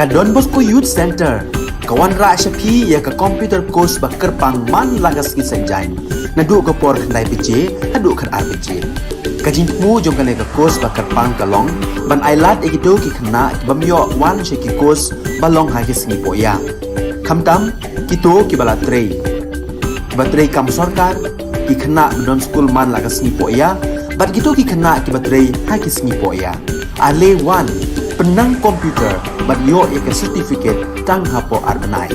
Ka Don Bosco Youth Center, kawan ra syapi ya ka computer course ba kerpang man lagas ki senjain. Nadu ka por khandai PJ, hadu kan RPG. Ka jingmu jong kan ka course ba kerpang ka long, ban ailat egido ki khna ki bamyo wan she ki course ba long ha ki sngi poya. Khamtam kito ki bala trei. Ki ba trei kam sarkar ki khna don school man lagas sngi poya, bat kito ki khna ki ba trei ha ki sngi poya. Ale wan penang komputer bat yo ek certificate tang hapo arbenai.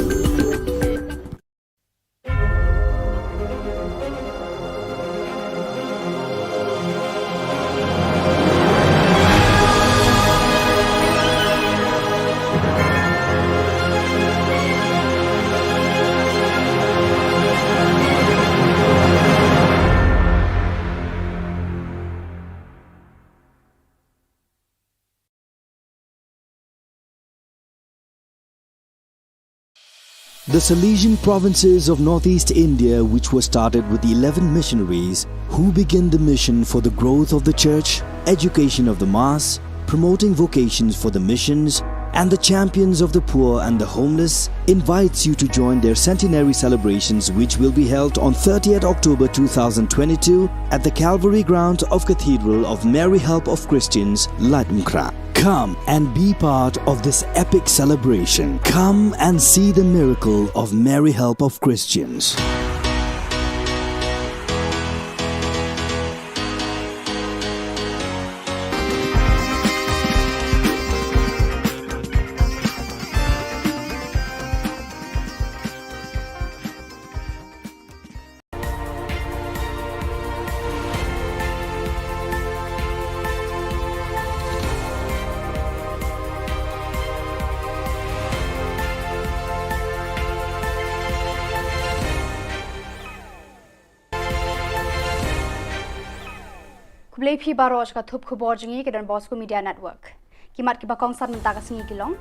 The Salesian provinces of northeast India, which were started with 11 missionaries who began the mission for the growth of the church, education of the mass, promoting vocations for the missions, and the champions of the poor and the homeless, invites you to join their centenary celebrations, which will be held on 30th October 2022 at the Calvary ground of Cathedral of Mary Help of Christians, Latmkra. Come and be part of this epic celebration. Come and see the miracle of Mary Help of Christians. Kublai phi baroj ka thup khubor jingi ke dan Bosco Media Network. Kimat ki bakong san menta ka singi kilong.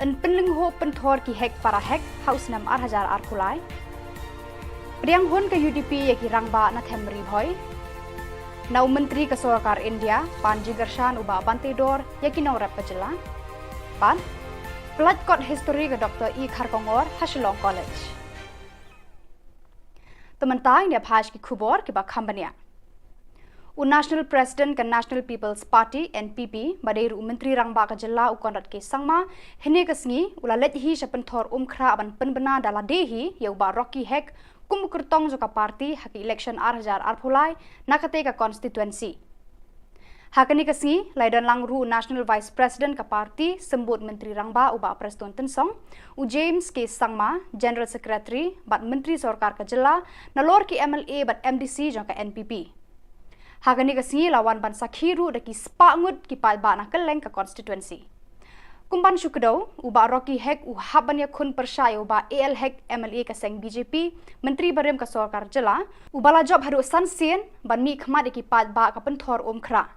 En penling ho penthor ki hek para hek house nam 8000 ar khulai. Priang hon ka UDP ya ki rangba na themri bhoi. Nau menteri ka sarkar India Panji Gershan uba bantedor ya ki nong rap pajela. Pan pelat kot history ka Dr. E Kharkongor Shillong College. Tementai dia phaj ki khubor ki ba khambania. National President ke National People's Party NPP badai Menteri Rangba Ka Jylla ukonrat ke sangma hene kesngi ulalet hi sepenthor umkhra ban penbena dala dehi yau ba Rocky Hek kumkurtong joka parti hak election 8000 arphulai nakate ka constituency. Hakani kesngi laidan langru National Vice President ka parti sembut Menteri Rangba uba Preston Tensong u James ke sangma General Secretary bat Menteri Sarkar Ka Jylla nalor ki MLA bat MDC joka NPP. Hagani kesini lawan ban sakhiru daki spangut ki palba na keleng ka constituency. Kumban syukdo uba Rocky Hek u habanya khun persaya uba AL Hek MLA ka seng BJP Menteri Barem ka Sarkar Jylla ubala job haru sansien ban mi khmat ki palba ka penthor umkhra.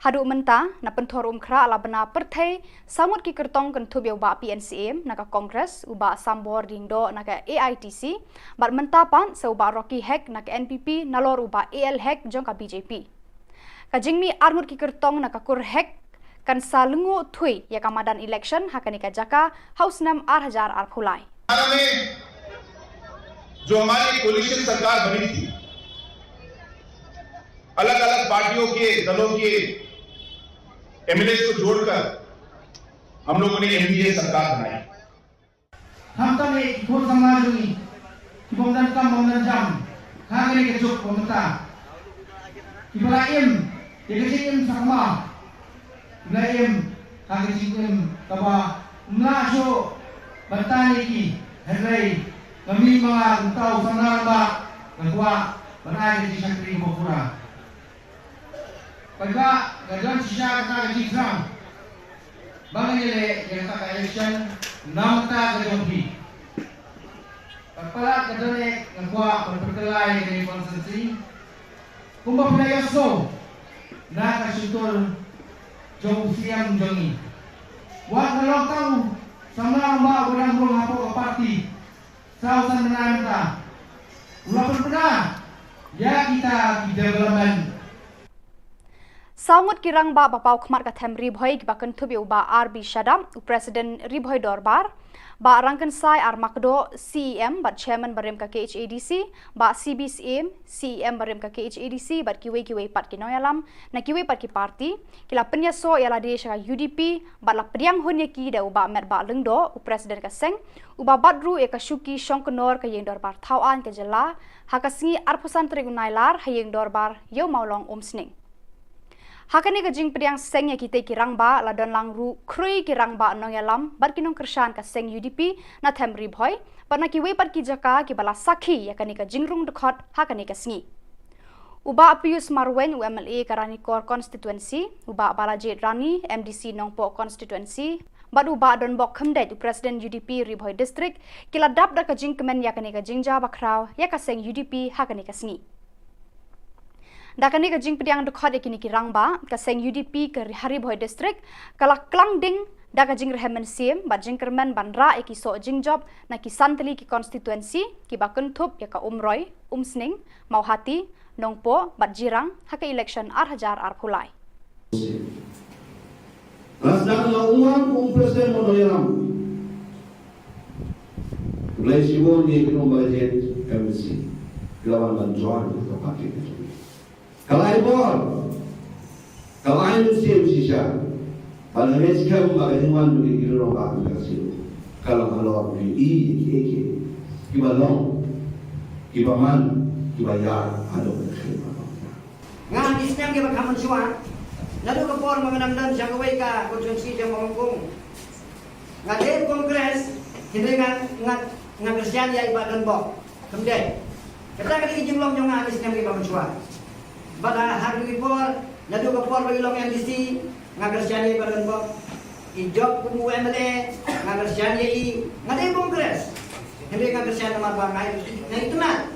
Hadu menta na penthor umkhra ala bana perthai samut ki kertong kan thub uba PNCM na ka Congress uba sambor dingdo na ka AITC bar menta pan se uba Rocky Hek na ka NPP nalor uba AL Hek jong ka BJP. Ka jingmi armut ki kertong na ka kur Hek kan salungu thui ya ka madan election hakani ka jaka house nam 8000 ar phulai. जो हमारी कोलिशन सरकार बनी थी अलग-अलग पार्टियों के दलों के एमएलए को जोड़कर हम लोगों ने एनडीए सरकार बनाई. हम तो ने खोल समाज में कि बंदन कम बंदन जाम खाने के चुप पमता कि बला एम ये के एम sama bela em खाने के एम तबा ना शो बताने की हरे kami mga tao sa namba nagwa banay di sakri mo pura pagka gadon siya ka di exam bangile yang ka election namta gadon hi pagpala gadon nagwa pagpalay ni consensus kumba playaso na kasuntor jong siang jongi wa kalong tao sa namba walang hapo ka party Sausan menanta, walaupun pernah ya kita di development. Sangut kirang ba bapau khmat ka them ribhoi ba kan thubi uba RB Shadam u president ribhoi dorbar ba rangkan sai ar makdo CEM ba chairman barem ka KHADC ba CBCM CEM barem ka KHADC ba kiwe pat kinoyalam na kiwe pat ki parti kila penyaso yala desha UDP ba la priang honye ki da uba met ba lengdo u president ka seng uba badru e ka shuki shongkonor ka yeng dorbar thawan ka jela hakasingi arpusan trigunailar hayeng dorbar yo maulong omsning Hakani ka jing priang seng ya kita kirang ba la don lang ru krui kirang ba nong yalam bar kinong kersan ka seng UDP na them ribhoi par na kiwe par ki jaka ki bala sakhi ya kani ka jingrung dekhot hakani ka sngi uba Pius Marwen UMLA Karani Kor constituency uba Balajet Rani MDC Nongpo constituency bad uba don bok khamdet president UDP ribhoi district kila dap da ka jing kemen ya kani ka jingja bakraw ya ka seng UDP hakani ka sngi Dakani ka jing pediang dekhot ekini kirang ba ka seng UDP ke Haribhoi district kala klang ding da ka jing rehemen sim ba jing kermen bandra eki so jing job na ki santli ki constituency ki ba kentup ya ka umroy umsning mauhati nongpo bat jirang haka election hajar pulai Rasdan la uang presiden monoyaram Mulai Shillong ni kena bajet MC lawan bantuan untuk pakai Kalai bor, kalai nusia usisha, pada mereka mengajukan bagi kira orang kasih. Kalau kalau beri eke, kibalong, kibaman, kibayar, ada berkhidmat. Ngan isnyam ke bakaman suan. Lalu kapor mengenang jangkawai ka konstitusi jang mangkung. Ngadem kongres hindi ngan Kristian ya ibadan bok. Kemudian kita kali jumlah jangan isnyam ke bakaman suan. Pada hari report, lalu kapor bagi long MDC, ngagar siani badan bok, ijok kumu MLA, ngagar siani ngadai kongres, hendak ngagar siani nama bangai, nah itu nak,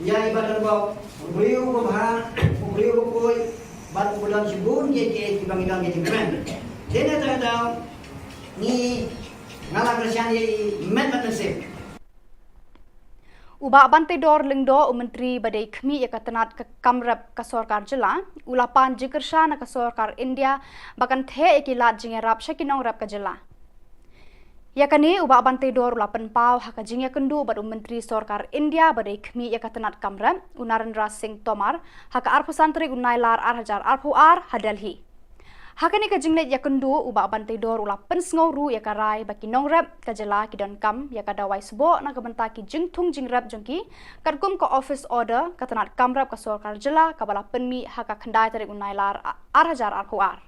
ya badan bok, beriu kubah, beriu kubui, batu bulan sibun ye kibangidang ye keren, dia tahu ni ngagar siani met nasib. Uba Bantai Dor Lingdo Menteri Badai Khmi Yakatanat Kamrap Kasorkar Jilla Ulapan Jikershan Kasorkar India Bakan The Ekilat Jingerap Shakinong Rap Kajilla Yakani Uba Bantai Dor Ulapan Pau Haka Jingakendu Badu Menteri Sorkar India Badai Khmi Yakatanat Kamrap Unarendra Singh Tomar Haka Arpusantri Unailar Arhajar Arpuar Hadelhi Hakani ka jinglet yakundu uba Bantai Dor ulapan sngoru yakarai baki nongrap kajala kidon kam yakadawai sebo na kabenta ki jingthung jingrap jongki kadkum ka office order katanat kamrap ka sorkar jela kabala penmi haka khandai tarik unailar arhajar arpuar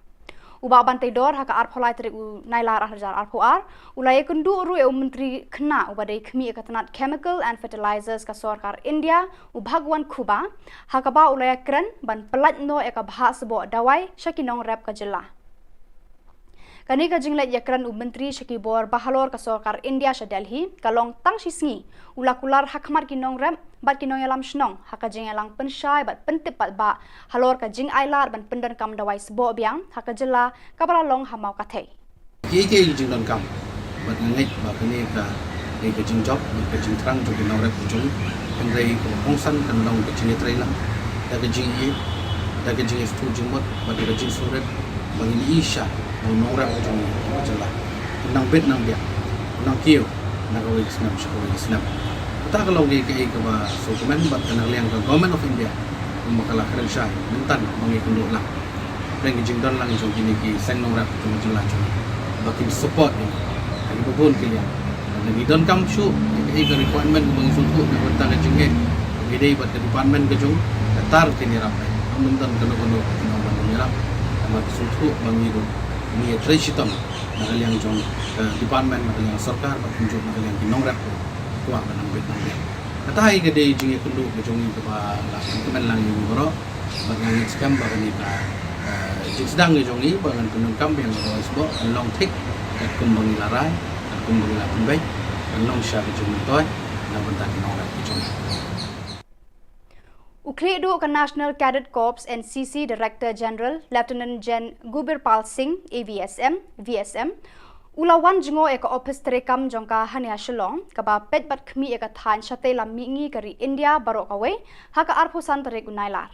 uba Bantai Dor haka arpholai tarik unailar arhajar arpuar ulai yakundu ru e menteri khna ubadai khmi katanat chemical and fertilizers ka sorkar India ubhagwan Khuba haka ba ulai kran ban pelat no eka bahas sebo dawai shakinong rap ka jela Kani ka jinglet yakran Menteri Shakibor Bahalor ka Sorkar India sa Delhi kalong tang sisngi ulakular hakmar kinong rem bat kinong yalam shnong haka jing yalang pensyai bat pentipat ba halor ka jing ailar ban pendan kam dawai sebo biang haka jela kabala long hamau kathei Kiki jing don kam bat ngait ba kani ka jing job ka jing trang jo kinong rem jung pengrei ko hongsan kan long ka jing trailer da ka jing yi da ka jing stu jing mot ba ka jing suret bagi isha nongrap jong jela nang bet nang dia nang kio nang away snap shakaway snap ta kalau ge ke ba so komen bat kana liang ka government of India makala kren sha mentan mangi kundo lang reng jing don lang jong kini ki seng nongrap jong jela jong bakin support ni ai bubun kilian lagi don kam shu ke requirement bang sulku na berta ka jing ge dei bat department ke jong tar kini rap mentan kono nang nyerap amat sulku mangi ni tresitam nakaliang jong department nakaliang sarkar patunjuk nakaliang kinongrap kuwa banang bet nang dia katai ke dei jinge kundu ke jong ke ba la kemen lang ni boro bagang skam bagani ka jing sedang ke jong ni bangan kunung kam yang ro sbo long thik kat kumbang larai kat kumbang la kumbai long sha ke jong toy na bantan kinongrap ke jong Ukledu ka National Cadet Corps NCC Director General Lieutenant Gen Gubirpal Singh AVSM VSM ulawan jingo eka office terekam jongka hania Shillong kaba pet bat khmi eka than chate lam mingi kari India barok away haka arphusan terek unailar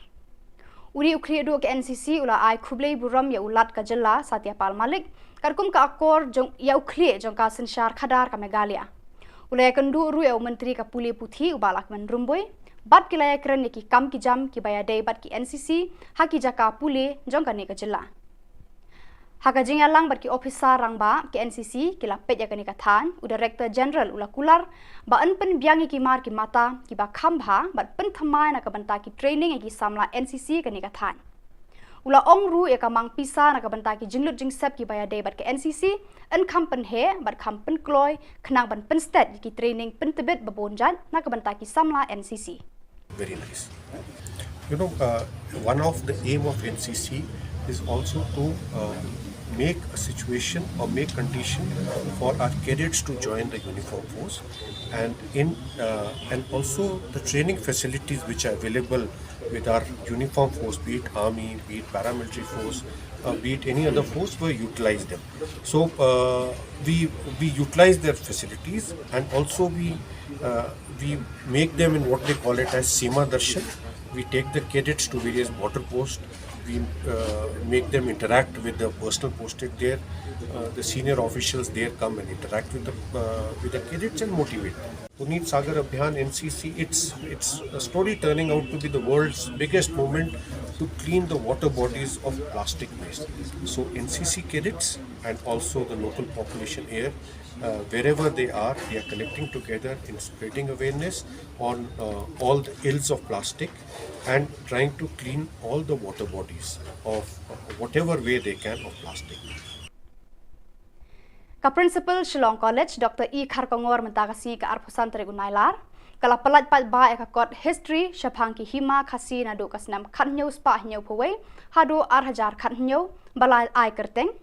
Uri ukli dua ke NCC ula ai Khubor buram ya ulat ka Jylla Satya Pal Malik karkum ka akor jong ya ukli jong ka sensyar khadar ka Meghalaya. Ula ya kendu ru ya menteri ka puli puthi ubalak men rumboi bat kilaya keren ki kam ki jam ki baya day bat ki NCC haki jaka puli jong ka ne ka Jylla. Haka jing lang bat ki officer rangba ki NCC ki lapet ya kani kathan u director general ula kular ba an pen biangi ki mar ki mata ki ba khambha bat pen thamai na ka banta ki training ki samla NCC kani kathan ula ongru ya kamang pisa na ka banta ki jinglut jingsep ki baya day bat ki NCC an kampen he bat kampen kloy khnang ban pen stat ki training pen tebet babonjan na ka banta ki samla NCC. Very nice. One of the aim of NCC is also to make a situation or make condition for our cadets to join the uniform force, and also the training facilities which are available with our uniform force, be it army, be it paramilitary force, be it any other force, we utilize them. So we utilize their facilities, and also we make them in what they call it as Seema Darshan. We take the cadets to various border posts. We make them interact with the personnel posted there. The senior officials there come and interact with the cadets and motivate them. Puneet Sagar Abhiyan NCC, it's a story turning out to be the world's biggest movement to clean the water bodies of plastic waste. So NCC cadets and also the local population here, wherever they are connecting together in spreading awareness on all the ills of plastic and trying to clean all the water bodies of whatever way they can of plastic. Ka Principal Shillong College Dr. E. Kharkongor mentagasi ka arpusan tregunailar kala pelat pat ba ka kot history syapang ki hima khasi na do kasnam khatnyo spa hnyo phwe hado arhajar khatnyo balai ai kerteng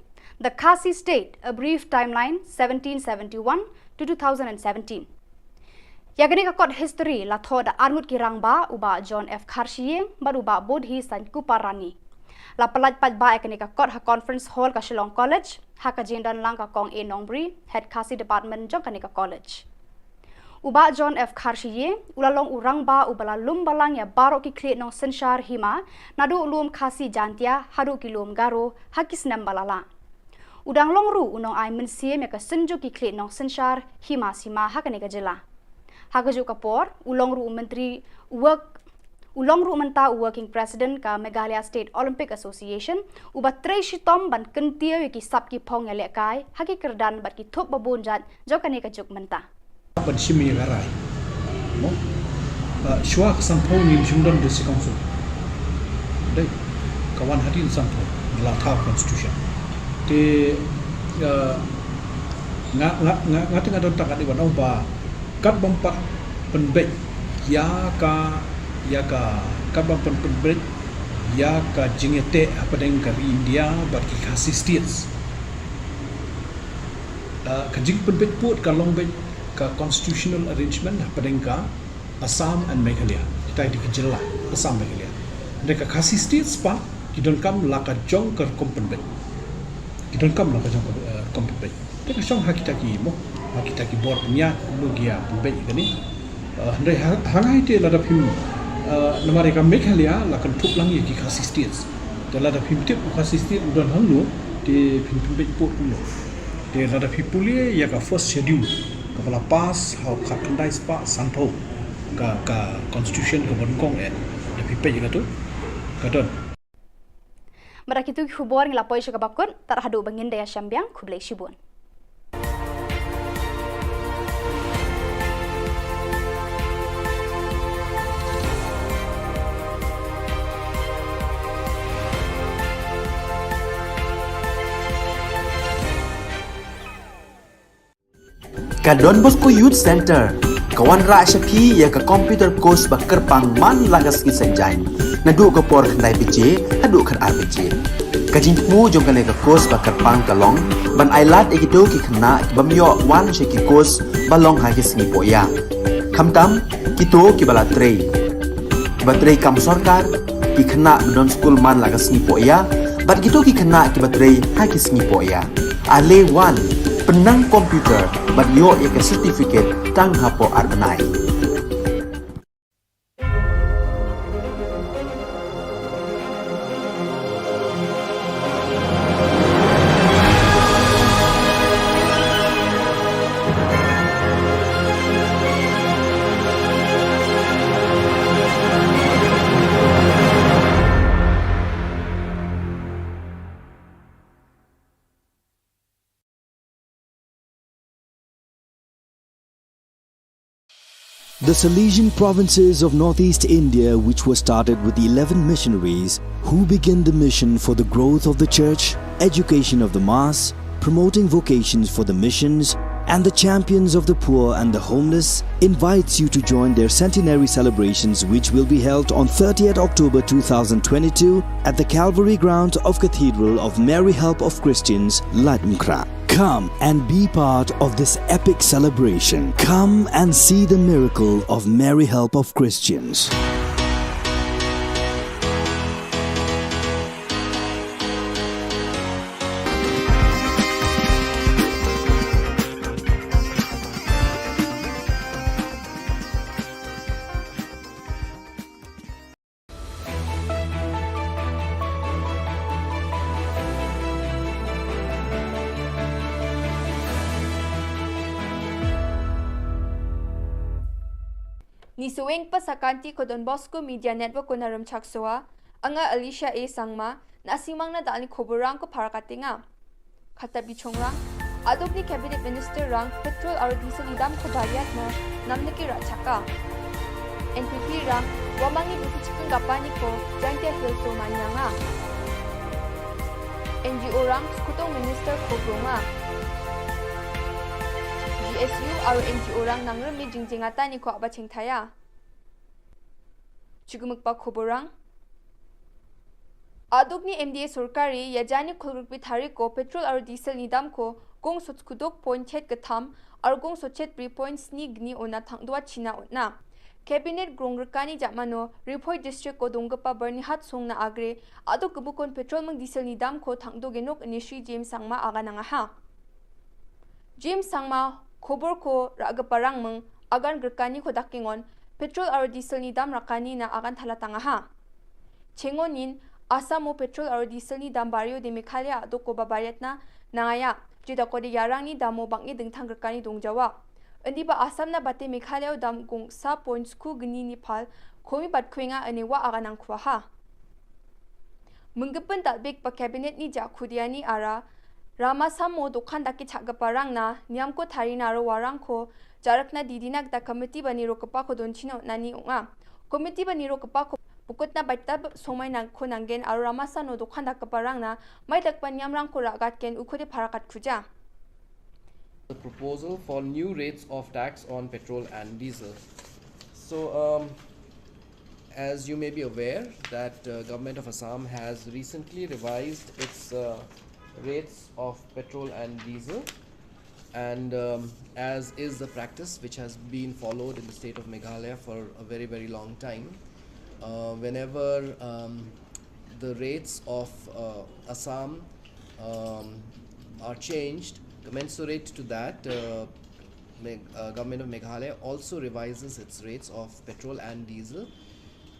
the Khasi State, a brief timeline 1771 to 2017. Yagani ka kot history la thoda armut ki rangba uba John F. Kharshiye baruba bodhi san kuparani. La palat pat ba ekani ka kot ha conference hall ka Shillong College ha ka jindan lang ka kong e Nongbri head Khasi department jong kani ka college. Uba John F. Kharshiye ulalong urangba ubala lumbalang ya baro ki kle nong senshar hima nadu ulum Khasi jantia hadu kilum garo hakisnam balala. Udang longru unong ai mensie me ka senju ki kle nong senshar hima sima hakani ka Jylla. Hagaju kapor ulongru menteri ulongru menta working president ka Meghalaya State Olympic Association uba trei shitom ban kentia ki sap ki phong ele kai haki kerdan bat ki thop babon jat jokani ka juk menta. Ban shimi garai mo shwa sampho nim shungdon de sikongsu dai kawan hadin sampho la tha constitution te nga tengah don tak ada wan ba kat bampak penbek ya ka kat bampak penbek ya ka jingete apa dengan ka India bagi Khasi states ka jing penbek put ka longbek ka constitutional arrangement apa dengan ka Assam and Meghalaya kita di Jylla Assam Meghalaya mereka Khasi states pa kidon kam la ka jong ka kompenbek kidon kam la ka jong kompenbek kita song hakita ki bor niat logia penbek gani ndai hangai te la da phim namare ka Meghalaya la kan thup lang ye ki Khasi states te la da phim tip Khasi state udon hangno te phim penbek pot no te la da phim pulie ya ka first schedule kepala pas how khatundai spa sanpo ka constitution ka bonkong da phim je tu kadon Merakitu Khubor ngelapoi syakabakun tarhadu bangin daya syambiang kublai shibun. Ka Don Bosco Youth Center, kawan ra syapi ya ka computer course bakar pangman lagas ki sanjang. Nadu ka por khandai pije, hadu khan RPG. Ka jingmu jong ka course bakar pang kalong, ban ailat egito ki khna bamyo wan sheki course balong ha ki singi poya. Khamtam kito ki bala trei. Batrei kam sarkar ki khna don school man lagas singi poya, bat kito ki khna ki batrei ha ki singi poya. Ale wan penang komputer bat yo ya ke certificate tang hapo arbenai. The Salesian provinces of northeast India, which was started with the 11 missionaries who began the mission for the growth of the church, education of the mass, promoting vocations for the missions, and the champions of the poor and the homeless, invites you to join their centenary celebrations, which will be held on 30th October 2022 at the Calvary ground of Cathedral of Mary Help of Christians, Latmkra. Come and be part of this epic celebration. Come and see the miracle of Mary Help of Christians. Nisuweng pa sa kanti ko Don Bosco Media Network ko naram chaksoa, anga Alicia A. Sangma, na asimang na daan ni Khoborang ko para katinga. Katabi chongrang, adog ni Cabinet Minister rang petrol or diesel idam ko bayat na namniki rachaka. NPP rang, wamangi buti chikang gapani ko, jangtia hilso manyanga. NGO rang, skutong Minister Khobronga. GSU aro NGO rang nangrami jingjingata ni ko abaching thaya. Chugumukpa Khoborang Adog ni MDA Surkari yajani khulrukpi thari ko petrol aro diesel ni dam ko gong sochkudok point het katham aro gong sochet 3 points ni gni ona thangdwa china otna. Cabinet grongrkani jamano Riphoy district ko donggapa Bernihat song na agre adog kubukon petrol mang diesel ni dam ko thangdo genok inishri James Sangma aga nangaha. James Sangma Khobor ko ragaparang meng agan grkani ko dakingon petrol aro diesel ni dam rakani na agan thalatangaha. Chengonin Asamo petrol aro diesel ni dam barrio de Meghalaya adok ko babayat na nangaya jida ko de yarang ni damo bangi dingthang grkani dongjawa. Endi ba Assam na bate Meghalaya dam gong sa points ku gni ni phal khomi bat khwenga anewa aga nang khwaha. Menggepen dalbek pa cabinet ni ja khudiani ara Rama Samo dokhan daki chagaparang na niam ko tharina ro warang ko jarakna didinak da committee bani ro kapa ko donchino nani unga committee bani ro kapa ko pukutna baita somai nang ko nangen aro Rama Sano dokhan da kaparang na mai dakpan niam rang ko ragat ken ukhode pharakat khuja. The proposal for new rates of tax on petrol and diesel. So as you may be aware that government of Assam has recently revised its rates of petrol and diesel, and as is the practice which has been followed in the state of Meghalaya for a very long time, whenever the rates of Assam are changed commensurate to that, government of Meghalaya also revises its rates of petrol and diesel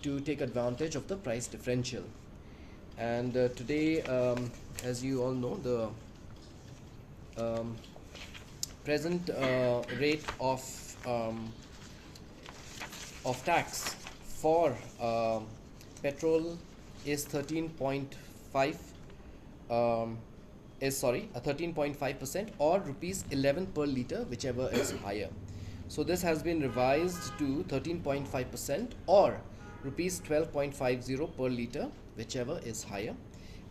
to take advantage of the price differential. And today, as you all know, the present rate of tax for petrol is 13.5% or rupees 11 per liter, whichever is higher. So this has been revised to 13.5% or rupees 12.50 per liter, whichever is higher.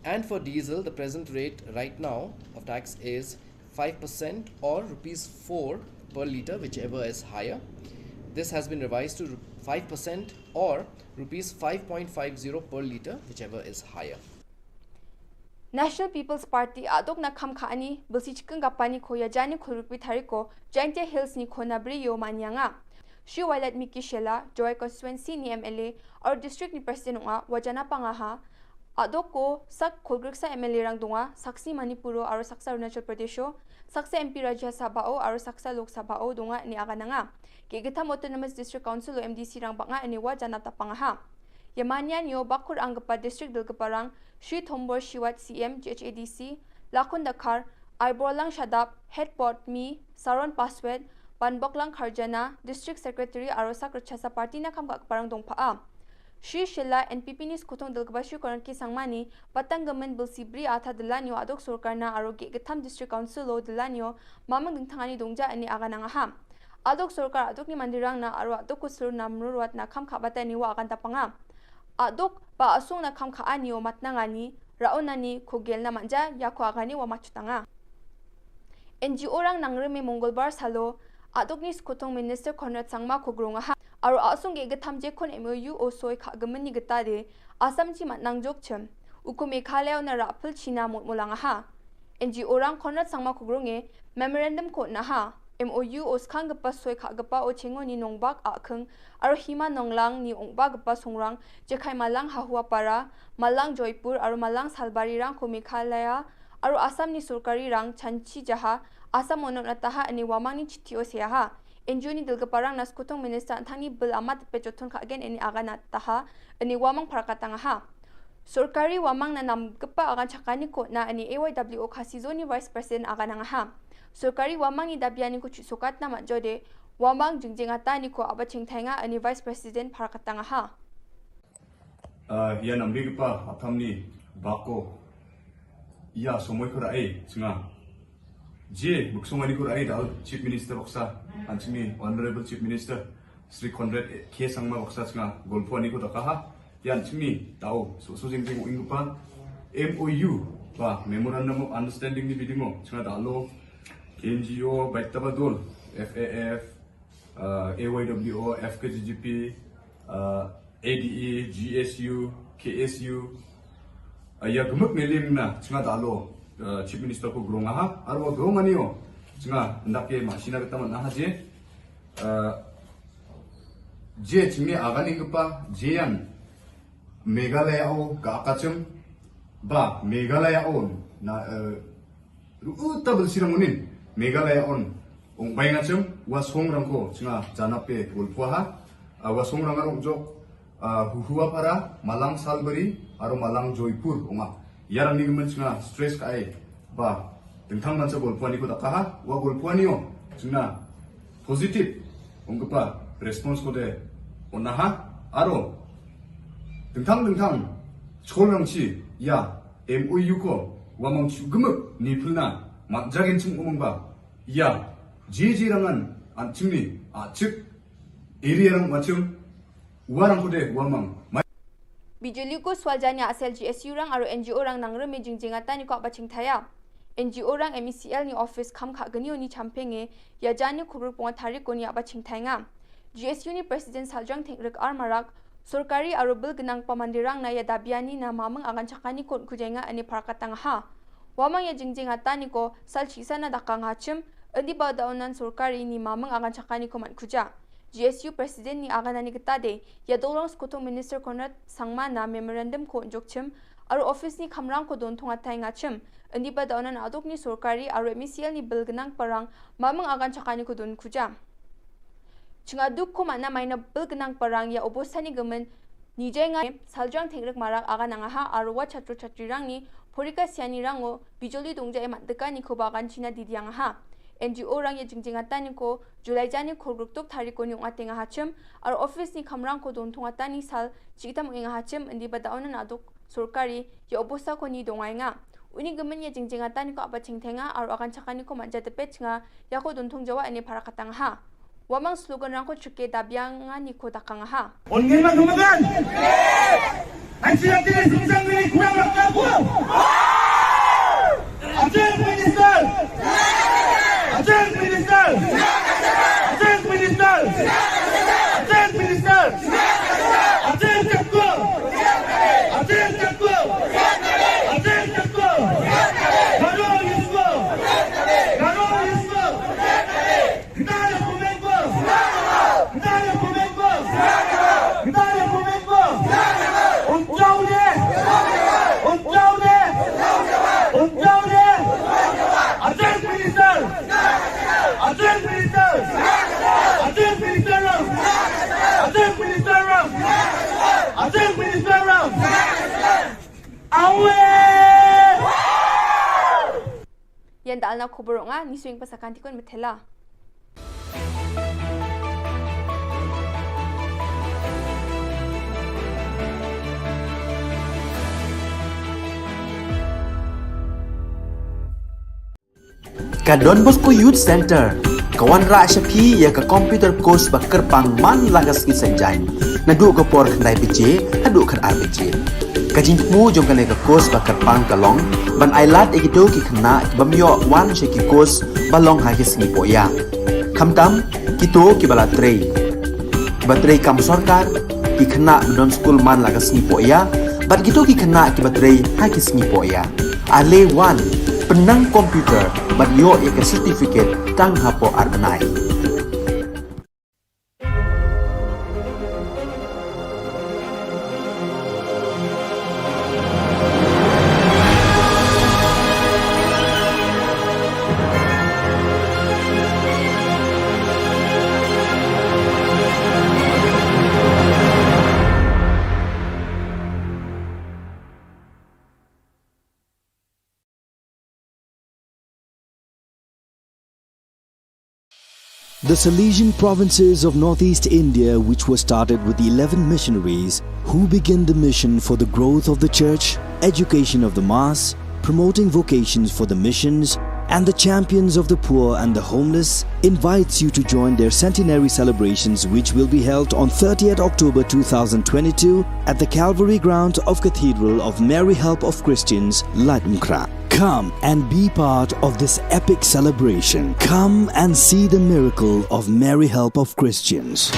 And for diesel, the present rate right now of tax is 5% or rupees 4 per liter, whichever is higher. This has been revised to 5% or rupees 5.50 per liter, whichever is higher. National People's Party adok na kham khani bulsi chikang gapani ko yajani khulrukpi thariko Jaintia Hills ni khonabri yo manyanga. Shri Wailat Miki Shela, Joy Constituency ni MLA or District ni President nga wajana pangaha adok ko sak khulgruk sa MLA rang dunga saksi Manipuro aro saksa Arunachal Pradesho saksa MP Rajya Sabha aro saksa Lok Sabha dunga ni aga nga kigita Autonomous District Council o MDC rang banga ani wajana tapangaha. Yamanyan yo bakur anggapa district dilgaparang Shri Thombor Shiwat CM GHADC Lakon Dakar Aiborlang Shadap Headport Mi Saron Paswed Banboklang Kharjana District Secretary Arosak Rachasa Party na kamgak parang dongpaa. Shri Shilla NPP ni skutong dilgaba Shri Koranki Sangmani Patanggaman Bilsibri Atha Dilanyo Adok Surkarna Arogi Gatam District Council o Dilanyo Mamang Dingtangani Dongja ani aga nangaha. adok sorkar adok ni mandirang na aro adok kusur na mruruat na kham khabata ni wa akan tapanga adok ba asung na kham kha ani o matnangani raonani khogel na manja yakho agani wa machutanga NGO rang nangreme mongolbar salo adok ni skotong minister Conrad Sangma khogronga ha aro asung ge gathamje khon MOU o soi khagamani gatade asam chi matnangjok chem uku Meghalaya na rapul china motmolanga ha NGO rang Conrad Sangma khogronge memorandum ko na ha MOU o skang gapa soi khagapa o chengo ni nongbak akhung aro hima nonglang ni ongba gapa songrang jekhai malang hahua para malang Joypur aro malang Salbari rang ko Meghalaya aro asam ni surkari rang chanchi jaha asam onot nataha ani wamang ni chitio seha NGO ni dilgaparang naskutong minister anthani bil amat pechothon khagen ani agana taha ani wamang parakatanga ha surkari wamang na namgapa agan chakani ko na ani AYWO khasizo ni vice president agana ha surkari wamang ni dabiani ko chusokat na majode wamang jingjengata ni ko abaching thainga ani vice president parakatanga ha ya namgapa athamni bako ya somoy ko rai singa je muksongani ko rai dal chief minister baksa anchimi honorable chief minister Sri Conrad K Sangma baksa singa golponi ko takaha yan chimi dao so jingjeng ingpa MOU ba memorandum of understanding ni bidimo singa dalo NGO Baitabadol FAF AYWO FKGGP ADE GSU KSU ya gemuk nelim na singa dalo chief minister ko gronga ha arwa gromaniyo singa ndake masina kita man ha je chimi agani gpa jean Meghalaya o kakachum ba Meghalaya on na utabel siramunin Meghalaya on ong baingachum wa songrangko singa janape golpua ha wa songrang jok huhua para malang Salbari aro malang Joypur onga yarang ni gemen singa stress kai ba tentang mansa golpuani ko takaha wa golpuani o singa positive ongpa response ko de onaha aro tentang cholangchi ya MOU ko wamang chugemuk nipulna matjagin chung umongba ya jejerangan anchimni achik area-rang machum warang ko de wamang Bijuli ko swaljanya asal GSU rang aro NGO rang nangreme jingjengata ni ko abaching thaya NGO rang MECL ni office kham khagani oni champenge ya jani khubur ponga thari ko ni abaching thainga GSU ni president Saljang Thengrik Armarak Surkari aro bil genang pamandirang na ya dabiani na mamang agan chakani kon kujenga ani parakatang ha wamang ya jingjengata ni ko sal chisa na dakang hachim andi ba daonan surkari ni mamang agan chakani ko man kuja GSU president ni aganani kitade ya dolong skotong minister Conrad Sangma na memorandum ko jokchim aro office ni khamrang ko don thonga thainga chim andi ba daonan adok ni surkari aro MECL ni bil genang parang mamang agan chakani ko don kuja Chinga duk ko mana maina bil genang parang ya obosani gemen nijenga Saljang Thengrik marak agananga ha aro wa chatro chatrirang ni porika siani rango bijoli dongja e mandeka ni ko bagan china didiang ha NGO rang ya jingjengata ni ko Julai jani khorgruk tok thari ko ni ngatenga hachim aro office ni khamrang ko don thonga tani sal chitam enga hachim indi badaonan adok surkari ya obosa ko ni dongainga uni gemen ya jingjengata ni ko abaching thenga aro agan chakani ko manja tepe chinga ya ko don thongjawa ani parakatang ha wamang slogan rang ko chuke dabyanga ni ko dakanga ha Ongelman dumagan Ansiyak tine sinisang mili kurang lakabo Ajeng minister Ajeng minister Ajeng minister Ajeng minister Ajeng cakko Ajeng cakko Ajeng cakko Garo yusko Garo yusko Kita ada pemengko Kita ada pemengko Kita ada pemengko Unjau deh Unjau deh Unjau deh Ajeng minister Ajeng minister Ajeng minister Ajeng minister Ajeng minister Awe yan dal na khubur nga ni swing pasakanti kon methela Ka Don Bosco Youth Center Kawan ra Shapi ya ka computer course ba kerpang man lagas ki senjain. Nadu ka por khnai bije, hadu khan ar bije. Kajing mu jong kane ka course ba kerpang kalong, ban ailat ekito ki khna bamyo wan she ki course balong ha ki sngi poya. Khamtam kito ki bala trei. Batrei kam sarkar ki khna non school man lagas sngi poya, bat kito ki khna ki batrei ha ki sngi poya. Ale wan penang komputer bat yo ek certificate tang hapo arnai. The Salesian provinces of northeast India, which were started with the 11 missionaries who began the mission for the growth of the church, education of the mass, promoting vocations for the missions, and the champions of the poor and the homeless, invites you to join their centenary celebrations, which will be held on 30th October 2022 at the Calvary ground of Cathedral of Mary Help of Christians, Latumkra. Come and be part of this epic celebration. Come and see the miracle of Mary Help of Christians.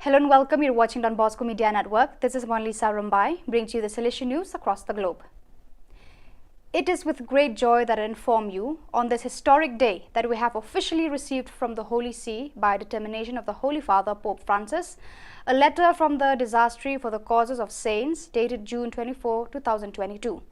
Hello and welcome. You're watching Don Bosco Media Network. This is Monalisa Rumbai, bringing to you the Salesian news across the globe. It is with great joy that I inform you on this historic day that we have officially received from the Holy See, by determination of the Holy Father Pope Francis, a letter from the Dicastery for the Causes of Saints dated June 24, 2022.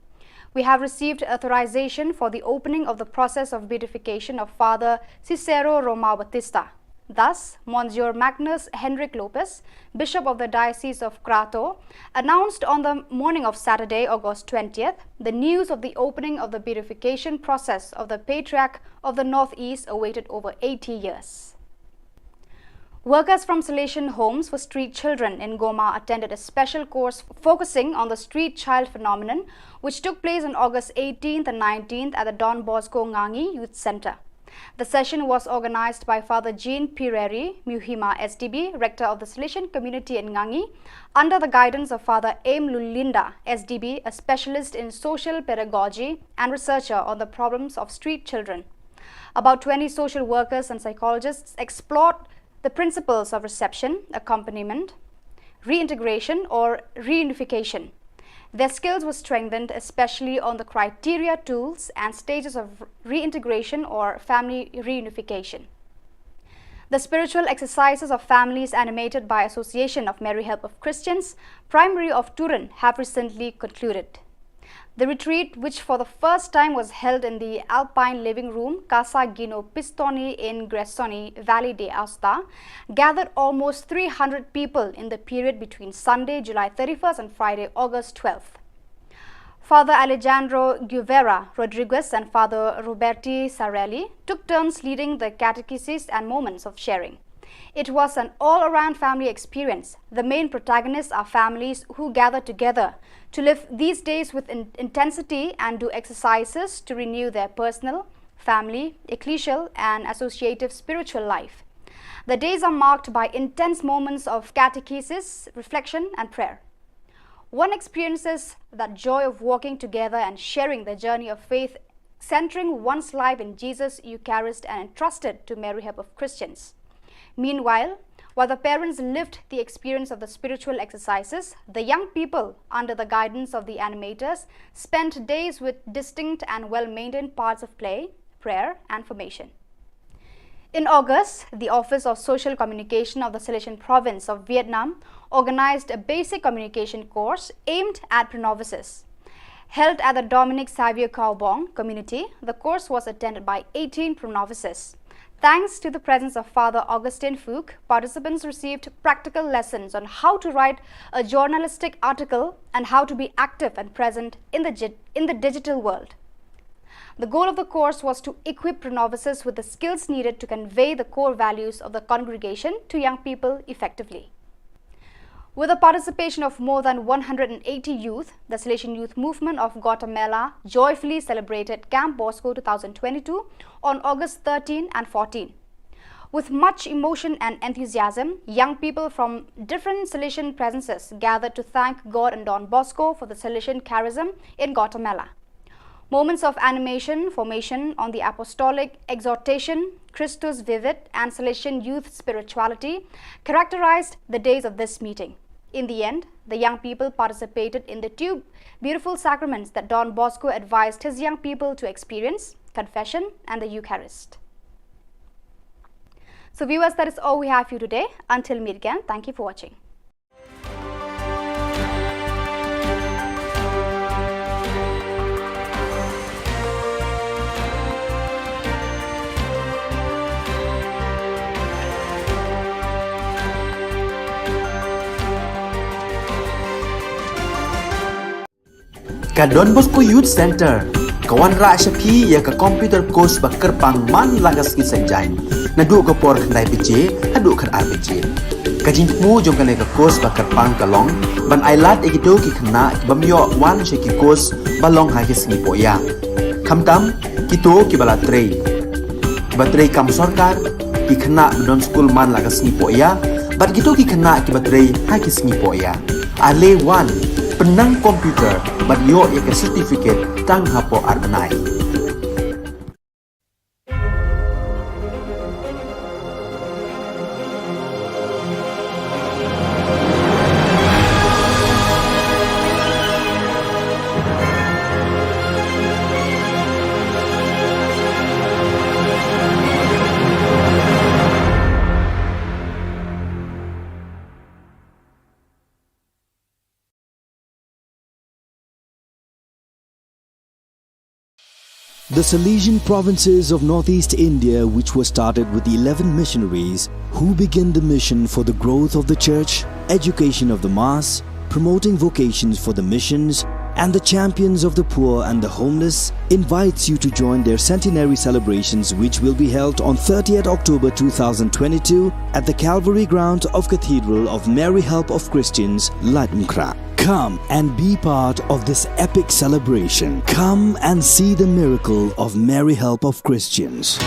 We have received authorization for the opening of the process of beatification of Father Cicero Romao Batista. Thus, Monsieur Magnus Henrik Lopez, Bishop of the Diocese of Crato, announced on the morning of Saturday, August 20th, the news of the opening of the beatification process of the Patriarch of the Northeast, awaited over 80 years. Workers from Salesian Homes for Street Children in Goma attended a special course focusing on the street child phenomenon, which took place on August 18th and 19th at the Don Bosco Ngangi Youth Center. The session was organized by Father Jean Pireri, Muhima SDB, Rector of the Salesian Community in Ngangi, under the guidance of Father Aim Lulinda SDB, a specialist in social pedagogy and researcher on the problems of street children. About 20 social workers and psychologists explored the principles of reception, accompaniment, reintegration or reunification. Their skills were strengthened, especially on the criteria, tools, and stages of reintegration or family reunification. The spiritual exercises of families animated by Association of Mary Help of Christians, Primary of Turin, have recently concluded. The retreat, which for the first time was held in the Alpine Living Room, Casa Gino Pistoni in Gressoni, Valley de Aosta, gathered almost 300 people in the period between Sunday, July 31st and Friday, August 12th. Father Alejandro Guevara Rodriguez and Father Roberti Sarelli took turns leading the catechesis and moments of sharing. It was an all-around family experience. The main protagonists are families who gather together to live these days with intensity and do exercises to renew their personal, family, ecclesial, and associative spiritual life. The days are marked by intense moments of catechesis, reflection, and prayer. One experiences that joy of walking together and sharing the journey of faith, centering one's life in Jesus Eucharist and entrusted to Mary Help of Christians. Meanwhile, while the parents lived the experience of the spiritual exercises, the young people, under the guidance of the animators, spent days with distinct and well-maintained parts of play, prayer, and formation. In August, the Office of Social Communication of the Salesian Province of Vietnam organized a basic communication course aimed at pre-novices. Held at the Dominic Xavier Kaubong community, the course was attended by 18 pro-novices. Thanks to the presence of Father Augustine Fook, participants received practical lessons on how to write a journalistic article and how to be active and present in the digital world. The goal of the course was to equip pro-novices with the skills needed to convey the core values of the congregation to young people effectively. With the participation of more than 180 youth, the Salesian Youth Movement of Guatemala joyfully celebrated Camp Bosco 2022 on August 13 and 14. With much emotion and enthusiasm, young people from different Salesian presences gathered to thank God and Don Bosco for the Salesian charism in Guatemala. Moments of animation, formation on the apostolic exhortation, Christus Vivid and Salesian youth spirituality characterized the days of this meeting. In the end, the young people participated in the two beautiful sacraments that Don Bosco advised his young people to experience, confession and the Eucharist. So viewers, that is all we have for you today. Until meet again, thank you for watching. Ka Don Bosco Youth Center, kawan ra syapi ya ka computer course ba kerpang man lagas ki senjain. Nadu ka por khnai pije, hadu khan RPG. Ka jingmu jong ka ka course ba kerpang kalong, ban ailat egido ki khna ki bamyo wan she ki course balong ha ki sngi poya. Khamtam kito ki bala trei. Ba trei kam sarkar ki khna don school man lagas sngi poya, bat kito ki khna ki batrei ha ki sngi poya. Ale wan penang komputer bat yo ya ke certificate tang hapo arbenai. The Salesian provinces of northeast India, which were started with the 11 missionaries who began the mission for the growth of the church, education of the mass, promoting vocations for the missions, and the champions of the poor and the homeless, invites you to join their centenary celebrations, which will be held on 30th October 2022 at the Calvary Ground of Cathedral of Mary Help of Christians, Latimkra. Come and be part of this epic celebration. Come and see the miracle of Mary Help of Christians.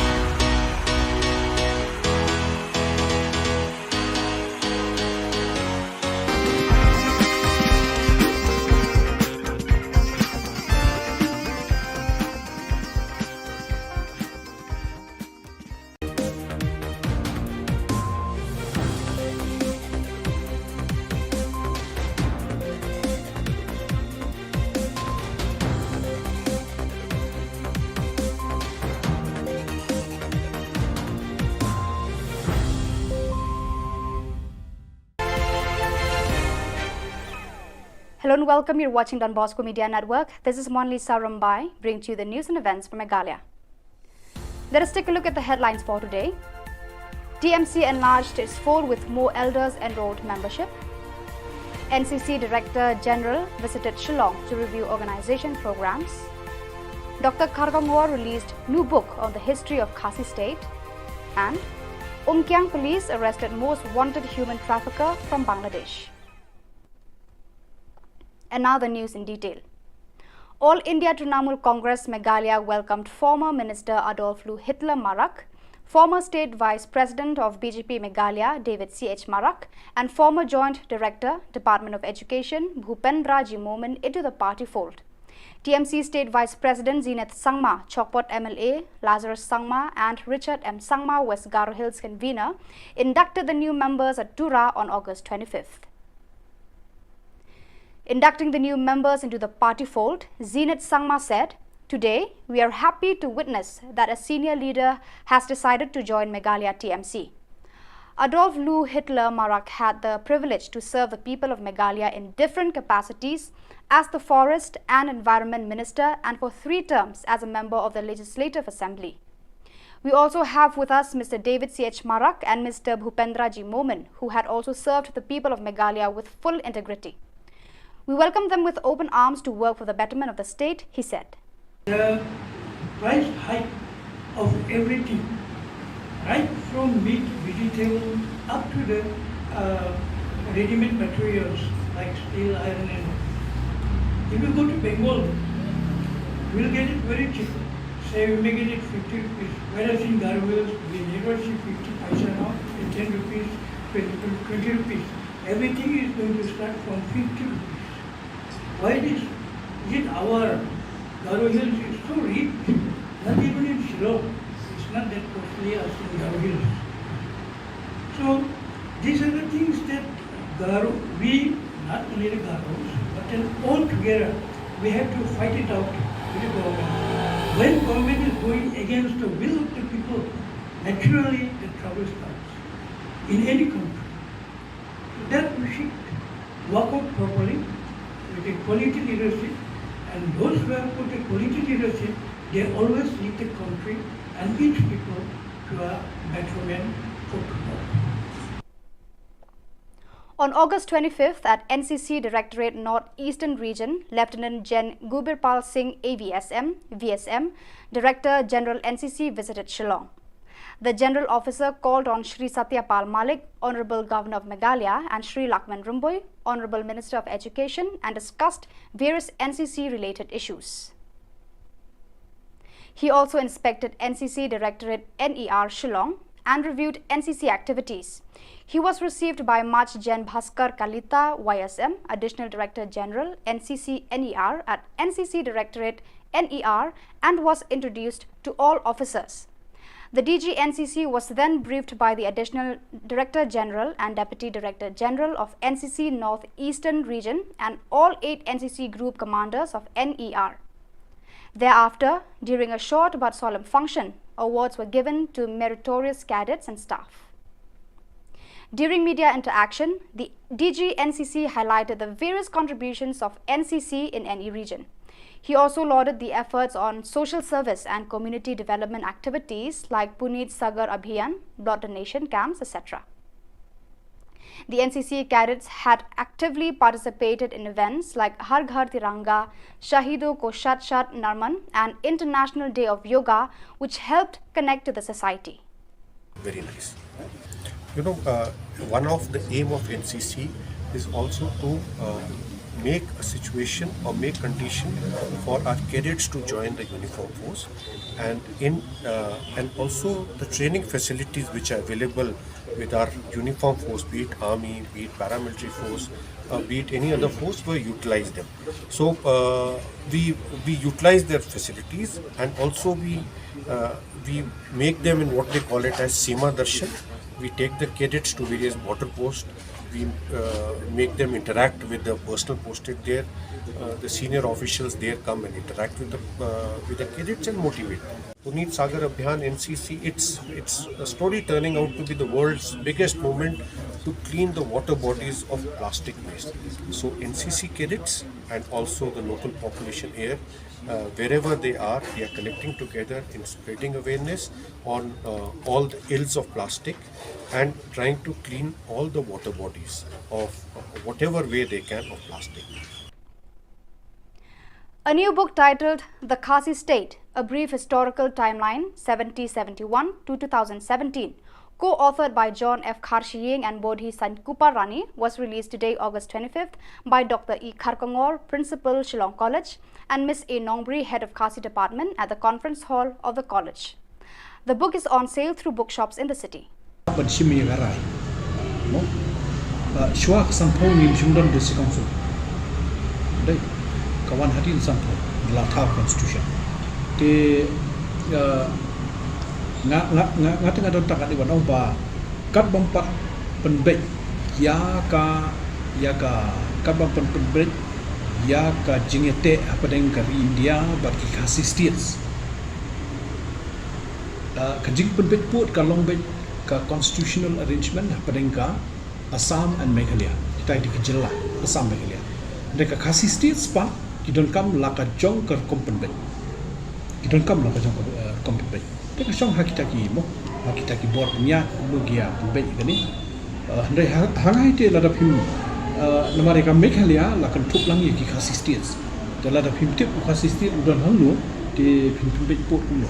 Hello and welcome. You're watching Don Bosco Media Network. This is Monli Sarambai, bringing to you the news and events from Meghalaya. Let us take a look at the headlines for today. TMC enlarged its fold with more elders enrolled membership. NCC Director General visited Shillong to review organization programs. Dr. Khargangor released new book on the history of Khasi state. And Umkyang police arrested most wanted human trafficker from Bangladesh. And now the news in detail. All India Trinamool Congress Meghalaya welcomed former Minister Adolfo Hitler Marak, former State Vice President of BJP Meghalaya David C.H. Marak, and former Joint Director, Department of Education Bhupendra Jimoman into the party fold. TMC State Vice President Zenith Sangma, Chokpot MLA Lazarus Sangma, and Richard M. Sangma, West Garo Hills convener, inducted the new members at Tura on August 25th. Inducting the new members into the party fold, Zenith Sangma said, "Today, we are happy to witness that a senior leader has decided to join Meghalaya TMC. Adolf Lou Hitler Marak had the privilege to serve the people of Meghalaya in different capacities as the Forest and Environment Minister and for 3 terms as a member of the Legislative Assembly. We also have with us Mr. David C.H. Marak and Mr. Bhupendra G. Momin, who had also served the people of Meghalaya with full integrity. We welcome them with open arms to work for the betterment of the state, he said. The price hike of everything, right from meat, vegetable, up to the ready-made materials like steel, iron and all. If you go to Bengal, we'll get it very cheap. Say we may get it 50 rupees, whereas in Garwells we never see 50 paisa now, 10 rupees, 20 rupees. Everything is going to start from 50 rupees. Why this? Is it our Garo Hills is so rich, not even in Shillong. It's not that costly as in Garo Hills. So these are the things that Garo, we, not only the Garos, but then all together, we have to fight it out with the government. When government is going against the will of the people, naturally the trouble starts in any country. So that we should work out properly with a quality leadership, and those who have put a quality leadership, they always lead the country and each people to a betterment for tomorrow. On August 25th at NCC Directorate North-Eastern Region, Lieutenant Gen Gubirbal Singh AVSM, VSM, Director General NCC visited Shillong. The General Officer called on Shri Satyapal Malik, Honorable Governor of Meghalaya, and Shri Lakman Rumboy, Honorable Minister of Education, and discussed various NCC-related issues. He also inspected NCC Directorate NER Shillong and reviewed NCC activities. He was received by Maj Gen Bhaskar Kalita, YSM, Additional Director General, NCC NER at NCC Directorate NER, and was introduced to all officers. The DG NCC was then briefed by the Additional Director General and Deputy Director General of NCC North-Eastern Region and all 8 NCC Group Commanders of NER. Thereafter, during a short but solemn function, awards were given to meritorious cadets and staff. During media interaction, the DG NCC highlighted the various contributions of NCC in any region. He also lauded the efforts on social service and community development activities like Puneet Sagar Abhiyan, blood donation camps, etc. The NCC cadets had actively participated in events like Har Ghar Tiranga, Shahido Ko Shat Shat Narman, and International Day of Yoga, which helped connect to the society. Very nice. You know, one of the aim of NCC is also to make a situation or make condition for our cadets to join the uniform force, and also the training facilities which are available with our uniform force, be it army, be it paramilitary force, be it any other force, we utilize them. So we utilize their facilities, and also we make them in what they call it as Seema Darshan. We take the cadets to various border posts. We make them interact with the personnel posted there. The senior officials there come and interact with the cadets and motivate them. Puneet Sagar Abhiyan NCC, it's a story turning out to be the world's biggest movement to clean the water bodies of plastic waste. So NCC cadets and also the local population here, wherever they are connecting together in spreading awareness on all the ills of plastic and trying to clean all the water bodies of whatever way they can of plastic. A new book titled The Khasi State, A Brief Historical Timeline 1771 to 2017, co-authored by John F. Kharshiying and Bodhi Sankupa Rani, was released today, August 25th, by Dr. E. Kharkongor, Principal, Shillong College, and Ms. A. Nongbri, Head of Khasi Department at the Conference Hall of the college. The book is on sale through bookshops in the city. Kawan hatin sampo latha constitution te nga tengah don tak di wanau ba kat bampat penbet ya ka kat bampat penbet ya ka jingete apa deng ka India bagi Khasi states ka jing penbet put ka long bet ka constitutional arrangement hapenengka Assam and Meghalaya kita di Ka Jylla Assam Meghalaya mereka kasih state spa kidon kam laka jong ker kompenbet kidon kam laka jong kompenbet mereka jong hakita ki mo hakita ki bor nya logia pembet gani ndai hangai te lada phim namare ka Meghalaya lakan thup lang ki kasih states lada phim tip kasih state udon hangno di phim pembet pot kuno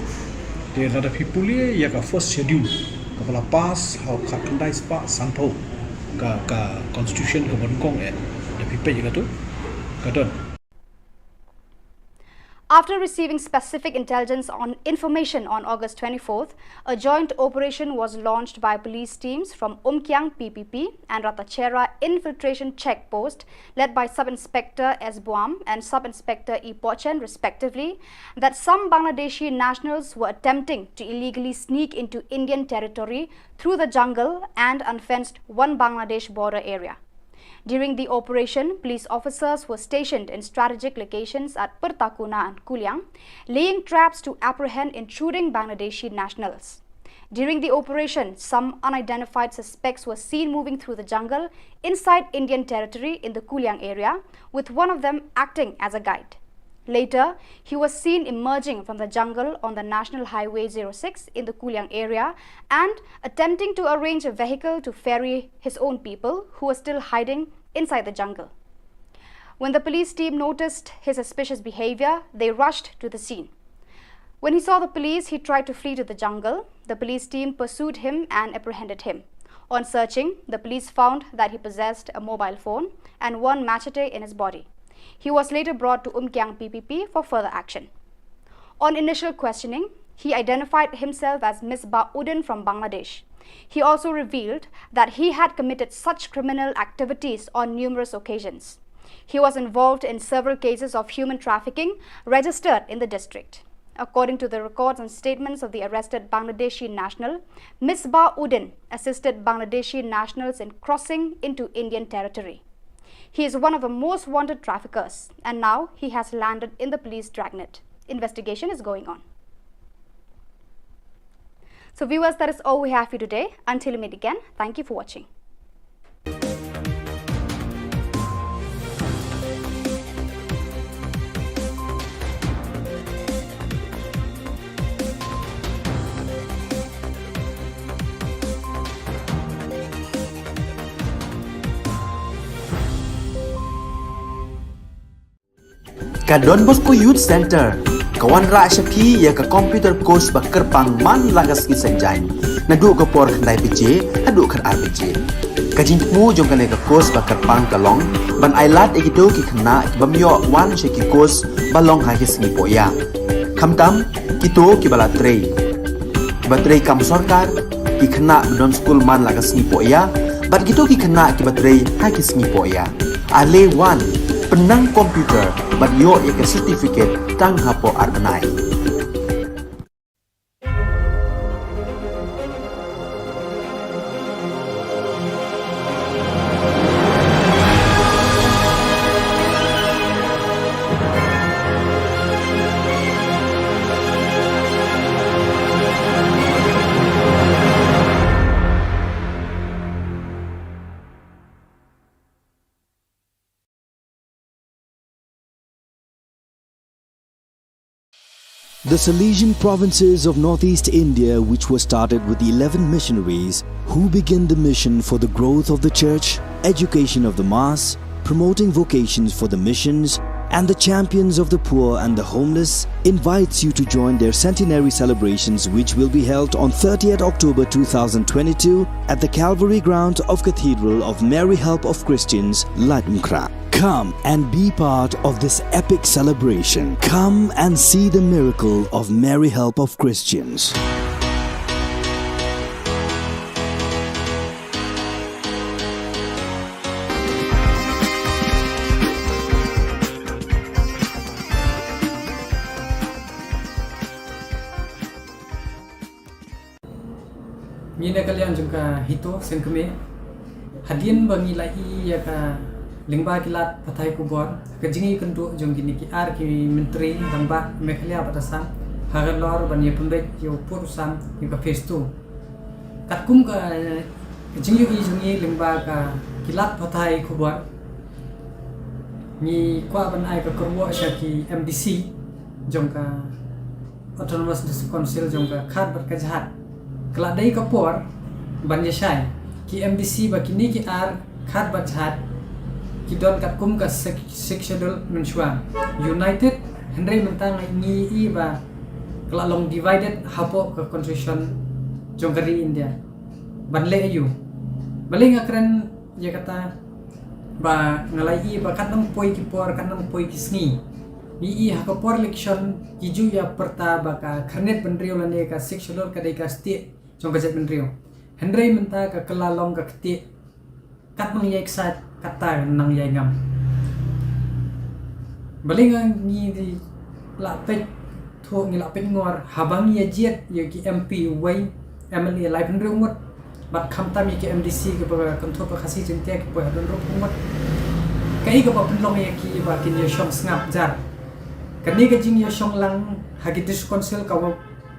de lada phipuli ya ka first schedule kepala pas how kandai spa sanpo ka constitution ka bonkong da phipe juga tu kadon. After receiving specific information on August 24th, a joint operation was launched by police teams from Umkyang PPP and Ratachera Infiltration Check Post, led by Sub-Inspector S. Buam and Sub-Inspector E. Pochen, respectively, that some Bangladeshi nationals were attempting to illegally sneak into Indian territory through the jungle and unfenced one Bangladesh border area. During the operation, police officers were stationed in strategic locations at Pertakuna and Kuliang, laying traps to apprehend intruding Bangladeshi nationals. During the operation, some unidentified suspects were seen moving through the jungle inside Indian territory in the Kuliang area, with one of them acting as a guide. Later, he was seen emerging from the jungle on the National Highway 06 in the Kuliang area and attempting to arrange a vehicle to ferry his own people who were still hiding inside the jungle. When the police team noticed his suspicious behavior, they rushed to the scene. When he saw the police, he tried to flee to the jungle. The police team pursued him and apprehended him. On searching, the police found that he possessed a mobile phone and one machete in his body. He was later brought to Umkyang PPP for further action. On initial questioning, he identified himself as Misbah Udin from Bangladesh. He also revealed that he had committed such criminal activities on numerous occasions. He was involved in several cases of human trafficking registered in the district. According to the records and statements of the arrested Bangladeshi national, Misbah Udin assisted Bangladeshi nationals in crossing into Indian territory. He is one of the most wanted traffickers, and now he has landed in the police dragnet. Investigation is going on. So viewers, that is all we have for you today. Until we meet again, thank you for watching. Ka Don Bosco Youth Center, kawan ra shapi ya ka computer course ba kerpang man lagas ki sanjain. Nadu ka por khandai PJ, adu khar RPG. Ka jingmu jong ka ka course ba kerpang kalong, ban ailat egido ki khna ki bamyo wan she ki course balong ha ki sngi poya. Khamtam kito ki bala trei. Ki batrei kam sarkar ki khna don school man lagas sngi poya, bat kito ki khna ki batrei ha ki sngi poya. Ale wan penang komputer bat yo ya ke certificate tang hapo arbenai. The Salesian provinces of northeast India, which were started with the 11 missionaries who began the mission for the growth of the church, education of the mass, promoting vocations for the missions, and the champions of the poor and the homeless, invites you to join their centenary celebrations, which will be held on 30th October 2022 at the Calvary Ground of Cathedral of Mary Help of Christians, Ladmkra. Come and be part of this epic celebration. Come and see the miracle of Mary Help of Christians. Mina kalian juga hito sengkeme hadian bangi lagi ya ka lingba kilat patai Khubor kejingi kentu jong gini ki ar ki menteri ramba Meghalaya batasan hagalor ban ye pembek yo purusan yo ka festu kat kum ka jing yu jungi limba ka kilat patai Khubor ni kwa ban ai ka korwo syaki MDC jong ka Autonomous District Council jong ka khat bat ka jahat kala dai ka por ban ya shai ki MDC ba kini ki ar khat bat jahat ki don kat kum ka sexual mensuan united hendrai mentang ni i ba kala long divided hapo ka constitution jong kari India ban le ayu baling akran ya kata ba ngalai ba kan nang poi ki por kan nang poi ki sngi ni i ha ko por election ki ju ya perta ba ka kharnet benrio lane ka sexual ka dai ka sti jong ka jet benrio hendrai menta ka kelalong ka kti kat mang yek sat kata nang yai ngam baling ni di la pet tho ngi la pet ngor habang ya jet ya ki MP wai MLA lai benrio ngot bat kham tam ki MDC ke ba kan tho pa khasi jente ke pa don ro ngot kai ka ba penlong ya ki ba kin ya shong snap jar kan ni ka jing ya shong lang hagidis council ka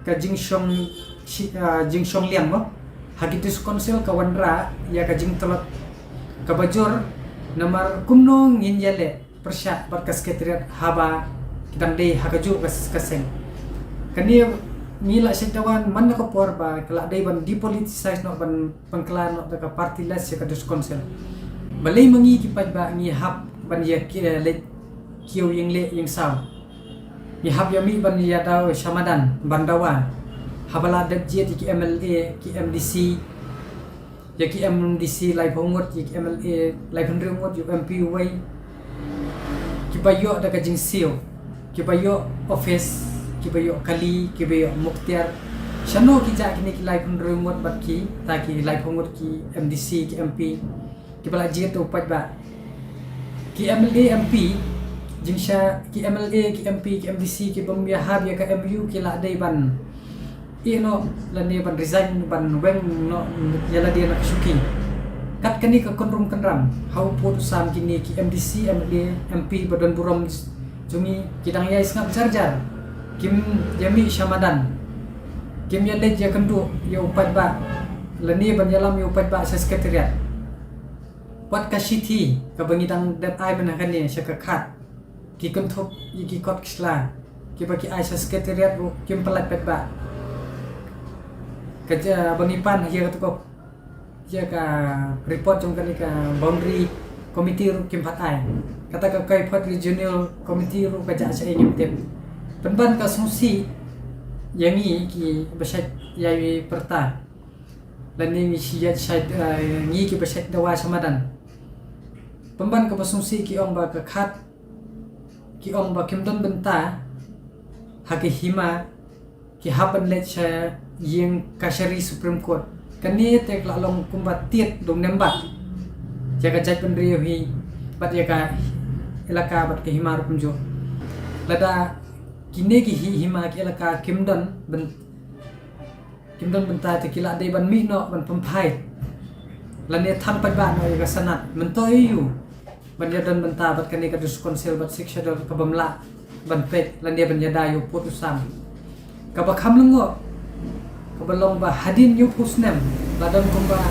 ka jing shong liang mo hagidis council ka wanra ya ka jing tolot ka bajor namar kumno ngin yale persat bat ka sekretariat haba kidang dei hakaju kaseng kan ni la setawan man ko por ba kala dai ban depoliticize no ban pangklan no ka party less ya ka dis council balai mangi ki pat ba ni hap ban ya ki le kiu ying le ying saw ni hap ya mi ban ya daw shamadan bandawa habala dat je ki MLA ki MDC ya ki MDC lai phongot ki MLA lai phongot yu MP wai ki bayo da ka jing sio ki bayo office ki bayo kali ki bayo muktiar shano ki ja kini ki lai phongot bat ki ta ki lai phongot ki MDC ki MP ki bala je to pat ba ki MLA MP jingsha ki MLA ki MP ki MDC ki bam ya hab ya ka MU ki la dai ban ino lani ban resign ban weng no yala dia nak suki kat kani ka konrum kanram hau pot sam kini ki MDC MLA MP badan burom jungi kidang ya isngap jarjar kim yami shamadan kim ya lej ya kendu ya upat ba lani ban yalam ya upat ba sa sekretariat wat ka city ka bangidang dat ai man kan ni sa ka khat ki konthop ki kot kisla ki ba ki ai sa sekretariat kim pelat pet ba kerja bangipan ya ka ko ya ka report jong kan ka boundary committee ru kim patai kata ka kai pat regional committee ru ka ja sa ingim tep penban ka sungsi yangi ki basat yai perta lani mi siyat sait ngi ki basat dawa samadan penban ka basungsi ki ong ba ka khat ki ong ba kimdon benta haki hima ki haban let sa yang kasari Supreme Court kani tek la long kumbat tiet dong nembat jaga jaj pendrio hi bat jaga elaka bat ke himar punjo lada kini ki hima ki elaka kimdon benta te kila dei ban mi no ban pampai lane thang pat ba no jaga sanat mentoi yu ban yadan benta bat kani ka dus konsel bat siksha dol ka bamla ban pet lane ban yada yu putusam ka ba kham lengo kabalong ba hadin yu pusnem ladon kumba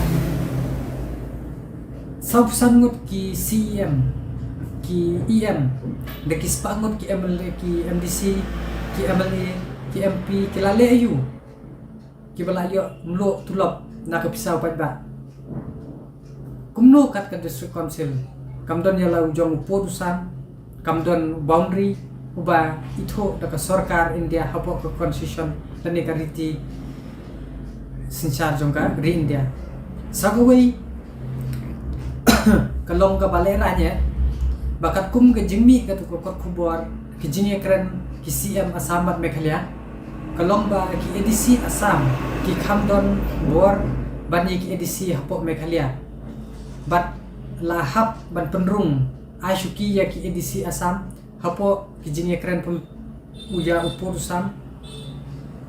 sab sangut ki CM ki EM de ki spangut ki MLA ki MDC ki MLA ki MP ki lale ayu ki balayo mlo tulop na ka pisaw pat ba kumno kat ka district council kamdon yala ujong putusan kamdon boundary uba itho da ka sarkar India hapo ka constitution lani ka riti sinsar jongka ri India sagawai kalong ka baleranya bakat kum ke jingmi ka tu ko Khubor ki jingye kren ki CM Assam Meghalaya kalong ba ki EDC Assam ki khamdon bor bani ki EDC hapo Meghalaya bat lahap ban penrung ashuki ya ki EDC Assam hapo ki jingye kren pun uya upur sam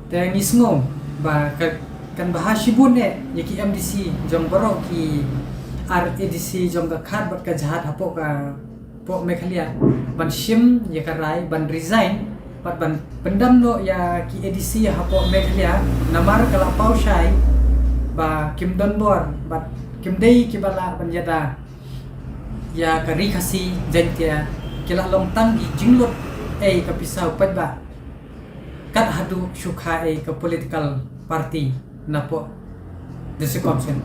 te ngisngom ba kan bahasibun ne yaki MDC jong borok ki RADC jong ka khat bat ka jahat hapo ka po Meghalaya ban sim ya karai ban resign pat ban pendam no ya ki ADC hapo Meghalaya namar kala pau shai ba kim don bor bat kim dei ki bala banjada ya ka ri khasi jentia kila long tang gi jinglot ka pisau pat ba kat hadu syukha ka political party napo desekomsen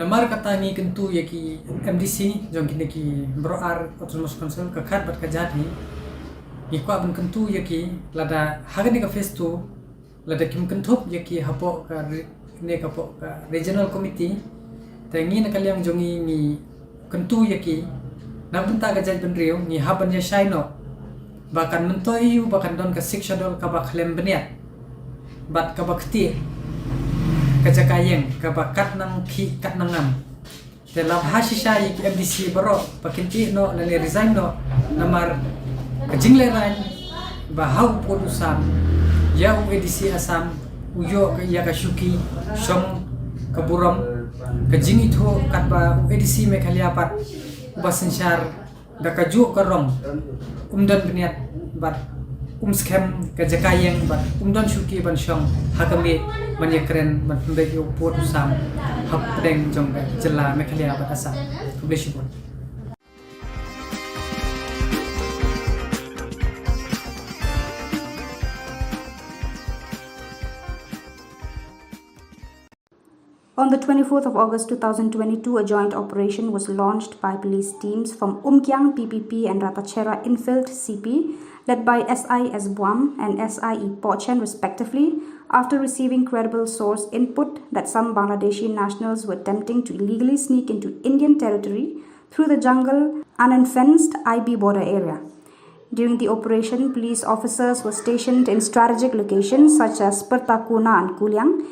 namar kata ni kentu ya ki MDC jong kini ki broar autonomous council ka khat bat ka jadi ni kwa ban kentu ya ki lada hagani ka face tu lada kim kentup ya ki hapo ka ne ka po ka regional committee tangi na kalyang jongi ni kentu ya ki nabunta ka jaj benrio ni haban ya shaino bahkan mentoi bahkan don ka sikshadol ka ba khlem beniat bat ka bakti kajakayeng ka bakat nang ki kat nangam te lab hasisha yi MDC baro pakinti no lani resign no namar kajingle ran ba hau podusam ya UEDC Asam uyo ya ka syuki shong kaburam kajing itu kat ba UEDC Meghalaya pat ba sensyar da kaju karong umdan beniat bat scam kajakayeng bat umdan syuki ban shong hakami manyakren ban pembeyo podusam hap pedeng jong Jylla Meghalaya bat Asam publishipun. On the 24th of August 2022, a joint operation was launched by police teams from Umkyang PPP and Ratachera Infield CP, led by SI Esbuam and SIE Pochen respectively, after receiving credible source input that some Bangladeshi nationals were attempting to illegally sneak into Indian territory through the jungle and unfenced IB border area. During the operation, police officers were stationed in strategic locations such as Pertakuna and Kuliang,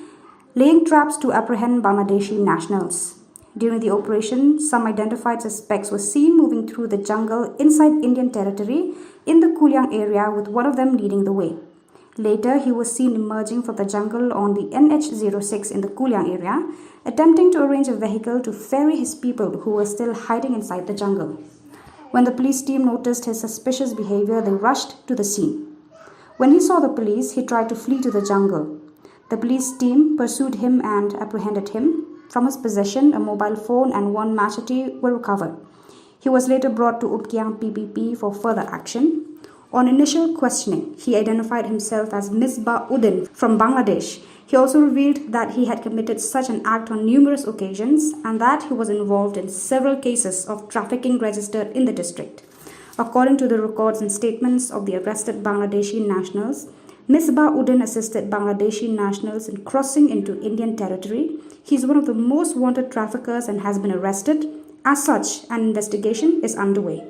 laying traps to apprehend Bangladeshi nationals. During the operation, some identified suspects were seen moving through the jungle inside Indian territory in the Kuliang area, with one of them leading the way. Later, he was seen emerging from the jungle on the NH06 in the Kuliang area, attempting to arrange a vehicle to ferry his people who were still hiding inside the jungle. When the police team noticed his suspicious behavior, they rushed to the scene. When he saw the police, he tried to flee to the jungle. The police team pursued him and apprehended him. From his possession, a mobile phone and one machete were recovered. He was later brought to Umkyang PPP for further action. On initial questioning, he identified himself as Misbah Uddin from Bangladesh. He also revealed that he had committed such an act on numerous occasions and that he was involved in several cases of trafficking registered in the district. According to the records and statements of the arrested Bangladeshi nationals, Misbah Uddin assisted Bangladeshi nationals in crossing into Indian territory. He is one of the most wanted traffickers and has been arrested. As such, an investigation is underway.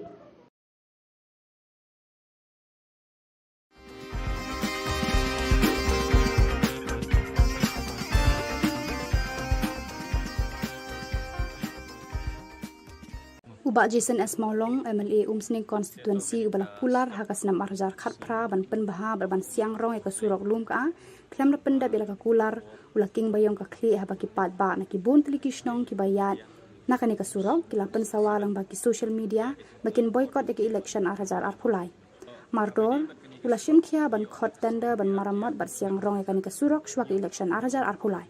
Ubak Jason S. Maulong, MLA Umsning Constituency, Ubala Pular, Hakasnam Arjar Khatpra, Ban Penbaha, Ban Siang Rong, Eka Surok Lumka, Klam Rapenda Bila Kular, Ulaking Bayong Kakli, Habaki Padba, Nakibun Tilikishnong, Kibayat, Nakanika Surok, Kilapan Sawalang Baki social media, Bakin boycott the election Arhajar Arpulai. Mardor, Ulashim Kia, Ban Kot Tender, Ban Maramot, Bat Siang Rong, Ekanika Surok, Shwak election Arhajar Arpulai.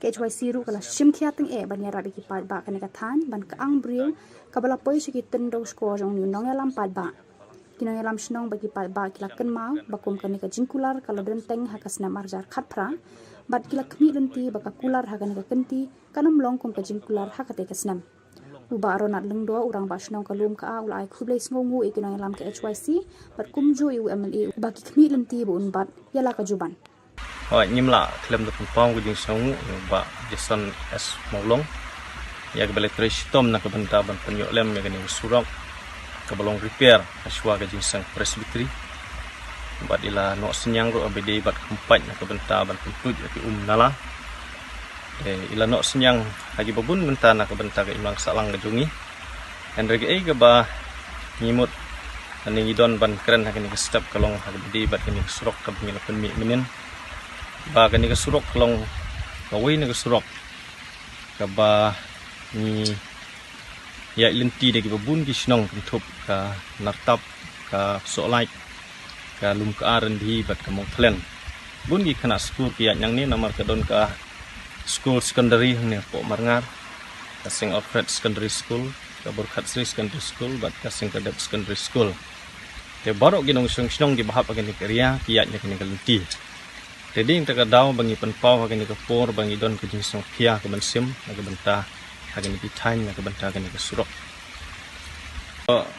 KHYC ru kala shimkhia ting banyara biki padba kanika than ban kaang bril kabala poi shiki tendong sko jong ni nong yalam padba kinong yalam shnong baki padba kilakan mau bakum kanika jingkular kala denteng hakasna marjar khatpra bat kilak khmi lenti baka kular hakanika kenti kanam long kum ka jingkular hakate kasnam uba ronat lengdo urang ba shnong kalum ka ulai khublei sngongu ikinong yalam KHYC bat kumjo u MLA baki khmi lenti bu unbat yala ka juban Hoi nyimla klem de pempong guding songu ba Jason S Maulong ya kebalik tom na kabanta ban penyo lem ya gani surok kabalong repair aswa ga jingsang presbytery ba ila no senyang ro abd bat kempat na kabanta ban pentut ya nala ila no senyang haji babun menta na kabanta ga imang salang ga jungi en rege ga ba nyimut ani idon ban keren ha gani step kalong abd bat gani surok ka bingila penmi menen ba kani ka surok long kawai ni ka surok ka ba ni ya lenti de ka bun ki snong kentup ka nartap ka solai ka lum ka arendi bat ka mong thlen bun gi khana skur ki yang ni namar ka don ka school secondary ni po marngar kasing Alfred Secondary School kabur Khatsri Secondary School bat kasing Kadep Secondary School te baru ginong sung gibahap agani karya kiat nya kini kalunti jadi inta daw bangi penpau agani kapor bangi don ke jinis pia ke bensim agabenta agani pitain agabenta agani kesurok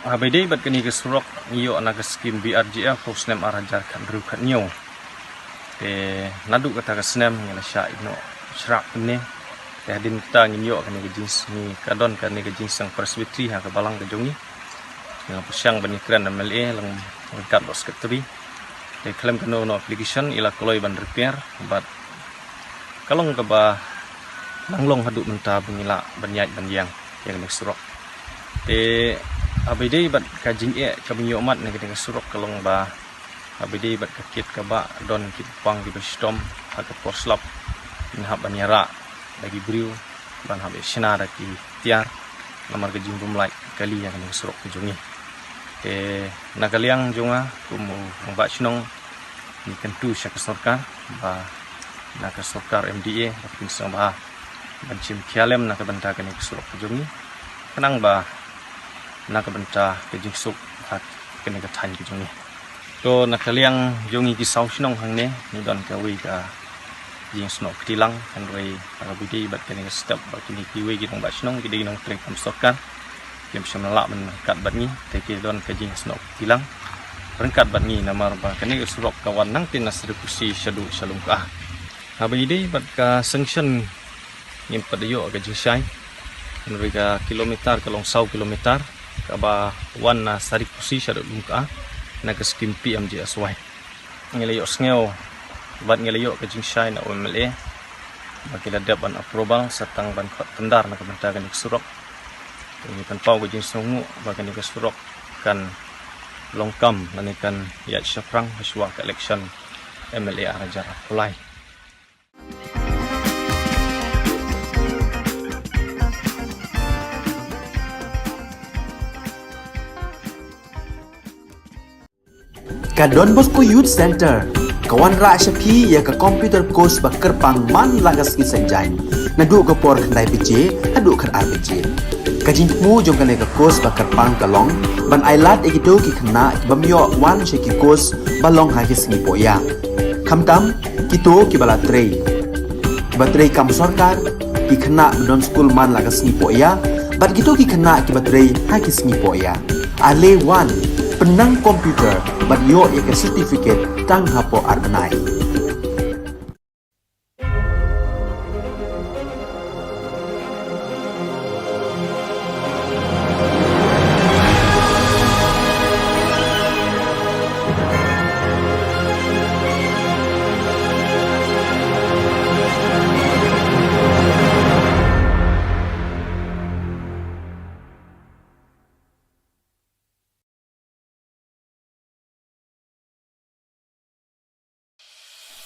habede bat kani kesurok iyo anak skim BRGF posnem arajar kan ru kan nyo te nadu kata kesnem ngala sya ino syak ni hadin kita nginyo kani ke jenis ni kadon kani ke jenis sang presbytery ha ke balang ke jongi yang pusyang bani kran MLA lang kat los sekretari te klaim kano no application ila koloi ban repair but kalong ke ba langlong hadu menta bengila banyai banjang yang nek surok te abide bat kajing ka binyo mat nek ke surok kalong ba abide bat kakit ka ba don kit pang di bestom ha ke porslap inhab banyara lagi beriu ban habe sina da ki tiar namar ke jimbum lai kali yang nek surok ke jongi te nakaliang jonga kumu ba chinong ni kentu syak sarkar ba nak sarkar MDA bakin sang ba bancim kialem nak benta kani surok jongi kenang ba nak benta ke jingsuk hak kani ka than jongi to nakaliang jongi ki sau chinong hangne ni don ka wi ka jing snok tilang kan rei agabidi bat kani step ba kini ki wi ki dong ba chinong ki ding nong trek kam sarkar yang bisa melak menangkat bat ni teki don kajing snok tilang rengkat bat ni namar ba kani surok kawan nang tin nasrikusi syadu shalung ka habide bat ka sanction ngim padayo ka jingsai mereka kilometer kalong 100 kilometer ka ba wan na sarikusi syadu ka na ka skim PMJ aswai ngelayo sngew bat ngelayo ka jingsai na MLA bakila dapat approval satang ban khot tendar na ka bentakan surok ini kan pau ke jenis sungu bahkan ke surok kan longkam nanikan yat syafrang haswa ke election MLA arajar pulai Ka Don Bosco Youth Center kawan ra syapi ya ka computer course bakar pangman lagas ki sanjain nadu ke por khandai pj adu khar RPG kajin mu jong kane ka course bakar pang kalong ban ailat ekido ki khna bamyo wan sheki course balong ha ki sngi poya khamtam kito ki bala trei batrei kam sarkar ki khna don school man lagas sngi poya bat kito ki khna ki batrei ha ki sngi poya ale wan penang komputer bat yo ya ka certificate tang hapo arbanai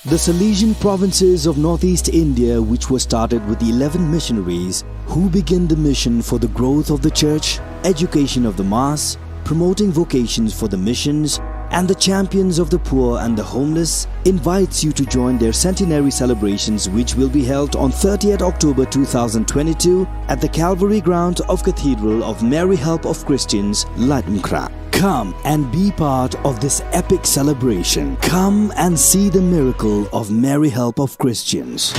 The Salesian provinces of northeast India, which were started with the 11 missionaries who began the mission for the growth of the church, education of the mass, promoting vocations for the missions, and the champions of the poor and the homeless, invites you to join their centenary celebrations, which will be held on 30th October 2022 at the Calvary Ground of Cathedral of Mary Help of Christians, Latmkra. Come and be part of this epic celebration. Come and see the miracle of Mary Help of Christians.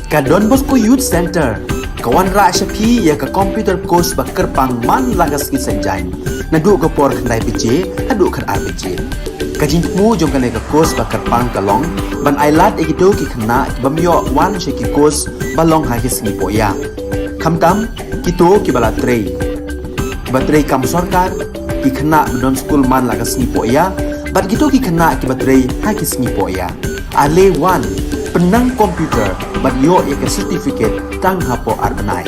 Ka Don Bosco Youth Center, kawan ra syapi ya ka computer course ba kerpang man lagas ki senjain. Nadu ka por khnai PJ, hadu khar RPG. Ka jingmu jong ka ka course ba kerpang kalong, ban ailat egido ki khna bamyo wan sheki course balong ha ki sngi poya. Khamtam kito ki bala trei. Batrei kam sarkar ki khna don school man lagas sngi poya, bat gitu ki khna ki batrei ha ki sngi poya. Ale wan penang komputer bat yo ya ke certificate tang hapo arbenai.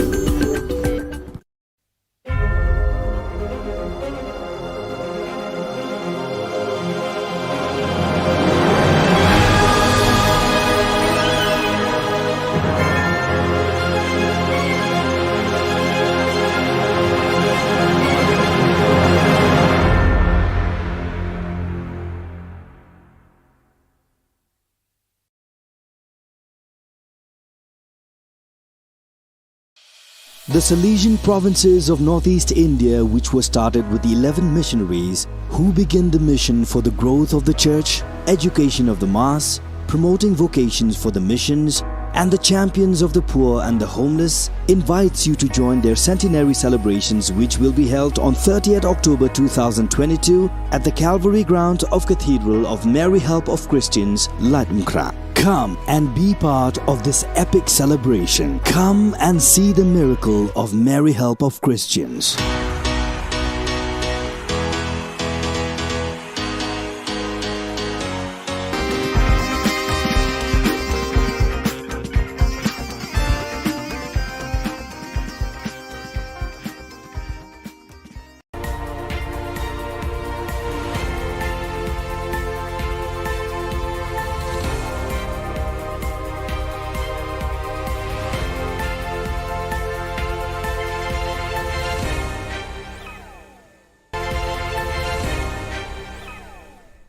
The Salesian provinces of northeast India, which were started with the 11 missionaries who began the mission for the growth of the church, education of the mass, promoting vocations for the missions, and the champions of the poor and the homeless, invites you to join their centenary celebrations, which will be held on 30th October 2022 at the Calvary Ground of Cathedral of Mary Help of Christians, Latmkra. Come and be part of this epic celebration. Come and see the miracle of Mary Help of Christians.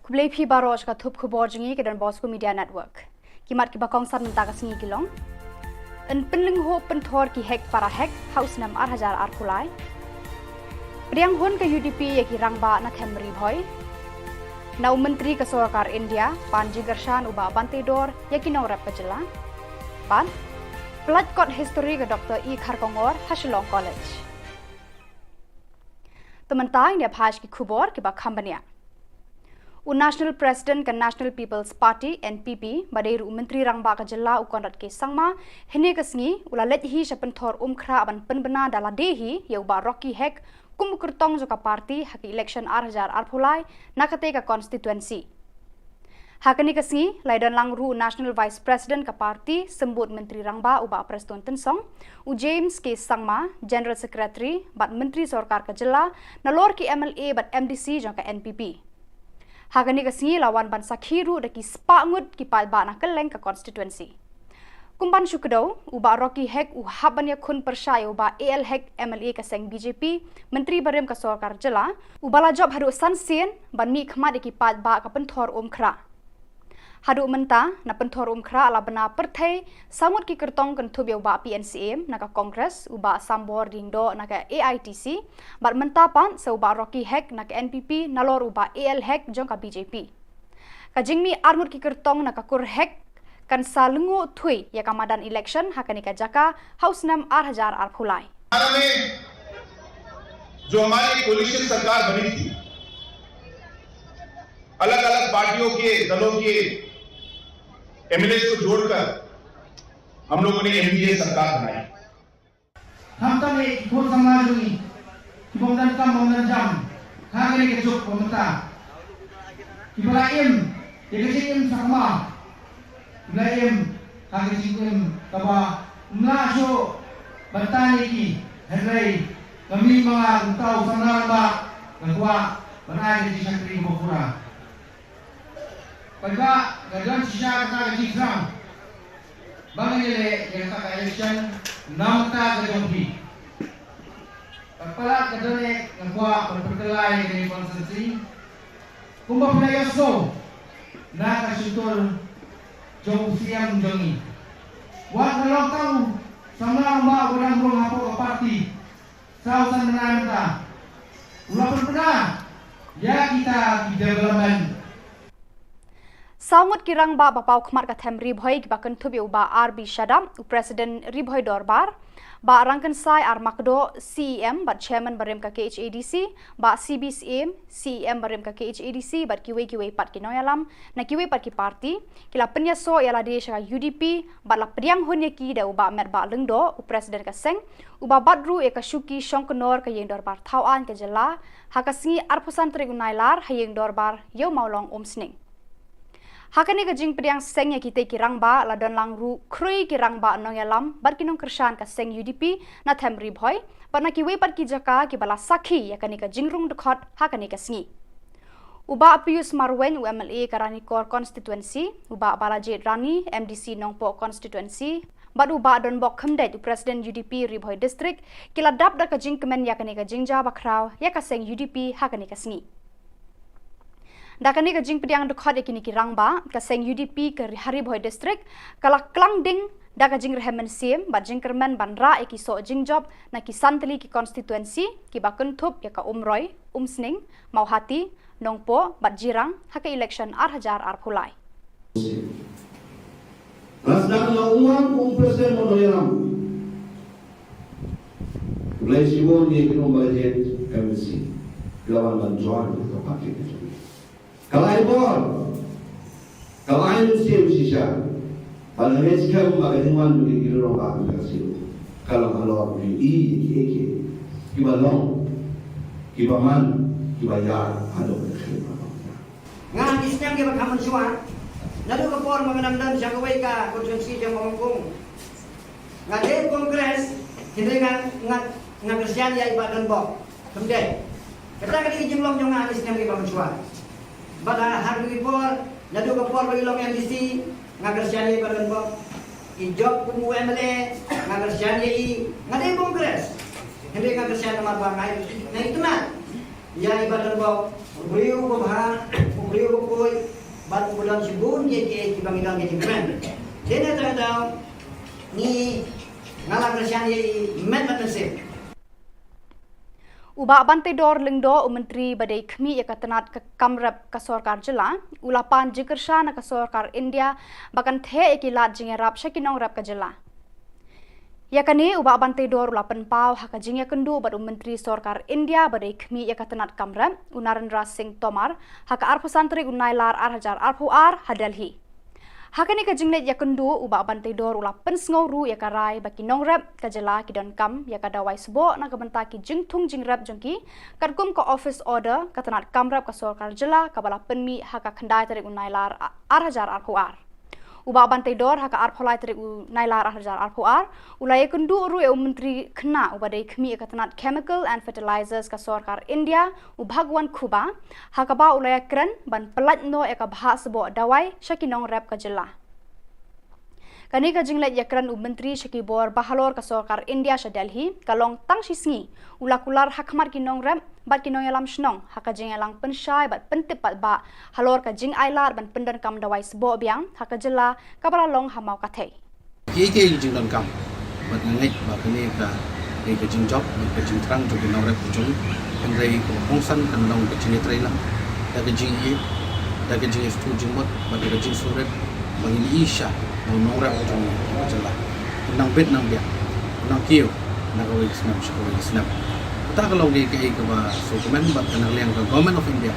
Kublai phi baroj ka thup khubor jingi ke Don Bosco Media Network. Kimat ki bakong san menta ka singi kilong. En penling ho penthor ki hek para hek house nam 8000 ar kulai. Priang hon ka UDP ya ki rangba na themri bhoi. Nau menteri ka Sarkar India Panji Gershan uba Bantedor ya ki nong rap ka Jylla. Pan Plat kot history ka Dr. E Kharkongor Shillong College. Tementai ni bhaj ki khubor ki ba khambania. National President kan National People's Party NPP baderu Menteri Rangba ka Jylla ukonrat ke sangma hene kasngi ulalet hi shapenthor umkhra ban penbena dala dehi yau ba Rocky Hek kumkurtong joka party haki election 8000 arphulai nakate ka constituency. Hakani kasngi laidan langru National Vice President ka party sembut Menteri Rangba uba Preston Tensong u James ke sangma General Secretary bat Menteri Sarkar ka Jylla nalor ki MLA bat MDC joka NPP. Hagani kasngi lawan ban sakhiru daki spangut ki palba na keleng ka constituency. Kumban syukdo uba Rocky Hek u habanya khun persaya uba AL Hek MLA ka seng BJP Menteri Barem ka Sarkar Jylla ubala job hadu sansien ban mi khmat daki palba ka penthor umkhra. Hadu menta na penthor umkhra ala bana perthai samut ki kertong kan thub uba PNCM naka Congress uba Sambor dingdo naka AITC bat menta pan se uba Rocky Hek naka NPP nalor uba AL Hek jong ka BJP. Ka jingmi armut ki kertong naka kur Hek kan salungu thui ya kamadan election hakani ka jaka house nam 8000 arphulai. जो हमारी कोलिशन सरकार बनी थी अलग अलग पार्टियों के दलों के एमएलए को जोड़कर हम लोगों ने एनडीए सरकार बनाई. हम तो ने खोल समाज में कि बंदन का बंदन जाम खाने के चुप पमता कि बला एम ये के एम sama bla em खाने के एम तबा ना शो बताने की हेलाई kami mga tao sa narba nagwa banay di sa kring bokura pagka gadon siya ka di gram bangile yang ka election namta gadon hi pagpala gadon nagwa pagpagkalay ni constituency kung mapilaya so nakasutor jong siyang jongi wa kalong tao sa narba walang rong hapo ka party Sausan menanta, ulapan pernah, ya kita di development. Sangut kirang ba bapau khmat ka them ribhoi ki bakan thubi uba RB Shadam u president ribhoi dorbar ba rangkan sai ar makdo CEM ba chairman barem ka KHADC ba CBCM CEM barem ka KHADC ba kiwe pat ki noyalam na kiwe pat ki parti kila penyaso yala desha UDP ba la priang hunya ki da uba met ba lengdo u president ka seng uba badru e ka shuki shongkonor ka yeng dorbar thawan ka jela hakasngi arpusan tri unailar hayeng dorbar yo maulong omsning Hakani ka jing priang seng ya kita kirang ba la don lang ru krui kirang ba nong yalam bar kinong kershan ka seng UDP na them ribhoi par na kiwe par ki jaka ki bala sakhi ya kani ka jingrung dekhot hakani ka sngi uba Pius Marwen UMLA Karani Kor constituency uba Balajet Rani MDC Nongpo constituency bad uba don bok khamdet president UDP ribhoi district kila dap da ka jing kemen ya kani ka jingja bakraw ya ka seng UDP hakani ka sngi Dakani ka jing pediang dekhot ekini ki rangba ka seng UDP ke Haribhoi district kala klang ding da ka jing rehemen sim ba jing kermen bandra eki so jing job na ki santli ki constituency ki ba kuntup ya ka umroi umsning mauhati nongpo bat jirang haka election arhajar arphulai Rasdang na umang presiden monoyaram Mulai Shillong ni Khubor MC lawan bantuan untuk pakai Kalai bor, kalai nusia usisha, pada meskem magaduan bagi kira orang apa kasih. Kalau kalau eki, kiba long, kiba man, kiba yar, ada berkhidmat. Ngan isnyam kiba kaman suan, lalu kapor mengenam siapa ka konstitusi jam mengkung. Ngadem kongres, kita ngan Kristian ya ibadan bok, kemudian kita kali jumlah jongan isnyam kiba kaman suan. Pada hari report, nadu kapor bagi long MDC, ngagar syari badan bok, ijob kumu MLA, ngagar syari, ngadai kongres, hendak ngagar syari nama bangai, nah itu nak, ya badan bok, beriu kubah, beriu kubui, bat bulan sibun ye ke kibangilang ye keren, jadi tahu ni ngagar syari met sih. Uba Bante Dor Lingdo Menteri Badai Khmi Yakatanat ka Kamrap ka Sarkar Jilla ulapan jikersha na ka Sarkar India bakan the ekilat jingerap shakinong rap ka jilla yakani uba Bante Dor ulapan pau haka jingya kendu bad Menteri Sarkar India Badai Khmi Yakatanat Kamrap Narendra Singh Tomar haka arpusantri unailar arhajar arpuar hadelhi Hakani ka jingnet yakundu uba Bante Dor ulapan sngoru yakarai baki nongrap ka jela ki don kam yakadawai subo na kabenta ki jingthung jingrap jongki kadkum ka office order katanat kamrap ka Sarkar Jilla ka bala penmi haka khandai tarik unailar arhajar arpuar uba Bante Dor haka arpholai tarik unailar arhajar arpuar ulai yakundu ru Menteri khna uba dai khmi katanat chemical and fertilizers ka Sarkar India ubhagwan khuba haka ba ulai kran ban pelat no eka bha sebo dawai shakinong rap ka jilla Kani ka jinglet yakran Menteri Shakibor Bahalor ka Sarkar India sha Delhi kalong tang shisngi ulakular hakmar kinong rap bat kinong yalam shnong haka jing yalang penshai bat pentepat ba halor ka jing ailar ban pendan kam dawai sebo biang haka jilla kabala long hamau kathei Kiki jing don kam bat ngait ba kani ka jing job ka jing trang jo kinong rap jong kandai ko hongsan kan long ka jing traila da ka jing yi da ka jing stu jing mot ba ka jing suret bangin isha nong rap jong jalla nang bet nang dia nang kiu nang away snap ta kalau di ke ba so komen ba kanang liang ka government of India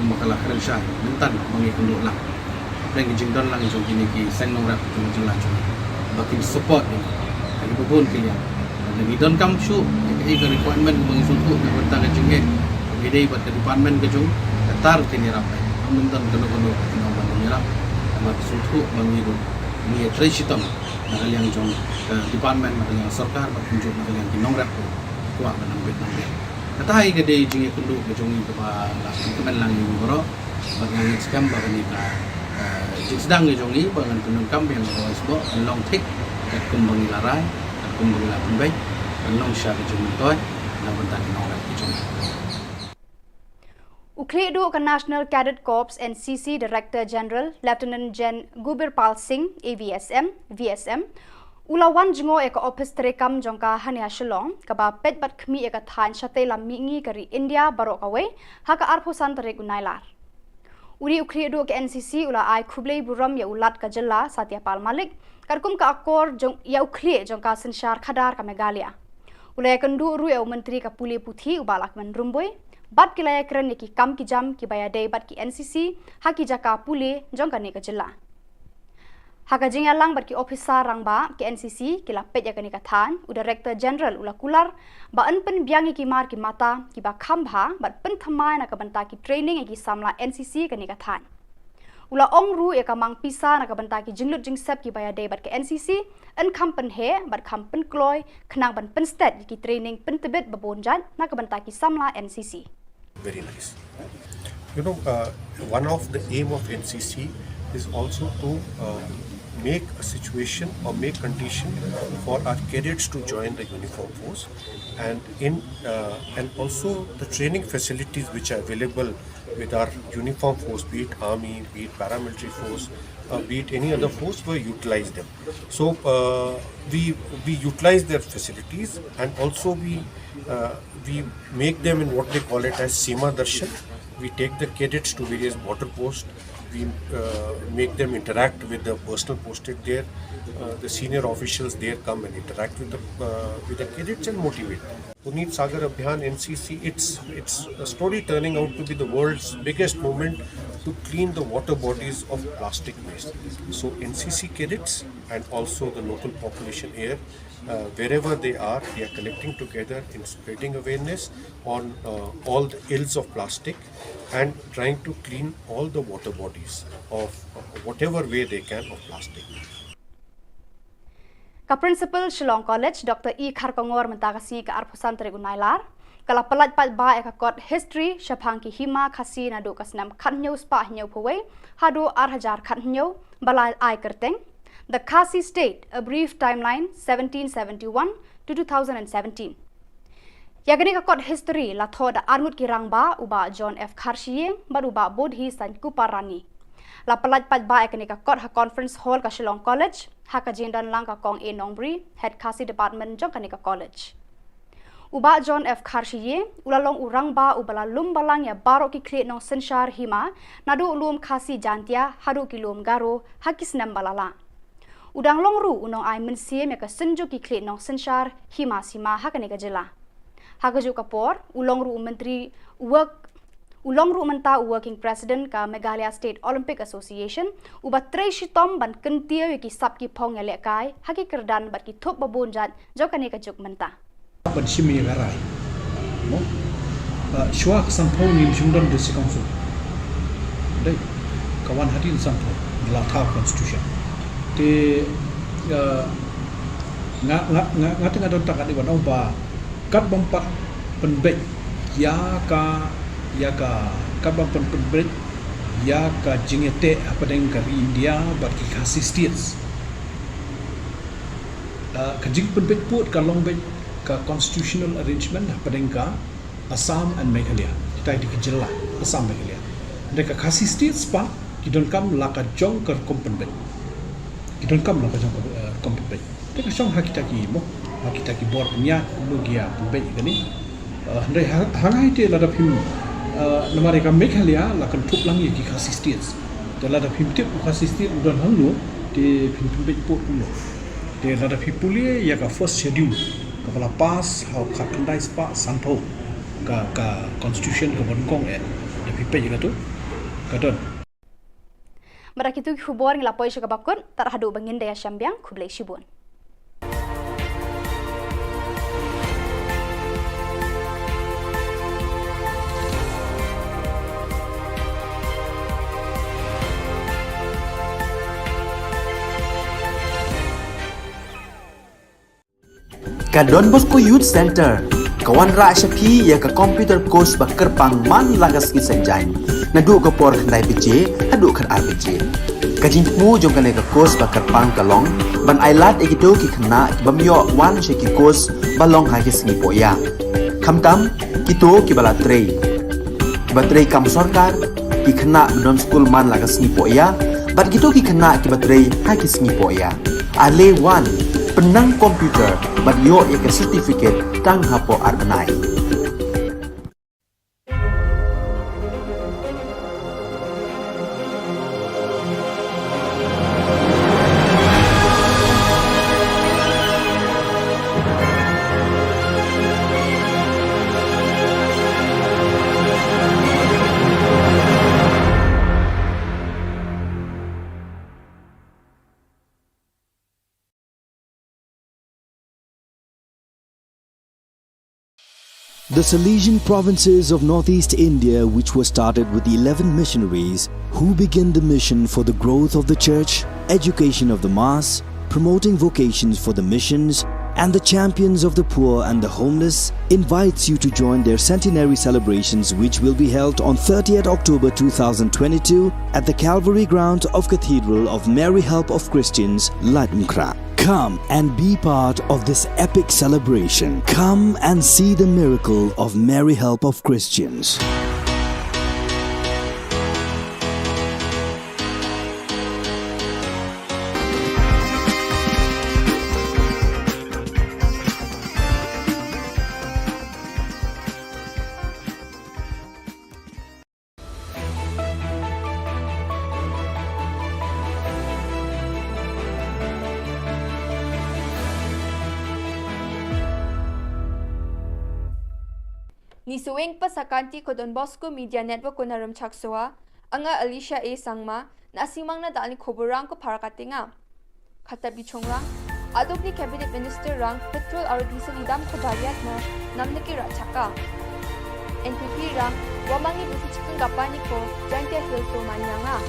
makala karen sha mentan mangi kundu lang peng jing don lang jong kini ki seng nong rap jong jalla jong bakin support ni ani bubun kilian lagi don kam shu ke requirement mangi suntu na benta ka jing bidai ba department ka jong tar kini rap mentan kono nong ban ni rap ma suntu mangi ni tresitam nakaliang jong department nakaliang sarkar bakunjuk nakaliang kinong rap kuat benang bet nang dia katai ke dei jingi kundu ke jong ke ba la kemen lang ni boro bagang skam ba ni ka jing sedang ke jong ni bangan kunung kam yang ro sbo long thik kat kum bangi larai kat kum bangi la tumbai long sha ke jong toy na bentan nong rap ke jong Ukledu ka National Cadet Corps NCC Director General Lieutenant Gen Gubirpal Singh AVSM VSM ulawan jingo eka office terekam jongka hania Shillong kaba pet bat khmi eka than shate lam mingi kari India barok away haka arphusan terek unailar Uri ukli do ke NCC ula ai khublei buram ya ulat ka jilla Satya Pal Malik karkum ka akor jong ya ukli jong ka sensyar khadar ka Meghalaya. Ula ya kendu ru ya menteri ka puli puthi ubalak men rumboi bat kilaya keren ki kam ki jam ki baya dei bat ki NCC haki jaka puli jong ka ne ka jilla. Haka jing lang bat ki officer rangba ki NCC ki la pet ya ka ni ka than u director general ula kular ba an pen biang ki mar ki mata ki ba khambha bat pen thamai na ka banta ki training ki samla NCC ka ni ka than. Ula ong ru ya kamang pisa na ka banta ki jinglut jing sep ki baya dei bat ki NCC an kampen he bat kampen kloy khnang ban pen stat ki training pen tebet babon jan na ka banta ki samla NCC. Very nice. You know, one of the aim of NCC is also to make a situation or make condition for our cadets to join the uniform force, and also the training facilities which are available with our uniform force, be it army, be it paramilitary force, be it any other force, we utilize them. So we utilize their facilities, and also we make them in what they call it as Seema Darshan. We take the cadets to various border posts. We make them interact with the personnel posted there. The senior officials there come and interact with the cadets and motivate them. Puneet Sagar Abhiyan NCC, it's a story turning out to be the world's biggest movement to clean the water bodies of plastic waste. So NCC cadets and also the local population here, wherever they are collecting together in spreading awareness on all the ills of plastic and trying to clean all the water bodies of whatever way they can of plastic. Ka Principal Shillong College Dr. E. Kharkongor mentagasi ka arpusan trigunailar kala pelat pat ba ka kot history syapang ki hima khasi na do kasnam khatnyau spa hnyau phawai hado 8000 khatnyau balai ai kerteng the Khasi State, a brief timeline 1771 to 2017. Yagani ka kot history la thoda arngut ki rangba uba John F. Kharshiyeng baru ba bodhi san kuparani. La pelat pat ba ekani ka kot ha conference hall ka Shillong College ha ka jindan lang ka kong e Nongbri head Khasi department jong kani ka college. Uba John F. Kharshiyeng ulalong urang ba ubala lum balang ya baro ki kle nong sensyar hima nadu ulum Khasi jantia hadu kilum garo hakisnam balala. Udang longru unong ai mensie me ka senju ki kle nong sensyar hima sima ha kani ka jilla. Ha ka ju kapor ulongru menteri ulongru menta working president ka Meghalaya State Olympic Association uba trei shitom ban kentia ki sap ki phong ya lekai ha ki kerdan bat ki thop babon jat jo kani ka juk menta. Ban shimi garai mo shwa sampau nim shungdon de sikongsu dai kawan hadin sampau la tha constitution te nga tengah don tak ada wan ba kat bompat penbek ya ka kat bompat penbek ya ka jingete apa dengan ka India bagi Khasi states ka jing penbek put ka longbek ka constitutional arrangement apa dengan ka Assam and Meghalaya kita di Jylla Assam Meghalaya mereka Khasi states pa kidon kam la ka jong ka kompenbek kidon kam la ka jong kompenbek mereka song hakita ki mo kita ki board nya logia pubek gani ndai hangai te lada phim namare ka Meghalaya la kan thup lang ki Khasi states te lada phim tip Khasi state udon hanglo te phim pubek pot ulo te lada phim pulie ya ka first schedule kepala pas how khandai spa sanpo ka constitution ka bonkong da pipe juga tu kadon Marakitu Khubor ngila poi ka bakun tarhadu bangin daya syambiang khublei shibun. Ka Don Bosco Youth Center, kawan ra syapi ya ka computer course bakar pangman lagas ki sanjai. Nadu ka por khandai pije, hadu kan RPG. Ka jingmu jong kan ka course bakar pang kalong, ban ailat ekito ki khna bamyo wan sheki course balong ha ki singi poya. Khamtam kito ki bala trei. Batrei kam sarkar ki khna don school man lagas singi poya, bat kito ki khna ki batrei ha ki singi poya. Ale wan penang komputer bat yo ke certificate tang hapo arnai. The Salesian provinces of northeast India, which were started with the 11 missionaries who began the mission for the growth of the church, education of the mass, promoting vocations for the missions, and the champions of the poor and the homeless, invites you to join their centenary celebrations, which will be held on 30th October 2022 at the Calvary ground of Cathedral of Mary Help of Christians, Ladnkra. Come and be part of this epic celebration. Come and see the miracle of Mary Help of Christians. Ni suweng pa sa kanti ko Don Bosco Media Network ko naram chaksua, anga Alicia A. Sangma, na asimang na daan ni Khubor ko para katinga. Katabi chongrang, adok ni Cabinet Minister rang petrol aro diesel idam ko bayat na namniki rachaka. NPP rang, wamangi busi chikang gapani ko, jante hilso manyanga.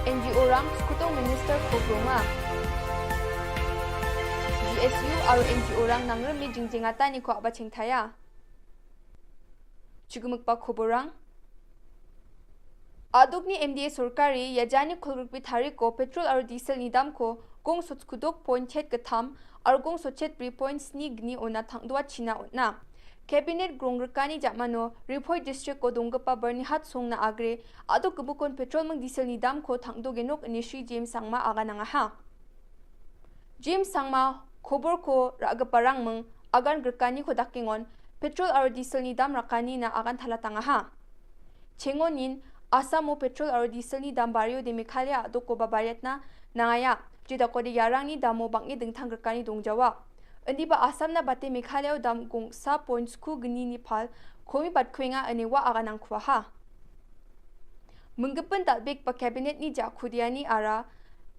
NGO rang, skutong Minister Khubor nga. GSU aro NGO rang nangrami jingjingata ni ko abaching thaya. Chugumukpa Khubor rang. Adok ni MDA Surkari yajani khulrukpi thari ko petrol aro diesel ni dam ko gong sochkudok point het katham aro gong sochet 3.9 gni ona thangdwa china otna. Cabinet grongrkani jamano Riphoy district ko donggapa Bernihat song na agre adok kubukon petrol mang diesel ni dam ko thangdo genok inishri James Sangma aga nangaha. James Sangma Khubor ko raga parang meng agan gerkani ko dakingon petrol aro diesel ni dam rakani na agan thalatanga ha. Chengonin Asamo petrol aro diesel ni dam barrio de Meghalaya adok ko babariat na nangaya jida ko de yarang ni damo bangni dingthang gerkani dongjawa. Endi ba Assam na bate Meghalaya dam gong sa points ku gni ni phal khomi bat khwenga anewa agan ang khwa ha. Menggepen dalbek pa cabinet ni ja khudiani ara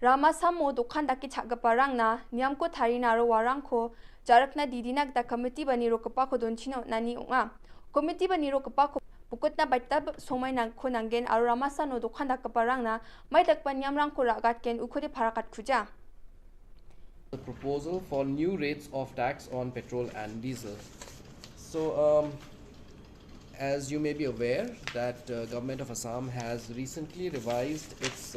Rama Samo dokhan daki chagaparang na niamko tharina ro warang ko jarakna didinak da committee bani ro kapa ko donchina nani unga committee bani ro kapa ko pukotna baita somai nang ko nangen aro Rama Sano dokhan da kaparang na mai takpan niamrang ko ragat ken ukhode pharakat khuja. The proposal for new rates of tax on petrol and diesel. So as you may be aware that government of Assam has recently revised its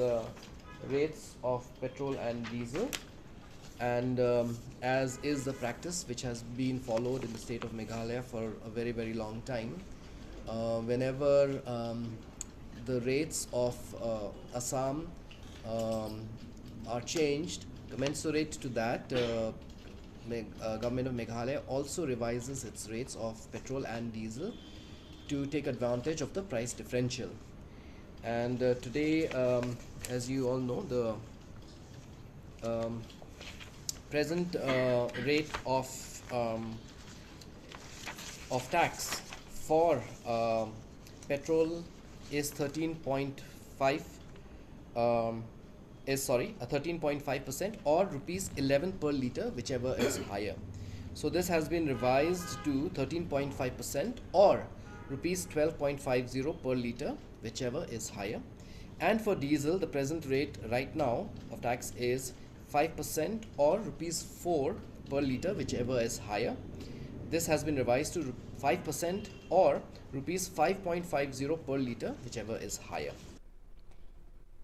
rates of petrol and diesel, and as is the practice which has been followed in the state of Meghalaya for a very long time, whenever the rates of Assam are changed commensurate to that, government of Meghalaya also revises its rates of petrol and diesel to take advantage of the price differential. And today, as you all know, the present rate of tax for petrol is 13.5% or rupees 11 per liter, whichever is higher. So this has been revised to 13.5% or rupees 12.50 per liter, whichever is higher. And for diesel, the present rate right now of tax is 5% or rupees 4 per liter, whichever is higher. This has been revised to 5% or rupees 5.50 per liter, whichever is higher.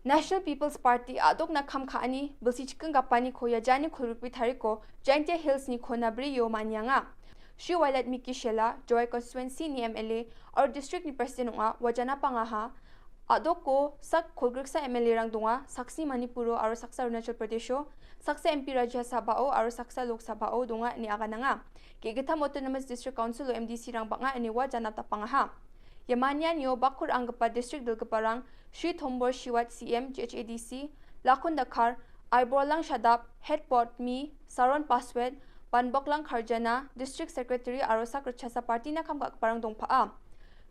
National People's Party adok na kham khani bulsi chikang gapani ko yajani khulrukpi thariko Jainte Hills ni khonabri yo manyanga. Shri Wailat Miki Shilla, Joy Constituency ni MLA or District ni President nga wajana pangaha adok ko sak khulgriksa MLA rang dunga saksi Manipuro aro saksa Arunachal Pradesho saksa MP Rajya Sabhao aro saksa Lok Sabhao dunga ni agananga Kigitham Autonomous District Council o MDC rang banga ni wajana tapangaha Yamanyan yo bakur anggapa District Dilgaparang Shri Thombor Shiwat CM GHADC Lakon Dakar Aiborlang Shadap Headport Mi Saron Paswed Banboklang Kharjana District Secretary Arosak Rachasa Party na kam parang dongpaa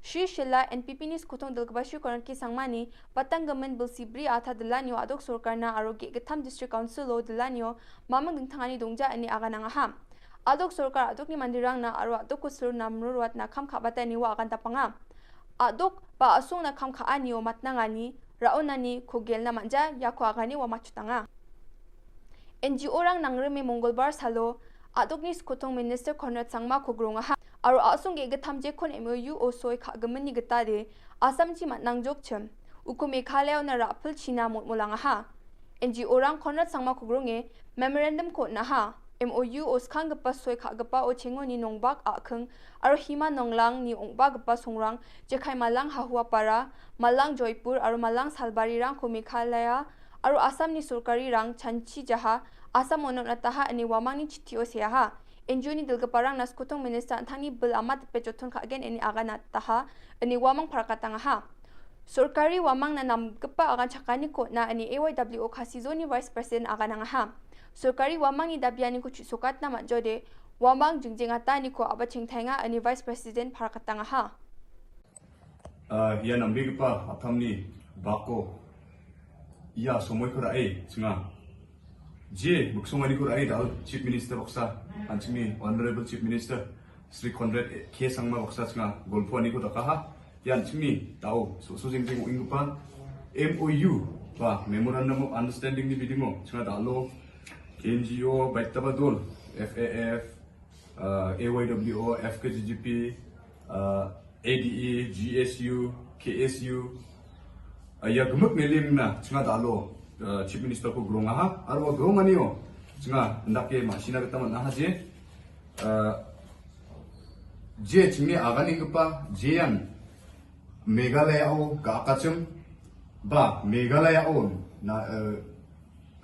Shri Shilla NPP ni skutong Dilgabashi Koranki Sangmani Patanggamen Bilsibri Atha Dilanyo Adok Surkarna Arogi Gatham District Council o Dilanyo Mamang Dingtangani Dongja ani aganangaha adok sorkar adok ni mandirang na aro adok kusur na mruruat na kham khabata ni wa akan tapanga adok ba asung na kham kha ani o matnangani raonani khogel na manja yakho agani wa machutanga NGO rang nangreme mongolbar salo adok ni skotong minister Conrad Sangma khogronga ha aro asung ge gatham je khon MOU o soi kha gamani gata de asam chi matnang jok chem uko Meghalaya na rapul china motmolanga ha NGO rang Conrad Sangma khogronge memorandum ko na ha MOU oskhang gapa soi kha gapa o chengo ni nongbak akhang aro hima nonglang ni ongba gapa songrang jekhai malang hahua para malang Joypur aro malang Salbari rang ko Meghalaya aro Assam ni sorkari rang chanchi jaha Assam ononataha ani wamang ni chitio sia ha NGO ni dilgaparang naskutong minister anthani bil amat pejothon kha again ani agana taha ani wamang parakatanga ha sorkari wamang na namgapa agan chakani ko na ani AYWO khasizo ni vice president agana ha sorkari wamang ni dabiani ko chusokat na majode wamang jingjingata ni ko abaching thainga ani vice president parakatanga ha ya nambipa athamni bako ya somoy ko rae singa je muksongani ko rae dal chief minister baksa anchimi honorable chief minister Sri Conrad K Sangma baksa singa golpuani ko takaha yan chimi tao so jingjing ingpa MOU ba memorandum of understanding ni bidimo singa dalo NGO Baitabadol FAF AYWO FKGGP ADE GSU KSU ya gemuk melim na singa dalo chief minister ko gronga ha arwa grongani singa ndake masina gataman na haje je chimi agani gpa jeyan Meghalaya o kakachum ba Meghalaya on na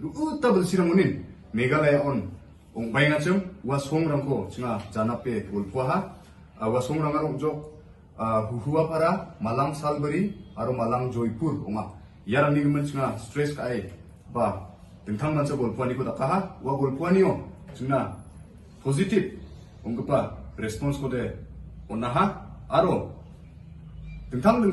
rutabel siramunin Meghalaya on ongbai ngachum wasong rangko singa janape golpua ha wasong rangarong jok huhua para Malang Salbari aro Malang Joypur onga yarang ni gemen singa stress kai ba tentang mansa golpuani ko takaha wa golpuani o singa positive ongpa response ko de onaha aro tentang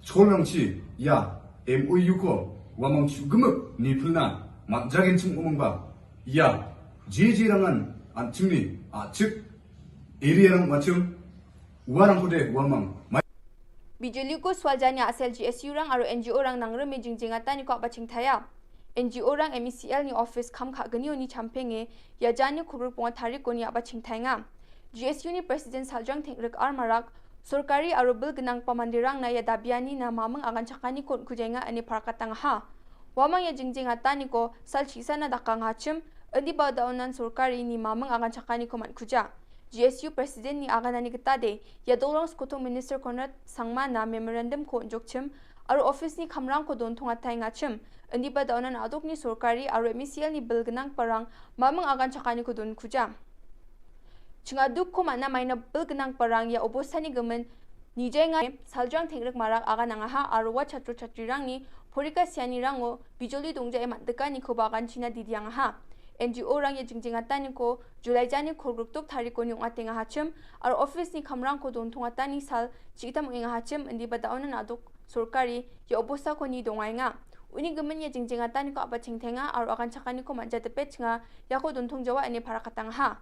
cholangchi ya MOU ko wamang chugemuk ni 풀나 막자긴 층 오monba ya jejerangan anchimni achik erearang machum warang ko de wamang Bijoli ko swaljani asel GSU rang aro NGO rang nangreme jingjingata ni ko abaching thaya NGO rang MECL ni office kham kha gani ni champenge yajani khubur ponga thari ko ni abaching thainga GSU ni president Saljang Thengrik Armarak sorkari aro bil gnang pamandirang na yadabiani na mamang agan chakani kon kujenga ani parakatang ha wamang ya jingjingata ni ko salchisa na dakang hachim andi badaunan sorkari ni mamang agan chakani ko man kuja GSU president ni aganani gitade yadolong skotong minister Conrad Sangma na memorandum ko jokchim aro office ni khamrang ko don thonga thainga chim andi badaunan adok ni sorkari aro MECL ni bil gnang parang mamang agan chakani ko don kuja Chinga duk ko mana maina bilgnang parang ya obosani gemen nijenga Saljang Thengrik marak aga nanga ha arwa chatro chatrirang ni porika siani rango bijoli dongja e mandeka ni ko bagan china didiang ha NGO rang ya jingjingata ni ko Julai jani khorgruk tok thari ko ni ngatenga hachim ar office ni khamrang ko don thongata ni sal chita moinga hachim indi badaona nadok sorkari ya obosa ko ni dongainga uni gemen ya jingjingata ni ko abaching thenga ar agan chakani ko manja tepe chinga ya ko don thongjawa ani parakatang ha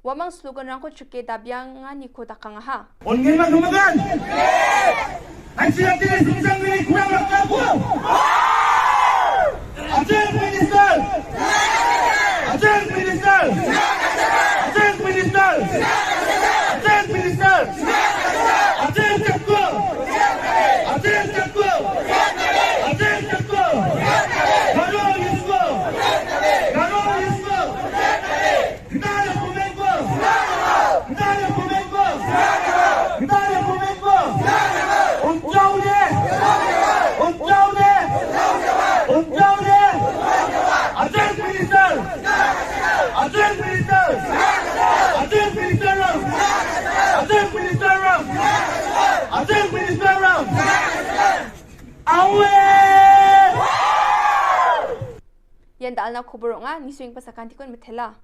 wamang slogan rangko chuke dabyanga ni ko dakanga ha Ongenman dumagan Ansilang tinis isang milik kurang magkapo Ajeng Minister Ajeng Minister Ajeng Minister Ajeng Minister Ajeng Cakko Ajeng Cakko Ajeng Cakko Garo Yusko Garo Yusko Kita ada pemengko Kita ada pemengko Kita ada pemengko Unjau deh Unjau deh Unjau deh Ajeng Minister Ajeng Minister Ajeng Minister Ajeng Minister Ajeng Minister Awe yan dal na khubur nga ni swing pasakanti kon methela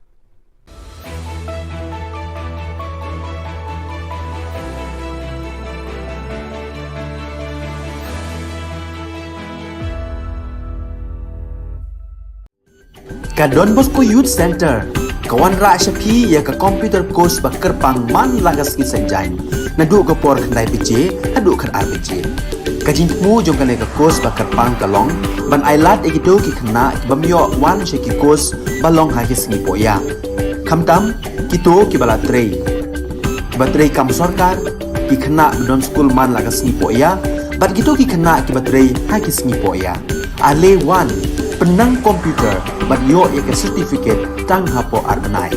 Ka Don Bosco Youth Center Kawan ra Shapi ya ka computer course ba kerpang man lagas ki senjain. Nadu ka por khnai pije, hadu khan RPG. Kajin mu jong kan ka course ba kerpang kalong, ban ailat egido ki khna bamyo wan she ki course balong ha ki sngi poya. Khamtam kito ki bala trei. Batrei kam sarkar ki khna non school man lagas sngi poya, bat kito ki khna ki batrei ha ki sngi poya. Ale wan penang komputer bat yo ya ka certificate tang hapo arbenai.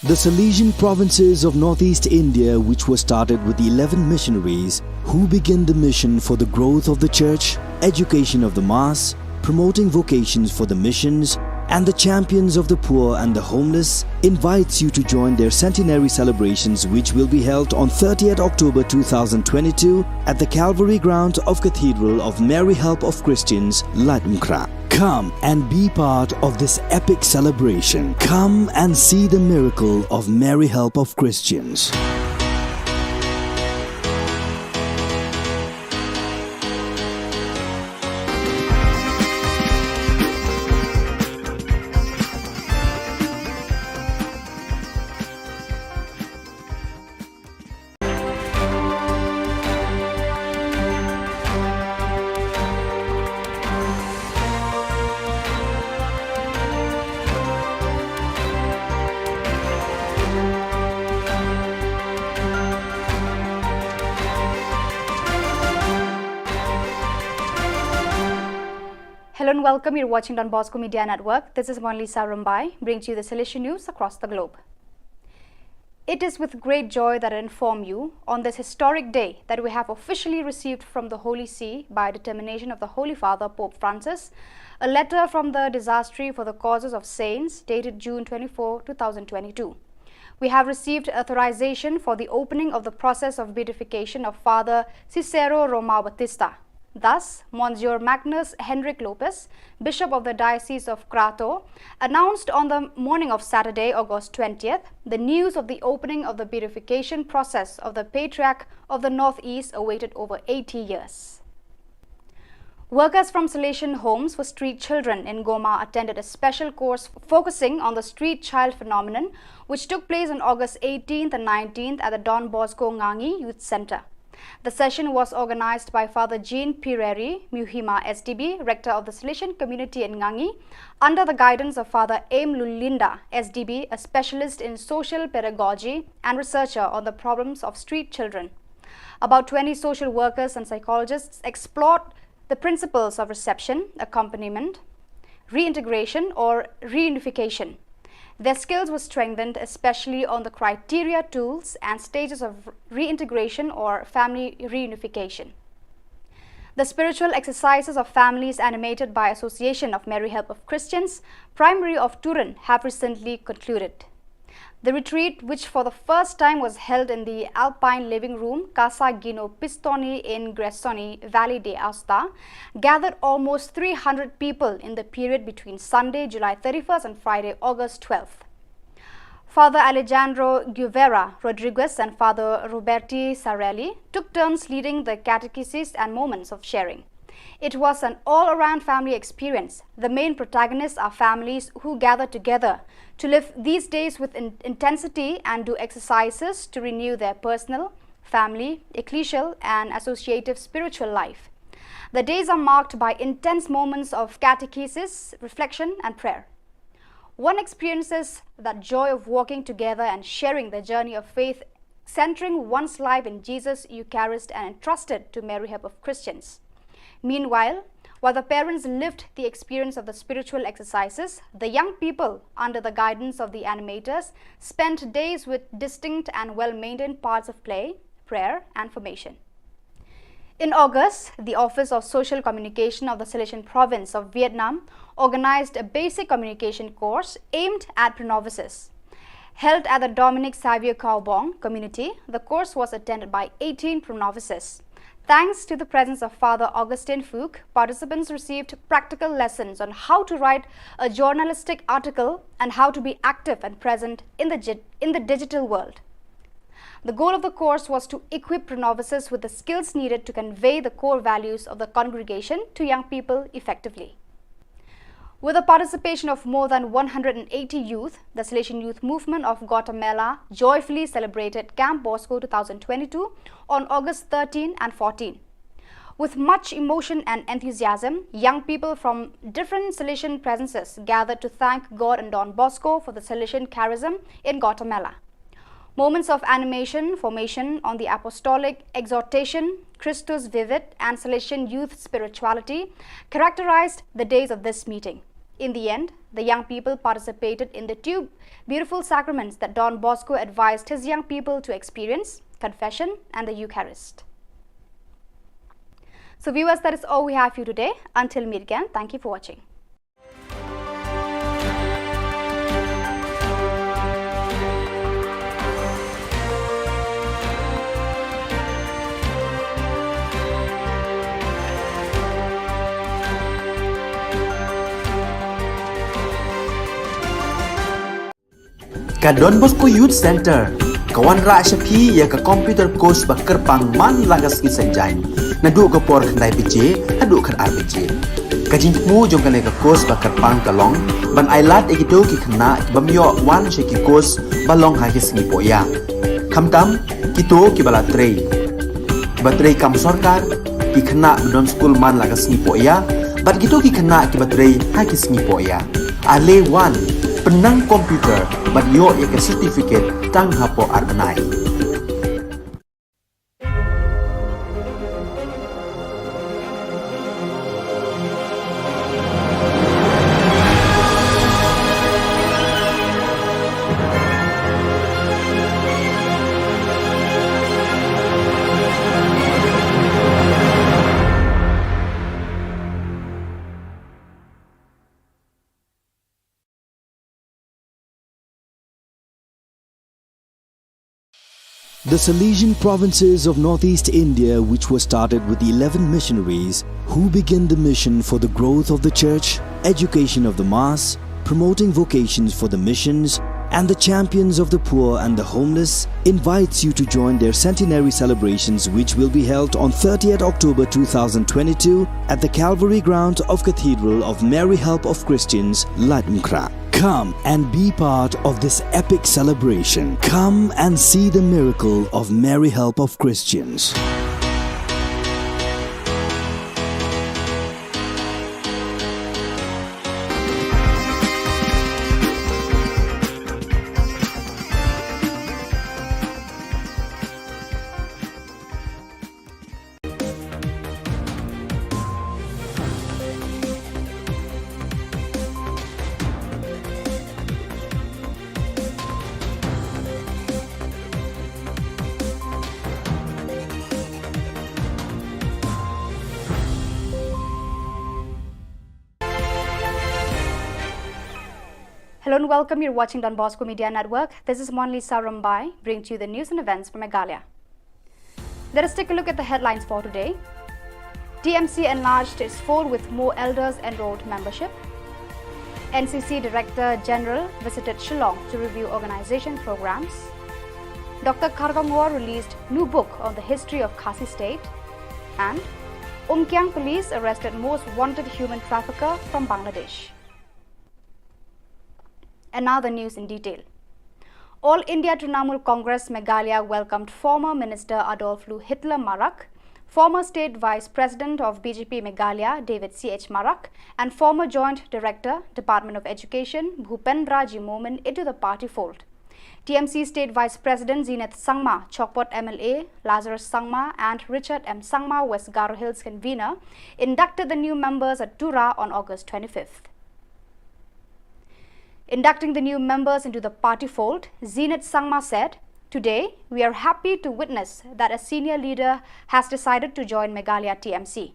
The Salesian provinces of northeast India, which were started with the 11 missionaries who began the mission for the growth of the church, education of the mass, promoting vocations for the missions, and the champions of the poor and the homeless, invites you to join their centenary celebrations, which will be held on 30th October 2022 at the Calvary Ground of Cathedral of Mary Help of Christians, Latmkra. Come and be part of this epic celebration. Come and see the miracle of Mary Help of Christians. Hello and welcome. You're watching Don Bosco Media Network. This is Monalisa Rumbai, bringing to you the Salesian news across the globe. It is with great joy that I inform you on this historic day that we have officially received from the Holy See, by determination of the Holy Father Pope Francis, a letter from the Dicastery for the Causes of Saints dated June 24, 2022. We have received authorization for the opening of the process of beatification of Father Cicero Romao Batista. Thus, Monsieur Magnus Henrik Lopez, Bishop of the Diocese of Crato, announced on the morning of Saturday, August 20th, the news of the opening of the beatification process of the Patriarch of the Northeast, awaited over 80 years. Workers from Salesian Homes for Street Children in Goma attended a special course focusing on the street child phenomenon, which took place on August 18th and 19th at the Don Bosco Ngangi Youth Center. The session was organized by Father Jean Pireri, Muhima SDB, Rector of the Salesian Community in Ngangi, under the guidance of Father Aim Lulinda SDB, a specialist in social pedagogy and researcher on the problems of street children. About 20 social workers and psychologists explored the principles of reception, accompaniment, reintegration or reunification. Their skills were strengthened, especially on the criteria, tools, and stages of reintegration or family reunification. The spiritual exercises of families animated by Association of Mary Help of Christians, Primary of Turin, have recently concluded. The retreat, which for the first time was held in the Alpine Living Room, Casa Gino Pistoni in Gressoni, Valley de Aosta, gathered almost 300 people in the period between Sunday, July 31st and Friday, August 12th. Father Alejandro Guevara Rodriguez and Father Roberti Sarelli took turns leading the catechesis and moments of sharing. It was an all-around family experience. The main protagonists are families who gather together to live these days with intensity and do exercises to renew their personal, family, ecclesial, and associative spiritual life. The days are marked by intense moments of catechesis, reflection, and prayer. One experiences that joy of walking together and sharing the journey of faith, centering one's life in Jesus Eucharist and entrusted to Mary Help of Christians. Meanwhile, while the parents lived the experience of the spiritual exercises, the young people, under the guidance of the animators, spent days with distinct and well-maintained parts of play, prayer, and formation. In August, the Office of Social Communication of the Salesian Province of Vietnam organized a basic communication course aimed at pre-novices. Held at the Dominic Xavier Kaobong community, the course was attended by 18 pro-novices. Thanks to the presence of Father Augustine Fuchs, participants received practical lessons on how to write a journalistic article and how to be active and present in the digital world. The goal of the course was to equip pro-novices with the skills needed to convey the core values of the congregation to young people effectively. With the participation of more than 180 youth, the Salesian Youth Movement of Guatemala joyfully celebrated Camp Bosco 2022 on August 13 and 14. With much emotion and enthusiasm, young people from different Salesian presences gathered to thank God and Don Bosco for the Salesian charism in Guatemala. Moments of animation, formation on the apostolic exhortation, Christus Vivit and Salesian youth spirituality characterized the days of this meeting. In the end, the young people participated in the two beautiful sacraments that Don Bosco advised his young people to experience, confession and the Eucharist. So viewers, that is all we have for you today. Until meet again, thank you for watching. Ka Don Bosco Youth Center, kawan ra syapi ya ka computer course bakar pangman lagas ki sanjang. Nadu ka por khandai PJ, hadu kan RPG. Ka jingmu jong kan ka course bakar pang kalong, ban ailat ekito ki khna bamyo wan she ki course balong ha ki singi poya. Khamtam kito ki bala trei. Batrei kam sarkar ki khna don school man lagas singi poya, bat kito ki khna ki batrei ha ki singi poya. Ale wan penang komputer bat yo ya ke certificate tang hapo arnai. The Salesian provinces of northeast India, which were started with 11 missionaries who began the mission for the growth of the church, education of the mass, promoting vocations for the missions, and the champions of the poor and the homeless, invites you to join their centenary celebrations, which will be held on 30th October 2022 at the Calvary ground of Cathedral of Mary Help of Christians, Ladmkra. Come and be part of this epic celebration. Come and see the miracle of Mary Help of Christians. Hello and welcome. You're watching Don Bosco Media Network. This is Monli Sarambai, bringing to you the news and events from Meghalaya. Let us take a look at the headlines for today. TMC enlarged its fold with more elders enrolled membership. NCC Director General visited Shillong to review organization programs. Dr. Khargangwar released new book on the history of Khasi State. And Umkyang police arrested most wanted human trafficker from Bangladesh. And now the news in detail. All India Trinamool Congress Meghalaya welcomed former Minister Adolfo Hitler Marak, former State Vice President of BJP Meghalaya David C.H. Marak, and former Joint Director, Department of Education Bhupendra Jimoman into the party fold. TMC State Vice President Zenith Sangma, Chokpot MLA Lazarus Sangma, and Richard M. Sangma, West Garo Hills convener, inducted the new members at Tura on August 25th. Inducting the new members into the party fold, Zenith Sangma said, "Today, we are happy to witness that a senior leader has decided to join Meghalaya TMC.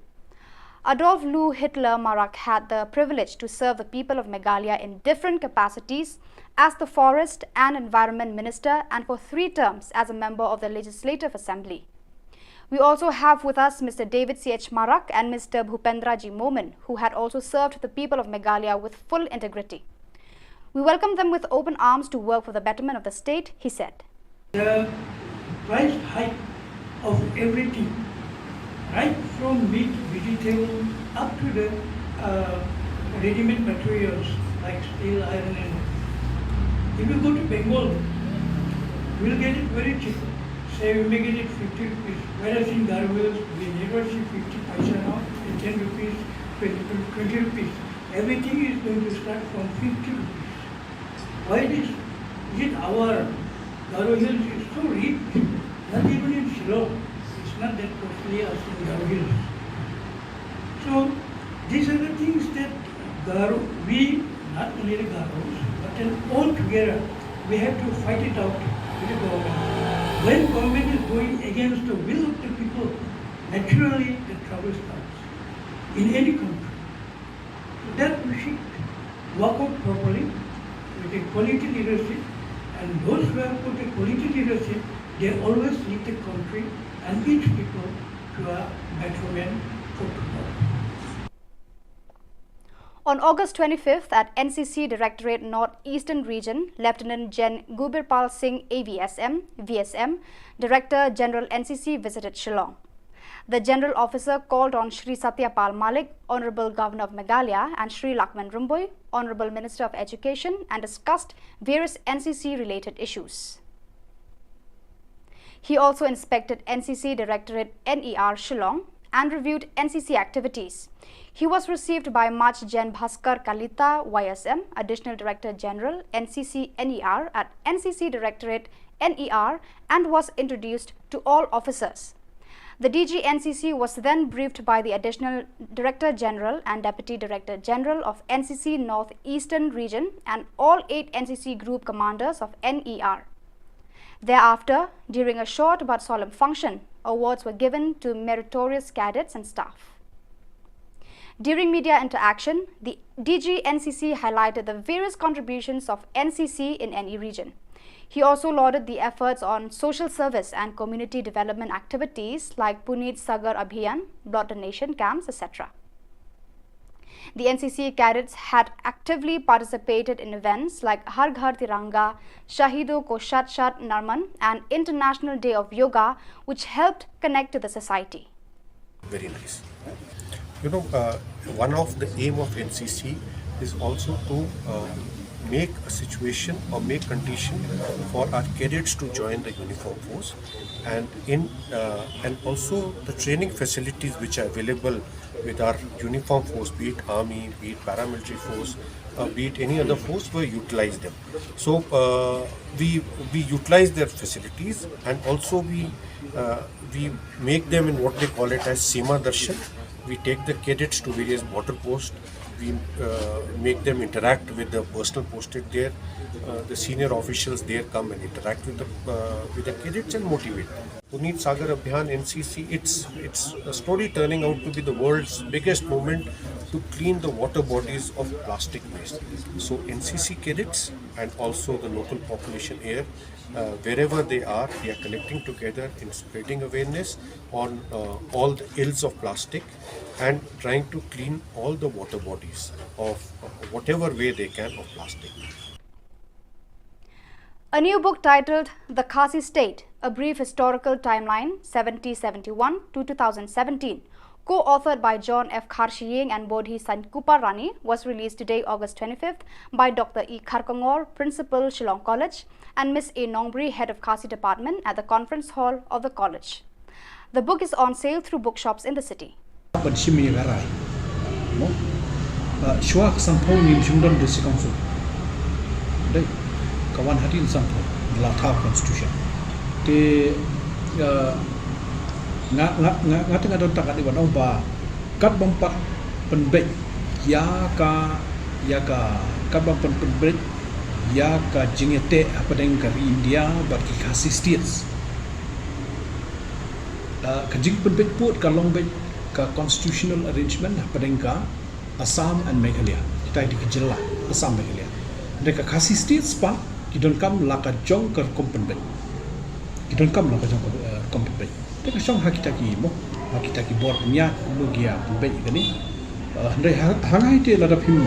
Adolf Lou Hitler Marak had the privilege to serve the people of Meghalaya in different capacities as the Forest and Environment Minister and for 3 terms as a member of the Legislative Assembly. We also have with us Mr. David C.H. Marak and Mr. Bhupendra G. Momin, who had also served the people of Meghalaya with full integrity. We welcome them with open arms to work for the betterment of the state, he said. The price hike of everything, right from meat, vegetables, up to the ready-made materials like steel, iron, and if you go to Bengal, we'll get it very cheap. Say we may get it 50 rupees, whereas in Garwells we never see 50 paisa now, 10 rupees, 20 rupees. Everything is going to start from 50 rupees. Why this? Is it our Garo Hills is so rich, not even in Shillong. It's not that costly as in Garo Hills. So these are the things that we, not only the Garos, but then all together, we have to fight it out with the government. When government is going against the will of the people, naturally the trouble starts in any country. So that we should work out properly with a quality leadership, and those who have put a quality leadership, they always lead the country and each people to a betterment for tomorrow. On August 25th at NCC Directorate North Eastern Region, Lieutenant Gen Gubirbal Singh AVSM, VSM, Director General NCC visited Shillong. The General Officer called on Shri Satyapal Malik, Honorable Governor of Meghalaya, and Shri Lakman Rumboy, Honorable Minister of Education, and discussed various NCC-related issues. He also inspected NCC Directorate NER Shillong and reviewed NCC activities. He was received by Maj Gen Bhaskar Kalita, YSM, Additional Director General, NCC NER at NCC Directorate NER, and was introduced to all officers. The DG NCC was then briefed by the Additional Director General and Deputy Director General of NCC North Eastern Region and all 8 NCC Group Commanders of NER. Thereafter, during a short but solemn function, awards were given to meritorious cadets and staff. During media interaction, the DG NCC highlighted the various contributions of NCC in any region. He also lauded the efforts on social service and community development activities like Puneet Sagar Abhiyan, blood donation camps, etc. The NCC cadets had actively participated in events like Har Ghar Tiranga, Shahido Ko Shat Shat Narman, and International Day of Yoga, which helped connect to the society. Very nice. You know, one of the aim of NCC is also to make a situation or make condition for our cadets to join the uniform force, and also the training facilities which are available with our uniform force, be it army, be it paramilitary force, be it any other force, we utilize them. So we utilize their facilities, and also we make them in what they call it as Seema Darshan. We take the cadets to various border posts. We make them interact with the personnel posted there. The senior officials there come and interact with the cadets and motivate them. Puneet Sagar Abhiyan NCC, it's a story turning out to be the world's biggest movement to clean the water bodies of plastic waste. So NCC cadets and also the local population here, wherever they are connecting together in spreading awareness on all the ills of plastic and trying to clean all the water bodies of whatever way they can of plastic. A new book titled The Khasi State, A Brief Historical Timeline 1771 to 2017, co-authored by John F. Kharshiyeng and Bodhi Sankuparani, was released today, August 25th, by Dr. E. Kharkongor, Principal, Shillong College, and Ms. A. Nongbri, Head of Khasi Department, at the Conference Hall of the college. The book is on sale through bookshops in the city. Kawan hatin sampo latha constitution te nga tengah don tak di wan ba kat bampat penbet ya ka kat bampat penbet ya ka jingete apa dengan India bagi Khasi states ka jing penbet put ka long bet ka constitutional arrangement hapadengka Assam and Meghalaya itai di Jilla Assam Meghalaya mereka khasi state spa kidon kam laka jong kar kompenben kidon kam laka jong kompenben mereka song hakita ki mo hakita ki board nya logia pembe gani ndai hangai te lada phim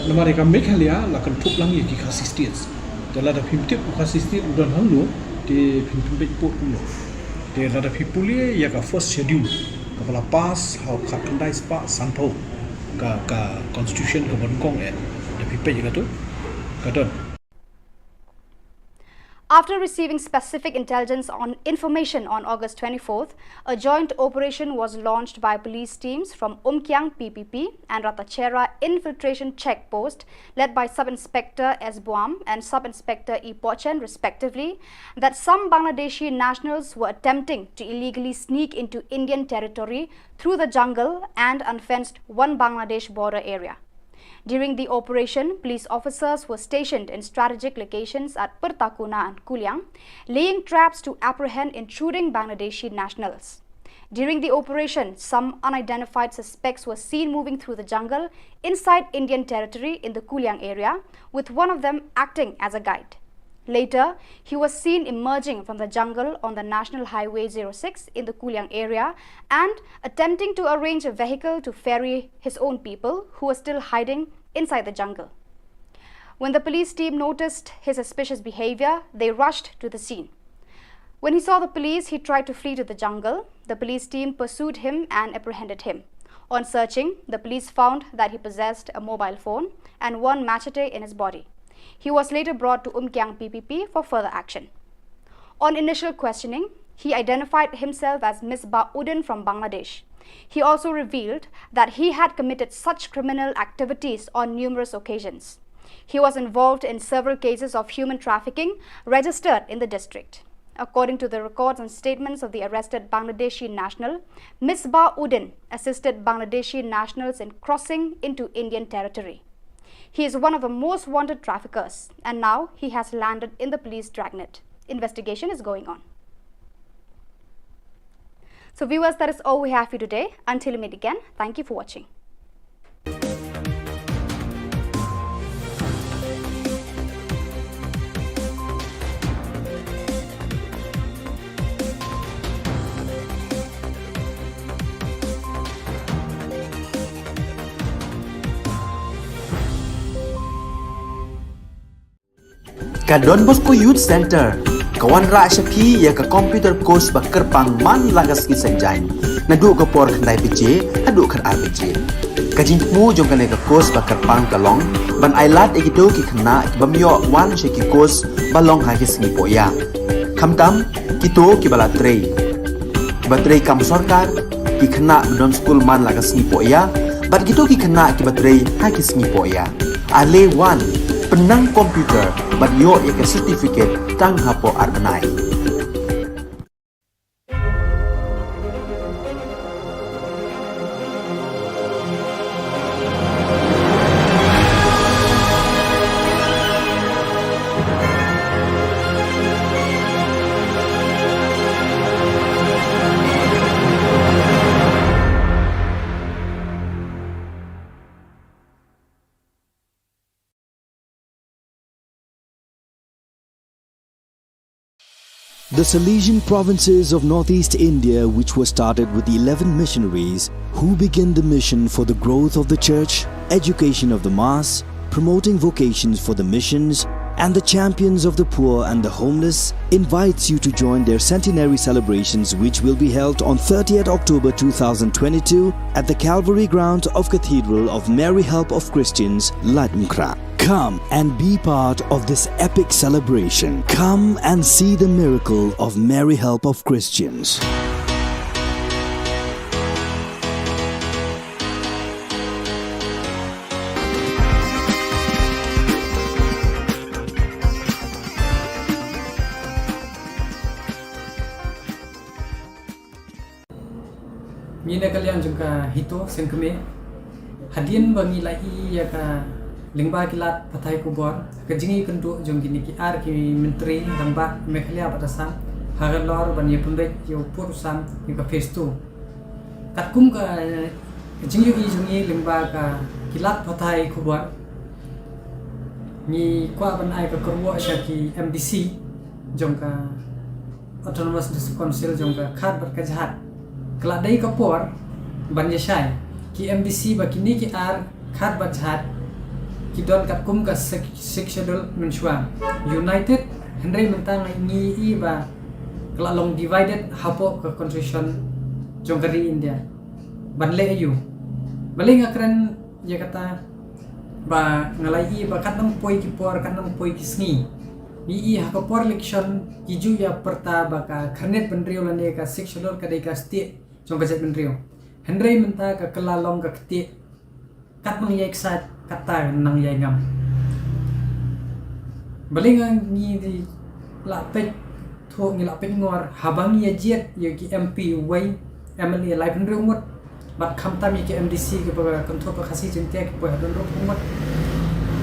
namare ka Meghalaya la kan thup lang ki khasi states de lada phim tip khasi state udon hanglo te phim pembe po kulo de lada phipuli ya ka first schedule kepala pas how khatundai spa sanpo ka constitution ka bonkong de phipe juga tu kadon. After receiving specific information on August 24th, a joint operation was launched by police teams from Umkyang PPP and Ratachera Infiltration Check Post, led by Sub-Inspector S. Buam and Sub-Inspector E. Pochen, respectively, that some Bangladeshi nationals were attempting to illegally sneak into Indian territory through the jungle and unfenced one Bangladesh border area. During the operation, police officers were stationed in strategic locations at Pertakuna and Kuliang, laying traps to apprehend intruding Bangladeshi nationals. During the operation, some unidentified suspects were seen moving through the jungle inside Indian territory in the Kuliang area, with one of them acting as a guide. Later, he was seen emerging from the jungle on the National Highway 06 in the Kuliang area and attempting to arrange a vehicle to ferry his own people who were still hiding inside the jungle. When the police team noticed his suspicious behavior, they rushed to the scene. When he saw the police, he tried to flee to the jungle. The police team pursued him and apprehended him. On searching, the police found that he possessed a mobile phone and one machete in his body. He was later brought to Umkyang PPP for further action. On initial questioning, he identified himself as Misbah Udin from Bangladesh. He also revealed that he had committed such criminal activities on numerous occasions. He was involved in several cases of human trafficking registered in the district. According to the records and statements of the arrested Bangladeshi national, Misbah Udin assisted Bangladeshi nationals in crossing into Indian territory. He is one of the most wanted traffickers, and now he has landed in the police dragnet. Investigation is going on. So viewers, that is all we have for you today. Until we meet again, thank you for watching. Ka Don Bosco Youth Center, kawan ra shapi ya ka computer course ba kerpang man lagas ki sanjain. Nadu ka por khandai piche, adu khar ar piche. Ka jingmu jong ka ne ka course ba kerpang kalong, ban ailat egido ki khna ki bamyo wan she ki course balong ha ki sngi poya. Khamtam kito ki bala trei. Ba trei kam sarkar ki khna don school man lagas sngi poya, bat kito ki khna ki batrei ha ki sngi poya. Ale wan penang komputer bat yo ya ke certificate tang hapo arbenai. The Salesian provinces of northeast India, which were started with the 11 missionaries who began the mission for the growth of the church, education of the mass, promoting vocations for the missions, and the champions of the poor and the homeless, invites you to join their centenary celebrations, which will be held on 30th October 2022 at the Calvary Ground of Cathedral of Mary Help of Christians, Latmkra. Come and be part of this epic celebration. Come and see the miracle of Mary Help of Christians. Mina kalian juga hito sengkeme hadian bangi lahi ya ka lingba kilat pathai Khubor kejingi kendu jong gini ki ar ki menteri ramba Meghalaya batasan hagalor ban ye pembek yo purusan ni ka phase 2 kat kum ka jing yu i jungi limba ka kilat patai Khubor ni kwa ban ai ka korwo sha ki MDC jong ka Autonomous District Council jong ka khat bat ka jahat kala dai ka por ban ya shai ki MDC ba kini ki ar khat bat jahat ki don kat kum ka schedule menshwa united hendrai mentang ni i ba kala long divided hapo ka constitution jong kari India ban le ayu baling akran ya kata ba ngalai ba kanang poi ki por kanang poi ki sngi ni i ha ka por election ki ju ya perta ba ka kharnet benrio lane ka schedule ka dai ka state jong ka jet benrio hendrai menta ka kala long ka kti kat mang yek sat kata nang yai ngam baling ni di la pek tho ngi la pek ngor habang ya jet ya ki MP wai MLA lai benrio ngot bat kham tam ki MDC ke ba kon tho ka khasi jinte ke pa don ro ngot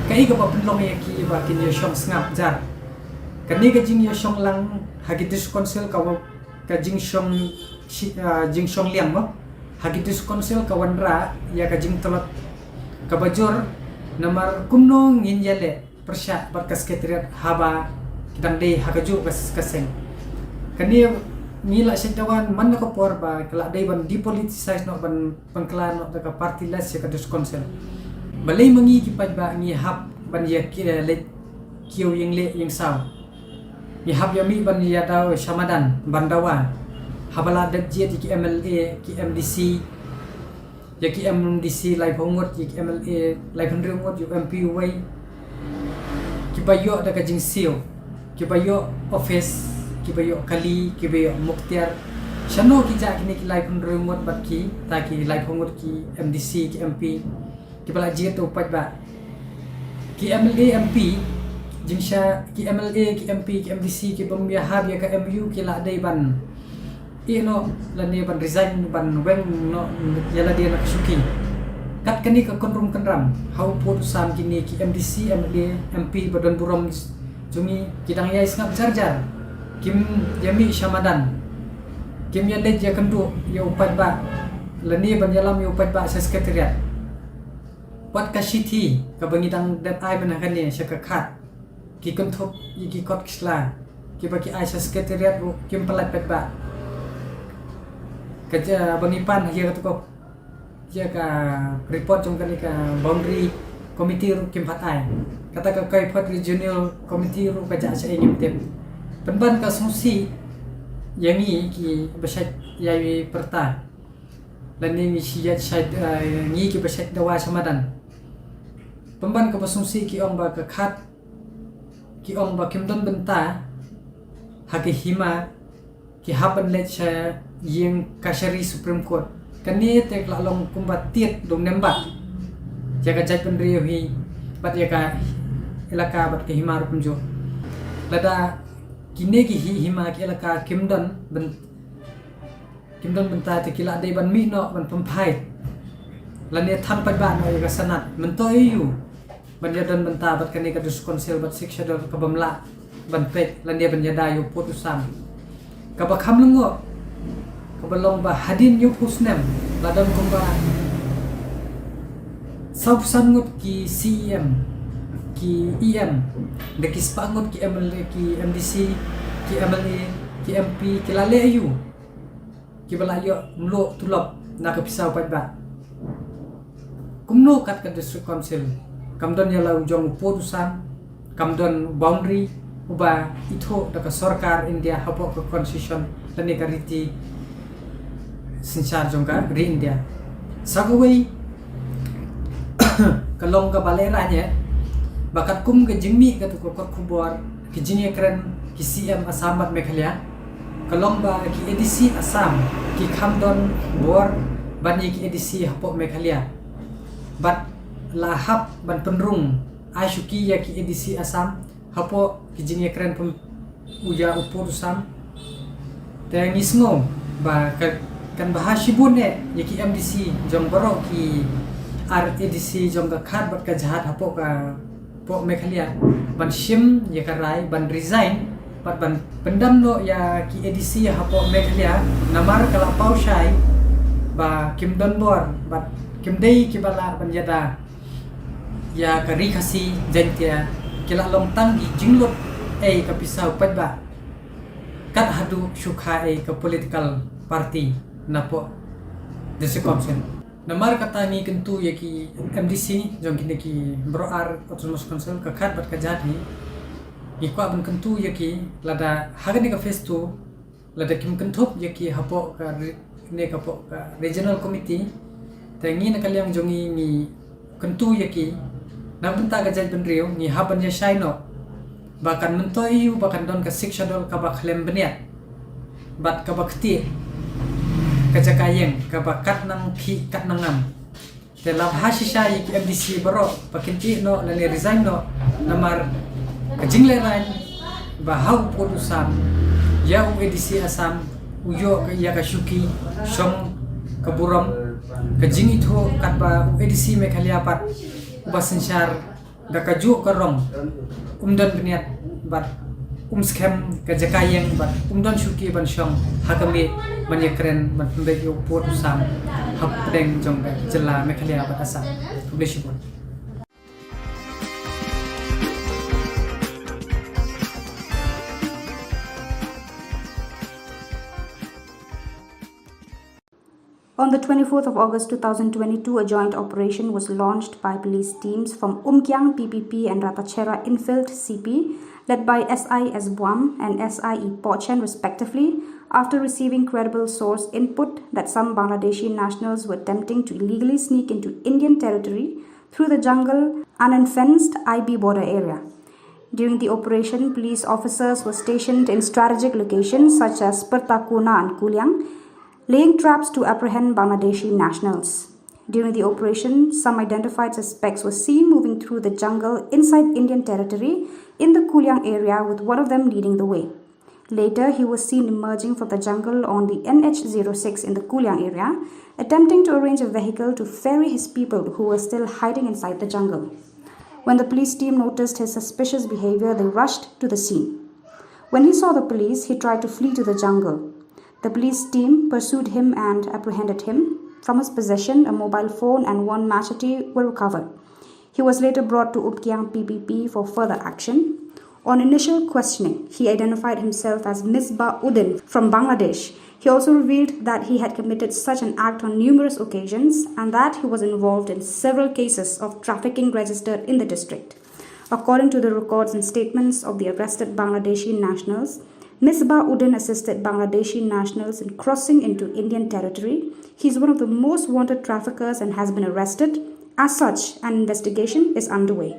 kai ka pa penlong ya ki ba kin ya shong snap jar kani ka jing ya shong lang hagidis council ka jing shong liang mo hagidis council ka wanra ya ka jing tolot ka bajor namar kumno ngin yale persya bat ka sekretariat haba kidang dei hakaju kaseng kani nila setawan man ko por ba kala dei ban depoliticize no ban pangklan no ka party less ya ka dis council balai mangi ki paj ba ngi hap ban ya ki le kiu yeng le yeng saw ngi hap ya mi ban ya daw shamadan bandawa habala dat je ki MLA ki MDC ya ki MDC lai phongot ki MLA lai phongot yu MP wai ki bayo da ka jing sio ki bayo office ki bayo kali ki bayo muktiar shano ki ja ki lai phongot bat ki ta ki lai phongot ki MDC ki MP ki bala je to pat ba ki MLA MP jingsha ki MLA ki MP ki MDC ki bang ya hab ya ka MU ki la dai ban ino lani ban resign ban weng no yala dia nak suki kat kani ka konrum kanram hau pot sam kini ki MDC MLA MP badan burom jungi kidang ya isngap jarjar kim yami shamadan kim ya lej ya kendu ya upat ba lani ban yalam ya upat ba sekretariat wat ka city ka bangidang dat ai ban kan ni syaka khat ki konthop ki kot kisla ki baki ai sekretariat kim pelat pet ba kerja bangipan dia kata kau dia ka report jong kali ka boundary committee ru kim patai kata ka kai pot regional committee ru ka ja sa ingim tem penban ka sungsi yangi ki besat yai perta lani mi siat sait ngi ki besat dawa samadan penban ka sungsi ki ong ba ka khat ki ong ba kim don benta haki hima ki hapan let sa yang kasari Supreme Court kani tek la long kumbat tiet dong nembat jaga jaj pendrio hi bat jaga elaka bat ke himar punjo lada kine ki hima ki elaka kimdon benta te kila dei ban mi no ban pempai lane tham pat ba no jaga sanat mentoi yu ban jadon benta bat kani ka dus konsel bat sikshador ka bamla ban pet lane ban jada yu putusam ka bakham lengo kabalong ba hadin yu pusnem ladam kumba sabsangut ki CEM ki EM dekis pangut ki MLA ki MDC ki MLA ki MP ki lale ayu ki balayo mlo tulop na ka pisaw pat ba kumno kat ka district council kamdon yala ujong putusan kamdon boundary uba itho da ka sarkar India hapo ka constitution lani ka riti sinsar jongka ri India sagawai kalong ka baleranya bakat kum ke jingmi ka tu ko Khubor ki jinge kren ki CM Asamat Meghalaya kalong ba ki EDC Assam ki Khamdon bor bani ki EDC hapo Meghalaya bat lahap ban penrung Ashuki ya ki EDC Assam hapo ki jinge kren pum uja upur sam tengismo ba kan bahasibun ya ki MDC jong borok ki REDC jong ka khat bat ka jahat hapo ka po Meghalaya ban sim ya karai ban resign pat ban pendam no ya ki EDC hapo Meghalaya namar kala pau shai ba kim don bor bat kim dei ki bala banjada ya kari khasi jentia kila long tang gi jinglot ka pisau pat ba kat hadu sukha ka political party napo desekomsen namar kata ni kentu ya ki MDC jong kini ki broar autonomous council ka khat bat ka jadi ikwa ban kentu ya ki lada hagani ka face to lada kim kentup ya ki hapo ka ne ka po ka regional committee tangi na kalyang jongi ni kentu ya ki na bunta ka jaj ban rio ni haban ya shaino bahkan mentoi bahkan don ka sik shadol ka ba khlem beniat bat ka bakti kajakayeng ka bakat nang ki kat nangam te lab hasisha yi MDC baro pakinti no lani resign no namar kajingle ran ba hau podusam ya UDC Asam uyo ya ka shuki shong kaburam kajing itu kat ba UDC Meghalaya pat basensyar ga kaju karong umdan beniat bat scam kajakayeng bat umdan shuki ban shong hakami banyakren ban pembek yo podusam hap deng jong Jylla Meghalaya bat Asam publishipun. On the 24th of August 2022, a joint operation was launched by police teams from Umkyang PPP and Ratachera Infield CP, led by SI Esbuam and SIE Pochen respectively, after receiving credible source input that some Bangladeshi nationals were attempting to illegally sneak into Indian territory through the jungle and unfenced IB border area. During the operation, police officers were stationed in strategic locations such as Pertakuna and Kuliang, laying traps to apprehend Bangladeshi nationals. During the operation, some identified suspects were seen moving through the jungle inside Indian territory in the Kuliang area, with one of them leading the way. Later, he was seen emerging from the jungle on the NH06 in the Kuliang area, attempting to arrange a vehicle to ferry his people who were still hiding inside the jungle. When the police team noticed his suspicious behavior, they rushed to the scene. When he saw the police, he tried to flee to the jungle. The police team pursued him and apprehended him. From his possession, a mobile phone and one machete were recovered. He was later brought to Umkyang PPP for further action. On initial questioning, he identified himself as Misbah Uddin from Bangladesh. He also revealed that he had committed such an act on numerous occasions and that he was involved in several cases of trafficking registered in the district. According to the records and statements of the arrested Bangladeshi nationals, Misbah Uddin assisted Bangladeshi nationals in crossing into Indian territory. He is one of the most wanted traffickers and has been arrested. As such, an investigation is underway.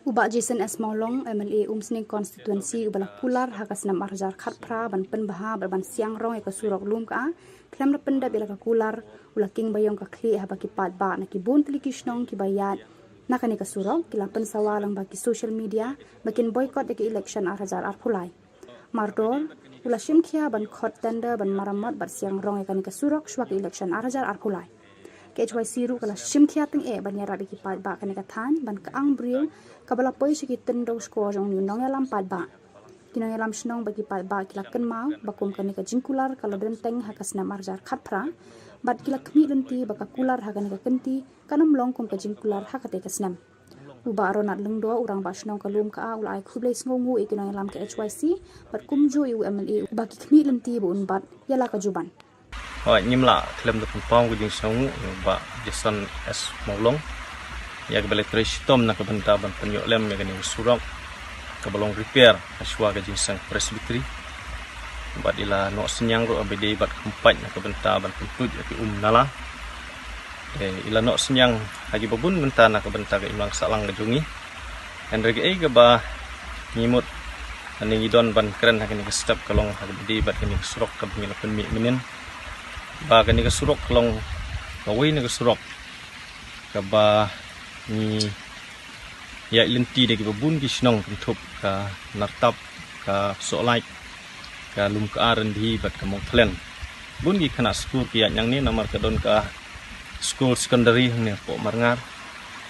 Ubak Jason S. Maulong, MLA Umsning Constituency, Ubala Pular, Hakasnam Arjar Khatpra, Ban Penbaha, Ban Siang Rong, Eka Surok Lumka, Klam Rapenda Bila Kular, Ula King Bayong Kakli, Habakipat Ba, Nakibun Tilikishnong, Kibayat, Nakanika Surok, Kilapan Sawalang Baki social media, Makin boycott the election Arhajar Arpulai. Mardor, Ula Shimkia, Ban Kot Tender, Ban Maramot, Bat Siang Rong, Ekanika Surok, Shwak election Arhajar Arpulai. KHYC ru kala shimkia teng banyara biki pat ba kanika than ban kaang bril kabala poi shiki tendong sko jong ni nong yalam pat ba kinong yalam shnong baki pat ba kila kan mau bakum kanika jingkular kala den teng hakasna marjar khatpra bat kila khmi lenti baka kular hakanika kenti kanam long kum ka jingkular hakate kasnam uba ronat lengdo urang ba shnong kalum ka ulai khublei sngongu ikinong yalam KHYC bat kumjo u MLA baki khmi lenti bu unbat yala ka juban Nyimla klem de pempang guding sangu ba Jason S. Maulong ya kebalik tom na kabanta ban penyo lem ya gani surok kabalong repair aswa ga jinsang presbytery ba ila no senyang ro abede bat kempat na kabanta ban pentut ya ki nala ila no senyang hagi babun menta na kabanta ga imlang salang ga jungi en rege ga ba nyimut ani idon ban keren hagani ga step kalong hagede bat gani surok ka bingila penmi minin ba kani ka surok long kawai ni ka surok ka ba ni ya lenti de ka bun ki snong kentup ka nartap ka solai ka lum ka arendi bat ka mong thlen bun gi khana skur ki yang ni namar ka don ka school secondary ni po Marngar,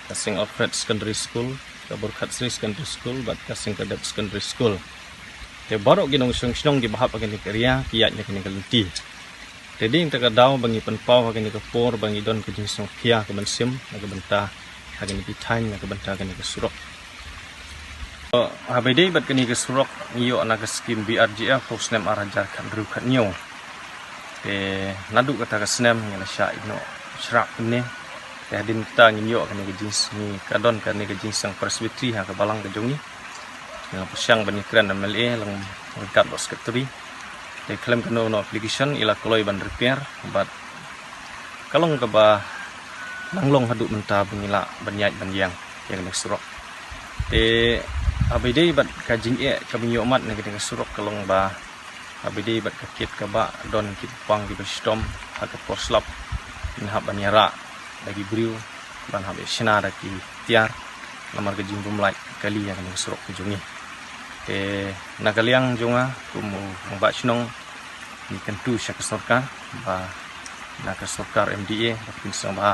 kasing Alfred Secondary School, Kabur Khatsri Secondary School, bat kasing Kadep Secondary School. Te baru ginong sung gibahap agani karya kiat nya kini kalunti. Jadi inta daw bangi penpau agani kapor bangi don ke jinis kia ke bensim naga agani pitain naga benta agani ke surok. Habede bat kani ke surok iyo naga skim BRGF hosnem arajar kan ru kan nyo. Te nadu kata ke snem ngala sya ino syak ne. Te hadin kita nginyo kani ke jinis ni kadon kani ke jinis sang presbytery ha ke balang ke jongi. Yang pesyang bani kran MLA lang dekat bos sekretari. They claim kena no application ila koloi ban repair but kalong ke ba nanglong haduk menta bengila banyai banjang yang nek surok. Te abide bat kajing kabinyo mat nek nek surok kalong ba abide bat kakit ka ba don kit pang di bestom hak porslap inhab banyara lagi briu ban habe sina da ki tiar namar ke jing bumlai kali yang nek surok ke jungi. Te nakaliang jonga kumu ngba chnong ni kentu syak sarkar ba nak sarkar MDA tapi sama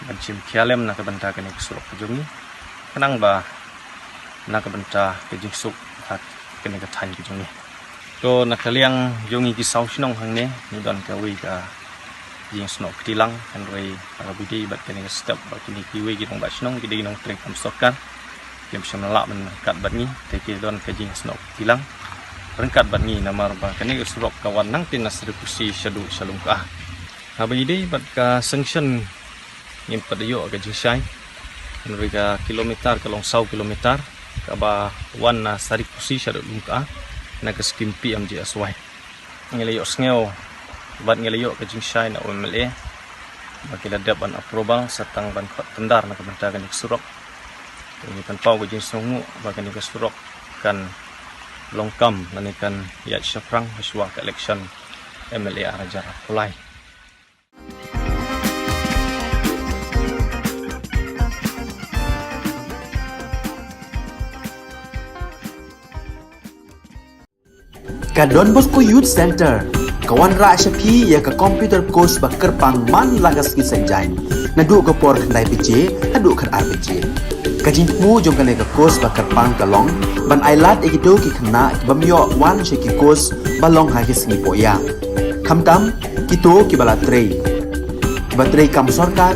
bancim kialem nak benta kene surok kejungi kenang ba nak benta kejing suk hak kene ketan kejungi to nakaliang jongi ki sau chnong hangne ni don ka wi ka jing snok tilang kan roi arabidi bat kene step ba kini ki wi ki ngba chnong ki ding nong trek kam sarkar yang bisa melak menkat bat ni teki don kajing snok tilang rengkat bat ni namar ba kani surok kawan nang tin nasrikusi syadu shalung ka habide bat ka sanction ngim padayo ka jingsai mereka kilometer kalong 100 kilometer ka ba wan na sarikusi syadu ka na ka skim PMJ aswai ngelayo sngew bat ngelayo ka jingsai na MLA bakila dapat approval satang ban khot tendar na ka bentakan surok ini kan pau ke jenis sungu bahkan ke surok kan longkam nanikan yat syafrang haswa ke election MLA arajar pulai. Ka Don Bosco Youth Center kawan ra syapi ya ka computer course bakar pangman lagas ki senjain nadu ke por khandai pc adu khar RPG kajin mu jong kane ka course bakar pang kalong ban ailat ekido ki khna bamyo wan sheki course balong ha ki sngi poya khamtam kito ki bala trei batrei kam sarkar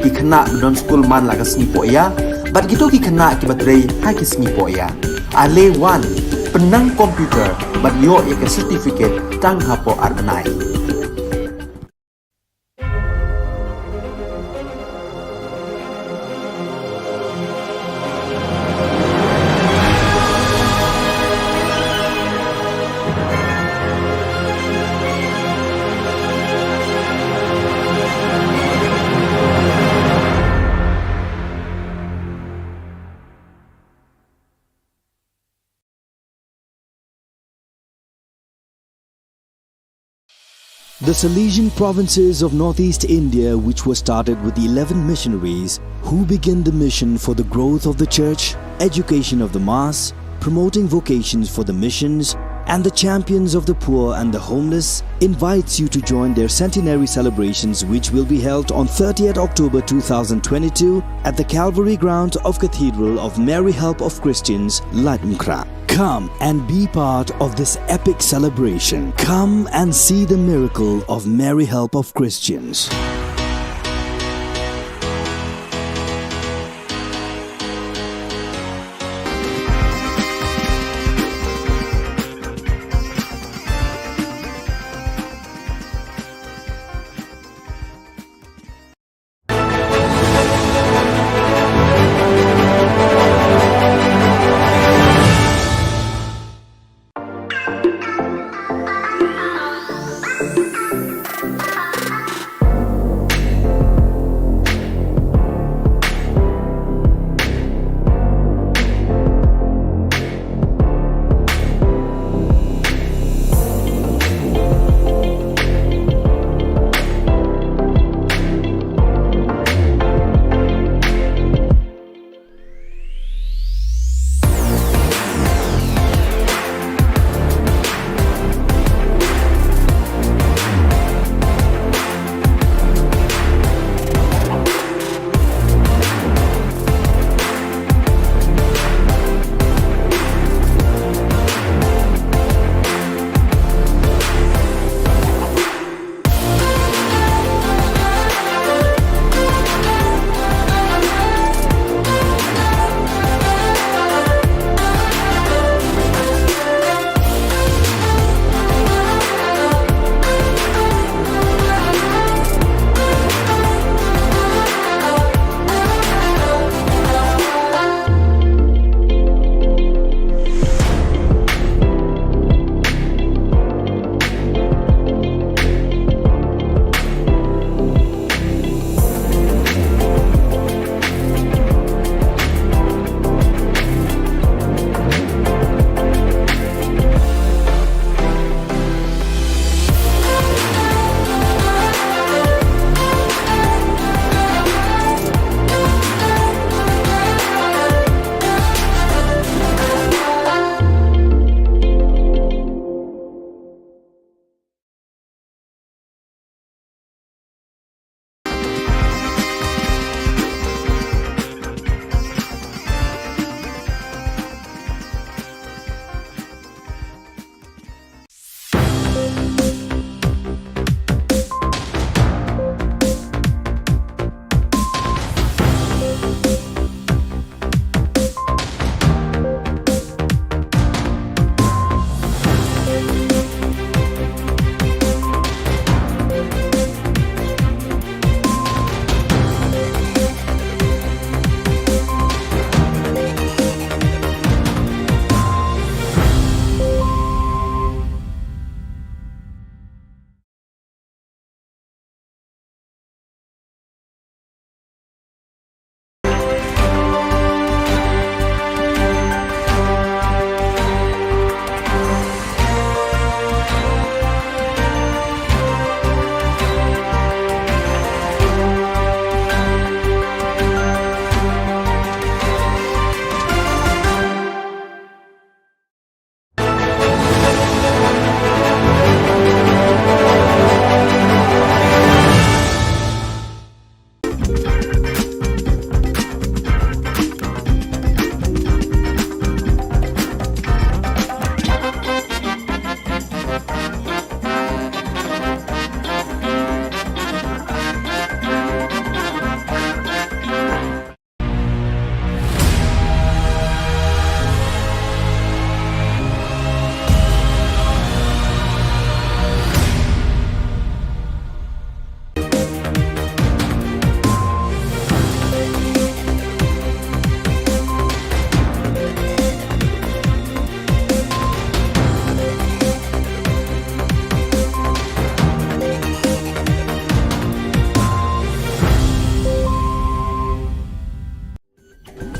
ki khna don school man lagas sngi poya bat kito ki khna ki batrei ha ki sngi poya ale wan penang komputer bat yo ya ke certificate tang hapo arbenai. The Salesian provinces of northeast India, which were started with the 11 missionaries who began the mission for the growth of the church, education of the mass, promoting vocations for the missions, and the champions of the poor and the homeless, invites you to join their centenary celebrations, which will be held on 30th October 2022 at the Calvary Ground of Cathedral of Mary Help of Christians, Ladmkra. Come and be part of this epic celebration. Come and see the miracle of Mary Help of Christians.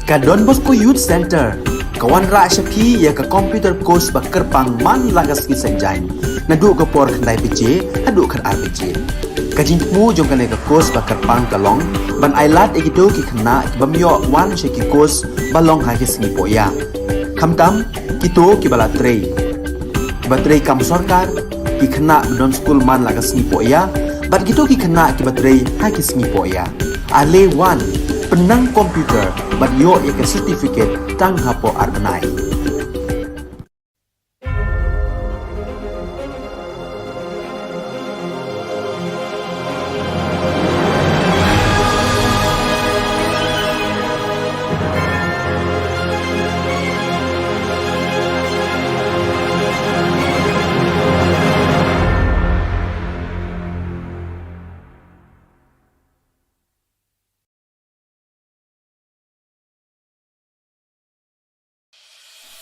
Ka Don Bosco Youth Center, kawan ra syapi ya ka computer course ba kerpang man lagas ki senjain. Nadu ka por khandai PJ, hadu khan RPG. Ka jingmu jong kan ka course ba kerpang kalong, ban ailat egido ki khna ki bamyo wan she ki course balong ha ki singi poya. Khamtam kito ki bala trei. Batrei kam sarkar ki khna don school man lagas singi poya, ban kito ki khna ki batrei ha ki singi poya. Ale wan penang komputer ban yo ya ke certificate tang hapo arbenai.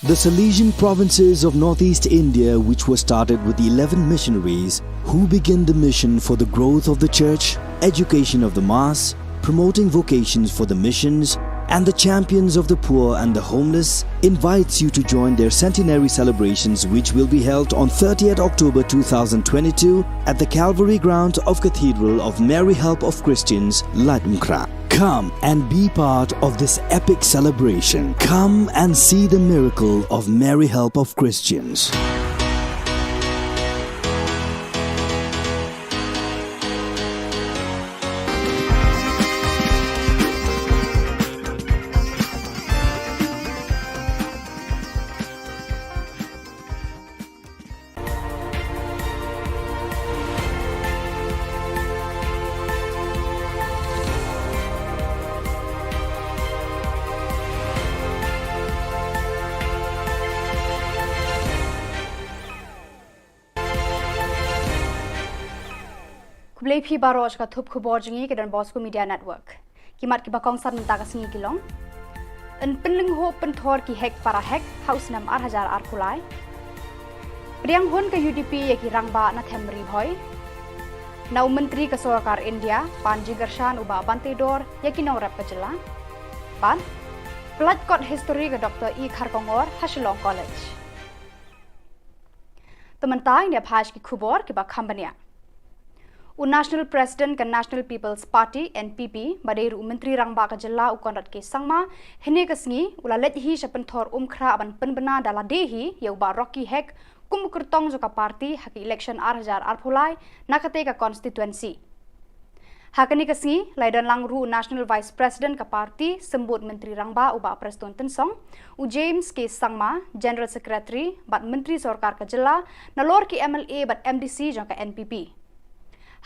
The Salesian provinces of northeast India, which were started with the 11 missionaries who began the mission for the growth of the church, education of the mass, promoting vocations for the missions, and the champions of the poor and the homeless, invites you to join their centenary celebrations, which will be held on 30th October 2022 at the Calvary Ground of Cathedral of Mary Help of Christians, Ladumkra. Come and be part of this epic celebration. Come and see the miracle of Mary Help of Christians. Kublai phi baroj ka thup khubor jingi ke Don Bosco Media Network. Kimat ki bakong san menta ka singi kilong. En penling ho penthor ki hek para hek house nam 8000 ar kulai. Priang hon ka UDP ye ki rangba na themri bhoi. Nau menteri ka Sarkar India Panji Gershan uba Bantedor ye ki nau rap Jilla. Ban Blood Court History ka Dr. E Kharkongor ha Shillong College. Tementai ne phaj ki khubor ki ba khambania. National President kan National People's Party NPP baderu Menteri Rangba Ka Jylla ukonrat ke sangma hene kasngi ulalet hi sapenthor umkhra ban penbena dala dehi ye uba Rocky Hek kumukurtong joka party haki election 8000 arphulai nakate ka constituency. Hakani kasngi laidan langru National Vice President ka party sembut Menteri Rangba uba Preston Tensong u James ke sangma General Secretary bat Menteri Sarkar Ka Jylla nalor ki MLA bat MDC joka NPP.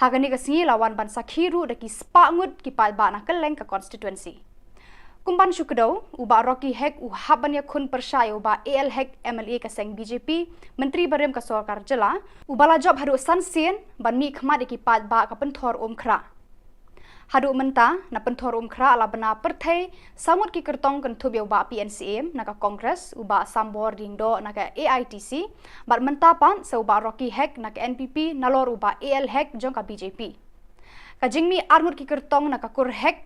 Hagani kasngi lawan ban sakhiru daki spangut ki palba na keleng ka constituency. Kumban syukdo uba Rocky Hek u habanya khun persaya uba AL Hek MLA ka seng BJP Menteri Barem ka Sarkar Jylla ubala job hadu sansien ban mi khmat daki palba ka penthor umkhra. Hadu menta na penthor umkhra ala bana perthai samut ki kertong kan thub uba PNCM na ka Congress uba Sambor dingdo na ka AITC bat menta pan se uba Rocky Hek na ka NPP nalor uba AL Hek jong ka BJP. Ka jingmi armut ki kertong na ka kur Hek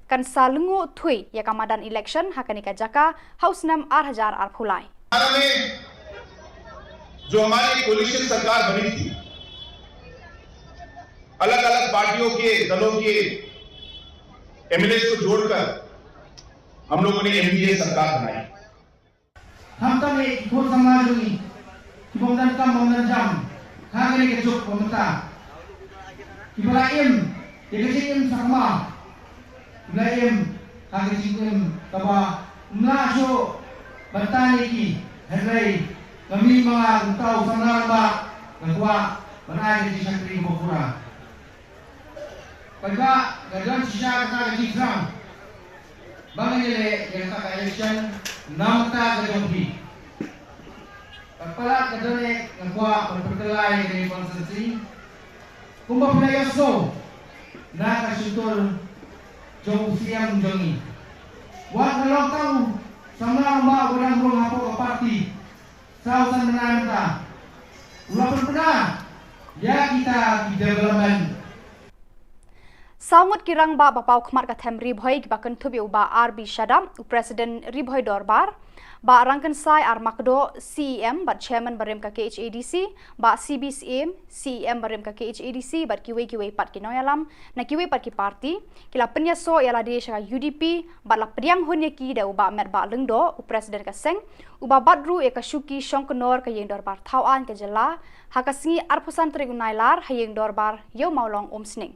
kan salungo thui ya ka madan election hakani ka jaka house nam 8000 arphulai. जो हमारी कोलिशन सरकार बनी थी अलग-अलग पार्टियों के दलों के एमएलए को जोड़कर हम लोगों ने एनडीए सरकार बनाई. हम तो ने खोर समाज में कि बंदन का बंदन जाम खागने के चुप कोमता कि बला एम ये के एम sama bela em खागे सिम तबा ना जो बताने की है kami mga tao sana ba nagwa manay di sakri mo pura pagka gadon siya ka di exam bangile yang ka election namta gadon bi pagpala gadon nagwa pagpalay ni constituency kung mapilaya so nakasutol jong siyang jongi wa kalong tao sama ba urang rong hapo ka party Sausan menanta, ulapan pernah, ya kita di development. Sangat kirang ba bapau khmat ka them ribhoi ki bakan thubi uba RB Shadam President ribhoi dorbar ba rangkan sai ar makdo CEM ba chairman barem ka KHADC ba CBCM CEM barem ka KHADC ba kiwe pat ki noyalam na kiwe pat ki parti kila penya so yala de sha UDP ba la priang honya ki da uba met ba lengdo President ka seng uba badru e ka shuki shongkonor ka yeng dorbar thawan ka jela hakasingi arpusan trigunailar hayeng dorbar yo maulong omsning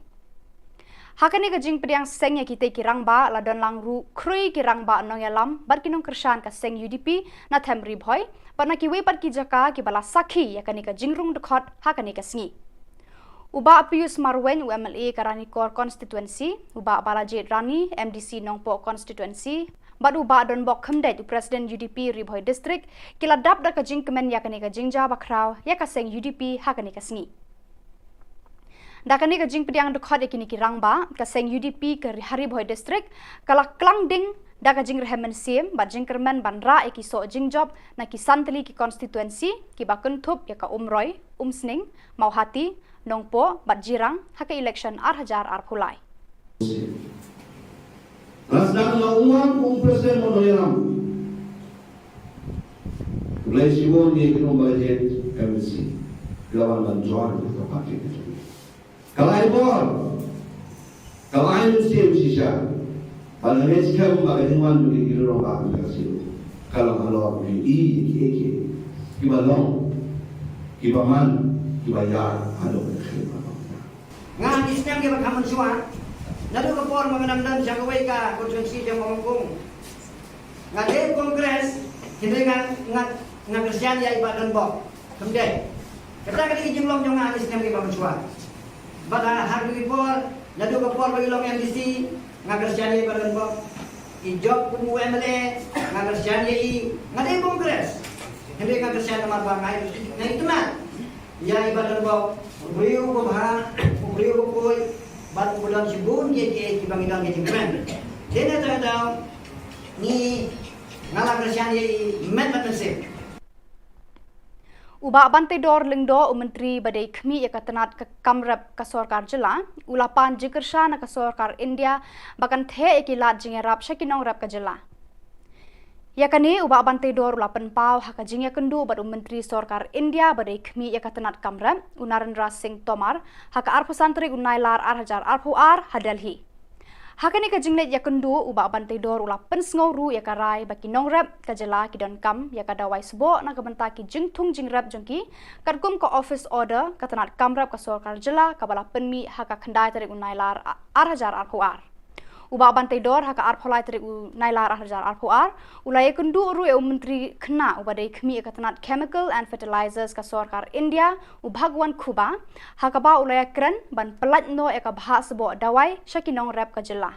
Hakani ka jing priang seng ya kita kirang ba la don lang ru krui kirang ba nong yalam bar kinong kershan ka seng UDP na them ribhoi parna ki we par ki jaka ki bala sakhi ya kani ka jingrung dekhot hakani ka sngi uba Pius Marwen UMLA Karani Kor constituency uba Balaji Rani MDC Nongpo constituency bad uba don bok khamdai President UDP ribhoi district kila dap da ka jing kemen ya kani ka jingja bakraw ya ka seng UDP hakani ka sngi Dakani ka jing pediang dekhot ekini ki rangba ka seng UDP ke Haribhoi district kala klangding da ka jing rehemen sim ba jing kermen banra eki so jing job na ki santli ki constituency ki bakun thup ya ka umroi umsning mauhati nongpo bat jirang haka election arhajar arphulai Rasdan laungan Presiden Monoyalam Mulai Shillong ni kenong bajet MDC lawan bantuan untuk pakai Kalai bor, kalai mesti sisa. Kalau heskem bagaimana bagi kita orang kasih. Kalau ini kibalong, kibaman, kibayar, ada berkhidmat. Ngan istem kita kaman suan. Nado ka por maganamdam sa kaway ka konstituensi sa Mamangkong. Ngade kongres hindi nga Kristiyan ya ibadan bo. Kemudian kita kali jumlong jong nga istem kita kaman suan. Bada hargi por nado ka por bagi long MDC nga Kristiyan ya ibadan bo. Ijob kumu MLA nga Kristiyan ya ngade kongres. Hindi nga Kristiyan naman ba ngay na itu man. Ya ibadan bo. Beliau ko bah, beliau ko koy bat bulan sibun ke bangidang ke jengkren. Dene tadau ni ngala Kristiyan ya met matensip. Uba Bante Dor Lingdo Menteri Badai Khmi Yakatanat Kamrap ka Sarkar Jilla ulapan jikersha na ka Sarkar India bakan the ekilat jingerap shakinong rap ka jilla yakani uba Bante Dor ulapan pau haka jingya kendu bad Menteri Sarkar India Badai Khmi Yakatanat Kamrap Narendra Singh Tomar haka arpusantri unailar arhajar arpuar hadalhi Hakani ka jinglet yakendu uba Bante Dor ulapan sngoru yakarai baki nongrap ka jela ki don kam yakadawai subo na kabanta ki jingthung jingrap jongki kadkum ka office order katanat kamrap ka Sarkar jela kabala penmi haka khandai tarik unailar arhajar arpuar uba Bante Dor haka arpholai tarik unailar arhajar arpuar ulai yakendu ru e menteri khna ubadai khmi katanat chemical and fertilizers ka Sarkar India ubhagwan khuba haka ba ulai kran ban pelat no eka bha subo dawai shakinong rap ka jela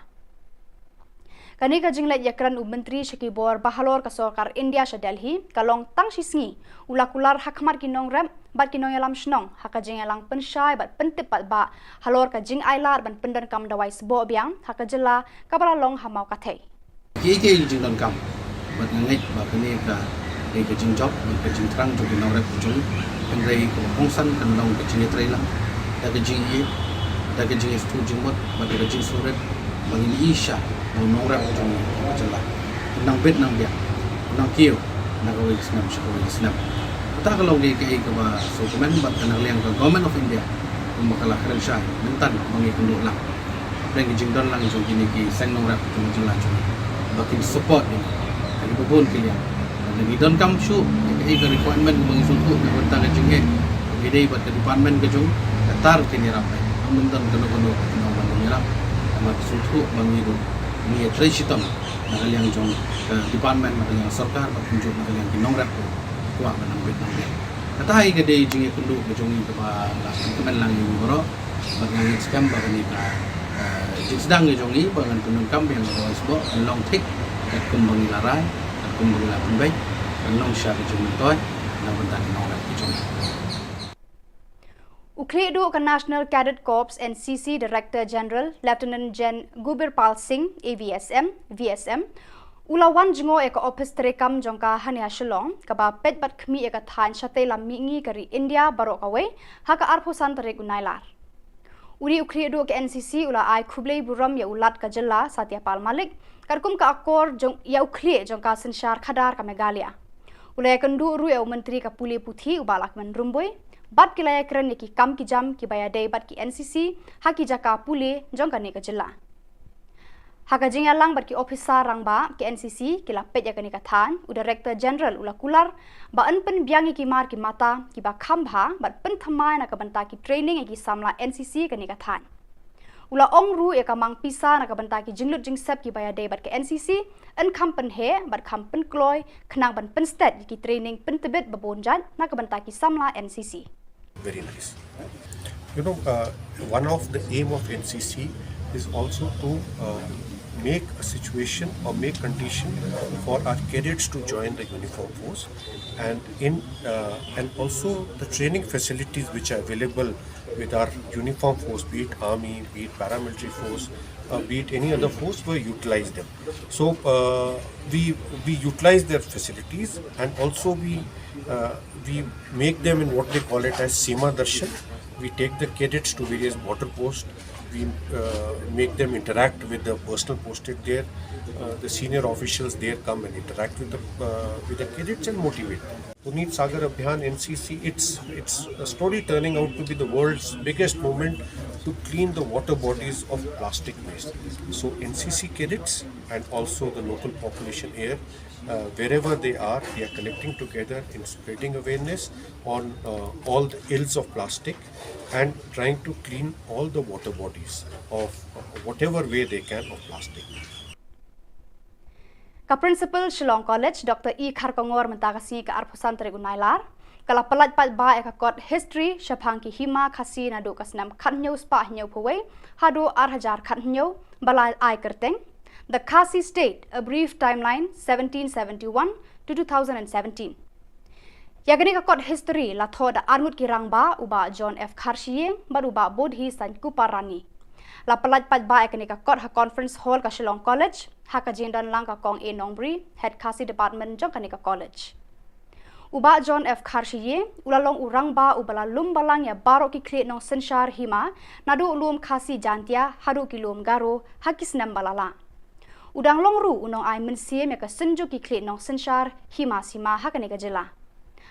Kani ka jinglet yakran Menteri Shakibor Bahalor ka Sarkar India sa Delhi kalong tang sisngi ulakular hakmar kinong rem bat kinong yalam shnong haka jing yalang pensyai bat pentip bat ba halor ka jing ailar ban pendan kam dawai sbo biang haka jela kabala long hamau kathei Ke jing don kam bat ngai ba kani ka ke jing job ka jing trang jo kinong rep jong pengrei ko hongsan kan long ka jing trai lang da ka jing ye da ka jing stu jing mot ba ka jing suret bagi isha nong rep jong jela nang bet nang dia nang kiu nang ko islam shako islam ta ka long ke ba so komen bat kan liang ka government of India makala kren sha mentan mangi kundu lang dan jing don lang jong kini ki sang nong rep jong jela jong bagi support ni ani bubun kilian dan don kam shu ke requirement mangi suntu na banta ka jing ide bat department ka jong tar kini rap mentan kono nong ni rap mat suntu mangi ni tresitam nakaliang jong department nakaliang sarkar patunjuk nakaliang kinong rep kuwa manang bet nang dia katai ke dei jingi kundu ke jongi ke ba kemen lang ni boro bagang scam bagani ka jing sedang ke jongi bagan tunung kam yang ro isbo long tik kat kumbang larai kat kumbang la pembai long sha ke jongi toy na bentan nong rep ke jongi Ukledu ka National Cadet Corps NCC Director General Lieutenant Gen Gubirpal Singh AVSM VSM ulawan jingo eka office terekam jongka hania Shillong kaba pet bat khmi eka than shate lammi ngi kari India barok away haka arphusan terek unailar Uri ukri du ke NCC ula ai Khubor buram ya ulat ka Jylla Satyapal Malik karkum ka akor jong ya ukli jong ka sensyar khadar ka Meghalaya. Ula kendu ru ya menteri ka puli puthi ubalak men rumboi bat kilaya kren ki kam ki jam ki baya dei bat ki NCC haki jaka puli jong ka ne ka Jylla. Haka jing lang bat ki officer rangba ki NCC kila pet ya ka ni ka than u director general ula kular ba an pen biang ki mar ki mata ki ba khambha bat pen thamai na ka banta ki training ki samla NCC ka ni ka than. Ula ong ru ya ka mang pisa na ka banta ki jinglut jing sep ki baya dei bat ki NCC an kampen he bat kampen kloy khnang ban pen stat ki training pen tebet babonjan na ka banta ki samla NCC. Very nice. You know, one of the aim of NCC is also to make a situation or make condition for our cadets to join the uniform force, and also the training facilities which are available with our uniform force, be it army, be it paramilitary force, be it any other force, we utilize them. So we utilize their facilities, and also we make them in what they call it as Seema Darshan. We take the cadets to various border posts. We make them interact with the personnel posted there. The senior officials there come and interact with the cadets and motivate them. Puneet Sagar Abhiyan NCC, it's a story turning out to be the world's biggest movement to clean the water bodies of plastic waste. So NCC cadets and also the local population here, wherever they are connecting together in spreading awareness on all the ills of plastic and trying to clean all the water bodies of whatever way they can of plastic. Ka Principal Shillong College Dr. E. Kharkongor mentagasi ka arpusan trigunailar kala palat pat ba ka kot history shapang ki hima khasi na do kasnam khanyo spa hnyo phawai hado 8000 khanyo balai ai kerteng the Khasi State, a brief timeline 1771 to 2017. Yagani ka kot history la thoda arngut ki rangba uba John F. Kharshiye baruba bodhi san kuparani. La palat pat ba ekani ka kot ha conference hall ka Shillong College ha ka jindan lang ka kong A Nongbri head Khasi department jong kani ka college. Uba John F. Kharshiye ulalong urang ba ubala lum balang ya baro ki kle nong senshar hima nadu ulum Khasi jantia hadu ki lum garo hakis nam balala. Udang longru unong ai mensie me ka senju ki kle nong senshar hima sima ha kani ka Jylla.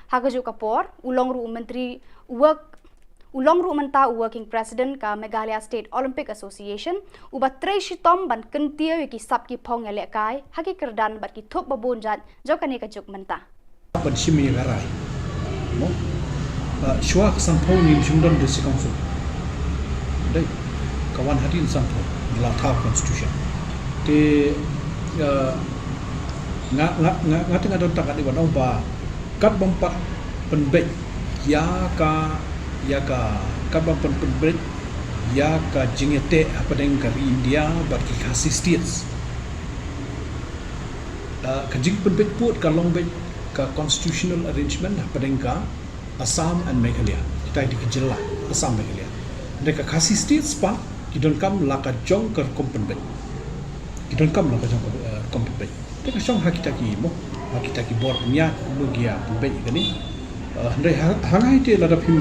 Ha ka ju kapor ulongru menteri ulongru menta working president ka Meghalaya State Olympic Association uba trei shitom ban kentia ki sap ki phong ele kai ha ki kerdan bat ki thop babonjat jo kani ka juk menta. Ban shimi garai mo shwa sampho ni jungdon district council dai kawan hadin sampho la tha constitution te nga tengah don tak di wan ba kat bompat penbek ya ka kat bompat penbek ya ka jingete apa deng ka India bat ki Khasi states ka jing penbek put ka longbek ka constitutional arrangement apa deng ka Assam and Meghalaya kita di Jylla Assam Meghalaya mereka Khasi states pa kidon kam la ka jong ka kompenbek kidon kam la ka jong kompenbek te ka song hakita ki bor nya logia penbek gani ndai hangai te la da phim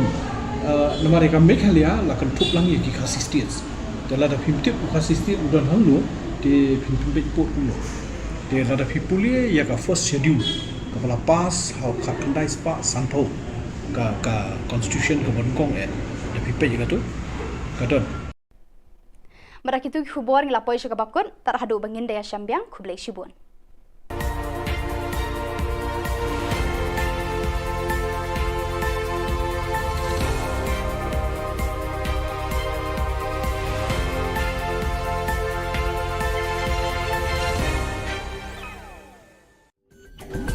namare ka Meghalaya la kan thup lang ki Khasi states te la da phim tip Khasi state udon hanglo te phim penbek pot ulo te la da phipuli ya ka first schedule kepala pas how kandai spa santo ka constitution ka bonkong da phipe juga tu kadon Marakitu Khubor ngila poisho ka bakun tar hadu bangin daya syambiang Khublai Shibun.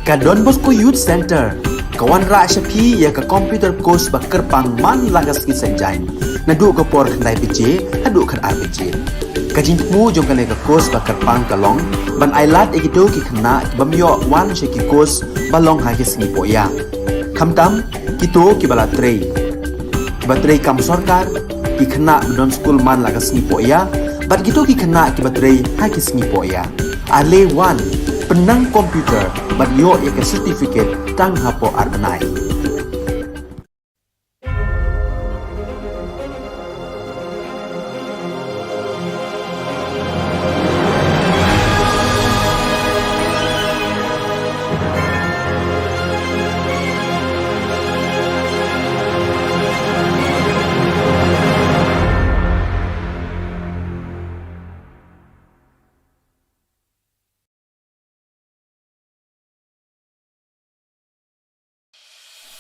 Ka Don Bosco Youth Center, kawan ra syapi ya ka computer course ba kerpang man lagas ki senjain. Nadu ka por khandai pije, hadu khan RPG. Ka jingmu jong kane ka course ba kerpang kalong, ban ailat ekito ki khna bamyo wan she ki course balong ha ki sngi poya. Khamtam kito ki bala trei. Ba trei kam sarkar ki khna don school man lagas sngi poya, bat kito ki khna ki ba trei ha ki sngi poya. Ale wan penang komputer bat yo ya ke certificate tang hapo arbenai.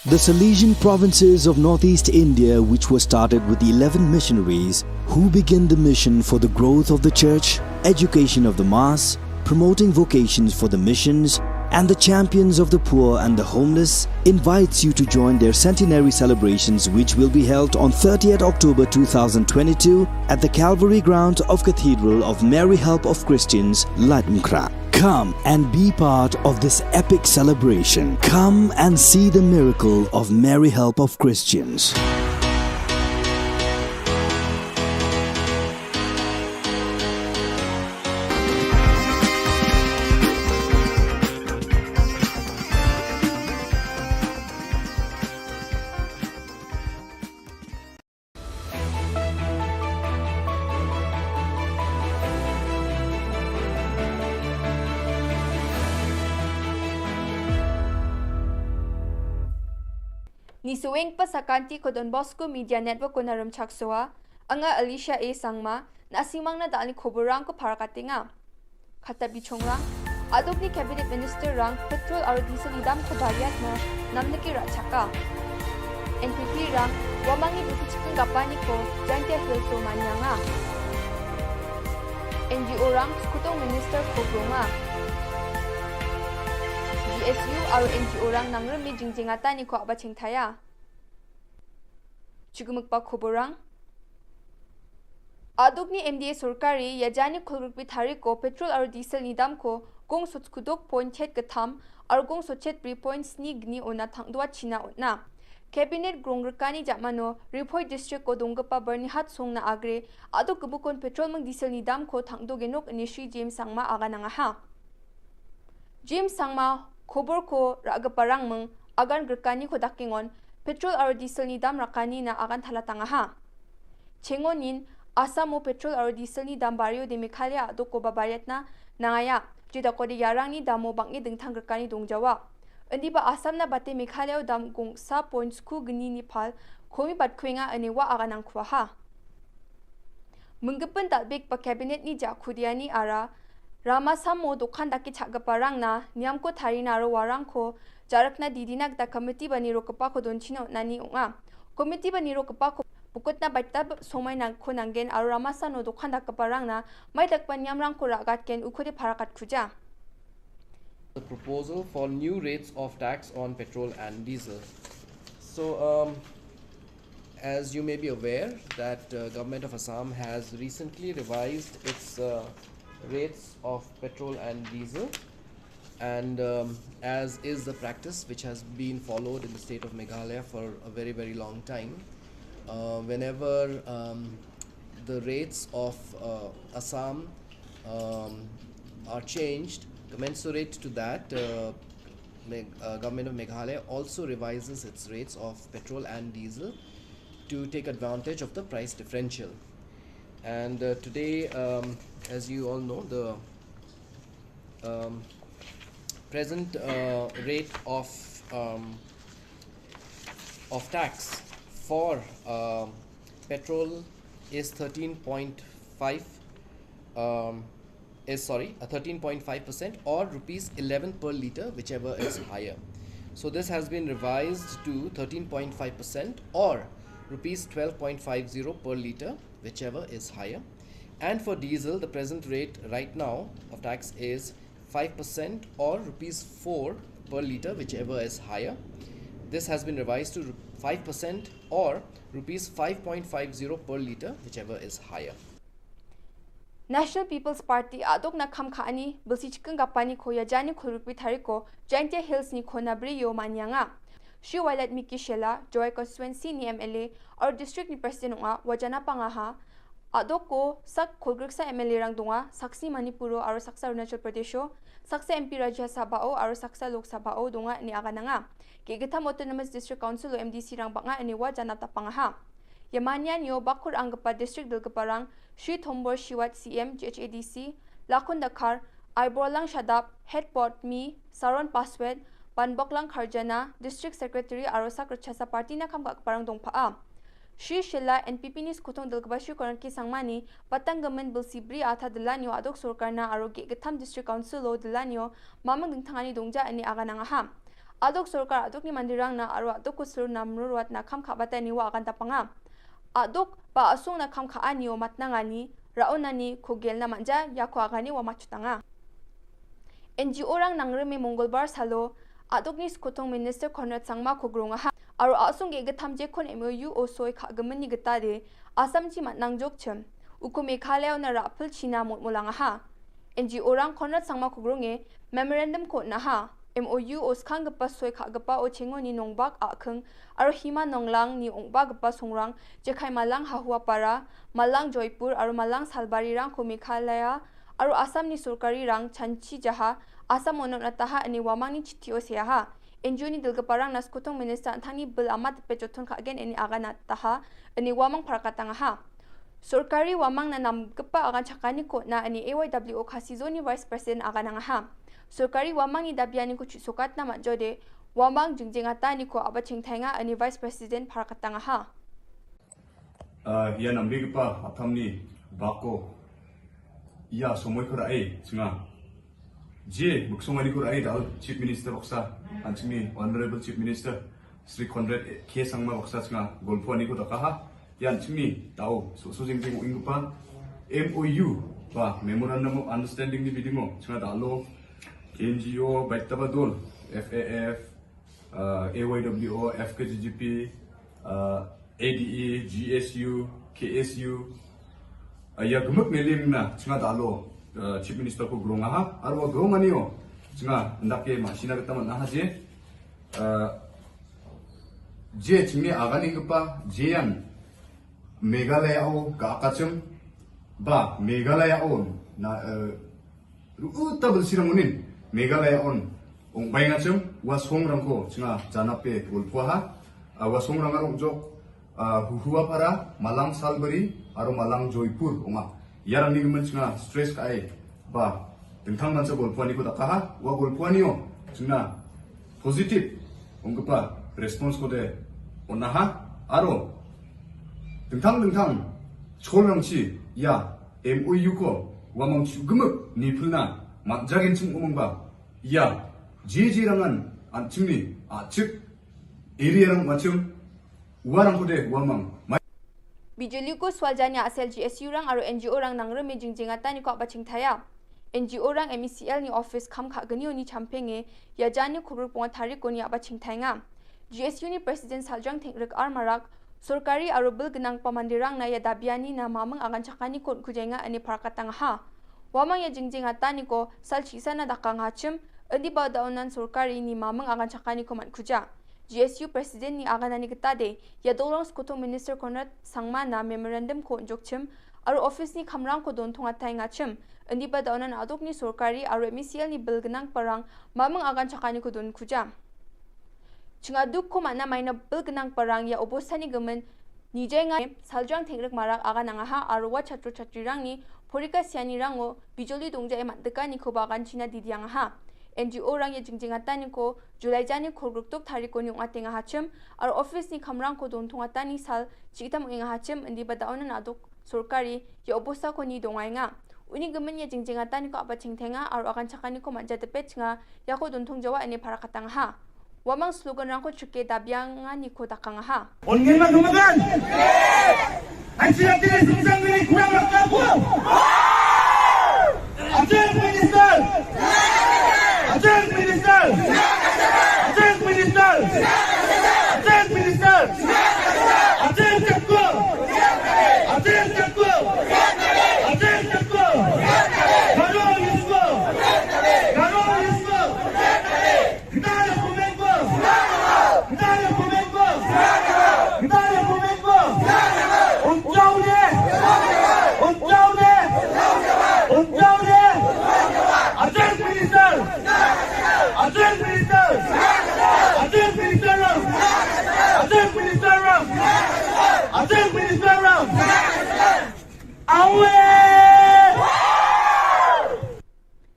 The Salesian provinces of northeast India, which were started with the 11 missionaries who began the mission for the growth of the church, education of the mass, promoting vocations for the missions, and the champions of the poor and the homeless, invites you to join their centenary celebrations, which will be held on 30th October 2022 at the Calvary Ground of Cathedral of Mary Help of Christians, Latmkra. Come and be part of this epic celebration. Come and see the miracle of Mary Help of Christians. Ni suweng pa sa kanti ko Don Bosco Media Network ko naram chaksoa, anga Alicia A. Sangma, na asimang na daan ni Khoborang ko para katinga. Katabi chongrang, adog ni Cabinet Minister rang petrol or diesel idam ko bariat na namnaki rachaka. NPP rang, wamangi buti chikang gapani ko, jantya hilso manyanga. NGO rang, skutong Minister Khoborang. GSU aro NGO rang nang remi jingjingata ni ko abaching thaya. Chugumukpa Khoborang. Adog ni MDA Sorkari yajani khulrukpi thari ko petrol aro diesel ni dam ko gong sochkudok point het katham aro gong sochet 3.2 gni ona thangdwa china otna. Cabinet grongrkani jamano Ripoi district ko donggapa Bernihat songna agre adog kubukon petrol mang diesel ni dam ko thangdo genok inishri James Sangma aga nangaha. James Sangma Khobor ko ragaparang meng agan grkani ko dakingon petrol aro diesel ni dam rakani na agan thalatangaha. Chengonin Asamo petrol aro diesel ni dam barrio de Meghalaya adok ko babayat na nangaya jida ko de yarang ni damo bangi dingthang grkani dongjawa. Endi ba Assam na bate Meghalaya dam gong sa points ku gni ni phal khomi bat khwenga anewa agan ang khwaha. Menggepen dalbek pa cabinet ni jakhudiani ara Rama Samo dokhan daki chagaparang na niam ko tharina ro warang ko jarakna didinak da committee bani ro kapa ko donchino nani unga committee bani ro kapa ko pukutna baita somai nang ko nangen aro Rama Sano dokhan da kaparang na mai dakpa niam rang ko ragat ken ukhode pharakat khuja. The proposal for new rates of tax on petrol and diesel. So as you may be aware that government of Assam has recently revised its rates of petrol and diesel, and as is the practice which has been followed in the state of Meghalaya for a very long time, whenever the rates of Assam are changed commensurate to that, government of Meghalaya also revises its rates of petrol and diesel to take advantage of the price differential. And today, as you all know, the present rate of tax for petrol is 13.5% or rupees 11 per litre, whichever is higher. So this has been revised to 13.5% or rupees 12.50 per litre, whichever is higher. And for diesel, the present rate right now of tax is 5% or rupees 4 per litre, whichever is higher. This has been revised to 5% or rupees 5.50 per litre, whichever is higher. National People's Party adok na khamkhani bulsi chikang gapani ko yajani khulrukpi thariko Jaintia Hills ni khonabri yo manyanga. Shi Wailat Miki Shilla, Joy Constituency ni MLA or District ni President nga wajana pangaha adok ko sak khulgriksa MLA rang dunga saksi Manipuro aro saksa Arunachal Pradesho saksa MP Rajya Sabhao aro saksa Lok Sabhao dunga ni agananga Gigitham Autonomous District Council o MDC rang banga ni wajana tapangaha Yamanyan yo bakur anggapa District Dilgaparang Shri Thombor Shiwat CM GHADC Lakon Dakar Aiborlang Shadap Headport Mi Saron Paswed Banboklang Kharjana District Secretary aro Sakrachasa Party na kamka parang dongpaa Shri Shilla NPP ni skutong Dilgaba Shri Koranki Sangmani Patanggaman Bilsibri Atha Dilanyo Adok Sorkarna aro Githam District Council o Dilanyo Mamang Dingthangani Dongja ani aganangaha Aduk sorkar aduk ni mandirang na aru aduk kusur na meruat na kam khabata ni wa akan tapanga. Aduk pa asung na kam khaan ni o matnangani raunani khugel na manja ya ko agani wa machutanga. NGO rang nangreme Mongolbar salo aduk ni skutong Minister Konrad Sangma khogrunga ha aru asung ge gathamje khon MOU o soi khagamani gatade Assam chi matnang jok chem uku Meghalaya na rapul china mulanga ha. NGO rang Konrad Sangma khogrunge memorandum ko na ha MOU o skang gapa soi khagapa o chengo ni nongbak akhung aru hima nonglang ni ongba gapa songrang jekhai malang hahua para malang Joypur aru malang Salbari rang ko Meghalaya aru Assam ni surkari rang chanchi jaha Assam onot nataha ani wamang ni chitio siaha NGO ni dilgaparang naskutong minister anthani bil amat pechoton khagen ani aga nataha ani wamang parakatanga ha surkari wamang na namgapa agan chakani ko na ani AYWO khasizoni vice president aga nanga ha surkari wamang ni dabiani ko chusokat na majode wamang jingjengata ni ko abaching thainga ani vice president parakatanga ha ya nambipa athamni bako ya somoy kora ai singa je muksongani kora ai dal chief minister baksa anchimi honorable chief minister Sri Konrad K Sangma baksa singa golponi ko takaha yan chimi tao so jingjeng ingpa MOU ba memorandum of understanding ni bidimo singa dalo NGO Baitabadol FAF AYWO FKGGP ADE GSU KSU ya gemuk nelim na singa dalo chief minister ko grunga ha arwa grongani singa ndake masina kita mana haje je chimi agani gpa jean Meghalaya o kakachum ba Meghalaya on na utabel siramunin Meghalaya on ong baingachum wasong rangko singa janape ulpuha wasong rangarong jok huhua para malang Salbari aro malang Joypur onga yarang ni gemen singa stress kai ba tentang mansa golpuani ko takaha wa golpuani o singa positive ongpa response ko de onaha aro tentang cholangchi ya MOU ko wamang chugemuk nipulna matjagin chung umongba ya jejerangan anchimni achik area rang machum warang ko de wamang Bijoli ko swaljanya asal GSU rang aru NGO rang nangreme jingjengata ni ko abaching thaya NGO rang MECL ni office kham khagani oni champenge ya jani khubur ponga thari ko ni abaching thainga GSU ni president Saljang Thengrek Armarak Surkari aru bil genang pamandirang na ya dabiani na mamang agan chakani kon kujenga ani parakatang ha wamang ya jingjengata ni ko salchisa na dakang hachim andi ba daunan surkari ni mamang agan chakani ko man kuja GSU president ni aganani getade ya dolong skutong minister Konrad Sangma na memorandum ko jokchim aru office ni khamrang ko don thonga thainga chim andi ba daunan adok ni surkari aru MECL ni bil genang parang mamang agan chakani ko don kuja Chinga duk ko mana maina bil genang parang ya obosani gemen nijenga Saljang Thengrek marak aga nanga ha arwa chatru chatrirang ni porika siani rango bijoli dongja e matdeka ni ko bagan china didiang ha NGO rang ya jingjengata ni ko Julai jani khorgruk tok thari ko ni ngatenga hachim ar office ni khamrang ko don thonga tani sal chitam enga hachim andi badaona aduk surkari ya obosa ko ni dongainga uni gemen ya jingjengata ni ko abaching thenga ar agan chakani ko manja tepe chinga ya ko don thongjawa ane parakatang ha wamang slogan rangko chuke dabyanga ni ko takanga ha Ongin magdumagan ang sinatili sumsang gini kurang magkapo Ajeng Minister Ajeng Minister Ajeng Minister Ajeng Minister Ajeng Jakko Ajeng Jakko Ajeng Jakko Garo Yusko Garo Yusko Kita ada Pumenko Kita ada Pumenko Kita ada Pumenko Unjau deh Unjau deh Unjau deh Ajeng Minister Ajeng Minister Ajeng Minister Ajeng Minister Ajeng Minister Awe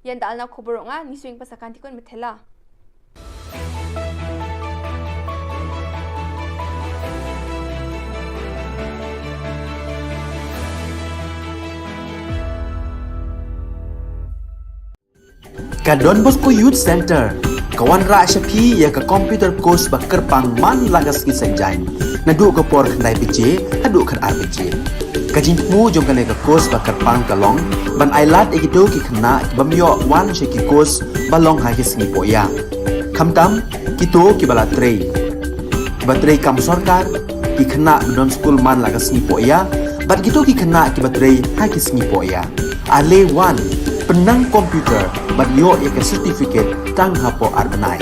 yan dal na khubur nga ni swing pasakan tikon methela Ka Don Bosco Youth Center Kawan ra Shapi ya ka computer course ba kerpang man lagas ki senjain. Nadu ka por khnai PJ, hadu khan RPG. Kajing mu jong kane ka course ba kerpang kalong, ban ailat egito ki khna bamyo wan she ki course balong ha ki singi poya. Khamtam kito ki bala trei. Batrei kam sarkar ki khna don school man lagas singi poya, bat kito ki khna ki batrei ha ki singi poya. Ale wan penang komputer bat yo ya ka certificate tang hapo arbenai.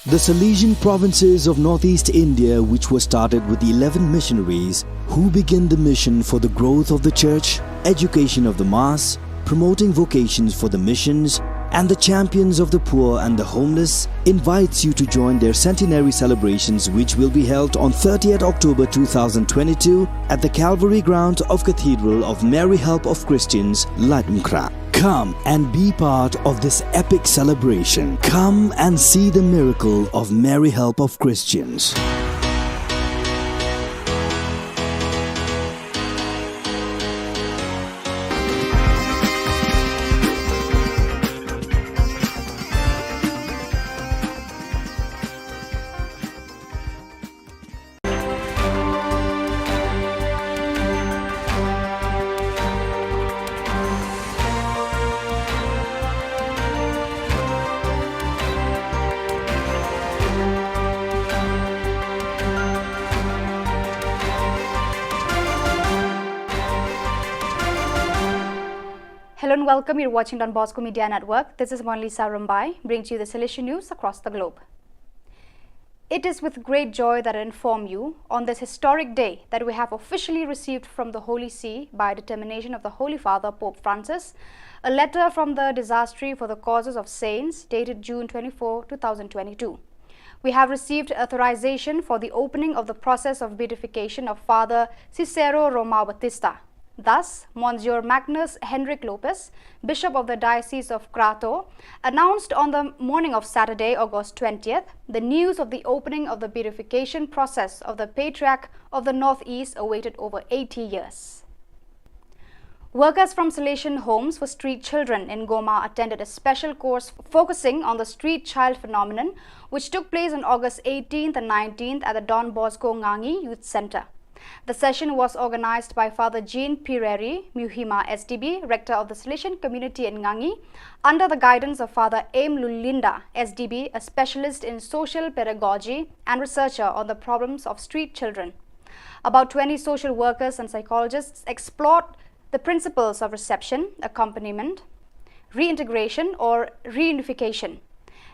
The Salesian provinces of northeast India, which were started with the 11 missionaries who began the mission for the growth of the church, education of the mass, promoting vocations for the missions, and the champions of the poor and the homeless, invites you to join their centenary celebrations, which will be held on 30th October 2022 at the Calvary Ground of Cathedral of Mary Help of Christians, Ladmkra. Come and be part of this epic celebration. Come and see the miracle of Mary Help of Christians. Hello and welcome. You're watching Don Bosco Media Network. This is Monalisa Rumbai, bringing to you the Salesian news across the globe. It is with great joy that I inform you on this historic day that we have officially received from the Holy See, by determination of the Holy Father Pope Francis, a letter from the Dicastery for the Causes of Saints dated June 24, 2022. We have received authorization for the opening of the process of beatification of Father Cicero Romao Batista. Thus, Monsieur Magnus Henrik Lopez, Bishop of the Diocese of Crato, announced on the morning of Saturday, August 20th, the news of the opening of the beatification process of the Patriarch of the Northeast, awaited over 80 years. Workers from Salesian Homes for Street Children in Goma attended a special course focusing on the street child phenomenon, which took place on August 18th and 19th at the Don Bosco Ngangi Youth Center. The session was organized by Father Jean Pireri, Muhima SDB, Rector of the Salesian Community in Ngangi, under the guidance of Father Aim Lulinda SDB, a specialist in social pedagogy and researcher on the problems of street children. About 20 social workers and psychologists explored the principles of reception, accompaniment, reintegration or reunification.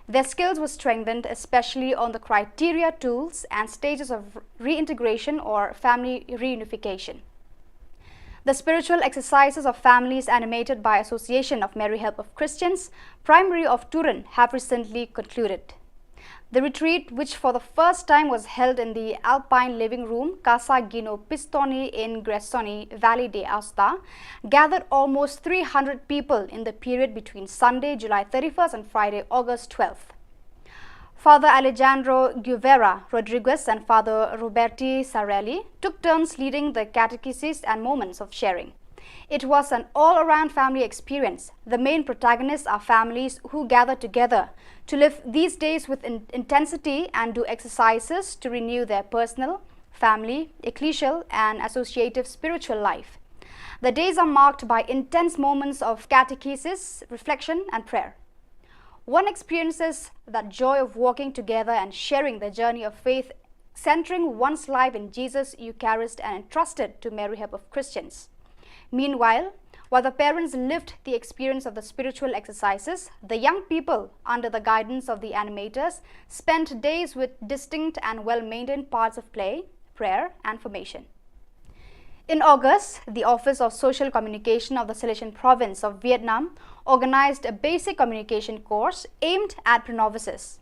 Their skills were strengthened especially on the criteria, tools and stages of reintegration or family reunification. The spiritual exercises of families animated by Association of Mary Help of Christians, Primary of Turin, have recently concluded. The retreat, which for the first time was held in the Alpine Living Room, Casa Gino Pistoni in Gressoni, Valley de Aosta, gathered almost 300 people in the period between Sunday, July 31st and Friday, August 12th. Father Alejandro Guevara Rodriguez and Father Roberti Sarelli took turns leading the catechesis and moments of sharing. It was an all-around family experience. The main protagonists are families who gather together to live these days with intensity and do exercises to renew their personal, family, ecclesial and associative spiritual life. The days are marked by intense moments of catechesis, reflection and prayer. One experiences that joy of walking together and sharing the journey of faith, centering one's life in Jesus Eucharist and entrusted to Mary Help of Christians. Meanwhile, while the parents lived the experience of the spiritual exercises, the young people, under the guidance of the animators, spent days with distinct and well-maintained parts of play, prayer and formation. In August, the Office of Social Communication of the Salesian Province of Vietnam organized a basic communication course aimed at pre-novices.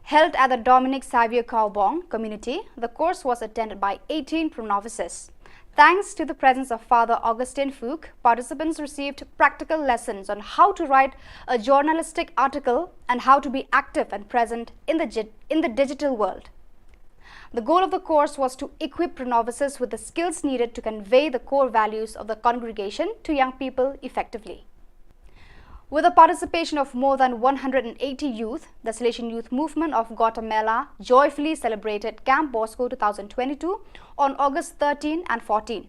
Held at the Dominic Xavier Kaobong community, the course was attended by 18 pro-novices. Thanks to the presence of Father Augustine Fuchs, participants received practical lessons on how to write a journalistic article and how to be active and present in the digital world. The goal of the course was to equip pro-novices with the skills needed to convey the core values of the congregation to young people effectively. With the participation of more than 180 youth, the Salesian Youth Movement of Guatemala joyfully celebrated Camp Bosco 2022 on August 13 and 14.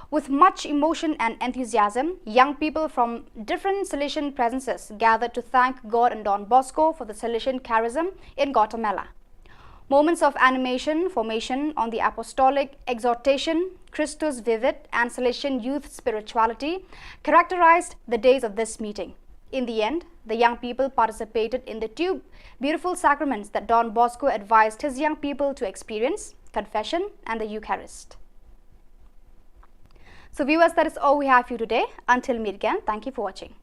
With much emotion and enthusiasm, young people from different Salesian presences gathered to thank God and Don Bosco for the Salesian charism in Guatemala. Moments of animation, formation on the apostolic exhortation, Christus Vivid and Salesian youth spirituality characterized the days of this meeting. In the end, the young people participated in the two beautiful sacraments that Don Bosco advised his young people to experience, confession and the Eucharist. So viewers, that is all we have for you today. Until meet again, thank you for watching.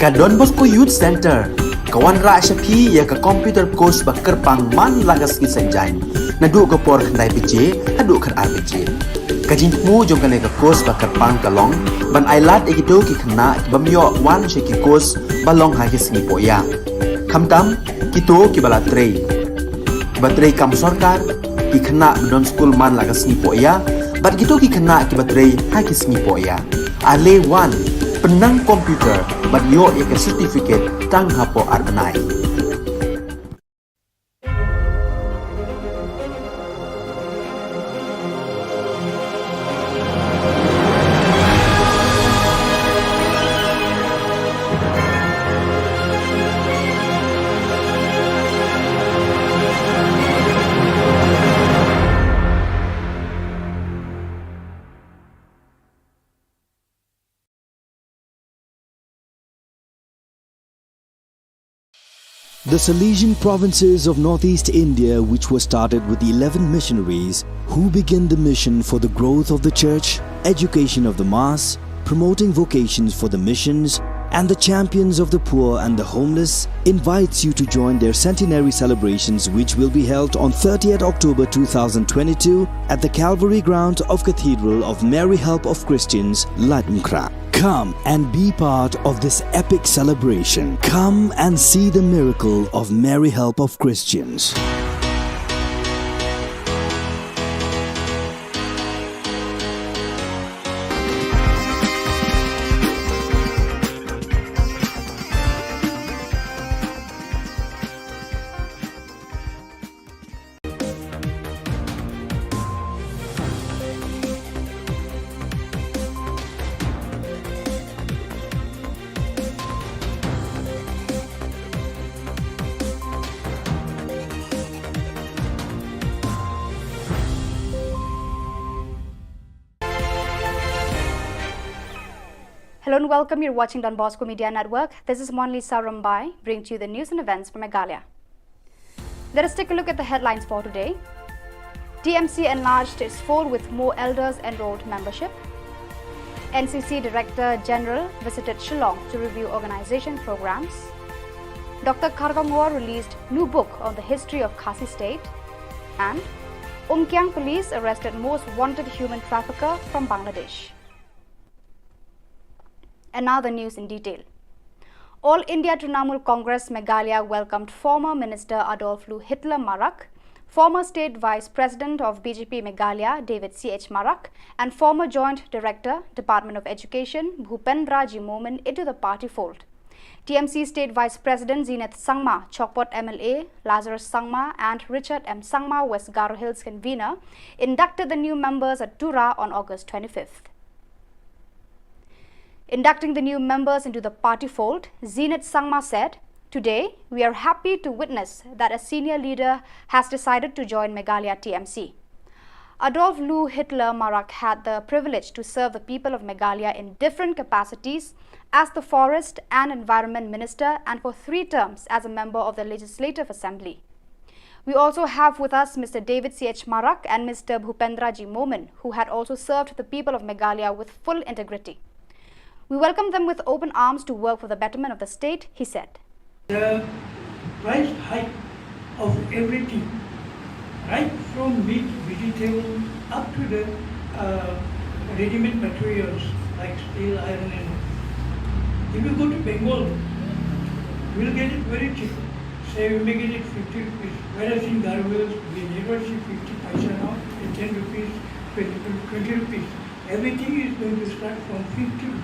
Ka Don Bosco Youth Center, kawan ra syapi ya ka computer course bakar pangman lagas ki senjain. Nadu ka por khandai PJ, hadu khan RPG. Ka jingmu jong ka course bakar pang kalong, ban ailat ekito ki khna bamyo wan she ki course balong ha ki singi poya. Khamtam kito ki bala trei. Batrei kam sarkar ki khna don school man lagas singi poya, bat kito ki khna ki batrei ha ki singi poya. Ale wan penang komputer bat yo ika certificate tang hapo arnai. The Salesian provinces of northeast India, which were started with the 11 missionaries who began the mission for the growth of the church, education of the mass, promoting vocations for the missions, and the champions of the poor and the homeless, invites you to join their centenary celebrations, which will be held on 30th October 2022 at the Calvary ground of Cathedral of Mary Help of Christians, Latmkra. Come and be part of this epic celebration. Come and see the miracle of Mary Help of Christians. Hello and welcome. You're watching Don Bosco Media Network. This is Monlisa Rambai, bringing to you the news and events from Meghalaya. Let us take a look at the headlines for today. TMC enlarged its fold with more elders enrolled membership. NCC Director General visited Shillong to review organization programs. Dr. Khargangor released new book on the history of Khasi State. And Umkyang police arrested most wanted human trafficker from Bangladesh. And now the news in detail. All India Trinamool Congress Meghalaya welcomed former Minister Adolfo Hitler Marak, former State Vice President of BJP Meghalaya David C.H. Marak, and former Joint Director, Department of Education Bhupendra Jimoman into the party fold. TMC State Vice President Zenith Sangma, Chokpot MLA Lazarus Sangma, and Richard M. Sangma, West Garo Hills convener, inducted the new members at Tura on August 25th. Inducting the new members into the party fold, Zenith Sangma said, "Today, we are happy to witness that a senior leader has decided to join Meghalaya TMC. Adolf Lou Hitler Marak had the privilege to serve the people of Meghalaya in different capacities as the Forest and Environment Minister and for 3 terms as a member of the Legislative Assembly. We also have with us Mr. David C.H. Marak and Mr. Bhupendra G. Momin, who had also served the people of Meghalaya with full integrity. We welcome them with open arms to work for the betterment of the state, he said. The price hike of everything, right from meat, vegetable, up to the ready-made materials like steel, iron, and if you go to Bengal, you will get it very cheap. Say we may get it 50 rupees, whereas in Garwells we never see 50 paisa now, 10 rupees, 20 rupees. Everything is going to start from 50 rupees.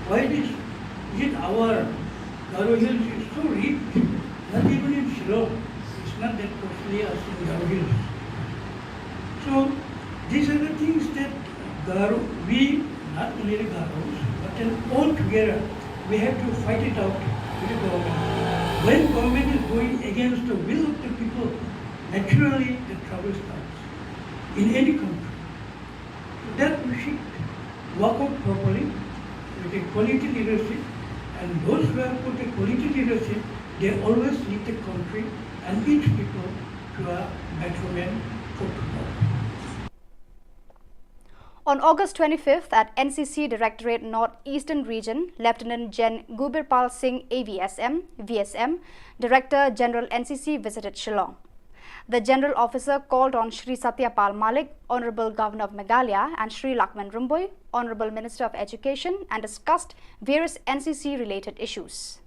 Why this? Is it our Garo Hills is so rich, not even in Shillong. It's not that costly as in Garo Hills. So these are the things that we, not only the Garos, but then all together, we have to fight it out with the government. When government is going against the will of the people, naturally the trouble starts in any country. So that we should work out properly with a quality leadership, and those who have put a quality leadership, they always lead the country and each people to a betterment for tomorrow. On August 25th at NCC Directorate North-Eastern Region, Lieutenant Gen Gubirbal Singh AVSM, VSM, Director General NCC visited Shillong. The General Officer called on Shri Satyapal Malik, Honorable Governor of Meghalaya, and Shri Lakman Rumboy, Honorable Minister of Education, and discussed various NCC-related issues.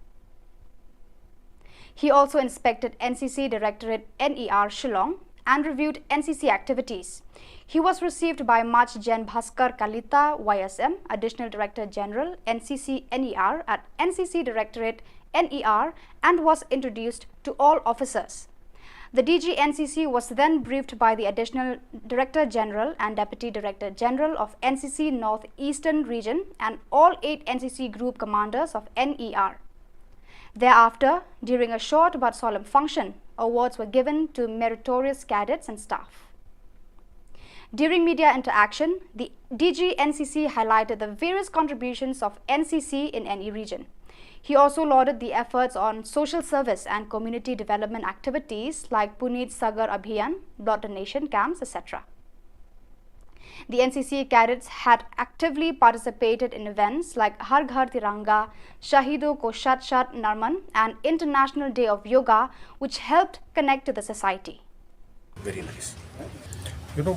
He also inspected NCC Directorate NER Shillong and reviewed NCC activities. He was received by Mach Gen Bhaskar Kalita, YSM, Additional Director General, NCC NER at NCC Directorate NER, and was introduced to all officers. The DG NCC was then briefed by the Additional Director General and Deputy Director General of NCC North Eastern Region and all 8 NCC Group Commanders of NER. Thereafter, during a short but solemn function, awards were given to meritorious cadets and staff. During media interaction, the DG NCC highlighted the various contributions of NCC in any region. He also lauded the efforts on social service and community development activities like Puneet Sagar Abhiyan, blood donation camps, etc. The NCC cadets had actively participated in events like Har Ghar Tiranga, Shahido Ko Shat Shat Narman, and International Day of Yoga, which helped connect to the society. Very nice. You know,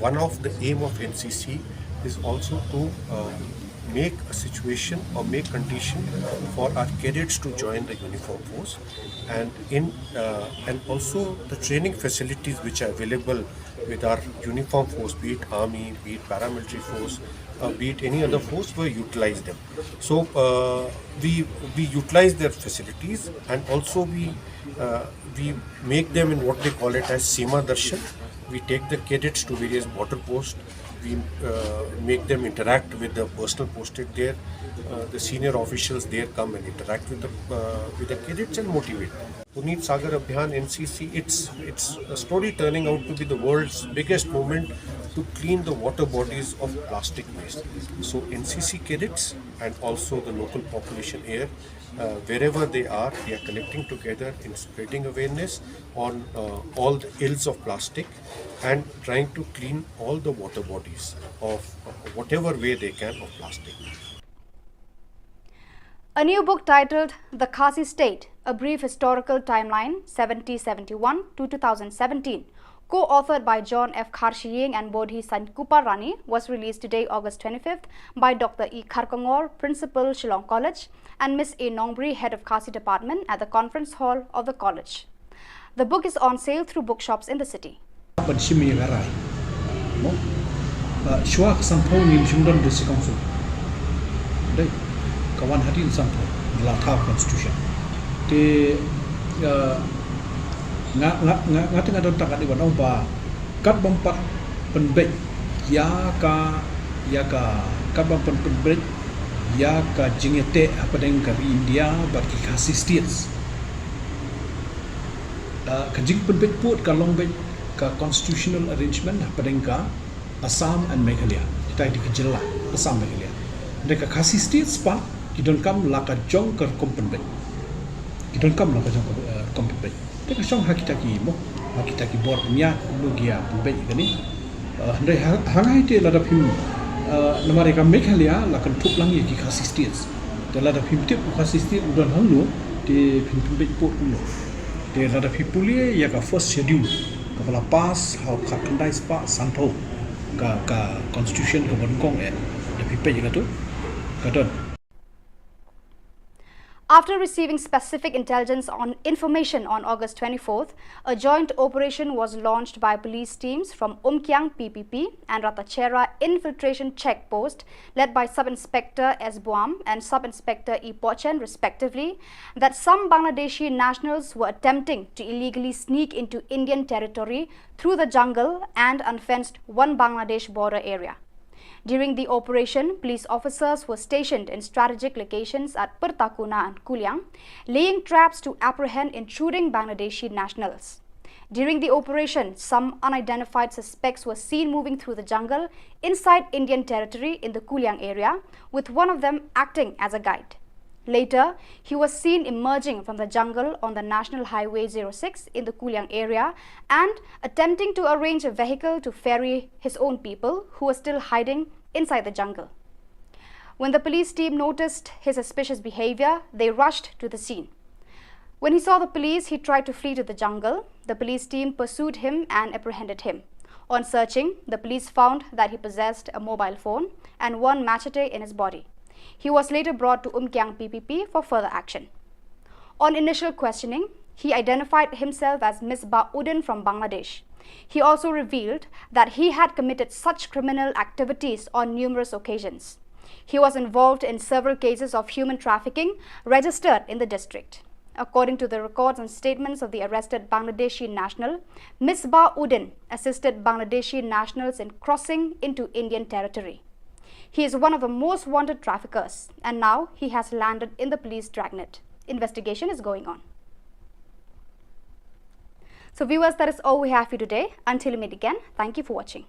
one of the aim of NCC is also to make a situation or make condition for our cadets to join the uniform force, and also the training facilities which are available with our uniform force, be it army, be it paramilitary force, be it any other force, we utilize them. So we utilize their facilities, and also we make them in what they call it as Seema Darshan. We take the cadets to various border posts. We make them interact with the personnel posted there. The senior officials there come and interact with the cadets and motivate them. Puneet Sagar Abhiyan NCC, it's a story turning out to be the world's biggest movement to clean the water bodies of plastic waste. So NCC cadets and also the local population here, wherever they are connecting together in spreading awareness on all the ills of plastic and trying to clean all the water bodies of whatever way they can of plastic. A new book titled The Khasi State, A Brief Historical Timeline 1771 to 2017, co-authored by John F. Kharshiying and Bodhi Sankupa Rani, was released today, August 25th, by Dr. E. Kharkongor, Principal, Shillong College, and Ms. A. Nongbri, Head of Khasi Department, at the Conference Hall of the college. The book is on sale through bookshops in the city. Kawan hati sampo latah constitution te nga tengah don tak ada wan ba kat bampat penbek ya ka kat bampat penbek ya ka jingete apa dengan kari India bagi Khasi states ka jing penbek put ka long bek ka constitutional arrangement padengka Assam and Meghalaya itai di Jylla Assam Meghalaya mereka khasi state spa kidon kam laka jong ker kompen kidon kam laka jong kompen mereka song hakita ki mo hakita ki bor nya logia be gani ndai hangai te lada phim namare ka Meghalaya lakan thup lang ye ki khasi states te lada phim tip khasi state udon hangno te phim be po no te lada phipulie ya ka first schedule kepala pas how kandai spa santo ka constitution ka bonkong da phipe je tu kadon. After receiving specific information on August 24th, a joint operation was launched by police teams from Umkyang PPP and Ratachera Infiltration Check Post, led by Sub-Inspector S. Buam and Sub-Inspector E. Pochen, respectively, that some Bangladeshi nationals were attempting to illegally sneak into Indian territory through the jungle and unfenced one Bangladesh border area. During the operation, police officers were stationed in strategic locations at Pertakuna and Kuliang, laying traps to apprehend intruding Bangladeshi nationals. During the operation, some unidentified suspects were seen moving through the jungle inside Indian territory in the Kuliang area, with one of them acting as a guide. Later, he was seen emerging from the jungle on the National Highway 06 in the Kuliang area and attempting to arrange a vehicle to ferry his own people who were still hiding inside the jungle. When the police team noticed his suspicious behavior, they rushed to the scene. When he saw the police, he tried to flee to the jungle. The police team pursued him and apprehended him. On searching, the police found that he possessed a mobile phone and one machete in his body. He was later brought to Umkyang PPP for further action. On initial questioning, he identified himself as Misbah Uddin from Bangladesh. He also revealed that he had committed such criminal activities on numerous occasions. He was involved in several cases of human trafficking registered in the district. According to the records and statements of the arrested Bangladeshi national, Misbah Uddin assisted Bangladeshi nationals in crossing into Indian territory. He is one of the most wanted traffickers, and now he has landed in the police dragnet. Investigation is going on. So viewers, that is all we have for you today. Until we meet again, thank you for watching.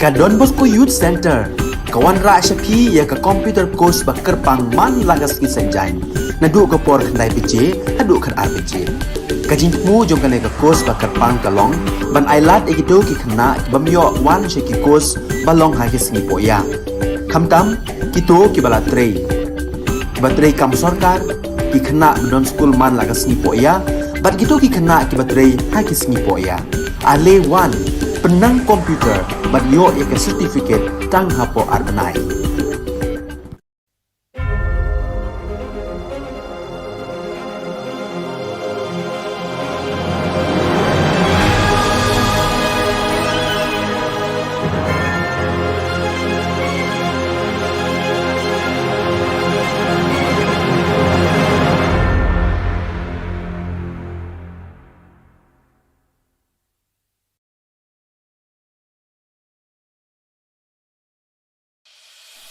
Ka Don Bosco Youth Center, kawan ra syapi ya ka computer course bakar pangman lagas ki senjai. Nadu ka por khandai pije, hadu khan RPG. Ka jingmu jong ka course bakar pang kalong, ban ailat egito ki khna bamyo wan sheki course balong ha ki singi poya. Khamtam kito ki bala trei. Batrei kam sarkar ki khna don school man lagas singi poya, bat kito ki khna ki batrei ha ki singi poya. Ale wan penang komputer bagyo ika certificate tang hapo arnai.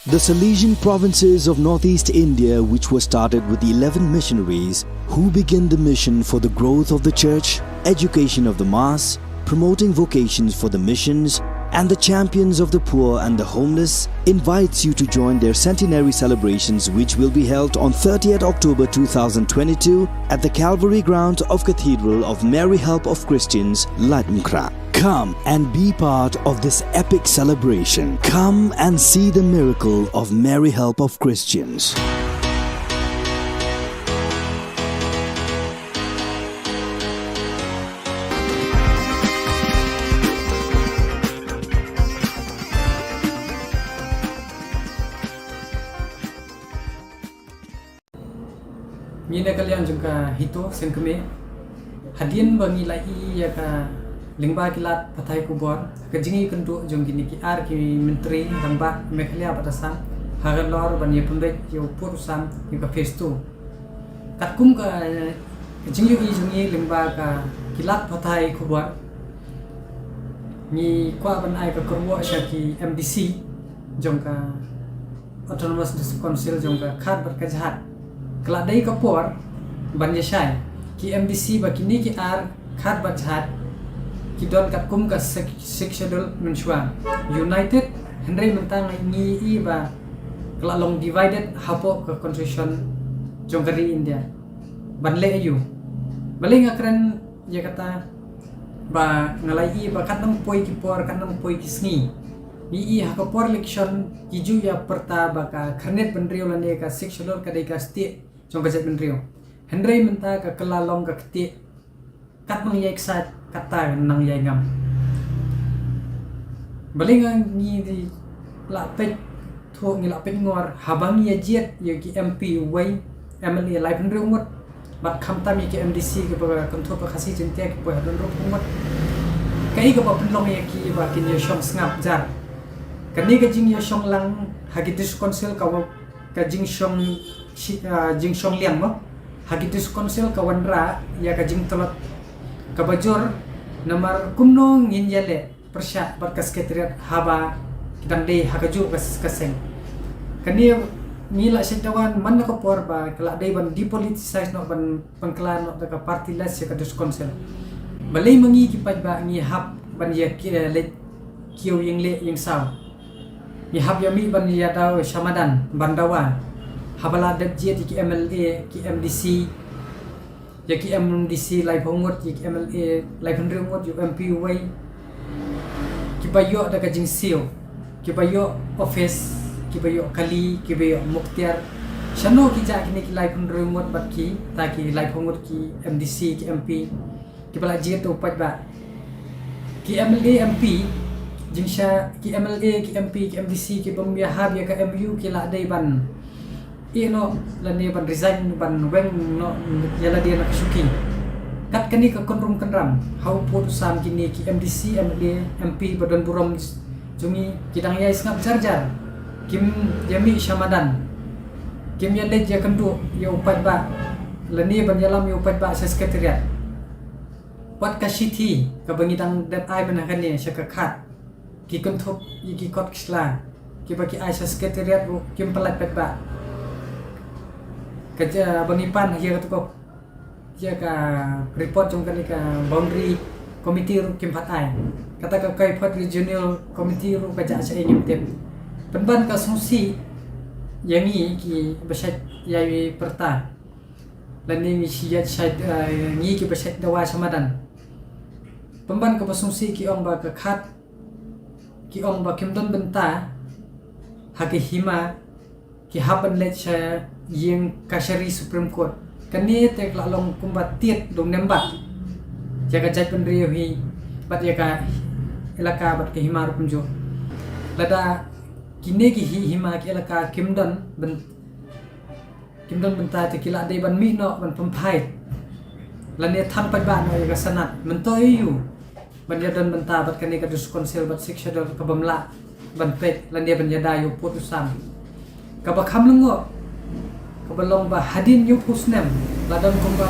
The Salesian provinces of northeast India, which were started with the 11 missionaries who began the mission for the growth of the church, education of the mass, promoting vocations for the missions, and the champions of the poor and the homeless, invites you to join their centenary celebrations, which will be held on 30th October 2022 at the Calvary ground of Cathedral of Mary Help of Christians, Ladnkra. Come and be part of this epic celebration. Come and see the miracle of Mary Help of Christians. Mina kalian juga hito sengkeme hadian bangi lai ya ka lingba kilat patai kubor kejingi kentuk jong gini ki ar ki menteri ramba Meghalaya batasan hagar lor ban ye pembek yo purusam yo ka phase 2 kat kum ka jingyu I jungi limba ka kilat pathai Khubor ni kwa ban ai ka korwo syaki MDC jong ka Autonomous District Council jong ka khat bat ka jahat kala dai ka por ban yashai ki MDC ba kini ki ar khat bat jahat ki don kat kum ka schedule menshwa united Henry mentang ni I ba kala long divided hapo ka constitution jong ka ri India banle ayu baling akran ya kata ba ngalai I ba kat nang poi ki por kat nang poi ki sngi ni I ha ka por election ki ju ya perta ba ka khanet benrio lane ka schedule ka dai ka state jong ka jet benrio Henry menta ka kala long ka kti kat mang yek sat kata nang yai ngam baling ni di la pet tho ngi la pet ngor habang ya jet ya ki MP wai MLA lai benrio ngot bat kham tam ki MDC ke ba kontor pa khasi jente ke pa don ro ngot kai ka ba penlong ya ki ba kin ya shong ngap jar kani ka jing ya shong lang hagitis council ka jing shong liang mo hagitis council ka wanra ya ka jing tolot ka bajor namar kumno ngin yale persya bat ka sekretariat haba kidang dei hakaju kaseng kani nila setawan man na ko por ba kala dai ban depoliticize no ban pangklan no ka partyless ya ka council balay mangi ki ba ngi hap ban ya le kiyo yang le yang saw ni hap ya mi ban ya daw Shamadan bandawa habala dat je ki MLA ki MDC ya ki MDC lai phongot ki MLA lai phandrungot yu MP wai ki bayo da ka jing sio ki bayo office ki bayo kali ki bayo muktiar shano ki ja kini ki lai phandrungot bat ki ta ki lai phongot ki MDC ki MP ki bala je to pat ba ki MLA MP jingsha ki MLA ki MP ki MDC ki bamya hab ya ka MU ki la dai ban ino lani ban resign ban weng no yala dia nak suki kat kani ka konrum kanram hau pot sam kini ki MDC MLA MP badan burom jungi kidang yai ngap jarjar kim yami Shamadan kim ya lej ya kendu ya upat ba lani ban yalam ya upat ba sekretariat wat ka city ka bangitang dat ai ban kan ni syaka khat ki konthop ki kot kisla ki baki ai sekretariat kim pelat pet ba kerja bangipan ya ko ya ka report jong kan ka boundary committee ru kim phatai kata ka kai phat regional committee ru ka ja sa ingim tem penban ka susi yangi ki besat yai perta lani mi siat sait ngi ki besat dawa Shamadan penban ka pasungsi ki ong ba ka khat ki ong ba kimdon benta haki hima ki haban let sa yang Kashari Supreme Court kani tek la long kumbat tiet dong nembat jaga jaj pendrio hi bat ya ka elaka bat ke himar punjo lada kini ki hima ki elaka kimdon benta te kila dei ban mi no ban pempai lani tham pat ba no ya sanat mentoi yu ban ya don benta bat kani ka dus konsil bat siksha dol ka bamla ban pet lani ban ya dayu putusan ka bakham lungo kabalong ba hadin yu pusnem ladon kumba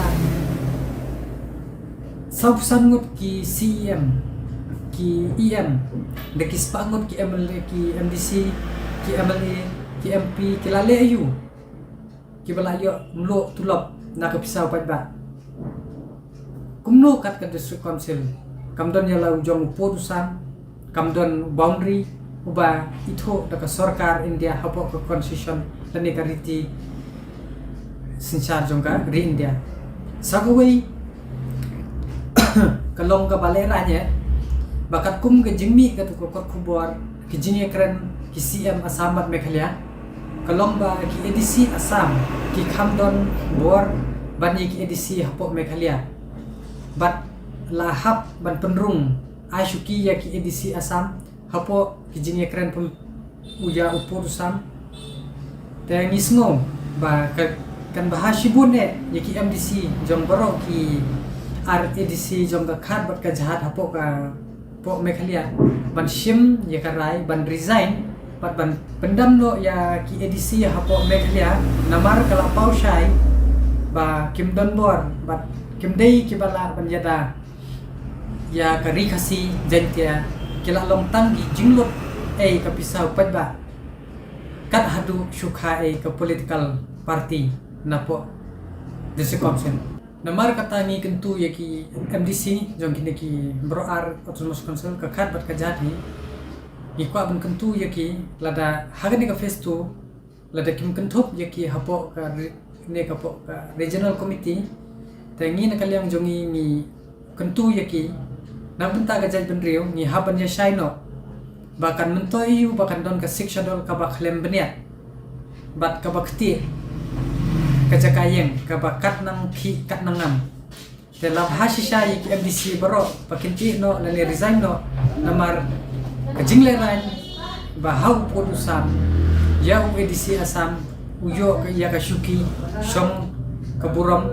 sabsangut ki CEM ki EM dekis pangut ki MLA ki MDC ki MLA ki MP ki lale ayu ki balayo mlo tulop na ka pisau pat ba kumno kat ka district council kamdon ya lau jong putusan kamdon boundary uba itho da ka sarkar India hapo ka constitution lani ka riti sinsar jongka ri India sagawai kalong ka balera nya bakat kum ke jingmi ka tu ko Khubor ki jinge kran ki CM Asamat Meghalaya kalong ba ki EDC Assam ki Khamdon bor bani ki EDC hapo Meghalaya bat lahap ban penrung Ashuki ya ki EDC Assam hapo ki jinge kran pun uja upur sam te ngisno ba kan bahasibun ya ki MDC jong baro ki RADC jong ka khat bat ka jahat hapo ka po Meghalaya ban sim ya karai ban resign bat ban pendam no ya ki ADC hapo Meghalaya namar kala pausai ba kim don bor bat kim dei kibala banjada ya kari khasi jentia kila long tang gi jinglot kapisau padba kat hadu syukha ke political party napo desekomsen namar kata ni kentu yaki MDC jong kini ki broar autonomous council ka khat bat ka jadi ikwa ban kentu yaki lada hagani ka face tu lada kim kentup yaki hapo ka ne ka po ka regional committee tangi na kalyang jongi ni kentu yaki na benta ka jaj benriu ni haban ya shaino bahkan mentoi bahkan don ka sikshadol ka bakhlem beniat bat ka bakti kajakayeng ka bakat nang ki kat nangam dalam hasisha yik MDC baro pakinti no lani resign no namar kajingleran bahau podusam ya UEDC Asam uyo ya kashuki shom kaburam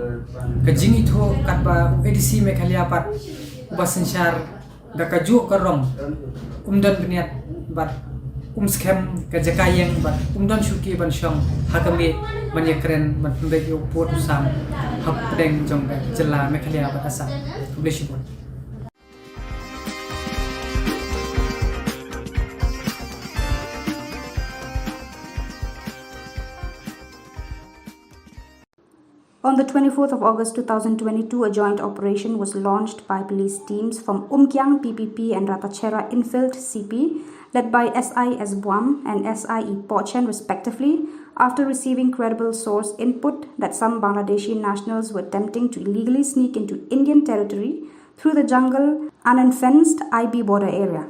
kajing itu kat ba UEDC Meghalaya pat ubasensyar da kaju karong umdan beniat bat scam kajakayeng bat umdan syuki ban shom hakami manyakren ban pembeki upot usam hapdeng jong jela Meghalaya bat Asam publishipun. On the 24th of August 2022, a joint operation was launched by police teams from Umkyang PPP and Ratachera Infield CP, led by SIS Buam and SIE Pochen respectively, after receiving credible source input that some Bangladeshi nationals were attempting to illegally sneak into Indian territory through the jungle and unfenced IB border area.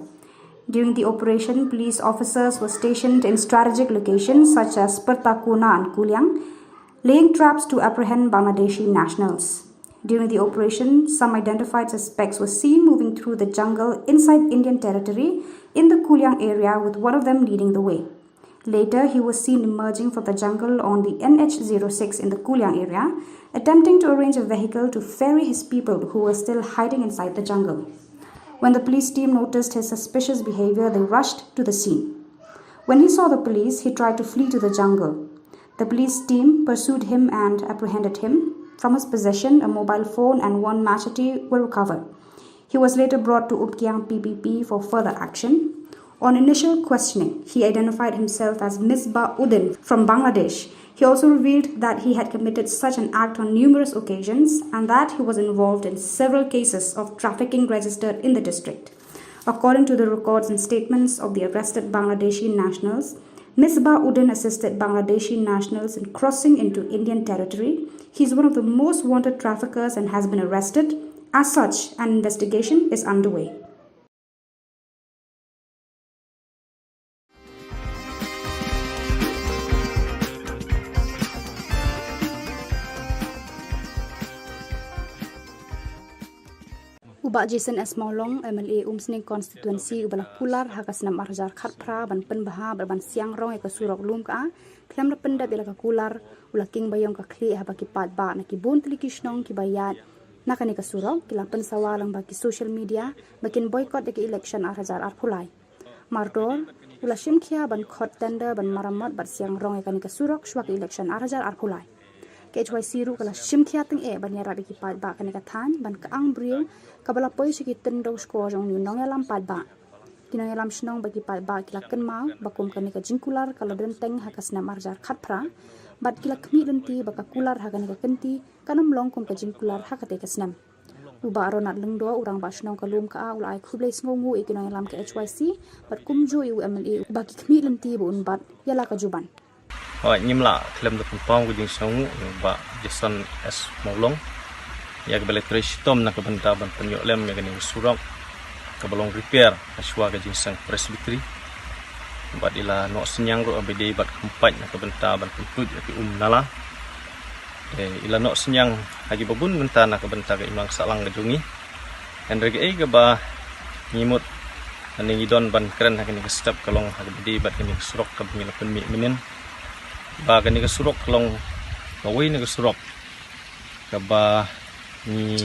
During the operation, police officers were stationed in strategic locations such as Pertakuna and Kuliang, laying traps to apprehend Bangladeshi nationals. During the operation, some identified suspects were seen moving through the jungle inside Indian territory in the Kuliang area, with one of them leading the way. Later, he was seen emerging from the jungle on the NH06 in the Kuliang area, attempting to arrange a vehicle to ferry his people who were still hiding inside the jungle. When the police team noticed his suspicious behavior, they rushed to the scene. When he saw the police, he tried to flee to the jungle. The police team pursued him and apprehended him. From his possession, a mobile phone and one machete were recovered. He was later brought to Umkyang PPP for further action. On initial questioning, he identified himself as Misbah Uddin from Bangladesh. He also revealed that he had committed such an act on numerous occasions and that he was involved in several cases of trafficking registered in the district. According to the records and statements of the arrested Bangladeshi nationals, Misbah Uddin assisted Bangladeshi nationals in crossing into Indian territory. He is one of the most wanted traffickers and has been arrested. As such, an investigation is underway. Ubak Jason S. Maulong, MLA Umsning Constituency, Ubala Pular, Hakasnam Arjar Khatpra, Ban Penbaha, Ban Siang Rong, Eka Surok Lum Ka, Klam Rapenda Bila Kakular, Ula King Bayong Kakli, Habaki Pat Ba, Naki Bun Tilikishnong, Kibayat, Nakani Kasurok, Kilapan Sawalang Baki social media, Bakin boycott the election Arhajar Arpulai. Mardor, Ula Shimkia, Ban Kot Tender, Ban Maramot, Bat Siang Rong, Ekani Kasurok, Shwak election Arhajar Arpulai. KHYC ru kala shimkhia ting ban yara bi pat ba kanika than ban ka ang bril kabala poi shi kitin do score jong ni nong yalam pat ba kinong yalam shnong ba ki pat ba kila kan mau bakum kanika jinkular kala den teng hakas na marjar khatpra bat kila khmi lenti ba ka kular haganika kenti kanam long kum ka jinkular hakate kasnam uba ronat lengdo urang ba shnong kalum ka ulai khuble sngongu ikinong yalam KHYC bat kumjo yu MLA ba ki khmi lenti bu un bat yala ka juban Nyimla klem da pang guding sangu ba Jason S Maulong ya kebele trishtom na kabanta ban panyo lem ya gani surok kabalong repair aswa ga jinsang presbytery ba dila no senyang ro abede bat kampat na kabanta ban putut ya ki nala ila no senyang hagi babun benta na kabanta ga imang salang ga jungi and rege ga ba ngimut ani don ban kren hagani ga step kalong hagede bat gani surok ka bingila pen mi minen ba kani ka surok long kawai ni ka surok ka ba ni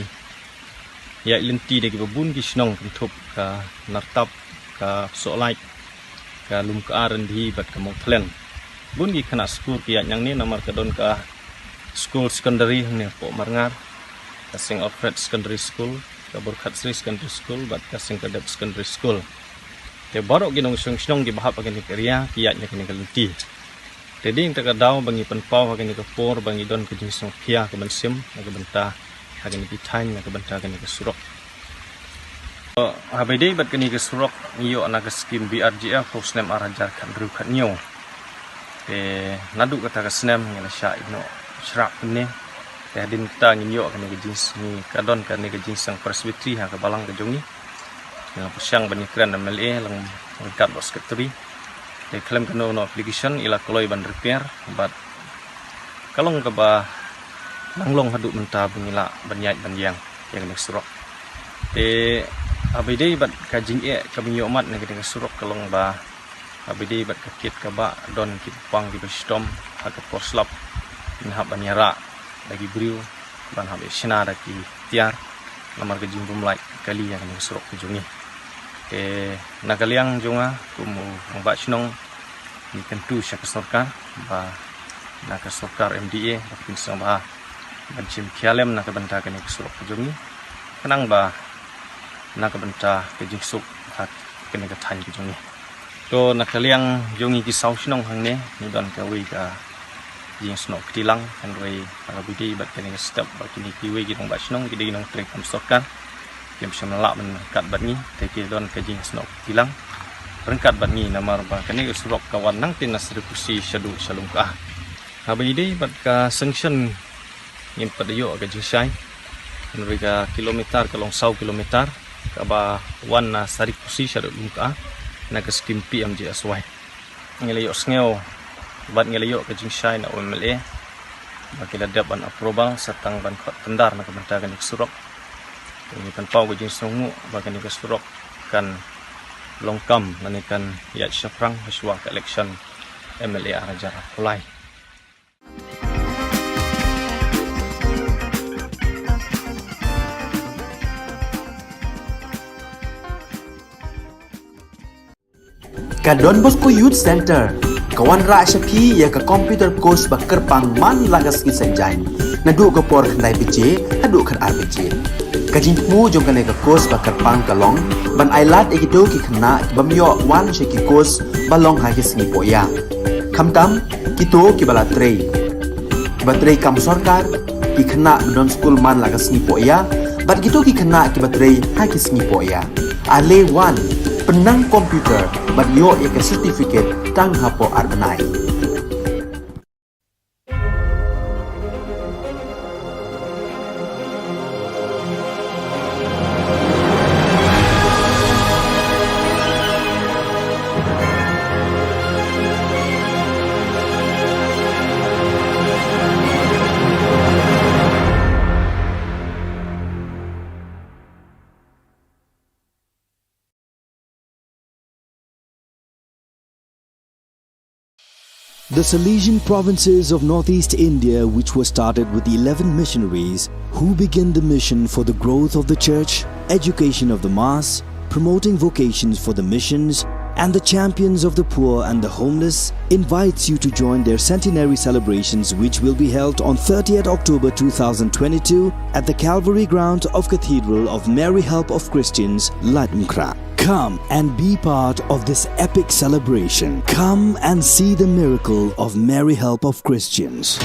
ya lenti de ki babun ki snong tup ka nartap ka solai ka lum ka aran di bat ka mongtlen bun ki khana skur ki yang ni namar ka don ka school secondary ni po marngar kasing Alfred Secondary School Burkhat Sri Secondary School bat kasing Kadep Secondary School te baru ginong sung di bahap agani area kiatnya kini kalenti jadi yang terkadau bangi penpau agani kapor bangi don kejing sung kia ke bensim agak bentah agani kitang agak bentah agani ke surok habede bat kini ke surok iyo anak skim BRGF Hosnem arajar kan ru kan nyo nadu kata ke snem ngala sya ino syrap ni hadin kita nginyo kan ke jins ni kadon kan ke jins sang presbytery ha ke balang ke jongi yang pusyang banyakran MLA lang dekat bos sekretari they claim no application ila koloi ban repair but kalong ke ba langlong haduk menta bungila banyai banyang yang nek surok abide bat kajing kami yomat nek ke surok kalong ba abide bat kakit ka ba don kit pang di bestom ha ke poslap inhab banyara lagi beriu ban habe sina daki tiar lamar ke jimbum like kali yang nek surok ke jongi nakaliang jonga kumu ngba chnong ni kentu syak sarkar ba nak sarkar MDA bakin sama banjim kialem nak benta kan ke surok jongi kenang ba nak benta ke jingsuk hak kene ke than ke jongi to nakaliang jongi ki sau chnong hang ne ni don ka wi ka jing snok tilang kan roi abidi bat kene ke step ba kini ki wi ki nong ba chnong ki nong trek kam sarkar yang bisa melak menkat bat ni teki don kajing snok tilang rengkat bat ni namar ba kani surok kawan nang tin nasrikusi syadu shalung ka habide bat ka sanction ngim padayo ka jingsai mereka kilometer kalong 100 kilometer ka ba wan na sarikusi syadu lungka na ka skim PMJ aswai ngelayo sngew bat ngelayo ka jingsai na MLA ba kiladap ban approval satang ban khot tendar na ka bentagan surok ini penpau gajing songu bagan ke surok kan longkam nanikan yat syafrang haswa ke election MLA arajar kulai Ka Don Bosco Youth Center kawan ra syapi ya ka computer course bakar pang man lagas ki sanjain nadu ke por khnai bije hadu khan arbije kajing mu jong kane ka course bakar pang kalong ban ailat ekito ki khna bamyo wan she ki course balong ha ki sngi poya khamtam kito ki bala trei batrei kam sarkar ki khna don school man lagas sngi poya bat kito ki khna ki batrei ha ki sngi poya ale wan penang komputer bat yo ya ka certificate tang hapo arbanai The Salesian provinces of northeast India, which were started with the 11 missionaries who began the mission for the growth of the church, education of the mass, promoting vocations for the missions, and the champions of the poor and the homeless, invites you to join their centenary celebrations, which will be held on 30th October 2022 at the Calvary ground of Cathedral of Mary Help of Christians, Ladmkra. Come and be part of this epic celebration. Come and see the miracle of Mary Help of Christians.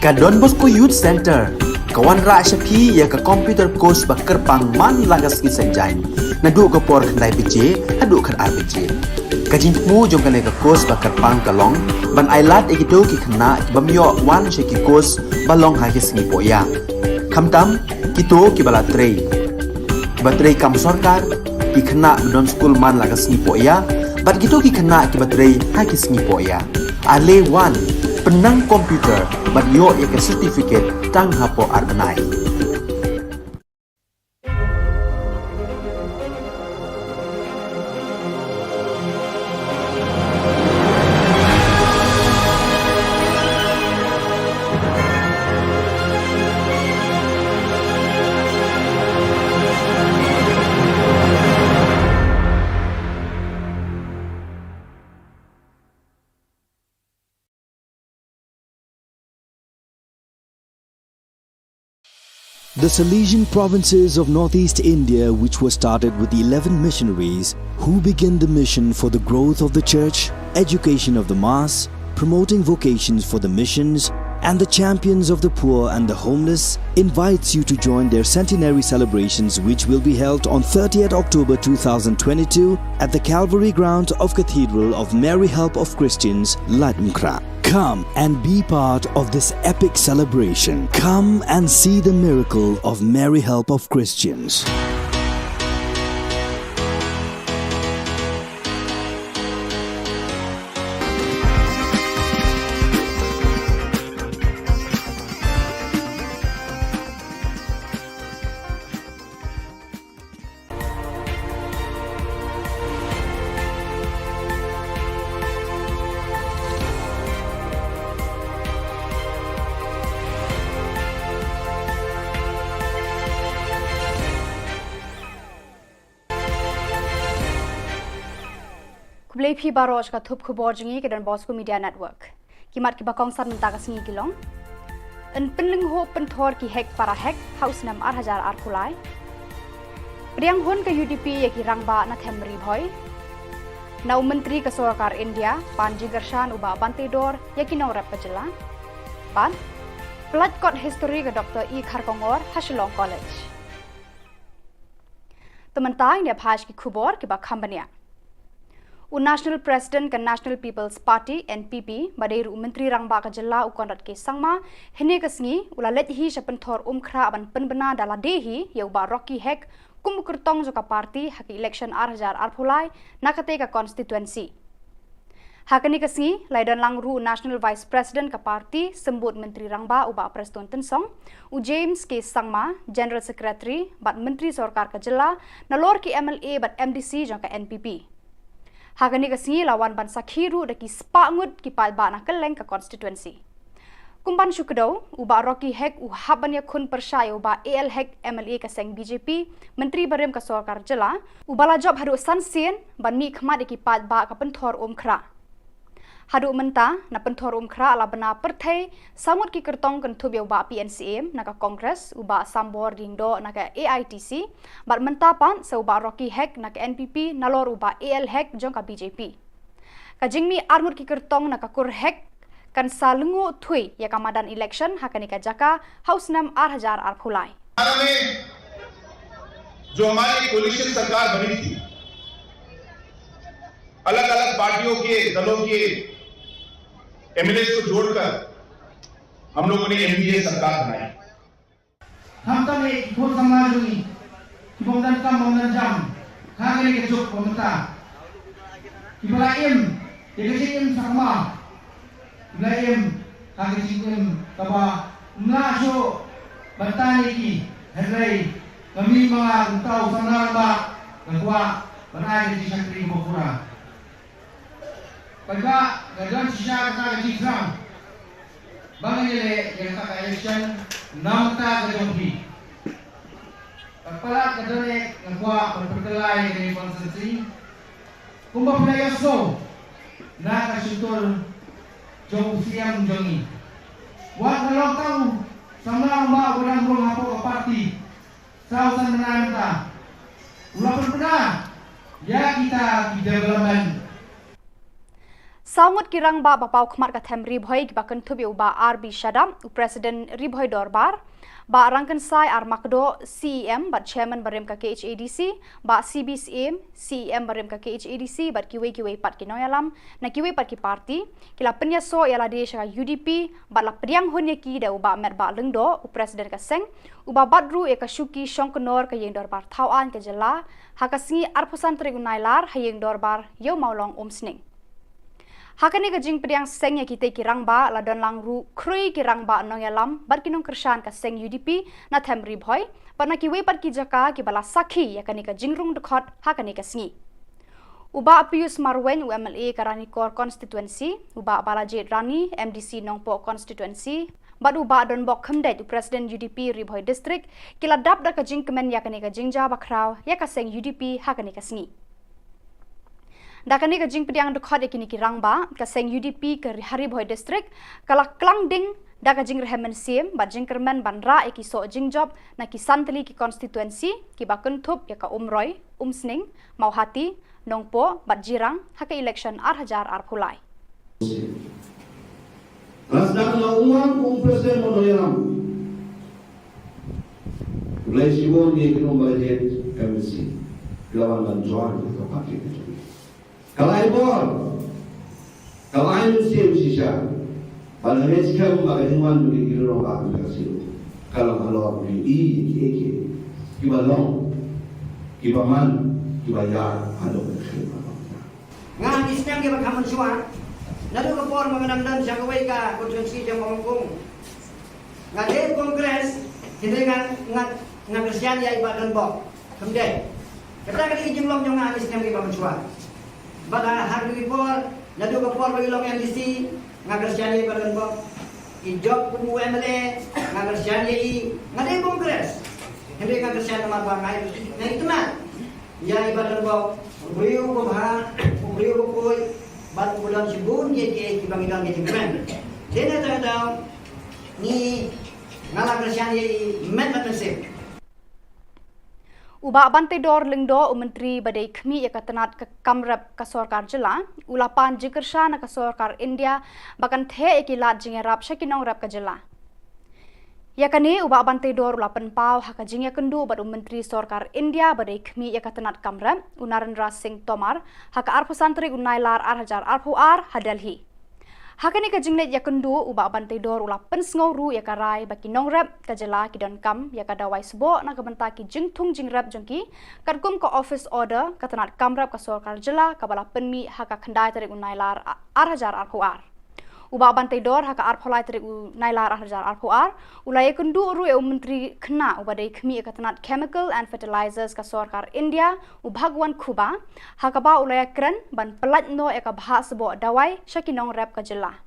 Ka Don Bosco Youth Center, kawan ra syapi ya ka computer course ba kerpang man lagas ki senjain. Nadu ka por khandai pije, hadu kan ar pije. Ka jingmu jong kan ka course ba kerpang kalong, ban ailat ikido ki khna ki bamyo wan she ki course balong ha ki sngi poya. Khamtam kito ki bala trei. Ba trei kam sarkar ki khna don school man lagas sngi poya, bat kito ki khna ki batrei ha ki sngi poya. Ale wan penang komputer bat yo ya ke certificate tang hapo arbenai. The Salesian provinces of northeast India, which were started with the 11 missionaries who began the mission for the growth of the church, education of the mass, promoting vocations for the missions, and the champions of the poor and the homeless, invites you to join their centenary celebrations, which will be held on 30th October 2022 at the Calvary Ground of Cathedral of Mary Help of Christians, Latmkra. Come and be part of this epic celebration. Come and see the miracle of Mary Help of Christians. Kublai phi baroj ka thup khubor jingi ke Don Bosco Media Network. Kimat ki bakong san menta ka singi kilong. En penling ho penthor ki hek para hek house nam 8000 ar kulai. Priang hon ka UDP ya ki rangba na themri bhoi. Nau menteri ka Sarkar India Panji Gershan uba Bantedor ya ki nau rap Jilla. Ban Blood Court History ka Dr. E Kharkongor Shillong College. Tementang dia phaj ki khubor ki ba khambania. National President ke National People's Party NPP Baderu Menteri Rangba Ka Jylla Ukonrat ke Sangma hene kesngi ulalet hi sepenthor umkhra aban penbena dala dehi ya uba Rocky Hek kumukurtong joka parti haki election 8000 arphulai nakate ka constituency. Hakani kesngi laidon langru National Vice President ka parti sembut Menteri Rangba uba Preston Tensong u James ke Sangma General Secretary bat Menteri Sarkar Ka Jylla nalor ki MLA bat MDC joka NPP. Hagani kesngi lawan ban sakhiru daki spangut ki palba na keleng ka constituency. Kumpan syukdo uba Rocky Hek u habanya khun persaya uba AL Hek MLA ka seng BJP Menteri Barem ka Sarkar Jylla ubala job haru sansien ban mi khmat daki palba ka penthor umkhra. Hadu menta na penthor umkhra ala bena perthai samut ki kertong kan thub uba PNCM na ka Congress uba Sambor dingdo na ka AITC bat menta pan se uba Rocky Hek na ka NPP nalor uba AL Hek jong ka BJP. Ka jingmi armut ki kertong na ka Kur Hek kan salungu thui ya ka madan election hakani ka jaka house nam 8000 ar phulai. जो हमारी कोलिशन सरकार बनी थी अलग-अलग पार्टियों के दलों के एमएलए को जोड़कर हम लोगों ने एनडीए सरकार बनाई. हम तो ने खोल समाज में किबोंdan kam bondan jam khagele ke jok komenta kibalaim yegesim sama kibalaim kagesim kaba mlajo batani ki helai kami mga utau sanar ba kahwa banai di sakri bokura pagka gadan siya ka exam bangile yang ka election namta gajohi pagpala kadone ngwa perkelai ni konsensi kumba playa so na ka syutur jong siang jongi wa kalau tahu sama mbak urang rong hapo ka parti sausan menanta ulah pernah ya kita di development. Sangut kirang ba bapau khmat ka them ribhoi ki bakan thubi uba RB Shadam u President ribhoi dorbar ba rangkan sai ar makdo CEM ba Chairman barem ka KHADC ba CBCM CEM barem ka KHADC ba kiwe pat ki noyalam na kiwe pat ki parti kila penya so yala desh ka UDP ba la priang honya ki da uba met ba lengdo u President ka seng uba badru e ka shuki shongkonor ka yeng dorbar thawan ka jela hakasingi arpusan trigunailar hayeng dorbar yo maulong omsning Hakani ka jing priang seng ya kita kirang ba la don lang ru krui kirang ba nong yalam bar kinong kershan ka seng UDP na them ribhoi parna ki we par ki jaka ki bala sakhi ya kani ka jingrung dekhot hakani ka sngi uba Pius Marwen UMLA Karani Kor constituency uba Balaji Rani MDC Nongpo constituency bad uba don bok khamdai tu President UDP ribhoi district kila dap da ka jing kemen ya kani ka jingja bakraw ya ka seng UDP hakani ka sngi Dakani ka jing pediang dekhot ekini ki rangba ka seng UDP ke Haribhoi district kala klang ding da ka jing rehemen sim ba jing kermen banra eki so jing job na ki santli ki constituency ki bakun thup ya ka umroi umsning mauhati nongpo bat jirang haka election arhajar arphulai Rasdan la uang Presiden monoyalam Ulai Shillong ni kena bajet MSC lawan dan jual ke parti itu Kalai bor, kalai musim sisa, pada mereka membagai hewan bagi kira orang kasih. Kalau beli kiba long, kiba man, kiba ya, ada berkhidmat. Ngan isnang kiba kaman suan, nado kapor mengenam siang kawika konstitusi jam mangkung. Ngade kongres, hindi ngan Kristian ya ibadan bok, kemudian kita kali jumlah jangan isnang kiba mensuan. Bada harga report, nado kapor bagi long MDC, ngagersyani badan bok, ijok kubu MLA, ngagersyani ngade kongres, hindi ngagersyani marbang ay, na itu mah, ya badan bok, beliau kubah, beliau kuy, bat bulan sibun ye ke kibangidan ke jengkren, dena tahu ni ngagersyani metapensip. Uba Bante Dor Lingdo Menteri Badai Khmi ya katanat ka kamrap ka Sarkar Jilla ulapan jikersha na ka Sarkar India bakan the ekilat jingerap shakinong rap ka Jilla yakani uba Bante Dor ulapan pau haka jingya kendu bad Menteri Sarkar India Badai Khmi ya katanat kamrap Narendra Singh Tomar haka arpusantri unailar arhajar arpuar hadelhi Hakani ka jinglet ya kendu uba Bante Dor ulapan sngoru ya karai baki nongrap ka Jilla ki don kam ya ka dawai sbo na ka banta ki jingthung jingrap jongki kadkum ka office order katanat kamrap ka Sarkar Jilla ka bala penmi haka khandai tarik unailar arhajar arpuar uba Bante Dor haka arpholai tarik unailar arhajar arpuar ulai kendu ru e menteri khna uba dei khmi katanat chemical and fertilizers ka Sarkar India ubhagwan khuba haka ba ulai kran ban pelat no e ka bha sbo dawai shakinong rap ka Jilla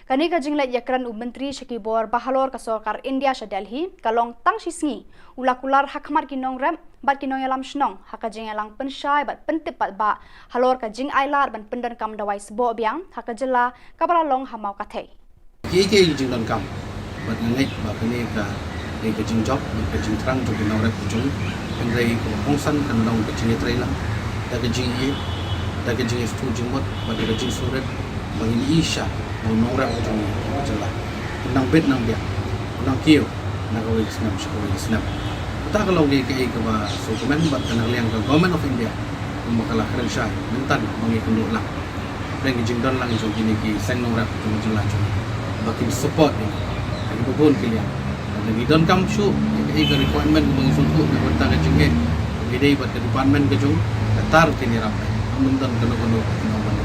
Kani ka jinglet yakran Menteri Shakibor Bahalor ka Sarkar India sa Delhi kalong tang sisngi ulakular hakmar kinong rem bat kinong yalam shnong haka jingelang pensyai bat pentipat ba halor ka jing ailar ban pendan kam dawai sbo biang haka Jilla kabala long hamau kathe Ki jing don kam bat ngai ba kani ka ka jing job ka jing trang jo kinong rep jung pengrei ko hongsan kan long ka jing trailer da ka jing da ka jing stu jing mot ba ka jing suret bagi isha nong rep jung Jilla nang bet nang dia nang kio na ka wik snap ta kalau ke ba so komen bat kan liang ka government of India makala kren sha mentan mangi kundu lang dan ki jingdon lang jo kini ki seng nong rap jung Jilla jung bakin support ni ani bubun kilian dan ki don kam shu ke requirement mangi suntu na banta ka jinge gidei bat ka department ka jung tar kini rap mentan kono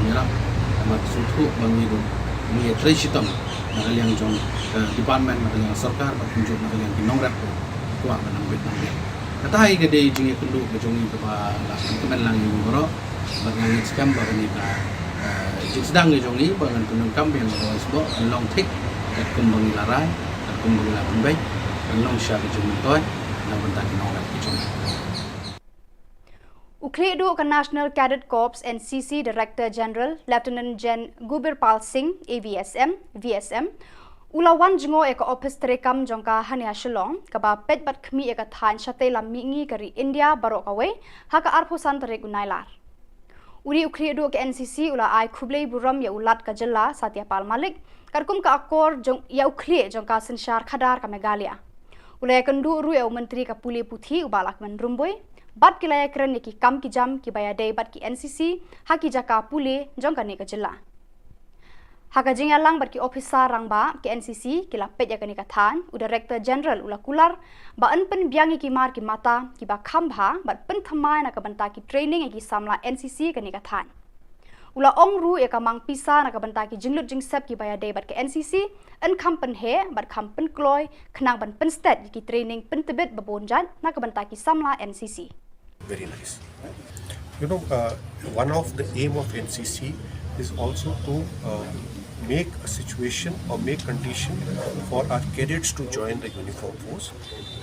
ni rap mat suntu mangi ru ni tresitam na liang jong department na liang sarkar bat kunjuk na liang ki nong rap kuat menang bet nang dia. Katai ke dia jingi kundu ke jongi ke ba kemen lang yung bro. Bagang scam ba ni ka sedang ke jongi bangan kunung kam yang bawa sebab long tik kat kumbang larai kat kumbang la pembai long sha ke jongi toy na bentak nong rap ke jongi. Ukledu ka National Cadet Corps NCC Director General Lieutenant Gen Gubirpal Singh AVSM VSM Ulawan jengo eka office terekam jongka hania Shillong kaba pet bat khmi eka than shate lam mingi kari India barok away haka arphusan terek unailar Uri ukri du ke NCC ula ai Khubor buram ya ulat ka Jylla Satyapal Malik karkum ka akor jong ya ukli jong ka sensyar khadar ka Meghalaya. Ula kendu ru ya menteri ka puli puthi ubalak men rumboi bat kilaya keren ki kam ki jam ki baya day bat ki NCC haki jaka puli jong ka ne ka Jylla. Haka jing alang bat ki officer rangba ki NCC ki la pet ya ka ne ka than u director general ula kular ba an pen biangi ki mar ki mata ki ba khambha bat pen thamai na ka banta ki training ki samla NCC ka ne ka than. Ula ong ru ya ka mang pisa na ka banta ki jinglut jing sep ki baya day bat ki NCC an kham pen he bat kham pen kloy khnang ban pen stat ki training pen tebet babonjan na ka banta ki samla NCC. Very nice. You know, one of the aim of NCC is also to make a situation or make condition for our cadets to join the uniform force,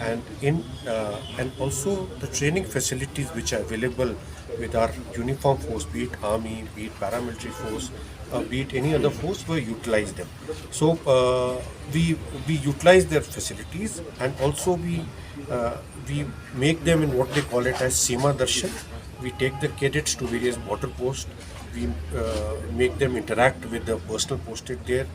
and also the training facilities which are available with our uniform force, be it army, be it paramilitary force, be it any other force, we utilize them. So we utilize their facilities, and also we make them in what they call it as Seema Darshan. We take the cadets to various border posts. We make them interact with the personnel posted there.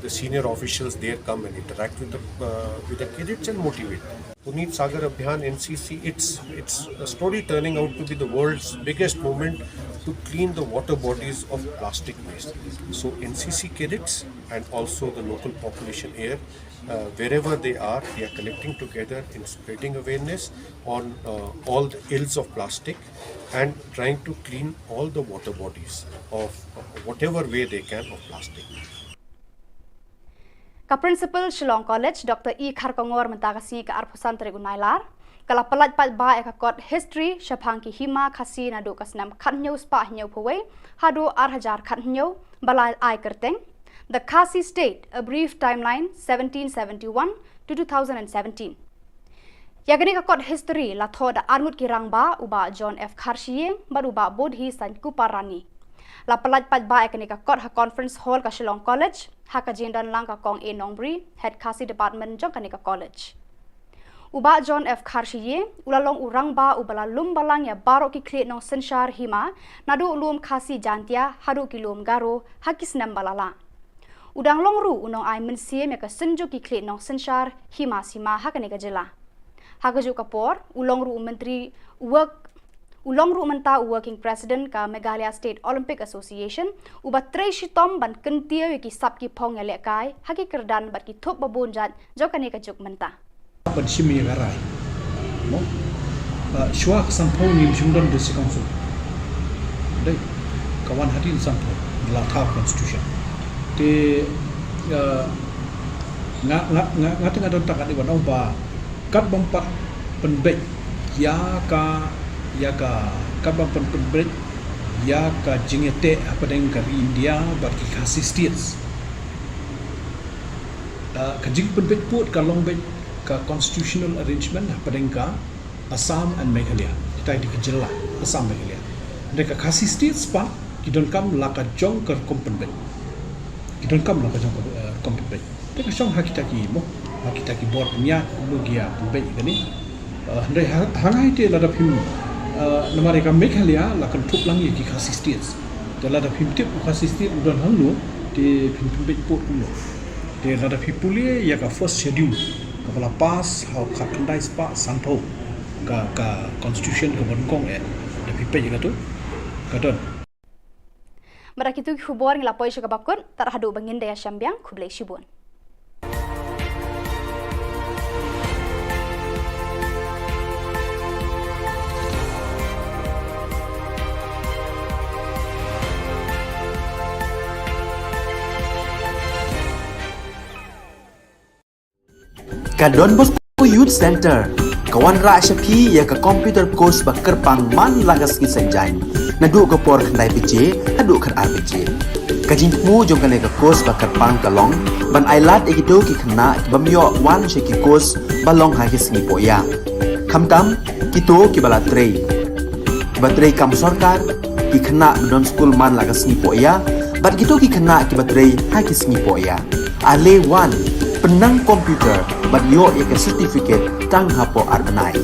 The senior officials there come and interact with the cadets and motivate them. Puneet Sagar Abhiyan NCC, it's a story turning out to be the world's biggest movement to clean the water bodies of plastic waste. So NCC cadets and also the local population here, wherever they are connecting together in spreading awareness on all the ills of plastic and trying to clean all the water bodies of whatever way they can of plastic. Ka Principal Shillong College Dr. E. Kharkongor mentagasi ka arpusan trigunailar kala pelat pat ba ka kot history syapang ki hima khasi na do kasnam khatnyau spa hnyau phawai hado 8000 khatnyau balai ai kerteng the Khasi State, a brief timeline 1771 to 2017. Yagani ka kot history la thoda arngut ki rangba uba John F. Kharshiye baruba bodhi san kuparani. La pelat pat ba ekani ka kot ha conference hall ka Shillong College ha ka jindan lang ka kong A Nongbri head Khasi department jong kani ka college. Uba John F. Kharshiye ulalong urang ba ubala lum balang ya baro ki kle nong senshar hima nadu ulum Khasi jantia hadu ki lum garo hakis nam balala. Udang longru unong ai mensie me ka senju ki kle nong senshar hima sima ha kani ka Jylla. Ha ka ju kapor ulongru menteri ulongru menta working president ka Meghalaya State Olympic Association uba trei shitom ban kentia ki sap ki phong ya lekai ha ki kerdan bat ki thop babonjat jo kani ka juk menta. Ban shimi garai mo shwa sampau ni jungdon de sikangsu dai kawan hadin sampau la tha constitution te nga tengah don tak adi wan ba kat bampat penbek ya ka kat bampat penbek ya ka jingete apa dengan ka India bagi Khasi states ka jing penbek put ka longbek ka constitutional arrangement apa dengan ka Assam and Meghalaya kita di Jylla Assam Meghalaya mereka Khasi states pa kidon kam laka jong ka kompenbek kidon kam laka jong ka kompenbek mereka syong hakita ki bor nya logia penbek gani ndai hangai te lada phim namare ka Meghalaya la kan thup lang ki Khasi states te lada phim tip Khasi state udon hanglo te phim penbek pot kulo te lada phipuli ya ka first schedule kepala pas hau khandai spa sanpo ka constitution ka bonkong da phipe juga tu kadon Marakitu Khubor ngila poi ka bakun tarhadu bangin daya syambiang khublai shibun. Kadon Bos Youth Center kawan ra syapi ya ka computer course bakar pang man lagas ki sanjang nadu ka por khandai pije hadu khar RPG kajing mu jong kane ka course bakar pang kalong ban ailat egido ki khna bamyo wan she ki course balong ha ki singi poya khamtam kito ki bala trei batrei kam sarkar ki khna don school man lagas singi poya bat kito ki khna ki batrei ha ki singi poya ale wan penang komputer bat yo ya ke certificate tang hapo arnai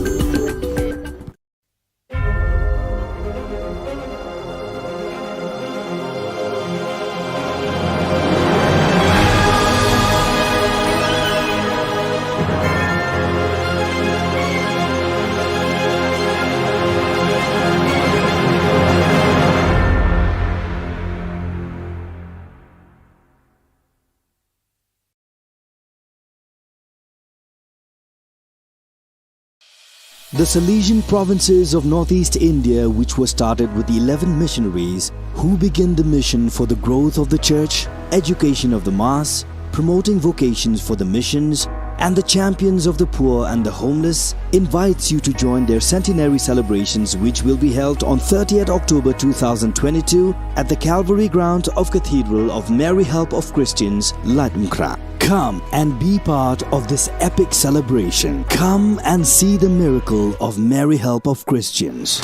The Salesian provinces of northeast India, which was started with the 11 missionaries who began the mission for the growth of the church, education of the mass, promoting vocations for the missions, and the champions of the poor and the homeless, invites you to join their centenary celebrations, which will be held on 30th October 2022 at the Calvary ground of Cathedral of Mary Help of Christians, Ladmkra. Come and be part of this epic celebration. Come and see the miracle of Mary Help of Christians.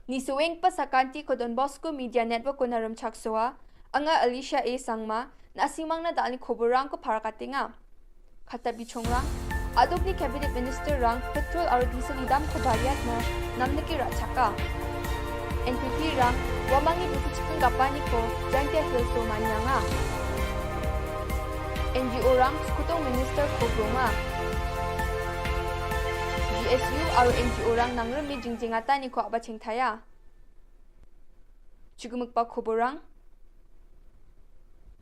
Ni suweng pa sa kanti ko Don Bosco Media Network ko naram chaksua, anga Alicia A. Sangma, na asimang na daan ni Khubor rang ko para katinga. Katabi chongrang, adok ni Cabinet Minister rang petrol aro diesel idam ko bayat na namniki rachaka. NPP rang, wamangi buti chikang gapani ko, jangke hilso manyanga. NGO rang, skutong Minister Khubor nga. GSU aro NGO rang nangrami jingjingata ni ko abaching thaya. Chugumukpa Khubor rang.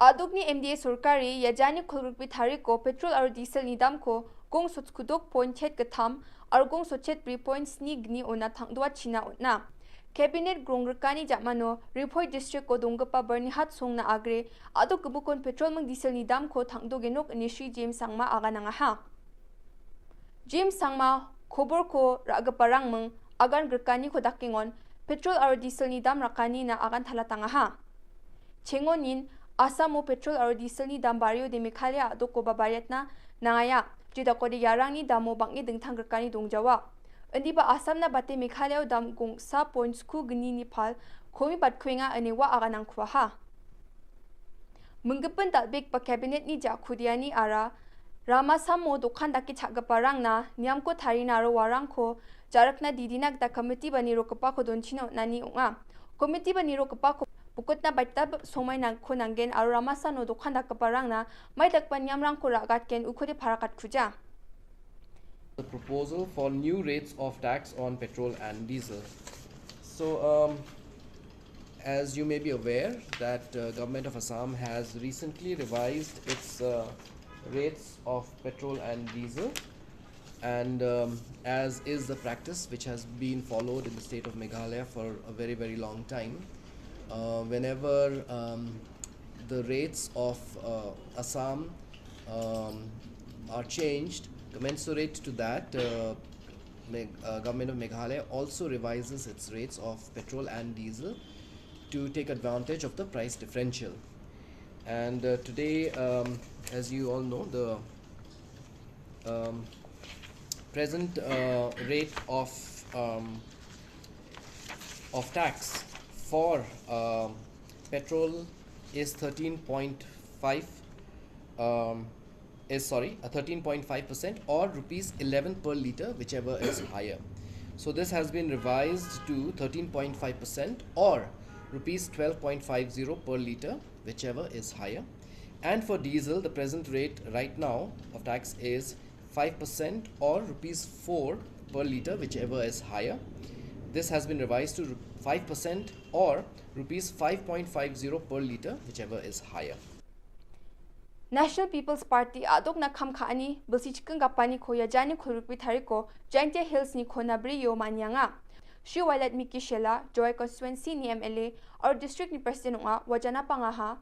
Adok ni MDA Surkari yajani khulrukpi thari ko petrol aro diesel ni dam ko gong sochkudok point het katham aro gong sochet 3.9 gni ona thangdwa china utna. Cabinet grongrkani jamano Riphoy district ko donggapa Bernihat song na agre adok kubukon petrol mang diesel ni dam ko thangdo genok inishi James Sangma aga nangaha. James Sangma Khubor ko raga parang meng agan gerkani ko dakingon petrol aro diesel ni dam rakani na agan thalatanga ha. Chengonin Asamo petrol aro diesel ni dam barrio de Meghalaya adok ko babayat na nangaya jida ko de yarang ni damo bangi dingthang gerkani dongjawa. Endi ba Assam na bate Meghalaya dam gong sa points ku gni ni phal khomi bat khwenga anewa agan ang khwa ha. Menggepen dalbek pa cabinet ni ja khudiani ara Rama Samo dokhan daki chagaparang na niamko tharina ro warang ko jarakna didinak da committee bani ro kapa ko donchina nani unga committee bani ro kapa ko pukotna baita somai nang ko nangen aro Rama Sano dokhan da kaparang na mai takpan niamrang ko ragat ken ukhode pharakat khuja. The proposal for new rates of tax on petrol and diesel. So as you may be aware that government of Assam has recently revised its rates of petrol and diesel, and as is the practice which has been followed in the state of Meghalaya for a very long time, whenever the rates of Assam are changed commensurate to that, government of Meghalaya also revises its rates of petrol and diesel to take advantage of the price differential. And today, as you all know, the present rate of tax for petrol is 13.5% or rupees 11 per liter, whichever is higher. So this has been revised to 13.5% or rupees 12.50 per liter, whichever is higher. And for diesel, the present rate right now of tax is 5% or rupees 4 per liter, whichever is higher. This has been revised to 5% or rupees 5.50 per liter, whichever is higher. National People's Party adok na khamkhani bulsi chikang gapani ko yajani khulrukpi thariko Jainte Hills ni khonabri yo manyanga. Shi Wailat Miki Shilla, Joy Constituency ni MLA or District ni President nga wajana pangaha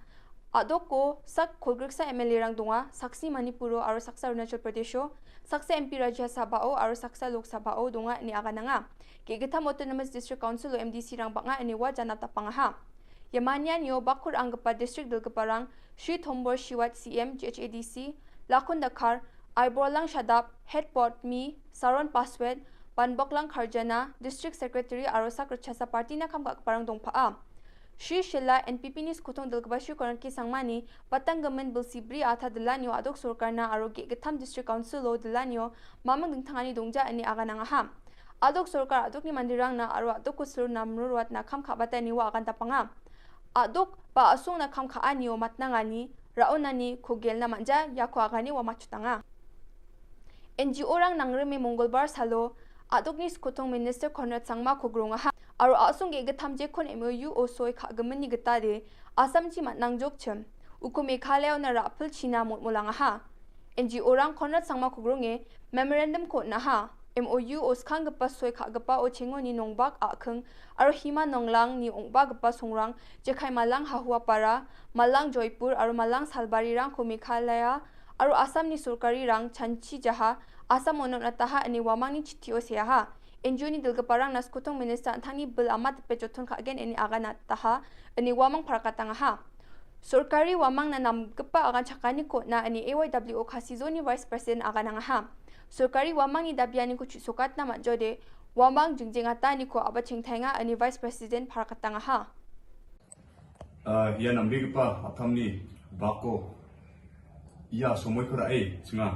adok ko sak khulgriksa MLA rang dunga saksi Manipuro aro saksa Arunachal Pradesho saksa MP Rajya Sabhao aro saksa Lok Sabhao dunga ni agananga Kigitham Autonomous District Council o MDC rang banga ni wajana tapangaha Yamanyan yo bakur anggapa District Dilgaparang Shri Thombor Shiwat CM GHADC Lakon Dakar Aiborlang Shadap Headport Mi Saron Paswed Banboklang Kharjana District Secretary Arosak Rachasa Party na kamka parang dongpaa Shri Shilla NPP ni skutong Dilgabashi Koranki Sangmani Patanggamen Bilsibri Atha Dilanyo Adok Surkarna Aroge Gatham District Council o Dilanyo Mamang Dingtangani Dongja ani aganangaha adok sorkar adok ni mandirang na aru adok kusur na mruruat na kham khabata ni wa akan tapanga adok ba asung na kham kha ani o matnangani raonani khogel na manja yakho agani wa machutanga NGO rang nangreme mongolbar salo adok ni skotong minister Conrad Sangma khogronga ha aru asung ge gatham je khon MOU o soi kha gamani gata de asam chi matnang jok chem uko Meghalaya na rapul china motmolanga ha NGO rang Conrad Sangma khogronge memorandum ko na ha MOU o skang gapa soi kha gapa o chengo ni nongbak akhang aru hima nonglang ni ongba gapa songrang jekhai malang hahua para malang Joypur aru malang Salbari rang ko Meghalaya aru asam ni sorkari rang chanchi jaha asam onot nataha ani wamang ni chithio sia ha NGO ni dilgaparang naskutong minister anthani bil amat pejothon kha again ani aga nataha ani wamang parakatanga ha sorkari wamang na nam gapa agan chakani ko na ani AYWO khasizo ni vice president aga nanga ha sorkari wamang ni dabiani ko chusokat na majode wamang jingjingata ni ko aba chingthainga ani vice president parakatanga ha ya namri gapa athamni bako ya somoy ko rai singa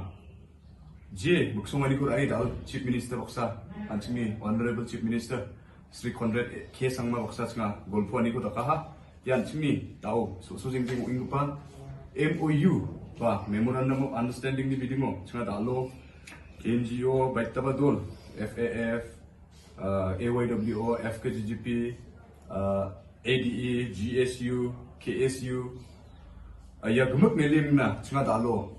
je muksongani ko rai dal chief minister baksa anchimi honorable chief minister Sri Conrad K Sangma baksa singa golpuani ko dakaha yan chimi dao so jingjing ingpa MOU ba memorandum of understanding ni bidimo singa dalo NGO Baitabadol FAF AYWO FKGGP ADE GSU KSU ya gemuk nelim na singa dalo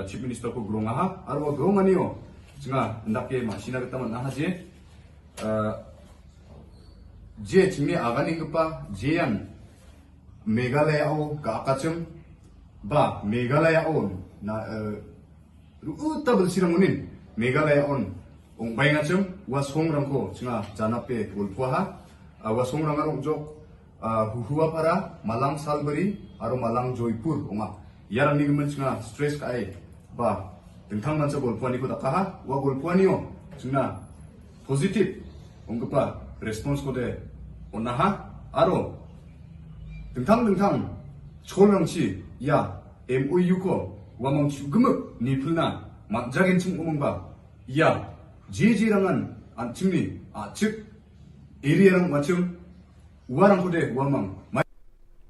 chief minister ko gronga ha arwa grongani yo singa ndake masina kita man ha je chimi agani gpa jean Meghalaya o ka akachum ba Meghalaya on na utabel siramunin Meghalaya on ong baingachum wasong rangko singa janape ulpuha wasong rangarong jok huhua para malang Salbari aru malang Joypur onga yarang ni menchunga stress kai ba tengthang mancha golpuani ko dakaha wa golpuani o chungna positive ongpa response ko de onaha aru tengthang cholangchi ya MOU ko wamang chugumuk nipulna matjagin chung umongba ya jijirangan anchimni achik area rang machum warang ko de wamang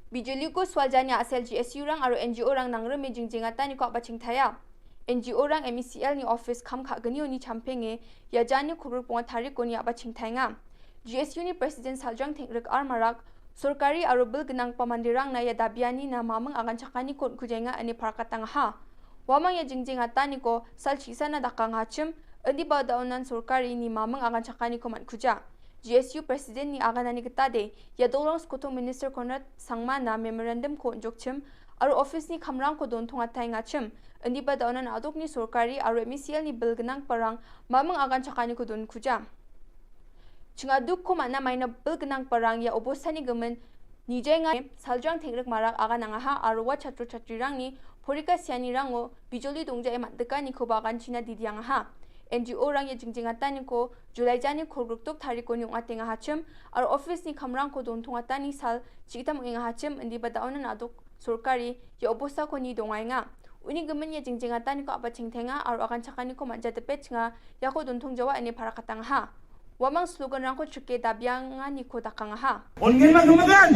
Bijoli ko swaljani asel GSU rang aru NGO rang nangreme jingjingata ni ko abaching thaya NGO rang MECL ni office kham kha gani oni champenge ya jani khurur ponga thari ko ni abaching thainga GSU ni president Saljang Thengrik Armarak sorkari aru bil gnang pamandirang na ya dabiani na mamang agan chakani kon kujenga ani parakatang ha wamang ya jingjingata ni ko salchisa na dakang hachim andi badaunan sorkari ni mamang agan chakani ko man kuja GSU President ni aganani kitade ya dolong skotong Minister Conrad Sangma na memorandum ko jokchim aru office ni khamrang ko don thonga thainga chim andi ba daunan adok ni sorkari aru MECL ni bilgnang parang mamang agan chakani ko don khuja chinga duk ko mana maina bilgnang parang ya obosani gamen nijenga Saljang Thengrik marak agananga ha aru wa chatro chatrirang ni porika siani rango bijoli dongja e matdeka ni khobagan china didianga ha NGO rang ya jingjingata ni ko Julai jani khorgruk tok thari ko ni ngatenga hachim ar office ni khamrang ko don thunga tani sal chitam inga hachim indi badaunan adok sorkari ya obosa ko ni dongainga uni gemen ya jingjingata ni ko aba chingthenga ar agan chakani ko manja de pechnga ya ko don thongjawa ani parakatang ha wamang slogan rang ko chuke dabyanga ni ko dakanga ha ongen ma gumagan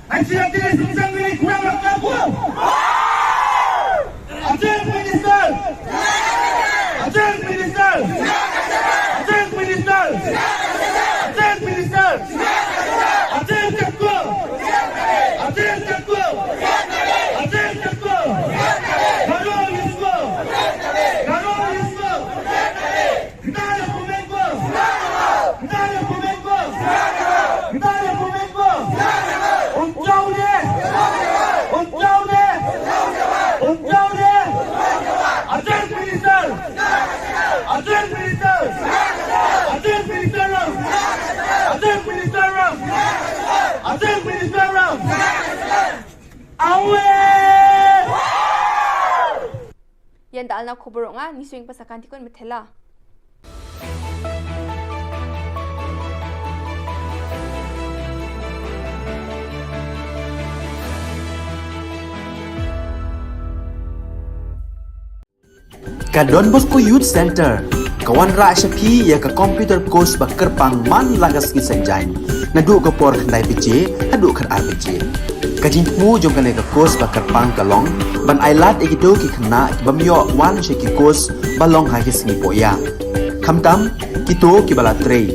anchi sungsang ni kurang rakku Ajeng Minister Ajeng Minister Ajeng Minister Ajeng Minister Ajeng Cakko Ajeng Cakko Ajeng Cakko Garo Yusko Hidayah Pumenko Hidayah Pumenko Hidayah Pumenko Unjau deh Unjau deh Unjau deh Ajeng Minister Ajeng Minister Ajeng Minister Ajeng Minister Ajeng Minister Awe yan dal na khubor nga ni swing pasakanti kon methela Ka Don Bosco Youth Center Kawan ra Shapi ya ka computer course ba kerpang man lagas ki senjain. Nadu ka por khandai pije, hadu khar RPG. Kajin mu jong kane ka course ba kerpang kalong, ban ailat ikido ki khna bamyo wan she ki course balong ha ki singi poya. Khamtam kito ki bala trei.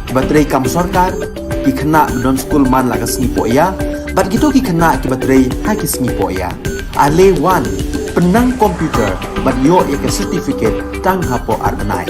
Ki batrei kam sarkar ki khna don school man lagas singi poya, ban kito ki khna ki batrei ha ki singi poya. Ale wan penang komputer ban yo ya ka certificate tang hapo arnai.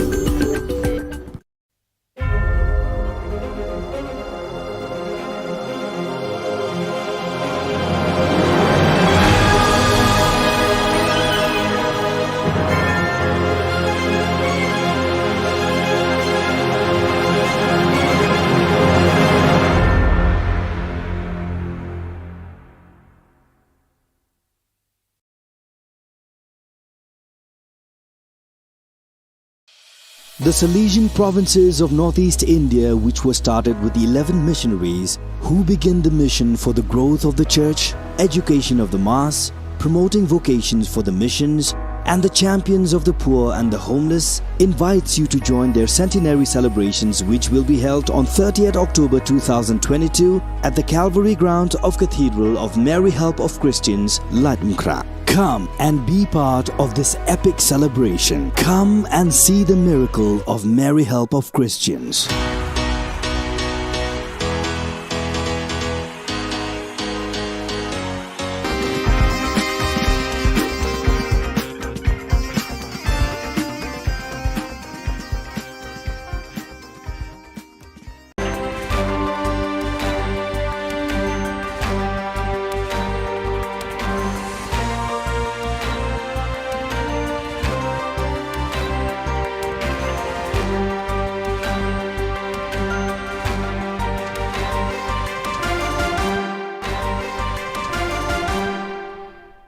The Salesian provinces of northeast India, which were started with the 11 missionaries who began the mission for the growth of the church, education of the mass, promoting vocations for the missions, and the champions of the poor and the homeless, invites you to join their centenary celebrations, which will be held on 30th October 2022 at the Calvary Ground of Cathedral of Mary Help of Christians, Latmkra. Come and be part of this epic celebration. Come and see the miracle of Mary Help of Christians.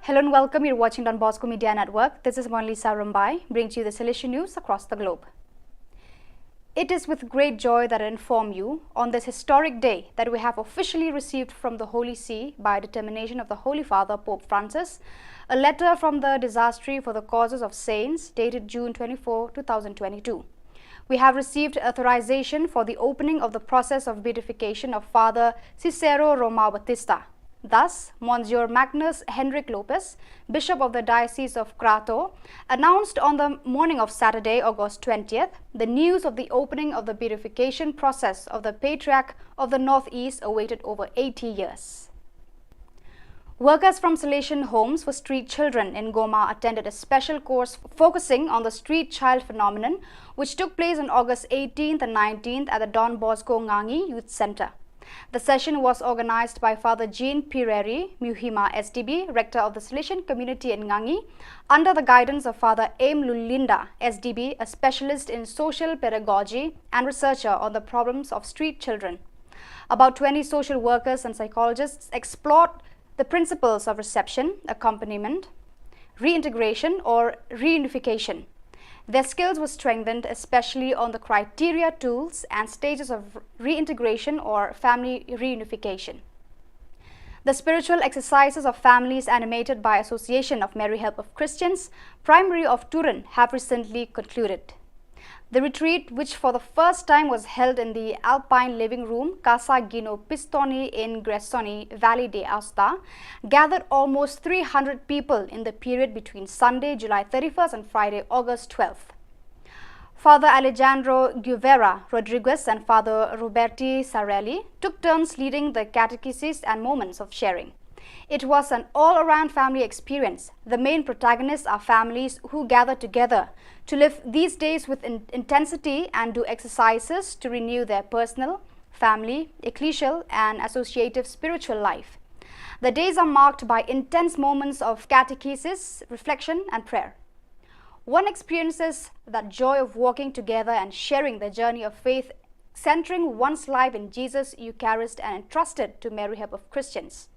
Hello and welcome. You're watching Don Bosco Media Network. This is Monlisa Rumbai, bringing you the Salesian news across the globe. It is with great joy that I inform you on this historic day that we have officially received from the Holy See, by determination of the Holy Father Pope Francis, a letter from the Dicastery for the Causes of Saints dated June 24, 2022. We have received authorization for the opening of the process of beatification of Father Cicero Romao Batista. Thus, Monsieur Magnus Henrik Lopez, Bishop of the Diocese of Crato, announced on the morning of Saturday, August 20th, the news of the opening of the beatification process of the Patriarch of the Northeast, awaited over 80 years. Workers from Salesian Homes for Street Children in Goma attended a special course focusing on the street child phenomenon, which took place on August 18th and 19th at the Don Bosco Ngangi Youth Center. The session was organized by Father Jean Pireri, Muhima SDB, Rector of the Salesian Community in Ngangi, under the guidance of Father Aim Lulinda SDB, a specialist in social pedagogy and researcher on the problems of street children. About 20 social workers and psychologists explored the principles of reception, accompaniment, reintegration or reunification. Their skills were strengthened, especially on the criteria, tools, and stages of reintegration or family reunification. The spiritual exercises of families animated by Association of Mary Help of Christians, Primary of Turin, have recently concluded. The retreat, which for the first time was held in the Alpine Living Room, Casa Gino Pistoni in Gressoni, Valley de Aosta, gathered almost 300 people in the period between Sunday, July 31st and Friday, August 12th. Father Alejandro Guevara Rodriguez and Father Roberti Sarelli took turns leading the catechesis and moments of sharing. It was an all-around family experience. The main protagonists are families who gather together to live these days with intensity and do exercises to renew their personal, family, ecclesial, and associative spiritual life. The days are marked by intense moments of catechesis, reflection, and prayer. One experiences that joy of walking together and sharing the journey of faith, centering one's life in Jesus Eucharist and entrusted to Mary Help of Christians.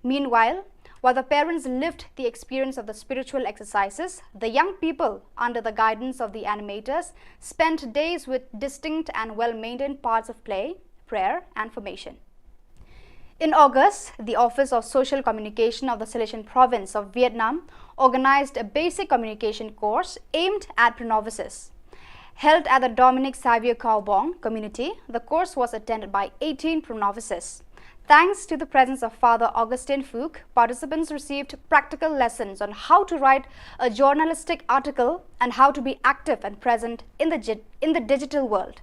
Meanwhile, while the parents lived the experience of the spiritual exercises, the young people, under the guidance of the animators, spent days with distinct and well-maintained parts of play, prayer, and formation. In August, the Office of Social Communication of the Salesian Province of Vietnam organized a basic communication course aimed at pre-novices. Held at the Dominic Xavier Kaobong community, the course was attended by 18 pro-novices. Thanks to the presence of Father Augustine Fook, participants received practical lessons on how to write a journalistic article and how to be active and present in the digital world.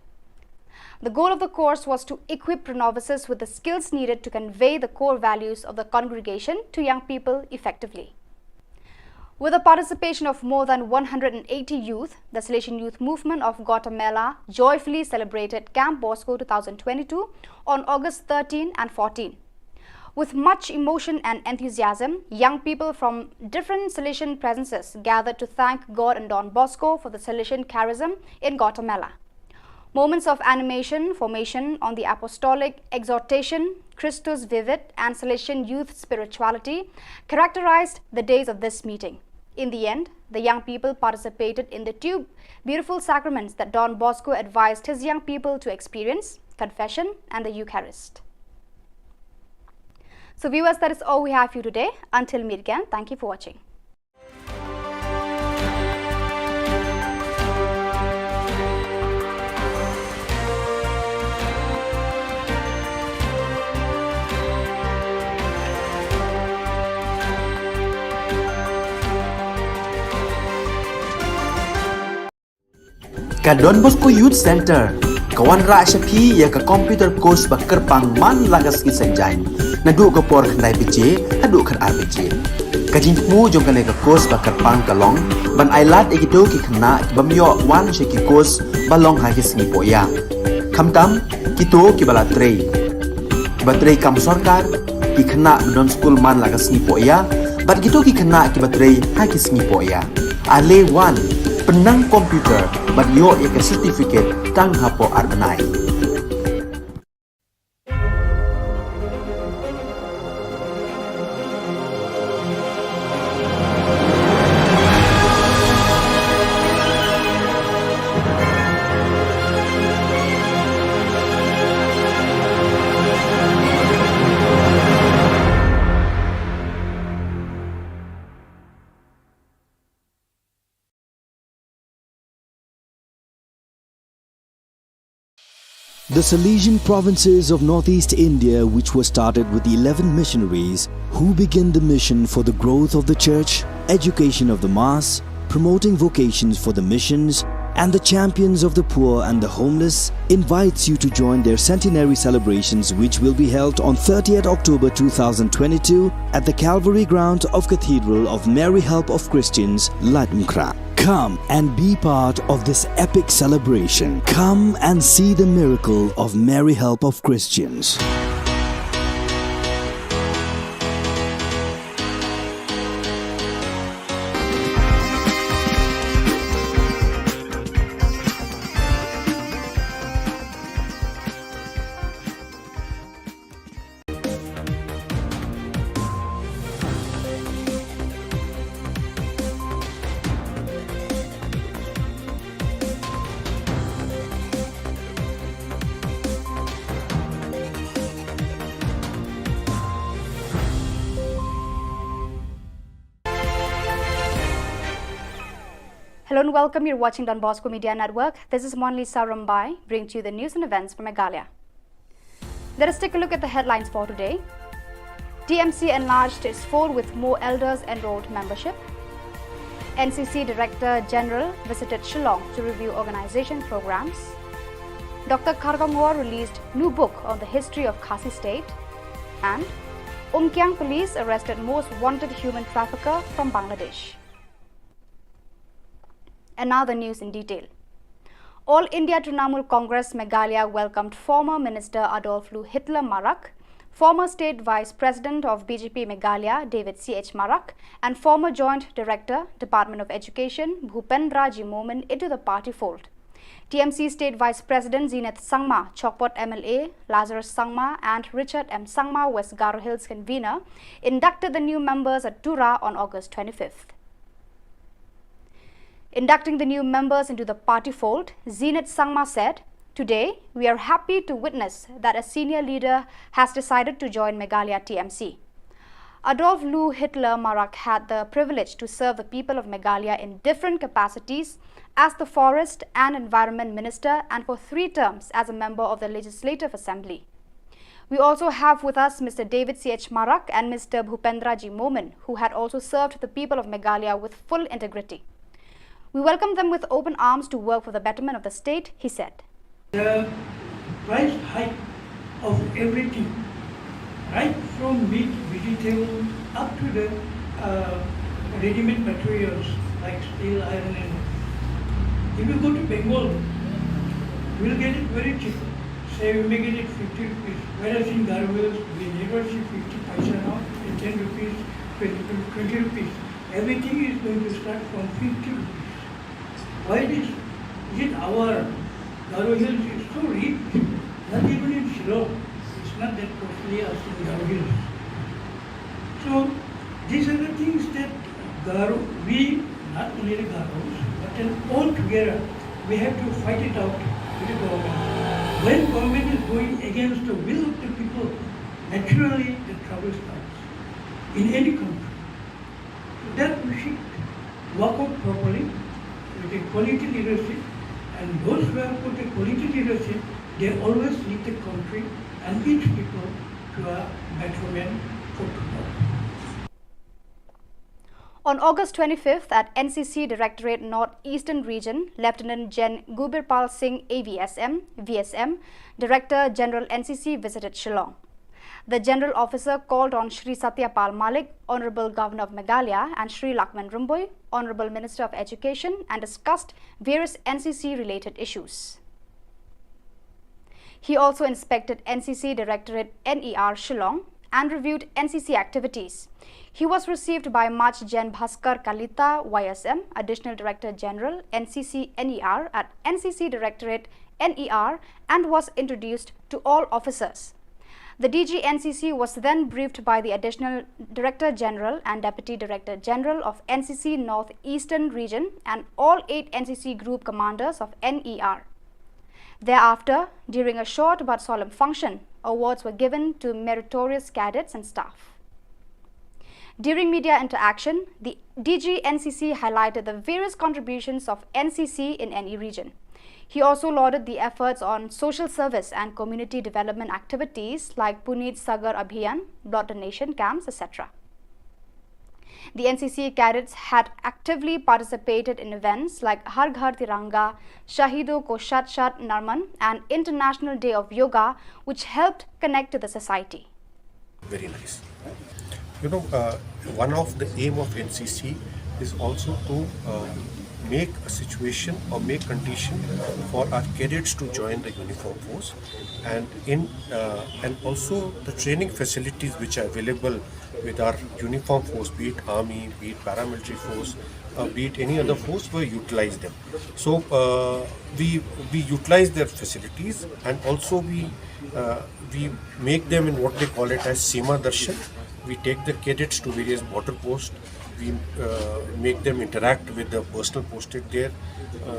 The goal of the course was to equip pro-novices with the skills needed to convey the core values of the congregation to young people effectively. With the participation of more than 180 youth, the Salesian Youth Movement of Guatemala joyfully celebrated Camp Bosco 2022 on August 13 and 14. With much emotion and enthusiasm, young people from different Salesian presences gathered to thank God and Don Bosco for the Salesian charism in Guatemala. Moments of animation, formation on the apostolic exhortation, Christus Vivid and Salesian youth spirituality characterized the days of this meeting. In the end, the young people participated in the two beautiful sacraments that Don Bosco advised his young people to experience, confession and the Eucharist. So viewers, that is all we have for you today. Until meet again, thank you for watching. Ka Don Bosco Youth Center, kawan ra syapi ya ka computer course ba kerpang man lagas ki senjain. Nadu ka por khnai pije, hadu khan RPG. Ka jingmu jong ka course ba kerpang kalong, ban ailat ikido ki khna bamyo wan sheki course balong ha ki sngi poya. Khamtam kito ki bala trei. Batrei kam sarkar ki khna don school man lagas sngi poya, bat kito ki khna ki batrei ha ki sngi poya. Ale wan penang komputer ban yo ya certificate tang hapo arbenai. The Salesian provinces of northeast India, which were started with the 11 missionaries who began the mission for the growth of the church, education of the mass, promoting vocations for the missions, and the champions of the poor and the homeless, invites you to join their centenary celebrations, which will be held on 30th October 2022 at the Calvary ground of Cathedral of Mary Help of Christians, Ladmkra. Come and be part of this epic celebration. Come and see the miracle of Mary Help of Christians. Hello and welcome. You're watching Don Bosco Media Network. This is Monlisa Rambai, bringing to you the news and events from Meghalaya. Let us take a look at the headlines for today. TMC enlarged its fold with more elders enrolled membership. NCC Director General visited Shillong to review organization programs. Dr. Khargangor released new book on the history of Khasi State. And Umkyang police arrested most wanted human trafficker from Bangladesh. And now the news in detail. All India Trinamool Congress Meghalaya welcomed former Minister Adolf Hitler Marak, former State Vice President of BJP Meghalaya David C.H. Marak, and former Joint Director, Department of Education Bhupendra Jimomin into the party fold. TMC State Vice President Zenith Sangma, Chokpot MLA Lazarus Sangma, and Richard M. Sangma, West Garo Hills convener, inducted the new members at Tura on August 25th. Inducting the new members into the party fold, Zenith Sangma said, "Today, we are happy to witness that a senior leader has decided to join Meghalaya TMC. Adolf Lou Hitler Marak had the privilege to serve the people of Meghalaya in different capacities as the Forest and Environment Minister and for 3 terms as a member of the Legislative Assembly. We also have with us Mr. David C.H. Marak and Mr. Bhupendra G. Momin, who had also served the people of Meghalaya with full integrity. We welcome them with open arms to work for the betterment of the state, he said. The price hike of everything, right from meat, vegetable, up to the ready-made materials like steel, iron, and if you go to Bengal, you will get it very cheap. Say we may get it 50 rupees, whereas in Garwells we never see 50 paisa now, 10 rupees, 20 rupees. Everything is going to start from 50 rupees. Why this? Is it our Garo Hills is so rich, not even in Shillong. It's not that costly as in Garo Hills. So these are the things that we, not only the Garos, but then all together, we have to fight it out with the government. When government is going against the will of the people, naturally the trouble starts in any country. So that we should work out properly with a quality leadership, and those who have put a quality leadership, they always lead the country and each people to a betterment for tomorrow. On August 25th at NCC Directorate North-Eastern Region, Lieutenant Gen Gubirpal Singh AVSM, VSM, Director General NCC visited Shillong. The General Officer called on Shri Satyapal Malik, Honorable Governor of Meghalaya, and Shri Lakman Rumboy, Honorable Minister of Education, and discussed various NCC-related issues. He also inspected NCC Directorate NER Shillong and reviewed NCC activities. He was received by Maj Gen Bhaskar Kalita, YSM, Additional Director General, NCC NER at NCC Directorate NER, and was introduced to all officers. The DG NCC was then briefed by the Additional Director General and Deputy Director General of NCC North Eastern Region and all 8 NCC Group Commanders of NER. Thereafter, during a short but solemn function, awards were given to meritorious cadets and staff. During media interaction, the DG NCC highlighted the various contributions of NCC in any region. He also lauded the efforts on social service and community development activities like Puneet Sagar Abhiyan, blood donation camps, etc. The NCC cadets had actively participated in events like Har Ghar Tiranga, Shahido Ko Shat Shat Narman, and International Day of Yoga, which helped connect to the society. Very nice. You know, one of the aim of NCC is also to make a situation or make condition for our cadets to join the uniform force, and also the training facilities which are available with our uniform force, be it army, be it paramilitary force, be it any other force, we utilize them. So we utilize their facilities, and also we make them in what they call it as Seema Darshan. We take the cadets to various border posts. We make them interact with the personnel posted there.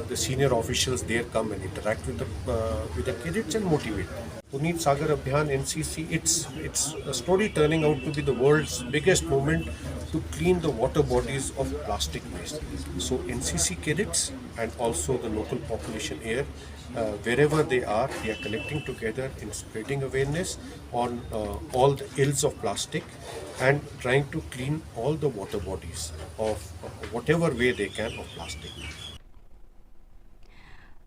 The senior officials there come and interact with the cadets and motivate them. Puneet Sagar Abhiyan NCC, it's a story turning out to be the world's biggest movement to clean the water bodies of plastic waste. So NCC cadets and also the local population here, wherever they are collecting together in spreading awareness on all the ills of plastic and trying to clean all the water bodies of whatever way they can of plastic.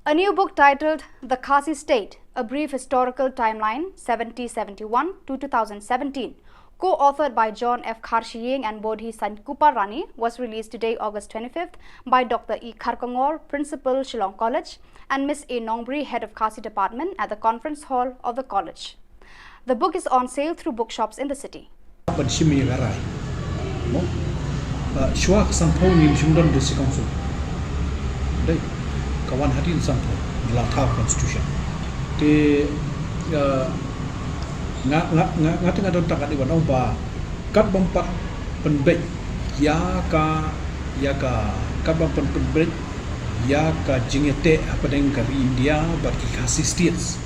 A new book titled The Khasi State, A Brief Historical Timeline 1771 to 2017, co-authored by John F. Kharshiying and Bodhi Sankupa Rani, was released today, August 25th, by Dr. E. Kharkongor, Principal, Shillong College, and Ms. A. Nongbri, Head of Khasi Department, at the conference hall of the college. The book is on sale through bookshops in the city. Kawan hadin sampo latah constitution te nga tengah don tak ada wanau ba kat bampak penbek ya ka kat bampak penbek ya ka jingete apa dengan ka India bagi Khasi states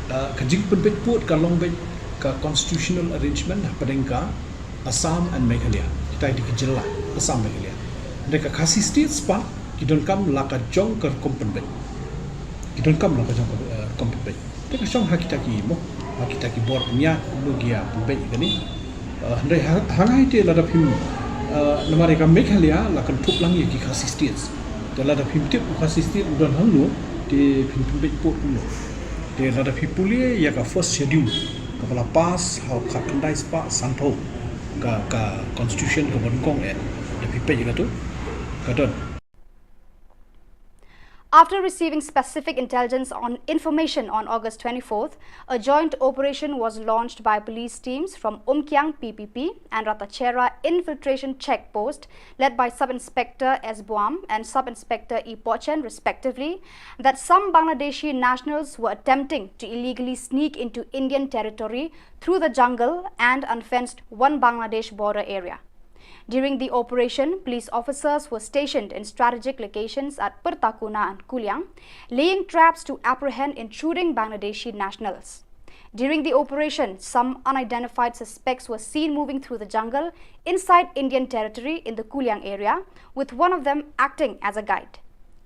ka jing penbek put ka long bek ka constitutional arrangement hapenengka Assam and Meghalaya itai di Jilla Assam Meghalaya mereka khasi state spa kidon kam laka jong ker kompenbet kidon kam laka jong kompenbet mereka song hakita ki mo hakita ki bor nya logia pembet gani ndai hangai te lada phim namare ka Meghalaya lakan thup lang ye ki khasi states te lada phim tip khasi state udon hangno te phim pembet pot no te lada phipuli ya ka first schedule kepala pas how katundai spa sanpo ka constitution ka bonkong da pipe juga tu kadon. After receiving specific information on August 24th, a joint operation was launched by police teams from Umkyang PPP and Ratachera Infiltration Check Post, led by Sub-Inspector S. Buam and Sub-Inspector E. Pochen, respectively, that some Bangladeshi nationals were attempting to illegally sneak into Indian territory through the jungle and unfenced one Bangladesh border area. During the operation, police officers were stationed in strategic locations at Pertakuna and Kuliang, laying traps to apprehend intruding Bangladeshi nationals. During the operation, some unidentified suspects were seen moving through the jungle inside Indian territory in the Kuliang area, with one of them acting as a guide.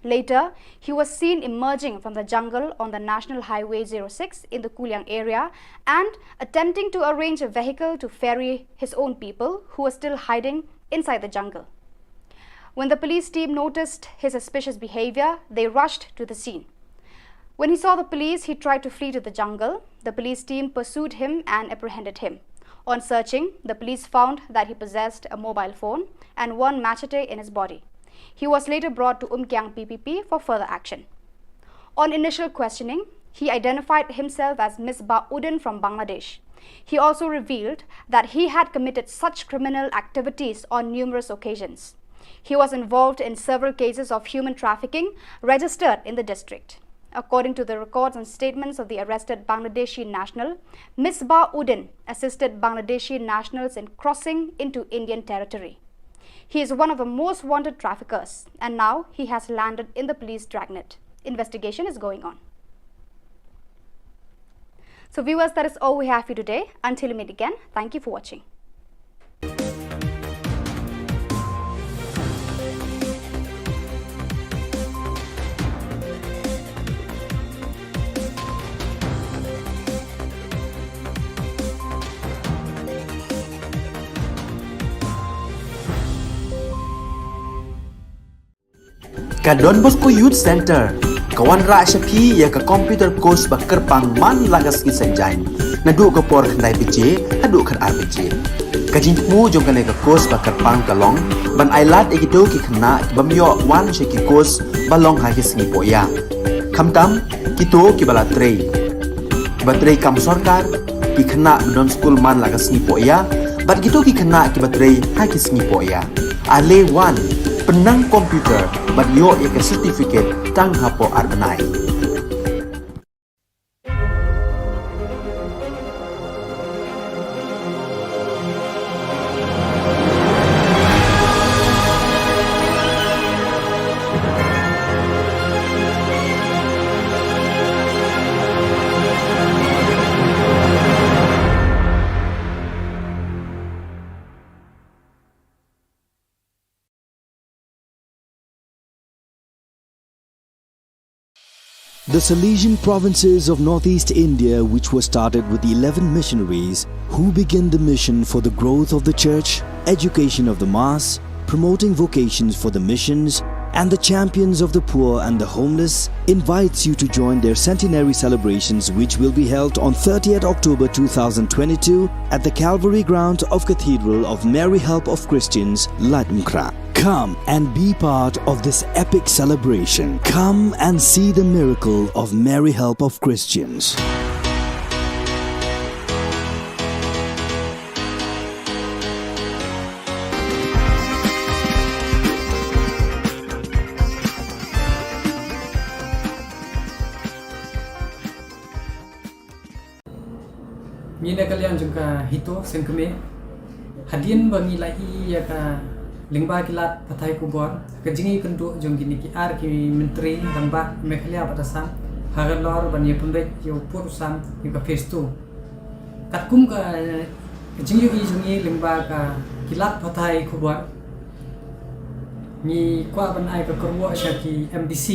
Later, he was seen emerging from the jungle on the National Highway 06 in the Kuliang area and attempting to arrange a vehicle to ferry his own people who were still hiding inside the jungle. When the police team noticed his suspicious behavior, they rushed to the scene. When he saw the police, he tried to flee to the jungle. The police team pursued him and apprehended him. On searching, the police found that he possessed a mobile phone and one machete in his body. He was later brought to Umkyang PPP for further action. On initial questioning, he identified himself as Misbah Udin from Bangladesh. He also revealed that he had committed such criminal activities on numerous occasions. He was involved in several cases of human trafficking registered in the district. According to the records and statements of the arrested Bangladeshi national, Misbah Udin assisted Bangladeshi nationals in crossing into Indian territory. He is one of the most wanted traffickers, and now he has landed in the police dragnet. Investigation is going on. So viewers, that is all we have for you today. Until we meet again, thank you for watching. Ka Don Bosco Youth Center, kawan ra Shapi ya ka computer course ba kerpang man lagas ki sanjain. Nadu ka por khnai pije, hadu khan RPG. Ka jingmu jong ka course ba kerpang kalong, ban ailat ekito ki khna bamyo wan she ki course balong ha ki sngi poya. Khamtam kito ki bala trei. Batrei kam sarkar ki khna don school man lagas sngi poya, bat kito ki khna ki batrei ha ki sngi poya. Ale wan penang komputer bagyo ika certificate tang hapo arnai. The Salesian provinces of northeast India, which were started with the 11 missionaries who began the mission for the growth of the church, education of the mass, promoting vocations for the missions, and the champions of the poor and the homeless, invites you to join their centenary celebrations, which will be held on 30th October 2022 at the Calvary Ground of Cathedral of Mary Help of Christians, Latmkra. Come and be part of this epic celebration. Come and see the miracle of Mary Help of Christians. Mina kalian juga hito sengkeme hadian bangi lai ya ka lingba kilat pathai kubor kejingi kenduk jong gini ki ar ki menteri ramba Meghalaya batasan hagalor ban ye pembet yo purusam ki ka festu kat kum ka jingyu i jungi lingba ka kilat pathai Khubor ni kwa ban ai ka korwo sha ki MDC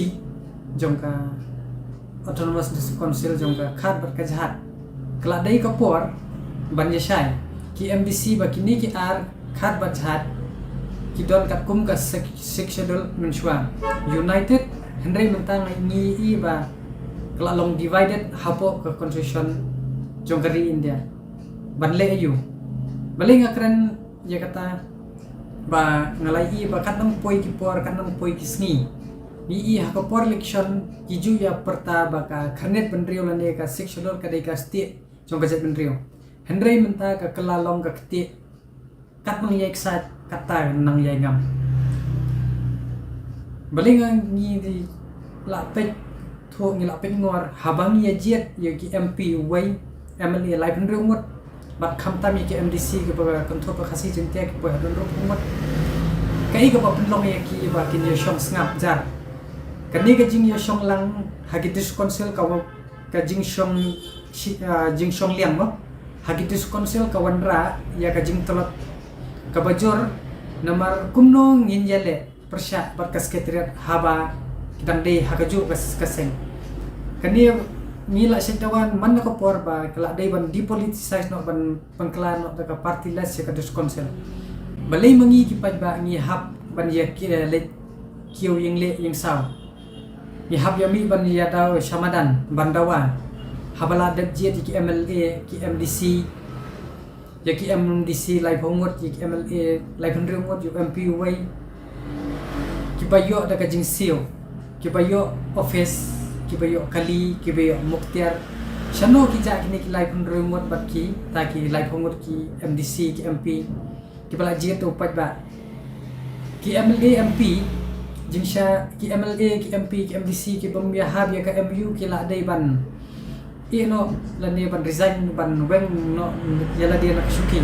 jong ka Autonomous District Council jong ka khat bat ka jahat kala dai ka por ban yashai ki MDC ba kini ki ar khat bat jahat ki don kat kum ka schedule menshwa united hendrai mentang ni i ba kala long divided hapo ka constitution jong kari India banle ayu baling akran ya kata ba ngalai i ba kanang poi ki por kanang poi ki sngi ni i ha ka por election ki ju ya perta ba ka kharnet benrio lane ka schedule ka dai ka state jong ka jet benrio hendrai menta ka kala long ka kti kat mang yek sa kata nang yai ngam baling ni di la pek tho ngi la pek ngor habang ya jet ya ki MP wai MLA lai benrio ngot bat kham tam ki MDC ke ba kontrol pa khasi jintia ki pa don ro ngot kai ka ba penlong ya ki ba kin yo shong ngap jar kani ka jing yo shong lang hagitis council ka jing shong liang mo hagitis council ka wanra ya ka jing tolot ka bajor namar kumno ngin yale persya bat sekretariat haba kidang dei hakaju kaseng kani mila setawan man ka por ba kala dei ban depoliticize no ban pangklan no ka partyless ya ka council balai mangi ki paj ba ngi hap ban ya ki le kiu ying le ying saw ni hab ya mi ban ya daw shamadan bandawa habala dat je ki MLA ki MDC ya ki MDC lai phongot ki MLA lai phongot yu MP wai ki bayo da ka jing sio ki bayo office ki bayo kali ki bayo muktiar shano ki ja kini ki lai phongot bat ki ta ki lai phongot ki MDC ki MP ki bala je to pat ba ki MLA MP jingsha ki MLA ki MP ki MDC ki bamya hab ya ka MU ki la dai ban ino lani ban resign ban weng no yala dia nak suki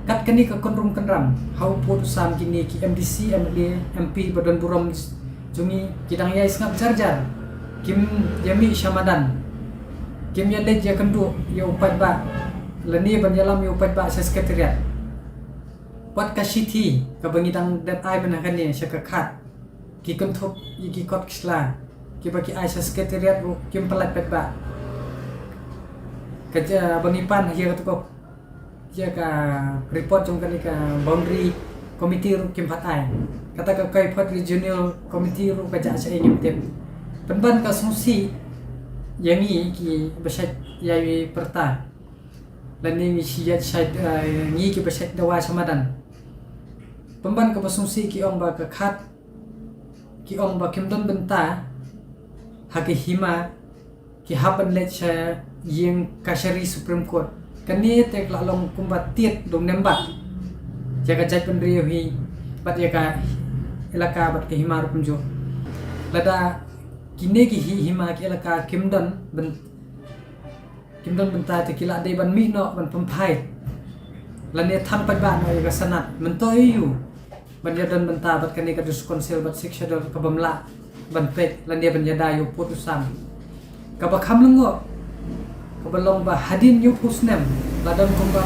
kat kani ka konrum kanram hau pot sam kini ki MDC MLA MP badon burom jungi kidang yai ngap jarjar kim yami shamadan kim yale je kendu ya upat ba lani ban yalam ya upat ba sekretariat wat ka city ka bangidang dat ai ban kan ni syakakat ki konthop ki kot kisla ki baki ai sekretariat kim pelat pet ba kerja bangipan dia kata kau dia ka report jong kali ka boundary committee ru kim patai kata ka kai pat regional committee ru ka ja sa ingim tem penban ka sungsi yangi ki besat yai perta lani mi siat sait ngi ki besat dawa samadan penban ka sungsi ki ong ba ka khat ki ong ba kim don benta haki hima ki hapan let sa yang Kashari Supreme Court kani tek la long kumbat tiet dong nembat jaga jaj pendrio hi bat jaga elaka bat ke himar punjo lada kine ki hima ki elaka kimdon benta te kila dei ban mi no ban pampai lane tham pat ba no jaga sanat mentoi yu ban jadan benta bat kani ka dus konsil bat siksha do ka bamla ban pet lane ban jada yu putusan ka ba kham lengo kabalong ba hadin yu pusnem ladon kumba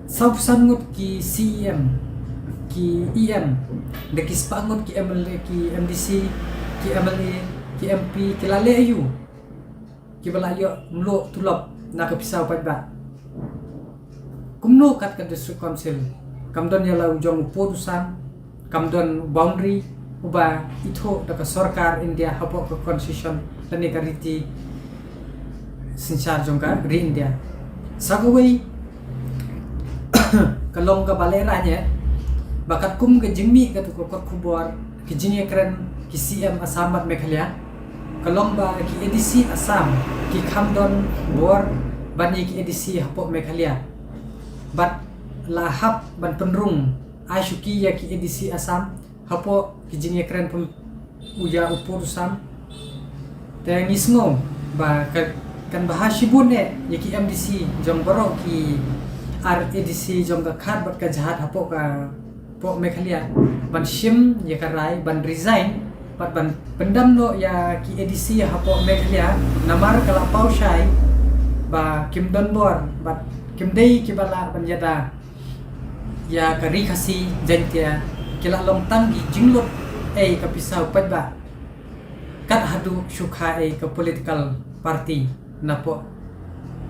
sab sangut ki CM ki EM de ki spangut ki MLA ki MDC ki MLA ki MP ki lale ayu ki balayo mlo tulop na ka pisau pat ba kumno kat ka district council kamdon ya lau jong putusan kamdon boundary uba itho da ka sarkar India hapo ka constitution lani ka riti sincharge jongka ri India sagawai kalong ka balera nya bakat kum ke jingmi ka tu ko Khubor ki jinge kren ki CM Assam mat Meghalaya kalong ba ki ADC Assam ki khamdon bor bani ki ADC hapo Meghalaya bat lahap ban penrung asyuki ya ki ADC Assam hapo ki jinge kren pun uja upur sam tengisngo ba kan bahasibun ne yaki MDC jong borok ki RADC jong ka khat bat ka jahat hapo ka po Meghalaya ban sim ya karai ban resign bat ban pendam no ya ki ADC hapo Meghalaya namar kala pau shai ba kim don bor bat kim dei kibala banjada ya kari khasi jantia kila long tam gi jinglot ka pisau pat ba kat hadu syukha ke political party napo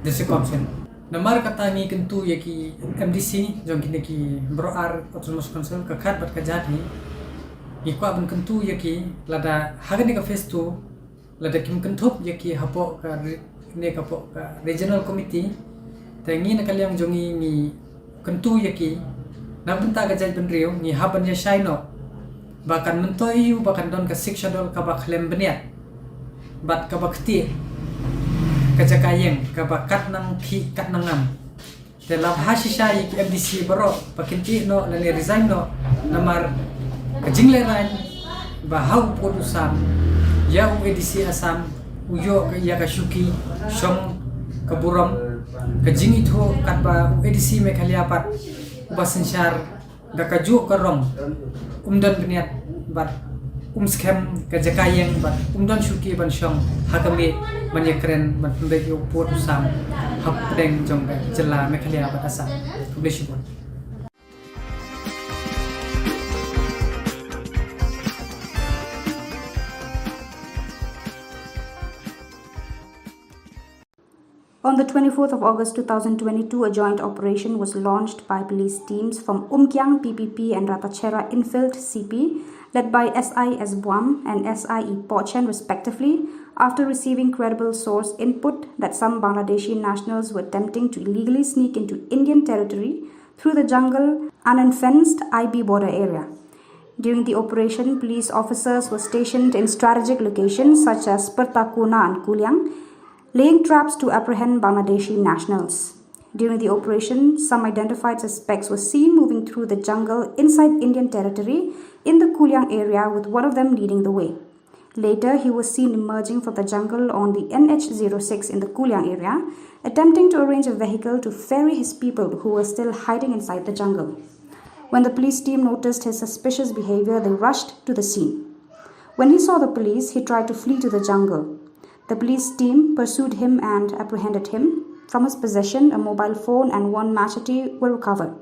desekomsen namar kata ni kentu yaki MDC jong kini ki broar autonomous council ka khat bat ka jati ikwa ban kentu yaki lada hagani ka face tu lada kim kentup yaki hapo ka ne ka po ka regional committee tangi na kalyang jongi ni kentu yaki nabenta ka jaj benriu ni haban ya shaino bahkan mentoyu bahkan don ka sikshadol ka baklem beniat bat ka bakti ka jakayeng ka bakat nang ki kat nangam dalam hasisha yaki MDC baro pakinti no lani resign no namar kajingleran bahau produsam ya UEDC Asam uyo ya kashuki shong kaburam kajing itu kat ba UEDC Meghalaya pat ubasensyar gakaju karong umdan beniat bat scam kajakayeng bat umdan shuki ban shong hakami manyekren bat mbeki produsam hapdeng jong jela Meghalaya bat Asam publishibon. On the 24th of August 2022, a joint operation was launched by police teams from Umkyang PPP and Ratachera Infield CP, led by SI Buam and SIE Pochen respectively, after receiving credible source input that some Bangladeshi nationals were attempting to illegally sneak into Indian territory through the jungle and unfenced IB border area. During the operation, police officers were stationed in strategic locations such as Pertakuna and Kuliang, laying traps to apprehend Bangladeshi nationals. During the operation, some identified suspects were seen moving through the jungle inside Indian territory in the Kuliang area, with one of them leading the way. Later, he was seen emerging from the jungle on the NH06 in the Kuliang area, attempting to arrange a vehicle to ferry his people who were still hiding inside the jungle. When the police team noticed his suspicious behavior, they rushed to the scene. When he saw the police, he tried to flee to the jungle. The police team pursued him and apprehended him. From his possession, a mobile phone and one machete were recovered.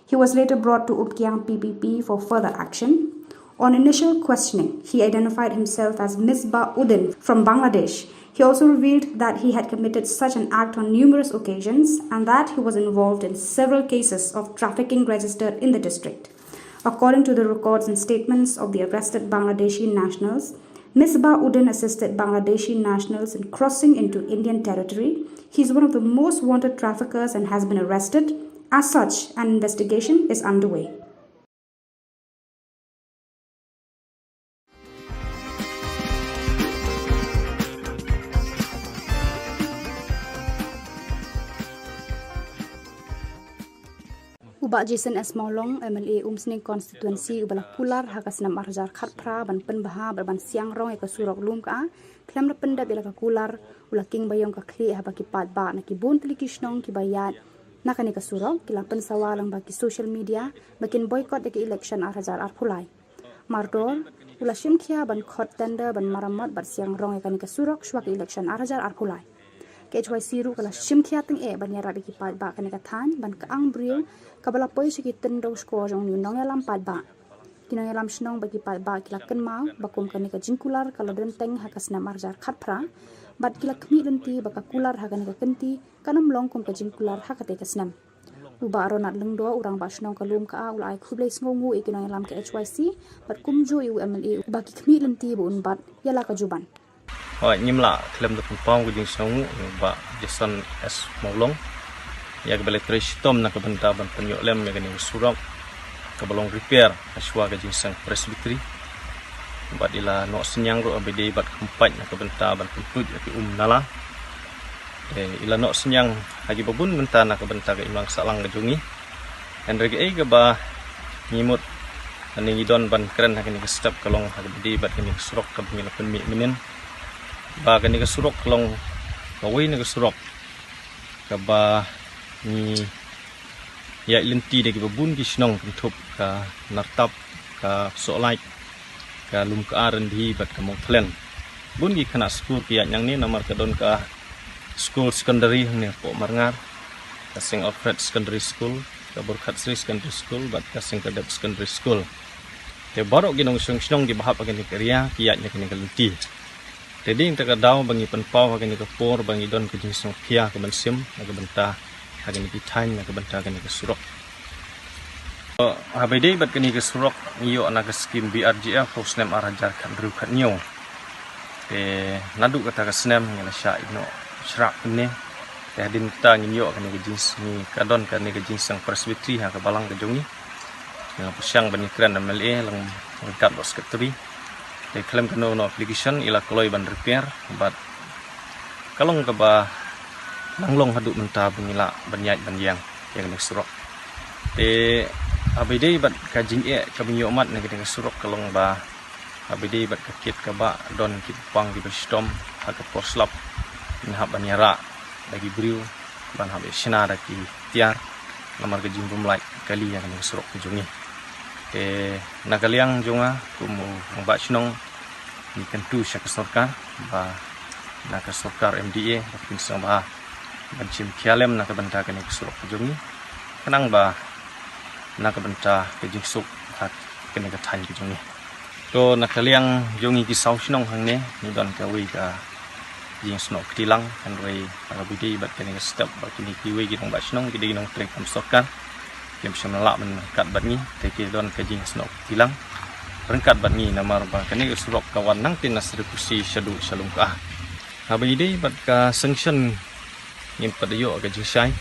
He was later brought to Umkyang PPP for further action. On initial questioning, he identified himself as Misbah Uddin from Bangladesh. He also revealed that he had committed such an act on numerous occasions and that he was involved in several cases of trafficking registered in the district. According to the records and statements of the arrested Bangladeshi nationals, Misbah Uddin assisted Bangladeshi nationals in crossing into Indian territory. He is one of the most wanted traffickers and has been arrested. As such, an investigation is underway. Ubak Jason S. Maulong, MLA Umsning Constituency, Ubala Pular, Hakasnam Arjar Khatpra, Ban Penbaha, Ban Siang Rong, Eka Surok Lumka, Klam Penda Bila Kular, Ula King Bayong Kakli, Habakipat Ba, Nakibun Tilikishnong, Kibayat, Nakanika Surok, Kilapan Sawalang Baki social media, Bakin boycott the election Arhajar Arpulai. Mardor, Ula Shimkia, Ban Kot Tender, Ban Maramat, Bat Siang Rong, Ekanika Surok, Shwak election Arhajar Arpulai. KHYC ru kala shimkia ting ban yara biki pad ba kanika than ban ka ang bril kabala poi shiki tendo score jong ni nong yalam pad ba kinong yalam shnong baki pad ba kila ken mau bakum kanika jinkular kala den teng hakasna marjar khatpra bat kila kmi lenti baka kular hakanika kenti kanam long kum ka jinkular hakate kasnam uba ronat lengdo urang ba shnong kalum ka ulai khublei sngongu ikinong yalam KHYC bat kumjo yu MLA baki kmi lenti bu unbat yala ka juban nyimla klem da pang guding sangu ba Jason S Maulong ya gabele tristom na kabanta ban panyo lem ya gani surok kabalong repair aswa ga jinsang presbytery ba dila no senyang ro abede bat kempat na kabanta ban putut ya ki nala ila no senyang hagi babun benta na kabanta ga imang salang ga jungi and rege ga ba ngimut ani ngidon ban keren hagani ga step kalong hagade bat gani surok ka bingila penmi minin ba kani ka surok long kawai na ka surok ka ba ni ya ilenti de ki babun ki snong tup ka nartap ka solai ka lum ka arendi bat ka mongtlen bun ki khana skur ki yang ni namar ka don ka school secondary ni po Marngar, kasing Alfred Secondary School, Khubor Na Ka Jylla Secondary School, bat kasing Kadep Secondary School. Te baru ginong Shillong di bahap agani area kiatnya kini kalenti. Jadi yang terkadau bangi penpau agani kapor bangi don kejing song pia ke bensim agak bentah agani pitain agak bentah agani ke surok. Habis bat kini ke surok iyo anak skim BRGF Hosnem arajar kan ru kan nyo. Nadu kata ke snem ngala sya ino syrak ni. Hadin kita nginyo kani ke jins ni kadon kani ke jins sang presbytery ha ke balang ke jongi. Yang pusyang bani kran MLA lang dekat bos sekretari. They claim no application ila koloi ban repair but kalong ke ba langlong haduk menta bengila banyai banyang yang nek surok. Abide bat kajing kami yomat nek nek surok kalong ba abide bat kakit ke ba don kit pang di bestom ha ke poslap minhab banyara lagi briu ban habe sina daki tiar lamar ke jingum like kali yang nek surok kujungi. Nakaliang jonga kumu mbak Shillong ni kentu syak sorkar ba nak sorkar MDA bakin sang ba bancim kialem nak benta kani kesurok kujungi kenang ba nak benta kejing suk hat kani katain kujungi to nakaliang jongi ki sau Shillong hang ne ni don ka wi ka jing snok tilang kan rei abidi bat kani step ba kini kiwi gidong mbak Shillong gidi nong trek kam sorkar yang bisa melak menkat bat ni teki don kajing snok tilang rengkat bat ni nama ba kani surok kawan nang tin nasrikusi syadu shalungka habai dei bat ka sanction ngin padayo kajing syai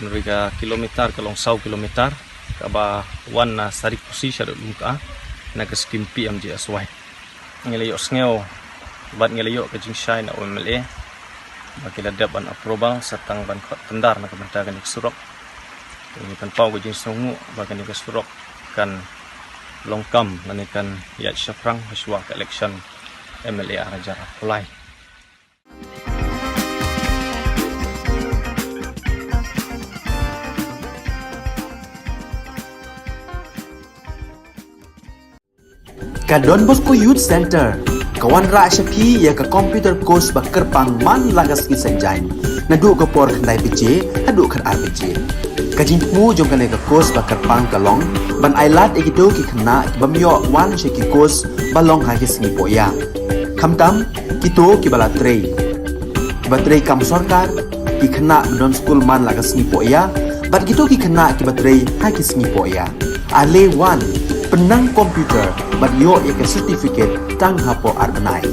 mereka kilometer kalong 100 kilometer ka ba wan na sarikusi syadu lungka na ka skim PMJ aswai ngelayo sngew bat ngelayo kajing syai na MLA bakila dapat approval satang ban khot tendar na kabentagan surok ini tanpa wajib songu bahkan juga surok kan longkam manikan yat syafrang haswa ke election MLA arajar apply. Kadon Bosco Youth Center kawan ra syapi ya ke computer course bakar pang man lagas ki sanjai nadu ke por khnai pije hadu khan RPG kajing mu jom kane ke course bakar pang kalong ban ailat egito ki khna bamyo wan she ki course balong ha ki singi poya khamtam kito ki bala trei batrei kam sarkar ki khna don school man lagas singi poya bat kito ki khna ki batrei ha ki singi poya ale wan penang komputer bat yo ya ke certificate tang hapo arnai.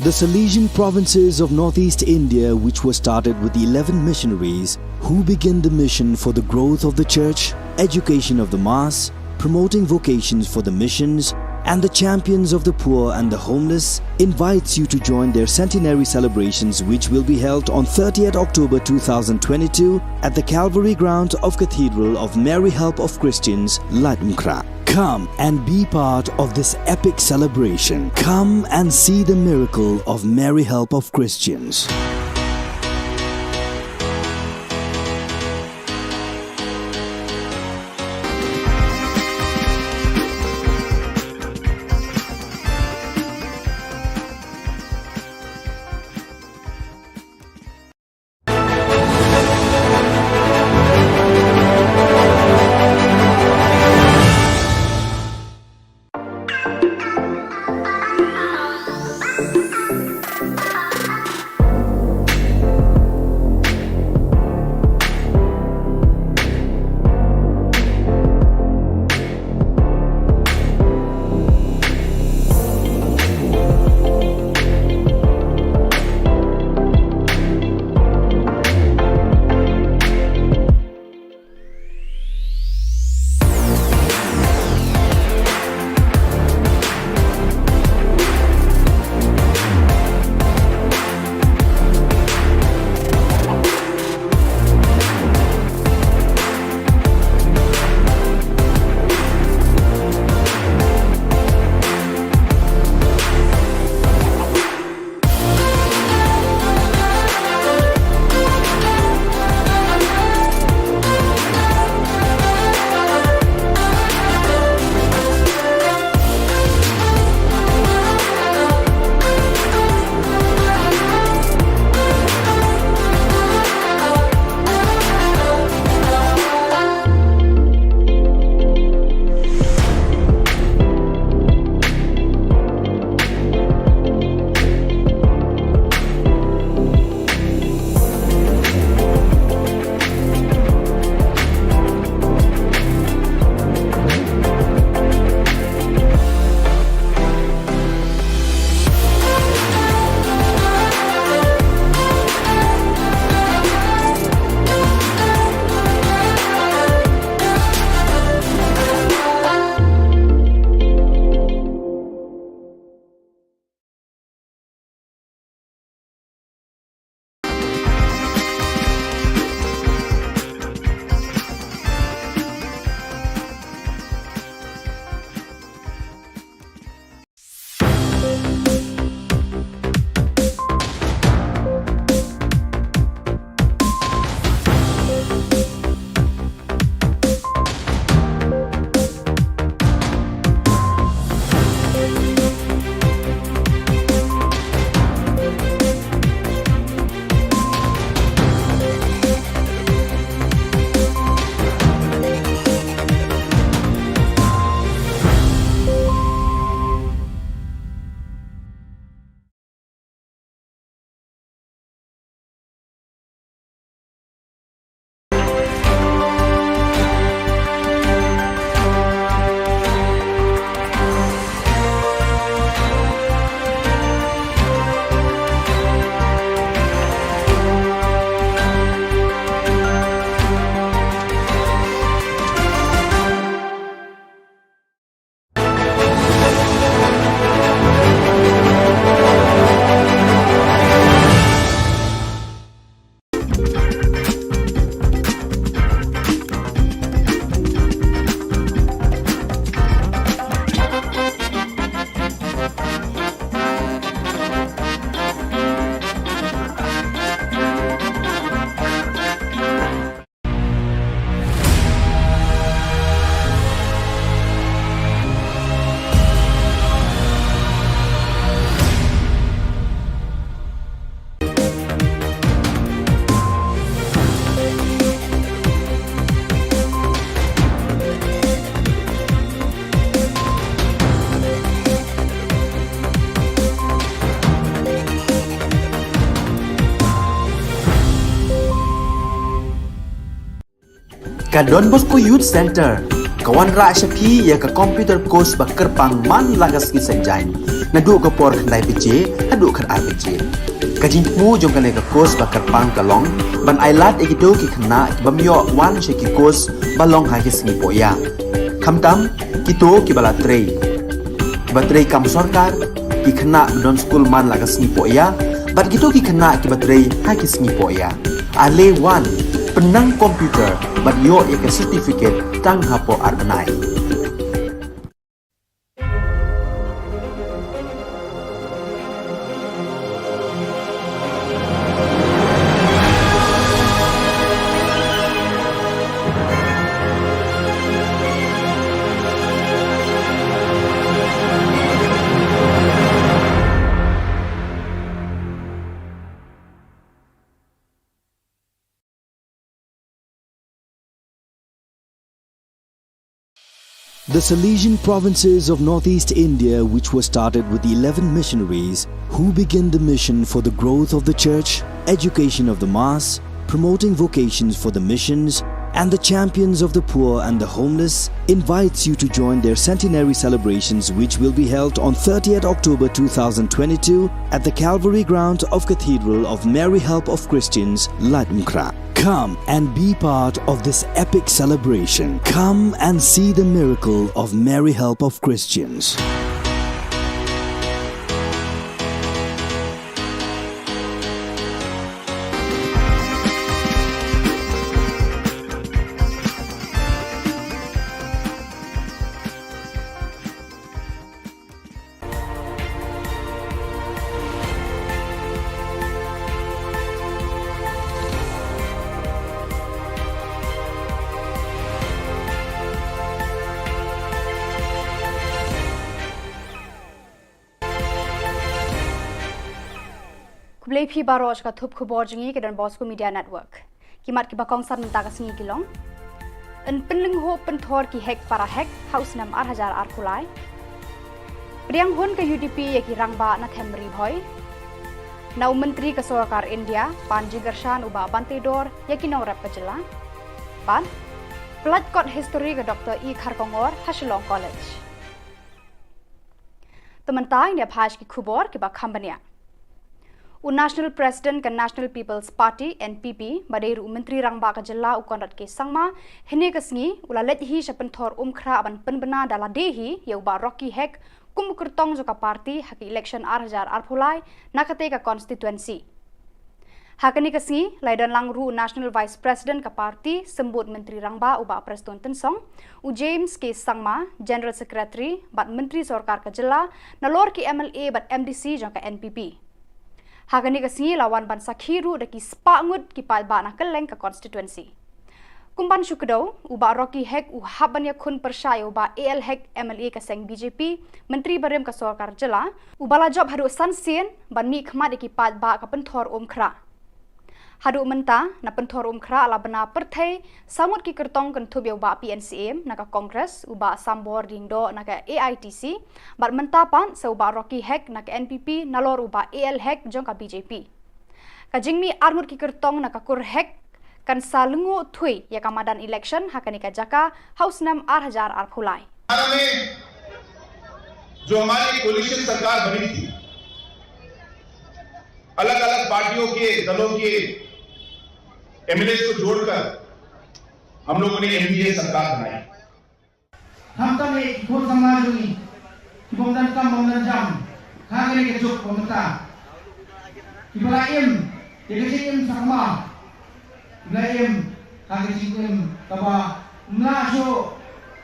The Salesian provinces of northeast India, which were started with the 11 missionaries who began the mission for the growth of the church, education of the mass, promoting vocations for the missions, and the champions of the poor and the homeless, invites you to join their centenary celebrations, which will be held on 30th October 2022 at the Calvary Ground of Cathedral of Mary Help of Christians, Latumkra. Come and be part of this epic celebration. Come and see the miracle of Mary Help of Christians. Ka Don Bosco Youth Center, kawan ra syapi ya ka computer course ba kerpang man lagas ki senjain. Nadu ka por khandai PJ, hadu khar RPG. Ka jingmu jong kane ka course ba kerpang kalong, ban ailat egido ki khna bamyo wan she ki course balong ha ki sngi poya. Khamtam kito ki bala trei. Batrei kam sarkar ki khna don school man lagas sngi poya, bat kito ki khna ki batrei ha ki sngi poya. Ale wan penang komputer bat yo ya certificate tang hapo arbenai. The Salesian provinces of northeast India, which were started with the 11 missionaries who began the mission for the growth of the church, education of the mass, promoting vocations for the missions, and the champions of the poor and the homeless, invites you to join their centenary celebrations, which will be held on 30th October 2022 at the Calvary Ground of Cathedral of Mary Help of Christians, Ladmkra. Come and be part of this epic celebration. Come and see the miracle of Mary Help of Christians. Kublai phi baroj ka thup khubor jingi ke Don Bosco Media Network. Kimat ki bakong san menta ka singi kilong. En penling ho penthor ki hek para hek house nam 8000 ar kulai. Priang hon ka UDP ya ki rangba na themri bhoi. Nau menteri ka Sarkar India Panji Gershan uba Bantedor ya ki nau rap Jilla. Ban Blood Court History ka Dr. E Kharkongor Shillong College. Tementai ne phaj ki khubor ki ba khambania. National President ka National People's Party NPP Baderu Menteri Rangba Ka Jylla ukonrat ke sangma hene kasngi ulalet hi sapenthor umkhra aban penbena dala dehi ya uba Rocky Hek kumukurtong joka party haki election 8000 arphulai nakate ka constituency. Hakani kasngi laidan langru National Vice President ka party sembut Menteri Rangba uba Preston Tensong u James ke sangma General Secretary bat Menteri Sarkar Ka Jylla nalor ki MLA bat MDC joka NPP. Hagani kasngi lawan ban sakhiru daki spangut ki palba na keleng ka constituency. Kumban syukdo uba Rocky Hek u habanya khun persaya uba AL Hek MLA ka seng BJP Menteri Barem ka Sarkar Jylla ubala job haru sansien ban mi khmat daki palba ka penthor umkhra. Hadu menta na penthor umkhra ala bena perthai samut ki kertong kan thub uba PNCM na ka Congress uba Sambor dingdo na ka AITC bat menta pan se uba Rocky Hek na ka NPP nalor uba AL Hek jong ka BJP. Ka jingmi armut ki kertong na ka Kur Hek kan salungu thui ya ka madan election hakani ka jaka house nam 8000 arphulai. में जो हमारी कोलिशन सरकार बनी थी अलग-अलग पार्टियों के दलों के एमएलए को जोड़कर हम लोगों ने एनडीए सरकार बनाई. हम तो ने खोल समाज में किबोंdan kam bondan jam khagere ke chok komata kibalaim yegesim sakma kibalaim khagesim kaba mlasho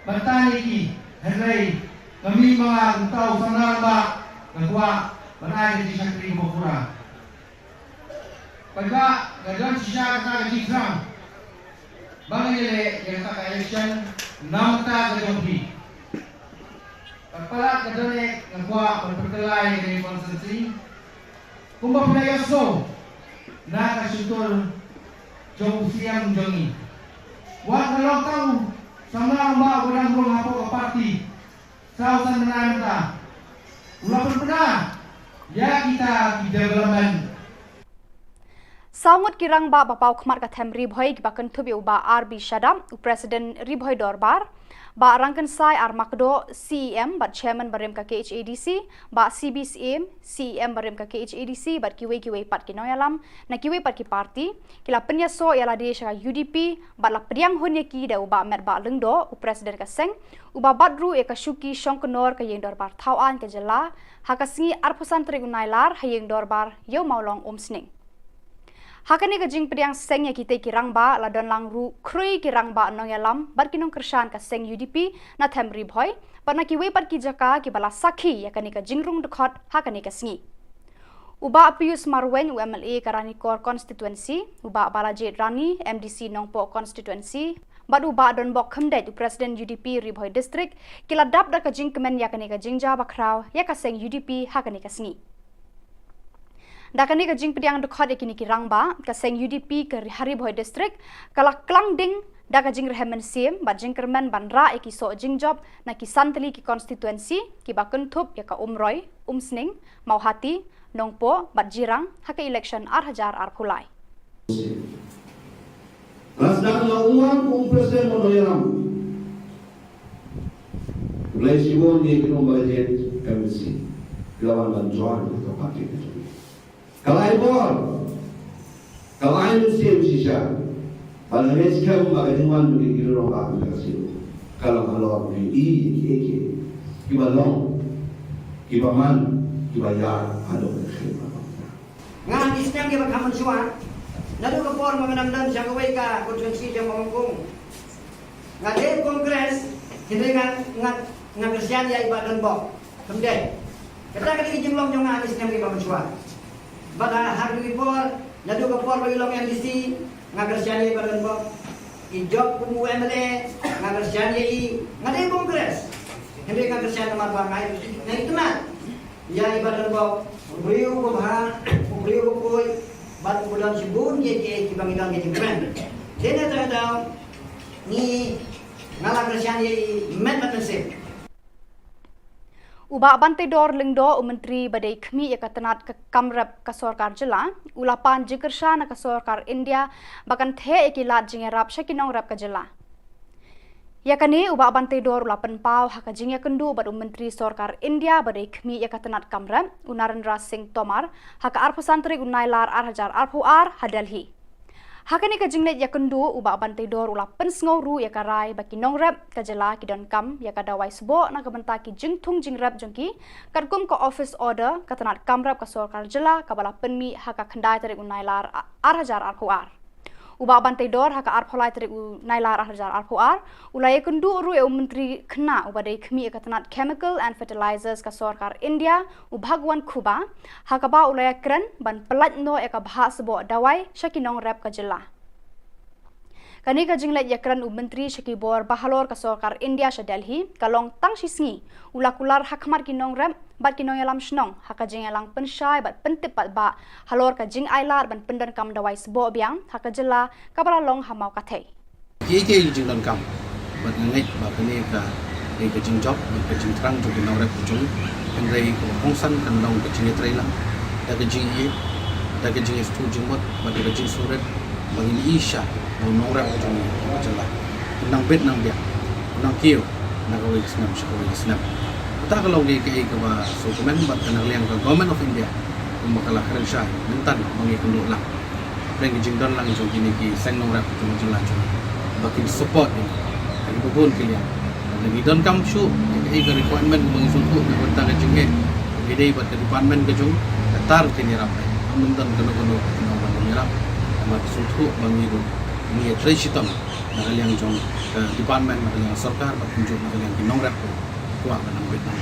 batani ki henrai kami mga utau sanang ba kagwa banai di sakri bokura pagka gadan siya ka di gram bangile yang ka election namta gajobi pagpala gadone ngagwa pagpagkalay ni constituency kumba pinayaso na kasutol jong siyang jongi wa kalong sama ba urang rong hapo ka party sausan menanta ulapan pernah ya kita di development. Sangut kirang ba bapau khmat ka them ribhoi ki bakan thubi uba RB Shadam President ribhoi dorbar ba rangkan sai ar makdo CEM ba chairman barem ka KHADC ba CBCM CEM barem ka KHADC ba kiwe pat ki noyalam na kiwe pat ki parti kila penya so yala de sha UDP ba la priang honya ki da uba met ba lengdo President ka seng uba badru e ka shuki shongkonor ka yeng dorbar thawan ka jela hakasingi arpusan trigunailar hayeng dorbar yo maulong omsning Hakani ka jing priang seng ya kita kirang ba la don lang ru krui kirang ba nong yalam bar kinong kershan ka seng UDP na them ribhoi parna kiwe par ki jaka ki bala sakhi ya kani ka jingrung dekhot hakani ka sngi uba Pius Marwen UMLA Karani Kor constituency uba Balaji Rani MDC Nongpo constituency bad uba don bok khamdai President UDP ribhoi district kila dap da ka jing kemen ya kani ka jingja bakraw ya ka seng UDP hakani ka sngi Dakani ka jing pediang dekhot ekini ki rangba ka seng UDP ke Haribhoi district kala klang ding da ka jing rehemen sim ba jing kermen banra eki so jing job na ki santli ki constituency ki bakun thup ya ka umroy umsning mauhati nongpo bat jirang haka election arhajar arphulai Rasdan lawan Presiden Monoyaram Mulai Shillong ni Pinong Bajet KMC lawan bantuan ke parti itu Kalai bor, kalai musim sisa, kalau meskem bagaimana begini orang akan kasih, kalau begini, kiba long, kiba man, kiba yar, ada berkhidmat. Ngan istem kiba kaman suan, nado kapor mengenam siang kawika konstitusi yang mengungkung. Ngade kongres, hindi ngan kerjaan ya ibadan bok, kemudian kita kali jumlah jangan istem kiba mensuan. Pada hari report, nado kapor bagilong MDC, ngagersyani badan bok, ijok kumu MLA, ngagersyani ngade kongres, hindi ngagersyani nama bangay, na itu man, ya ibadan bok, beliau kubah, beliau kuy, bat bulan sibun je kibangilang je keren, dene tahu ni ngagersyani met matensip. Uba Bante Dor Lingdo Menteri Badai Khmi Yakatanat ke Kamrap ka Sarkar Jilla ulapan jikersha na ka Sarkar India bakan the ekilat jingerap shakinong rap ka Jilla Yakani uba Bante Dor ulapan pau haka jingya kendu bad Menteri Sarkar India Badai Khmi Yakatanat Kamrap Narendra Singh Tomar haka arpusantri unailar arhajar arpuar hadalhi Hakani ka jinglet yakendu uba Bante Dor ulapan sngoru yakarai baki nongrap ka Jilla ki don kam yakadawai sbo na ka banta ki jingthung jingrap jongki kadkum ka office order katanat kamrap ka Sarkar Jilla ka bala penmi haka khandai tarik unailar arhajar arpuar uba Bante Dor haka arpholai tarik unailar arhajar arpuar ulai yakendu ru e menteri khna uba dei khmi katanat chemical and fertilizers ka Sarkar India ubhagwan khuba haka ba ulai kran ban pelat no eka bahas sbo dawai shakinong rap ka Jilla Kani ka jinglet yakran Menteri Shakibor Bahalor ka Sarkar India sa Delhi kalong tang sisngi ulakular hakmar kinong rem bat kinong yalam shnong haka jing yalang pensyai bat pentip bat ba halor ka jing ailar ban pendan kam dawai sbo biang haka Jilla kabala long hamau kathe Ye jing don kam bat ngai ba kani ka ka jing job ka jing trang jo kinong rep jung pengrei ko hongsan kan long ka jing trai lang da ka jing ye da ka jing stu jing mot ba ka jing suret bagi isha nong rep jung Jilla nang bet nang dia nang kio na ka wik snap shko snap ta ka long ge ka ba so komen bat kan liang ka government of India makala karen sha mentan mangi kundu lang dan jing don lang jong kini ki seng nong rep jung Jilla jung bagi support ni kan bubun kilian lagi don kam shu ka requirement mangi suntu na banta ka jing gede bat department ka jung tar kini rap mentan kono ni rap mat suntu mangi ru ni tresitam na kaliang jong department na kaliang sarkar bat kunjuk na kaliang kinong rep ko ang nang bet nang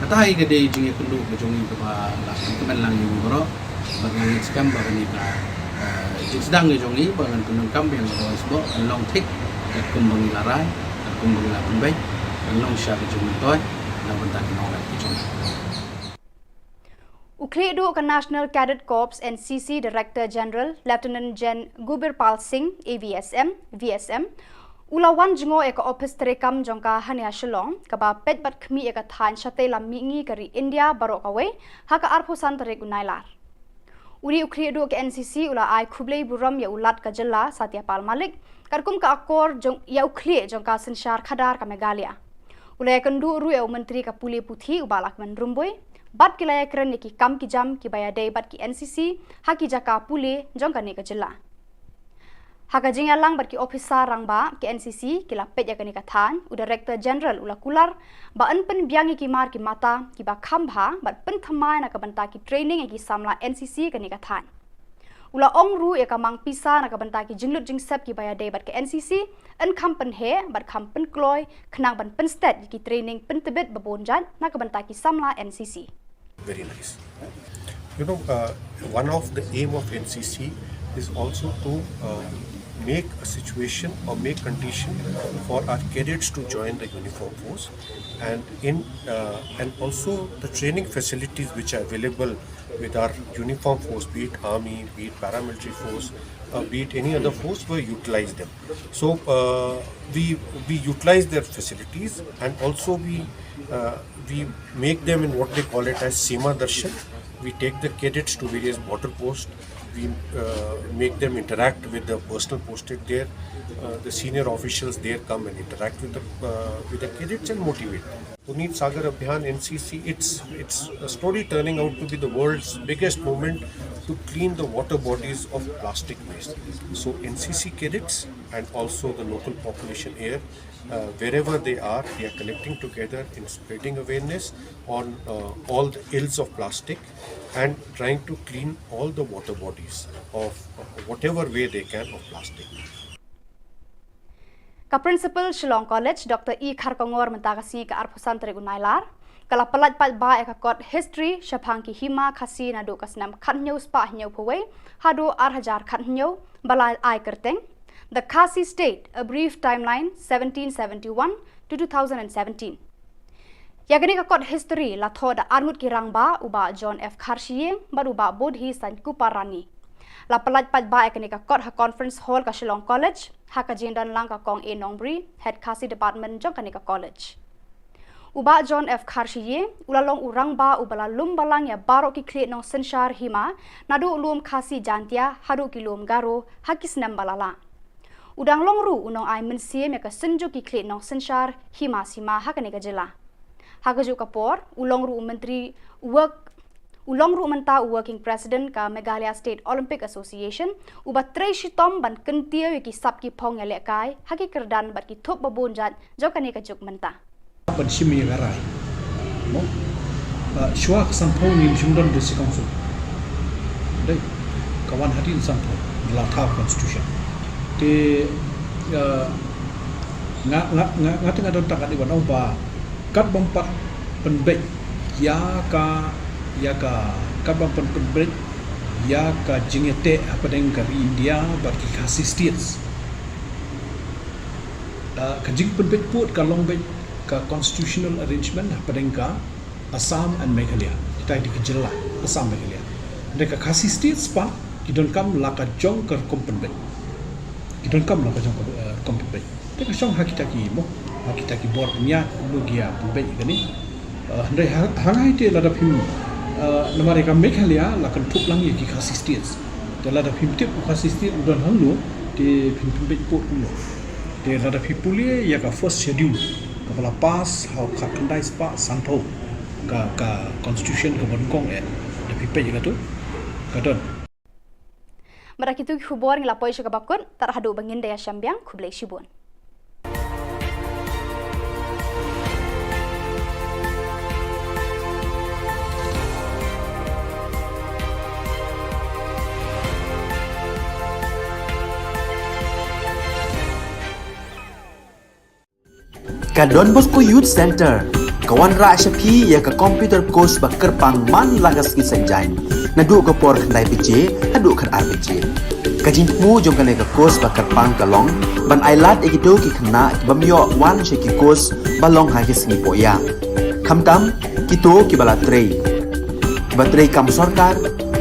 katai gede jing kundu ka jong ka ba la kemen lang yung bro bat nang scam ba ni ka jing sedang ni jong ni ba ngan kunong kam yang ko isbo long tik kat kumbang larai kat kumbang la pembay long sha ka jong toy na banta kinong rep ki jong Ukredu ka National Cadet Corps NCC Director General Lieutenant Gen Gubirpal Singh AVSM VSM ulawan jingo eka office terekam jongka hania Shillong kaba pet bat khmi eka than shate lammi ngi kari India barok away haka arphusan terek unailar Uri ukri du ke NCC ula ai Khubor buram ya ulat ka Jylla Satyapal Malik karkum ka akor jong ya ukli jong ka sensyar khadar ka Meghalaya. Ula kendu ru ya menteri ka puli puthi ubalak men rumboi bat kilaya kren ki kam ki jam ki baya dei bat ki NCC haki jaka puli jong ka ne ka Jylla. Haka jing lang bat ki officer rangba ki NCC ki la pet ya ka ni ka than u director general ula kular ba an pen biang ki mar ki mata ki ba khambha bat pen thamai na ka banta ki training ki samla NCC ka ni ka than. Ula ong ru ya ka mang pisa na ka banta ki jinglut jing sep ki baya dei bat ki NCC an kham pen he bat kham pen kloy khnang ban pen stat ki training pen tebet babonjan na ka banta ki samla NCC. Very nice. You know, one of the aim of NCC is also to make a situation or make condition for our cadets to join the uniform force, and also the training facilities which are available with our uniform force, be it army, be it paramilitary force, be it any other force, we utilize them. So we utilize their facilities, and also we make them in what they call it as Seema Darshan. We take the cadets to various border posts. We make them interact with the personnel posted there. The senior officials there come and interact with the cadets and motivate them. Puneet Sagar Abhiyan NCC, it's a story turning out to be the world's biggest movement to clean the water bodies of plastic waste. So NCC cadets and also the local population here, wherever they are connecting together in spreading awareness on all the ills of plastic and trying to clean all the water bodies of whatever way they can of plastic. Ka Principal Shillong College Dr. E. Kharkongor mentagasi ka arpusan trigunailar kala pelat pat ba ka kot history shapang ki hima khasi na do kasnam khatnyau spa hnyau phawai hado 8000 khatnyau balai ai kerteng the Khasi State, a brief timeline 1771 to 2017. Yagani ka kot history la thoda arngut ki rangba uba John F. Kharshiye baruba bodhi san kuparani. La pelat pat ba ekani ka kot ha conference hall ka Shillong College ha ka jindan lang ka kong A Nongbri head Khasi department jong kani ka college. Uba John F. Kharshiye ulalong urang ba ubala lum balang ya baro ki kle nong senshar hima nadu ulum Khasi jantia hadu kilum garo hakis nam balala. Udang longru unong ai mensie me ka senju ki kle nong senshar hima sima ha kani ka Jylla. Ha ka ju kapor ulongru menteri ulongru menta working president ka Meghalaya State Olympic Association uba trei shitom ban kentia ki sap ki phong ele kai ha ki kerdan bat ki thop babonjat jo kani ka juk menta. Ban shimi garai mo shwa sampau ni jumdon de council dai kawan hadin sampau la tha constitution te nga tengah don tak di wan ba kat bompat penbek ya ka kat bompat penbek ya ka jingete apa deng ka India bat ki Khasi states ka jing penbek put ka longbek ka constitutional arrangement apa deng ka Assam and Meghalaya kita di Jylla Assam Meghalaya mereka Khasi states pa kidon kam la ka jong ka kompenbek kidon kam la ka jong ka kompenbek te ka song hakita ki mo hakita ki bor nya logia penbek gani ndai hangai te la da phim namare ka Meghalaya la kan thup lang ye ki Khasi states te la da phim tip Khasi states don hanglo te phim penbek pot lo te la da phipuli ya ka first schedule kepala pas how kandai spa santo ka constitution ka bonkong da phipe juga tu kadon Marakitu Khubor ngila poisha ka bakun tar hadu bangin daya syambiang Khublai Shibun. Ka Don Bosco Youth Center kawan ra shapi ya ka computer course ba kerpang man lagas ki sanjain nadu ka por khandai pije hadu khan RPG kajin mu jong kan ka course ba kerpang kalong ban ailat ekido ki khna bamyo wan she ki course balong ha ki sni poya khamtam kito ki bala trei batrei kam sarkar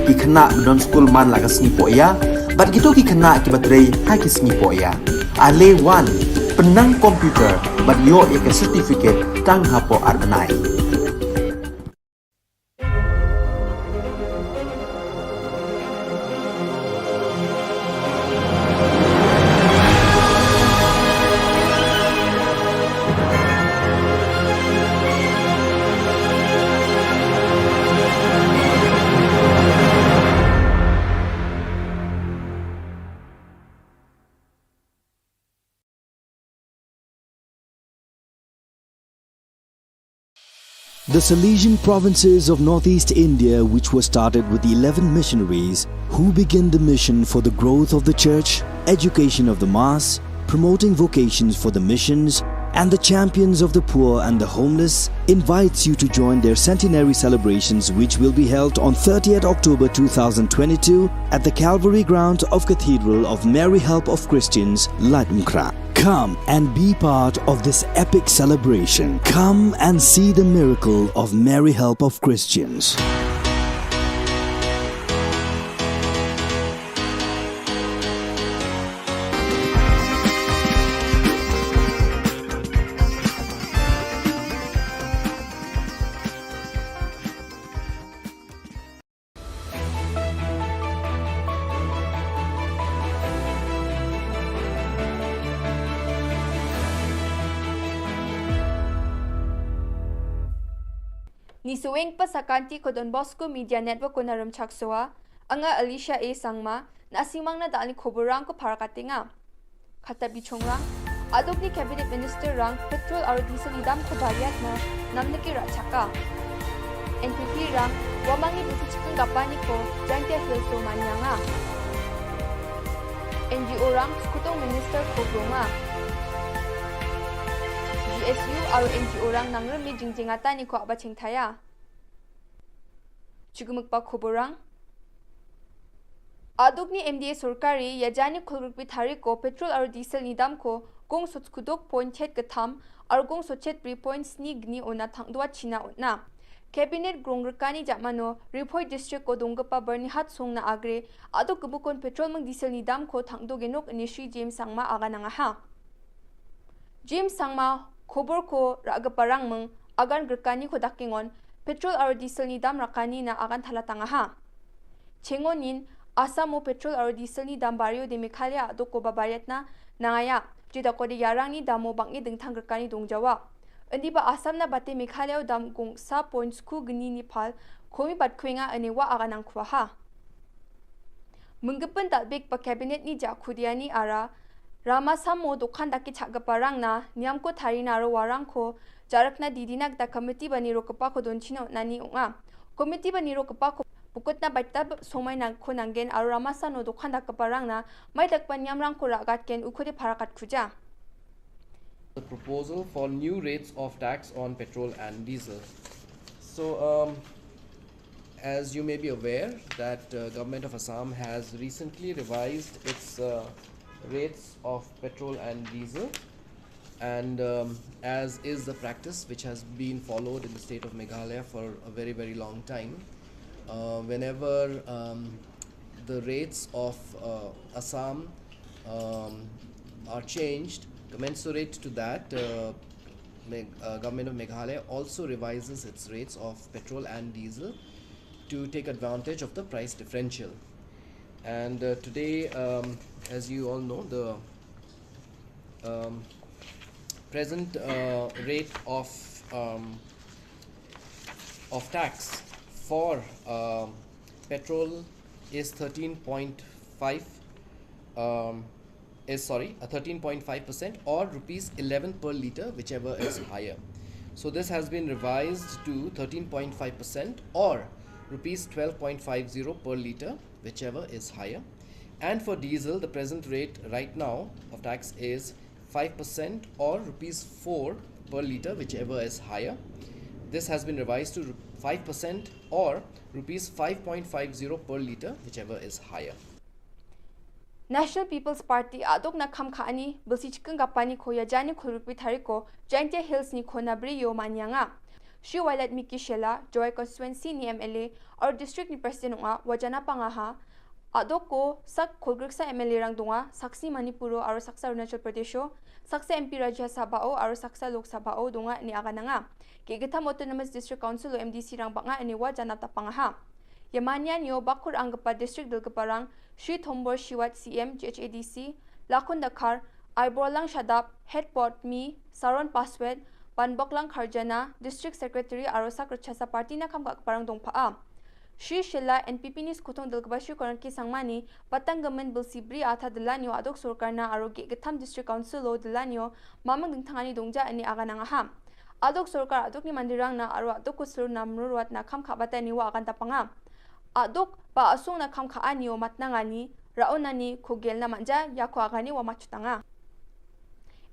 ki khna don school man lagas ni poya bat kito ki khna ki batrei ha ki sni poya ale wan penang komputer bat yo ya ke certificate tang hapo arnai The Salesian provinces of northeast India, which were started with 11 missionaries who began the mission for the growth of the church, education of the mass, promoting vocations for the missions, and the champions of the poor and the homeless, invites you to join their centenary celebrations, which will be held on 30th October 2022 at the Calvary ground of Cathedral of Mary Help of Christians, Ladmkra. Come and be part of this epic celebration. Come and see the miracle of Mary Help of Christians. Ni suweng pa sa kanti ko Don Bosco Media Network ko na rumchaksoa, anga Alicia A. Sangma, na asimang na daan ni Khubor ko para katinga. Katabi chongrang, adok ni Cabinet Minister rang petrol aro diesel idam ko bayat na namniki rachaka. NPP rang, wamangi busichikang gapani ko, jangte hilso manyanga. NGO rang, skutong Minister Khubor nga. GSU aro NGO rang nangrumi jingjingata ni ko abaching thaya. Chugumukpa Khubor rang. Aduk ni MDA Surkari yajani khulrukpi thari ko petrol aro diesel ni dam ko gong sochkudok point het gatham aro gong sochet 3.2 gni ona thangdwa china utna. Cabinet grongrkani jamano Ripoi district ko donggapa Bernihat song na agre aduk kubukon petrol mang diesel ni dam ko thangdo genok inishri James Sangma aga nangaha. James Sangma Khubor ko raga parang meng agan gerkani ko dakingon petrol aro diesel ni dam rakani na agan thalatanga ha. Chengonin Asamo petrol aro diesel ni dam barrio de Meghalaya adok ko babayat na nangaya jida ko de yarang ni damo bangi dengthang gerkani dongjawa. Endi ba Asam na bate Meghalaya dam gong sa points ku gni ni pal komi bat kwenga anewa agan ang kwa ha. Menggepen dalbek pa cabinet ni jakudiani ara Rama Samo dokhan daki chagaparang na niamko tharina ro warang ko jarakna didinak da committee bani ro kapa ko donchina nani unga committee bani ro kapa ko pukotna baita somai nang ko nangen aro Rama Sano dokhan da kaparang na mai takpan niamrang ko ragat ken ukhode pharakat khuja. The proposal for new rates of tax on petrol and diesel. So as you may be aware that government of Assam has recently revised its rates of petrol and diesel, and as is the practice which has been followed in the state of Meghalaya for a very long time, whenever the rates of Assam are changed commensurate to that, government of Meghalaya also revises its rates of petrol and diesel to take advantage of the price differential. And today, as you all know, the present rate of tax for petrol is 13.5% or rupees 11 per liter, whichever is higher. So this has been revised to 13.5% or rupees 12.50 per liter, whichever is higher. And for diesel, the present rate right now of tax is 5% or rupees 4 per liter, whichever is higher. This has been revised to 5% or rupees 5.50 per liter, whichever is higher. National People's Party adok na kham khani bulsichkang gapani ko yajani khulrukpi thariko Jainte Hills ni khonabri yo manyanga. Shi Wailat Miki Shilla, Joy Constituency ni MLA or District ni President nga wajana pangaha adok ko sak khulgriksa MLA rang dunga saksi Manipuro aro saksa Arunachal Pradesho saksa MP Rajya Sabhao aro saksa Lok Sabhao dunga ni agananga Kigitham Autonomous District Council o MDC rang banga ni wajana tapangaha Yamanyan yo bakur anggapa District Dilgaparang Shri Thombor Shiwat CM GHADC Lakon Dakar Aiborlang Shadap Headport Mi Saron Paswed Banboklang Kharjana District Secretary Arosak Rachasa Party na kam parang dongpaa Shri Shilla NPP ni skutong Dilgabashi Koranki Sangmani Patanggamen Bilsibri Atha Dilanyo Adok Surkarna Aroge Gatham District Council o Dilanyo Mamang Dingtangani Dongja ani aganangaha adok sorkar adok ni mandirang na aro adok kusur na mruruat na kham kha batani wa akan tapanga adok ba asung na kham kha ani o matnangani raonani khogel na manja yakho agani wa machutanga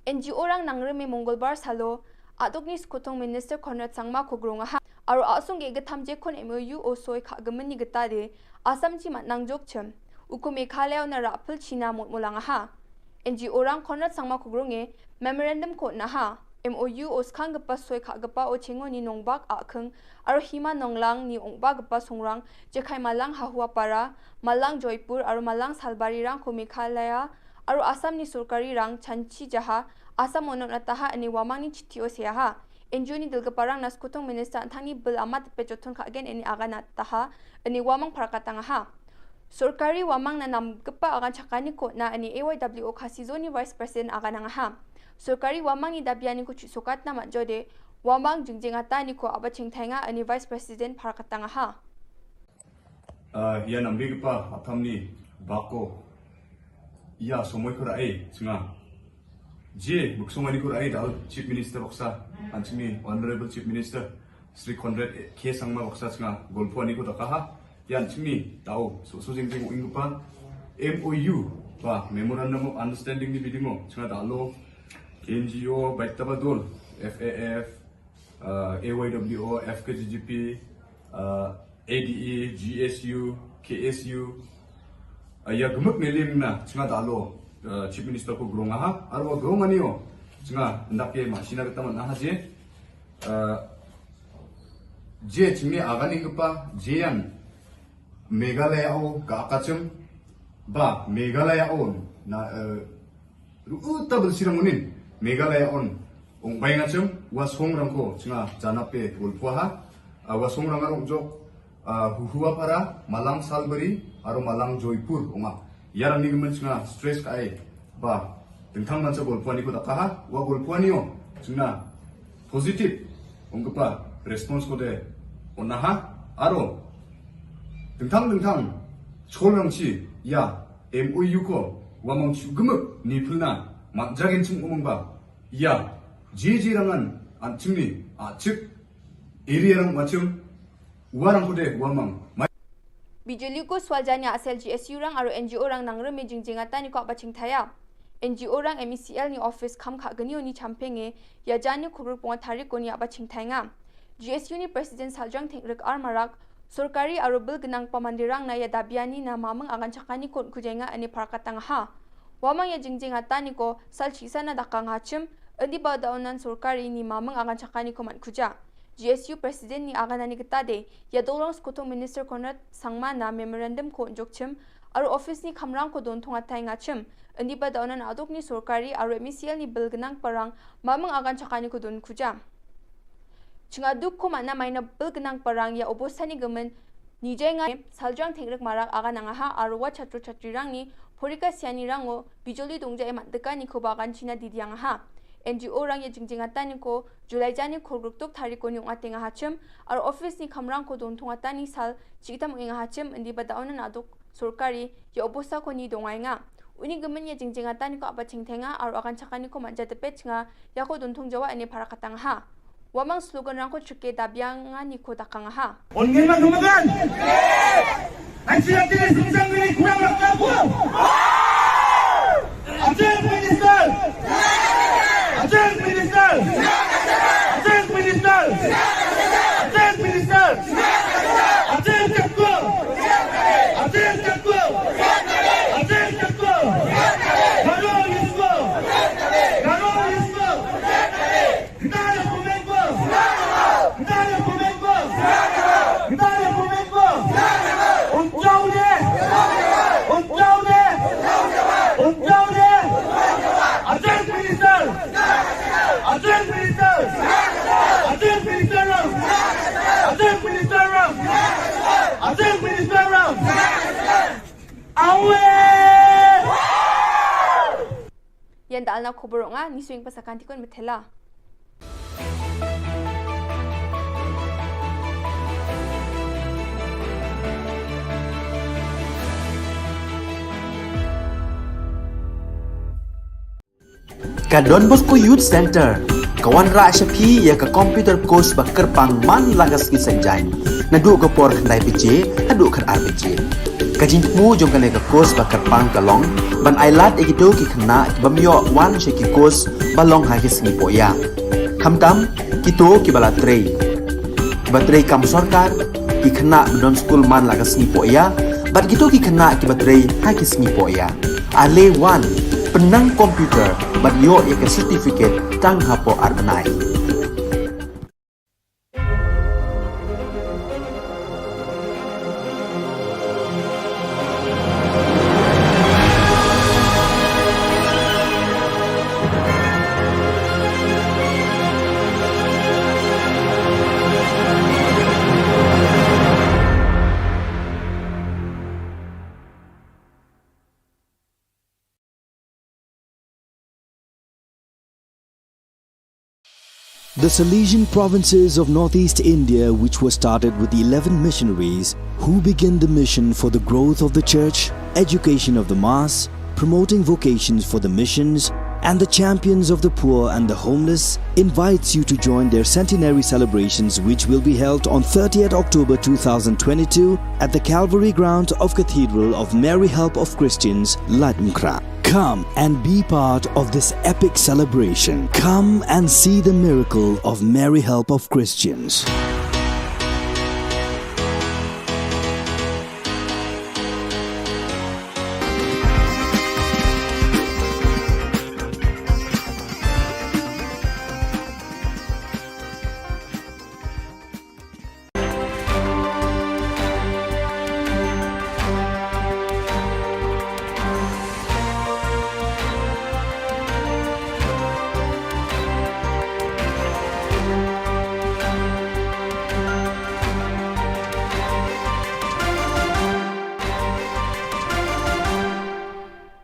NGO rang nangreme mongolbar salo adok ni skotong minister Conrad Sangma khogronga ha aro asung ge gathamje khon MOU o soi kha gamani gatade asam chi matnangjok chem uko Meghalaya na rapul china motmolanga ha NGO rang Conrad Sangma khogronge memorandum ko na ha MOU oskhang gapa soi kha gapa o chengo ni nongbak akhang aro hima nonglang ni ongba gapa songrang jekhai malang hahua para malang Joypur aro malang Salbari rang ko Meghalaya aro Assam ni sorkari rang chanchi jaha Assam onot nataha ani wamang ni chitio seha NGO ni dilgaparang naskutong minister anthani bil amat pejothon kha again ani aga nataha ani wamang parakatanga ha sorkari wamang na nam gapa agan chakani ko na ani AYWO khasizo ni vice president aga nanga ha sorkari wamang ni dabiani ko chusokat na majode wamang jingjingata ni ko aba chingthainga ani vice president parakatanga ha ya nambipa athamni bako ya somoy ko rai singa je muksongani ko rai dal chief minister baksa anchimi honorable chief minister Sri Conrad K Sangma baksa singa golpuani ko takaha yan chimi dao sojingjing ingpa MOU ba memorandum of understanding ni bidimo singa dalo NGO Baitabadol FAF AYWO FKGGP ADE GSU KSU ya gemuk nelim na singa dalo chief minister ko gronga ha arwa grongani singa ndake masina kataman na haje je chimi agani gpa jeyan Meghalaya o kakachum ba Meghalaya on na utabel siramunin Meghalaya on ongbai ngachum wasong rangko singa janape golpua ha wasong rangarong jok huhua para Malang Salbari aro Malang Joypur onga yarang ni gemen singa stress kai ba tengthang mansa golpuani ko dakaha wa golpuani o singa positive ongpa response ko de onaha aro tengthang cholangchi ya MOU ko wamang chugemuk nipulna makjagin chung umongba ya jejerangan anchimni achik area rang machum warang ko de wamang Bijoli ko swaljani asel GSU rang aro NGO rang nangreme jingjingata ni ko aba chingthaya NGO rang MECL ni office kham kha gani oni champenge ya jani khobur ponga thari ko ni aba chingthainga GSU ni president Saljang Thengrik Armarak sorkari aro bil gnang pamandirang na ya dabiani na mamang agan chakani kon kujenga ani parakatang ha wamang ya jingjingata ni ko salchisa na dakang hachim andi badaonan sorkari ni mamang agan chakani ko man kuja GSU president ni aganani kitade ya dolong skotong minister Conrad Sangma na memorandum ko jokchim aro office ni khamrang ko don thonga thainga chim andi badaonan adok ni sorkari aro MECL ni bil gnang parang mamang agan chakani ko don kuja Chinga duk ko mana maina bilgnang parang ya obosani gemen nijenga Saljang Thengrik marak aga nanga ha arwa chatro chatrirang ni porika siani rango bijoli dongja e mandeka ni khobagan china didiang ha NGO rang ya jingjingata ni ko Julai jani khorgruk tok thari ko ni ngatenga hachim ar office ni khamrang ko don thongata ni sal chitam inga hachim indi badaonan adok sorkari ya obosa ko ni dongainga uni gemen ya jingjingata ni ko aba chingthenga ar agan chakani ko manja tepe chinga ya ko don thongjawa ani parakatang ha wamang slogan rangko chuke dabyanga ni ko dakanga ha Ongin magdumagan ang sinatilis ng isang minig kurang magkapo Ajen Minister Ajen Minister Ajen Minister Ajen Minister Ajen Kakko Ajen Kakko Ajen Kakko Garo Yusko Garo Yusko Kita Yan dal na khubor nga ni swing pasakanti kon methela Ka Don Bosco Youth Center Kawan ra Shapi ya ka computer course ba kerpang man lagas ki senjain. Nadu ka por khandai pije, hadu khar RPG. Kajin mu jong kane ka course ba kerpang kalong, ban ailat egido ki khna bamyo wan she ki course balong ha ki singi poya. Khamtam kito ki bala trei. Batrei kam sarkar ki khna non school man lagas singi poya, bat kito ki khna ki batrei ha ki singi poya. Ale wan penang komputer bat yo ya ka certificate tang hapo arbanai. The Salesian provinces of northeast India, which were started with the 11 missionaries who began the mission for the growth of the church, education of the mass, promoting vocations for the missions, and the champions of the poor and the homeless, invites you to join their centenary celebrations, which will be held on 30th October 2022 at the Calvary ground of Cathedral of Mary Help of Christians, Ladmkra. Come and be part of this epic celebration. Come and see the miracle of Mary Help of Christians.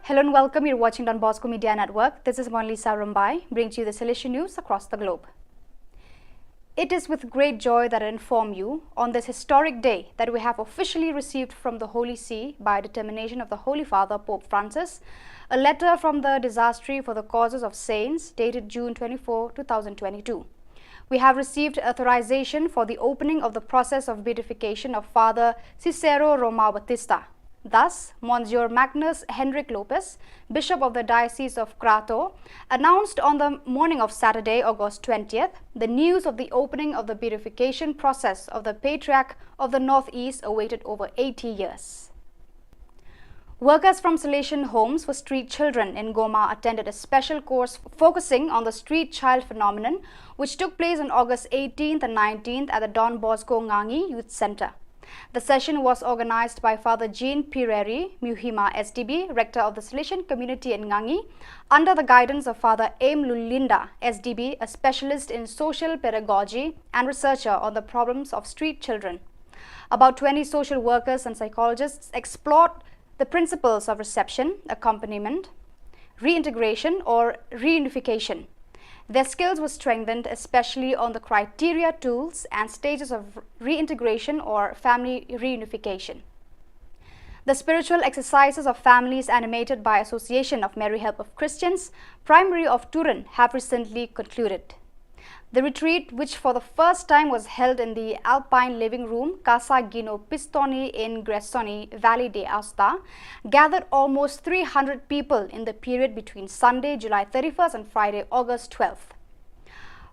Hello and welcome. You're watching Don Bosco Media Network. This is Monalisa Rumbai, bringing to you the Salesian news across the globe. It is with great joy that I inform you on this historic day that we have officially received from the Holy See, by determination of the Holy Father Pope Francis, a letter from the Dicastery for the Causes of Saints dated June 24, 2022. We have received authorization for the opening of the process of beatification of Father Cicero Romao Batista. Thus, Monsieur Magnus Henrik Lopez, Bishop of the Diocese of Crato, announced on the morning of Saturday, August 20th, the news of the opening of the beatification process of the Patriarch of the Northeast, awaited over 80 years. Workers from Salesian Homes for Street Children in Goma attended a special course focusing on the street child phenomenon, which took place on August 18th and 19th at the Don Bosco Ngangi Youth Center. The session was organized by Father Jean Pireri, Muhima SDB, Rector of the Salesian Community in Ngangi, under the guidance of Father Aim Lulinda SDB, a specialist in social pedagogy and researcher on the problems of street children. About 20 social workers and psychologists explored the principles of reception, accompaniment, reintegration or reunification. Their skills were strengthened, especially on the criteria, tools, and stages of reintegration or family reunification. The spiritual exercises of families animated by Association of Mary Help of Christians, Primary of Turin, have recently concluded. The retreat, which for the first time was held in the Alpine Living Room, Casa Gino Pistoni in Gressoni, Valley de Aosta, gathered almost 300 people in the period between Sunday, July 31st and Friday, August 12th.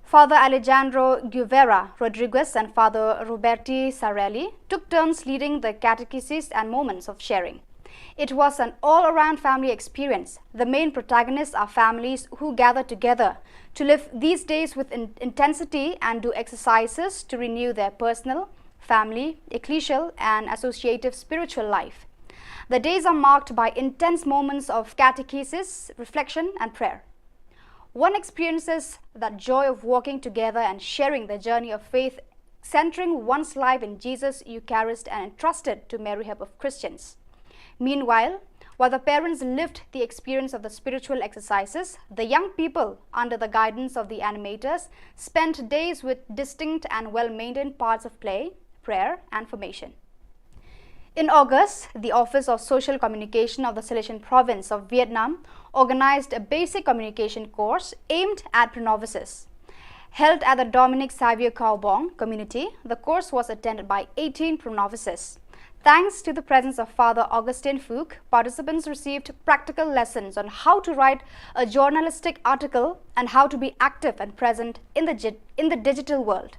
Father Alejandro Guevara Rodriguez and Father Roberti Sarelli took turns leading the catechesis and moments of sharing. It was an all-around family experience. The main protagonists are families who gather together to live these days with intensity and do exercises to renew their personal, family, ecclesial, and associative spiritual life. The days are marked by intense moments of catechesis, reflection, and prayer. One experiences that joy of walking together and sharing the journey of faith, centering one's life in Jesus Eucharist and entrusted to Mary Help of Christians. Meanwhile, while the parents lived the experience of the spiritual exercises, the young people, under the guidance of the animators, spent days with distinct and well-maintained parts of play, prayer, and formation. In August, the Office of Social Communication of the Salesian Province of Vietnam organized a basic communication course aimed at pre-novices. Held at the Dominic Xavier Kaubong community, the course was attended by 18 pro-novices. Thanks to the presence of Father Augustine Fook, participants received practical lessons on how to write a journalistic article and how to be active and present in the digital world.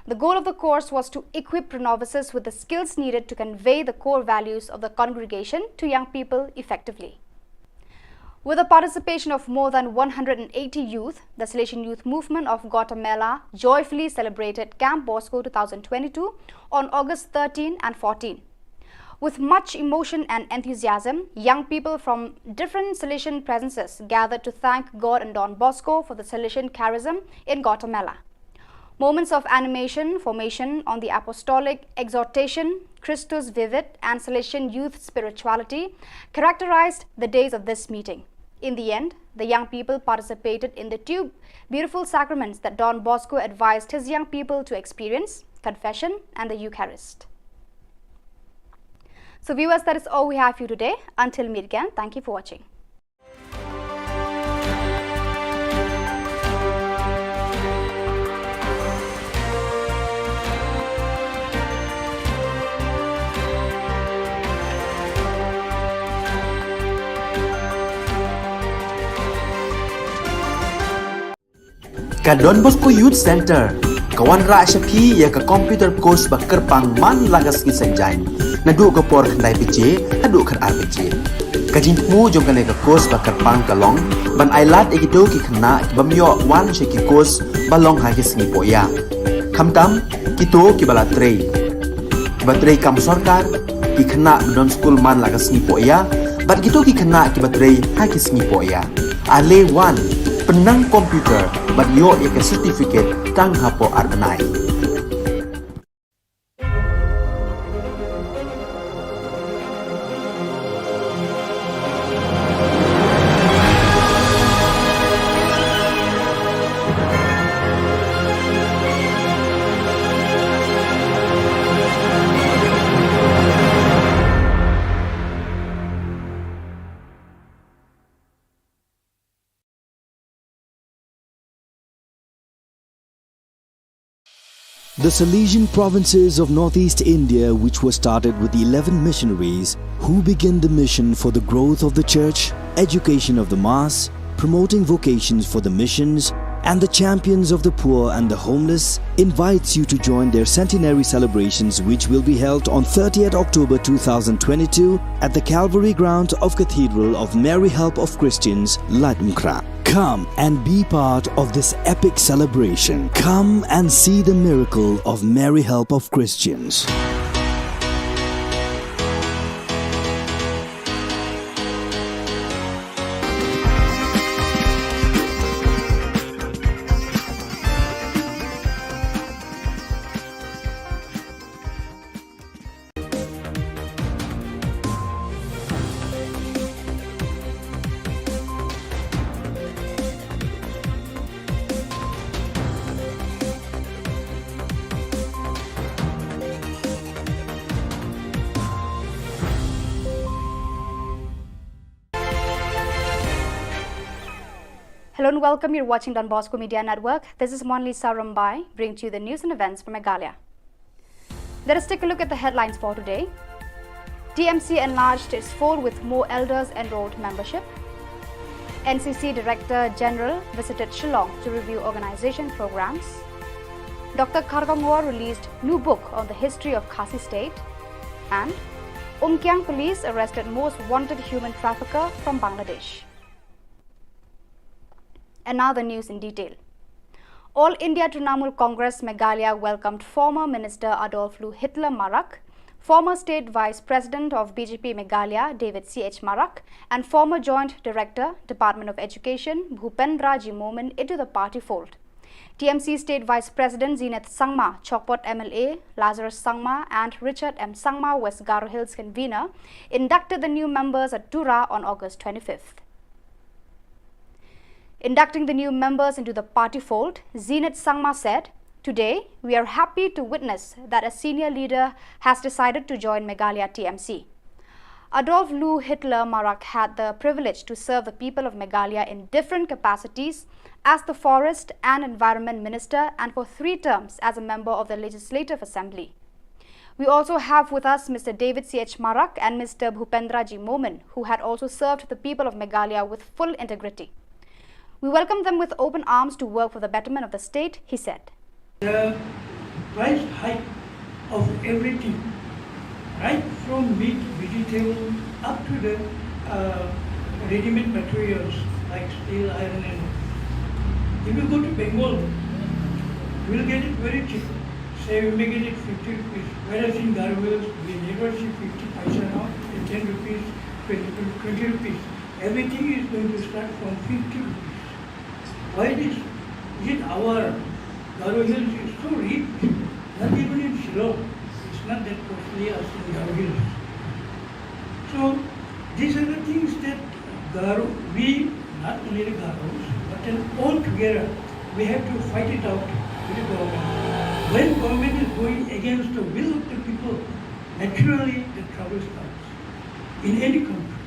The goal of the course was to equip pro-novices with the skills needed to convey the core values of the congregation to young people effectively. With the participation of more than 180 youth, the Salesian Youth Movement of Guatemala joyfully celebrated Camp Bosco 2022 on August 13 and 14. With much emotion and enthusiasm, young people from different Salesian presences gathered to thank God and Don Bosco for the Salesian charism in Guatemala. Moments of animation, formation on the apostolic exhortation, Christus Vivid and Salesian youth spirituality characterized the days of this meeting. In the end, the young people participated in the two beautiful sacraments that Don Bosco advised his young people to experience, confession and the Eucharist. So viewers, that is all we have for you today. Until we meet again, thank you for watching. Ka Don Bosco Youth Center, kawan ra syapi ya ka computer course ba kerpang man lagas ki senjain. Nadu ka por khandai PJ, hadu khar RPG. Ka jingmu jong ka ka course ba kerpang kalong, ban ailat egido ki khna ki bamyo wan she ki course balong ha ki sngi poya. Khamtam kito ki bala trei. Ki ba trei kam sarkar ki khna don school man lagas sngi poya, bat kito ki khna ki ba trei ha ki sngi poya. Ale wan penang komputer bat yo ya ke certificate kang hapo arbenai. The Salesian provinces of northeast India, which were started with the 11 missionaries who began the mission for the growth of the church, education of the mass, promoting vocations for the missions, and the champions of the poor and the homeless, invites you to join their centenary celebrations, which will be held on 30th October 2022 at the Calvary Ground of Cathedral of Mary Help of Christians, Latmkra. Come and be part of this epic celebration. Come and see the miracle of Mary Help of Christians. Hello and welcome. You're watching Don Bosco Media Network. This is Monlisa Rambai, bringing to you the news and events from Meghalaya. Let us take a look at the headlines for today. TMC enlarged its fold with more elders enrolled membership. NCC Director General visited Shillong to review organization programs. Dr. Khargangwar released new book on the history of Khasi state. And Umkyang police arrested most wanted human trafficker from Bangladesh. And now the news in detail. All India Trinamool Congress Meghalaya welcomed former Minister Adolfo Hitler Marak, former State Vice President of BJP Meghalaya David C.H. Marak, and former Joint Director, Department of Education Bhupendra Jimoman into the party fold. TMC State Vice President Zenith Sangma, Chokpot MLA Lazarus Sangma, and Richard M. Sangma, West Garo Hills convener, inducted the new members at Tura on August 25th. Inducting the new members into the party fold, Zenith Sangma said, "Today, we are happy to witness that a senior leader has decided to join Meghalaya TMC. Adolf Lou Hitler Marak had the privilege to serve the people of Meghalaya in different capacities as the Forest and Environment Minister and for 3 terms as a member of the Legislative Assembly. We also have with us Mr. David C.H. Marak and Mr. Bhupendra G. Momin, who had also served the people of Meghalaya with full integrity. We welcome them with open arms to work for the betterment of the state, he said. The price hike of everything, right from meat, vegetable, up to the ready-made materials like steel, iron, and if you go to Bengal, you will get it very cheap. Say we may get it 50 rupees, whereas in Garwells we never see 50 paisa now, 10 rupees, 20 rupees. Everything is going to start from 50 rupees. Why this? Is it our Garo Hills is so rich, not even in Shillong. It's not that costly as in Garo Hills. So these are the things that Garo, we, not only the Garos, but then all together, we have to fight it out with the government. When government is going against the will of the people, naturally the trouble starts in any country.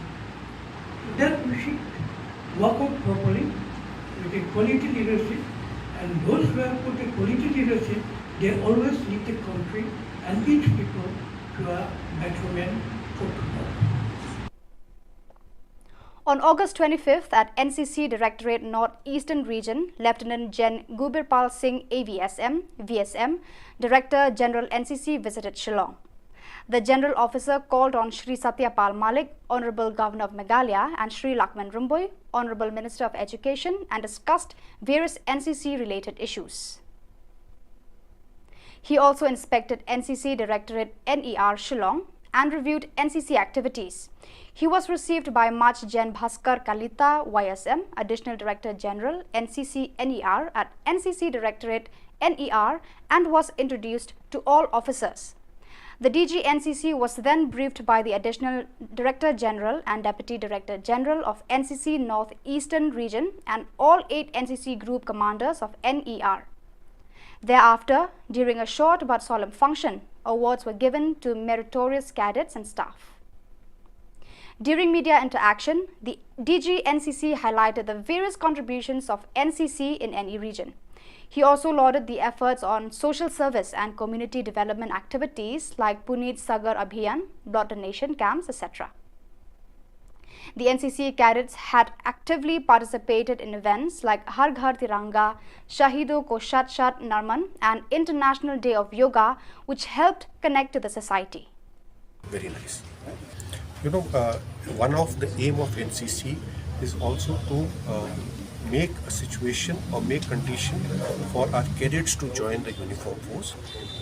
So that we should work out properly with a quality leadership, and those who have put a quality leadership, they always lead the country and each people to a betterment for tomorrow. On August 25th at NCC Directorate North-Eastern Region, Lieutenant Gen Gubirbal Singh AVSM, VSM, Director General NCC visited Shillong. The General Officer called on Shri Satyapal Malik, Honorable Governor of Meghalaya, and Shri Lakman Rumboy, Honorable Minister of Education, and discussed various NCC-related issues. He also inspected NCC Directorate NER Shillong and reviewed NCC activities. He was received by Maj Gen Bhaskar Kalita, YSM, Additional Director General, NCC NER at NCC Directorate NER, and was introduced to all officers. The DG NCC was then briefed by the Additional Director General and Deputy Director General of NCC North-Eastern Region and all 8 NCC Group Commanders of NER. Thereafter, during a short but solemn function, awards were given to meritorious cadets and staff. During media interaction, the DG NCC highlighted the various contributions of NCC in any region. He also lauded the efforts on social service and community development activities like Puneet Sagar Abhiyan, blood donation camps, etc. The NCC cadets had actively participated in events like Har Ghar Tiranga, Shahido Ko Shat Shat Narman, and International Day of Yoga, which helped connect to the society. Very nice. You know, one of the aim of NCC is also to make a situation or make condition for our cadets to join the uniform force,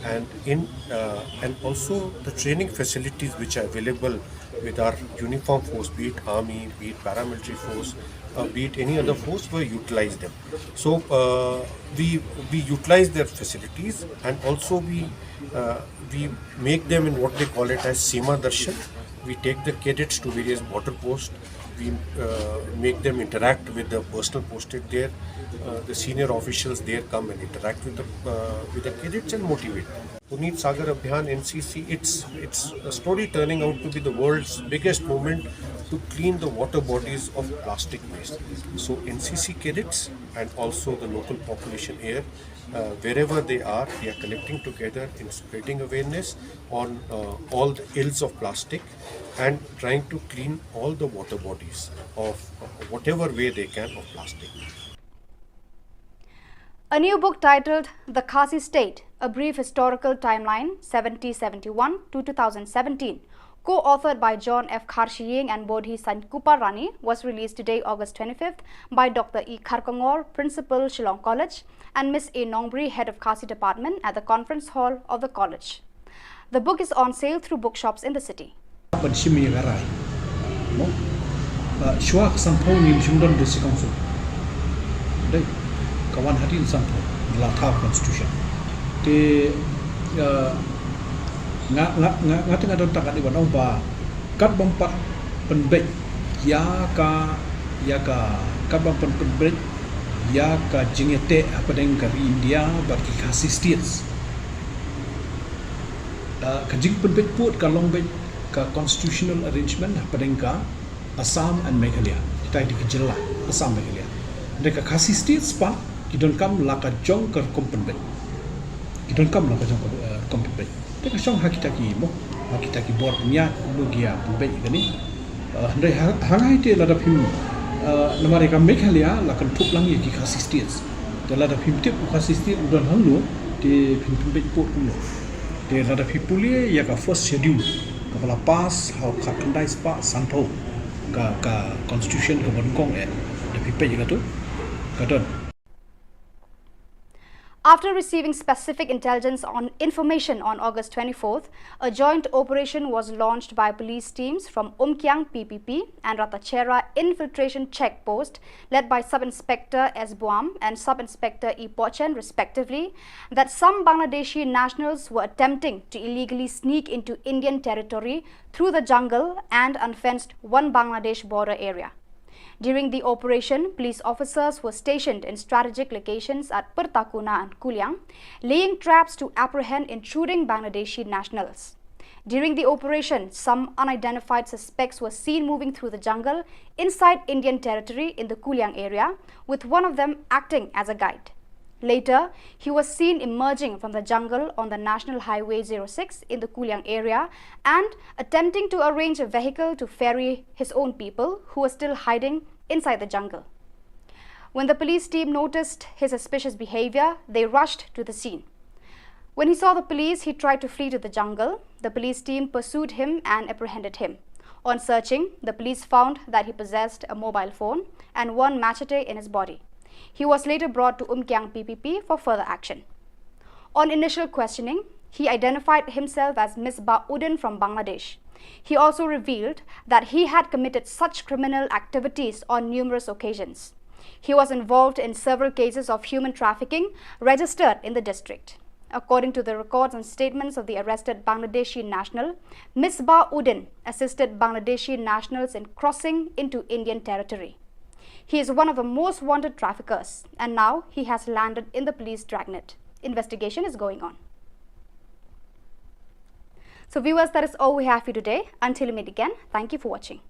and also the training facilities which are available with our uniform force, be it army, be it paramilitary force, be it any other force, we utilize them. So we utilize their facilities, and also we make them in what they call it as Seema Darshan. We take the cadets to various border posts. We make them interact with the personnel posted there. The senior officials there come and interact with the cadets and motivate them. Puneet Sagar Abhiyan NCC, it's a story turning out to be the world's biggest movement to clean the water bodies of plastic waste. So NCC cadets and also the local population here, wherever they are connecting together in spreading awareness on all the ills of plastic and trying to clean all the water bodies of whatever way they can of plastic. A new book titled The Khasi State, A Brief Historical Timeline 1771 to 2017, co-authored by John F. Kharshiying and Bodhi Sankuparani, was released today, August 25th, by Dr. E. Kharkongor, Principal, Shillong College, and Ms. A. Nongbri, Head of Khasi Department, at the Conference Hall of the college. The book is on sale through bookshops in the city. Kawan hadir sampo latah constitution te nga tengah don tak di wanau ba kat bompat penbek ya ka kat bompat penbek ya ka jingete apa deng ka India bagi Khasi states ka jing penbek put ka longbek ka constitutional arrangement padengka Assam and Meghalaya kita di Jylla Assam Meghalaya mereka kasih state span kidon kam laka jong ker kompenbet kidon kam laka jong kompenbet mereka song hakita ki mo hakita ki bor nya logia pembe gani ndai hangai te lada phim namare ka Meghalaya lakan thuk lang ki kasih states de lada phim tip kasih state udon hanglo de phim pembe pot kuno de lada phipuli ya ka first schedule kepala pas how kakandai spa santo ka constitution ka bonkong de pipe juga tu kadon. After receiving specific information on August 24th, a joint operation was launched by police teams from Umkyang PPP and Ratachera Infiltration Check Post, led by Sub-Inspector S. Buam and Sub-Inspector E. Pochen, respectively, that some Bangladeshi nationals were attempting to illegally sneak into Indian territory through the jungle and unfenced one Bangladesh border area. During the operation, police officers were stationed in strategic locations at Pertakuna and Kuliang, laying traps to apprehend intruding Bangladeshi nationals. During the operation, some unidentified suspects were seen moving through the jungle inside Indian territory in the Kuliang area, with one of them acting as a guide. Later, he was seen emerging from the jungle on the National Highway 06 in the Kuliang area and attempting to arrange a vehicle to ferry his own people who were still hiding inside the jungle. When the police team noticed his suspicious behavior, they rushed to the scene. When he saw the police, he tried to flee to the jungle. The police team pursued him and apprehended him. On searching, the police found that he possessed a mobile phone and one machete in his body. He was later brought to Umkyang PPP for further action. On initial questioning, he identified himself as Misbah Uddin from Bangladesh. He also revealed that he had committed such criminal activities on numerous occasions. He was involved in several cases of human trafficking registered in the district. According to the records and statements of the arrested Bangladeshi national, Misbah Uddin assisted Bangladeshi nationals in crossing into Indian territory. He is one of the most wanted traffickers, and now he has landed in the police dragnet. Investigation is going on. So viewers, that is all we have for you today. Until we meet again, thank you for watching.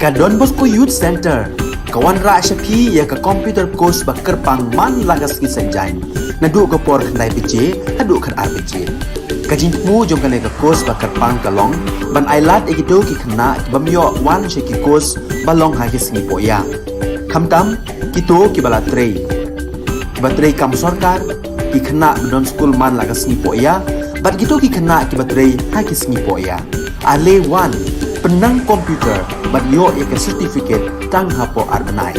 Ka Don Bosco Youth Center, kawan ra shapi ya ka computer course ba kerpang man lagas ki sanjain. Nadu ka por khandai piche, hadu khar RPG. Ka jingmu jong ka course ba kerpang kalong, ban ailat ekito ki khna bamyo wan she ki course balong ha ki sngi poya. Khamtam kito ki bala trei. Ki batrei kam sarkar ki khna don school man lagas sngi poya, bat kito ki khna ki batrei ha ki sngi poya. Ale wan penang komputer bat yo ek certificate tang hapo arbenai.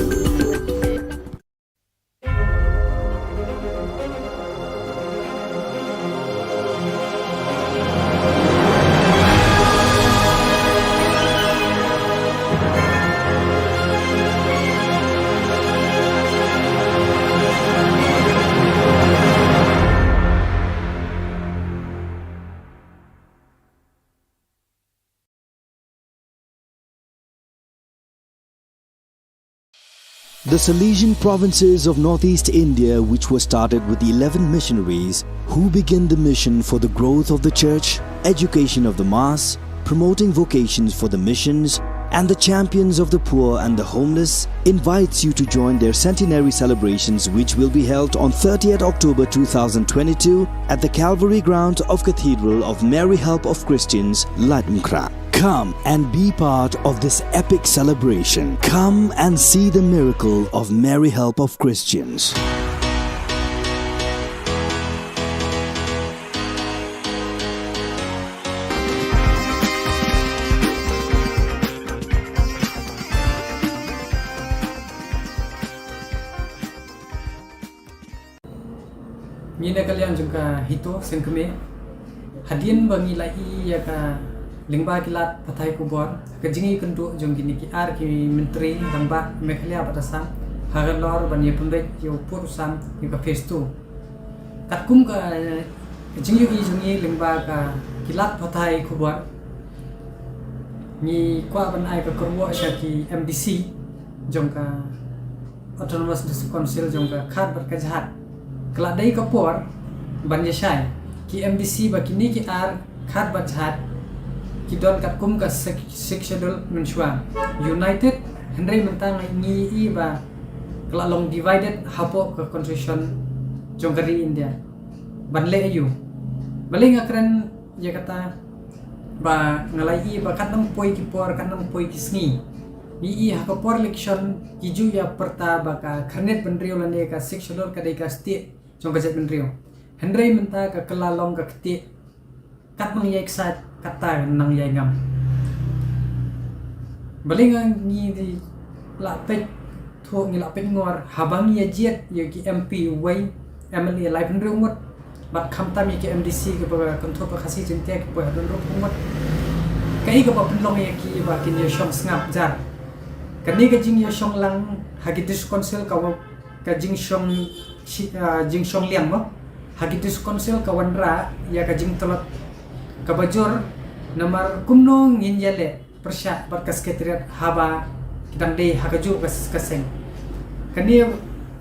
The Salesian provinces of northeast India, which were started with the 11 missionaries who began the mission for the growth of the church, education of the mass, promoting vocations for the missions, and the champions of the poor and the homeless, invites you to join their centenary celebrations, which will be held on 30th October 2022 at the Calvary ground of Cathedral of Mary Help of Christians, Ladmkra. Come and be part of this epic celebration. Come and see the miracle of Mary Help of Christians. Mina kalian juga hito sengkeme hadian bangi lagi ya ka lingba kilat patai kubor kejingi kenduk jong gini ki ar ki menteri ramba Meghalaya patasam hagalor ban ye pembek yo purusam yo ka phase 2 kat kum ka jingyu I jungi lingba ka kilat patai Khubor ni kwa ban ai ka korwo sha ki MDC jong ka Autonomous District Council jong ka khat bar ka jahat kala dai ka por ban ya shai ki MDC ba kini ki ar khat bar jahat ki don kat kum ka schedule menshwa united hendrai mentang ni I ba kala long divided hapo ka constitution jong kari India ban le ayu baling akran ya kata ba ngalai I ba kanang poi ki por kanang poi ki sngi ni I ha ka por election ki ju ya perta ba ka khanet benrio lane ka schedule ka dai ka state jong ka jet benrio hendrai menta ka kala long ka kti kat mang yek sa kata nang yai ngam baling ni di la pet tho ngi la pet ngor habang ya jet ya ki MP wai MLA lai benrio ngot bat khamtam ya ki MDC ke ba kontrol pa khasi jente ke ba don ro ngot kai ka ba penlong ya ki ba kin ya shong ngap jar kani ka jing ya shong lang hagidis council ka jing shong liang mo hagidis council ka wanra ya ka jing tolot ka bajor namar kumno ngin yale persya bar ka sekretariat haba kidang dei hakaju kaseng kani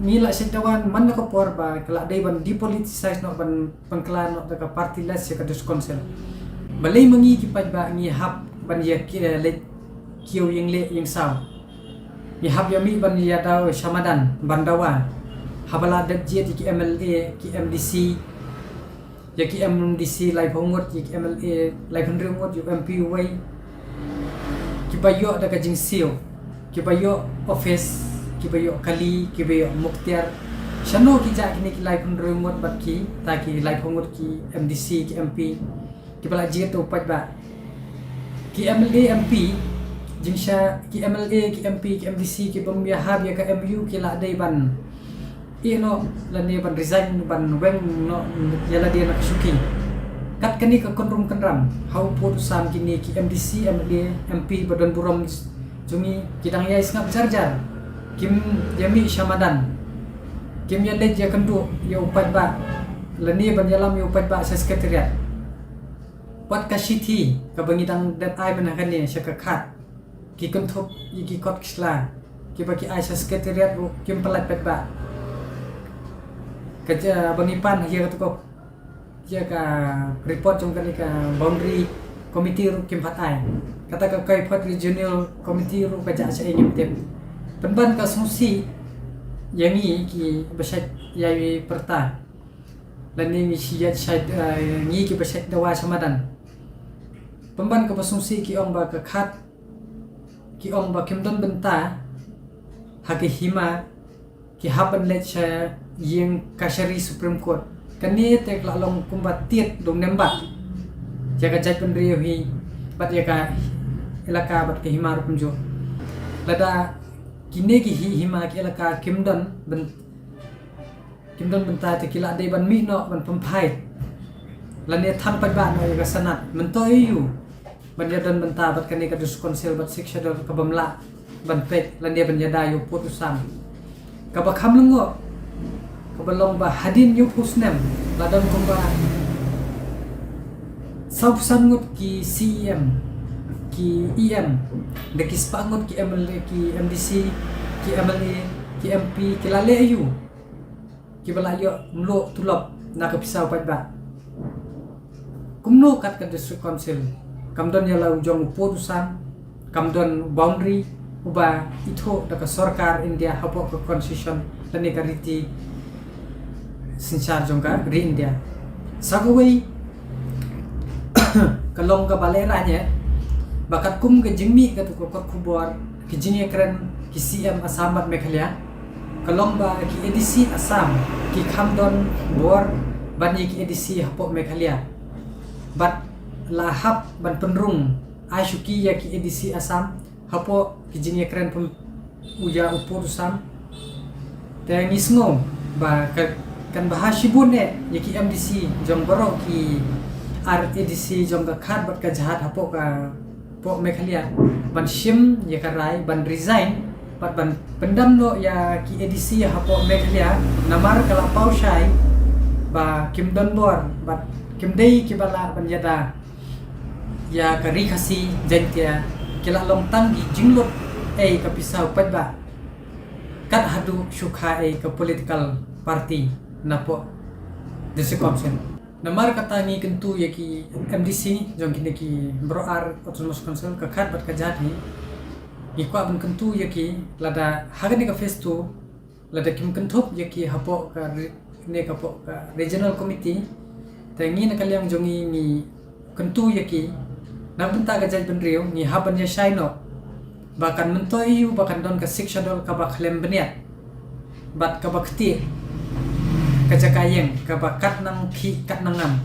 nila setawan man ka por ba kala dei ban depoliticize no ban pangklan no ka party less ya ka dis council balai mangi ki paj ba ngi hap ban ya ki le kiu yang le yang saw ni hab yami ban ya daw Shamadan bandawa habala dat jet ki MLA ki MDC ya ki MDC lai phongot ki MLA lai phonrungot yu MP wai ki bayo da ka jing sio ki bayo office ki bayo kali ki bayo muktiar shano ki ja ki lai phonrungot bat ki ta ki lai phongot ki MDC ki MP ki bala jet to paj ba ki MLA MP jingsha ki MLA ki MP ki MDC ki pembiah hab ya ka MU ki la dai ban ino la ne ban resign ban weng no yala dia nak suki kat kani ka konrum kanram hau pu sam kini ki MDC MLA MP badan burom jumi kidang ya isngap jarjar kim yami Shamadan kim ya lej ya kendu ya upat ba la ne ban yalam ya upat ba sekretariat wat ka city ka bangidang dat ai ban kan ne syakakat ki konthop ki kot kisla ki baki aisa sekretariat kim pelat pet ba kerja banipan ya ko ya ka report jong kali ka boundary committee ru kim phat ai kata ka kai phat regional committee ru ka ja sa ingim tem penban ka susi yangi ki besat yai perta lani mi siat sait ngi ki besat dawa Shamadan penban ka pasungsi ki ong ba ka khat ki ong ba kimdon benta haki hima ki haban let sa yang kasari Supreme Court kani tek la long kumbat tiet dong nembat jaga jaj pendrio hi bat jaga elaka bat ke hima rupunjo lada kini ki hima ki elaka kimdon benta te kila dei ban mi no ban pempai lane tham pat ba no jaga sanat mentoi yu banyadan benta bat kani ka dus konsil bat siksha dor ka bamla ban pet lan dia banyada yu putusan ka ba kham lengo ka balong ba hadin yu pusnem ladam kumba sausangut ki CM ki EM de ki spangut ki MLA ki MDC ki MLA ki MP ki lale yu ki bala yo mlo tulop na ka pisau pat ba kumno kat ka district council kamdon ya lau jong putusan kamdon boundary uba itho da ka sarkar India hapo ka constitution lani ka riti sinchar jong ka ri India sagawai kalong ka balera nya bakat kum ka jingmi ka tu ko Khubor ki jinge kran ki CM Assam bat Meghalaya kalong ba ki ADC Assam ki kamdon bor bani ki ADC hapo Meghalaya bat lahap ban penrung asyuki ya ki ADC Assam hapo ki jinia keren pun uja upur sam te ngisngo ba kan bahasibun ya ki MDC jong baro ki RADC jong ka khat bat ka jahat hapo ka po Meghalaya ban sim ya karai ban resign ban pendam no ya ki ADC hapo Meghalaya namar kala pau shai ba kim don bor bat kim dei kibala banjada ya kari khasi jentia kila long tang gi jinglot kapisau pat ba kat hadu syukha ke political party napo desekomsen namar kata ni kentu yaki MDC jong kini ki broar autonomous council ka khat bat ka jadi ikwa ban kentu yaki lada hagani ka face tu lada kim kentup yaki hapo ka ne ka po ka regional committee tangi na kalyang jongi ni kentu yaki nabunta ka jaj benriu ni haban ya shaino bahkan mentoyu bahkan don ke sikshadol ka bakhlem beniat bat ka bakti kajakayeng ka bakat nang ki kat nangam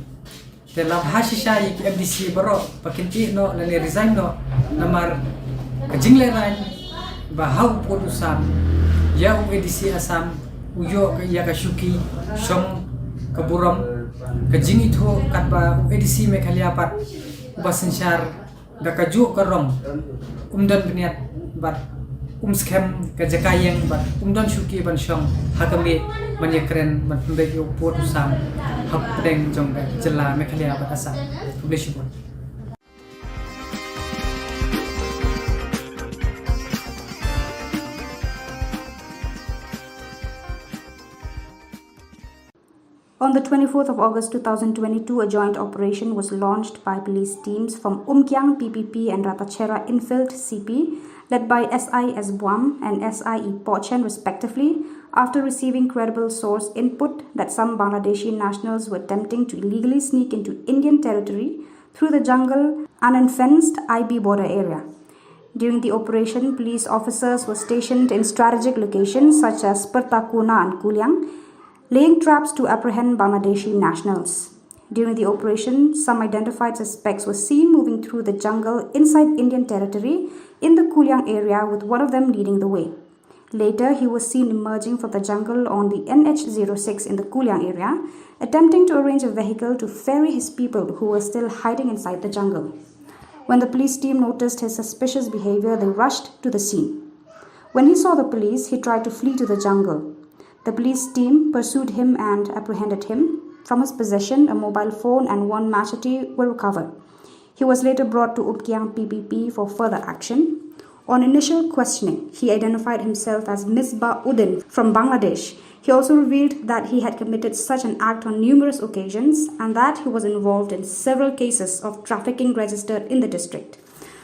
dalam hasisha yaki MDC baro pakinti no lani resign no namar kajingleran bahau produsan ya UEDC Asam uyo ya ka syuki shong kaburam kajing itu kat ba UEDC Meghalaya pat ubasensyar da kaju karong umdan beniat bat scam kajakayeng bat umdan syuki ban shong hakami manyekren ban pembeki upur usam hapdeng jong da jela Meghalaya bat Asam publish pun. On the 24th of August 2022, a joint operation was launched by police teams from Umkyang PPP and Ratachera Infield CP, led by SI Esbuam and SIE Pochen respectively, after receiving credible source input that some Bangladeshi nationals were attempting to illegally sneak into Indian territory through the jungle and unfenced IB border area. During the operation, police officers were stationed in strategic locations such as Pertakuna and Kuliang, laying traps to apprehend Bangladeshi nationals. During the operation, some identified suspects were seen moving through the jungle inside Indian territory in the Kuliang area, with one of them leading the way. Later, he was seen emerging from the jungle on the NH06 in the Kuliang area, attempting to arrange a vehicle to ferry his people who were still hiding inside the jungle. When the police team noticed his suspicious behavior, they rushed to the scene. When he saw the police, he tried to flee to the jungle. The police team pursued him and apprehended him. From his possession, a mobile phone and one machete were recovered. He was later brought to Umkyang PPP for further action. On initial questioning, he identified himself as Misbah Uddin from Bangladesh. He also revealed that he had committed such an act on numerous occasions and that he was involved in several cases of trafficking registered in the district.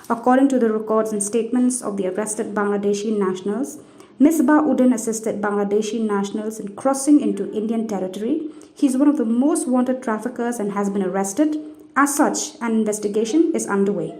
According to the records and statements of the arrested Bangladeshi nationals, Misbah Uddin assisted Bangladeshi nationals in crossing into Indian territory. He is one of the most wanted traffickers and has been arrested. As such, an investigation is underway.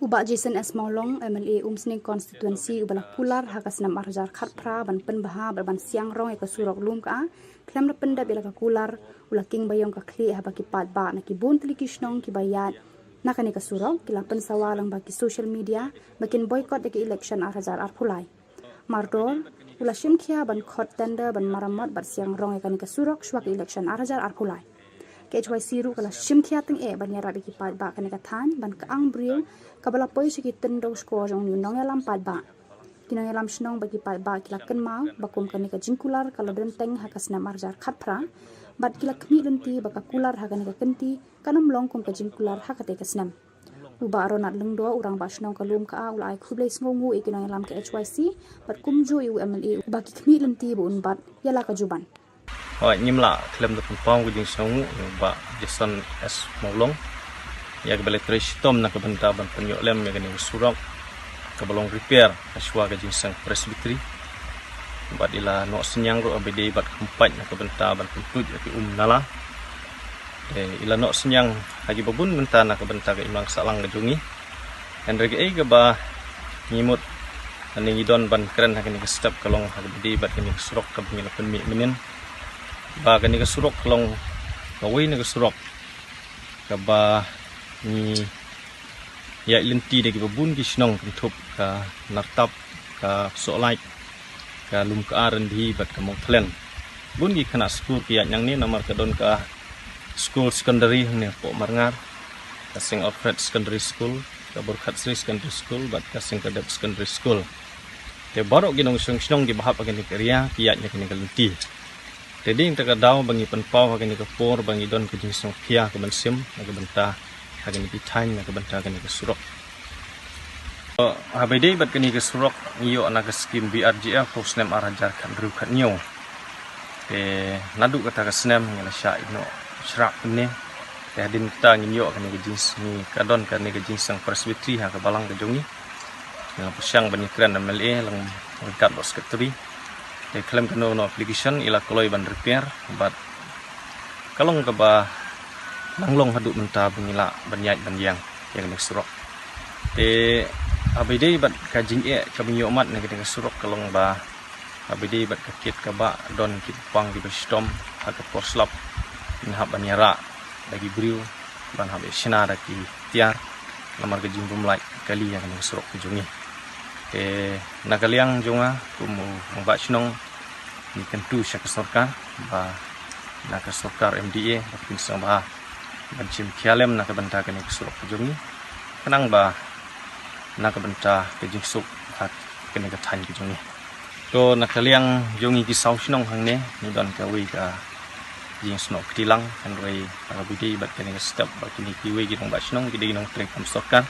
Ubak Jason S. Maulong, MLA Umsning Constituency, Ubala Pular, Hakasnam Arjar Khatpra, Ban Penbaha, Ban Siang Rong, Eka Surok Lum Ka, Klam Penda Bila Kular, Ula King Bayong Kakli, Habaki Padba, Naki Buntli Kishnong, Kibayat, Nakani Kasurok, Kilapan Sawalang Baki social media, Bakin boycott the election Arhajar Arpulai. Mardor, Ula Shimkia, Ban Kot Tender, Ban Maramot, Bat Siang Rong, Eka Surok, Shwak election Arhajar Arpulai. KHYC ru kala shimkhia ting ban yara biki pat ba kanika than ban ka ang bril kabala poi shi kitin do score jong ni nong yalam pat ba kinong yalam shnong baki pat ba kila kan ma bakum kanika jinkular kala den teng hakasna marjar khatpra bat kila khmi lenti baka kular haganika kanti kanam long kum ka jinkular hakate kasnam uba ronat lengdo urang ba shnong kalum ka ulai khublei sngongu ikinong yalam KHYC bat kumjo yu MLA baki khmi lenti bu unbat yala ka juban Hoi nyimla klem da pempang guding sangu ba Jason S Maulong ya kebale tristom na kabanta ban penyo lem ya gani surok kabalong repair kaswa ga jinsang presbytery ba dila no senyang ro abd bat kempat na kabanta ban pentut ya ki nala ila no senyang haji babun menta na kabanta ga imang salang ga jungi and rege ga ba ngimut ani idon ban keren hakani ga step kalong abd bat kani surok ka bingila penmi minin ba kani ka surok long kawai ni ka surok ka ba ni ya lenti de ka bun ki snong kentup ka nartap ka solai ka lum ka arendi bat ka mongklen bun ki khana skur ki yang ni namar ka don ka school secondary ni po marngar kasing Alfred Secondary School kabur Khatsri Secondary School bat kasing Kadep Secondary School te baru ginong Shillong gibahap agani area kiatnya kini kalenti jadi inta kadaw bangi penpau agani kapor bangi don kejing songkia ke bensim agabenta agani bitang agabenta agani kesurok habede bat kini kesurok iyo anak skim BRGF posnem arajar kan gru kan nyo te nadu kata kesnem ngala sya ino syak ni hadin kita nginyo kan ni jenis ni kadon kan ni jenis sang presbytery ha ke balang ke jongi yang pusyang banyikran MLA lang kat bos sekretari they claim kan no application ila koloi ban repair but kalong ke ba langlong haduk menta bengila banyai banyang yang ni surok te abide bat kajing kaminyo mat ni ke surok kalong ba abide bat kakit ka ba don kit pang di bestom ha ke porslap inhab banyara lagi beriu ban habe sina daki tiar lamar ke jimbum lai kali yang kena surok ke jongi nakaliang jonga kumu ngba chnong ni kentu syak sarkar ba nak sarkar MDA bakin sang ba bancim khialem nak benta kena surok ke jongi kenang ba nak benta ke jingsuk hat kena ke than ke jongi to nakaliang jongi ki sau chnong hang ne ni don ka wi ka jing snok tilang kan rei abidi bat kene step bat kini kiwi gitong bat snong gidi nong trek kam stokan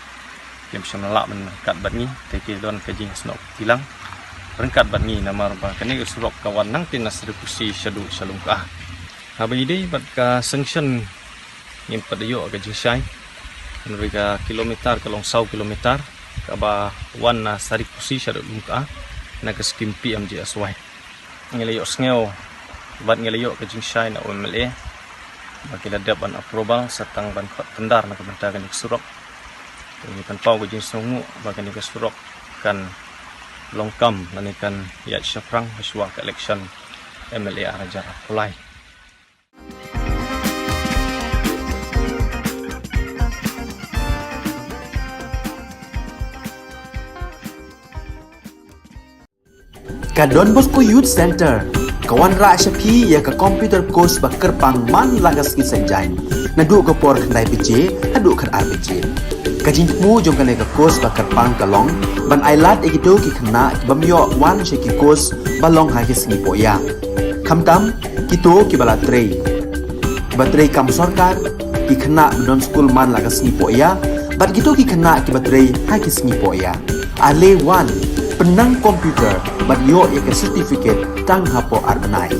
kem shamla men kat bat ni teke don ka jing snok tilang rengkat bat ni namar ba kene surok kawan nang tin nasripusi shadu shalung ka abidi bat ka sanction ngim padayo ka jing sai kan rei ka kilometer kalong 100 kilometer ka ba wan na sarikusi shadu ka na ka skim PMJSY ngelayo sngew bat ngelayo ke jingsai na UMLA bagi ladap ban approval satang ban khot tendar na kebentakan ik surok ini kan pau ke jingsongu bagi ni ke surok kan longkam nanikan ya syafrang haswa ke election MLA arajar apply Kadon Bosco Youth Center kawan ra syapi ya ke computer course ba kerpang man lagas ki senjain nadu ke por khnai pije hadu khan RPG kajin mu jong kan ke course ba kerpang kalong ban ailat egido ki khna bamyo wan she ki course balong ha ki sni poya khamtam kito ki bala trei batrei kam sarkar ki khna non school man lagas ni poya bat gitu ki khna ki batrei ha ki sni poya ale wan penang komputer bat yo ya ke certificate tang hapo arbenai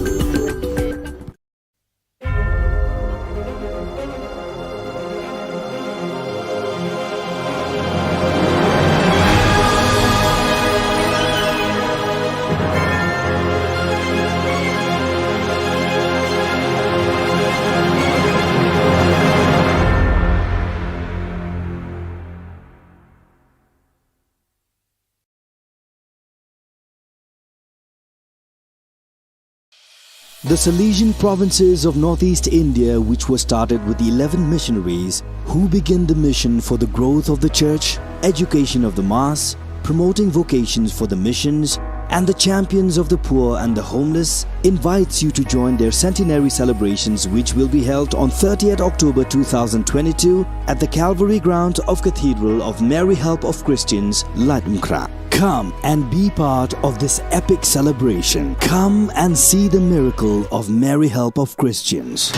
The Salesian provinces of northeast India, which were started with the 11 missionaries who began the mission for the growth of the church, education of the mass, promoting vocations for the missions, and the champions of the poor and the homeless, invites you to join their centenary celebrations, which will be held on 30th October 2022 at the Calvary Ground of Cathedral of Mary Help of Christians, Ladmkra. Come and be part of this epic celebration. Come and see the miracle of Mary Help of Christians.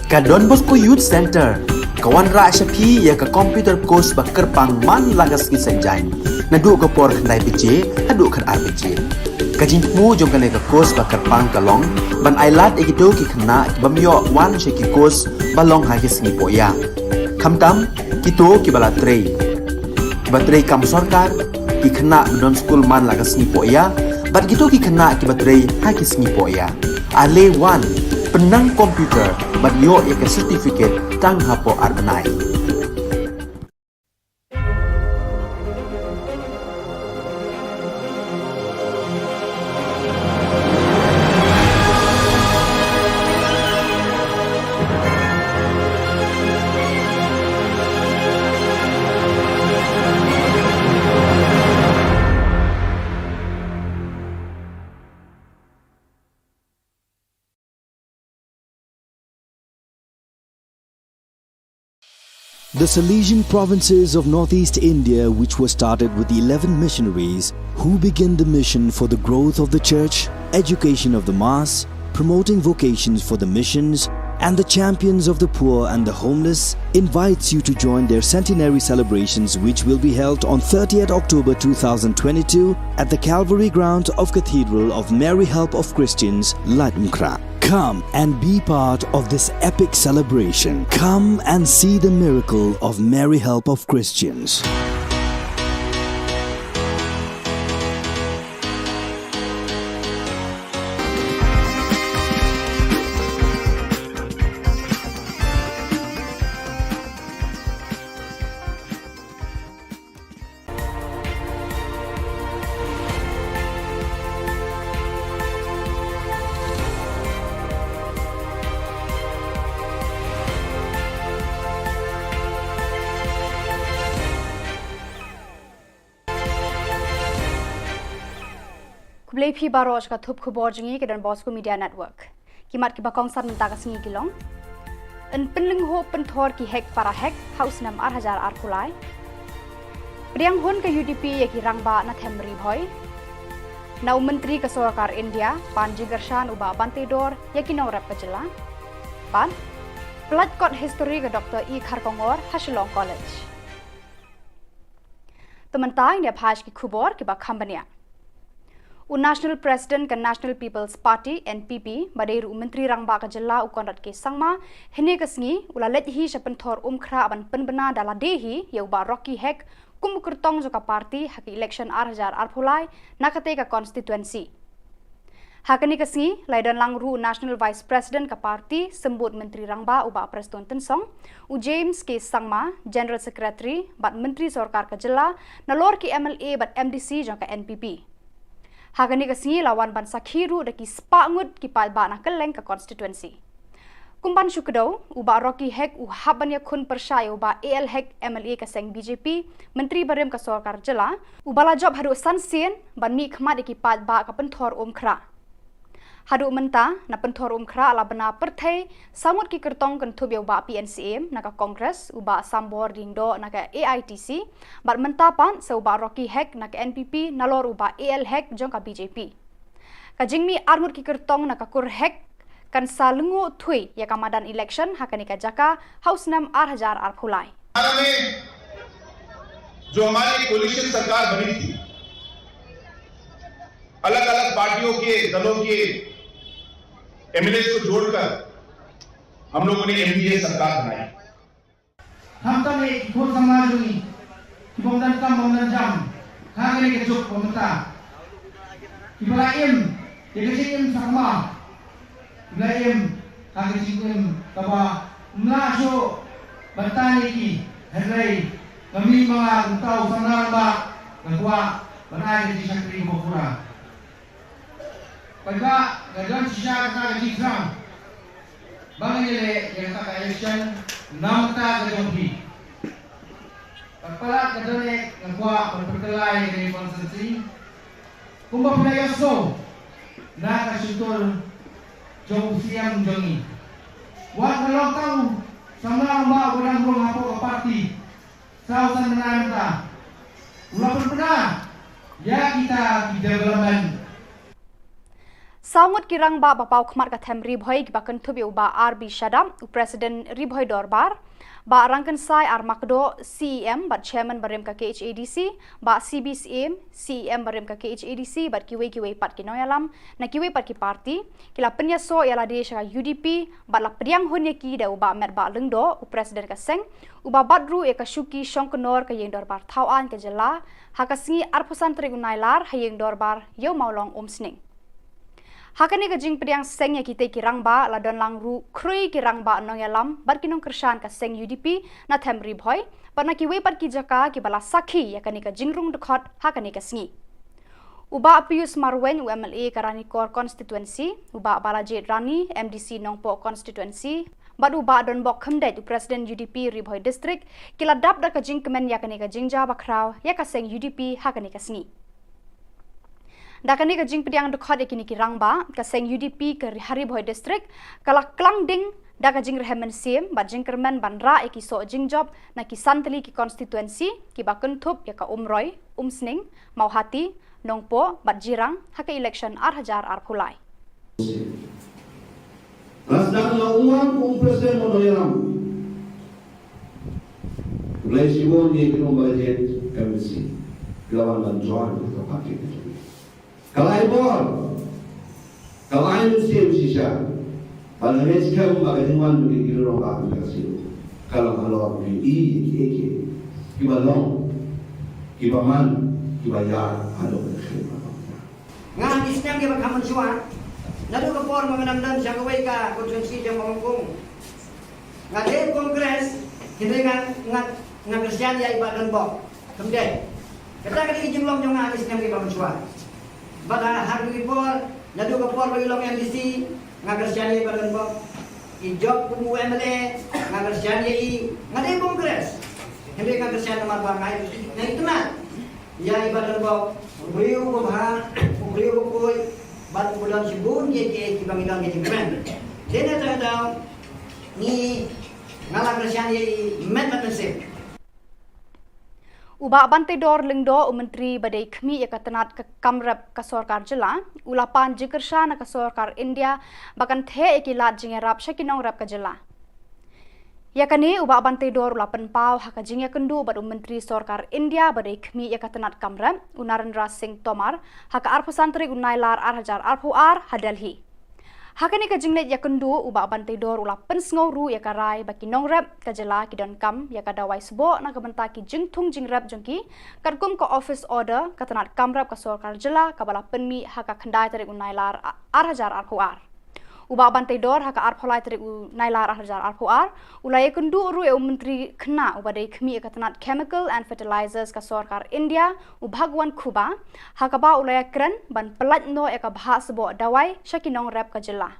Ka Don Bosco Youth Center, kawan ra syapi ya ka computer course ba kerpang man lagas ki senjain. Nadu ka por khnai PJ, hadu khan RPG. Ka jingmu jong ka ka course ba kerpang kalong, ban ailat egito ki khna bamyo wan she ki course balong ha ki sngi poya. Khamtam kito ki bala trei. Batrei kam sarkar ki khna don school man lagas sngi poya, bat gitu ki khna ki batrei ha ki sngi poya. Ale wan penang komputer bat yo ya ke certificate tang hapo arbenai. The Salesian provinces of northeast India, which were started with the 11 missionaries who began the mission for the growth of the church, education of the mass, promoting vocations for the missions, and the champions of the poor and the homeless, invites you to join their centenary celebrations, which will be held on 30th October 2022 at the Calvary Ground of Cathedral of Mary Help of Christians, Ladmkra. Come and be part of this epic celebration. Come and see the miracle of Mary Help of Christians. Kublai phi barosh ka thup khubor jingi ke Don Bosco Media Network. Kimat ki bakong san menta ka singi kilong. En penling ho penthor ki hek para hek haus nam 8,000 ar kulai. Priang hun ke UDP ya ki rangba na themri bhoi. Nau menteri ke Sarkar India Panji Gershan uba bantedor ya ki nau rap Jylla. Pan pelat kot history ke Dr. E Kharkongor Shillong College. Tementai ne bhash ki khubor ki ba khambania. National President ke National People's Party NPP Baderu Menteri Rangba Ka Jylla ukonrat ke sangma hene kesngi ulalet hi sepenthor umkhra aban penbena dala dehi ya uba Rocky Hek kumkurtong joka party haki election 8,000 arphulai nakate ka constituency. Hakani kesngi laidan langru National Vice President ka party sembut Menteri Rangba uba Preston Tensong u James ke sangma General Secretary bat Menteri Sarkar Ka Jylla nalor ki MLA bat MDC joka NPP. Hagani kesngi lawan ban sakhiru deki spangut ki palba na keleng ka constituency. Kumban syukdo uba Rocky Hek u habanya khun persai uba AL Hek MLA ka seng BJP Menteri Barem ka Sarkar Jylla ubala job haru sansien ban mi khmat deki palba ka penthor umkhra. Hadu menta na penthor umkhra ala bana perthai samut ki kertong kan thubya uba PNCM na ka Congress uba Sambor dingdo na ka AITC bar menta pan se uba Rocky Hek na ka NPP nalor uba AL Hek jong ka BJP. Ka jingmi armut ki kertong na ka kur Hek kan salungu thui ya ka madan election hakani ka jaka house nam 8,000 arphulai. जो हमारी कोलिशन सरकार बनी थी अलग-अलग पार्टियों के दलों के एमएलए को जोड़कर हम लोगों ने एनडीए सरकार बनाई. हम तो ने खुद समाज में किबोंदन कम बोंदन जम खागरे के चुप पमता किबलाim yekesim sama kiblaim kagesim taba mlaso batani ki helai kami mga untao sanang ba nagwa banay di sakri mo pura pagka gadon siya ka exam bangile yang ka election namta gadon hi pagpala gadon nagwa pagpalay ni constituency kumba pinayaso na kasutol jong siyang jongi wa kalong tao sanang ba walang rong hapo ka party sausan menanta walaupun pernah ya kita di development. Saungut kirang ba bapau khmat ka them ribhoi ba kan thubi ba RB Shadam u president ribhoi dorbar ba rangkan sai ar makdo CEM ba chairman barem ka KHADC ba CBCM CEM barem ka KHADC ba kiwe pat kinoyalam na kiwe pat ki parti kila penya so yala de sha UDP ba la priang honya ki da ba met ba lengdo u president ka seng u ba badru e ka shuki shongkonor ka yeng dorbar thawan ka jela hakasingi arpusan trigunailar hayeng dorbar yo maulong omsning Hakani ka jing priang seng ya kita kirang ba la don lang ru krui kirang ba nong yalam bar kinong kersan ka seng UDP na them ribhoi par na kiwe par ki jaka ki bala sakhi ya kani ka jingrung dekhot hakani ka sngi uba Pius Marwen UMLA Karani Kor constituency uba Balaji Rani MDC Nongpo constituency badu ba don bok khamdai president UDP ribhoi district kila dap da ka jing kemen ya kani ka jingja bakraw ya ka seng UDP hakani ka sngi Dakani ka jing pediang dekhot ekini ki rangba ka seng UDP ke Haribhoi district kala klang ding da ka jing rehemen sim ba jing kermen bandra eki so jing job na ki santli ki constituency ki ba kentup ya ka umroy umsning mauhati nongpo bat jirang haka election hajar pulai Rasdan la umang presiden modoyaram Ulai Shillong ni kino bajet MSC lawan bantuan ke pakai Kalai bor, kalai musim sisa, kalau meskem bagaimana bagi kira orang kasih, kalau bagi iki, kibalong, kibaman, kibayar, ada berkhidmat. Ngan Islam kita kaman suan, lalu kapor mengenam siang kawai konstitusi yang mengungkung. Ngadem kongres, kita ngan Kristian ya ibadah bok, kemudian kita kali jumlah jangan Islam kita kaman suan. Bada hari report, nadu kapor Shillong MDC, ngagersyani badan bok, ijok kubu MLA, ngagersyani ngade kongres, hindi ngagersyani marbang ay, na itu na, ya ibadan bok, beliau kubha, beliau kuboy, bat bulan sibun ke kibangilang ke jingmen, dena tahu ni ngagersyani met mesip. Uba bantai dor lengdo menteri badai khmi ya katanat ka kamrap ka sarkar jila ulapan jikersha na ka sarkar India bakan the ekilat jingerap shakinong rap ka jila yakani uba bantai dor ulapan pau haka jingya kendu bad menteri sarkar India badai khmi ya katanat kamrap Narendra Singh Tomar haka arpusantri unailar hajar Delhi Hakani ka jinglet ya kendu uba bantai dor ulapan sngoru ya karai baki nongrap ka jela ki don kam ya ka dawai sebo na ka benta ki jingthung jingrap jongki kadkum ka office order katanat kamrap ka sarkar jela ka bala penmi haka khandai tarik unailar hajar uba bantai dor haka arpholai tarik unailar hajar ulai kendu ru e menteri khna uba dei khmi katanat chemical and fertilizers ka sarkar India Bhagwan Khuba haka ba ulai kran ban pelat no e ka bha sebo dawai shakinong rap ka jela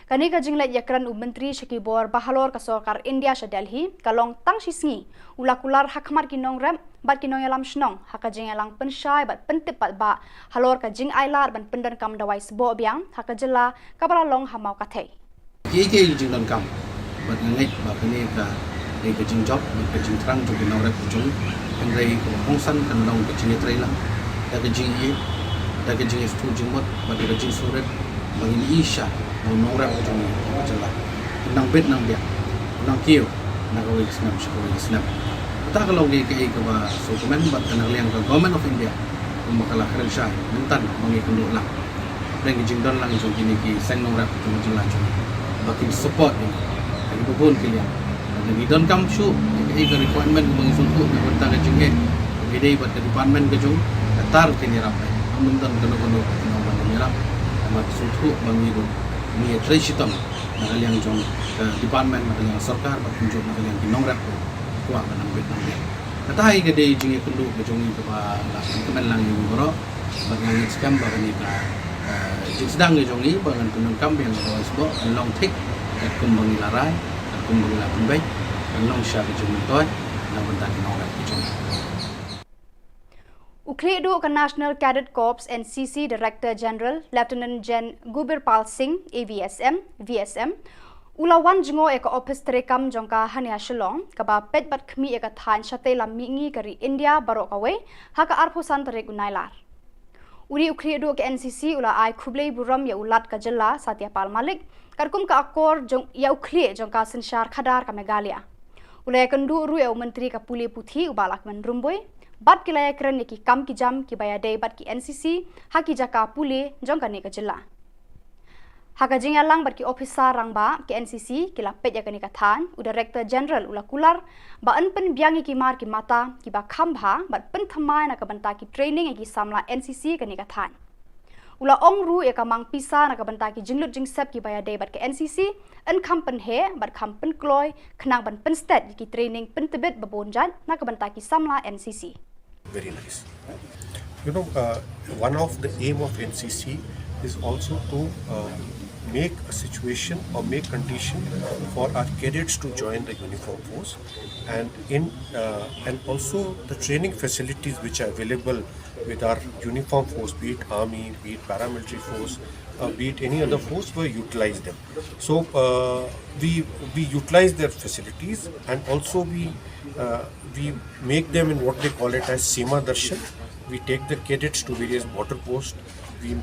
Kani ka jinglet yakran menteri Khubor bahalor ka sarkar India sha Delhi kalong tang shisngi ulakular hakmar kinong ram bat kinong yalam shnong haka jing yalang penshai bat pentipat ba halor ka jing ailar ban pendan kam dawai sebo biang haka jela kabala long hamau kathai Ki jing dan kam bat ngai ba kani ka jing job ka jing trang jo kinong rap jung pengai ko hongsan kan long ka jing trai la da ka jing da ka jing stu jing mot ba ka jing surat bagi isha nongrang ujung jela nang bet nang dia nang kio nang kawai snap ta kalau ke ba so komen bat nang liang ka government of India makala kerja mentan mangi kenduk lang dan jing don lang jong kini ki seng nongrang ujung jela jong baki support ni ai bubun kilian dan don kam shu ke requirement mangi suntu na benta ka jinge gede bat department ke jong tar kini rapai mentan kono nang nyarap amat suntu mangi ni tresitam nakaliang jong department nakaliang sarkar patunjuk nakaliang kinongrap kuat nang bet nang dia katai ke dei jingi kundu ke jong itu ba la kemen lang ni boro bagang scam bagani ka jing sedang ke jong ni bangan kunung kam yang bawa sebo long tik kumbang larai kumbang la pembai long sha ke jong toy nang bentan kinongrap ke jong Ukledu ka National Cadet Corps NCC Director General Lieutenant Gen Gubirpal Singh VSM ulawan jingo eka office terekam jongka hania Shillong ka ba pet bat khmi eka than chate lam mingi kari India barok away haka arphusan terek unailar Uri ukli do ke NCC ula ai khublei buram ya ulat ka Jylla Satya Pal Malik karkum ka akor jong ya ukli jong ka sensyar khadar ka Meghalaya. Ula kendu ru ya menteri ka puli puthi ubalak men rumboi bat kilaya keren ki kam ki jam ki baya dei bat ki NCC haki jaka puli jong ka ne ka Jylla. Haka jing lang bat ki officer rangba ki NCC ki lapet ya kani ka than u director general ula kular ba an pen biangi ki mar ki mata ki ba khambha bat pen thamai na ka banta ki training ki samla NCC kani ka than. Ula ong ru ya ka mang pisa na ka banta ki jinglut jingsep ki baya dei bat ki NCC an kham pen he bat kham pen kloy khnang ban pen stat ki training pen tebet babonjat na ka banta ki samla NCC. Very nice. You know, one of the aim of NCC is also to make a situation or make condition for our cadets to join the uniform force, and also the training facilities which are available with our uniform force, be it army, be it paramilitary force, be it any other force, we utilize them. So we utilize their facilities, and also we make them in what they call it as Seema Darshan. We take the cadets to various border posts. We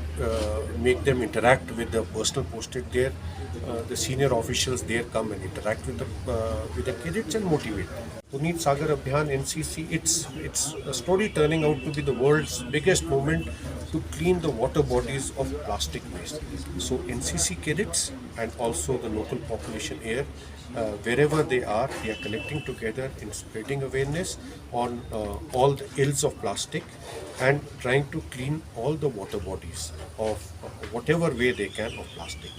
make them interact with the personnel posted there. The senior officials there come and interact with the cadets and motivate them. Puneet Sagar Abhiyan NCC, it's a story turning out to be the world's biggest movement to clean the water bodies of plastic waste. So NCC cadets and also the local population here, wherever they are collecting together in spreading awareness on all the ills of plastic and trying to clean all the water bodies of whatever way they can of plastic.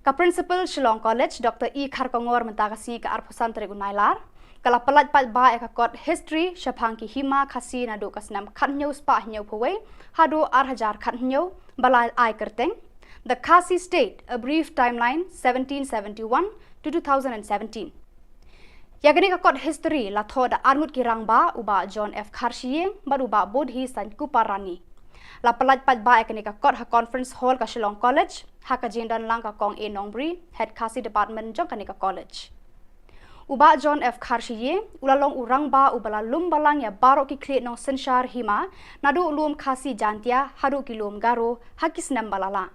Ka Principal Shillong College Dr. E. Kharkongor mentakasi ka arpusan trigunailar kala pelat pat ba ka kot history syapang ki hima khasi na do kasnam khatnyau spa hnyau phawai hado 8000 khatnyau balai ai kerteng the Khasi State, a brief timeline 1771 to 2017. Yagani ka kot history la thoda armut ki rangba uba John F. Kharshiye baruba bodhi san kuparani. La pelat pat ba ekani ka kot ha conference hall ka Shillong College ha ka jindan lang ka kong e Nongbri head Khasi department jong kani ka college. Uba John F. Kharshiye ulalong urangba ubala lumbalang ya baro ki kle nong sensyar hima nadu ulum Khasi jantia hadu kilum garo hakis nambalala.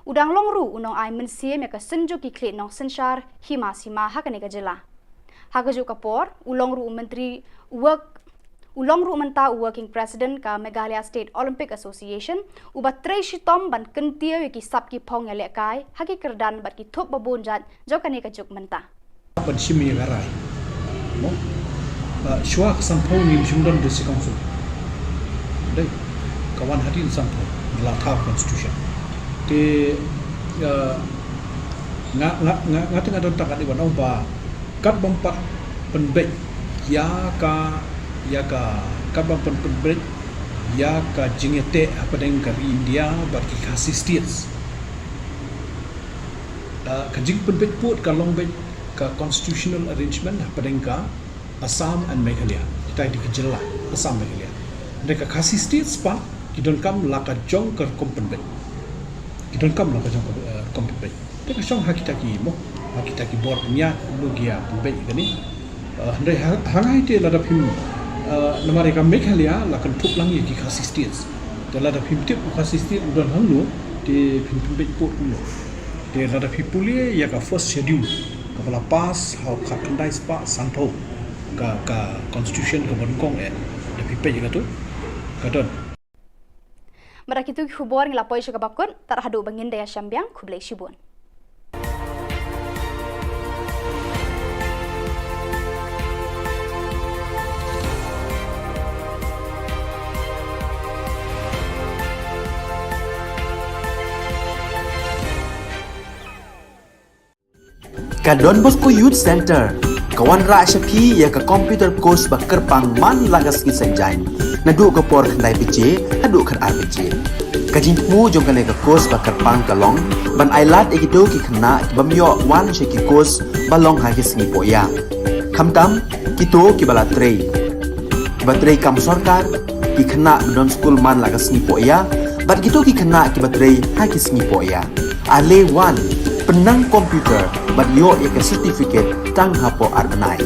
Udang longru unong ai mensie me ka senjo ki kle nong sensyar hima sima hakani ka Jylla. Hagaju kapor ulongru menteri ulongru menta working president ka Meghalaya State Olympic Association ubat trei shitom ban kentia ki sap ki phong ya lekai haki kerdan bat ki thop babonjat jokani ka juk menta. Pada simi garai, mo, syuah sampau ni jumdan desi council. Dai, kawan hadin sampau melatah constitution. Te, ngating ada tak ada banau ba, kat bampat penbek, ya ka kat bampat penbek, ya ka jingete apa dengan kari India bagi Khasi states. Kajing penbek put kalong bek ka constitutional arrangement padengka Assam and Meghalaya kita di Jylla Assam Meghalaya mereka Khasi states pa kidon kam laka jong ker kompenbet kidon kam laka jong kompenbet teka song hakita ki bor nya logia penbet gani handai hangai te ladap him namare ka Meghalaya lakan thuk lang ki Khasi states te ladap him tip Khasi states udon hangno te penbet po no te ladap hipuli ya ka first schedule kepala pas how kakandai spa santo ka constitution ka bangkong da pipe juga tu kadon Merakitu Khubor ngila poi syuga bakun tarhadu bangin daya syambiang kublai shibun. Ka Don Bosco Youth Center, kawan ra syapi ya ka computer course ba kerpang man lagas ki sanjain. Nadu ka por khandai piche, hadu khar RPG. Ka jingmu jong ka ka course ba kerpang kalong, ban ailat egido ki khna ki bamyo wan she ki course balong ha ki sngi poya. Khamtam kito ki bala trei. Ba trei kam sarkar ki khna don school man lagas sngi poya, bat kito ki khna ki ba trei ha ki sngi poya. Ale wan penang komputer bat yo ya ke certificate tang hapo arbenai.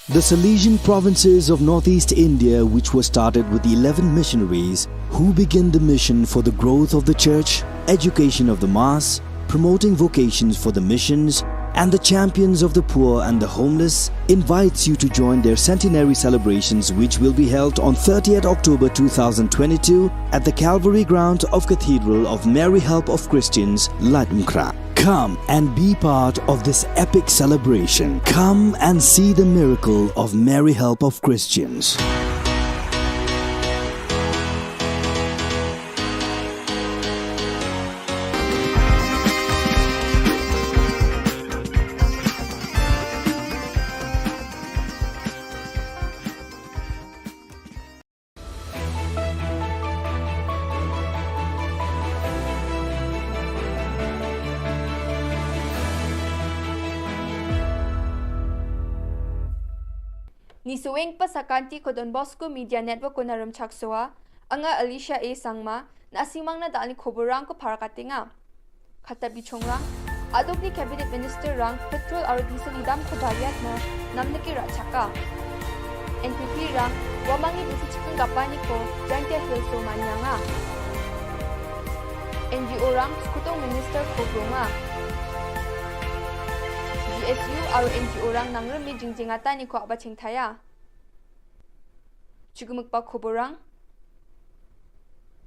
The Salesian provinces of northeast India, which were started with the 11 missionaries who began the mission for the growth of the church, education of the mass, promoting vocations for the missions, and the champions of the poor and the homeless, invites you to join their centenary celebrations, which will be held on 30th October 2022 at the Calvary Ground of Cathedral of Mary Help of Christians, Latmkra. Come and be part of this epic celebration. Come and see the miracle of Mary Help of Christians. Ni suweng pa sa kanti ko Don Bosco Media Network ko naram chaksoa, anga Alicia A. Sangma, na asimang na daan ni Khoborang ko para katinga. Katabi chongrang, adok ni Cabinet Minister rang petrol aro diesel idam ko bayat na namnaki rachaka. NPP rang, wamangi bisi chikang kapani ko, jangke hilso manyanga. NGO rang, skutong Minister Khubor GSU aro NGO rang nangrami jingjingata ni ko abaching thaya. Chugumukpa Khoborang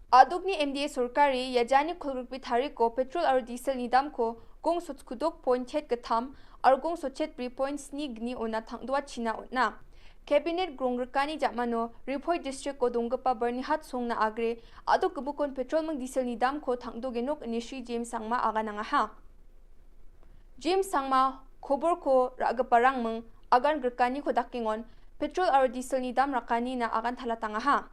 Aduk ni MDA Sorkari yajani khulrukpi thari ko petrol aro diesel ni dam ko gong sochkudok point chet katham aro gong sochet 3.9 gni ona thangdwa china ona. Cabinet grongrkani jamano Riphoi district ko donggapa Bernihat songna agre aduk kubukon petrol mang diesel ni dam ko thangdo genok inishri James Sangma aga nangaha. James Sangma Khobor ko ragaparang meng agan grkani ko dakingon petrol aro diesel ni dam rakani na agan thalatangaha.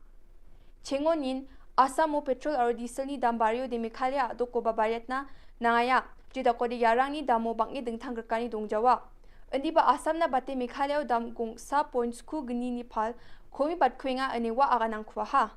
Chengonin Asamo petrol aro diesel ni dam barrio de Meghalaya adok ko babayat na nangaya jida ko de yarang ni damo bangi dengthang grkani dongjawa. Endi ba Asam na bate Meghalaya dam gong sa points ku gni ni phal khomi bat khwenga anewa aga nang khwaha.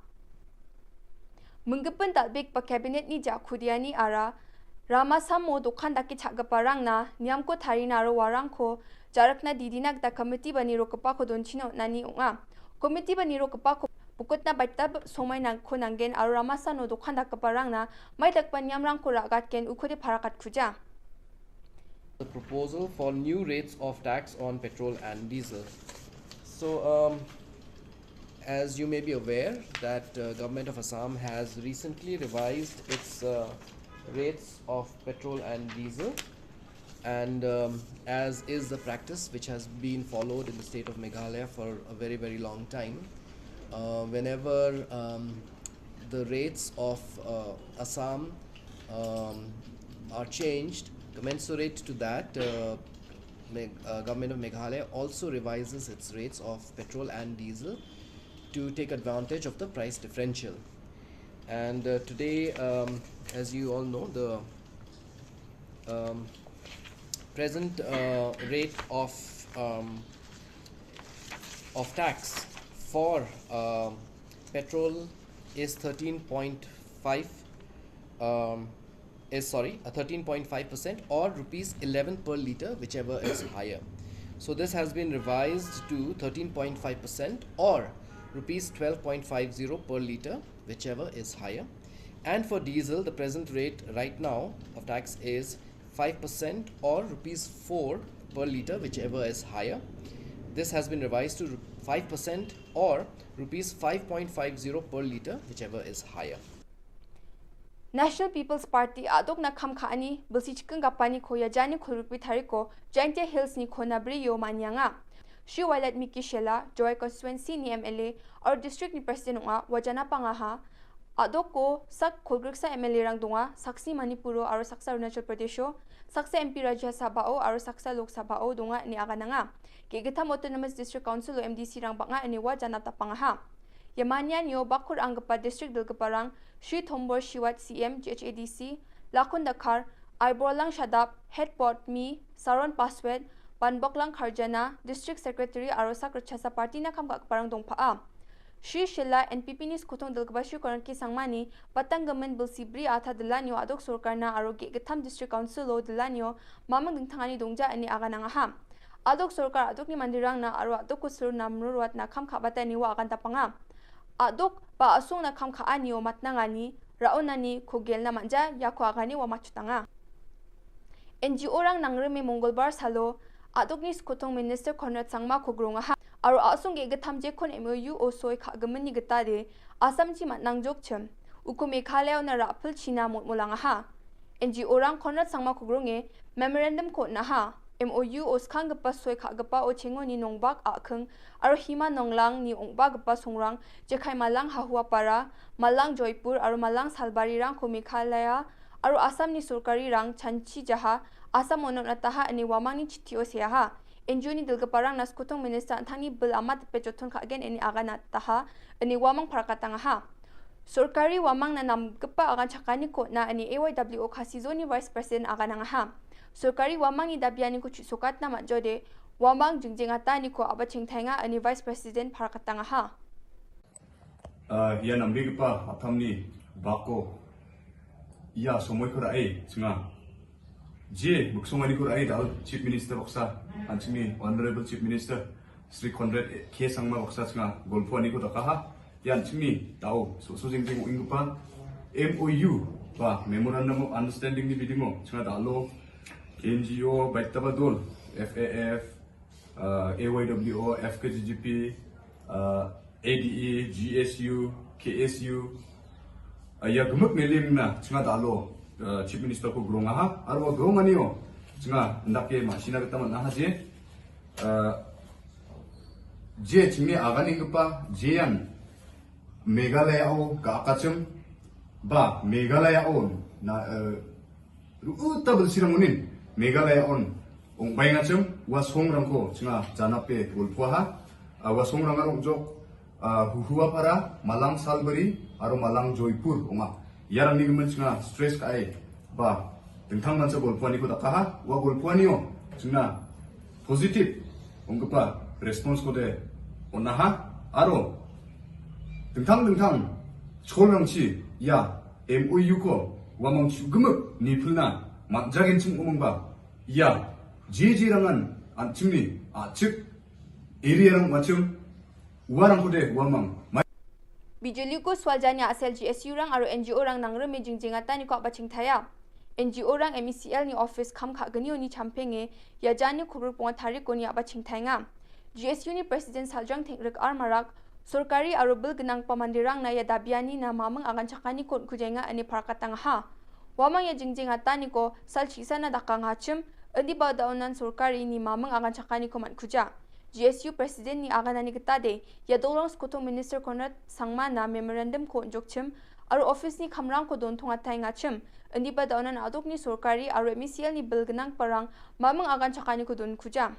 Menggepen dalbek pa cabinet ni ja khudiani ara Rama Samo dokhan daki chagaparang na niamko tharinaro warang ko jarakna didinak da committee baniro kapa ko donchino nani unga. Committee baniro kapa ko pukotna baitab somai nang ko nangen aro Rama Sano dokhan dakaparang na mai dakpa niamrang ko ragat ken ukhode pharakat khuja. The proposal for new rates of tax on petrol and diesel. So, as you may be aware, that government of Assam has recently revised its rates of petrol and diesel, and as is the practice which has been followed in the state of Meghalaya for a very long time, whenever the rates of Assam are changed, commensurate to that, government of Meghalaya also revises its rates of petrol and diesel to take advantage of the price differential. And today, as you all know, the present rate of tax for petrol is 13.5% or rupees 11 per litre, whichever is higher. So this has been revised to 13.5% or rupees 12.50 per litre, whichever is higher. And for diesel, the present rate right now of tax is 5% or rupees 4 per litre, whichever is higher. This has been revised to 5% or rupees 5.50 per litre, whichever is higher. National People's Party adok na khamkhani bulsi chikang kapani khoya jani khulrukpi thariko Jainte Hills ni khonabri yo manyanga. Shi Wailat Miki Shilla, Joy Constituency ni MLA or District ni President nga wajana pangaha adok ko sak khulgruk sa MLA rang dunga saksi Manipuro aro saksa Arunachal Pradesho saksa MP Rajya Sabha aro saksa Lok Sabha dunga ni aga nga Kigitham Autonomous District Council o MDC rang banga ani wajana tapangaha. Yamanyan yo bakur anggapa district dilgaparang Shri Thombor Shiwat CM GHADC Lakon Dakar Aiborlang Shadap Headport Mi Saron Paswed Banboklang Kharjana District Secretary Arosak Rachasa Party na kamka parang dongpaa Shri Shilla NPP ni skutong dilgaba Shri Koranki Sangmani Patanggaman Bilsibri Atha Dilanyo Adok Sorkarna Aroge Gatham District Council o Dilanyo Mamang Dingtangani Dongja ani aga nangaha adok sorkar adok ni mandirang na aru adok kusur namruruat na kham khabata ni wa akan tapanga adok ba asung na kham khaani o matnangani raonani khogel na manja yakho agani wa machutanga NGO rang nangreme mongolbar salo adok ni skotong minister Conrad Sangma khogronga ha aru asung ge gatham je khon MOU o soi khagamani gitade asam chi matnang jok chem uku Meghalaya na rapul china mulanga ha NGO rang Conrad Sangma khogronge memorandum ko na ha MOU o skang gapa soi khagapa o chengo ni nongbak akheng aru hima nonglang ni ongba gapa songrang jekhai malang hahua para malang Joypur aru malang Salbari rang ko Meghalaya aru Assam ni surkari rang chanchi jaha Assam onon ataha ani wamang ni chitio seha NGO ni dilgaparang naskutong minister anthani bil amat pejoton khagen ani agana taha ani wamang parakatanga ha surkari wamang na namgapa agan chakani ko na ani AYWO khasizo ni vice president agananga ha surkari wamang ni dabiani ko chusokat na majode wamang jingjingata ni ko abaching thainga ani vice president parakatanga ha ya nambipa athamni bako ya somoy ko rai singa je muksongani ko rai dal chief minister boksa anchimi honorable chief minister Sri Conrad K Sangma boksa singa golpuani ko takaha yan chimi dao so jingjing ingpa MOU ba memorandum of understanding ni bidimo singa dalo NGO Baitabadol FAF AYWO FKGGP ADE GSU KSU ya gemuk melim na cuma dalo chief minister ko grong aha arwa grong anio cuma ndake masina kita mana haje je cimi agani gepa jean Meghalaya o ka akacem ba Meghalaya on na tabel siramunin Meghalaya on ong bayangacem wasong rangko cuma janape ulpuha wasong rangarong jok huhua para malang Salbari aru malang Joypur onga yarang ni menchna stress kai ba tengthang mancha golpuani ko dakaha wa golpuani o chuna positive ongpa response ko de onaha aru tengthang cholangchi ya MOU ko wamang chugumuk nipulna matjagin chung umongba ya jejerangan anchimni achik area rang machum warang ko de wamang Bijuli ko swaljanya asal GSU rang aru NGO rang nangreme jingjingata ni ko abaching thaya NGO rang MECL ni office kham kha gani oni champenge ya jani khubur ponga thari ko ni abaching thainga GSU ni president Saljang Thengrik Armarak surkari aru bil gnang pamandirang na ya dabiani na mamang agan chakani kon kujenga ani parakatang ha wamang ya jingjingata ni ko salchisa na dakang hachim adi badaunan surkari ni mamang agan chakani ko man kuja GSU President ni aganani kitade ya dolong skotong Minister Conrad Sangma na memorandum ko jokchim aru office ni khamrang ko don thonga thainga chim andi ba daunan adok ni sorkari aru MECL ni bilgnang parang mamang agan chakani ko don kuja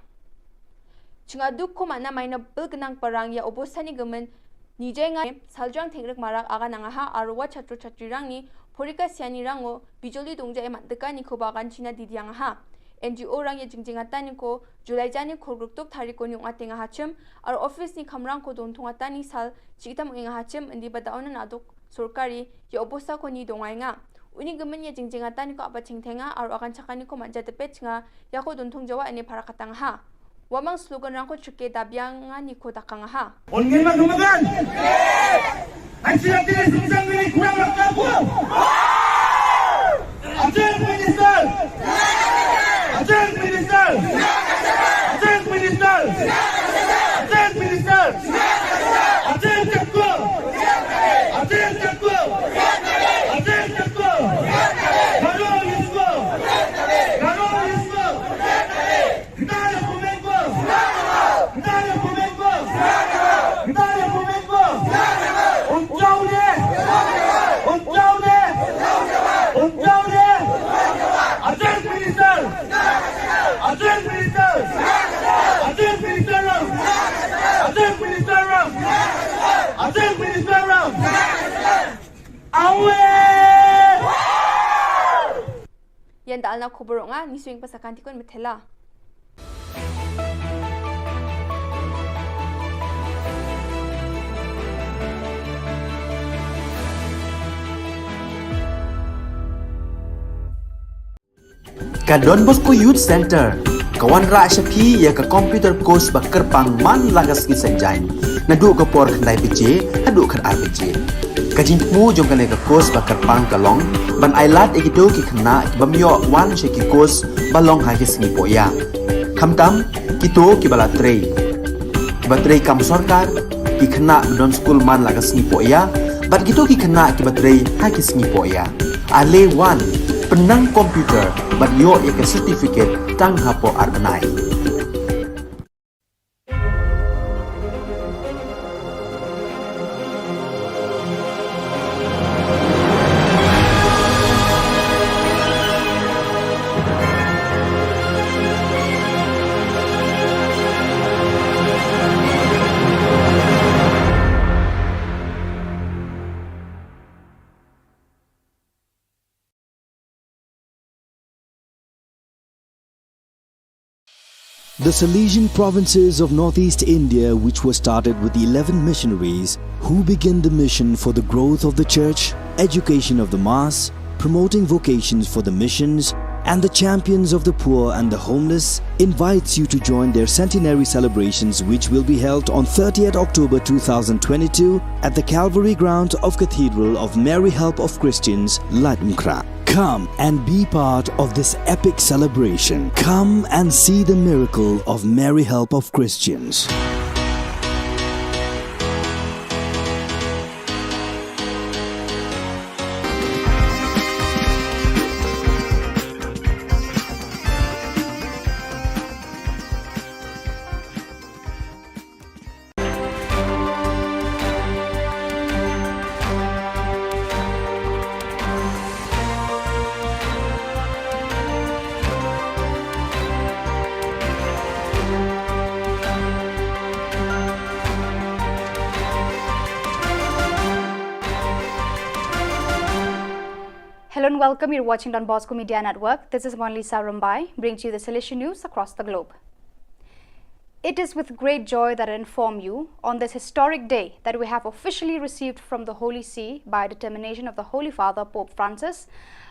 chinga duk ko mana maina bilgnang parang ya obosani gamen nijenga Saljang Thengrik marak agananga ha aru wa chatro chatrirang ni porika siani rango bijoli dongja e matdeka ni ko bagan china didiang ha NGO rang ya jingjingata ni ko Julai jani khorgruk thari ko ni ngatenga hachim ar office ni khamrang ko don thongata ni sal chitam inga hachim indi badauna adok sorkari ya obosa ko ni dongainga uni gemen ya jingjingata ni ko aba chingthenga ar akan chakani ko manja tepet nga ya ko don thongjawa ani parakatang ha wamang slogan rang ko chike dabyanga ni ko dakanga ha ongenma numagan anchirati sinjang ni kurang raktaku Ajeng Minister Ajeng Minister Ajeng Minister Ajeng Minister Ajeng Cakko Ajeng Cakko Ajeng Cakko Garo Yusko Garo Yusko Gitara Kumenko Gitara Kumenko Gitara Kumenko Unjaude Unjaude Unjaude Ajeng Minister Ajeng Minister Ajeng Minister Ajeng Minister Ajeng Minister Awe yan dal na khubur nga ni swing pasakanti kon methela Ka Don Bosco Youth Center Kawan ra shapi ya ka computer course ba kerpang man lagas ki senjain. Nadu ka por khandai pije, hadu khan ar pije. Kajin mu jong kane ka course ba kerpang kalong, ban ailat egido ki khna bamyo wan she ki course balong ha ki sngi poya. Khamtam kito ki bala trei. Ki ba trei kam sarkar ki khna don school man lagas sngi poya, bat kito ki khna ki ba trei ha ki sngi poya. Ale wan penang komputer bat yo ya ka certificate tang hapo arbanai. The Salesian provinces of northeast India, which were started with the 11 missionaries who began the mission for the growth of the church, education of the mass, promoting vocations for the missions, and the champions of the poor and the homeless, invites you to join their centenary celebrations, which will be held on 30th October 2022 at the Calvary ground of Cathedral of Mary Help of Christians, Ladmkra. Come and be part of this epic celebration. Come and see the miracle of Mary Help of Christians. Hello and welcome. You're watching Don Bosco Media Network. This is Monalisa Rumbai, bringing to you the Salesian news across the globe. It is with great joy that I inform you on this historic day that we have officially received from the Holy See, by determination of the Holy Father Pope Francis,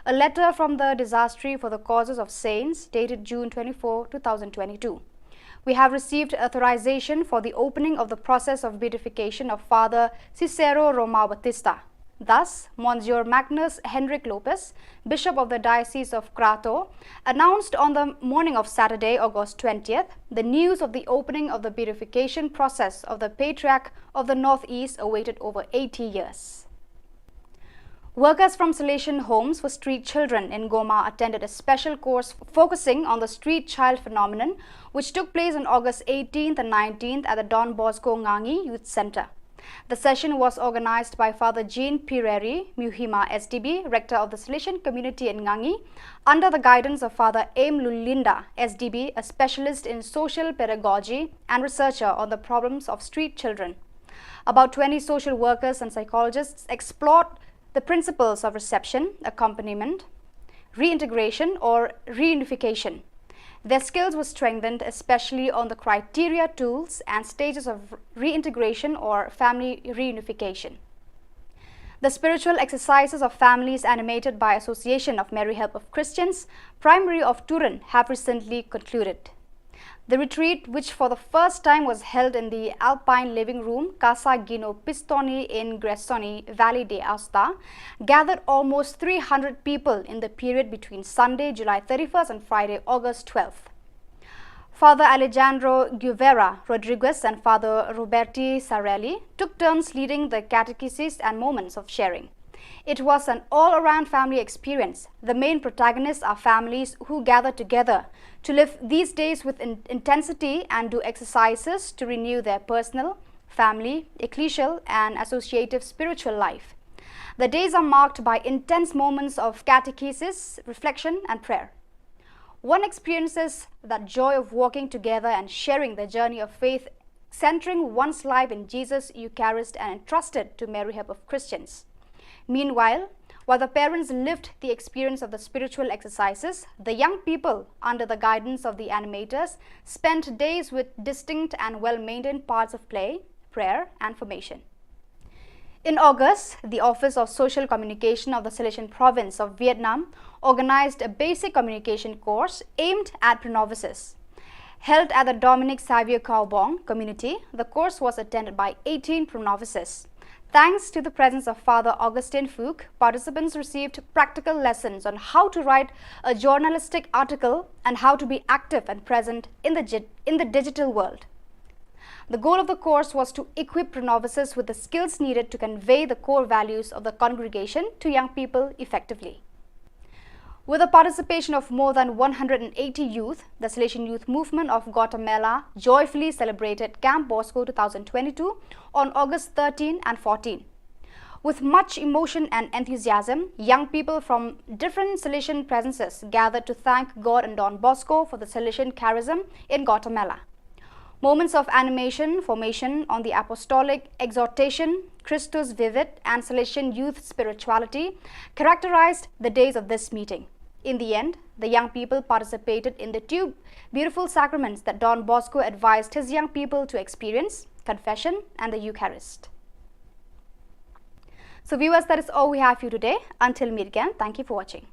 a letter from the Dicastery for the Causes of Saints dated June 24, 2022. We have received authorization for the opening of the process of beatification of Father Cicero Romao Batista. Thus, Monsieur Magnus Henrik Lopez, Bishop of the Diocese of Crato, announced on the morning of Saturday, August 20th, the news of the opening of the beatification process of the Patriarch of the Northeast, awaited over 80 years. Workers from Salesian Homes for Street Children in Goma attended a special course focusing on the street child phenomenon, which took place on August 18th and 19th at the Don Bosco Ngangi Youth Center. The session was organized by Father Jean Pireri, Muhima SDB, Rector of the Salesian Community in Ngangi, under the guidance of Father Aim Lulinda, SDB, a specialist in social pedagogy and researcher on the problems of street children. About 20 social workers and psychologists explored the principles of reception, accompaniment, reintegration or reunification. Their skills were strengthened, especially on the criteria, tools, and stages of reintegration or family reunification. The spiritual exercises of families animated by Association of Mary Help of Christians, Primary of Turin, have recently concluded. The retreat, which for the first time was held in the Alpine Living Room, Casa Gino Pistoni in Gressoni, Valley de Aosta, gathered almost 300 people in the period between Sunday, July 31st and Friday, August 12th. Father Alejandro Guevara Rodriguez and Father Roberti Sarelli took turns leading the catechesis and moments of sharing. It was an all-around family experience. The main protagonists are families who gather together to live these days with intensity and do exercises to renew their personal, family, ecclesial, and associative spiritual life. The days are marked by intense moments of catechesis, reflection, and prayer. One experiences that joy of walking together and sharing the journey of faith, centering one's life in Jesus Eucharist and entrusted to Mary Help of Christians. Meanwhile, while the parents lived the experience of the spiritual exercises, the young people, under the guidance of the animators, spent days with distinct and well-maintained parts of play, prayer, and formation. In August, the Office of Social Communication of the Salesian Province of Vietnam organized a basic communication course aimed at pre-novices. Held at the Dominic Xavier Kaobong community, the course was attended by 18 pro-novices. Thanks to the presence of Father Augustine Fook, participants received practical lessons on how to write a journalistic article and how to be active and present in the digital world. The goal of the course was to equip pro-novices with the skills needed to convey the core values of the congregation to young people effectively. With the participation of more than 180 youth, the Salesian Youth Movement of Guatemala joyfully celebrated Camp Bosco 2022 on August 13 and 14. With much emotion and enthusiasm, young people from different Salesian presences gathered to thank God and Don Bosco for the Salesian charism in Guatemala. Moments of animation, formation on the apostolic exhortation, Christus Vivid and Salesian youth spirituality characterized the days of this meeting. In the end, the young people participated in the two beautiful sacraments that Don Bosco advised his young people to experience, confession and the Eucharist. So viewers, that is all we have for you today. Until meet again, thank you for watching.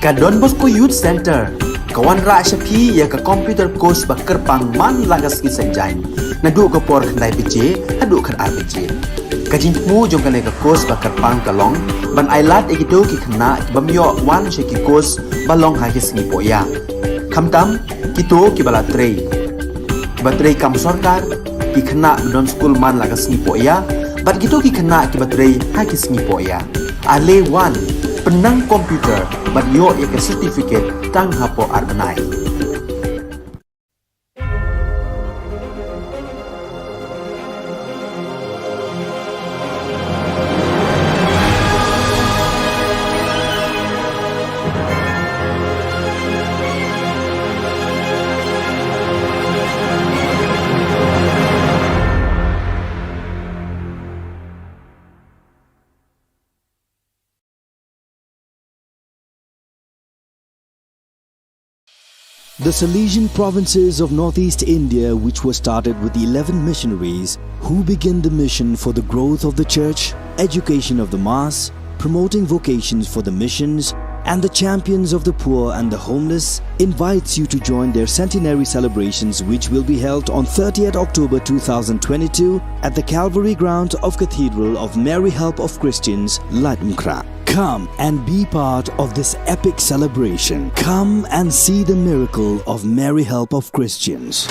Ka Don Bosco Youth Center, kawan ra syapi ya ka computer course ba kerpang man lagas ki senjain. Nadu ka por khandai PJ, hadu kan RPG. Ka jingmu jong kan ka course ba kerpang kalong, ban ailat egido ki khna ki bamyo wan she ki course balong ha ki sngi poya. Khamtam kito ki bala trei. Ba trei kam sarkar ki khna don school man lagas sngi poya, bat kito ki khna ki batrei ha ki sngi poya. Ale wan penang komputer bat yo ya ke certificate tang hapo arbenai. The Salesian provinces of northeast India, which were started with the 11 missionaries who began the mission for the growth of the church, education of the mass, promoting vocations for the missions, and the champions of the poor and the homeless, invites you to join their centenary celebrations, which will be held on 30th October 2022 at the Calvary Ground of Cathedral of Mary Help of Christians, Latmkra. Come and be part of this epic celebration. Come and see the miracle of Mary Help of Christians.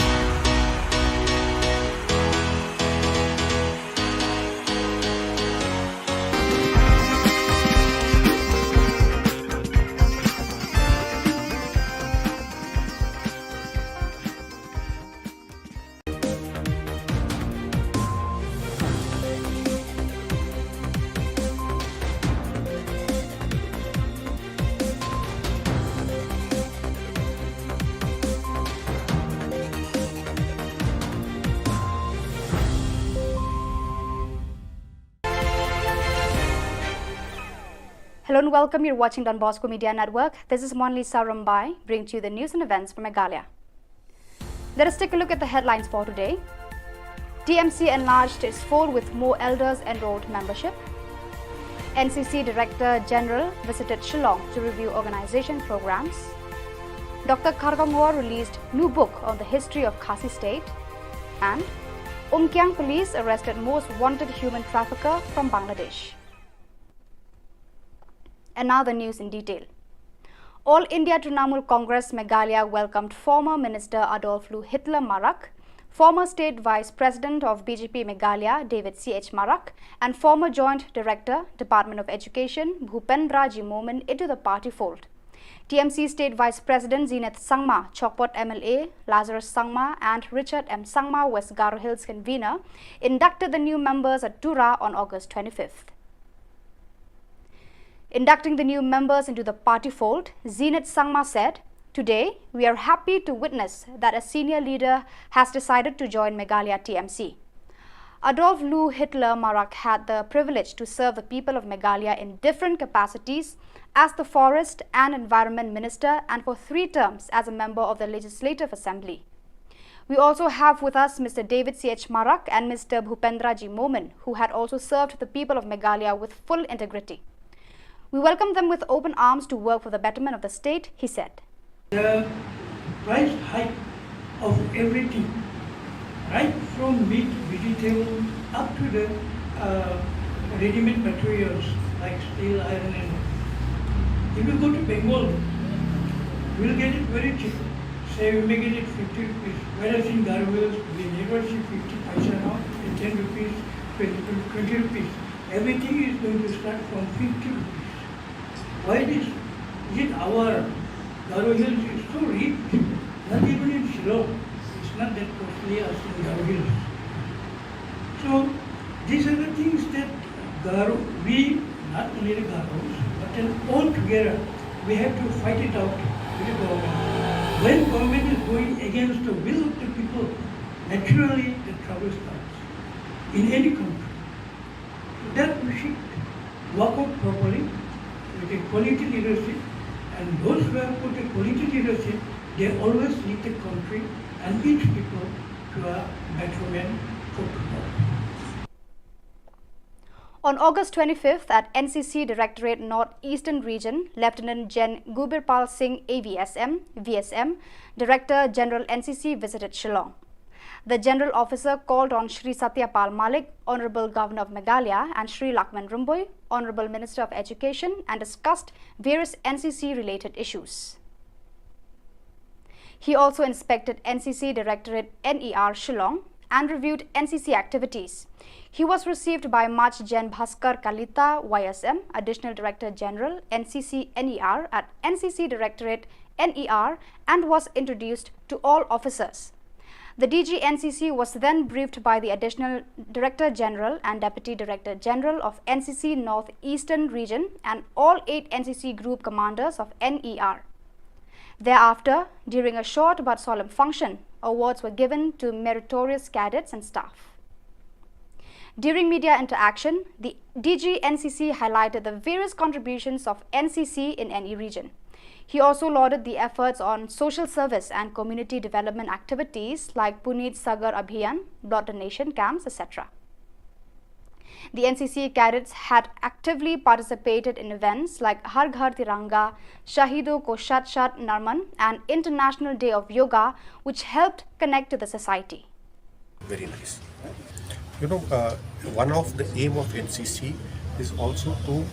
Hello and welcome. You're watching Don Bosco Media Network. This is Monli Sarambai, bringing to you the news and events from Meghalaya. Let us take a look at the headlines for today. TMC enlarged its fold with more elders enrolled membership. NCC Director General visited Shillong to review organization programs. Dr. Khargangor released new book on the history of Khasi State. And Umkyang police arrested most wanted human trafficker from Bangladesh. And now the news in detail. All India Trinamool Congress Meghalaya welcomed former Minister Adolfo Hitler Marak, former State Vice President of BJP Meghalaya David C.H. Marak, and former Joint Director, Department of Education Bhupendra Jimomin into the party fold. TMC State Vice President Zenith Sangma, Chokpot MLA Lazarus Sangma, and Richard M. Sangma, West Garo Hills convener, inducted the new members at Tura on August 25th. Inducting the new members into the party fold, Zenith Sangma said, "Today, we are happy to witness that a senior leader has decided to join Meghalaya TMC. Adolf Lou Hitler Marak had the privilege to serve the people of Meghalaya in different capacities as the Forest and Environment Minister and for 3 terms as a member of the Legislative Assembly. We also have with us Mr. David C.H. Marak and Mr. Bhupendra G. Momin, who had also served the people of Meghalaya with full integrity. We welcome them with open arms to work for the betterment of the state, he said. The price hike of everything, right from meat, vegetable, up to the ready-made materials like steel, iron and if you go to Bengal, we'll get it very cheap. Say we may get it 50 rupees, whereas in Garwells we never see 50 paisa now, 10 rupees, 20 rupees. Everything is going to start from 50 rupees. Why this? Is it our Garo Hills is so rich, not even in Shillong. It's not that costly as in Garo Hills. So these are the things that we, not only the Garos, but then all together, we have to fight it out with the government. When government is going against the will of the people, naturally the trouble starts in any country. So that we should work out properly with a quality leadership, and those who have put a quality leadership, they always lead the country and each people to a betterment for tomorrow. On August 25th at NCC Directorate North Eastern Region, Lieutenant Gen Gubirpal Singh AVSM, VSM, Director General NCC visited Shillong. The General Officer called on Shri Satyapal Malik, Honorable Governor of Meghalaya, and Shri Lakman Rumboy, Honorable Minister of Education, and discussed various NCC-related issues. He also inspected NCC Directorate NER Shillong and reviewed NCC activities. He was received by Maj Gen Bhaskar Kalita, YSM, Additional Director General, NCC NER at NCC Directorate NER, and was introduced to all officers. The DG NCC was then briefed by the Additional Director General and Deputy Director General of NCC North Eastern Region and all 8 NCC Group Commanders of NER. Thereafter, during a short but solemn function, awards were given to meritorious cadets and staff. During media interaction, the DG NCC highlighted the various contributions of NCC in any region. He also lauded the efforts on social service and community development activities like Puneet Sagar Abhiyan, blood donation camps, etc. The NCC cadets had actively participated in events like Har Ghar Tiranga, Shahido Ko Shat Shat Narman, and International Day of Yoga, which helped connect to the society. Very nice. You know, one of the aim of NCC is also to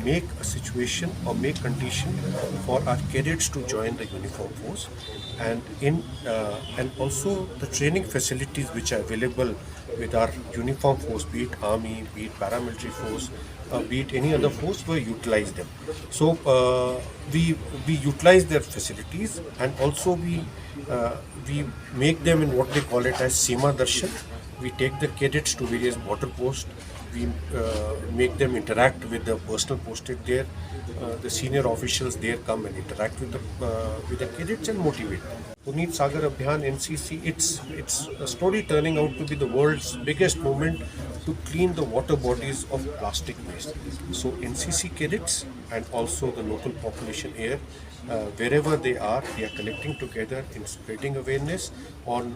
make a situation or make condition for our cadets to join the uniform force, and also the training facilities which are available with our uniform force, be it army, be it paramilitary force, be it any other force, we utilize them. So we utilize their facilities, and also we make them in what they call it as Seema Darshan. We take the cadets to various border posts. We make them interact with the personnel posted there. The senior officials there come and interact with the cadets and motivate them. Puneet Sagar Abhiyan NCC, it's a story turning out to be the world's biggest movement to clean the water bodies of plastic waste. So NCC cadets and also the local population here, wherever they are collecting together in spreading awareness on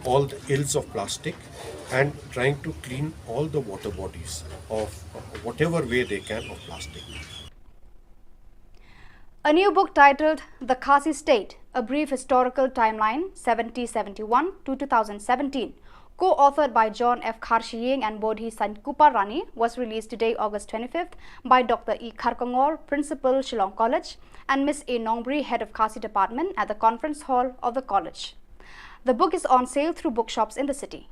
all the ills of plastic and trying to clean all the water bodies of whatever way they can of plastic. A new book titled The Khasi State, A Brief Historical Timeline 1771 to 2017, co-authored by John F. Kharshiyeng and Bodhi Sankuparani, was released today, August 25th, by Dr. E. Kharkongor, Principal, Shillong College, and Ms. A. Nongbri, Head of Khasi Department, at the Conference Hall of the college. The book is on sale through bookshops in the city.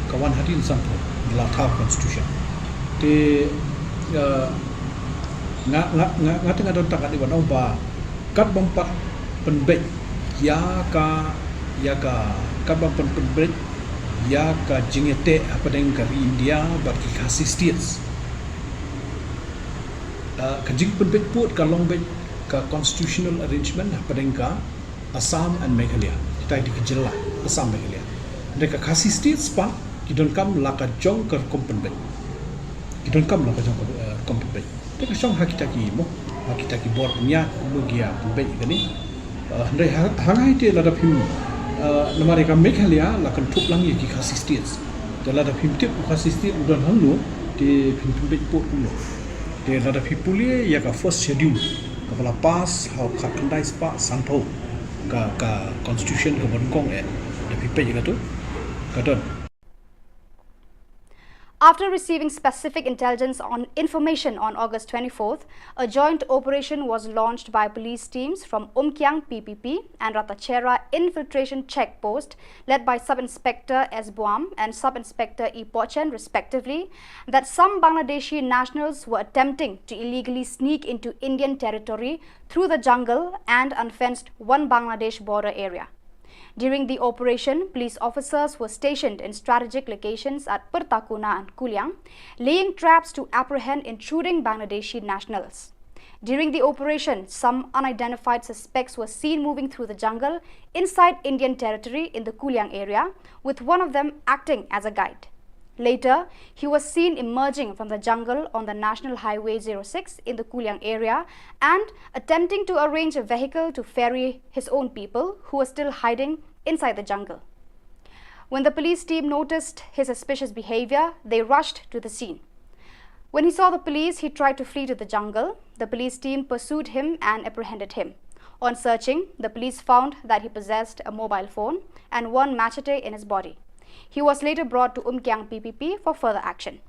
Kawan hadin sampo latah constitution te nga tengah don tak di wan ba kat bampat penbet ya ka kat bampat penbet ya ka jingete apa deng ka India bagi Khasi states ka jing penbet put ka long bet ka constitutional arrangement hapadengka Assam and Meghalaya itai di Jylla Assam Meghalaya mereka kasih state spa kidon kam laka jong ker kompenben kidon kam laka jong kompenben mereka song hakitaki mo hakitaki board nya logia pembe gani ndai hangai te lada phim namare ka Meghalaya lakan thup lang ye ki kasih states lada phim tip kasih state udan hanglo di phim pembe po ulo de lada phipuli ya ka first schedule kepala pas how kandai spa sanpo ka constitution ka bonkong de pipe juga tu kadon. After receiving specific intelligence on information on August 24th, a joint operation was launched by police teams from Umkyang PPP and Ratachera Infiltration Check Post, led by Sub-Inspector S. Buam and Sub-Inspector E. Pochen, respectively, that some Bangladeshi nationals were attempting to illegally sneak into Indian territory through the jungle and unfenced one Bangladesh border area. During the operation, police officers were stationed in strategic locations at Pertakuna and Kuliang, laying traps to apprehend intruding Bangladeshi nationals. During the operation, some unidentified suspects were seen moving through the jungle inside Indian territory in the Kuliang area, with one of them acting as a guide. Later, he was seen emerging from the jungle on the National Highway 06 in the Kuliang area and attempting to arrange a vehicle to ferry his own people who were still hiding inside the jungle. When the police team noticed his suspicious behavior, they rushed to the scene. When he saw the police, he tried to flee to the jungle. The police team pursued him and apprehended him. On searching, the police found that he possessed a mobile phone and one machete in his body. He was later brought to Umkyang PPP for further action.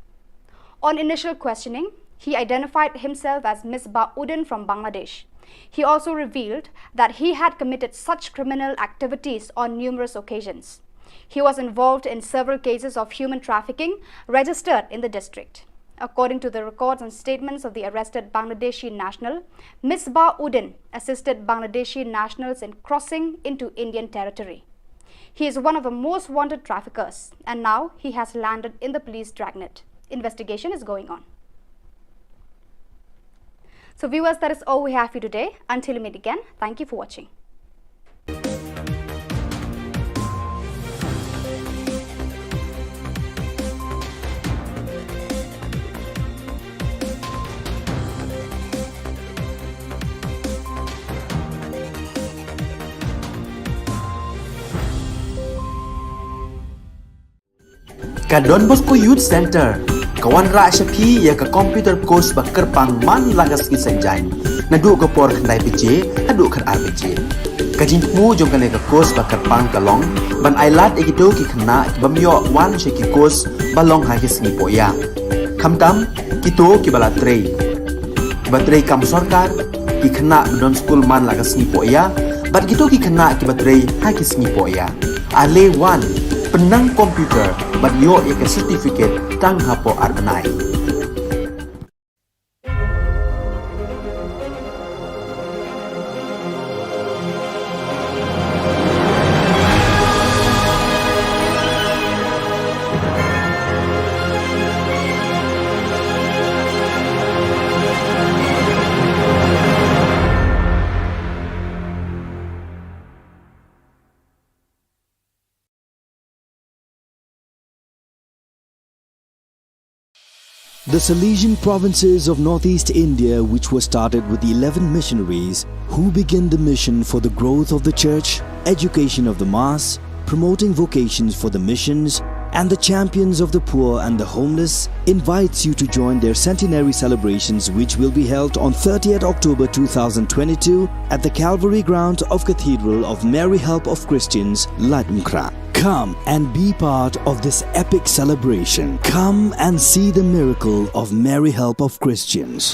On initial questioning, he identified himself as Misbah Udin from Bangladesh. He also revealed that he had committed such criminal activities on numerous occasions. He was involved in several cases of human trafficking registered in the district. According to the records and statements of the arrested Bangladeshi national, Misbah Udin assisted Bangladeshi nationals in crossing into Indian territory. He is one of the most wanted traffickers, and now he has landed in the police dragnet. Investigation is going on. So viewers, that is all we have for you today. Until we meet again, thank you for watching. Ka Don Bosco Youth Center, kawan ra shapi ya ka computer course ba kerpang man lagas ki sanjain. Nadu ka por khandai PJ, adu khar RPG. Ka jingmu jong ka ka course ba kerpang kalong, ban ailat egido ki khna bamyo wan she ki course balong ha ki sni poya. Khamtam kito ki bala trei. Ba trei kam sarkar ki khna don school man lagas ni poya, bat kito ki khna ki ba trei ha ki sni poya. Ale wan penang komputer bat yo ek certificate tang hapo arbenai. The Salesian provinces of northeast India, which were started with the 11 missionaries who began the mission for the growth of the church, education of the mass, promoting vocations for the missions, and the champions of the poor and the homeless, invites you to join their centenary celebrations, which will be held on 30th October 2022 at the Calvary Ground of Cathedral of Mary Help of Christians, Latmkra. Come and be part of this epic celebration. Come and see the miracle of Mary Help of Christians.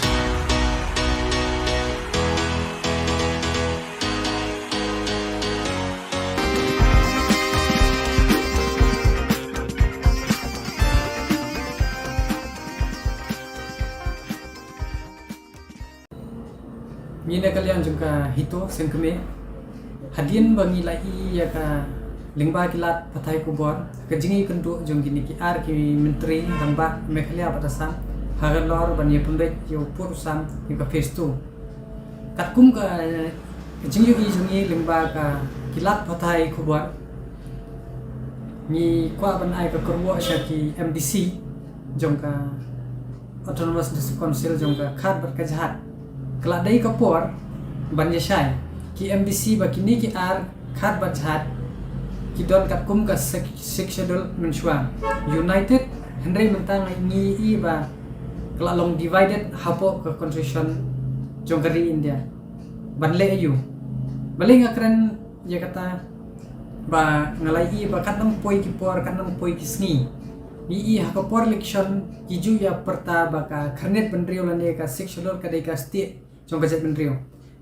Mina kalian juga hito sengkeme hadian bangi lai ya ka lingba kilat pathai Khubor kejingi kentu jong gini ki ar ki menteri ramba Meghalaya batasan hagalor bani pembek yo purusam ni ka phase 2 kat kum ka jingyu i jungi limba ka kilat patai Khubor ni kwa ban ai ka korwo syaki MDC jong ka Autonomous District Council jong ka khat bat ka jahat kala dai ka por ban yashai ki MDC ba kini ki ar khat bat jahat ki don kat kum ka schedule mensuang united hendrai mentang ni i ba kala long divided hapo ka constitution jong kari India ban le ayu baling akran ya kata ba ngalai i ba kat nang poi ki por kat nang poi ki sngi ni i ha ka por election ki ju ya perta ba ka kharnet benrio lane ka schedule ka dai ka state jong ka jet benrio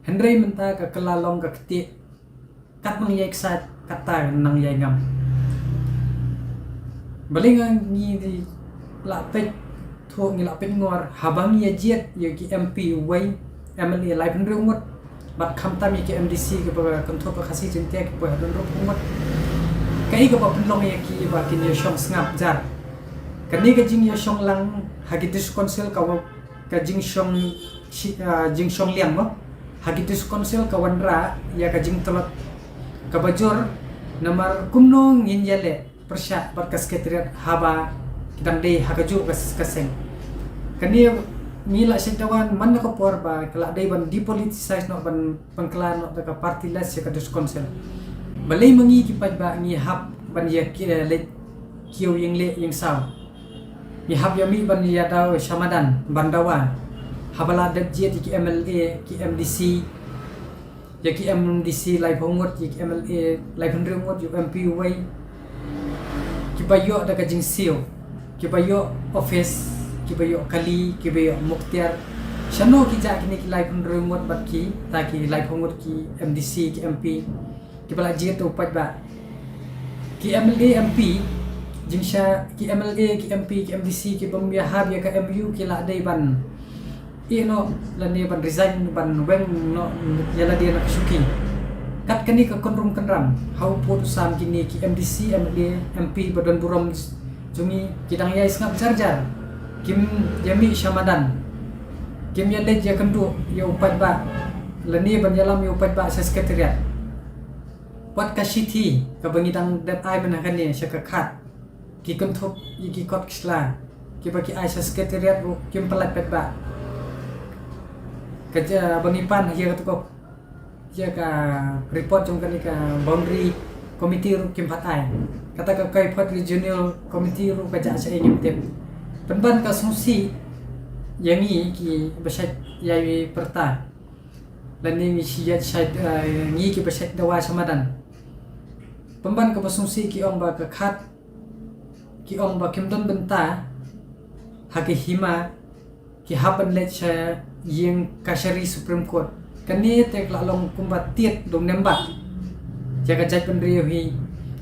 hendrai menta ka kala long ka kti kat mang yai sat kata nang yai ngam baling ni di la pet tho ngi la pet ngor habang ya jet ya ki MP wai MLA lai benrio ngot bat kham tam ki MDC ke ba kan tho pa khasi jinte ke pa don ro ngot kai ka ba penlong ya ki ba kin ya shong ngap jar kan ni ka jing ya shong lang hagitis council ka ka jing shong liang mo hagitis council ka wanra ya ka jing tolot ka bajor namar kumno ngin yale persya bat ka sekretariat haba kidang dei hakaju kaseng kani mila sentawan man ka por ba kala dei ban depoliticize no ban pangklan no ka party less ya ka dis council balai mangi ki paj ba ngi hap ban ya ki le kiu ying le ying saw ni hap ya mi ban ya daw shamadan bandawa habala dat je ki MLA ki MDC ya ki MDC lai phongot ki MLA lai phongot yu MP wai ki bayo da ka jing sio ki bayo office ki bayo kali ki bayo muktiar shano ki ja ki lai phongot bat ki ta ki lai phongot ki MDC ki MP ki bala je to pat ba ki MLA MP jingsha ki MLA ki MP ki MDC ki bam ya hab ya ka MU ki la dai ban ino lani ban resign ban weng no yala dia nak suki kat kani ka konrum kanram how pot sam kini ki MDC MLA MP badan burom jumi kidang ya isngap jarjar kim yami shamadan kim ya lej ya kendu ya upat ba lani ban yalam ya upat ba sekretariat wat ka city ka bangidang dat ai menakan ni syaka khat ki konthop ki kot kisla ki baki ai sekretariat kim pelat pet ba kerja bangipan ya kata ya ka report jong kali ka boundary committee ru kim patai kata ka kai pat regional committee ru ka ja sa ngim tem penban ka sungsi yangi ki basat yai perta lani mi sia sait ngi ki basat dawa samadan penban ka basungsi ki ong ba ka khat ki ong ba kim don benta haki hima ki haban let sa yang Kashari Supreme Court kani tek la long kumbat tiet dong nembat jaga jaj pendrio hi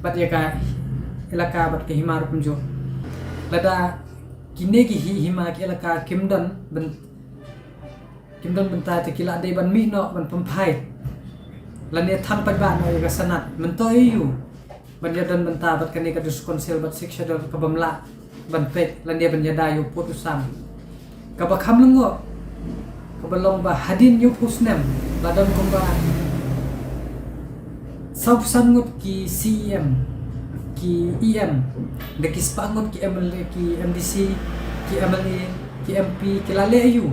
bat jaga elaka bat ke himar punjo lada kine ki hima ki elaka kimdon benta te kila dei ban mi no ban pampai lane thang pat ba no jaga sanat mentoi yu ban yadan benta bat kani ka dus konsil bat siksha do ka bamla ban pet lane ban yada yu putusam ka bakham lengo kabalong ba hadin yu pusnem ladon kumba sab sangut ki CEM ki EM deki spangut ki MLA ki MDC ki MLA ki MP ki lale ayu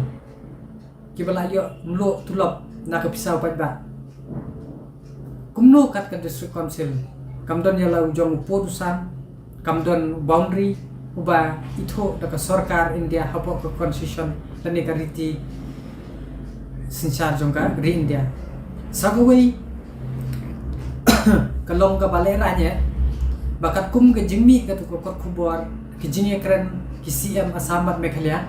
ki balayo mlo tulop na ka pisau pat ba kumno kat ka district council kamdon yala ujong putusan kamdon boundary uba itho daka sarkar India hapo ka constitution tani kariti sinsar jongka ri India sagawai kalong ka baleranya bakat kum ke jingmi ka tu ko Khubor ki jingi kren ki CM Assam bat Meghalaya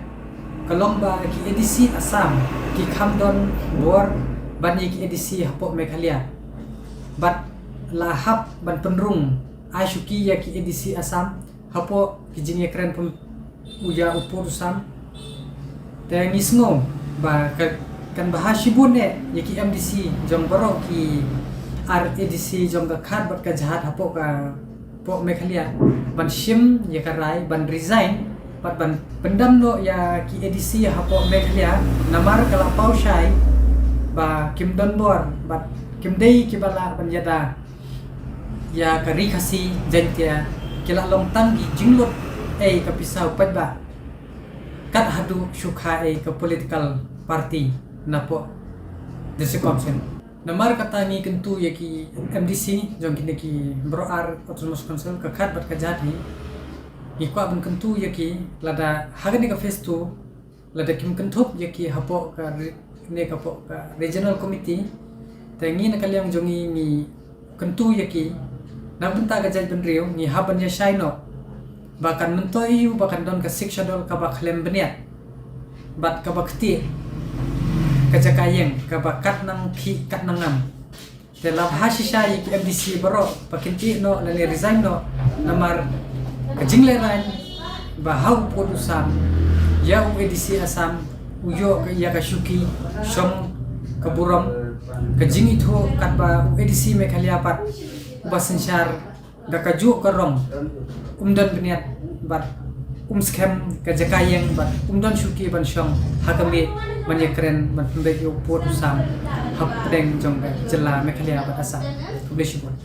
kalong ba ki EDC Assam ki khamdon bor bani ki EDC hapo Meghalaya bat lahap ban penrung asyuki ya ki EDC Assam hapo ki jingi kren pun uja upur sam te ngisngo ba kan bahasibun ne ya ki MDC jong baro ki RADC jong ka khat bat ka jahat hapo ka po Meghalaya ban sim ya karai ban resign pat ban pendam no ya ki EDC hapo Meghalaya namar kala pau syai ba kim don bor bat kim dei kibala banjada ya kari khasi jentia kila long tang gi jinglot ka pisau pat ba kat hadu syukha ke political party napo desekomsen namar kata ngi kentu yaki MDC jong kini ki broar autonomous council ka khat bat ka jadi ikwa ban kentu yaki lada hagani ka face tu lada kim kentup yaki hapo ka ne ka po ka regional committee tangi na kalyang jongi ni kentu yaki nabunta ka jaj ban rio ni haban ya shaino bahkan mentoyu bahkan don ke sikshadol ka bakhlem beniat bat ka bakti kajakayeng ka bakat nang ki kat nangam te labha shisha ki MDC baro pakinti no lani resign no namar kajingle ran bahau podusam ya UEDC Asam uyo ya ka syuki shom kaburam kajing itu kat ba UEDC Meghalaya pat basensyar da kaju karong umdan beniat bat scam kajakayeng bat umdan syuki ban syong hakami manyekren ban pembeyo pot usam hap pedeng jong jela Meghalaya bat Asam publishipun.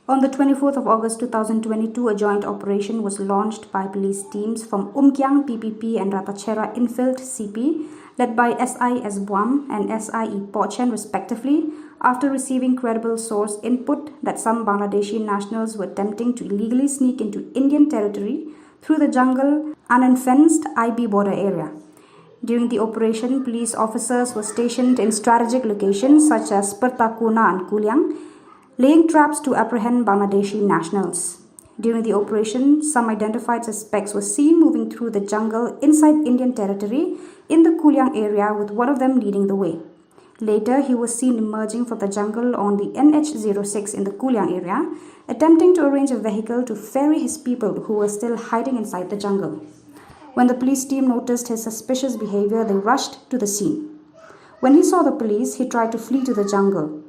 On the 24th of August 2022, a joint operation was launched by police teams from Umkyang PPP and Ratachera Infield CP, led by SI Esbuam and SIE Pochen respectively, after receiving credible source input that some Bangladeshi nationals were attempting to illegally sneak into Indian territory through the jungle and unfenced IB border area. During the operation, police officers were stationed in strategic locations such as Pertakuna and Kuliang, laying traps to apprehend Bangladeshi nationals. During the operation, some identified suspects were seen moving through the jungle inside Indian territory in the Kuliang area, with one of them leading the way. Later, he was seen emerging from the jungle on the NH06 in the Kuliang area, attempting to arrange a vehicle to ferry his people who were still hiding inside the jungle. When the police team noticed his suspicious behavior, they rushed to the scene. When he saw the police, he tried to flee to the jungle.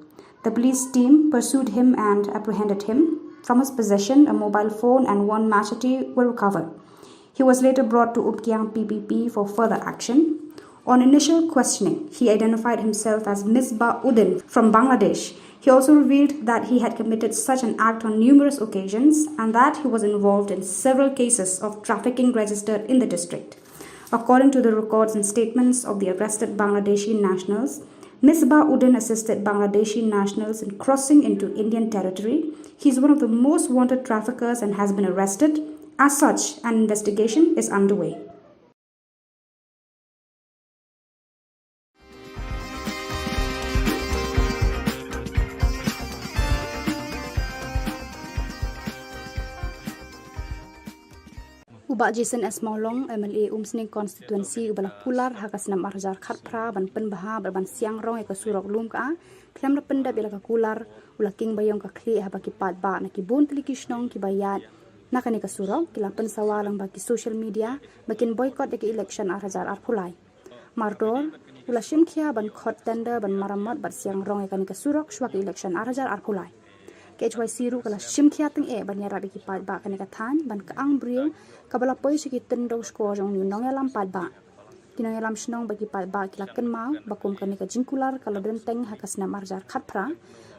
The police team pursued him and apprehended him. From his possession, a mobile phone and one machete were recovered. He was later brought to Umkyang PPP for further action. On initial questioning, he identified himself as Misbah Uddin from Bangladesh. He also revealed that he had committed such an act on numerous occasions and that he was involved in several cases of trafficking registered in the district. According to the records and statements of the arrested Bangladeshi nationals, Misbah Uddin assisted Bangladeshi nationals in crossing into Indian territory. He is one of the most wanted traffickers and has been arrested. As such, an investigation is underway. Ubak Jason S. Maulong, MLA Umsning Constituency, Ubala Pular, Hakasnam Arjar Khatpra, Ban Penbaha, Ban Siang Rong, Eka Surok Lum Ka, Klam Rapenda Bila Kakular, Ula King Bayong Kakli, Habaki Padba, Nakibun Tilikishnong, Kibayat, Nakanika Surok, Kilapan Sawalang Baki social media, Bakin boycott the election Arhajar Arpulai. Mardor, Ula Shimkia, Ban Khot Tender, Ban Maramat, Bat Siang Rong, Ekanika Surok, Shwak election Arhajar Arpulai. KHYC ru kala shimkhia ting ban yara biki pat ba kanika than ban ka ang bril kabala poi shiki tendo sko jong ni nong yalam pat ba kinong yalam shnong baki pat ba kila ken mau bakum kanika jinkular kala den teng hakasna marjar khatpra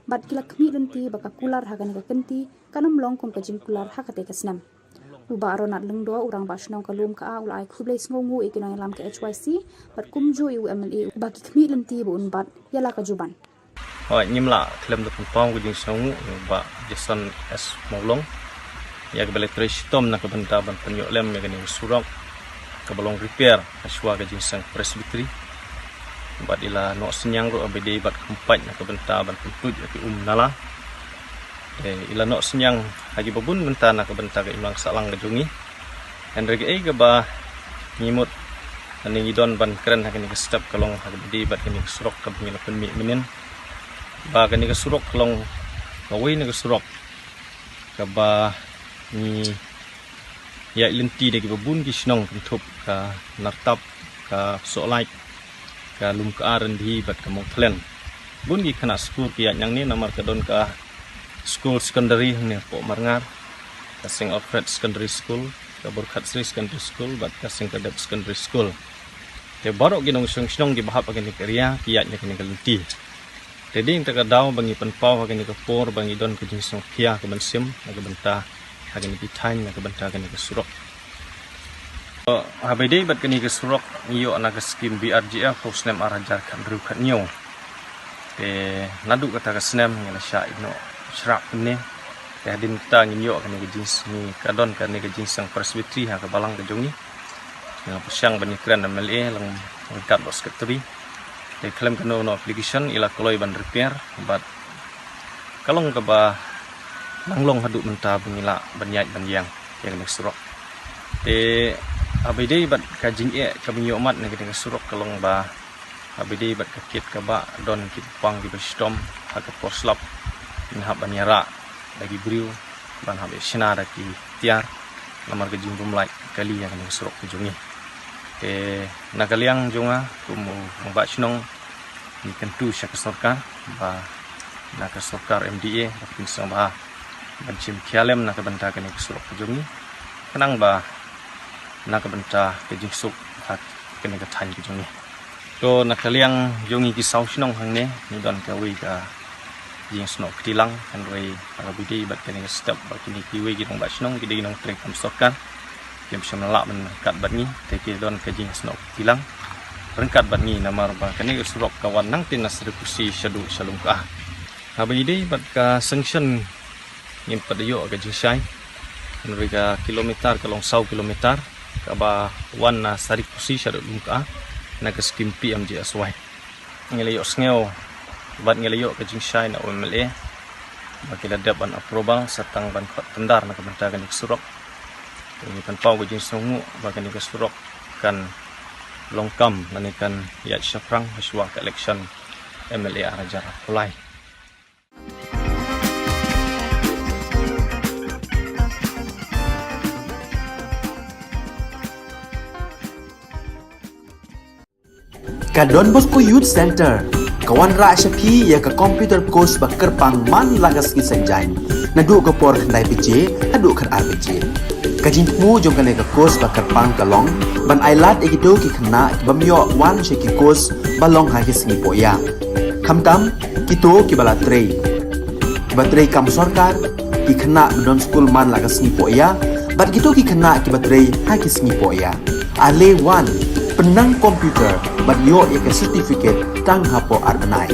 bat kila khmi lenti baka kular haganika kenti kanam long kum ka jinkular hakate kasnam uba ronat lengdo urang ba shnong kalum ka ulai khublei sngongu ikinong yalam KHYC bat kumjo yu MLA baki khmi lenti bu unbat yala ka juban Nyimla klem da pang guding sangu ba Jason S Maulong ya kebalik tristom na kabanta ban penyo lem ya gani surok kabalong repair aswa ga jinsang presbytery ba dila no senyang ro abd bat kempat na kabanta ban pentut ya ki nala ila no senyang hagi babun benta na kabanta ga imlang salang ga jungi and rege ga ba ngimut ani idon ban keren hagani ga step kalong abd bat kani surok ka bingila penmi minin ba kani ka surok long kawai ni ka surok ka ba ni ya lenti de ki babun ki snong tup ka nartap ka solai ka lum ka arendi bat ka mongtlen bun ki khana skur ki yang ni namar ka don ka school secondary ni po Marngar, kasing Alfred Secondary School, Burkhat Sri Secondary School, bat kasing Kadep Secondary School. Te baru ginong Shillong di bahap agani kerja kiatnya kini kalunti. Jadi yang terkadau bangi penpau agani kapor bangi don kejing song kia ke bensim agak bentah agani bitain agak bentah agani ke surok. Habis bat kini ke surok iyo anak skim BRGF Hosnem arajar kan berukat nyo. Te nadu kata ke snem ngala sya ino syrap ni. Te hadin ta nyo kani ke jins ni kadon kani ke jins sang presbytery ha ke balang ke jongi. Yang pesyang banyak keren MLA lang dekat bos sekretari. They claim kena no application ila koloi ban repair but kalong ke ba langlong haduk menta bengila banyai banyang yang nek surok. Te abide bat kajing kami yomat nek nek surok kalong ba abide bat kakit ke ba don kit pang di bestom ha ke poslap inhab banyara lagi briu ban habe sina daki tiar lamar ke jingum like kali yang nek surok kujungi. Nakaliang jonga kumu mbak Shillong ni kentu syak sorkar ba nak sorkar MDA tapi sama bancim kialem nak benta kini kesurok kejungi kenang ba nak benta kejing sup hak kini ketan kejungi to nakaliang jongi kisau Shillong hang ne ni don kawi ka jing snok ketilang kan roi arabidi bat kini step ba kini kiwi gidong mbak Shillong gidi gidong trek kam sorkar yang bisa melak menkat bat ni teki don kajing snok tilang rengkat bat ni nama ba kani surok kawan nang tinas rekusi syadu shalungkah habai dei bat ka sanction ngin padayo kajing syai mereka kilometer kalong 100 kilometer ka ba wan na sari kusi syadu lungkah na ka skim PMG aswai ngelayo sngew bat ngelayo kajing syai na MLA bakila dapat approval satang ban khot tendar na kabentagan surok ini penpau kejing songu bahkan ini kesurok kan longkam manikan yat syafrang haswa ke election MLA arajar mulai. Kadon Bosco Youth Center kawan ra syapi ya ke computer course bakar pang man lagas kisanjain nadu ke por kandai PJ adu kan RPG kajin mu jom kan ke course bakar pang kalong ban ailat egido ki khna bamyo wan sheki course balong ha kisni poya khamtam kito ki bala trei batrei kam sarkar ki khna don school man lagas ni poya bat gitu ki khna ki batrei ha kisni poya ale wan penang komputer bat yo ya ke certificate tang hapo arnai.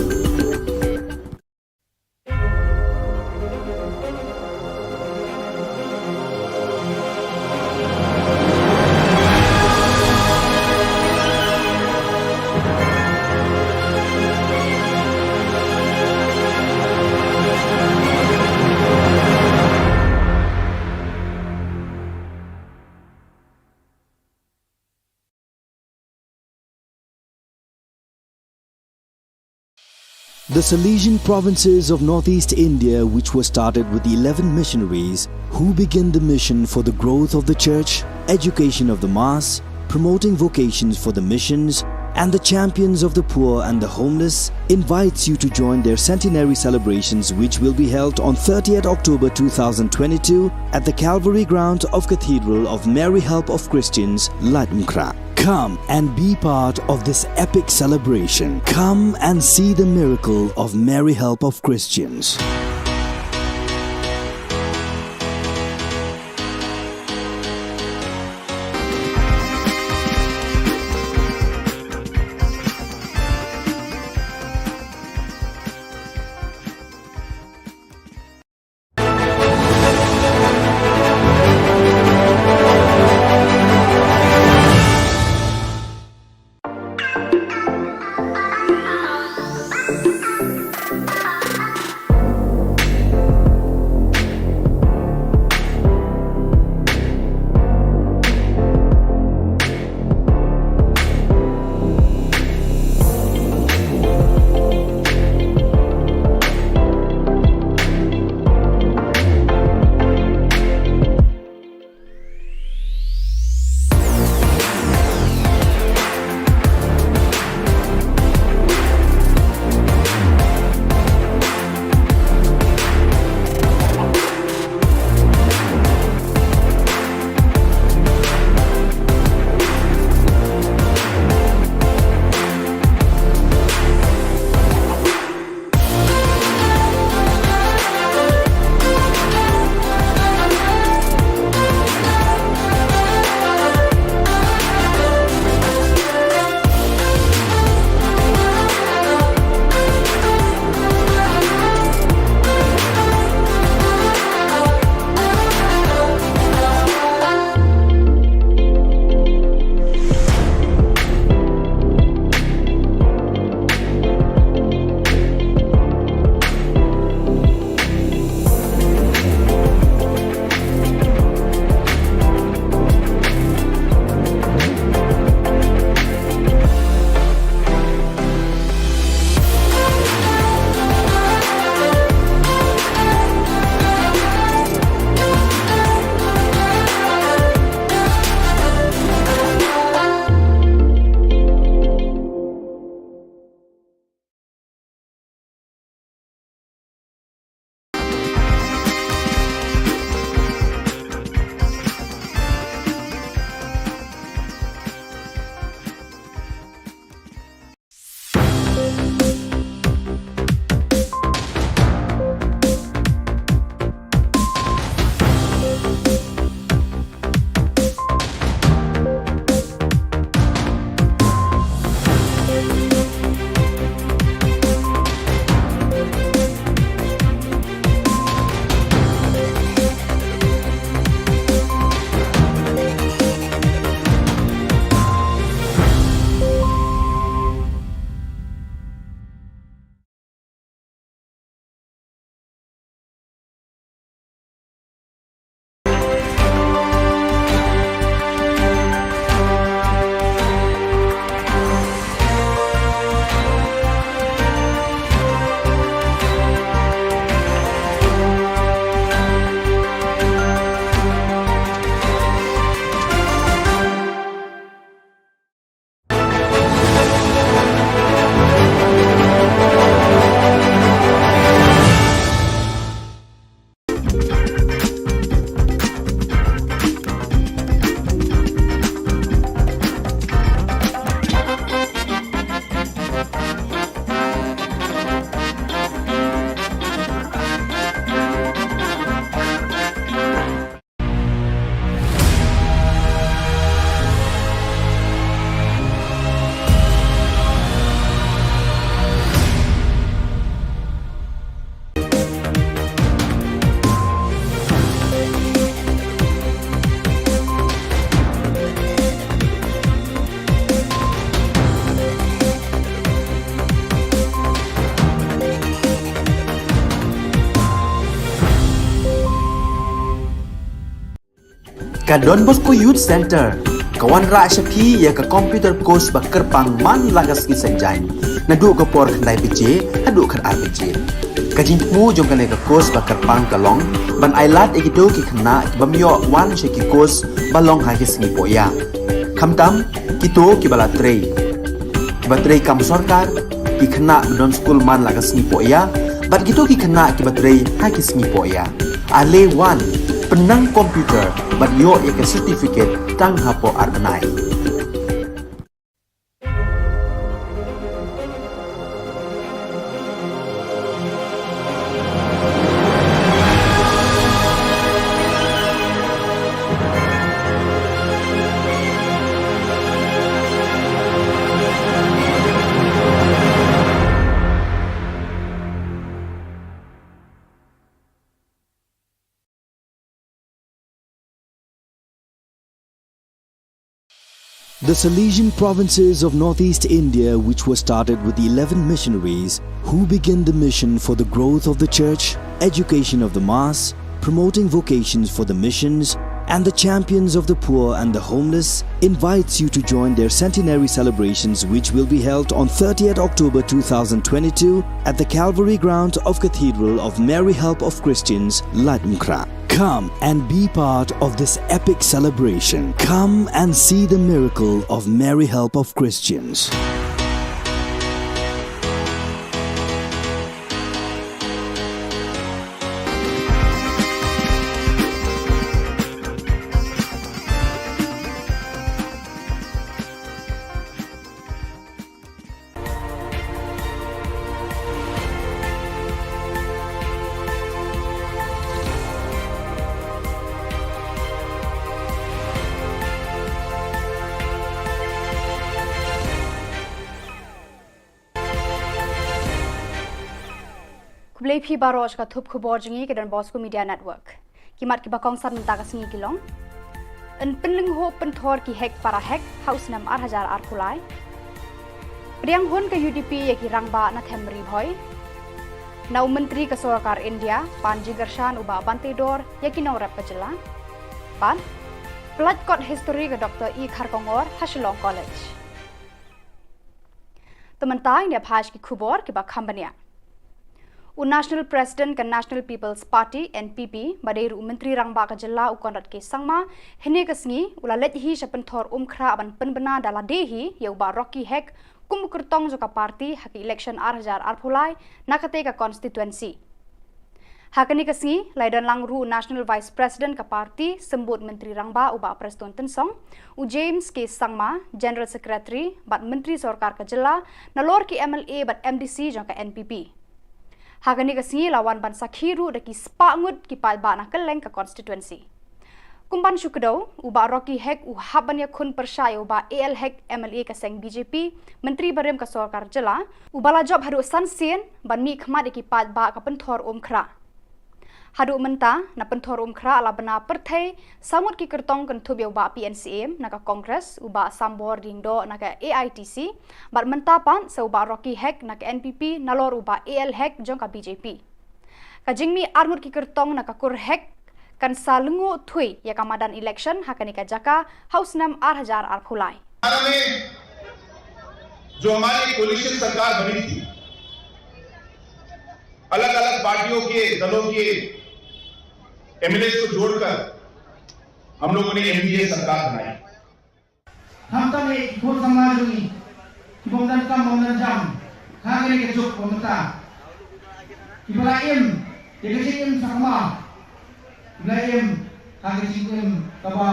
The Salesian provinces of northeast India, which were started with the 11 missionaries who began the mission for the growth of the church, education of the mass, promoting vocations for the missions, and the champions of the poor and the homeless, invites you to join their centenary celebrations, which will be held on 30th October 2022 at the Calvary Ground of Cathedral of Mary Help of Christians, Latmkra. Come and be part of this epic celebration. Come and see the miracle of Mary Help of Christians. Ka Don Bosco Youth Center, kawan ra syapi ya ka computer course ba kerpang man lagas ki sanjan. Nadu ka por khandai PJ, hadu kan RPG. Ka jingmu jong ka ka course ba kerpang kalong, ban ailat egido ki khna bamyo wan she ki course balong ha ki sngi poya. Khamtam kito ki bala trei. Ki batrei kam sarkar ki khna don school man lagas sngi poya, bat kito ki khna ki batrei ha ki sngi poya. Ale wan penang komputer bat yo ya ke certificate tang hapo arbenai. The Salesian provinces of northeast India, which were started with the 11 missionaries who began the mission for the growth of the church, education of the mass, promoting vocations for the missions, and the champions of the poor and the homeless, invites you to join their centenary celebrations, which will be held on 30th October 2022 at the Calvary Ground of Cathedral of Mary Help of Christians, Latmkra. Come and be part of this epic celebration. Come and see the miracle of Mary Help of Christians. Kublai phi barosh ka thup khubor jingi ke Don Bosco Media Network. Kimat ki bakong san ta ka singi kilong. En penling ho penthor ki hek para hek house nam 8000 ar khulai. Priang hun ka UDP ya ki rangba na themri bhoi. Nau menteri ka sarkar India Panji Gershan uba bantedor ya ki nau rap Jylla. Pan Blood Court History ka Dr. E Kharkongor Shillong College. Tementai ne bhash ki khubor ki ba khambania. National President kan National People's Party NPP Baderu Menteri Rangba Ka Jylla ukonrat ke sangma hene kasngi ulalet hi sapenthor umkhra aban penbena dala dehi ya uba Rocky Hek kumkurtong joka party haki election 8000 arphulai nakate ka constituency. Hakani kasngi laidan langru National Vice President ka party sembut Menteri Rangba uba Preston Tensong u James ke sangma General Secretary bat Menteri Sarkar Ka Jylla nalor ki MLA bat MDC joka NPP. Hagani kasngi lawan ban sakhiru daki spangut ki palba na keleng ka constituency. Kumban syukdo uba Rocky Hek u habanya khun persai uba AL Hek MLA ka seng BJP Menteri Barem ka Sarkar Jylla ubala job hadu sansien ban mi khmat daki palba ka penthor umkhra. Hadu menta na penthor umkhra ala bana perthai samut ki kertong kan thubya uba PNCM na ka Congress uba Sambor dingdo na ka AITC bar menta pan sa uba Rocky Hek na ka NPP nalor uba AL Hek jong ka BJP. Ka jingmi armut ki kertong na ka Kur Hek kan salungo thui ya ka madan election hakani ka jaka house nam 8000 arphulai. जो हमारी कोलिशन सरकार बनी थी अलग-अलग पार्टियों के दलों के एमएलए को जोड़कर हम लोगों ने एनडीए सरकार बनाई. हम तो ने खोल समाज में कि बंदन कम बंदन जम खागे के चुप पमता कि बला एम ये के एम sama bla em खागे एम तबा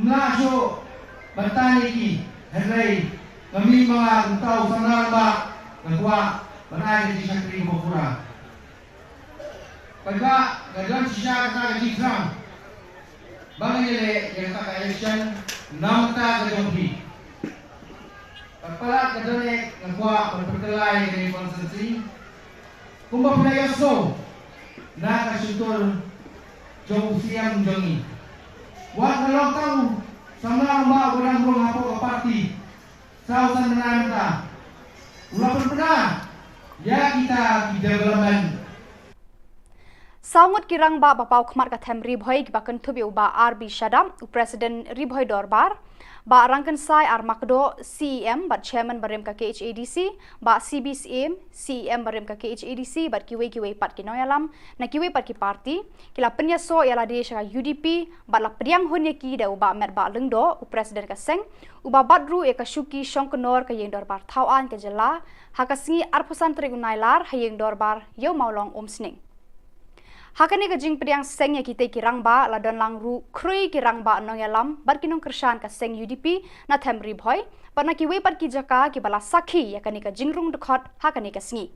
ना जो बताने की हेलाई kami mga tao sa narba nagwa banay di sakri mo pura pagka gadon siya ka jigsam bangile yang ka election namta gadon hi pagpala gadon nagwa pagpalay ni constituency kumba playaso na kasuntor jong siam jongi wa kalong tao sa narba walang rong hapo ka party Sausan menanta, ulapan pernah, ya kita di development. Saungut kirang ba bapau khmat ka them ribhoi ba kan thubi ba RB Shadam u president ribhoi dorbar ba rangkan sai ar makdo CEM ba chairman barem ka KHADC ba CBCM CEM barem ka KHADC ba kiwe pat kinoyalam na kiwe pat ki parti kila penya so yala de sha UDP ba la priang honya ki da ba met ba lengdo u president ka seng u ba badru e ka shuki shongkonor ka yeng dorbar thawan ka jela hakasingi arpusan trigunailar hayeng dorbar yo maulong omsning Hakani ka jing priang seng ya kita kirang ba la don lang ru krui kirang ba nong yalam bar kinong kershan ka seng UDP na them ribhoi pa na kiwe pat ki jaka ki bala sakhi ya kani ka jingrung dekhot hakani ka sngi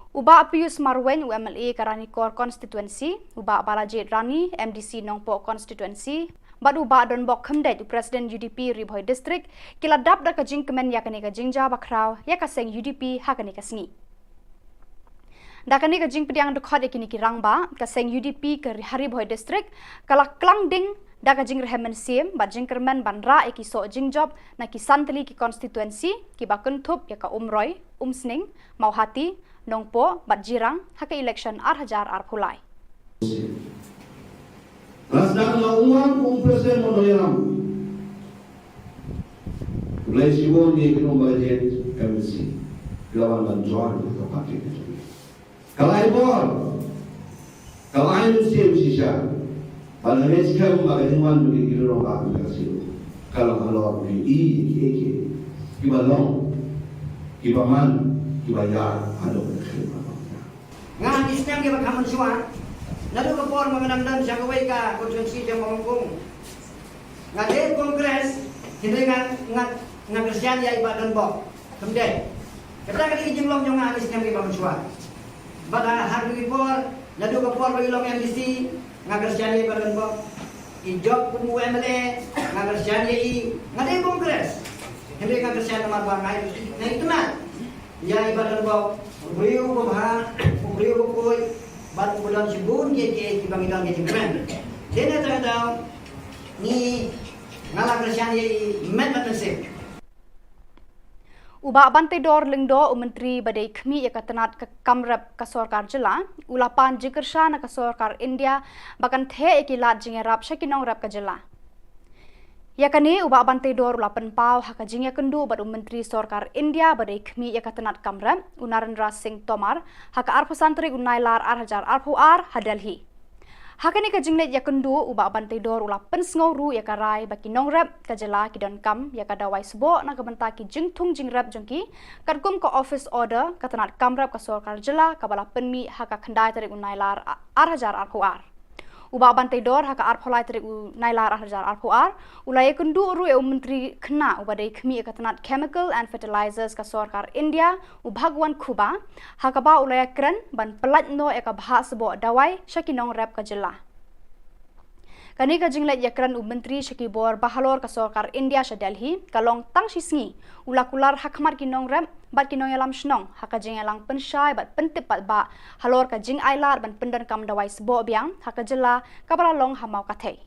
uba Pius Marwen UMLA karani core constituency uba Balajet Rani MDC Nongpo constituency bad uba don bok khamdet president UDP ribhoi district kila dap da ka jing kemen ya kani ka jingja bakraw ya ka seng UDP hakani ka sngi Dakani ka jing pediang dekhot ekini kirang ba ka seng UDP ke Haribhoi district kala klang ding da ka jing rehemen sim ba jing kermen bandra eki so jing job na ki santli ki constituency ki ba kuntup ya ka umroy umsning mauhati nongpo bat jirang haka election hajar pulai Rasdan la uang presiden modoyam Ulai Shillong ni kino bajet MC lawan bantuan ke pakai Kalai bor, kalai nusim sisa, pada meskem bagaimana bagi kita orang bagi kasih. Kalau bagi iki, kibalong, kibaman, kibayar, ada berkhidmat. Ngan Islam kita kaman suan, lalu kapor mengenang siang kawai konstitusi yang mengungkung. Ngade kongres, hindi ngan Kristian ya ibadan bok, kemudian kita kali jumlah jangan Islam kita kaman suan. Pada hari report, lalu kapor bagi long MDC, ngagersiani badan bok, ijok kumu MLA, ngagersiani ngade kongres, hindi ngagersiani marwah ngai, nah itu mah, ya ibadan bok, beliau babah, beliau bokoi, bat bulan sebun ke bangidan ke cingkren, dia nak tahu ni ngagersiani met matensip. Uba bantai dor lengdo menteri badai khmi ya katanat ka kamrap ka sarkar jilla ulapan jikersha na ka sarkar India bakan the ekilat jingerap shakinong rap ka jilla yakani uba bantai dor ulapan pau haka jingya kendu bad menteri sarkar India badai khmi ya katanat kamrap Narendra Singh Tomar haka arpusantri unailar hajar Delhi Hakani ka jinglet ya kendu uba bantai dor ulapan sngoru ya karai baki nongrap ka jela ki don kam ya ka dawai sebo na ka banta ki jingthung jingrap jongki kadkum ka office order ka tanat kamrap ka sarkar jela ka bala penmi haka khandai tarik unailar hajar uba bantai dor haka arpholai tarik unailar hajar ulai kendu ru e menteri khna uba dei khmi ka tanat chemical and fertilizers ka sarkar India Bhagwan Khuba haka ba ulai kran ban pelat no e ka bha sebo dawai shakinong rap ka jela Kani ka jinglet yakran menteri Khubor bahalor ka sarkar India sha Delhi kalong tang shisngi ulakular hakmar kinong rem bat kinong yalam shnong haka jing yalang penshai bat pentepat ba halor ka jing ailar ban pendan kam dawai sebo biang haka jela kabala long hamau kathei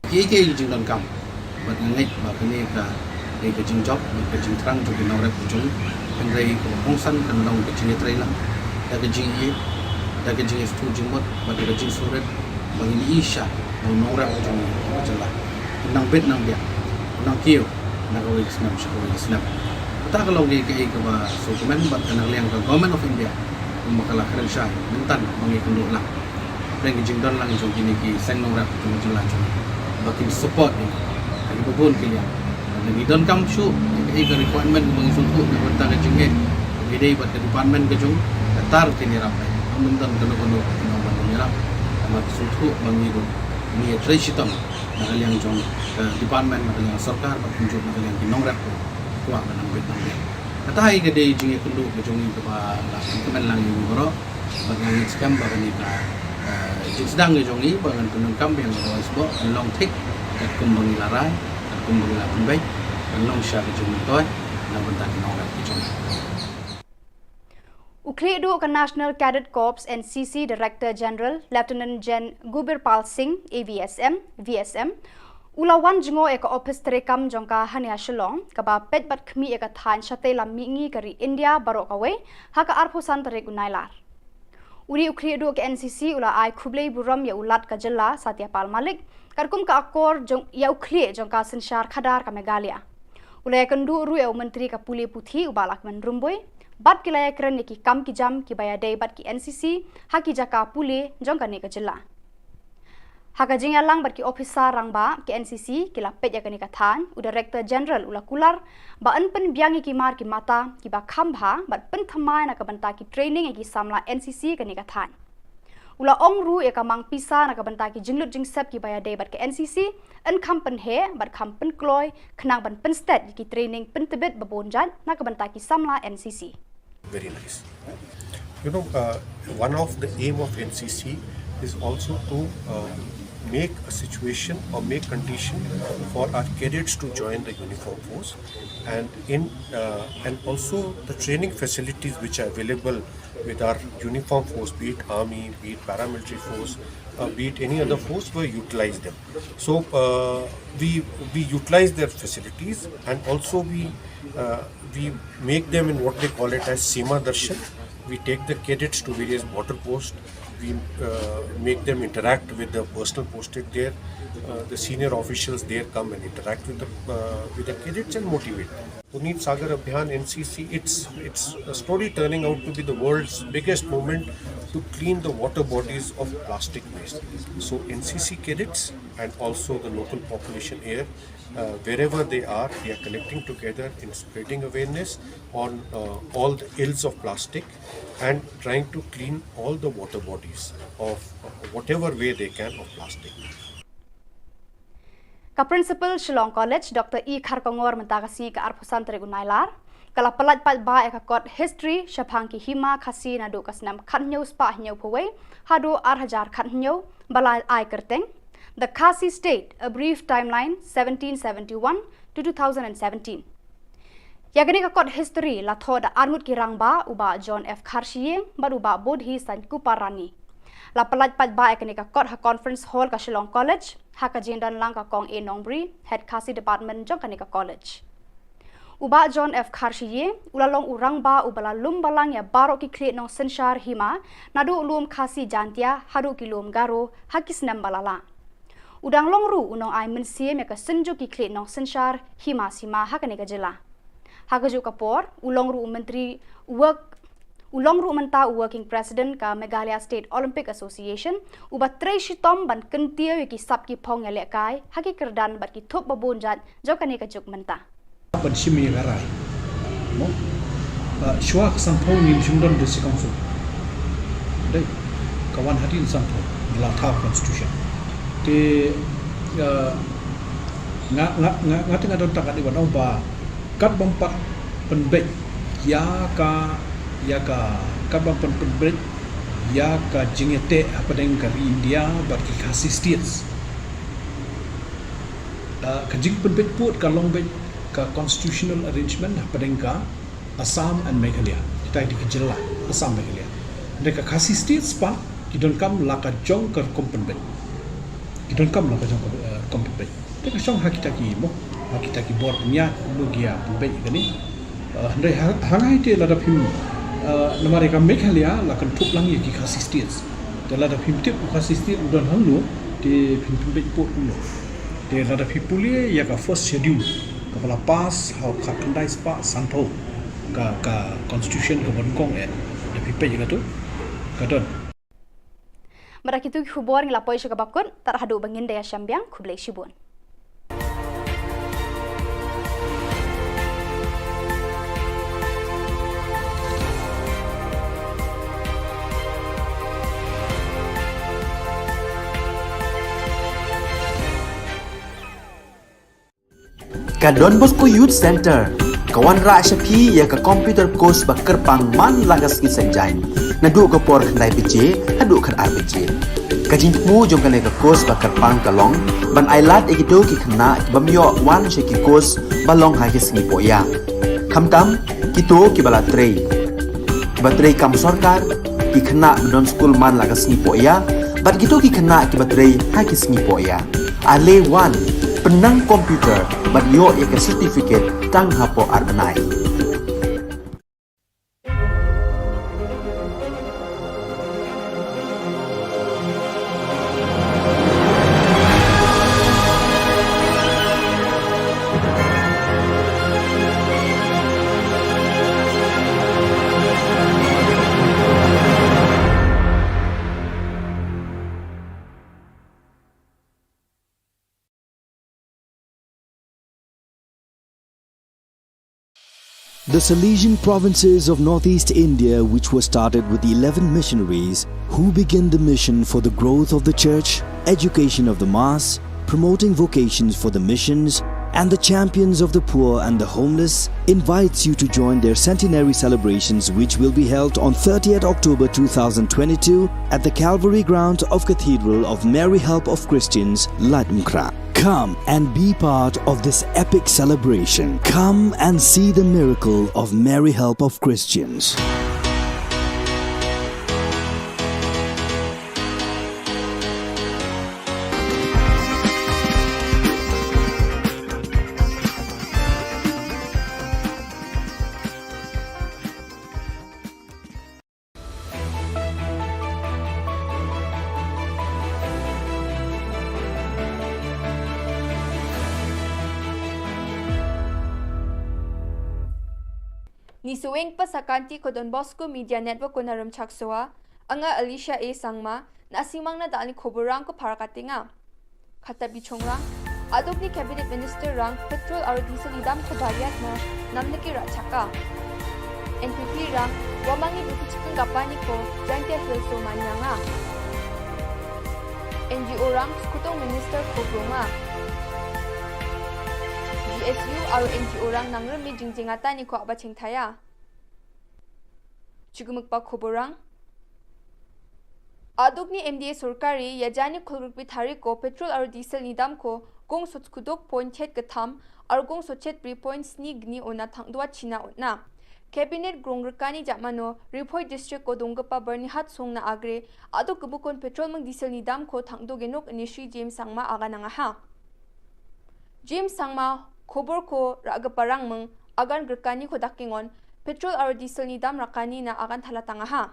Ke jing dan kam bat ngai ba kini ka jing job ka jing trang jo kinong rep jung pengai ko pongsan kan long ka jing trai lang da ka jing stu jing mot ba ka jing suret bagi isha nong rep jung jela nang bet nang bia nang kio nang ko isnam ta kalau di ke ba so komen bat nang liang ka government of India makala keren sha mentan mangi kundu lang reng jing don lang jong kini ki seng nong rep jung jela jung bakin support ni ai bubun ke ya nang don kam shu ke requirement mangi suntu na banta ka jinge gidei bat ke department ke jung tar ke ni rapai mentan kono nong ban ni rap amat suntu mangi do ni tresitam nang liang jong department nang liang sarkar bat kunjung nang liang kinong rep kuat nang bet nang liang katai ke dei jinge kundu ke jong ke ba la kemen lang ni boro bat nang scam ba ni ka jing sedang ke jong ni ba ngan kunung kam yang ro sbo long thik kat kumbang larai kat kumbang la kumbai long sha ke jong toy nang bentan kinong rep ke jong Ukledu ka National Cadet Corps NCC Director General Lieutenant Gen Gubirpal Singh VSM ulawan jingo eka office terekam jongka hania Shillong ka ba pet bat khmi eka than shate lam mingi kari India barok away haka arphusan terek unailar Uri ukri do ke NCC ula ai khublei buram ya ulat ka jilla Satya Pal Malik karkum ka akor jong ya ukli jong ka senshar khadar ka Meghalaya. Ula kendu ru ya menteri ka puli puthi ubalak men rumboi bat kilaya kren ki kam ki jam ki baya dei bat ki NCC haki jaka puli jong ka ne ka jilla. Haka jingya lang bat ki officer rangba ki NCC ki lapet ya kani ka than u director general ula kular ba an pen biangi ki mar ki mata ki ba khambha bat pen thamai na ka banta ki training ki samla NCC kani ka than. Ula ong ru ya ka mang pisa na ka banta ki jinglut jingsep ki baya dei bat ki NCC an kham pen he bat kham pen kloy khnang ban pen stat ki training pen tebet babonjat na ka banta ki samla NCC. Very nice. You know, one of the aim of NCC is also to make a situation or make condition for our cadets to join the uniform force, and also the training facilities which are available with our uniform force, be it army, be it paramilitary force, be it any other force, we utilize them. So we utilize their facilities, and also we make them in what they call it as Seema Darshan. We take the cadets to various border posts. We make them interact with the personnel posted there. The senior officials there come and interact with the cadets and motivate them. Puneet Sagar Abhiyan NCC, it's a story turning out to be the world's biggest movement to clean the water bodies of plastic waste. So NCC cadets and also the local population here, wherever they are collecting together in spreading awareness on all the ills of plastic and trying to clean all the water bodies of whatever way they can of plastic. Ka Principal Shillong College Dr. E. Kharkongor mentakasi ka arpusan trigunailar kala pelat pat ba ka kot history shapang ki hima khasi na do kasnam khanyo spa hnyo phoi hado 8000 khanyo bala ai kerteng the Khasi State, a brief timeline 1771 to 2017. Yagani ka kot history la thoda armut ki rangba uba John F. Kharshiye baruba bodhi san kuparani. La pelat pat ba ekani ka kot ha conference hall ka Shillong College, ha ka jindan lang ka kong e Nongbri, head Khasi department jong kani ka college. Uba John F. Kharshiye ulalong urang ba ubala lum balang ya baro ki kle nong senshar hima nadu ulum Khasi jantia hadu kilum garo hakis nam balala. Udang longru unong ai mensie me ka senjo ki kle nong senshar hima sima hakane ka jela. Hagaju kapor ulongru menteri ulongru menta working president ka Meghalaya State Olympic Association uba trei shitom ban kentia ki sap ki phong ya lekai haki kerdan bat ki thop babonjat jokane ka juk menta. Ban shimi garai mo shwa sampho nim shimdon de sikangsu dai kawan hadin sampho la tha constitution te nga tengah don takat iban ba kat bampat penbek ya ka kat bampat penbek ya ka jingete apa dengan kari India bagi Khasi states kajing penbek put kalong bek ka constitutional arrangement apa dengan Assam and Meghalaya kita di Jilla Assam Meghalaya mereka Khasi states pa kidon kam laka jong ker kompenbek kidon kam laka jong kompenbek mereka song hakita ki mo hakita ki bor nya logia penbek gani handai hangai te ladap him namare ka Meghalaya lakan thuk lang ye ki Khasi states te ladap him te Khasi state udon hanglo te penbek put ulo te ladap hipuli ya ka first schedule kepala pas how kakandai spa santo ka constitution ka bonkong ya pipe juga tu kadon Merakitu Khubor ngelapoi syaka bakun tarhadu bangin daya syambiang kublai shibun. Ka Don Bosco Youth Center, kawan ra syapi ya ka computer course ba kerpang man lagas ki sanjain. Nadu ka por khandai pije, hadu kan RPG. Ka jingmu jong kan ka course ba kerpang kalong, ban ailat egido ki khna ki bamyo wan she ki course balong ha ki sngi poya. Khamtam kito ki bala trei. Ba trei kam sarkar ki khna don school man lagas sngi poya, bat kito ki khna ki batrei ha ki sngi poya. Ale wan penang komputer bat yo ya ke certificate tang hapo arbenai. The Salesian provinces of northeast India, which were started with the 11 missionaries who began the mission for the growth of the church, education of the mass, promoting vocations for the missions, and the champions of the poor and the homeless, invites you to join their centenary celebrations, which will be held on 30th October 2022 at the Calvary Ground of Cathedral of Mary Help of Christians, Latmkra. Come and be part of this epic celebration. Come and see the miracle of Mary Help of Christians. Ni suweng pa sa kanti ko Don Bosco Media Network ko naram chaksoa, anga Alicia A. Sangma, na asimang na daan ni Khoborang ko para katinga. Katabi chongrang, adog ni Cabinet Minister rang petrol or diesel idam ko bariat na namnaki rachaka. NPP rang, wamangi bukitsikang gapani ko, jangke hilso manyanga. NGO rang, skutong Minister Khoborang. GSU aro NGO rang nangrumi jingjingata ni ko abaching thaya. Chugumukpa Khoborang. Aduk ni MDA Sorkari yajani khulrukpi thari ko petrol aro diesel ni dam ko gong sochkudok point het katham aro gong sochet pri point snig ni ona thangdwa china otna. Cabinet grongrkani jamano Riphoy district ko donggapa barni hat song na agre aduk kubukon petrol mang diesel ni dam ko thangdo genok ni Shri James Sangma aga nanga ha. James Sangma Khobor ko raga parang meng agan gerkani ko dakingon petrol aro diesel ni dam rakani na agan thalatanga ha.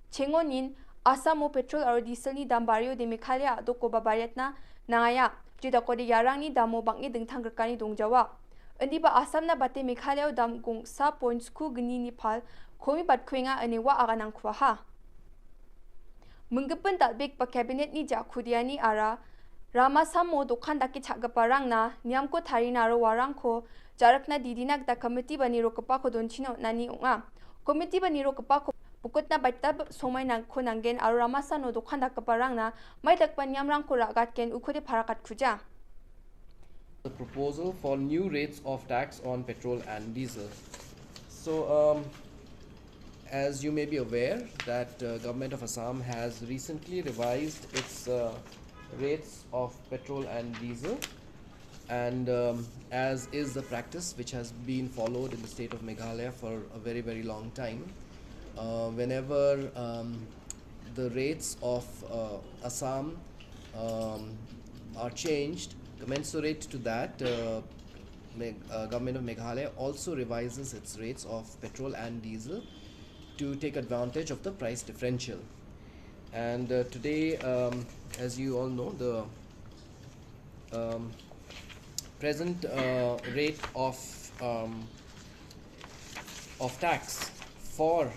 Chengonin Asamo petrol aro diesel ni dam barrio de Meghalaya adok ko babayat na nangaya jida ko de yarang ni damo bangi dingthang gerkani dongjawa. Endi ba Asam na bate Meghalaya dam gong sa points ku gni ni phal khomi bat khwenga anewa agan ang khwa ha. Menggepen dalbek pa cabinet ni jakhudiani ara Rama Samo dokhan daki chagaparang na niam ko tharina ro warang ko jarakna didinak da committee bani ro kapa ko donchino nani unga committee bani ro kapa ko pukutna baita somai nang ko nangen aro Rama Sano dokhan da kaparang na mai dak panyam rang ko ragat ken ukhode pharakat khuja. The proposal for new rates of tax on petrol and diesel. So as you may be aware that government of Assam has recently revised its rates of petrol and diesel, and as is the practice which has been followed in the state of Meghalaya for a very long time, whenever the rates of Assam are changed commensurate to that, government of Meghalaya also revises its rates of petrol and diesel to take advantage of the price differential. And today, as you all know, the present rate of tax for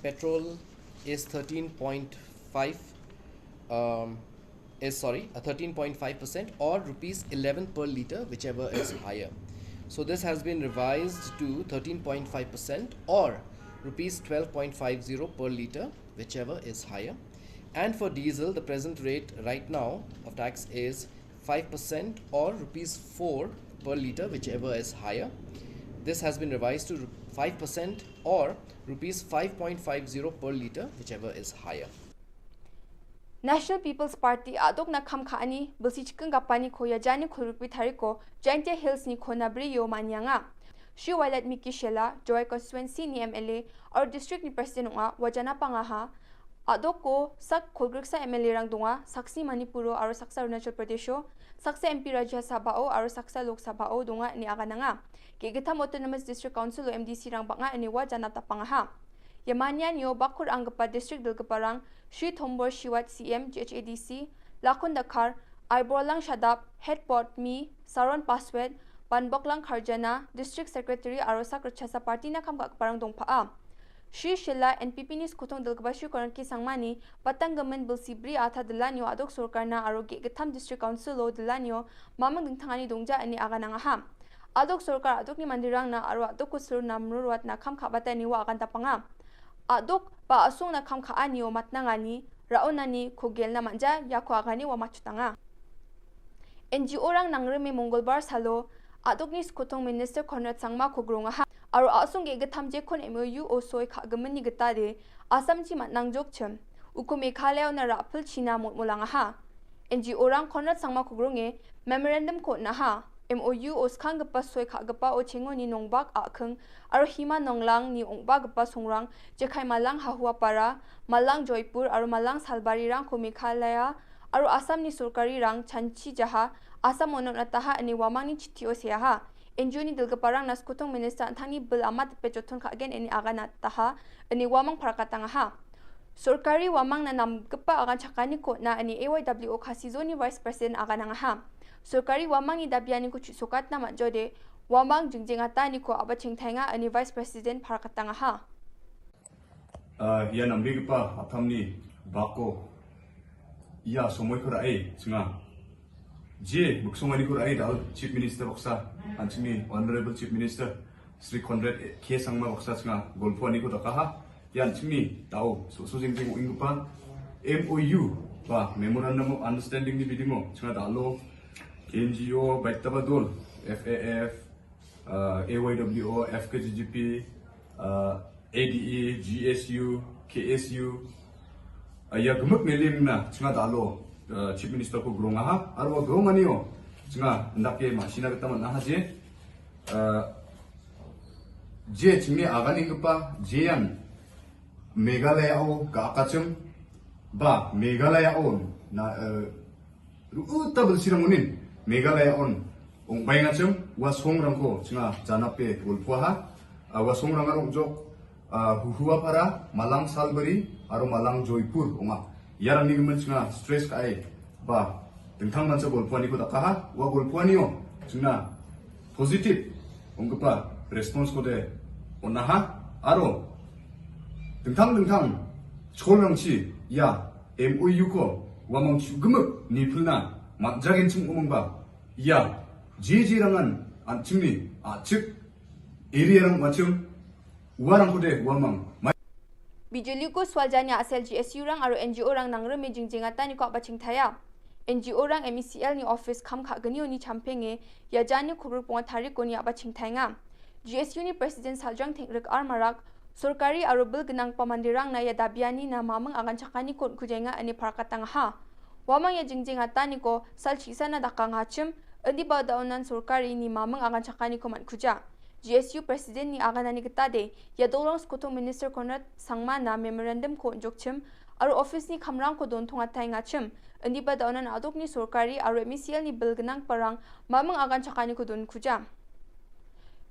petrol is 13.5% or rupees 11 per litre, whichever is higher. So this has been revised to 13.5% or rupees 12.50 per litre, whichever is higher. And for diesel, the present rate right now of tax is 5% or rupees 4 per litre, whichever is higher. This has been revised to 5% or rupees 5.50 per litre, whichever is higher. National People's Party adok na khamkhani bulsi chikang gapani ko yajani khulrukpi thariko Jainte Hills ni khonabri yo manyanga. Shri Walat Miki Shilla, Joy Constituency ni MLA or District ni President nga wajana pangaha adok ko sak khulgruksa MLA rang dunga saksi Manipuro aro saksa Arunachal Pradesho saksa MP Rajya Sabhao aro saksa Lok Sabhao dunga ni agananga Gigitham Autonomous District Council o MDC rang banga ni wajana tapangaha Yamanyan yo bakur anggapa district dalgaparang Shri Thombor Shiwat CM GHADC Lakon Dakar Aiborlang Shadap Headport Mi Saron Paswed Banboklang Kharjana District Secretary Arosak Rachasa Party na kamka parang dongpaa Shri Shilla NPP ni skutong dalgaba Shri Koranki Sangmani Batang Gamen Bilsibri Atha Delanyo Adok Sorkarna Aroge Gatham District Council o Delanyo Mamang Dingtangani Dongja ani agananga ha Adok sorkar adok ni mandirang na aru adok kusur na mruruat na kam khabata ni wa akan tapanga. Adok pa asung na kam khaan ni o matnangani raonani khugel na manja ya ko agani wa machutanga. NGO rang nangreme Mongolbar salo adok ni skutong Minister Konrad Sangma khogrunga ha aru asung ge gathamje khon MOU o soi khagamani gatade Assam chi matnang jok chem uku Meghalaya na rapul china mulanga ha. NGO rang Konrad Sangma khogrunge memorandum ko na ha MOU o skang gapa soi khagapa o chengo ni nongbak akheng aru hima nonglang ni ongba gapa songrang jekhai malang hahua para malang Joypur aru malang Salbari rang ko Meghalaya aru Assam ni surkari rang chanchi jaha Assam onot nataha ani wamang ni chitio siaha NGO ni dilgaparang na skutong minister anthang ni bil amat pechoton khagen ani aga nataha ani wamang parakatanga ha surkari wamang na namgapa agan chakani ko na ani AYWO khasizo ni vice president aga nanga ha surkari wamang ni dabiani ko chusokat na majode wamang jingjengata ni ko abaching thainga ani vice president parakatanga ha ya nambigipa athamni bako ya somoy kora ai singa je muksomani kora ai dal chief minister baksa anchimi honorable chief minister Sri Konrad K Sangma baksa singa golponi ko takaha yan chimi tao so jingjeng ingpa MOU ba memorandum of understanding ni bidimo singa dalo NGO Baitabadol FAF AYWO FKGGP ADE GSU KSU ya gemuk nelim na singa dalo chief minister ko grunga ha arwa grunganiyo singa ndake masina kita mana haje je chimi agani gpa jean Meghalaya o kakachum ba Meghalaya on na ruutabel siramunin Meghalaya on ong baingachum wasong rangko singa janape wolpuaha wasong rangarong jok huhua para malang Salbari aru malang Joypur onga yarang ni gemen singa stress kai ba tentang mansa golpuani ko takaha wa golpuani o singa positive ongpa response ko de onaha aro tentang cholangchi ya MOU ko wamang chugemuk nipulna matjagin chung umongba ya jejerangan anchimni achik area rang machum warang ko de wamang Bijoli ko swaljanya asal GSU rang aru NGO rang nangreme jingjengata ni ko abaching thaya NGO rang MECL ni office kham khagani oni champenge ya jani khubur ponga thari ko ni abaching thainga GSU ni president Saljang Thengrik Armarak surkari aru bil genang pamandirang na ya dabiani na mamang agan chakani ko kujenga ani parakatang ha wamang ya jingjengata ni ko salchisa na dakang hachim andi badaunan surkari ni mamang agan chakani ko man kuja GSU president ni aganani kitade ya dolong skutong minister Konrad Sangma na memorandum ko jokchim aru office ni khamrang ko don thonga thainga chim andi badaunan adok ni surkari aru MECL ni bil genang parang mamang agan chakani ko don kuja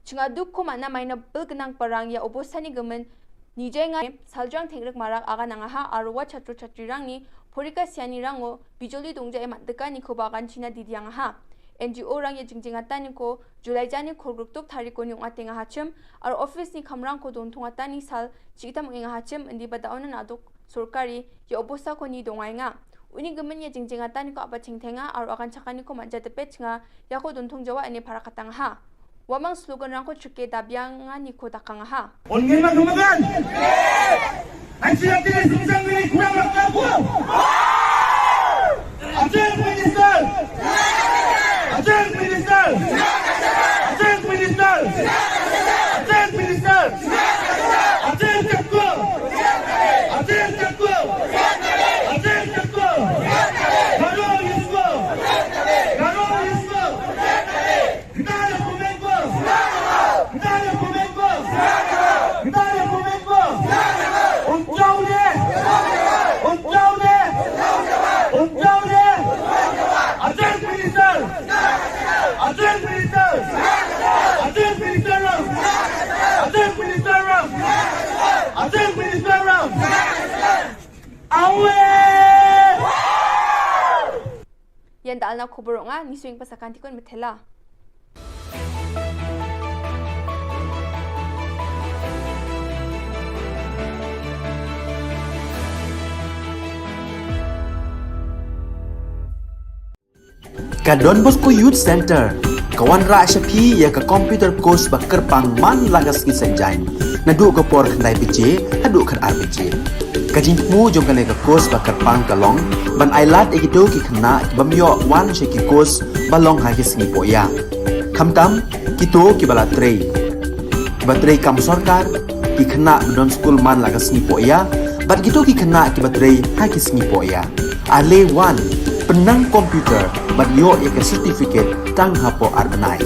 Chingaduk ko mana maina bil genang parang ya obosani gemen nijenga Saljang Thengrik marak aga nangaha arwa chatru chatrirang ni porika siani rango bijoli dongja e matdeka ni ko bagan china didiang ha NGO rang ya jingjengata ni ko Julai jani khorgruktuk thari ko ni ngatenga hachim ar office ni khamrang ko don thongata ni sal chitam enga hachim indi badaonan aduk surkari ya obosa ko ni dongainga uni gemen ya jingjengata ni ko abaching thenga ar agan chakani ko manja tepe chinga ya ko don thongjawa ani parakatang ha wamang slogan rang ko chuke dabyanga ni ko takanga ha Ongen dumagan ang sinatili sumsang ni kurang magkapo Ajeng Minister Ajeng Minister Ajeng Minister Ajeng Minister Ajeng Jakko Ajeng Jakko Ajeng Jakko Garo Yusuf Garo Yusuf Kita ada pemengko Kita ada pemengko Kita ada pemengko Unjau deh Unjau deh Unjau deh Ajeng Minister Ajeng Minister Ajeng Minister Ram Ajeng Minister Ram Ajeng Minister Ram Awe yan dal na khubur nga ni swing pasakan tikon methela Ka Don Bosco Youth Center Kawan ra shapi ya ka computer course ba kerpang man lagas ki senjain. Nadu ka por khandai pije, hadu khan ar pije. Kajing mu jong kane ka course ba kerpang kalong, ban ailat egido ki khna bamyo wan she ki course balong ha ki sngi poya. Khamtam kito ki bala trei. Batrei kam sarkar ki khna don school man lagas sngi poya, bat gitu ki khna ki batrei ha ki sngi poya. Ale wan penang komputer bat yo ya ka certificate tang hapo arbenai.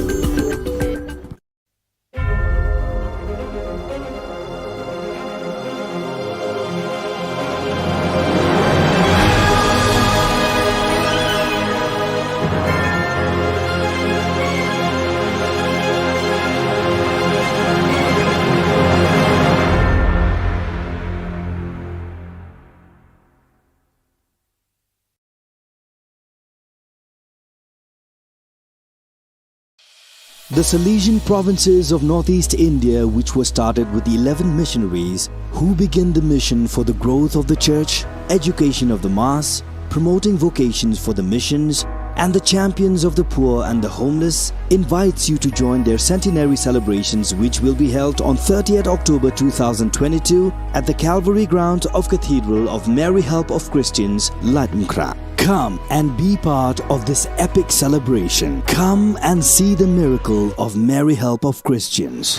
The Salesian provinces of northeast India, which were started with the 11 missionaries who began the mission for the growth of the church, education of the mass, promoting vocations for the missions, and the champions of the poor and the homeless, invites you to join their centenary celebrations, which will be held on 30th October 2022 at the Calvary Ground of Cathedral of Mary Help of Christians, Latmkra. Come and be part of this epic celebration. Come and see the miracle of Mary Help of Christians.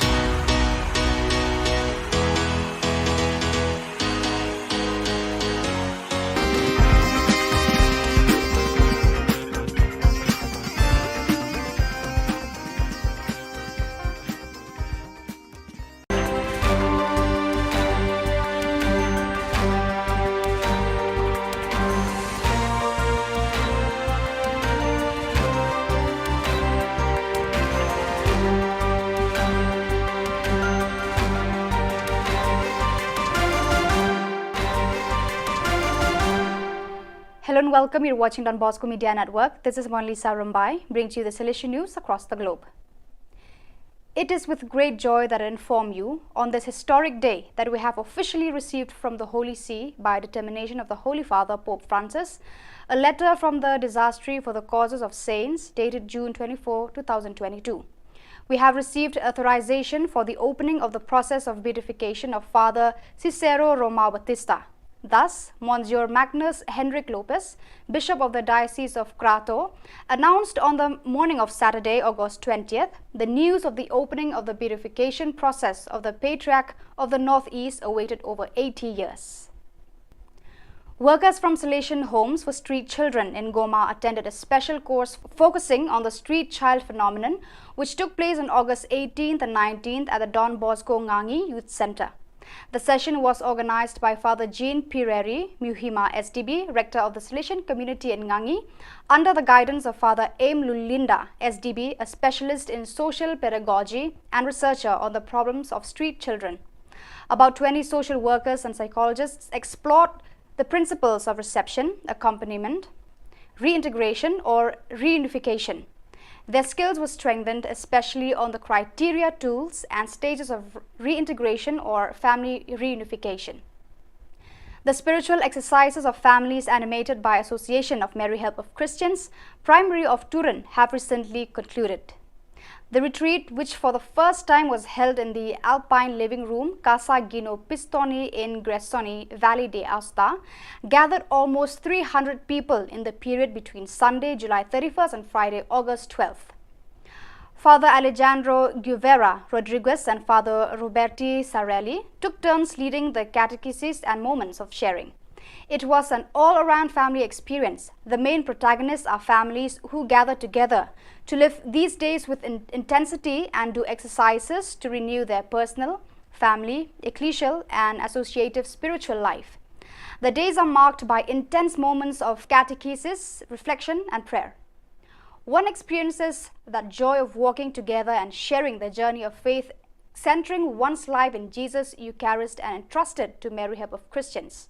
Hello and welcome. You're watching Don Bosco Media Network. This is Monlisa Rumbai, bringing to you the Salesian news across the globe. It is with great joy that I inform you on this historic day that we have officially received from the Holy See, by determination of the Holy Father Pope Francis, a letter from the Dicastery for the Causes of Saints dated June 24, 2022. We have received authorization for the opening of the process of beatification of Father Cicero Romao Batista. Thus, Monsieur Magnus Henrik Lopez, Bishop of the Diocese of Crato, announced on the morning of Saturday, August 20th, the news of the opening of the beatification process of the Patriarch of the Northeast, awaited over 80 years. Workers from Salesian Homes for Street Children in Goma attended a special course focusing on the street child phenomenon, which took place on August 18th and 19th at the Don Bosco Ngangi Youth Center. The session was organized by Father Jean Pireri, Muhima SDB, Rector of the Salesian Community in Ngangi, under the guidance of Father Aim Lulinda SDB, a specialist in social pedagogy and researcher on the problems of street children. About 20 social workers and psychologists explored the principles of reception, accompaniment, reintegration or reunification. Their skills were strengthened especially on the criteria, tools and stages of reintegration or family reunification. The spiritual exercises of families animated by Association of Mary Help of Christians, Primary of Turin, have recently concluded. The retreat, which for the first time was held in the Alpine Living Room, Casa Gino Pistoni in Gressoni, Valley de Aosta, gathered almost 300 people in the period between Sunday, July 31st and Friday, August 12th. Father Alejandro Guevara Rodriguez and Father Roberti Sarelli took turns leading the catechesis and moments of sharing. It was an all-around family experience. The main protagonists are families who gather together to live these days with intensity and do exercises to renew their personal, family, ecclesial and associative spiritual life. The days are marked by intense moments of catechesis, reflection and prayer. One experiences that joy of walking together and sharing the journey of faith, centering one's life in Jesus Eucharist and entrusted to Mary Help of Christians.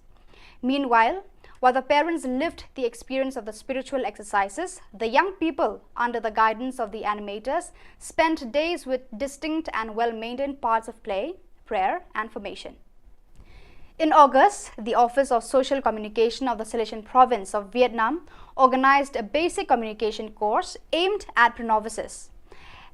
Meanwhile, while the parents lived the experience of the spiritual exercises, the young people, under the guidance of the animators, spent days with distinct and well-maintained parts of play, prayer and formation. In August, the Office of Social Communication of the Salesian Province of Vietnam organized a basic communication course aimed at pre-novices.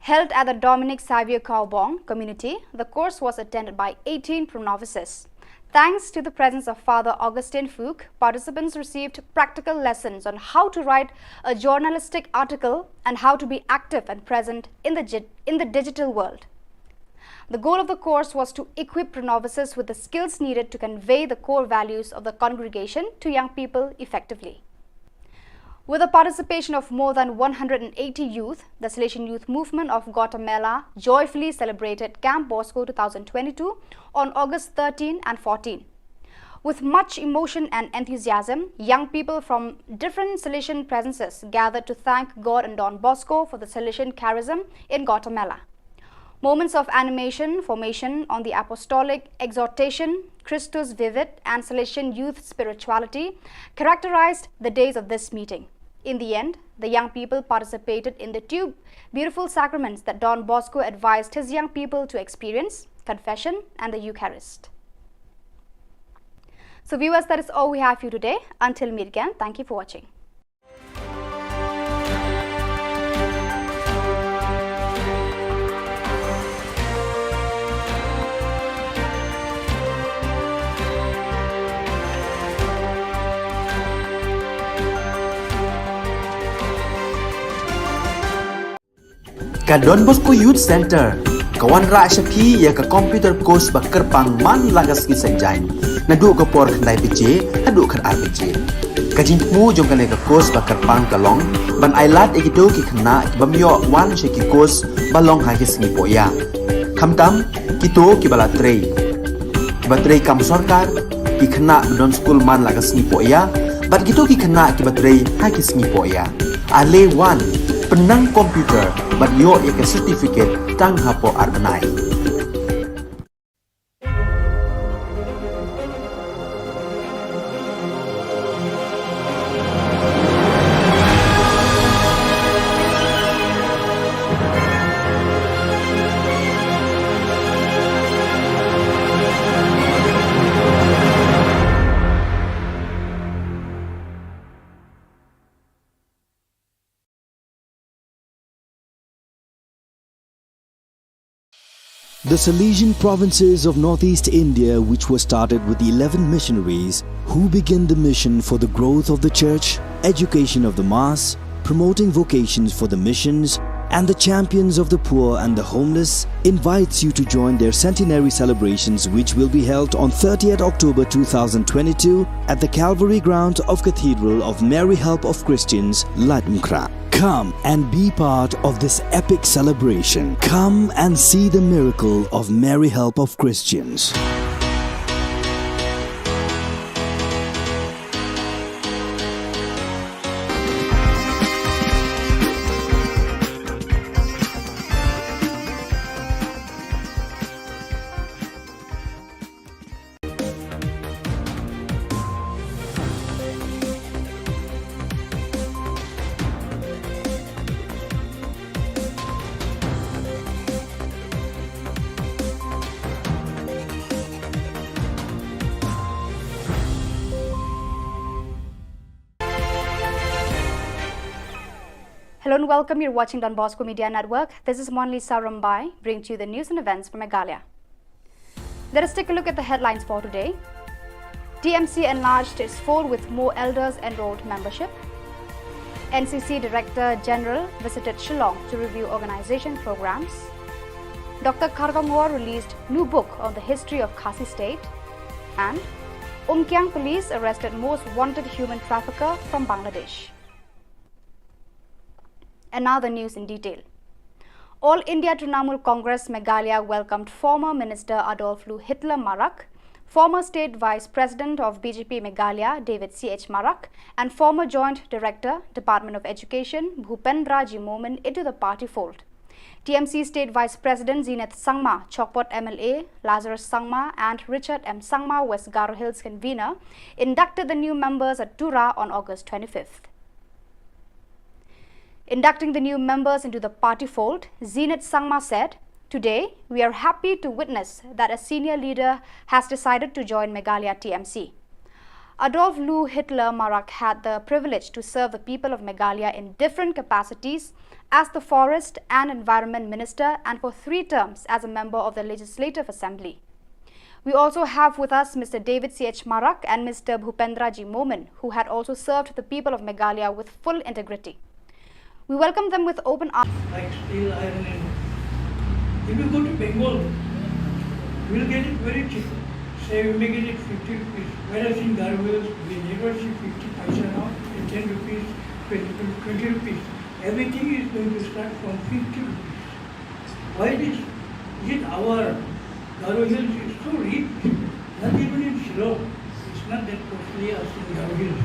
Held at the Dominic Xavier Kaobong community, the course was attended by 18 pro-novices. Thanks to the presence of Father Augustine Fook, participants received practical lessons on how to write a journalistic article and how to be active and present in the digital world. The goal of the course was to equip pro-novices with the skills needed to convey the core values of the congregation to young people effectively. With the participation of more than 180 youth, the Salesian Youth Movement of Guatemala joyfully celebrated Camp Bosco 2022 on August 13 and 14. With much emotion and enthusiasm, young people from different Salesian presences gathered to thank God and Don Bosco for the Salesian charism in Guatemala. Moments of animation, formation on the apostolic exhortation, Christus Vivid and Salesian youth spirituality characterized the days of this meeting. In the end, the young people participated in the two beautiful sacraments that Don Bosco advised his young people to experience, confession and the Eucharist. So viewers, that is all we have for you today. Until meet again, thank you for watching. Ka Don Bosco Youth Center, kawan ra shapi ya ka computer course ba kerpang man lagas ki sanjain. Nadu ka por khandai piche, hadu khan ar piche. Ka jingmu jong kane ka course ba kerpang kalong, ban ailat egido ki khna bamyo wan she ki course balong ha ki sngi poya. Khamtam kito ki bala trei. Ki ba trei kam sarkar ki khna don school man lagas sngi poya, bat kito ki khna ki ba trei ha ki sngi poya. Ale wan penang komputer bat yo ya ke certificate tang hapo arbenai. The Salesian provinces of northeast India, which were started with the 11 missionaries who began the mission for the growth of the church, education of the mass, promoting vocations for the missions, and the champions of the poor and the homeless, invites you to join their centenary celebrations, which will be held on 30th October 2022 at the Calvary ground of Cathedral of Mary Help of Christians, Latmkra. Come and be part of this epic celebration. Come and see the miracle of Mary Help of Christians. Hello and welcome. You're watching Don Bosco Media Network. This is Monlisa Rambai, bringing to you the news and events from Meghalaya. Let us take a look at the headlines for today. TMC enlarged its fold with more elders enrolled membership. NCC Director General visited Shillong to review organization programs. Dr. Khargangwar released new book on the history of Khasi State. And Umkyang police arrested most wanted human trafficker from Bangladesh. And now the news in detail. All India Trinamool Congress Meghalaya welcomed former Minister Adolf Lu Hitler Marak, former State Vice President of BJP Meghalaya David C.H. Marak, and former Joint Director, Department of Education Bhupendra Ji Momin into the party fold. TMC State Vice President Zenith Sangma, Chokpot MLA Lazarus Sangma, and Richard M. Sangma, West Garo Hills convener, inducted the new members at Tura on August 25th. Inducting the new members into the party fold, Zenith Sangma said, "Today, we are happy to witness that a senior leader has decided to join Meghalaya TMC. Adolf Lu Hitler Marak had the privilege to serve the people of Meghalaya in different capacities as the Forest and Environment Minister and for 3 terms as a member of the Legislative Assembly. We also have with us Mr. David C.H. Marak and Mr. Bhupendra G. Momin, who had also served the people of Meghalaya with full integrity. We welcome them with open arms. Like steel, iron, and if you go to Bengal, you will get it very cheap. Say we may get it 50 rupees, whereas in Garwells we never see 50 paisa now, and 10 rupees, 20 rupees. Everything is going to start from 50 rupees. Why this? Is it our Garo Hills is so rich, not even in Shillong. It's not that costly as in Garo Hills.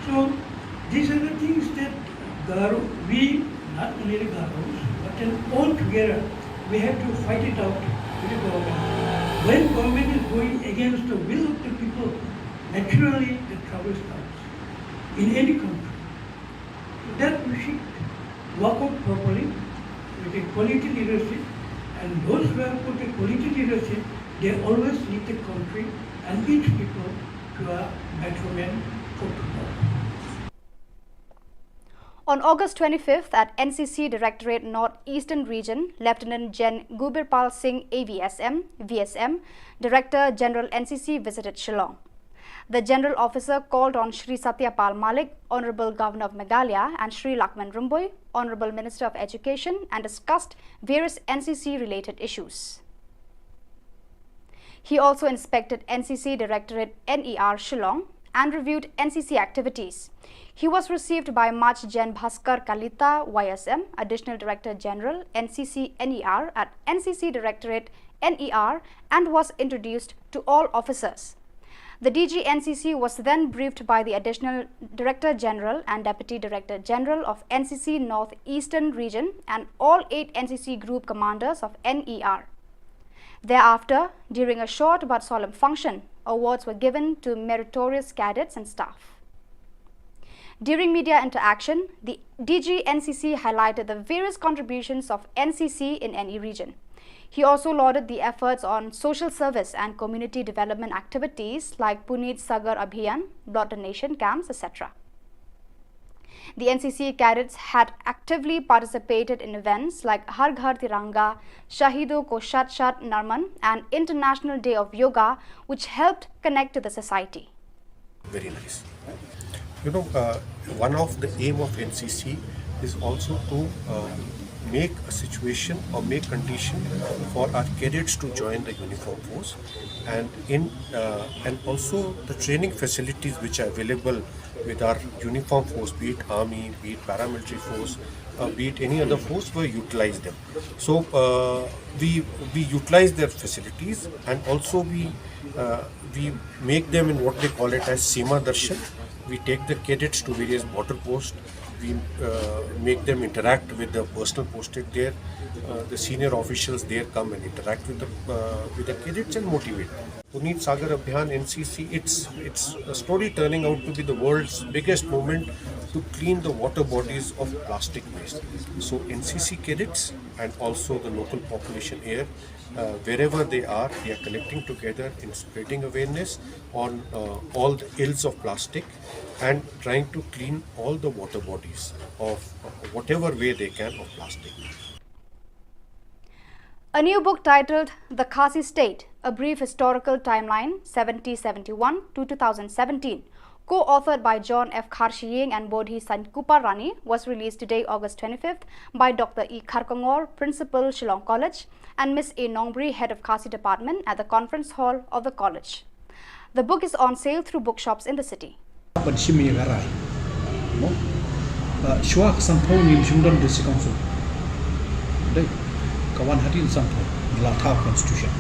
So these are the things that Garo, we, not only the Garos, but then all together, we have to fight it out with the government. When government is going against the will of the people, naturally the trouble starts in any country. So that we should work out properly with a quality leadership, and those who have put a quality leadership, they always lead the country and each people to a betterment for tomorrow. On August 25th at NCC Directorate North Eastern Region, Lieutenant Gen Gubirbal Singh AVSM, VSM, Director General NCC visited Shillong. The General Officer called on Shri Satyapal Malik, Honorable Governor of Meghalaya, and Shri Lakman Rumboy, Honorable Minister of Education, and discussed various NCC-related issues. He also inspected NCC Directorate NER Shillong and reviewed NCC activities. He was received by Maj Gen Bhaskar Kalita, YSM, Additional Director General, NCC NER at NCC Directorate NER, and was introduced to all officers. The DG NCC was then briefed by the Additional Director General and Deputy Director General of NCC North Eastern Region and all 8 NCC Group Commanders of NER. Thereafter, during a short but solemn function, awards were given to meritorious cadets and staff. During media interaction, the DG NCC highlighted the various contributions of NCC in any region. He also lauded the efforts on social service and community development activities like Puneet Sagar Abhiyan, blood donation camps, etc. The NCC cadets had actively participated in events like Har Ghar Tiranga, Shahido Ko Shat Shat Narman, and International Day of Yoga, which helped connect to the society. Very nice. You know, one of the aim of NCC is also to make a situation or make condition for our cadets to join the uniform force, and also the training facilities which are available with our uniform force, be it army, be it paramilitary force, be it any other force, we utilize them. So we utilize their facilities, and also we make them in what they call it as Seema Darshan. We take the cadets to various border posts. We make them interact with the personnel posted there. The senior officials there come and interact with the cadets and motivate them. Puneet Sagar Abhiyan NCC, it's a story turning out to be the world's biggest movement to clean the water bodies of plastic waste. So NCC cadets and also the local population here, wherever they are connecting together in spreading awareness on all the ills of plastic and trying to clean all the water bodies of whatever way they can of plastic. A new book titled The Khasi State, A Brief Historical Timeline 1771 to 2017, co-authored by John F. Kharshiying and Bodhi Sankuparani, was released today, August 25th, by Dr. E. Kharkongor, Principal, Shillong College, and Ms. A. Nongbri, Head of Khasi Department, at the conference hall of the college. The book is on sale through bookshops in the city. Kawan hadir sampai latah constitution.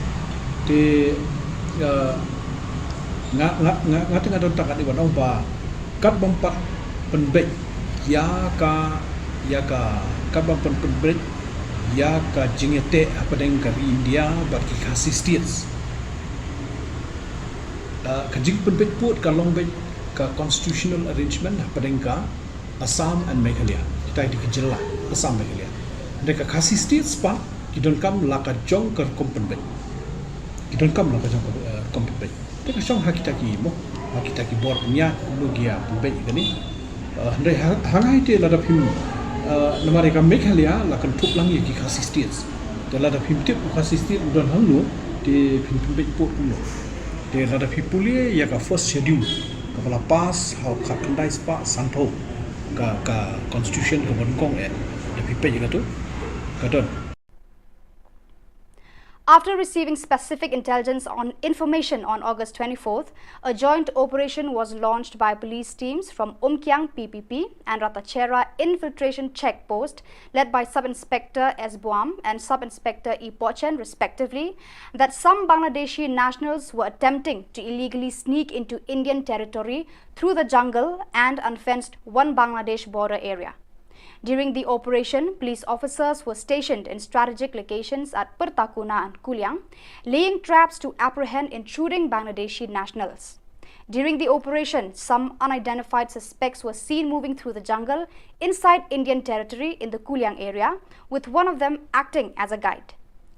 Te ngati ngadon tak di wanau ba kat bampat penbek ya ka kat bampat penbek ya ka jingete apa dengan kari India bagi Khasi states. Kajing penbek put kalong bek ka constitutional arrangement apa dengan Assam and Meghalaya. Kita di Ka Jylla, Assam Meghalaya. Mereka Khasi states pa Kidon kam laka jong ker kompenbet. Kidon kam laka jong kompenbet. Teka song hakitaki mo, hakitaki bor nya logia penbet gani. Ndai hangai te ladap him nama mereka Meghalaya lakan thuk lang ki khasi states dela da phimtip khasi state udon hangno di phimpe port uno de da phipuli ya ka first schedule kepala pas how ka kandai spa santo ka constitution ka bonkong da phipe ya tu kadon. After receiving specific information on August 24th, a joint operation was launched by police teams from Umkyang PPP and Ratachera Infiltration Check Post, led by Sub-Inspector S. Buam and Sub-Inspector E. Pochen, respectively, that some Bangladeshi nationals were attempting to illegally sneak into Indian territory through the jungle and unfenced one Bangladesh border area. During the operation, police officers were stationed in strategic locations at Pertakuna and Kuliang, laying traps to apprehend intruding Bangladeshi nationals. During the operation, some unidentified suspects were seen moving through the jungle inside Indian territory in the Kuliang area, with one of them acting as a guide.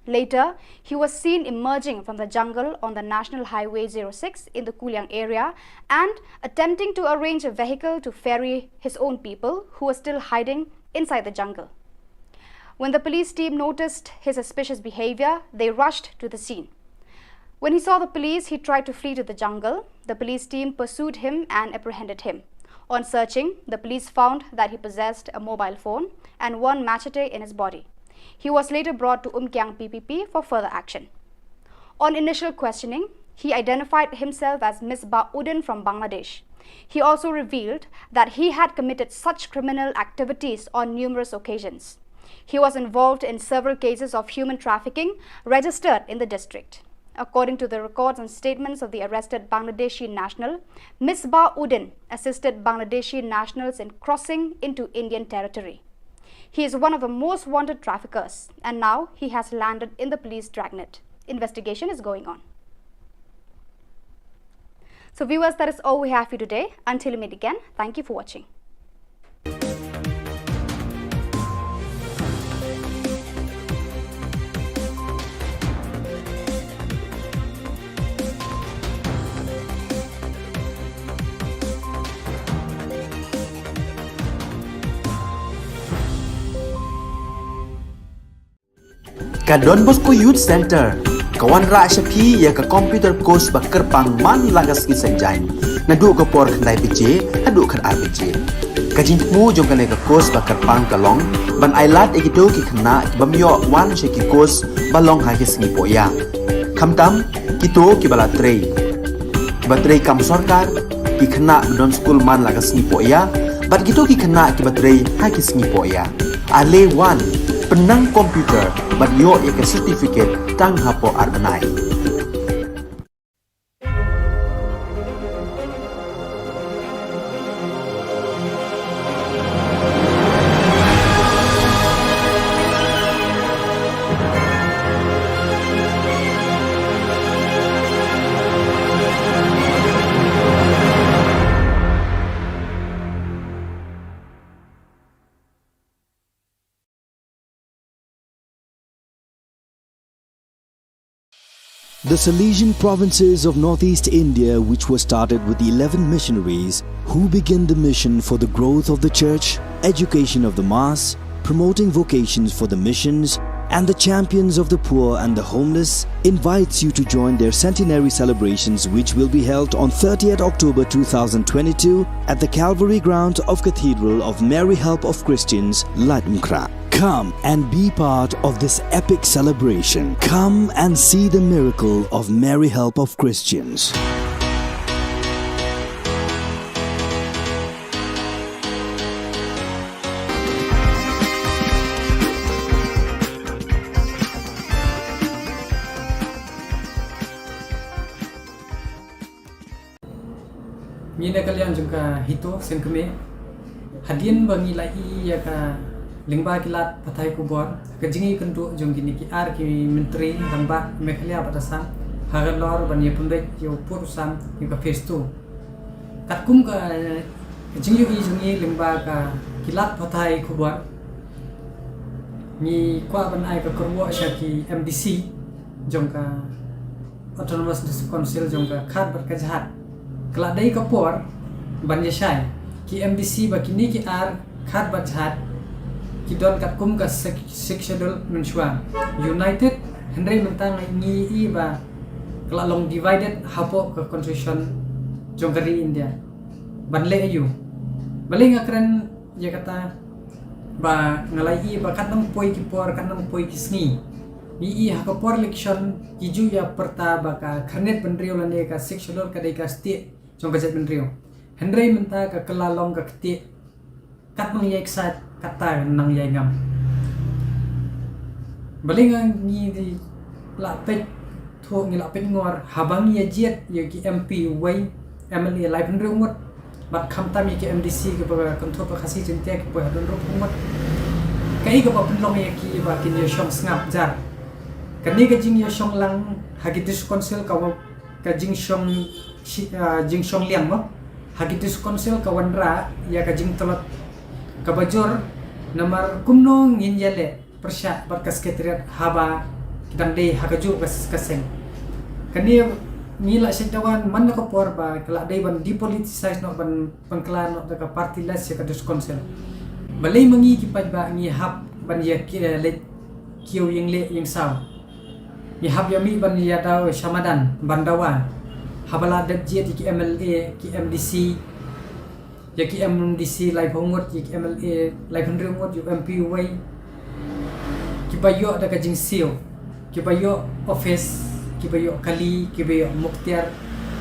Later, he was seen emerging from the jungle on the National Highway 06 in the Kuliang area and attempting to arrange a vehicle to ferry his own people who were still hiding inside the jungle. When the police team noticed his suspicious behavior, they rushed to the scene. When he saw the police, he tried to flee to the jungle. The police team pursued him and apprehended him. On searching, the police found that he possessed a mobile phone and one machete in his body. He was later brought to Umkyang PPP for further action. On initial questioning, he identified himself as Misbah Uddin from Bangladesh. He also revealed that he had committed such criminal activities on numerous occasions. He was involved in several cases of human trafficking registered in the district. According to the records and statements of the arrested Bangladeshi national, Misbah Uddin assisted Bangladeshi nationals in crossing into Indian territory. He is one of the most wanted traffickers, and now he has landed in the police dragnet. Investigation is going on. So viewers, that is all we have for you today. Until we meet again, thank you for watching. Ka Don Bosco Youth Center, kawan ra shapi ya ka computer course ba kerpang man lagas ki sanjain. Nadu ka por khandai PJ, hadu khan RPG. Ka jingmu jong ka course ba kerpang kalong, ban ailat egito ki khna ki bamyo wan she ki course balong ha ki sngi poya. Khamtam kito ki bala trei. Ba trei kam sarkar ki khna don school man lagas sngi poya, bat kito ki khna ki ba trei ha ki sngi poya. Ale wan penang komputer bat yo ek certificate tang hapo arbanai. The Salesian provinces of northeast India, which were started with the 11 missionaries who began the mission for the growth of the church, education of the mass, promoting vocations for the missions, and the champions of the poor and the homeless, invites you to join their centenary celebrations, which will be held on 30th October 2022 at the Calvary Ground of Cathedral of Mary Help of Christians, Latimkra. Come and be part of this epic celebration. Come and see the miracle of Mary Help of Christians. Mina kalian juga hito sengkeme hadian bangi lagi ya ka lingba kilat patai Khubor kejingi kentu jong gini ki ar ki menteri ramba Meghalaya batasan hagan lor bani pembek yo purusan yo ka festu katkum ka kejingi ki jongi lingba ka kilat patai Khubor ni kwa ban ai ka korwo syaki MDC jong ka autonomous council jong ka khat bar ka jahat keladai kapor ban yashai ki MDC bakini ki ar khat bar jahat kidon kat kum ka sexual menshua united Henry mentang ngi i ba kelalong divided hapo ke constitution jongkari India banle ayu baling akran ya kata ba ngalai ba kanang poi ki por kanang poi ki sngi ni i hakapor election kiju ya perta ba ka kharnet benrio lane ka sexual ka dei ka state jongkajat benrio Henry menta ka kelalong ka kti kat mang yek sat kata nang yai ngam baling ngi di la pet tho ngi la pet ngor habang ya jet ya ki MP wai MLA lai benrio ngot bat kham tam ki MDC ke ba kontrol pa khasi jente ke pa don ro ngot kai ke ba penlong ya ki ba kin ya shong ngap jar kani ke jing ya shong lang hagidis council ka jing shong liang mo hagidis council ka wanra ya ka jing tolot ka bajor namar kumno ngin yale persya bat ka sekretariat haba kidang dei hakaju kaseng kani nila setawan man ko por ba kala dei ban depoliticize no ban pangklan no ka party less ya ka council balai mangi ki paj ba ngi hap ban ya ki le kiu yeng le yeng saw ngi hap ya mi ban ya daw shamadan bandawa habala dat je ki MLA ki MDC ya ki MDC lai phongot ki MLA lai phongot yu MP wai ki bayo da ka jing sio ki bayo office ki bayo kali ki bayo muktiar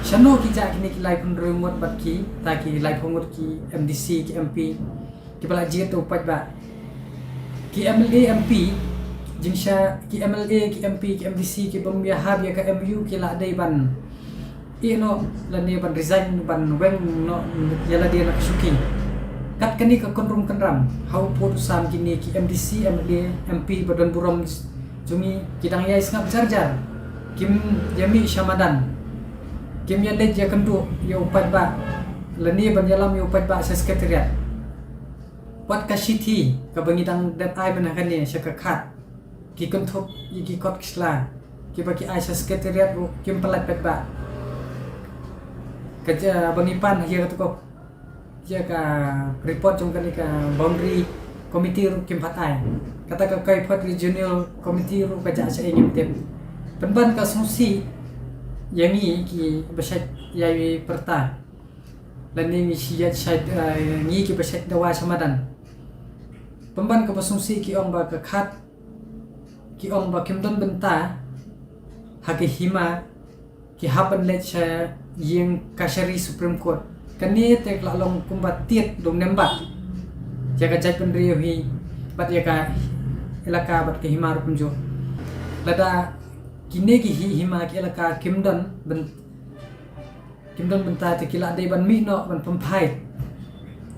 shano ki ja kini ki lai phongot bat ki ta ki lai phongot ki MDC ki MP ki bala je to pat ba ki MLA MP jingsha ki MLA ki MP ki MDC ki bam ya hab ya ka MU ki la dai ban ino lani ban resign ban weng no yala dia nak suki kat kani ka konrum kanram hau pot sam kini ki MDC MLA MP badan buram jungi kidang ya isngap jarjar kim yami shamadan kim ya lej ya kendu ya upat ba lani ban yalam ya upat ba sekretariat wat ka city ka bangidang dat ai ban kan ni syakakat ki konthop ki kot kisla ki baki ai sekretariat kim pelat pet ba kerja bangipan ya kata kok ya ka report jong kali ka boundary committee ru kim patai kata ka kai pat regional committee ru ka ja sa ingim tem penban ka sungsi yangi ki basat yai perta lani mi siat sait ngi ki basat dawa samadan penban ka sungsi ki ong ba ka khat ki ong ba kimdon benta hake hima ki hapan let sa yang kasari Supreme Court kani tek lalong kumbat tiet dong nembat jaga jaj pendrio hi bat yaka elaka bat ke himar punjo lada kine ki hima ki elaka kimdon benta te kila dei ban mi no ban pampai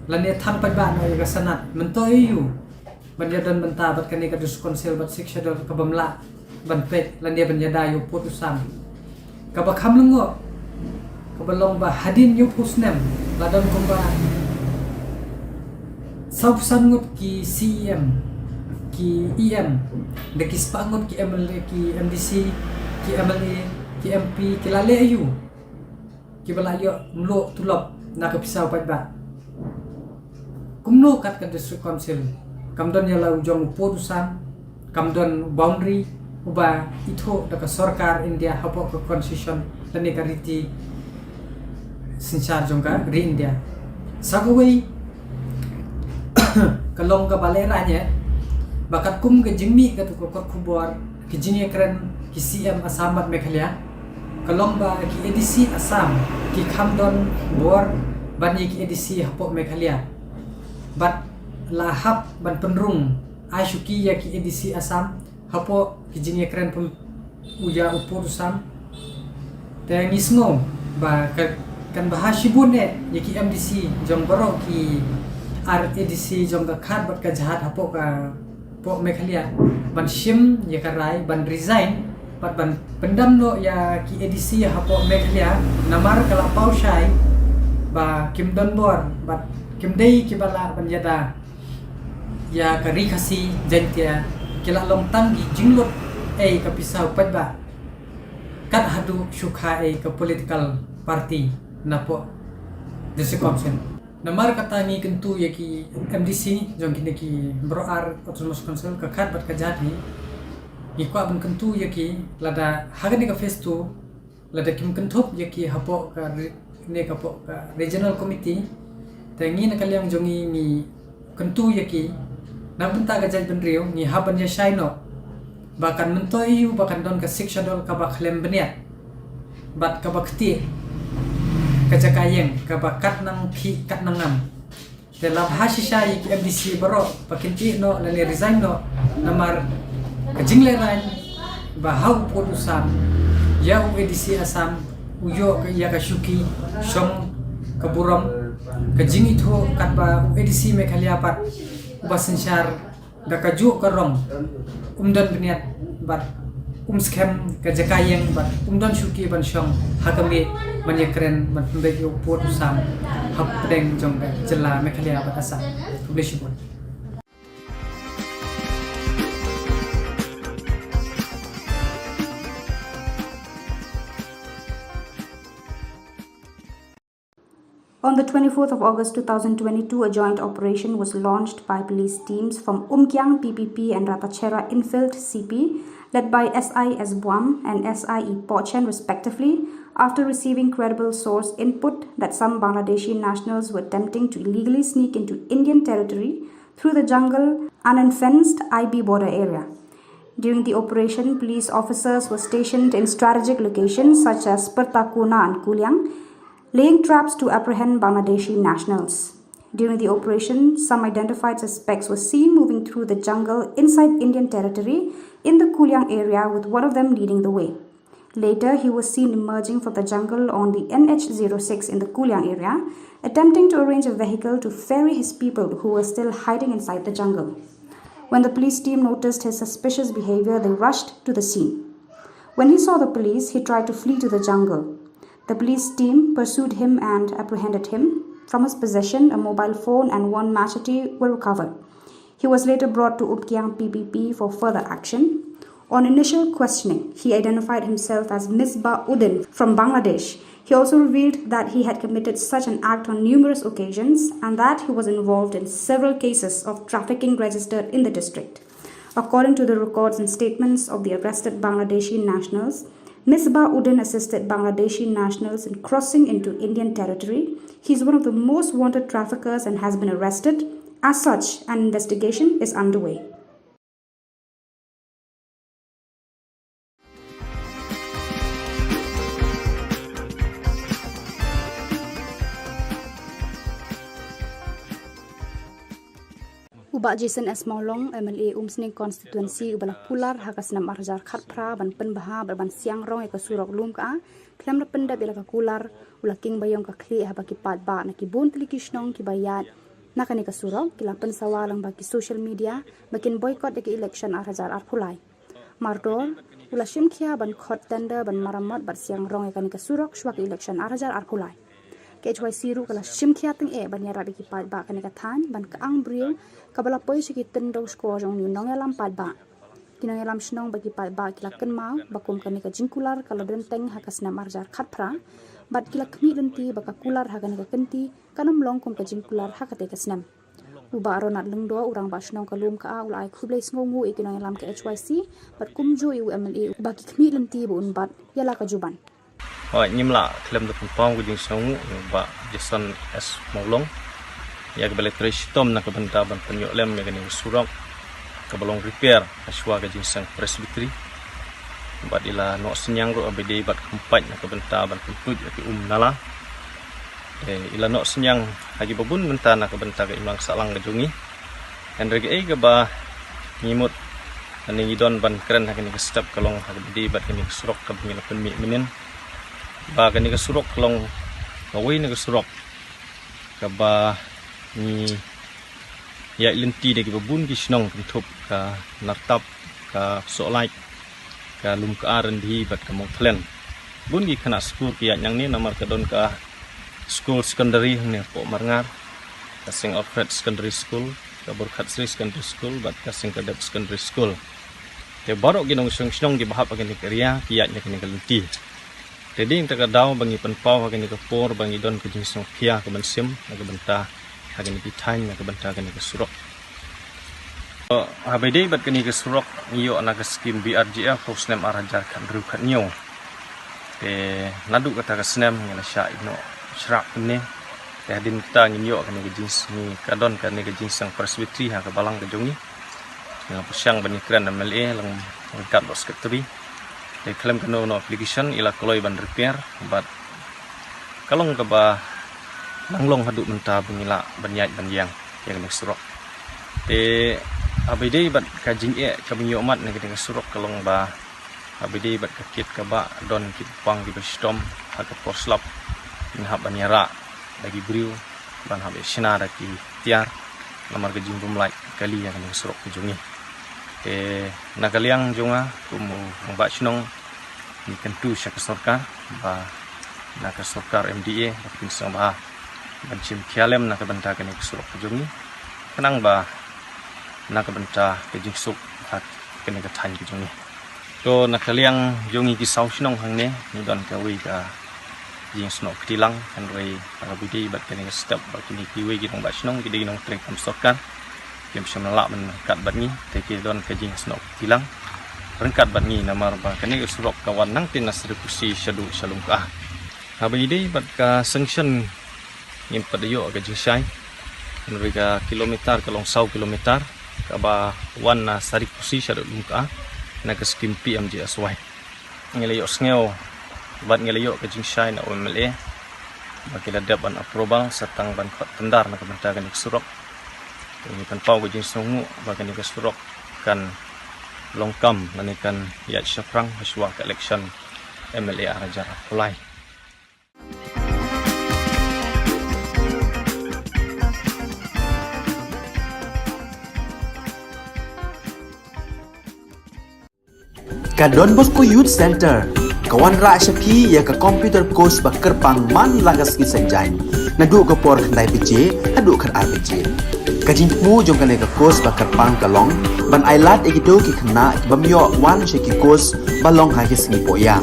lane thang pat ba no yaka sanat mentoi yu ban yadan benta bat kani ka dus konsel bat siksha dol ka bamla ban pet lane ban yada yu putusam ka bakham lengo kabalong ba hadin yu pusnem ladon kumba sab sangut ki CM ki EM deki spangut ki MLA ki MDC ki MLA ki MP ki lale ayu ki balayo mlo tulop na ka pisau pat ba kumno kat ka district council kamdon yala ujong putusan kamdon boundary uba itho daka sarkar India hapo ka constitution lani kariti sinsar jongka ri India sagawai kalong ka baleranya bakat kum ke jingmi ka tu ko khubor ki jingye kren ki CM Assam Meghalaya kalong ba ki ADC Assam ki khamdon bor ban ki ADC hapo Meghalaya bat lahap ban penrung asyuki ya ki ADC Assam hapo ki jingye kren pum uya upur sam te ngisno ba kan bahasibun ne yaki MDC jong baro ki RADC jong ka khat bat ka jahat hapo ka po Meghalaya ban sim ya karai ban resign bat ban pendam no ya ki ADC hapo Meghalaya namar kala pau shai ba kim don bor bat kim dei ki bala ban yada ya ka ri khasi jentia kila long tangi jinglot ka pisau pat ba kat hadu sukha ka political party napo desi komsen Namar kata ni kentu ya ki MDC jong kini ki Beroar Autonomous Council kekat bat kajat ni ikwa ban kentu ya ki lada hagan ni ka phase 2 lada kim kentup ya ki hapo ka ne ka po ka regional committee tangi na kalyang jongi ni kentu ya ki na benta ka jaj ban rio ni haban ya shaino bahkan mentoi bahkan don ka sikshadol ka ba khlem beniat bat ka bakti kajakayeng kabakat nang ki kat nangam dalam hasisha yi MDC baro pakinti no lani resign no namar kajingle ran bahau podusam ya UEDC Asam uyo ya kashuki shong kaburam kajing itu kat ba UEDC Meghalaya pat ubasensyar gakaju karong umdan beniat bat scam kajakayeng bat umdan shuki ban shong hakami banyak keren menurut yo pot usam hap pedeng jong Jylla Meghalaya batasa publish pun. On the 24th of August 2022, a joint operation was launched by police teams from Umkyang PPP and Ratachera Infield CP, led by SIS Buam and SIE Pochen respectively, after receiving credible source input that some Bangladeshi nationals were attempting to illegally sneak into Indian territory through the jungle unfenced IB border area. During the operation, police officers were stationed in strategic locations such as Pertakuna and Kuliang, laying traps to apprehend Bangladeshi nationals. During the operation, some identified suspects were seen moving through the jungle inside Indian territory in the Kuliang area, with one of them leading the way. Later, he was seen emerging from the jungle on the NH06 in the Kuliang area, attempting to arrange a vehicle to ferry his people who were still hiding inside the jungle. When the police team noticed his suspicious behavior, they rushed to the scene. When he saw the police, he tried to flee to the jungle. The police team pursued him and apprehended him. From his possession, a mobile phone and one machete were recovered. He was later brought to Umkyang PPP for further action. On initial questioning, he identified himself as Misbah Uddin from Bangladesh. He also revealed that he had committed such an act on numerous occasions and that he was involved in several cases of trafficking registered in the district. According to the records and statements of the arrested Bangladeshi nationals, Misbah Uddin assisted Bangladeshi nationals in crossing into Indian territory. He is one of the most wanted traffickers and has been arrested. As such, an investigation is underway. Ubak Jason S. Maulong, MLA Umsning Constituency, Ubala Pular, Hakasnam Arjar Khatpra, Ban Penbaha, Ban Siang Rong, Eka Surok Lum Ka, Klam Rapenda Bila Kular, Ula King Bayong Kakli, Habaki Padba, Nakibun Tilikishnong, Kibayat, Nakanika Surok, Kilapan Sawalang Baki social media, Bakin boycott the election Arhajar Arpulai. Mardor, Ula Shimkia, Ban Kot Tender, Ban Maramot, Bat Siang Rong, Ekanika Surok, Shwak election Arhajar Arpulai. KHYC ru kala shimkia ting ban yara biki padba kanika than ban kaang bril kabala poi siki tendong sko jong ni nong yalam padba kinong yalam shnong baki padba kila ken mau bakum kanika jingkular kala denteng hakasna marjar khatpra bat kila khmi lenti baka kular hakanika kenti kanam long kom ka jingkular hakate kasnam uba aronat lengdo urang ba shnong kalum ka ulai khublei sngongu ikinong yalam KHYC bat kumjo u MLA baki khmi lenti bu unbat yala ka juban Nyimla klem de pempang guding sangu ba Jason S Maulong ya kebele tristom na kabenta ban penyo lem ya gani surok kabalong repair aswa ga jinsang presbytery ba dila no senyang ro abede bat kempat na kabenta ban putut ya nala ila no senyang hagi babun menta na kabenta ga imang salang ga jungi en rege ga ba ngimut ani idon ban keren hagani ga step kalong hagede bat gani surok ka bingila pen minin ba kani ka surok long kawai ni ka surok ka ba ni ya lenti de ka bun ki snong tup ka nartap ka solai ka lum ka arendi bat ka mongklen bun gi khana school ki yang ni namar ka don ka school secondary ne po marngar ka sing Alfred secondary school ka Burkhat Sri secondary school bat ka sing ka Dep secondary school te barok gi nong snong gi bahap ka ni kriya ki ya ni ka lenti Jadi kita daw bangi penpau hagani ke por bangi don ke jenis pia ke bensim ke benta hagani pitanya ke benta hagani ke surok. Habede bat kani ke surok iyo anak skim BRGF hosnem arajar kan rukat nyo. Nadu kata ke snem ngala sya ino syak ne. Hadin kita nginyo kani ke jenis ni kadon kani ke jenis yang presbytery ha ke balang ke jongi. Yang pesyang bani kran MLA lang kat bos ketri. They claim kano no application ila koloi ban repair but kalong ka ba nanglong hadu menta bangila banyai banyang yang nek surok. Abide bat kajing ka binyo mat nek nek surok kalong ba abide bat kakit ka ba don kit pang di bestom ha ka porslap inhab banyara lagi briu ban habe sina da ki tiar lamar ke jimbum lai kali yang nek surok ke jungi. Nakaliang jonga kumu ba chnong ni kentu syak sarkar ba nak sarkar MDA bakin sang ba bancim khialem nak benta ke nek surok ke jungi kenang ba nak benta ke jingsuk hak ke nek than ke jungi. To nakaliang jongi ki sau chnong hang ne ni don ka wi ka jing snok tilang kan rei abidi bat ke nek step ba kini ki wi ki nong ba chnong ki ding nong trek kam sarkar yang bisa melak menkat bat ni teki don kajing snok tilang rengkat bat ni namar ba kani surok kawan nang tin nasrekusi syadu shalung ka habai dei bat ka sanction ngim padayo ka jingsai mereka kilometer kalong 100 kilometer ka ba wan na sarikusi syadu ka na ka skim PMJ aswai ngelayo sneo bat ngelayo ka jingsai na OMLA bakila dapat approval satang ban khot tendar na ka bentakan surok ini kan pau ke jenis sungu bahkan ke surok kan longkam nanikan yat syafrang haswa ke election MLA arajar mulai. Kadon Bosco Youth Center kawan ra syapi ya ke computer course bakar pangman lagas kisanjain nadu ke por khandai PJ adu khar RPG kajin mu jong kane ke course bakar pang kalong ban ailat egido ki khna bamyo wan sheki course balong ha kisni poya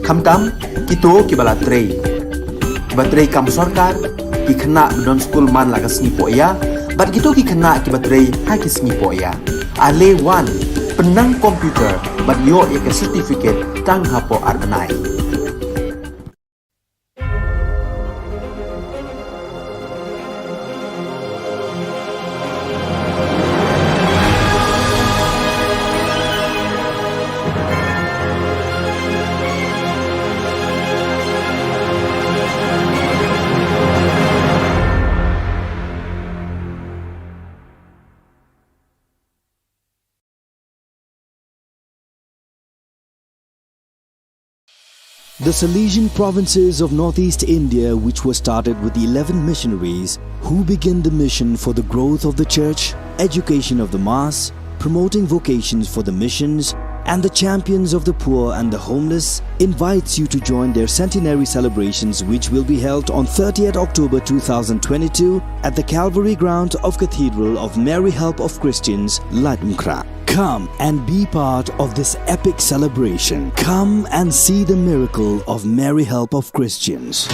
khamtam kito ki bala trei batrei kam sarkar ki khna don school man lagas ni poya bat gitu ki khna ki batrei ha kisni poya ale wan penang komputer bat yo ya ke certificate tang hapo arnai. The Salesian provinces of northeast India, which were started with the 11 missionaries who began the mission for the growth of the church, education of the mass, promoting vocations for the missions, and the champions of the poor and the homeless, invites you to join their centenary celebrations, which will be held on 30th October 2022 at the Calvary Ground of Cathedral of Mary Help of Christians, Ladumkra. Come and be part of this epic celebration. Come and see the miracle of Mary Help of Christians.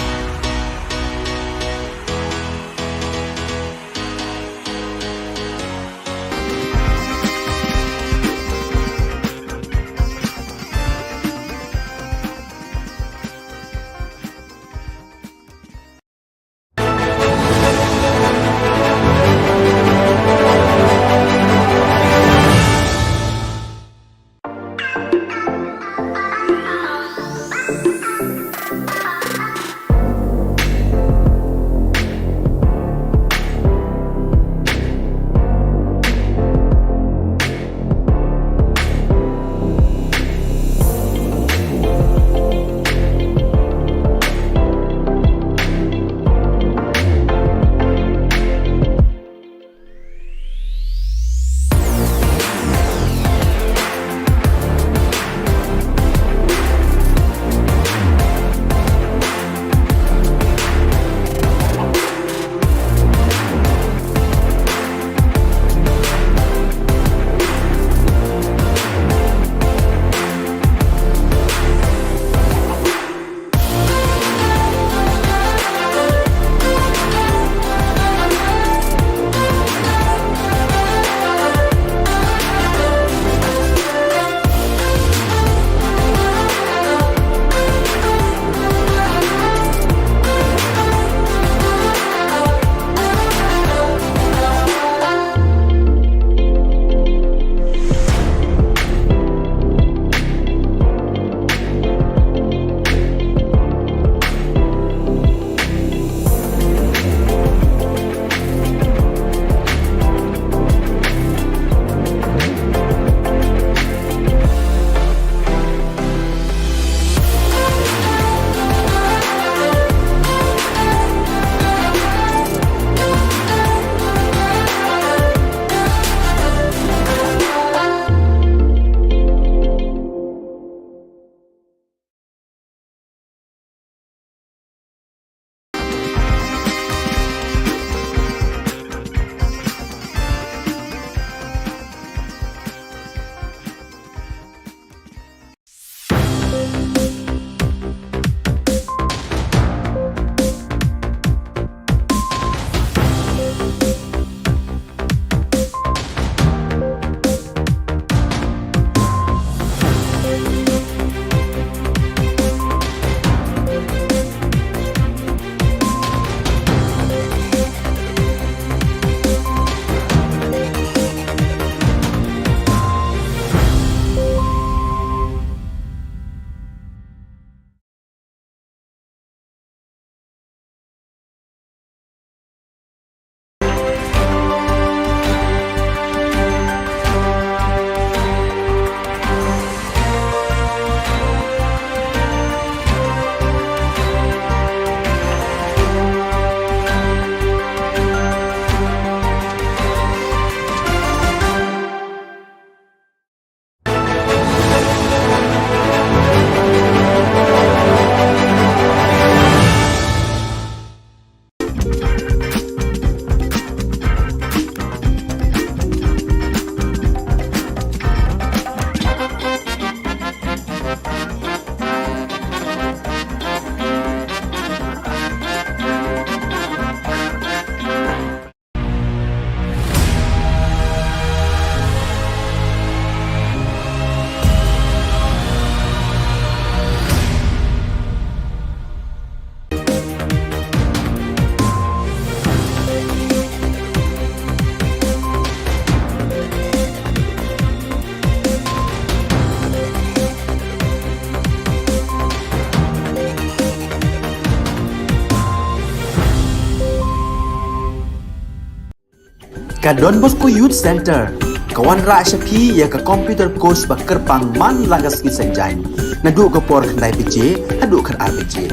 Ka Don Bosco Youth Center, kawan ra syapi ya ka computer course ba kerpang man lagas ki senjain. Nadu ka por khandai PJ, adu kan RPG.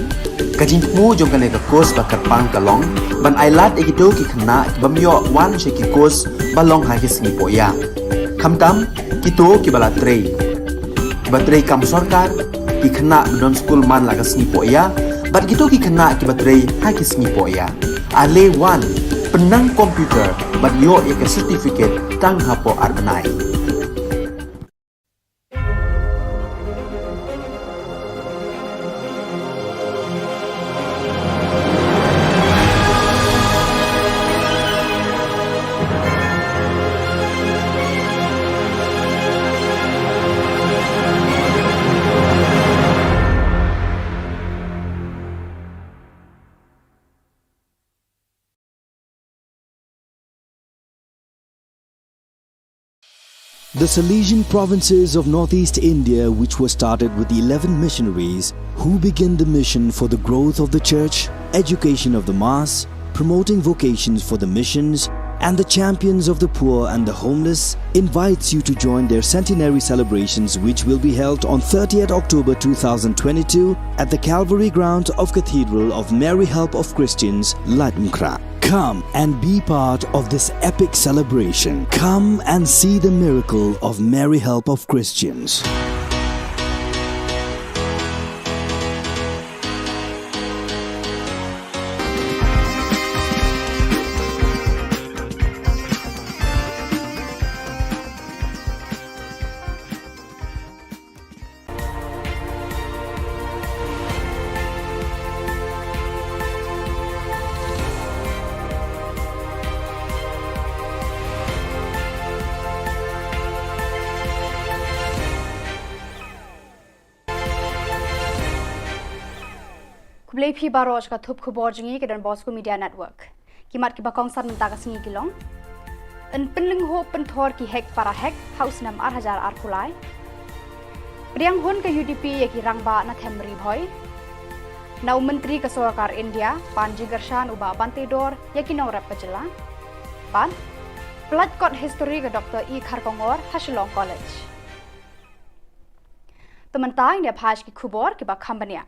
Ka jingmu jong kan ka course ba kerpang kalong, ban ailat egido ki khna ki bamyo wan she ki course balong ha ki sngi poya. Khamtam kito ki bala trei. Ba trei kam sarkar ki khna don school man lagas sngi poya, bat kito ki khna ki batrei ha ki sngi poya. Ale wan penang komputer bat yo ya ke certificate tang hapo arbenai. The Salesian provinces of northeast India, which were started with the 11 missionaries who began the mission for the growth of the church, education of the mass, promoting vocations for the missions, and the champions of the poor and the homeless, invites you to join their centenary celebrations, which will be held on 30th October 2022 at the Calvary Ground of Cathedral of Mary Help of Christians, Latmkra. Come and be part of this epic celebration. Come and see the miracle of Mary Help of Christians. Kublai phi baroj ka thup khubor jingi ke Don Bosco Media Network. Kimat ki bakong san menta ka singi kilong. En penling ho penthor ki hek para hek house nam 8000 ar khulai. Priang hon ka UDP ya ki rangba na themri bhoi. Nau menteri ka Sarkar India Panji Gershan uba Bantedor ya ki nau rap Jilla. Ban Blood Court History ka Dr. E Kharkongor Shillong College. Tementang dia phaj ki khubor ki ba khambania.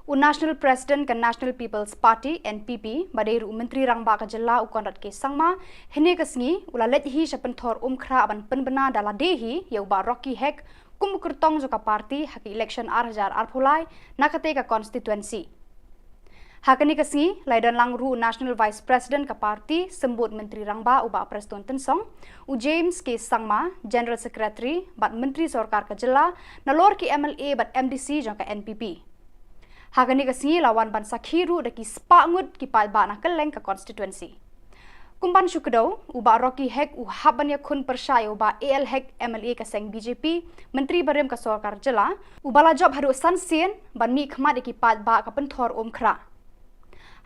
National President kan National People's Party NPP Baderu Menteri Rangba Ka Jylla Ukonrat ke sangma hene kasngi ulalet hi sapenthor umkhra aban penbena dala dehi ya uba Rocky Hek kumukurtong joka party haki election 8000 arphulai nakate ka constituency. Hakani kasngi laidan langru National Vice President ka party sembut Menteri Rangba uba Preston Tensong u James ke sangma General Secretary bat Menteri Sarkar Ka Jylla nalor ki MLA bat MDC joka NPP. Hagani kasngi lawan ban sakhiru daki spangut ki palba na keleng ka constituency. Kumban syukdo uba Rocky Hek u habanya khun persaya uba AL Hek MLA ka seng BJP Menteri Barem ka Sarkar Jylla ubala job haru sansien ban mi khmat ki palba ka penthor umkhra.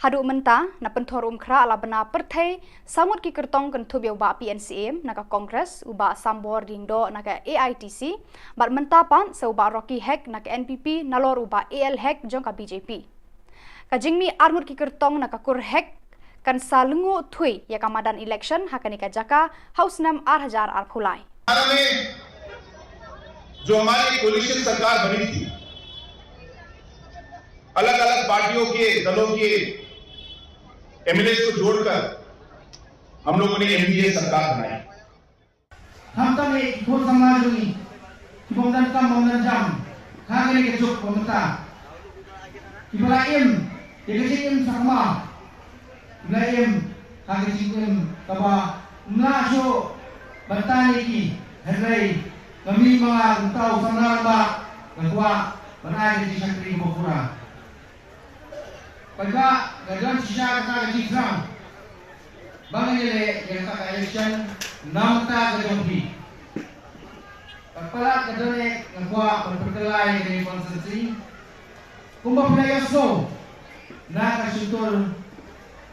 Hadu menta na penthor umkhra ala bena perthai samut ki kertong kan thubya uba PNCM na ka Congress uba Sambor dingdo na ka AITC bat menta pan se uba Rocky Hek na ka NPP nalor uba AL Hek jong ka BJP. Ka jingmi armut ki kertong na ka Kur Hek kan salungo thui ya ka madan election hakani ka jaka house nam 8000 ar phulai. जो हमारी कोलिशन सरकार बनी थी अलग-अलग पार्टियों के दलों के एमएलए को जोड़कर हम लोगों ने एनडीए सरकार बनाई. हम तो ने खोर समाज में किबोंदन का मोंदन जाम खागे के चुप कोमता किबला एम एम sama किबला एम खागे एम तबा mlasho batani ki हेरै kami mga utau sama ba bahwa banai di sakri bokura pagka gadon siya ka di exam bangile yang ka election namta gadon bi pagpala gadon ngwa perkelai dari konsensi kumba playa so na kasutor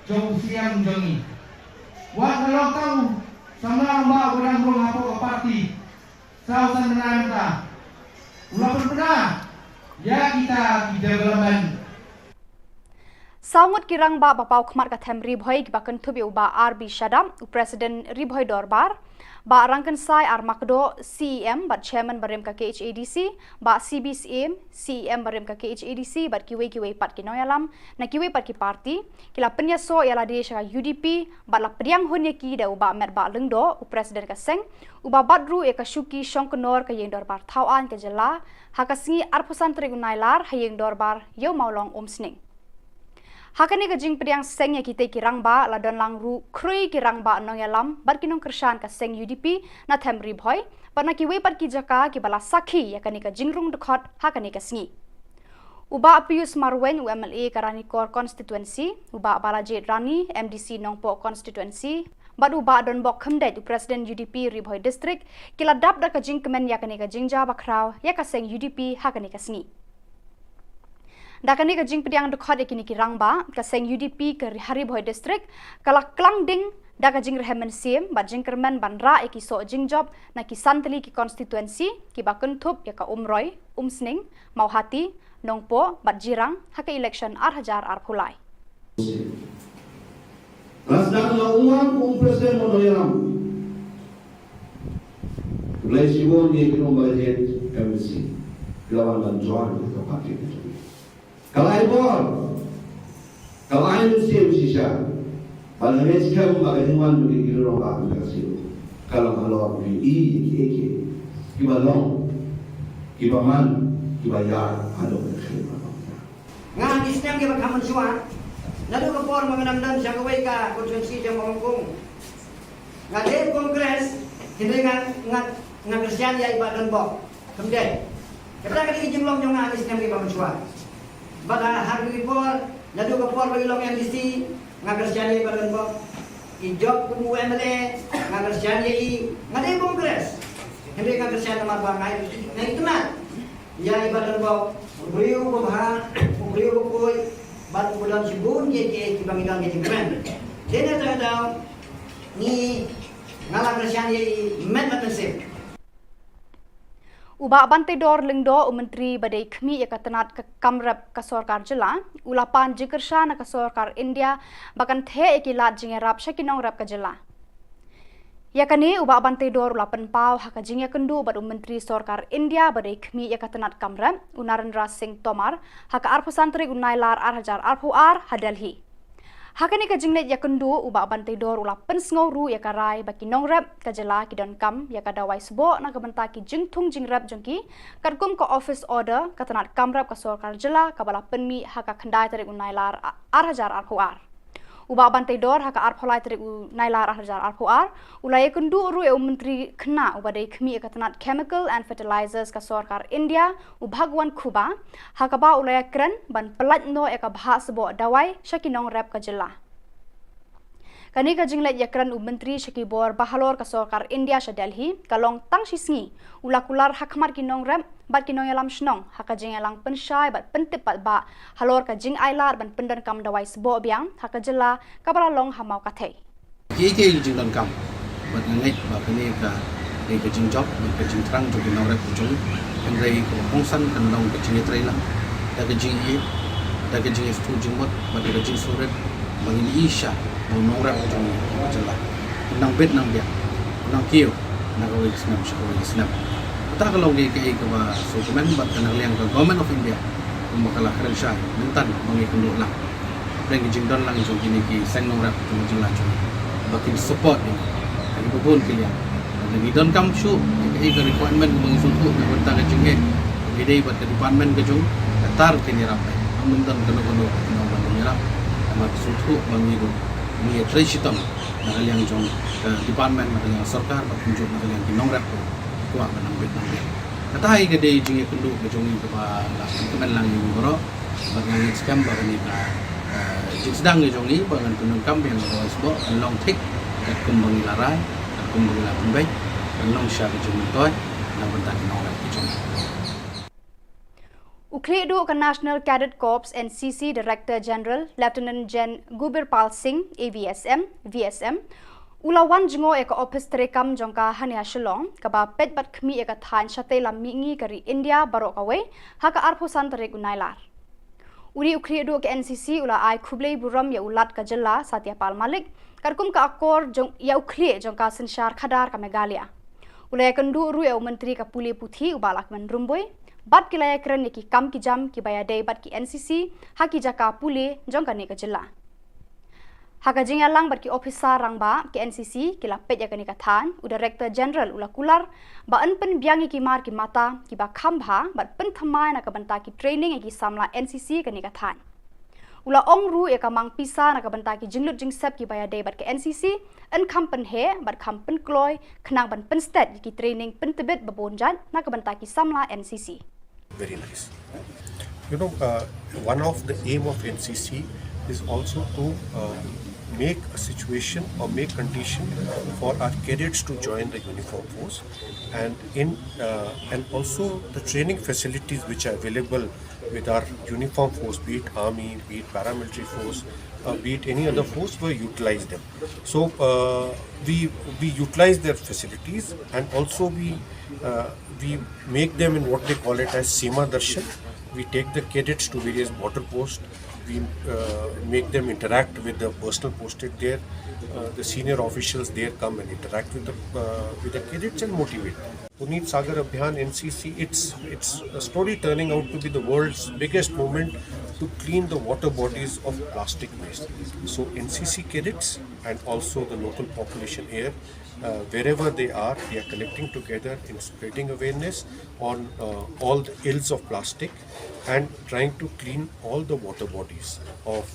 jong siam jongi wa kalau tahu sama ba orang belum apa ke parti sausan menanta ulah pernah ya kita di development. Saungut kirang ba bapau khmat ka them ribhoi ki bakan thubi uba RB Shadam President ribhoi dorbar ba rangkan sai ar makdo CEM ba chairman barem ka KHADC ba CBCM CEM barem ka KHADC ba kiwe pat ki noyalam na kiwe pat ki parti kila penya so yala desha UDP ba la priang honya ki da uba met ba lengdo President ka seng uba badru e ka shuki shongkonor ka yeng dorbar thawan ka jela hakasingi arpusan trigunailar hayeng dorbar yo maulong omsning Hakani ka jing priang seng ya kita kirang ba la don lang ru krui kirang ba nong yalam bar kinong kershan ka seng UDP na them ribhoi parna ki we par ki jaka ki bala sakhi ya kani ka jingrung dekhot hakani ka sngi uba Pius Marwen UMLA Karani Kor constituency uba Balaji Rani MDC Nongpo constituency bad uba don bok khamdai President UDP ribhoi district kila dap da ka jing kemen ya kani ka jingja bakraw ya ka seng UDP hakani ka sngi Dakani ka jing pediang dekhot ekini ki rangba ka seng UDP ke Haribhoi district kala klang ding da ka jing rehemen sim ba jing kermen banra eki so jing job na ki santli ki constituency ki bakun thup ya ka umroy umsning mauhati nongpo bat jirang haka election arhajar arphulai Nasdaq na umang President Monoyaram Ulay Shillong ni kinumbalihin MDC lawan dan Juan ke parti itu Kalai bor, kalai nusim sisa, pada mesra membagai hewan bagi kirong akan kasih. Kalau kalau beri eki, kibalong, kibaman, kibayar, ada berkhidmat. Ngan istem kita kaman suan, nado kapor mengenam siang kawai konstitusi jam mangkung. Ngadep kongres, hindi ngan Kristian ya ibadan bok, kemudian kita kali jumlah jangan istem kita kaman suan. Bada harga report, nado kapor bagi long MDC, ngakerjani badan bok, ijok kumu MLA, ngakerjani ngadai kongres, hindi ngakerjani nama bangai, nah itu mat, ya badan bok, beliau berbahang, beliau berkoi, batu bulan sebun je ke bangidan ke jengkeran, dia nak tahu ni ngakerjani met sip. Uba Bante Dor Lingdo Menteri Badai Khmi ya katanat ka kamrap ka Sarkar Jilla ulapan jikersha na ka Sarkar India bakan the ekilat jingerap shakinong rap ka Jilla ya kani uba Bante Dor ulapan pau haka jingya kendu bad Menteri Sarkar India Badai Khmi ya katanat kamrap Narendra Singh Tomar haka arpusantri unailar arhajar arpuar hadelhi Hakani ka jinglet ya kendu uba Bante Dor ulapan sngoru ya karai baki nongrap ka Jilla ki don kam ya ka dawai sbo na ka banta ki jingthung jingrap jongki kadkum ka office order katanat kamrap ka Sarkar Jilla ka bala penmi haka khandai tarik unailar arhajar arpuar uba Bante Dor haka arpholai tarik unailar arhajar arpuar ulai kendu ru e menteri khna uba dei khmi katanat chemical and fertilizers ka Sarkar India ubhagwan khuba haka ba ulai kran ban pelat no e ka bha sbo dawai shakinong rap ka Jilla Kani ka jinglet yakran menteri Shakibor Bahalor ka Sarkar India sha Delhi kalong tang shisngi ulakular hakmar kinong rem bat kinong yalam shnong haka jingelang penshai bat pentepat ba halor ka jing ailar ban pendan kam dawai sbo biang haka Jilla kabala long hamau ka thei Ke jing don kam bat ngai ba kani ka jing job ka jing trang jo kinong rep jong pendai ko hongsan kan long ka jing trai lang da ka jing stu jing mot ba ka jing suret bangin isha nong rep jong Jilla nang bet nang dia nang kio na ko snap ta ka long ke ba so kemen bat kan liang ka government of India makala karen sha mentan mangi kundu lang dan jing don lang jong kini ki sen nong rep jong Jilla jong bakin support ni ani bubun kilian dan di don kam shu ke requirement bang suntu na banta ka jing ide bat ka department ka jong tar kini rap mentan kono bang rap mat suntu bang ni tresitom na kaliang jong department na kaliang sarkar bat kunjuk na kaliang kinong rep ko ang nambit nang dia katai ke dei jinge kundu ke jong ni ba la kemen lang ni boro bat nang scam ba ni ka jing sedang ni jong ni ba ngan kunung kam yang ba sbo long thik kat kumbang larai kat kumbang la pembai long sha ke jong toy na banta kinong rep ke jong Ukledu ka National Cadet Corps NCC Director General Lieutenant Gen Gubirpal Singh AVSM VSM ulawan jingo eka office terekam jongka hania Shillong kaba pet bat khmi eka than shate lam mingi kari India barok away haka arphusan terek unailar Uri ukri du ke NCC ula ai Khubor buram ya ulat ka Jylla Satyapal Malik karkum ka akor jong ya ukli jong ka sensyar khadar ka Meghalaya. Ula kendu ru ya menteri ka puli puthi ubalak men rumboi bat kilaya kren ki kam ki jam ki baya day bat ki NCC haki jaka puli jong ka ne ka Jylla. Haka jing lang bat ki officer rangba ki NCC ki la pet ya ka ni ka than u director general ula kular ba an pen biangi ki mar ki mata ki ba khambha bat pen thamai na ka banta ki training ki samla NCC ka ni ka than. Ula ong ru ya ka mang pisa na ka banta ki jinglut jing sep ki baya day bat ki NCC an kham pen he bat kham pen kloy khnang ban pen stat ki training pen tebet babonjan na ka banta ki samla NCC. Very nice. You know, one of the aim of NCC is also to make a situation or make condition for our cadets to join the uniform force, and also the training facilities which are available with our uniform force, be it army, be it paramilitary force, be it any other force, we utilize them. So we utilize their facilities, and also we make them in what they call it as Seema Darshan. We take the cadets to various border posts. We make them interact with the personnel posted there. The senior officials there come and interact with the cadets and motivate them. Puneet Sagar Abhiyan NCC, it's a story turning out to be the world's biggest movement to clean the water bodies of plastic waste. So NCC cadets and also the local population here, wherever they are connecting together in spreading awareness on all the ills of plastic and trying to clean all the water bodies of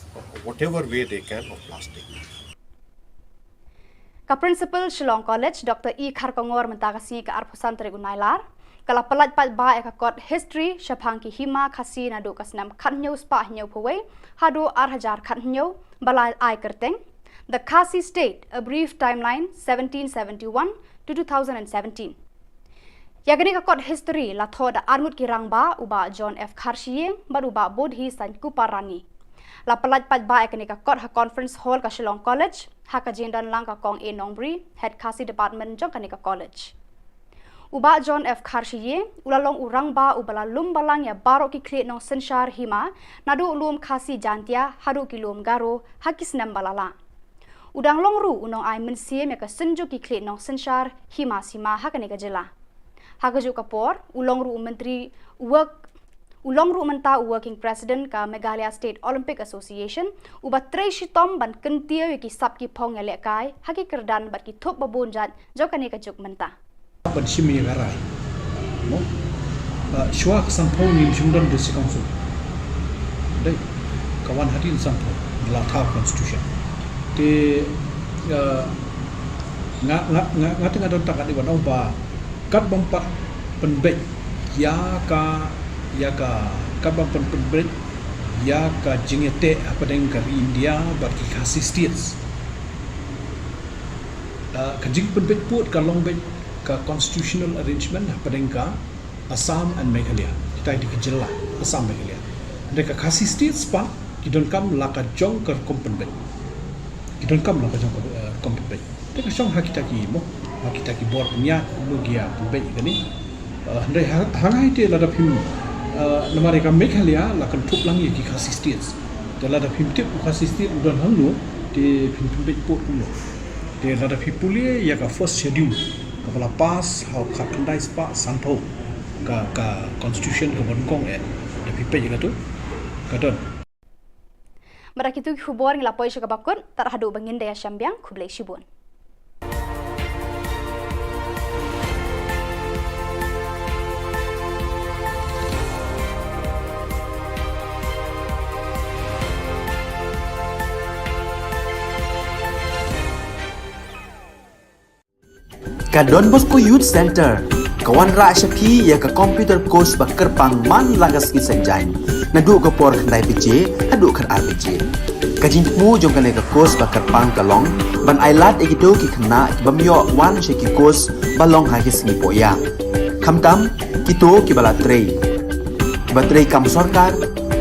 whatever way they can of plastic. Ka Principal Shillong College Dr. E. Kharkongor mentakasi ke arpusan terigunailar kala pelat pat ba ka kot history syapang ki hima khasi na do kasnam khatnyau spa hnyau phawai hado arhajar khatnyau balai ai kerteng the Khasi State, a brief timeline 1771 to 2017. Yagani ka kot history la thoda armut ki rangba uba John F. Kharshiye baruba bodhi san kuparani. La pelat pat ba ekani ka kot ha conference hall ka Shillong College ha ka jindan lang ka kong A Nongbri head Khasi department jong kani ka college. Uba John F. Kharshiye ulalong urang ba ubala lum balang ya baro ki kle nong senshar hima nadu ulum Khasi jantia hadu ki lum garo hakis nam balala. Udang longru unong ai mensiem ya ka senju ki kle nong senshar hima sima ha kani ka Jylla. Ha ka ju kapor ulongru menteri ulongru menta working president ka Meghalaya State Olympic Association uba trei shitom ban kentia ki sap ki phong ya lekai ha ki kerdan bat ki thop babonjat jo kani ka juk menta. Ban shimi garai no shwa sampau ni jungdan district council dai kawan hadin sampau la tha constitution te nga tengah don tak di wan ba kat bampat penbet ya ka kat bampat penbet ya ka jingete apa dengan ka India bagi Khasi states ka jing penbet put ka longbet ka constitutional arrangement apa dengan ka Assam and Meghalaya kita di Jylla Assam Meghalaya mereka Khasi states pa kidon kam laka jong ka kompenbet kidon kam laka jong ka kompenbet mereka song hakita ki bor nya logia penbet gani ndai hangai te lada phim namare ka Meghalaya la kan thup lang ki Khasi states te lada phim tip Khasi state udon hanglo te phim penbet pot kulo te lada phipuli ya ka first schedule kepala pas hau khandai spa sanpo ka constitution ka bonkong da pipe juga tu kadon Marakitu Khubor ngila poi ka bakun tarhadu bangin daya syambiang khublai shibun. Ka Don Bosco Youth Center, kawan ra syapi ya ka computer course ba kerpang man lagas ki senjain. Nadu ka por khandai PJ, hadu khar RPG. Ka jingmu jong ka course ba kerpang kalong, ban ailat egido ki khna ki bamyo wan she ki course balong ha ki sngi poya. Khamtam kito ki bala trei. Ba trei kam sarkar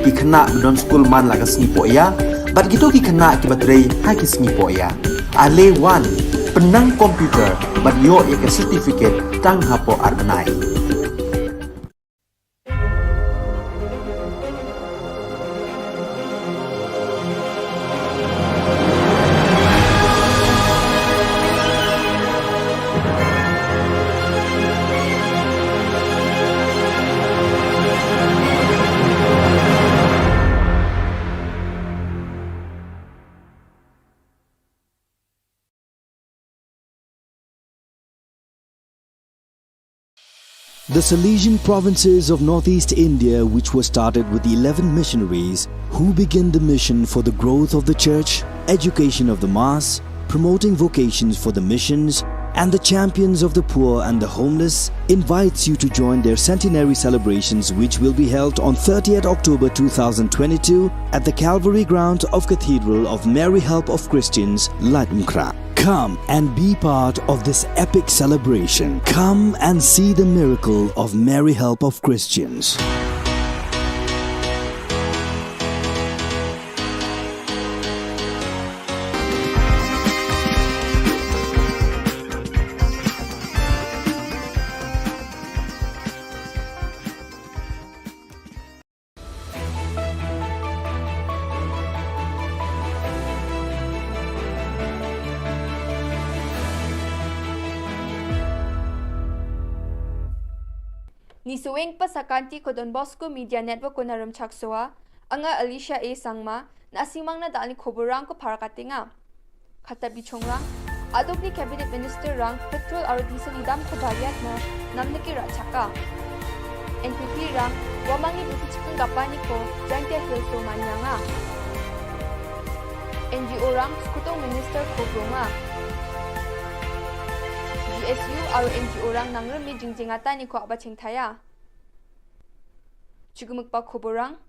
ki khna don school man lagas sngi poya, bat kito ki khna ki ba trei ha ki sngi poya. Ale wan penang komputer bat yo ya ke certificate tang hapo arbenai. The Salesian provinces of northeast India, which were started with the 11 missionaries who began the mission for the growth of the church, education of the mass, promoting vocations for the missions, and the champions of the poor and the homeless, invites you to join their centenary celebrations, which will be held on 30th October 2022 at the Calvary Ground of Cathedral of Mary Help of Christians, Latmkra. Come and be part of this epic celebration. Come and see the miracle of Mary Help of Christians. Nisuwing pa sa kanti ko Don Bosco Media Network ko naram chaksoa, anga Alicia A. Sangma, na asimang na daan ni Khuborang ko para katinga. Katabi chongrang, adog ni Cabinet Minister rang petrol aro diesel idam ko bayat na namniki rachaka. NPP rang, wamangi busichikang gapani ko, jangte hilso manyanga. NGO rang, skutong Minister Khubor GSU aro NGO rang nangrumi jingjingata ni ko abaching thaya. Chugumukpa Khuborang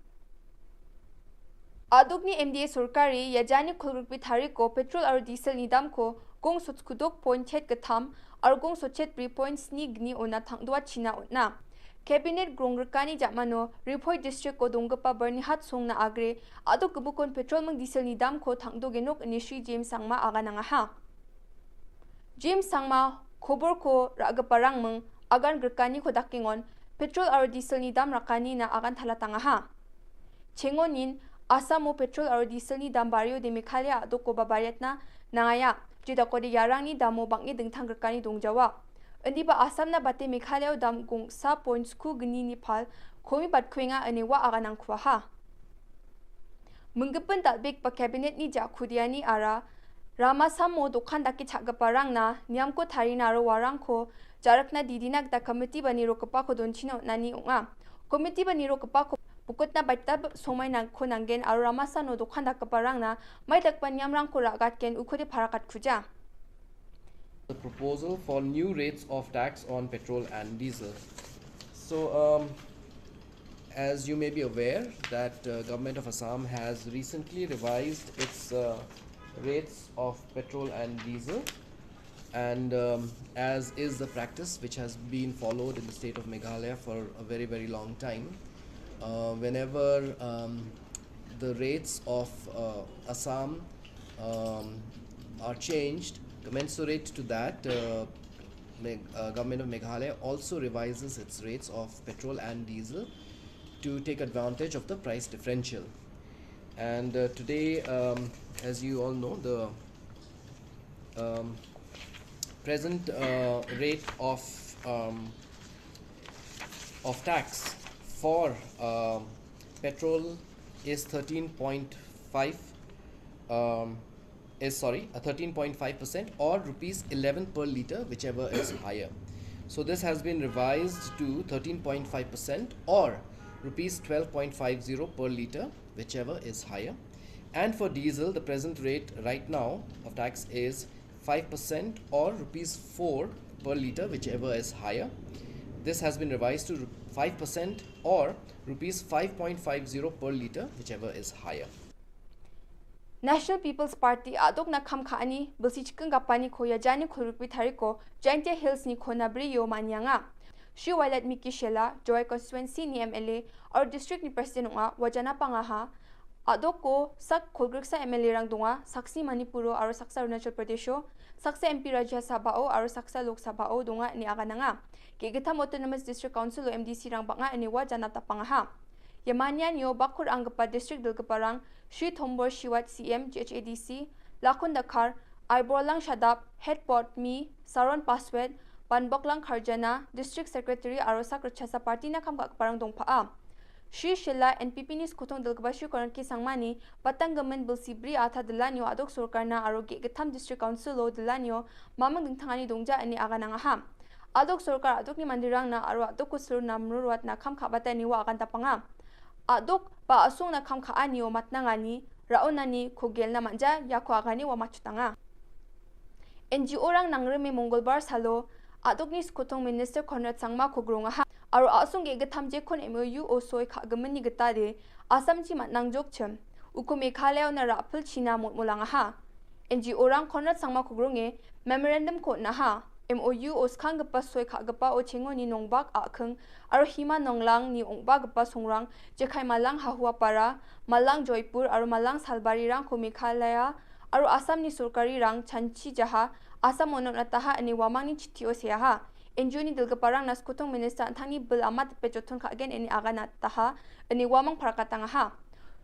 adog ni MDA Sorkari yajani khulrukpi thari ko petrol aro diesel ni dam ko gong sochkudok point het katham aro gong sochet 3.9 gni ona thangdwa china ona. Cabinet grongrkani jamano Ripoi district ko donggapa Bernihat song na agre adog kubukon petrol mang diesel ni dam ko thangdo genok inishri James Sangma aga nanga ha. James Sangma Khubor ko ragaparang meng agan grkani ko dakingon petrol aro diesel ni dam rakani na agan thalatanga ha. Chengonin Asamo petrol aro diesel ni dam barrio de Meghalaya adok ko babayat na nangaya jida ko de yarang ni damo bangi dengthang grkani dongjawa. Endi ba Asam na bate Meghalaya dam gong sa points ku gni ni phal khomi bat khwenga anewa aganang khwa ha. Menggepen dalbek pa cabinet ni ja khudiani ara Rama Samo dokan daki chagaparang na niamko tharina ro warang ko jarakna didinak da committee baniro kapa ko donchino nani unga committee baniro kapa ko pukotna baitab somai nang ko nangen aro Rama Sano dokan dakaparang na mai dakpan yamrang ko ragat ken ukhode pharakat khuja. The proposal for new rates of tax on petrol and diesel. So as you may be aware that government of Assam has recently revised its rates of petrol and diesel, and as is the practice which has been followed in the state of Meghalaya for a very long time, whenever the rates of Assam are changed commensurate to that, government of Meghalaya also revises its rates of petrol and diesel to take advantage of the price differential. And today, as you all know, the present rate of tax for petrol is 13.5% or rupees 11 per litre, whichever is higher. So this has been revised to 13.5% or rupees 12.50 per litre, whichever is higher. And for diesel, the present rate right now of tax is 5% or rupees 4 per litre, whichever is higher. This has been revised to 5% or rupees 5.50 per litre, whichever is higher. National People's Party adok na khamkhani bulsichkang gapani khoya jani khulrukpi thariko Jainte Hills ni khonabri yo manyanga. Shi Walat Miki Shilla, Joy Constituency ni MLA or District ni President nga wajana pangaha adok ko sak khulgruk sa MLA rang dunga saksi Manipuro aro saksa Arunachal Pradesho saksa MP Rajya Sabao aro saksa Lok Sabao dunga ni agananga Kigitham Autonomous District Council o MDC rang banga ni wajana tapangaha Yamanyan yo bakur anggapa district dilgaparang Shri Thombor Shiwat CM GHADC Lakun Dakar Aiborlang Shadap Headport Mi Saron Paswed Banboklang Kharjana District Secretary Arosak Rachasa Party na kamka parang dongpaa Shri Shilla NPP ni skutong dilgabashi koran ki sangmani patang gamen bilsibri atha dilanyo adok sorkarna aro Githam District Council o dilanyo mamang dingthangani dongja ani agananga ha adok sorkar adok ni mandirang na aro adok kusur namruruat na kam khabata ni wa akan tapanga adok ba asung na kam kha ani o matnangani raonani khogel na manja yakho agani wa machutanga NGO rang nangreme mongolbar salo adok ni skotong minister Conrad Sangma khogronga ha aro asung ge thamje khon MOU o soi kha gamani gata de asam chi matnang jok chem uku Meghalaya na rapul china motmolanga ha NGO rang Conrad Sangma khogronge memorandum ko na ha MOU o skang gapa soi kha gapa o chengo ni nongbak akhang aro hima nonglang ni ongba gapa songrang jekhai malang hahua para malang Joypur aro malang Salbari rang ko Meghalaya aro asam ni sorkari rang chanchi jaha asam onon ataha ani wamang ni chithio seha NGO ni dilga parang nas kutong minister thani bil amat pejothon kha again ani agana taha ani wamang parakatanga ha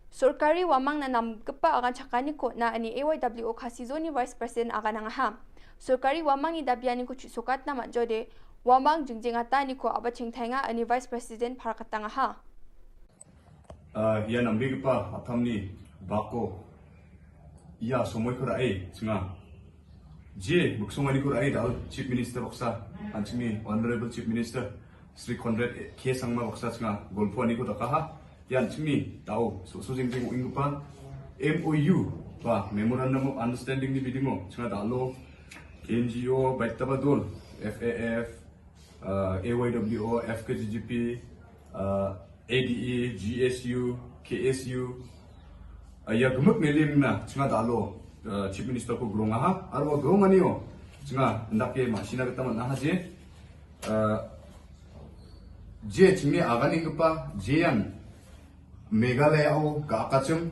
sorkari wamang na nam gapa agan chakani ko na ani AYWO khasizoni vice president agana ha sorkari wamang ni dabiani ko chusokat na majode wamang jingjingata ni ko abaching thainga ani vice president parakatanga ha ya nambi gapa athamni bako ya somoy ko rai singa je muksongani ko rai dal chief minister boksa anchimi honorable chief minister Sri Conrad K Sangma boksa singa golpuani ko takaha yan chimi tao so jingjing ingpa MOU ba memorandum of understanding ni bidimo singa dalo NGO Baitabadol FAF AYWO FKGGP ADE GSU KSU ya gemuk melim na cuma dalo chief minister ko grong aha arwa grong anio cuma ndake masina kita mana haje je cimi agani kepa jean Meghalaya o kakacem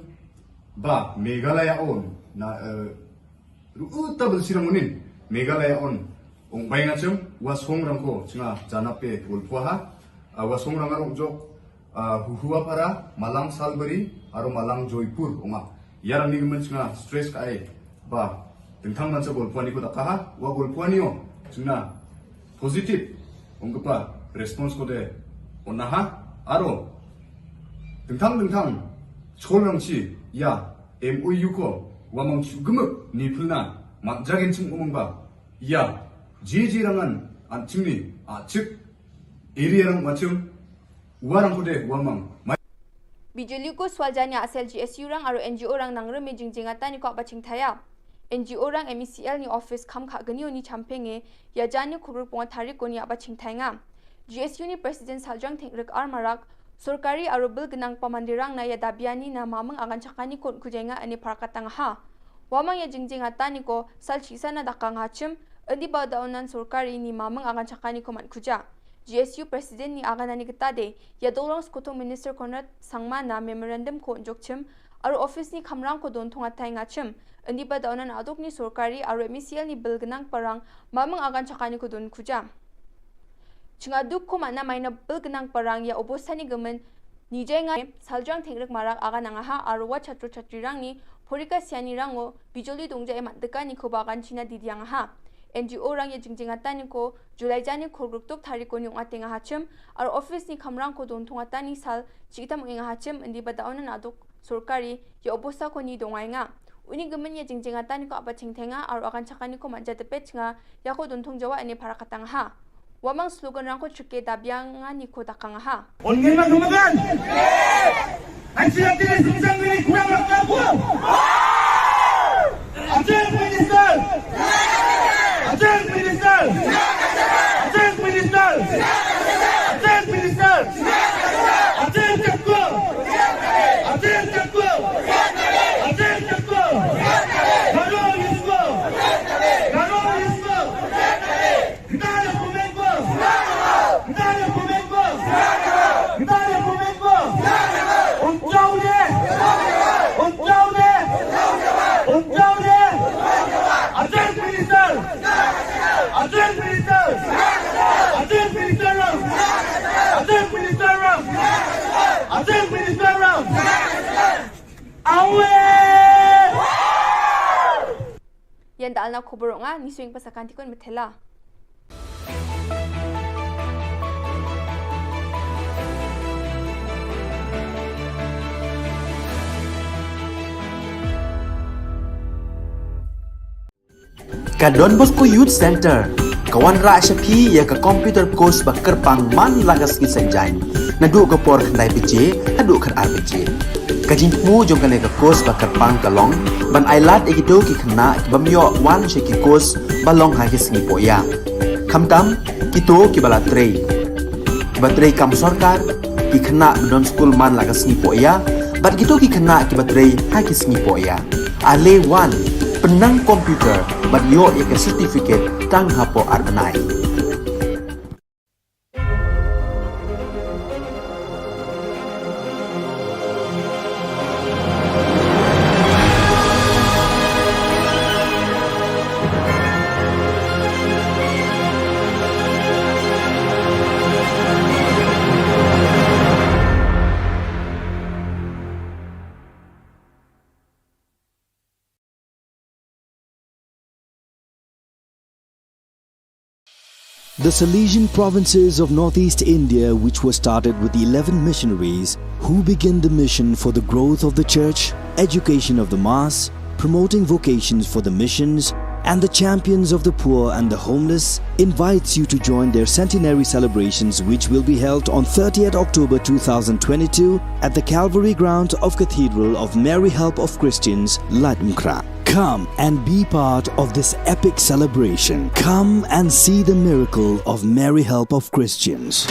ba Meghalaya on na tabel siramunin Meghalaya on ongbai ngacem wasong rangko cuma janape ulpuha wasong rangarong jok huhua para malang Salbari aro malang Joypur onga yarang ni menchna stress kai ba tengthang mansa golpuani ko takaha wa golpuani o chuna positive ongpa response ko de onaha aro tengthang cholrangchi ya MOU ko wamang chugumuk nipulna matjagin chung umongba ya jejerangan anchimni achik area rang machum warang ko de wamang Bijuli ko swaljanya asal GSU rang aro NGO rang nangreme jingjingata ni ko abaching thaya NGO rang MECL ni office kham kha gani oni champenge ya jani khurur ponga thari ko ni abaching thainga GSU ni president Saljang Thengrik Armarak sorkari aro bil gnang pamandirang na ya dabiani na mamang agan chakani kon kujenga ani parakatang ha wamang ya jingjingata ni ko salchisa na dakang hachim adi ba daunan sorkari ni mamang agan chakani ko man kuja GSU President ni aganani kitade ya dolong skotong Minister Conrad Sangma na memorandum ko jokchim aro office ni khamrang ko don thonga thai ngachim andi ba daunan adok ni sorkari aro MECL ni bilgnang parang mamang agan chakani ko don kuja chinga duk ko mana maina bilgnang parang ya obosani gamen nijenga Saljang Thengrik marak agananga ha aro wa chatro chatrirang ni porika siani rango bijoli dongja e mandeka ni ko bagan china didiang ha NGO rang ya jingjingata ni ko Julai jani khorgruk thari ko ni ngatenga hachim aro office ni khamrang ko don thongata ni sal chikitam inga hachim indi badaona naduk sorkari ya obosa ko ni dongainga uni gemen ya jingjingata ni ko aba chingthenga aro akan chakani ko manja tepet chinga ya ko don thongjawa ani parakatang ha wamang slogan rang ko chuke dabyanga ni ko dakanga ha ongenman numagan ansilang tinis sumsang ni kurang lakabo Ajeng Minister Ajeng Minister Ajeng Minister Ajeng Minister Ajeng Cakko Ajeng Cakko Ajeng Cakko Garo Yusko Garo Yusko Kita ada Kumenko Kita ada Kumenko Kita ada Kumenko Unjau deh Unjau deh Unjau deh Ajeng Minister Ajeng Minister Ajeng Minister Ajeng Minister Ajeng Minister Awe yan dal na khubor nga ni swing pasakanti kon methela Ka Don Bosco Youth Center Kawan ra shapi ya ka computer course ba kerpang man lagas ki senjain. Nadu ka por khandai pije, hadu khar ar pije. Kajin mu jong kane ka course ba kerpang kalong, ban ailat egido ki khna ki bamyo wan she ki course balong ha ki sngi poya. Khamtam kito ki bala trei. Ki batrei kam sarkar ki khna don school man lagas sngi poya, bat kito ki khna ki batrei ha ki sngi poya. Ale wan penang komputer bat yo ya ka certificate tang hapo arbenai. The Salesian provinces of northeast India, which were started with 11 missionaries who began the mission for the growth of the church, education of the mass, promoting vocations for the missions, and the champions of the poor and the homeless, invites you to join their centenary celebrations, which will be held on 30th October 2022 at the Calvary ground of Cathedral of Mary Help of Christians, Latmkra. Come and be part of this epic celebration. Come and see the miracle of Mary Help of Christians.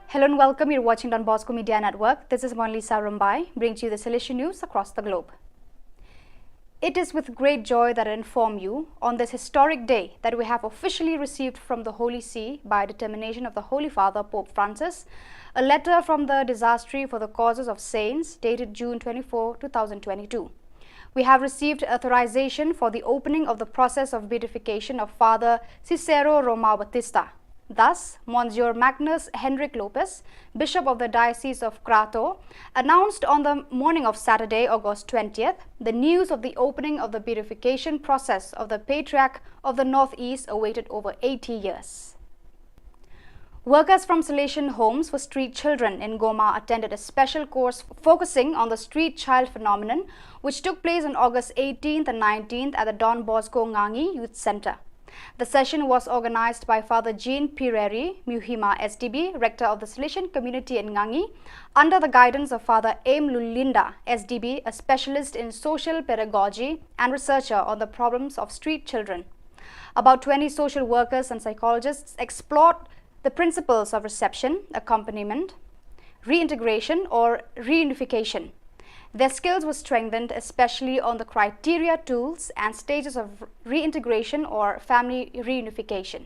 Hello and welcome. You're watching Don Bosco Media Network. This is Monalisa Rumbai, bringing to you the Salesian news across the globe. It is with great joy that I inform you on this historic day that we have officially received from the Holy See, by determination of the Holy Father Pope Francis, a letter from the Dicastery for the Causes of Saints dated June 24, 2022. We have received authorization for the opening of the process of beatification of Father Cicero Roma Batista. Thus, Monsieur Magnus Henrik Lopez, Bishop of the Diocese of Crato, announced on the morning of Saturday, August 20th, the news of the opening of the beatification process of the Patriarch of the Northeast, awaited over 80 years. Workers from Salesian Homes for Street Children in Goma attended a special course focusing on the street child phenomenon, which took place on August 18th and 19th at the Don Bosco Ngangi Youth Center. The session was organized by Father Jean Pireri, Muhima SDB, Rector of the Salesian Community in Ngangi, under the guidance of Father Aim Lulinda, SDB, a specialist in social pedagogy and researcher on the problems of street children. About 20 social workers and psychologists explored the principles of reception, accompaniment, reintegration or reunification. Their skills were strengthened especially on the criteria, tools and stages of reintegration or family reunification.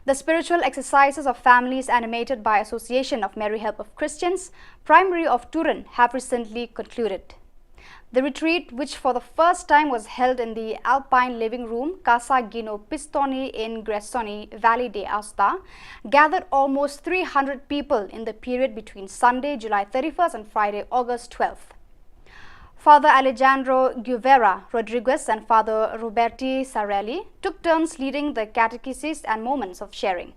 The spiritual exercises of families animated by Association of Mary Help of Christians, Primary of Turin, have recently concluded. The retreat, which for the first time was held in the Alpine Living Room, Casa Gino Pistoni in Gressoni, Valley de Aosta, gathered almost 300 people in the period between Sunday, July 31st and Friday, August 12th. Father Alejandro Guevara Rodriguez and Father Roberti Sarelli took turns leading the catechesis and moments of sharing.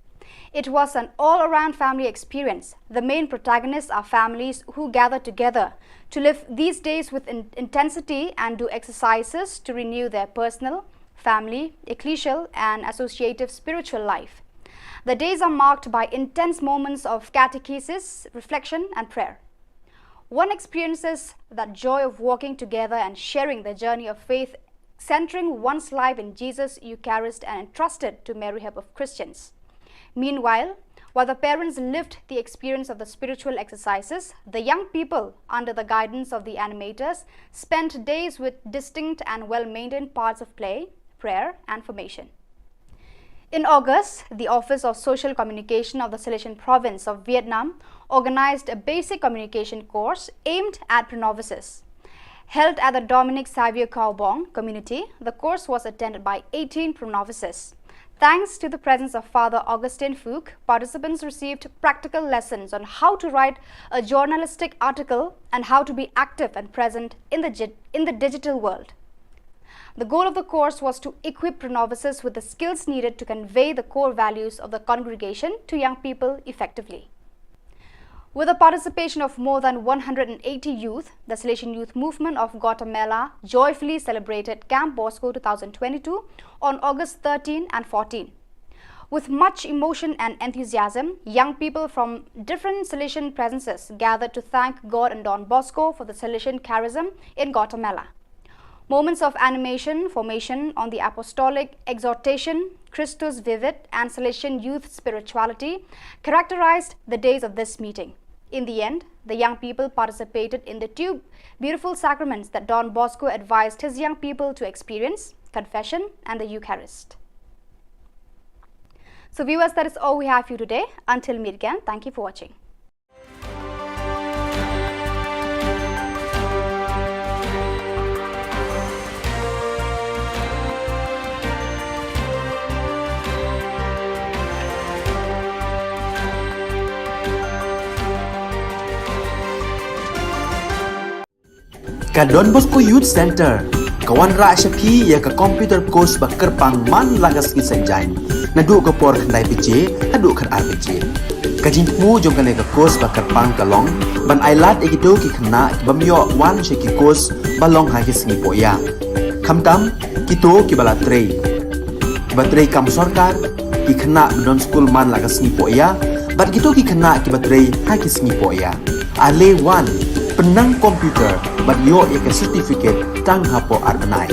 It was an all-around family experience. The main protagonists are families who gather together to live these days with intensity and do exercises to renew their personal, family, ecclesial and associative spiritual life. The days are marked by intense moments of catechesis, reflection and prayer. One experiences that joy of walking together and sharing the journey of faith, centering one's life in Jesus Eucharist and entrusted to Mary Help of Christians. Meanwhile, while the parents lived the experience of the spiritual exercises, the young people, under the guidance of the animators, spent days with distinct and well-maintained parts of play, prayer and formation. In August, the Office of Social Communication of the Salesian Province of Vietnam organized a basic communication course aimed at pre-novices. Held at the Dominic Xavier Kaubong community, the course was attended by 18 pre-novices. Thanks to the presence of Father Augustine Fuchs, participants received practical lessons on how to write a journalistic article and how to be active and present in the digital world. The goal of the course was to equip pre-novices with the skills needed to convey the core values of the congregation to young people effectively. With the participation of more than 180 youth, the Salesian Youth Movement of Guatemala joyfully celebrated Camp Bosco 2022 on August 13 and 14. With much emotion and enthusiasm, young people from different Salesian presences gathered to thank God and Don Bosco for the Salesian charism in Guatemala. Moments of animation, formation on the apostolic exhortation, Christus Vivid and Salesian youth spirituality characterized the days of this meeting. In the end, the young people participated in the two beautiful sacraments that Don Bosco advised his young people to experience, confession and the Eucharist. So viewers, that is all we have for you today. Until meet again, thank you for watching. Ka Don Bosco Youth Center, kawan ra syapi ya ka computer course ba kerpang man lagas ki senjain. Nadu ka por khandai PJ, nadu khan RPG. Ka jingmu jong kan ka course ba kerpang kalong, ban ailat egido ki khna ki bamyo wan she ki course balong ha ki singi poya. Khamtam kito ki bala trei. Ba trei kam sarkar ki khna don school man lagas singi poya, ban kito ki khna ki ba trei ha ki singi poya. Ale wan penang komputer ban yo ke certificate tang hapo arnai.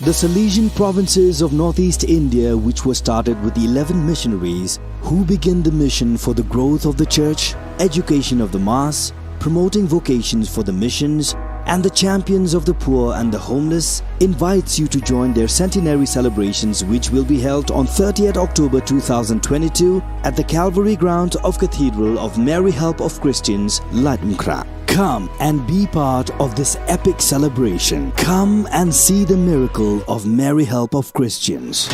The Salesian provinces of northeast India, which were started with the 11 missionaries who began the mission for the growth of the church, education of the mass, promoting vocations for the missions, and the champions of the poor and the homeless, invites you to join their centenary celebrations, which will be held on 30th October 2022 at the Calvary Ground of Cathedral of Mary Help of Christians, Latimkra. Come and be part of this epic celebration. Come and see the miracle of Mary Help of Christians.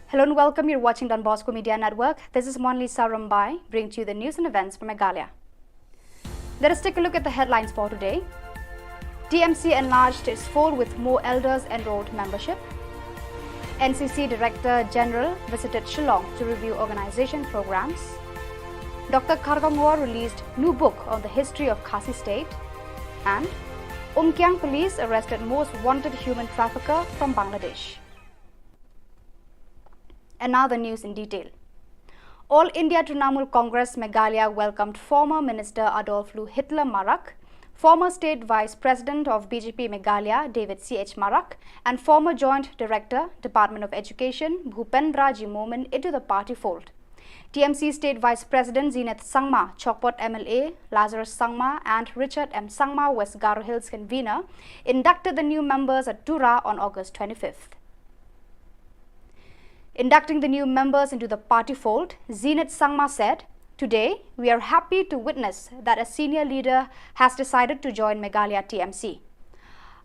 Hello and welcome. You're watching Don Bosco Media Network. This is Monlisa Rambai, bringing to you the news and events from Meghalaya. Let us take a look at the headlines for today. TMC enlarged its fold with more elders enrolled membership. NCC Director General visited Shillong to review organization programs. Dr. Khargangwar released new book on the history of Khasi State. And Umkyang police arrested most wanted human trafficker from Bangladesh. And now the news in detail. All India Trinamool Congress Meghalaya welcomed former Minister Adolf Hitler Marak, former State Vice President of BJP Meghalaya David C.H. Marak, and former Joint Director, Department of Education Bhupendra Jimomin into the party fold. TMC State Vice President Zenith Sangma, Chokpot MLA Lazarus Sangma, and Richard M. Sangma, West Garo Hills convener, inducted the new members at Tura on August 25th. Inducting the new members into the party fold, Zenith Sangma said, "Today, we are happy to witness that a senior leader has decided to join Meghalaya TMC.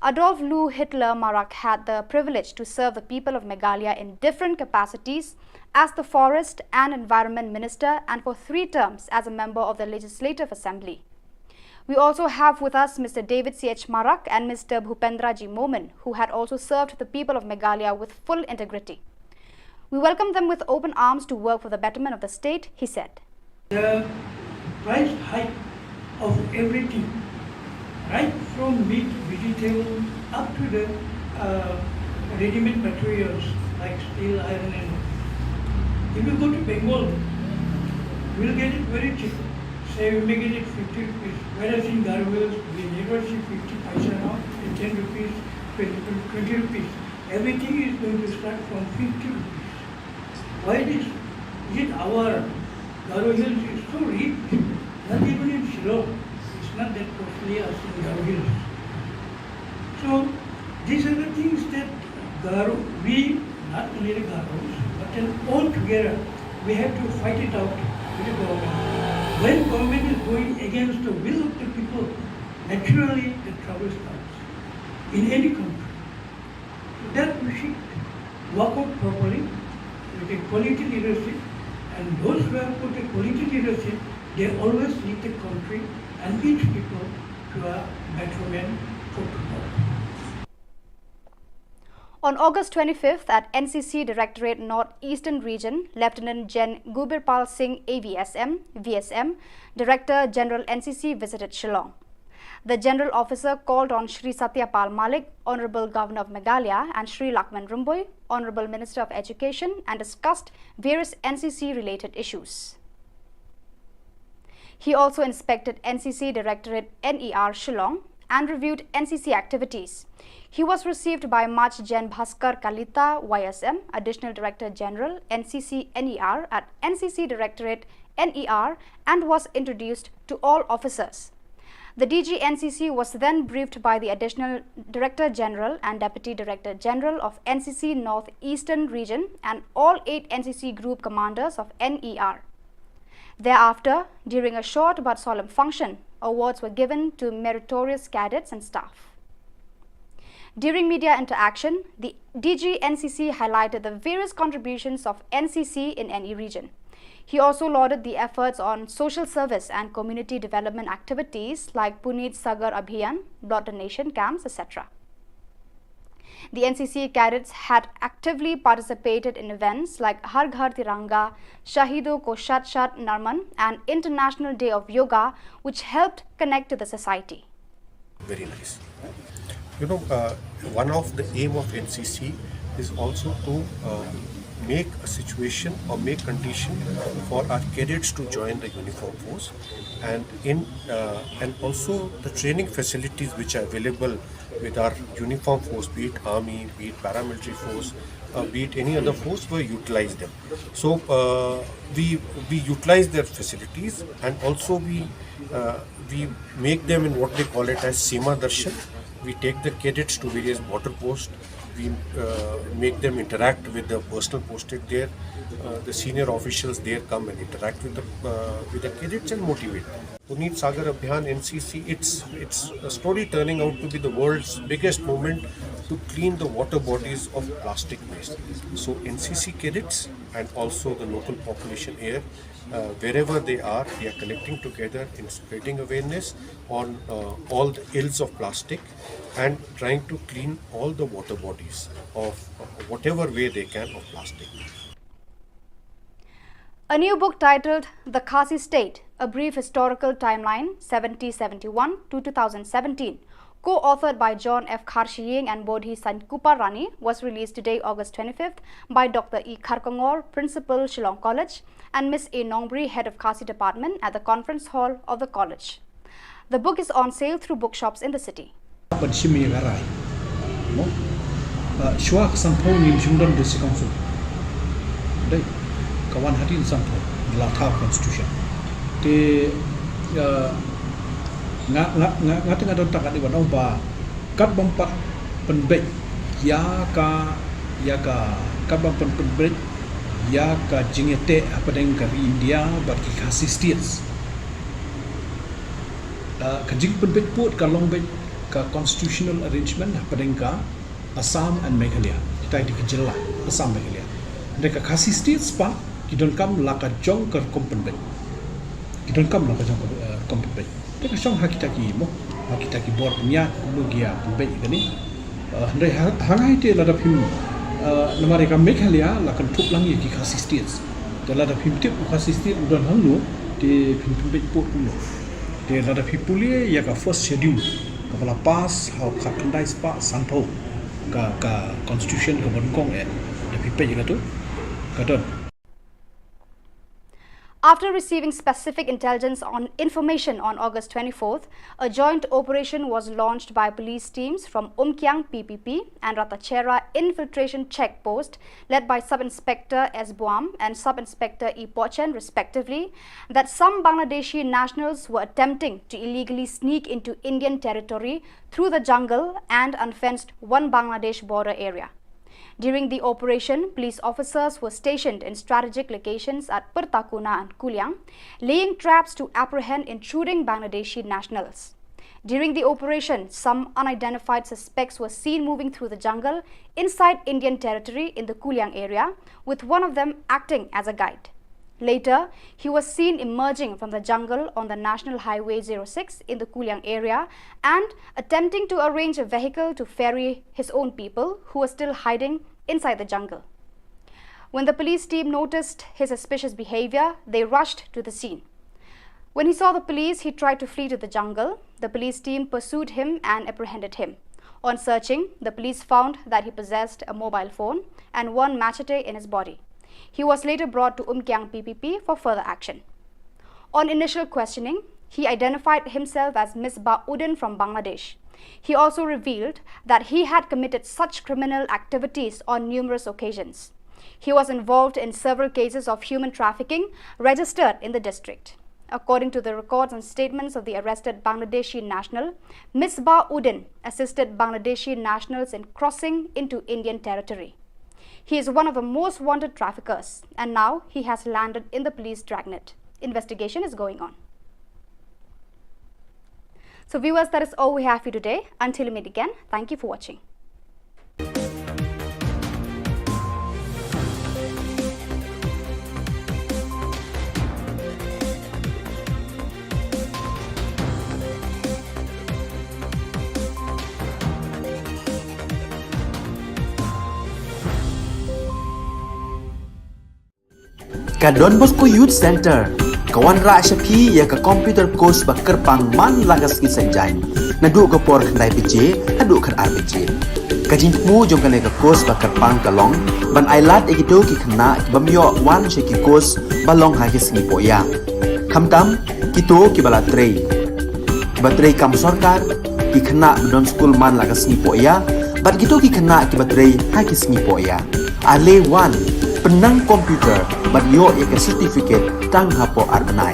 Adolf Lu Hitler Marak had the privilege to serve the people of Meghalaya in different capacities as the Forest and Environment Minister and for 3 terms as a member of the Legislative Assembly. We also have with us Mr. David C.H. Marak and Mr. Bhupendra G. Momin, who had also served the people of Meghalaya with full integrity. We welcome them with open arms to work for the betterment of the state, he said. The price hike of everything, right from meat, vegetable, up to the ready-made materials like steel, iron and if you go to Bengal, we'll get it very cheap. Say we may get it 50 rupees, whereas in Garwells we never see 50 paisa now, 10 rupees, 20 rupees. Everything is going to start from 50 rupees. Why this? Is it our Garo Hills is so rich, not even in Shillong. It's not that costly as in Garo Hills. So these are the things that Garo, we, not only the Garos, but then all together, we have to fight it out with the government. When government is going against the will of the people, naturally the trouble starts in any country. So that we should work out properly with a quality leadership, and those who have put a quality leadership, they always lead the country and each people to a betterment for tomorrow. On August 25th at NCC Directorate North-Eastern Region, Lieutenant Gen Gubirpal Singh AVSM, VSM, Director General NCC visited Shillong. The General Officer called on Shri Satyapal Malik, Honorable Governor of Meghalaya, and Shri Lakman Rumboy, Honorable Minister of Education, and discussed various NCC-related issues. He also inspected NCC Directorate NER Shillong and reviewed NCC activities. He was received by Maj Gen Bhaskar Kalita, YSM, Additional Director General, NCC NER at NCC Directorate NER, and was introduced to all officers. The DG NCC was then briefed by the Additional Director General and Deputy Director General of NCC North-Eastern Region and all 8 NCC Group Commanders of NER. Thereafter, during a short but solemn function, awards were given to meritorious cadets and staff. During media interaction, the DG NCC highlighted the various contributions of NCC in any region. He also lauded the efforts on social service and community development activities like Puneet Sagar Abhiyan, blood donation camps, etc. The NCC cadets had actively participated in events like Har Ghar Tiranga, Shahido Ko Shat Shat Narman, and International Day of Yoga, which helped connect to the society. Very nice. You know, one of the aim of NCC is also to make a situation or make condition for our cadets to join the uniform force, and also the training facilities which are available with our uniform force, be it army, be it paramilitary force, be it any other force, we utilize them. So we utilize their facilities, and also we make them in what they call it as Seema Darshan. We take the cadets to various border posts. We make them interact with the personnel posted there. The senior officials there come and interact with the cadets and motivate them. Puneet Sagar Abhiyan NCC, it's a story turning out to be the world's biggest movement to clean the water bodies of plastic waste. So NCC cadets and also the local population here, wherever they are connecting together in spreading awareness on all the ills of plastic and trying to clean all the water bodies of whatever way they can of plastic. A new book titled The Khasi State, A Brief Historical Timeline 1771 to 2017, co-authored by John F. Kharshiying and Bodhi Sankupa Rani, was released today, August 25th, by Dr. E. Kharkongor, Principal, Shillong College, and Ms. A. Nongbri, Head of Khasi Department, at the conference hall of the college. The book is on sale through bookshops in the city. Kawan hatin sampo latha constitution te nga tinga don takat iwan ba kat bompat penbet ya ka kat bompat penbet ya ka jingete apa dengan ka India bagi Khasi states ka jing penbet put ka long bet ka constitutional arrangement padengka Assam and Meghalaya itai di Jylla Assam Meghalaya mereka khasi state spa kidon kam laka jong ker kompenbet kidon kam laka jong kompenbet mereka song hakitaki mo hakitaki bor nya logia pembet gani ndai hangai te lada phim namare ka Meghalaya lakan thup langi ki khasi states te lada phim tip khasi state udon hangno te phim pembet pot kuno te lada phipuli ya ka first schedule kepala pas how kandai spa sanpo ka constitution ka bonkong da pipe juga tu kadon. After receiving specific intelligence on information on August 24th, a joint operation was launched by police teams from Umkyang PPP and Ratachera Infiltration Check Post, led by Sub-Inspector S. Buam and Sub-Inspector E. Pochen, respectively, that some Bangladeshi nationals were attempting to illegally sneak into Indian territory through the jungle and unfenced one Bangladesh border area. During the operation, police officers were stationed in strategic locations at Pertakuna and Kuliang, laying traps to apprehend intruding Bangladeshi nationals. During the operation, some unidentified suspects were seen moving through the jungle inside Indian territory in the Kuliang area, with one of them acting as a guide. Later, he was seen emerging from the jungle on the National Highway 06 in the Kuliang area and attempting to arrange a vehicle to ferry his own people who were still hiding inside the jungle. When the police team noticed his suspicious behavior, they rushed to the scene. When he saw the police, he tried to flee to the jungle. The police team pursued him and apprehended him. On searching, the police found that he possessed a mobile phone and one machete in his body. He was later brought to Umkyang PPP for further action. On initial questioning, he identified himself as Misbah Udin from Bangladesh. He also revealed that he had committed such criminal activities on numerous occasions. He was involved in several cases of human trafficking registered in the district. According to the records and statements of the arrested Bangladeshi national, Misbah Udin assisted Bangladeshi nationals in crossing into Indian territory. He is one of the most wanted traffickers, and now he has landed in the police dragnet. Investigation is going on. So viewers, that is all we have for you today. Until we meet again, thank you for watching. Ka Don Bosco Youth Center, kawan ra shapi ya ka computer course ba kerpang man lagas ki senjain. Nadu ka por khandai pije, hadu khar RPG. Ka jingmu jong ka course ba kerpang kalong, ban ailat ekito ki khna ki bamyo wan she ki course balong ha ki singi poya. Khamtam kito ki bala trei. Batrei kam sarkar ki khna don school man lagas singi poya, bat kito ki khna ki batrei ha ki singi poya. Ale wan penang komputer ban yo ek certificate tang hapo arnai.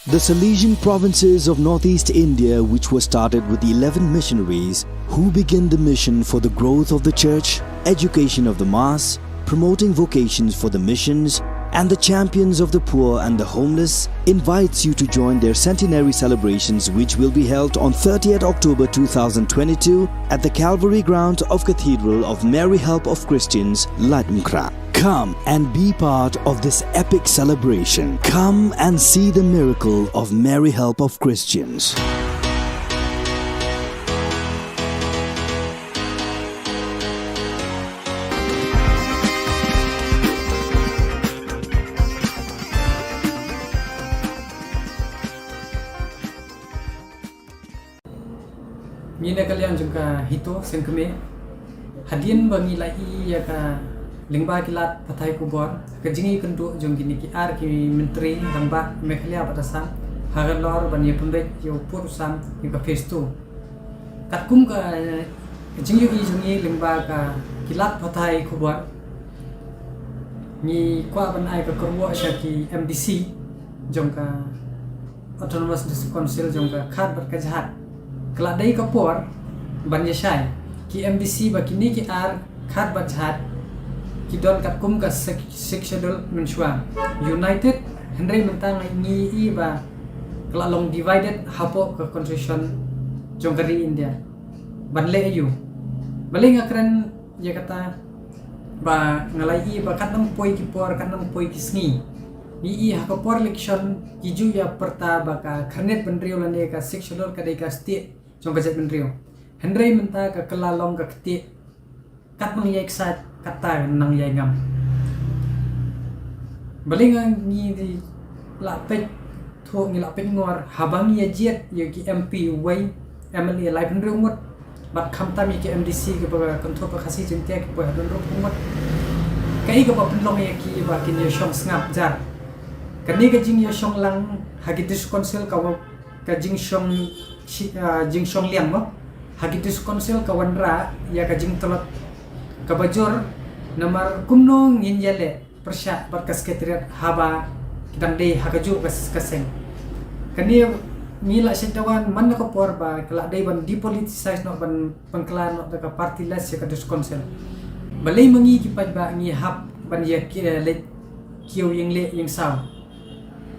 The Salesian provinces of northeast India, which were started with 11 missionaries who began the mission for the growth of the church, education of the mass, promoting vocations for the missions, and the champions of the poor and the homeless, invites you to join their centenary celebrations, which will be held on 30th October 2022 at the Calvary ground of Cathedral of Mary Help of Christians, Latmkra. Come and be part of this epic celebration. Come and see the miracle of Mary Help of Christians. Mina kalian juga hito sengkeme hadian bangi lai ya ka lingba kilat patai kubor kejingi kenduk jong gini ki ar ki menteri ramba Meghalaya batasan hagalor ban ye pembek yo purusam ki ka phase 2 kat kum ka jingyu I jungi lingba ka kilat patai Khubor ni kwa ban ai ka korwo sha ki MDC jong ka Autonomous District Council jong ka khat bat ka jahat kala dai ka por ban ya shai ki MDC ba kini ki ar khat bat jahat ki don kat kum ka schedule menshwa united Henry mentang ni I ba kala long divided hapo ka constitution jong kari India banle ayu baling akran ya kata ba ngalai I ba kat nang poi ki por kat nang poi ki sngi ni I ha ka por election ki ju ya perta ba ka khanet benrio lane ka schedule ka dai ka state jong ka jet benrio Henry menta ka kala long ka kti kat nang yek sa kata nang yai ngam baling ni di la pet tho ngi la pet ngor habang ya jet ya ki MP wai MLA lai benrio ngot bat kham tam ki MDC ke ba kontrol pa khasi jente ke pa don ro ngot kai ka pa penlong ya ki ba kin ya shong ngap jar kani ka jing ya shong lang hagitis council ka jing shong liang mo hagitis council ka wanra ya ka jing tolot ka bajor namar kumno ngin yale persya bat ka sekretariat haba kidang dei hakaju kaseng kani nila setawan man na ko por ba kala dai ban depoliticize no ban pangklan no ka partyless ya ka council balay mangi ki ba ngi hap ban ya le kiyo yang le yang saw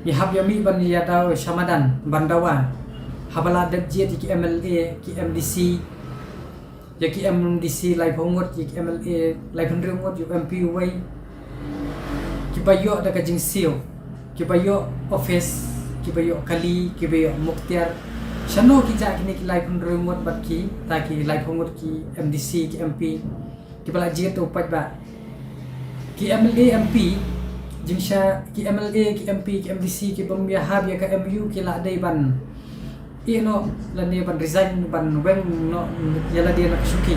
ni hab ya mi ban ya daw Shamadan bandawa habala dat je ki MLA ki MDC ya ki MDC lai phongot ki MLA lai phonrungot yu MP wai ki bayo da ka jing sio ki bayo office ki bayo kali ki bayo muktiar shano ki ja kini ki lai phonrungot bat ki ta ki lai phongot ki MDC ki MP ki bala je to pat ba ki MLA MP jingsha ki MLA ki MP ki MDC ki bamya hab ya ka MU ki la dai ban ino lani ban resign ban weng no yala dia nak suki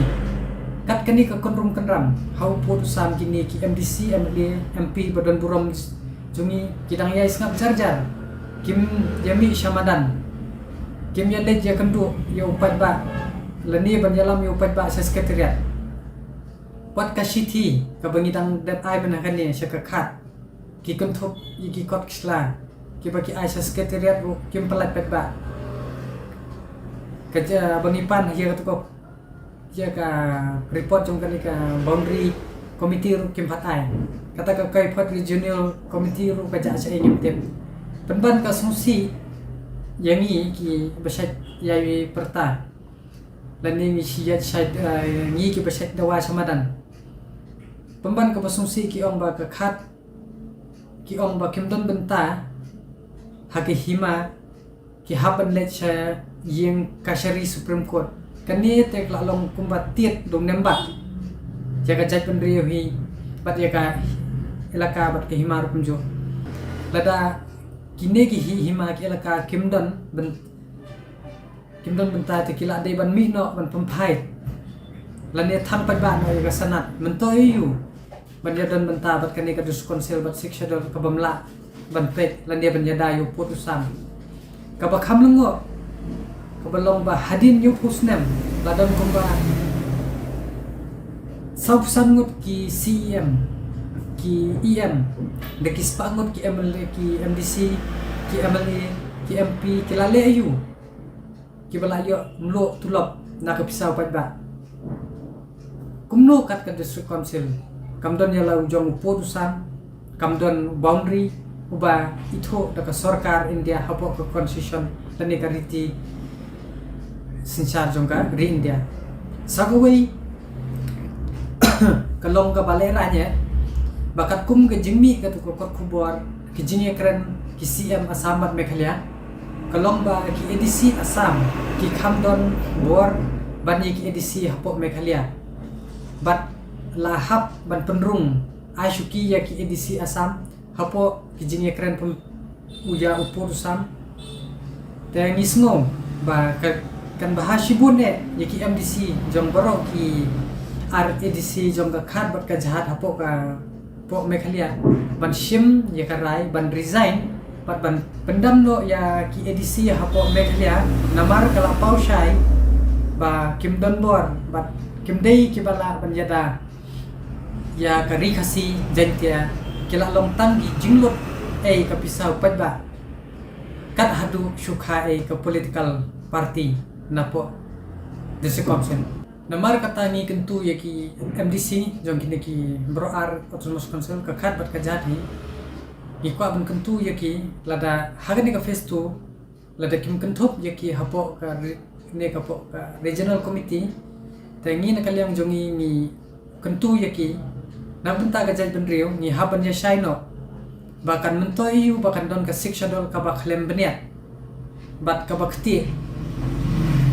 kat kani ka konrum kanram hau pot sam kini ki MDC MLA MP badan buram jungi kidang yai ngap jarjar kim yami Shamadan kim ya lej ya kendu ya upat ba lani ban yalam ya upat ba sekretariat wat ka city ka bangitang dat ai ban kan ni syaka khat ki konthop ki kot kisla ki baki ai sekretariat kim pelat pet ba kerja bangipan ya ko ya ka report jong kali ka boundary committee ru kim patai kata ka kai pat regional committee ru ka ja sa ngim tem penban ka susi yangi ki besat yai perta lani ni siat sait ngi ki besat dawa Shamadan penban ka pasungsi ki ong ba ka khat ki ong ba kim don benta haki hima ki haban let sa yang Kashari Supreme Court kani tek la long kumbat tiet dong nembat jaga jaj pendrio hi bat ya ka elaka bat ke himar punjo lada kini ki hima ki elaka kimdon benta te kila dei ban mi no ban pempai lani tham pat ba no ya sanat mentoi yu ban ya don benta bat kani ka dus konsil bat siksha dol ka bamla ban pet lani ban ya dayu putusan ka ba kham lengo kabalong ba hadin yung husnem ladang kumba sausangot ki CEM ki EM dekis pangot ki MLA ki MDC ki MLA ki MP ki lale ayu ki balayo mlo tulop nakapisaw pat ba kumno kat ka district council kamdon ya lau jong putusan kamdon boundary uba ito daka sarkar India hapo ka constitution lani kariti sinsar jongka ri India sagawai kalong ka balera nya bakat kum ke jingmi ka tu ko Khubor ki jinge kran ki CM Asamat Meghalaya kalong ba ki EDC Assam ki Khamdon bor bani ki EDC hapo Meghalaya bat lahap ban penrung Ashuki ya ki EDC Assam hapo ki jinge kran pun uja upur sam te ngisno ba kan bahasibun ne yaki MDC jong baro ki RADC jong ka khat bat ka jahat hapo ka po Meghalaya ban shim ya karai ban resign bat ban pendam no ya ki ADC hapo Meghalaya namar kala pau shai ba kim don bor bat kim dei kibala banjada ya kari khasi jantia kila long tang gi jinglot kapisau padba kat hadu syukha ke political party napo desekomsen namar kata ni kentu yaki MDC jong kini ki broar autonomous council ka khat bat ka jadi ikwa ban kentu yaki lada hagani ka face tu lada kim kentup yaki hapo ka ne ka po ka regional committee tangi na kalyang jongi ni kentu yaki na bunta ka jaj benriu ni haban ya shaino bahkan mentoyu bahkan don ka sikshadol ka bakhlem beniat bat ka bakti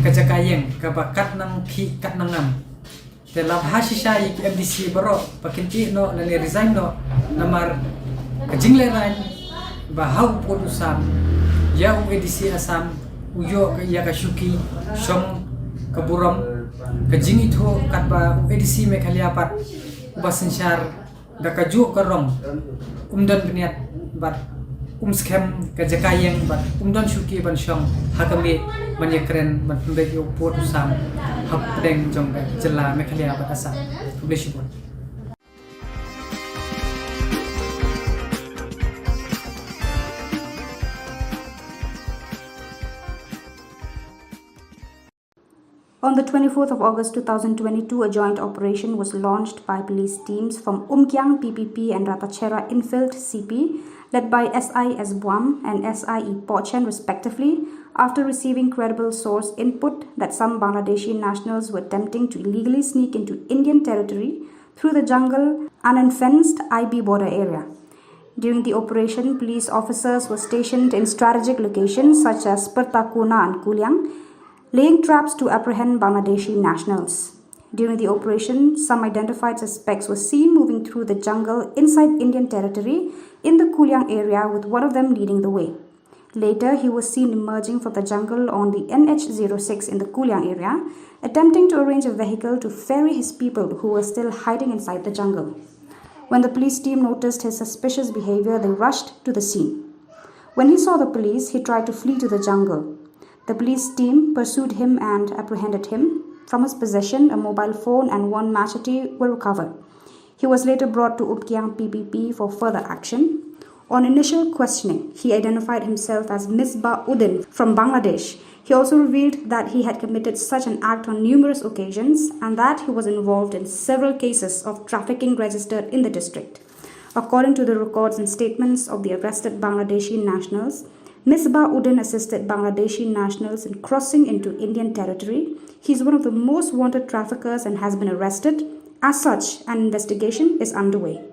kajakayeng ka bakat nang ki kat nangam telam hasisha yik MDC baro pakinti no lani resign no namar kajingle ran bahau podusam ya UEDC Asam uyo ya ka syuki shom ka buram kajingi tho kat ba UEDC Meghalaya pat ubasensyar da kaju karong umdan beniat bat scam kajakayeng bat umdan syuki ban syong hakami manyekren ban pembek yo pot usam hapdeng jong ka Jylla Meghalaya bat Assam publish pun. On the 24th of August 2022, a joint operation was launched by police teams from Umkyang PPP and Ratachera Infield CP, led by SI Esbuam and SIE Pochen respectively, after receiving credible source input that some Bangladeshi nationals were attempting to illegally sneak into Indian territory through the jungle and unfenced IB border area. During the operation, police officers were stationed in strategic locations such as Pertakuna and Kuliang, laying traps to apprehend Bangladeshi nationals. During the operation, some identified suspects were seen moving through the jungle inside Indian territory in the Kuliang area, with one of them leading the way. Later, he was seen emerging from the jungle on the NH06 in the Kuliang area, attempting to arrange a vehicle to ferry his people who were still hiding inside the jungle. When the police team noticed his suspicious behavior, they rushed to the scene. When he saw the police, he tried to flee to the jungle. The police team pursued him and apprehended him. From his possession, a mobile phone and one machete were recovered. He was later brought to Umkyang PPP for further action. On initial questioning, he identified himself as Misbah Uddin from Bangladesh. He also revealed that he had committed such an act on numerous occasions and that he was involved in several cases of trafficking registered in the district. According to the records and statements of the arrested Bangladeshi nationals, Misbah Uddin assisted Bangladeshi nationals in crossing into Indian territory. He is one of the most wanted traffickers and has been arrested. As such, an investigation is underway.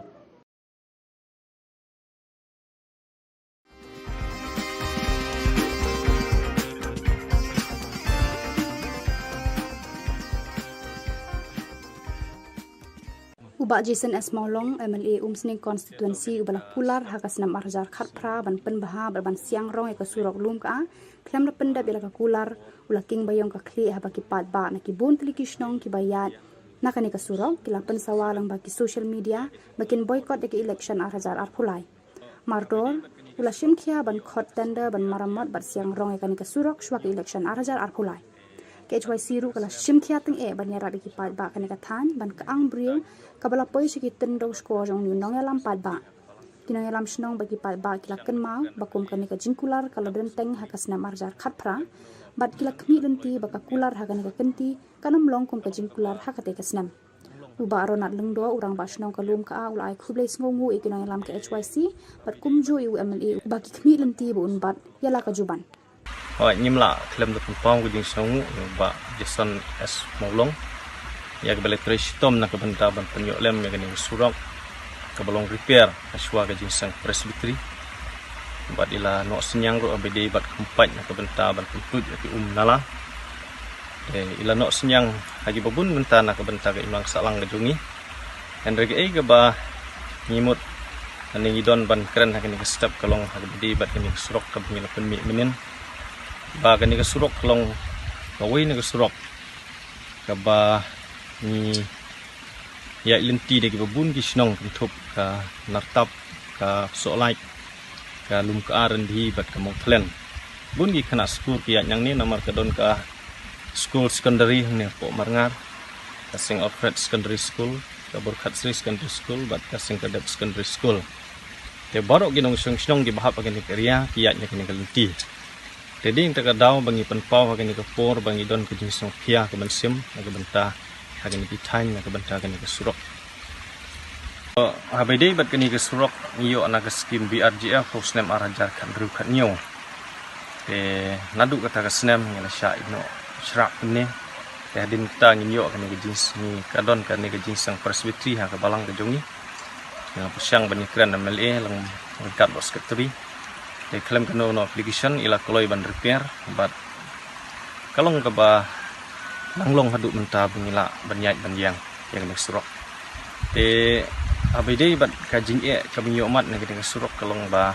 Ubak Jason S. Maulong, MLA Umsning Constituency, Ubala Pular, Hakasnam Arjar Khatpra, Ban Penbaha, Ban Siang Rong, Eka Surok Lum Ka, Klam na Penda Bila Kular, Ulaking Bayong Kakli, Habaki Padba, Nakibun Tilikishnong, Kibayat, Nakanika Surok, Kilapan Sawalang Baki social media, Bakin boycott Eki election Arhajar Arpulai. Mardor, Ulashim Kia, Ban Kot Tender, Ban Maramot, Ban Siang Rong, Ekanika Surok, Shwak election Arhajar Arpulai. KHYC ru kala shimkhia ting banyara biki padba kanika than ban kaang bril kabala poi siki tendo sko jong ni nong yalam padba kinong yalam shnong baki padba kilakan mau bakum kanika jingkular kala den teng hakasna marjar khatpra bat kila khmi lenti baka kular hakanika kenti kanam long kum ka jingkular hakate kasnam uba ronat lengdo urang ba shnong kalum ka ulai khuble sngongu ikinong yalam KHYC bat kumjo u MLA baki khmi lenti bu unbat yala ka juban Hoi nyimla klem de pempong guding sangu ba Jason S Maulong ya ke balai tom na ke benda ban penyok lem ya gani surok ke balong repair aswa ke jinsang presbytery ba ila no senyang ro abd bat kempat na ke benda ban putut ya ke nala ila no senyang haji babun benta na ke benda ke imang salang ke jungi and rege ke ba nyimut ani idon ban keren hakani ke step kalong abd bat kani surok ke bingil pen minin ba kani ka surok long kawai ni ka surok ka ba ni ya lenti de ka bun ki snong tup ka nartap ka solai ka lum ka aran di bat ka mong thlen bun gi khana skur ki yang ni namar ka don ka school secondary ni po marngar kasing Alfred Secondary School kabur Khatsri Secondary School bat kasing Kadep Secondary School te borok ginong sung gibahap agani area kiatnya kini kalenti jadi inta daw bangi penpau agani kapor bangi don ke jinsong pia ke bensim aga benta agani pitain aga benta agani ke surok habede bat kani ke surok iyo anak skim BRGF posnem arajar kan ru kan nyo te nadu kata ke snem ngala sya ino syak ni hadin kita nginyo kan ke jins ni kadon kan ke jins sang presbytery ha ke balang ke jongi yang pusyang bani kran MLA lang dekat bos sekretari they claim kano no application ila koloi ban repair but kalong ke ba langlong hadu menta bangila banyai banjang yang nek surok te abide bat kajing ka binyo mat nek ke surok kalong ba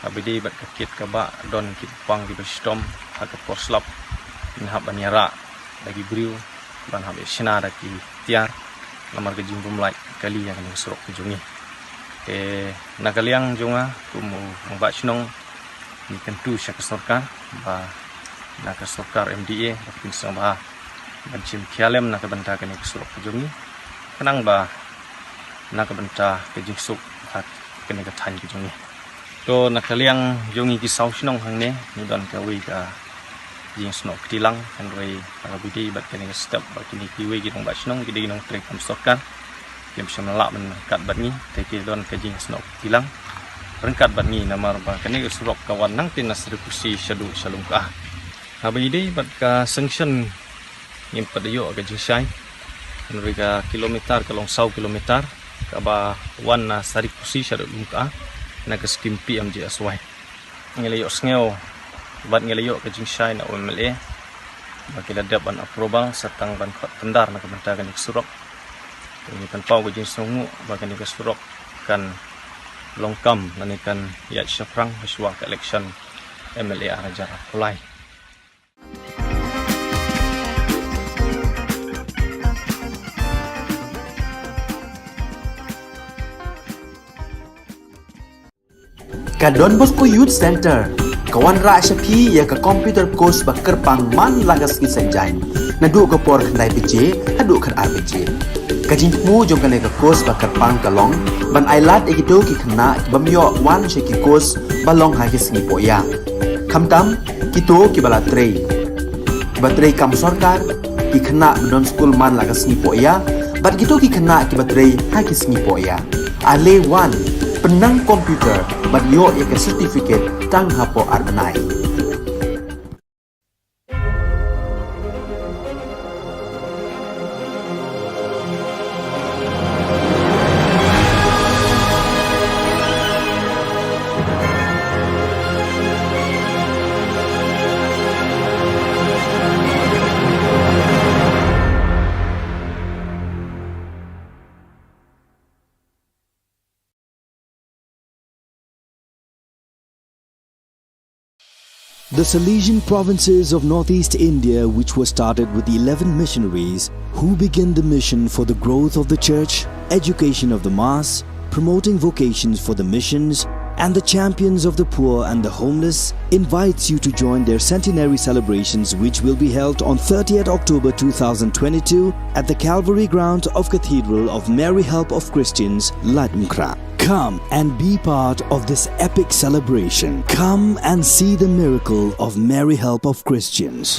abide bat kakit ka ba don kit pang di bestom ha ke poslap inhab banyara lagi briu ban habe sina da ki tiar lamar ke jimbum lai kali yang nek surok ke jungi nakaliang jonga kumu ngba chnong ni kentu syak sarkar ba nak sarkar MDA bakin sama bancim khialem nak benta kan surok jungi kenang ba nak benta ke jingsuk hak kene ka than jungi to nakaliang jongi ki sau chnong hangne ni don ka wi ka jing snok tilang kan roi abidi bat kene step ba kini ki wi ki ngba chnong ki dinong trek kam sarkar yang bisa melak menangkat bat ni teki don kajing snok tilang rengkat bat ni namar ba kani surok kawan nang tin nasripusi syadu shalung ka habide bat ka sanction yang padayo ka jingsai mereka kilometer kalong 100 kilometer ka ba wan na sarikusi syadu ka na ka skim PMJ aswai ngelayo sngew bat ngelayo ka jingsai na MLA bakila dapat approval satang ban khot tendar na ka bentakan surok ini kan pau ke jenis sungu bahkan ke surok kan longkam nanikan yat syafrang haswa ke election MLA arajar kulai Kadon Bosco Youth Center kawan ra syapi ya ke computer course bakar pangman lagas kisanjain nadu ke por khnai pj hadu khan RPG kajing mu jong kan ke course bakar pang kalong ban ailat egido ki khna bamyo wan sheki course balong ha ki sngi poya khamtam kito ki bala trei batrei kam sarkar ki khna don school man lagas sngi poya bat gitu ki khna ki batrei ha ki sngi poya ale wan penang komputer bat yo ya ke certificate tang hapo arbanai The Salesian provinces of northeast India, which were started with 11 missionaries who began the mission for the growth of the church, education of the mass, promoting vocations for the missions, and the champions of the poor and the homeless, invites you to join their centenary celebrations, which will be held on 30th October 2022 at the Calvary ground of Cathedral of Mary Help of Christians, Latmkra. Come and be part of this epic celebration. Come and see the miracle of Mary Help of Christians.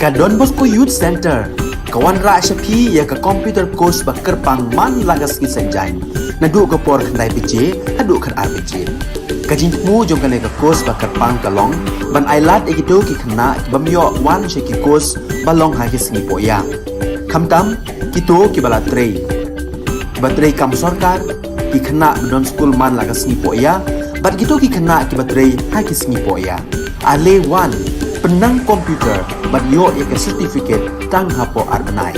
Ka Don Bosco Youth Center, kawan ra syapi ya ka computer course ba kerpang man lagas ki senjain. Nadu ka por khnai PJ, hadu khan RPG. Ka jingmu jong ka course ba kerpang kalong, ban ailat ekito ki khna bamyo wan she ki course balong ha ki sngi poya. Khamtam kito ki bala trei. Batrei kam sarkar ki khna don school man lagas sngi poya, bat kito ki khna ki batrei ha ki sngi poya. Ale wan penang komputer bat yo ya ke certificate tang hapo arnai.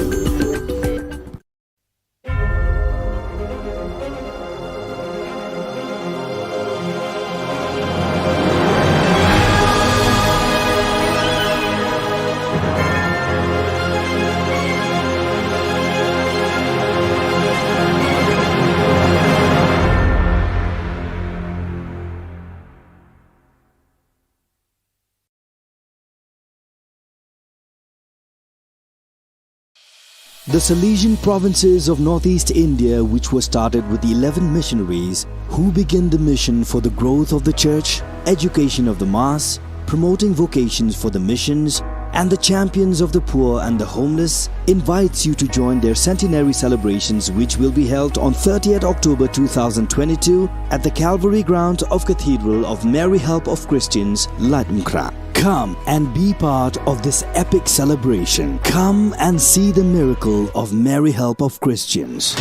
The Salesian provinces of northeast India, which were started with the 11 missionaries who began the mission for the growth of the church, education of the mass, promoting vocations for the missions, and the champions of the poor and the homeless, invites you to join their centenary celebrations, which will be held on 30th October 2022 at the Calvary ground of Cathedral of Mary Help of Christians, Ladmkra. Come and be part of this epic celebration. Come and see the miracle of Mary Help of Christians.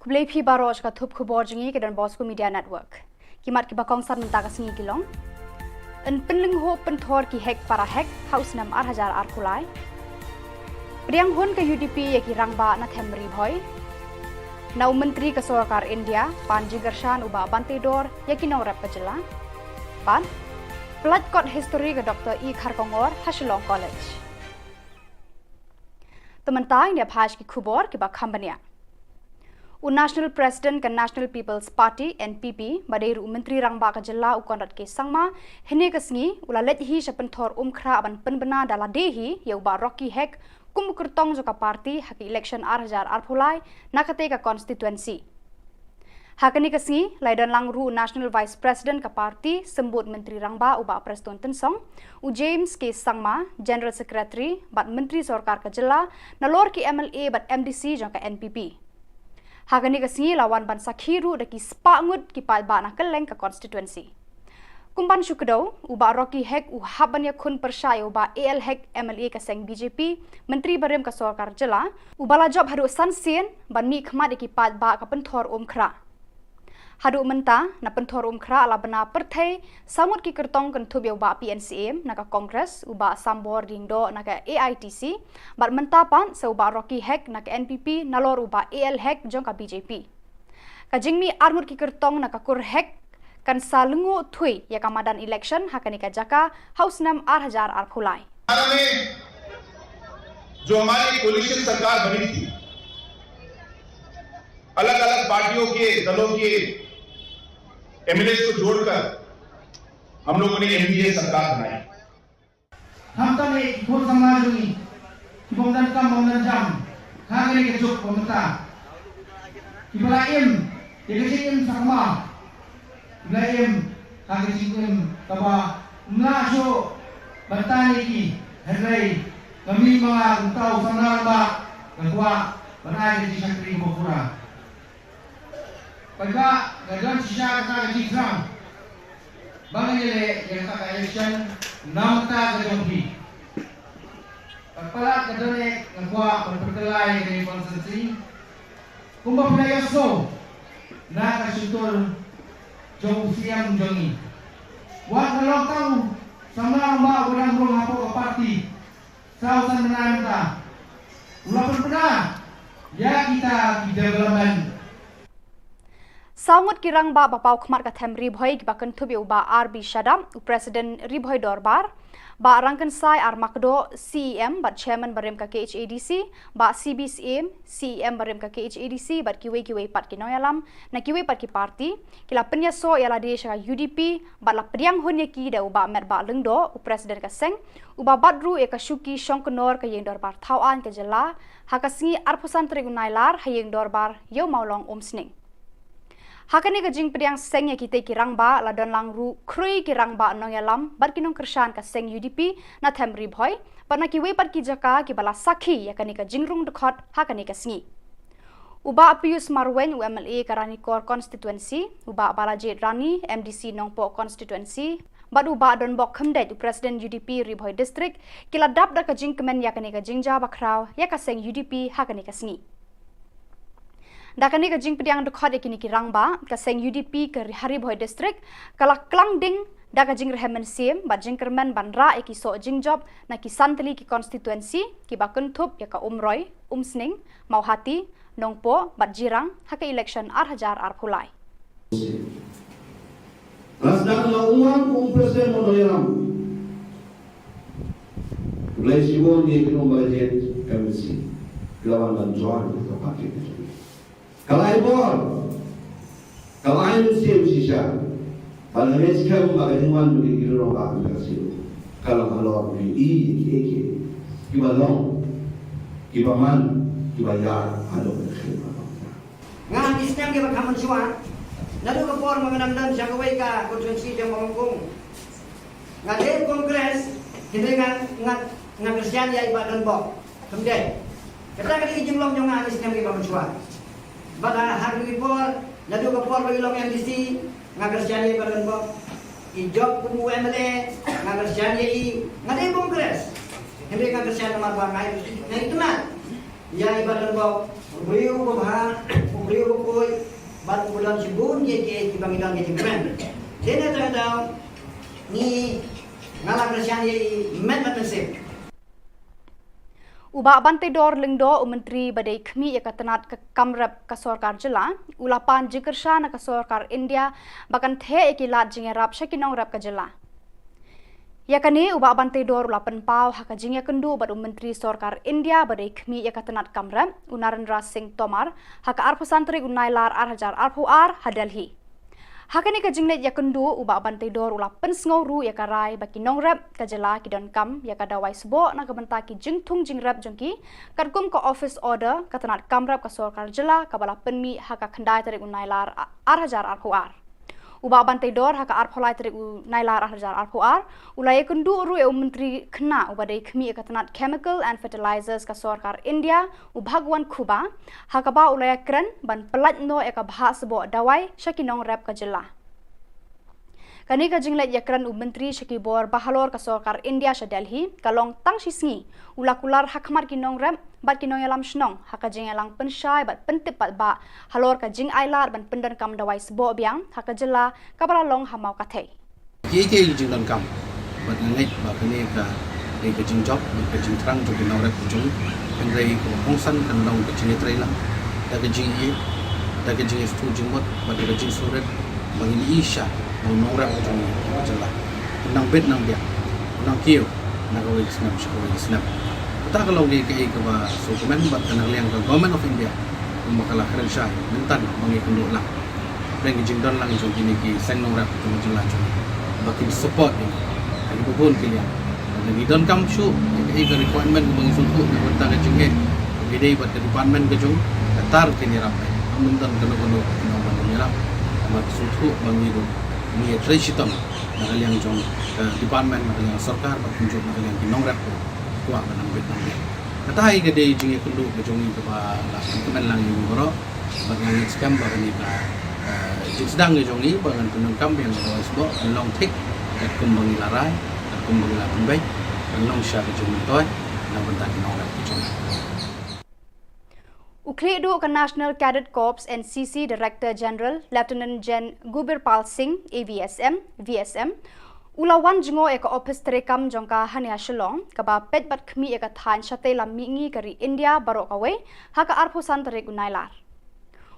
Kublai phi baroj ka thup khubor jingi ke Don Bosco Media Network. Kimat ki bakong san menta ka singi kilong. En penling ho penthor ki hek para hek house nam 8000 ar kulai. Priang hun ka UDP ya ki rangba na themri bhoi. Nau menteri ka Sarkar India Panji Gershan uba Bantedor ya ki nau rap pajela. Pan Plat kot history ka Dr. E Kharkongor Shillong College. Tementai dia phaj ki khubor ki ba khambania. National President kan National People's Party NPP Baderu Menteri Rangba Ka Jylla Ukonrat ke sangma hene kasngi ulalet hi sapenthor umkhra ban penbena dala dehi yau ba Rocky Hek kumkurtong joka party haki election 8000 arphulai nakate ka constituency. Hakani kasngi laidan langru National Vice President ka party sembut Menteri Rangba uba Preston Tensong u James ke sangma General Secretary bat Menteri Sarkar Ka Jylla nalor ki MLA bat MDC joka NPP. Hagani kasngi lawan ban sakhiru daki spangut ki pa ba na keleng ka constituency. Kumban syukdo uba Rocky Hek u habanya khun persai uba AL Hek MLA ka seng BJP Menteri Barem ka Sarkar Jylla ubala job hadu sansien ban mi khmat ki pa ba ka penthor umkhra. Hadu menta na penthor umkhra ala bana perthai samut ki kertong kan thub uba PNCM na ka Congress uba Sambor Dindo na ka AITC bat menta pan se uba Rocky Hek na ka NPP nalor uba AL Hek jong ka BJP. Ka jingmi armut ki kertong na ka kur Hek kan salungu thui ya ka madan election hakani ka jaka house nam 8000 arphulai. जो हमारी कोलिशन सरकार बनी थी अलग अलग पार्टियों के दलों के एमएलए को जोड़कर हम लोगों ने एनडीए सरकार बनाई. हम तो ने खोल समाज में कि बंदन का बंदन जाम खाने के चुप पमता कि बला एम ये के एम सकमा बला एम खाने के एम तबा ना जो बताने की है kami mga tao sana ba nagwa banay di sakri mo pura pagka gadon siya ka di gram bangile yang ka election namta gadon hi pagpala gadon nagwa pagpalay ni constituency kung ba pinayaso na kasutol jong siyang jongi wa kalong tao sama ba ulang rong hapo ka party Sausan menanta, ulapan pernah, ya kita di development. Sangut kirang ba bapau khmat ka them ribhoi ki bakan thubi uba RB Shadam President ribhoi dorbar ba rangkan sai ar makdo CEM ba chairman barem ka KHADC ba CBCM CEM barem ka KHADC ba kiwe pat ki noyalam na kiwe pat ki parti kila penya so yala desha UDP ba la priang honya ki da uba mer ba lengdo President ka seng uba badru e ka shuki shongkonor ka yeng dorbar thawan ka jela hakasngi arpusan trigunailar hayeng dorbar yo maulong omsning Hakani ka jing priang seng ya kita kirang ba la don lang ru krui kirang ba nong yalam bar kinong kershan ka seng UDP na them ribhoi par na kiwe par ki jaka ki bala sakhi ya kani ka jingrung dekhot hakani ka sngi uba Pius Marwen UMLA Karani Kor constituency uba Balajet Rani MDC Nongpo constituency bad uba don bok khamdai tu President UDP ribhoi district kila dap da ka jing kemen ya kani ka jingja bakraw ya ka seng UDP hakani ka sngi Dakani ka jing pediang dekhot ekini ki rangba ka seng UDP ke Haribhoi district kala klang ding da ka jing rehemen sim ba jing kermen bandra eki so jing job na ki santli ki constituency ki ba kentup ya ka umroy umsning mauhati nongpo bat jirang haka election hajar pulai Rasdan la uang presiden modoyaram Mulai Shillong ni kena bajet KMC kelawan dan jual kita pakai Kalai bor, kalai musim sisa, kalau hanya sekarang bagai tuan beri kira orang bagai kasih, kalau kalau beri eke, kiba long, kiba man, kiba yar, ada berkhidmat. Ngan Islam kiba kaman cuan, nado kapor mengenam jangkawai ka konstitusi jang Malongkong. Ngan kongres, kita ngan Kristian ya ibadan bok, kemudian kita kali jumlah ngan Islam kiba kaman cuan. Bada hari report, nado kapor bagi long MDC, ngakerjani badan bok, ijok kumu MLA, ngakerjani ngadai kongres, hendak ngakerjani nomor bangai, nah itu mat, ya badan bok, beliau bahar, beliau koi, bat bulan sebun ye ke bangidan ye keren, jadi tahu ni ngalah kerjani met sip. Uba Bante Dor Lingdo Menteri Badai Khmi Yakatanat ka Kamrap ka Sarkar Jilla ulapan jikersha na ka Sarkar India bakan the ekilat jingerap shakinong rap ka jilla yakani uba Bante Dor ulapan pau haka jingya kendu bad Menteri Sarkar India Badai Khmi Yakatanat Kamrap Narendra Singh Tomar haka arpusantri unailar hajar ar Delhi Hakani ka jinglet yakundu uba Bante Dor ulapan sngoru yakarai baki nongrap ka jela ki don kam yakadawai sbo na kabenta ki jingthung jingrap jongki kadkum ka office order katanat kamrap ka Sarkar jela kabala penmi haka khandai tarik unailar hajar ar uba Bante Dor haka arpholai tarik unailar hajar ar ulai kundu ru e menteri khna ubadai khmi katanat chemical and fertilizers ka Sarkar India ubhagwan khuba haka ba ulai kran ban pelat no eka bha sbo dawai shakinong rap ka jela Kani ka jinglet yakran Menteri Shakibor Bahalor ka Sarkar India sha Delhi kalong tang shisngi ulakular hakmar kinong rem bat kinong yalam shnong haka jing yalang penshai bat pentipat ba halor ka jing ailar ban pendan kam dawai sbo biang haka jela kabala long hamau kathei Ke jing dan kam bat ngai ba kani ka jing job ka jing trang jo kinong rep jung pengrei ko hongsan kan long ka jing traila da ka jing yi da ka jing stu jing mot bat ka jing suret bangin isha nong rep jung jela nang bet nang dia nang kiu nang ko snap tak kalau dia ke ba so komen bat kanang liang ka government of India makala keren syai mentan bangi kenduk lang reng jing don lang jong kini ki seng nong rap jong jela jong bakin support ni ani bubun kilian lagi don kam shu ke requirement bangi suntu na banta ka jing gede bat ke department ke jong tar kini rap mentan kono bangi rap mat suntu bangi ro ni tresitam na liang jong department na liang sarkar bat kunjuk na liang kinong rap kuat menang bet nang dia. Katai ke dia jingi kundu ke jongi ke ba la kemen lang yung bro bagang scam ba ni ka jing sedang ke jongi bangan penung kam yang bawa sebab long tik kat kumbang larai kat kumbang la pembai long sha ke jongi toy na bentak nong la ke jongi Ukredu ka National Cadet Corps NCC Director General Lieutenant Gen Gubirpal Singh AVSM VSM Ulawan jingo eka office terekam jongka hania Shillong kaba pet bat khmi eka than shate lam mingi kari India barok away haka arphusan terek unailar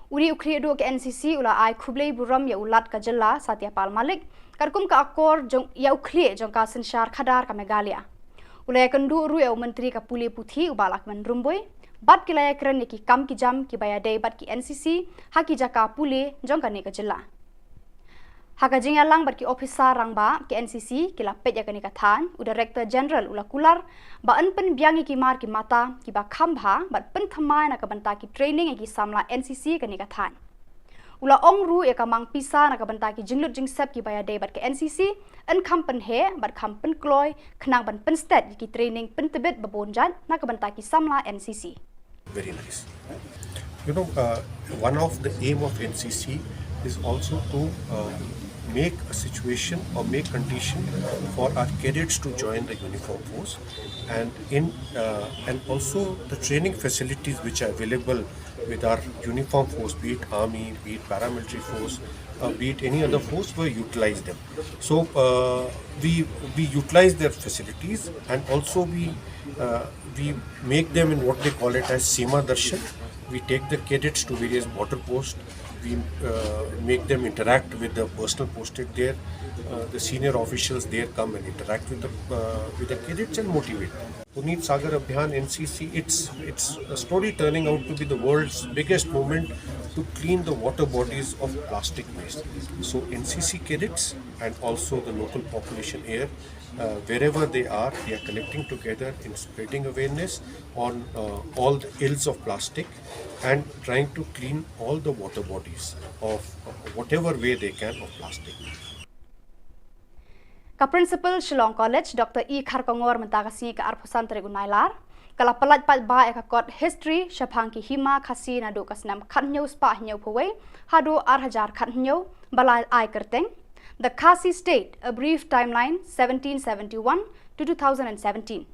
Uri ukri do ke NCC ula ai khublei buram ya ulat ka jilla Satyapal Malik karkum ka akor jong ya ukri jong ka sensyar khadar ka Meghalaya. Ula ya kendu ru ya menteri ka puli puthi ubalak men rumboi bat kilaya kren ki kam ki jam ki baya dei bat ki NCC haki jaka puli jong ka ne ka jilla. Haka jing lang bat ki officer rangba ki NCC ki la pet ya ka ne ka than u director general ula kular ba an pen biangi ki mar ki mata ki ba khambha bat pen thamai na ka banta ki training ki samla NCC ka ne ka than. Ula ong ru ya ka mang pisa na ka banta ki jinglut jing sep ki baya dei bat ki NCC an kampen he bat kampen kloy khnang ban pen stat ki training pen tebet babonjan na ka banta ki samla NCC. Very nice. You know, one of the aim of NCC is also to make a situation or make condition for our cadets to join the uniform force, and also the training facilities which are available with our uniform force, be it army, be it paramilitary force, be it any other force, we utilize them. So we utilize their facilities, and also we make them in what they call it as Seema Darshan. We take the cadets to various border posts. We make them interact with the personnel posted there. The senior officials there come and interact with the cadets and motivate them. Puneet Sagar Abhiyan NCC, it's a story turning out to be the world's biggest movement to clean the water bodies of plastic waste. So NCC cadets and also the local population here, wherever they are connecting together in spreading awareness on all the ills of plastic and trying to clean all the water bodies of whatever way they can of plastic. Ka Principal Shillong College Dr. E. Kharkongor mentagasi ka arpusan trigunailar kala pelat pat ba ka kot history syapang ki hima khasi na do kasnam khatnyau spa hnyau phawai hado 8000 khatnyau balai ai kerteng the Khasi State, a brief timeline 1771 to 2017.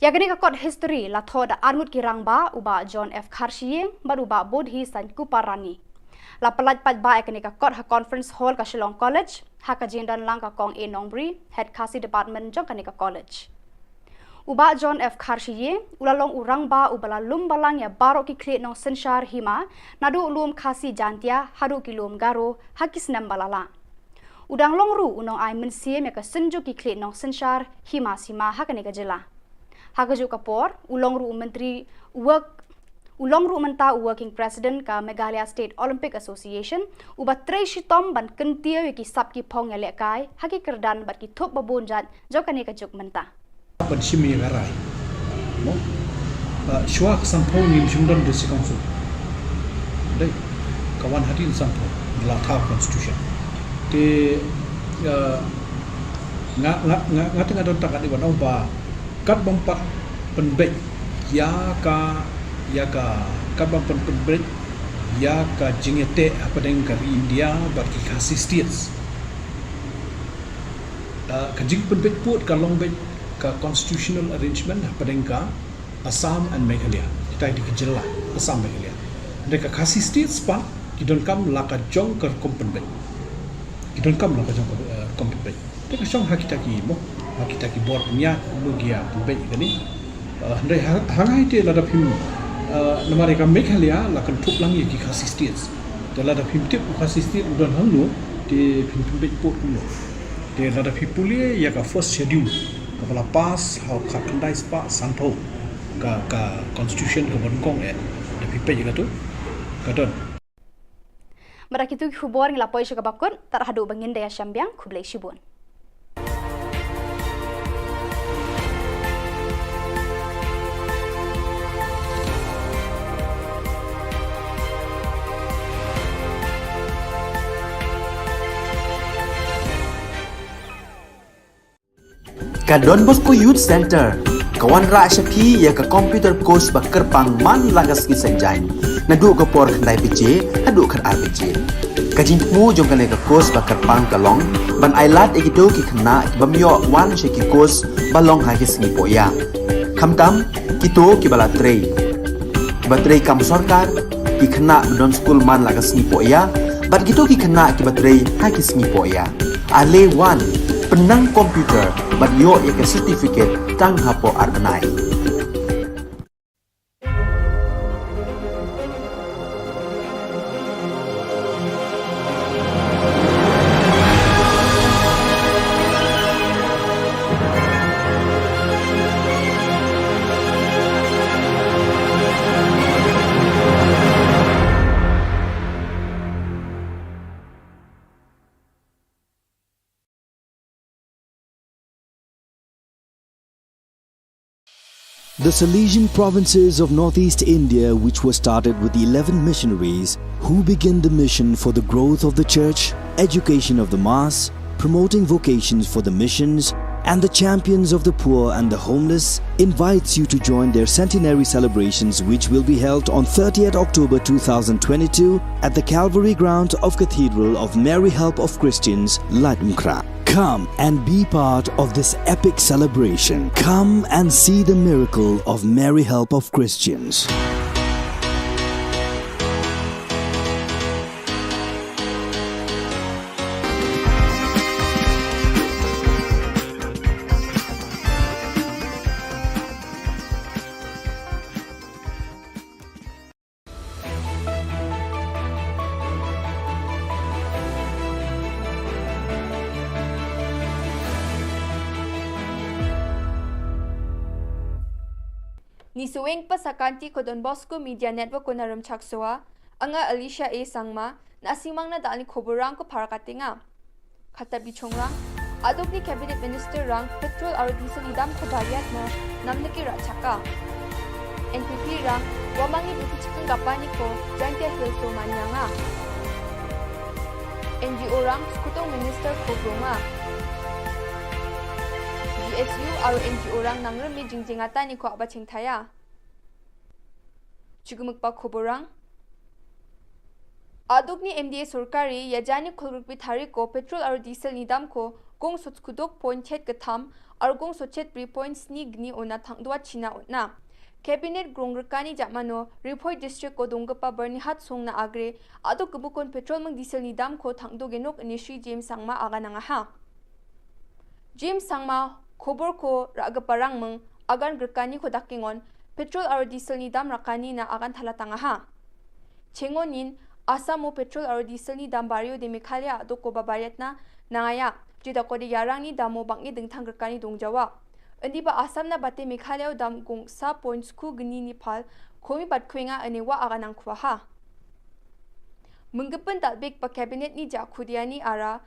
Yagani ka kot history la thoda armut ki rangba uba John F. Kharshiyeng baru ba bodhi san kuparani. La pelat pat ba ekani ka kot ha conference hall ka Shillong College ha ka jindan lang ka kong e Nongbri head Khasi department jong kani ka college. Uba John F. Kharshiyeng ulalong urang ba ubala lum balang ya baro ki kle nong sensyar hima nadu ulum Khasi jantia hadu ki lum garo hakis nam balala. Udang longru unong ai mensie me ka senju ki kle nong sensyar hima sima ha kani ka jilla. Ha ka ju kapor ulongru menteri ulongru menta working president ka Meghalaya State Olympic Association uba trei shitom ban kentia ki sap ki phong ya lekai ha ki kerdan bat ki thop babonjat jo kani ka juk menta. Ban shimi garai mo shwa sampau nim jumdan de sikongsu dai kawan hadin sampau la tha constitution te nga tengah don tak di wan ba kat bompat penbek ya ka kat bompat penbek ya ka jingete apa dengan ka India bagi Khasi states ka jing penbek put ka longbek ka constitutional arrangement apa dengan ka Assam and Meghalaya kita di Jylla Assam Meghalaya mereka Khasi states pa kidon kam la ka jong ka kompenbek kidon kam la ka jong kompenbek mereka song hakita ki board nya logia penbek gani ndai hangai te la da phim namare ka Meghalaya la kan thup lang ki Khasi states te la da phim tip Khasi state udon hangno te phim penbek put kuno te la da phipuli ya ka first schedule kepala pas how kandai spa sanpo ka constitution ka bonkong da pipe juga tu kadon Marakitu Khubor ngila poi ka bakun tar hadu bangin daya syambiang khublei shibun. Ka Don Bosco Youth Center, kawan ra syapi ya ka computer course bakar pang man lagas ki sanjang. Nadu ka por khandai PJ, hadu khan RPG. Ka jingmu jong ka course bakar pang kalong, ban ailat ekito ki khna bamyo wan she ki course balong ha ki singi poya. Khamtam kito ki bala trei. Batrei kam sarkar ki khna don school man lagas singi poya, bat kito ki khna ki batrei ha ki singi poya. Ale wan penang komputer bat yo ya certificate tang hapo arnai. The Salesian provinces of northeast India, which were started with the 11 missionaries who began the mission for the growth of the church, education of the mass, promoting vocations for the missions, and the champions of the poor and the homeless, invites you to join their centenary celebrations, which will be held on 30th October 2022 at the Calvary Ground of Cathedral of Mary Help of Christians, Latumkra. Come and be part of this epic celebration. Come and see the miracle of Mary Help of Christians. Nisuweng pa sa kanti ko Don Bosco Media Network ko naram chaksoa, anga Alicia A. Sangma, na asimang na daan ni Khoborang ko para katinga. Kata bichongrang, adok ni Cabinet Minister rang petrol aro diesel idam ko bayat na namnaki rachaka. NPP rang, wamangi bukitsikang gapani ko, jante hilso manyanga. NGO rang, skutong Minister Khoborang. GSU aro NGO rang nangrami jingjingata ni ko abaching thaya. Chugumukpa Khoborang. Aduk ni MDA Sorkari yajani khulrukpi thari ko petrol aro diesel ni dam ko gong sochkudok point chet katham aro gong sochet pri point snig ni ona thangdwa china utna. Cabinet grongrkani jamano Riphoy district ko donggapa Bernihat song na agre aduk kubukon petrol mang diesel ni dam ko thangdo genok ni Shri James Sangma aga nanga ha. James Sangma Khobor ko ragaparang meng agan grkani ko dakingon petrol aro diesel ni dam rakani na agan thalatanga ha. Chengonin Assam mo petrol aro diesel ni dam barrio de Meghalaya adok ko babayat na nangaya jida ko de yarang ni damo bangi dengthang grkani dongjawa. Endi ba Assam na bate Meghalaya dam gong sa points ku gni ni phal khomi bat khwenga anewa agan ang khwa ha. Menggepen dalbek pa cabinet ni ja khudiani ara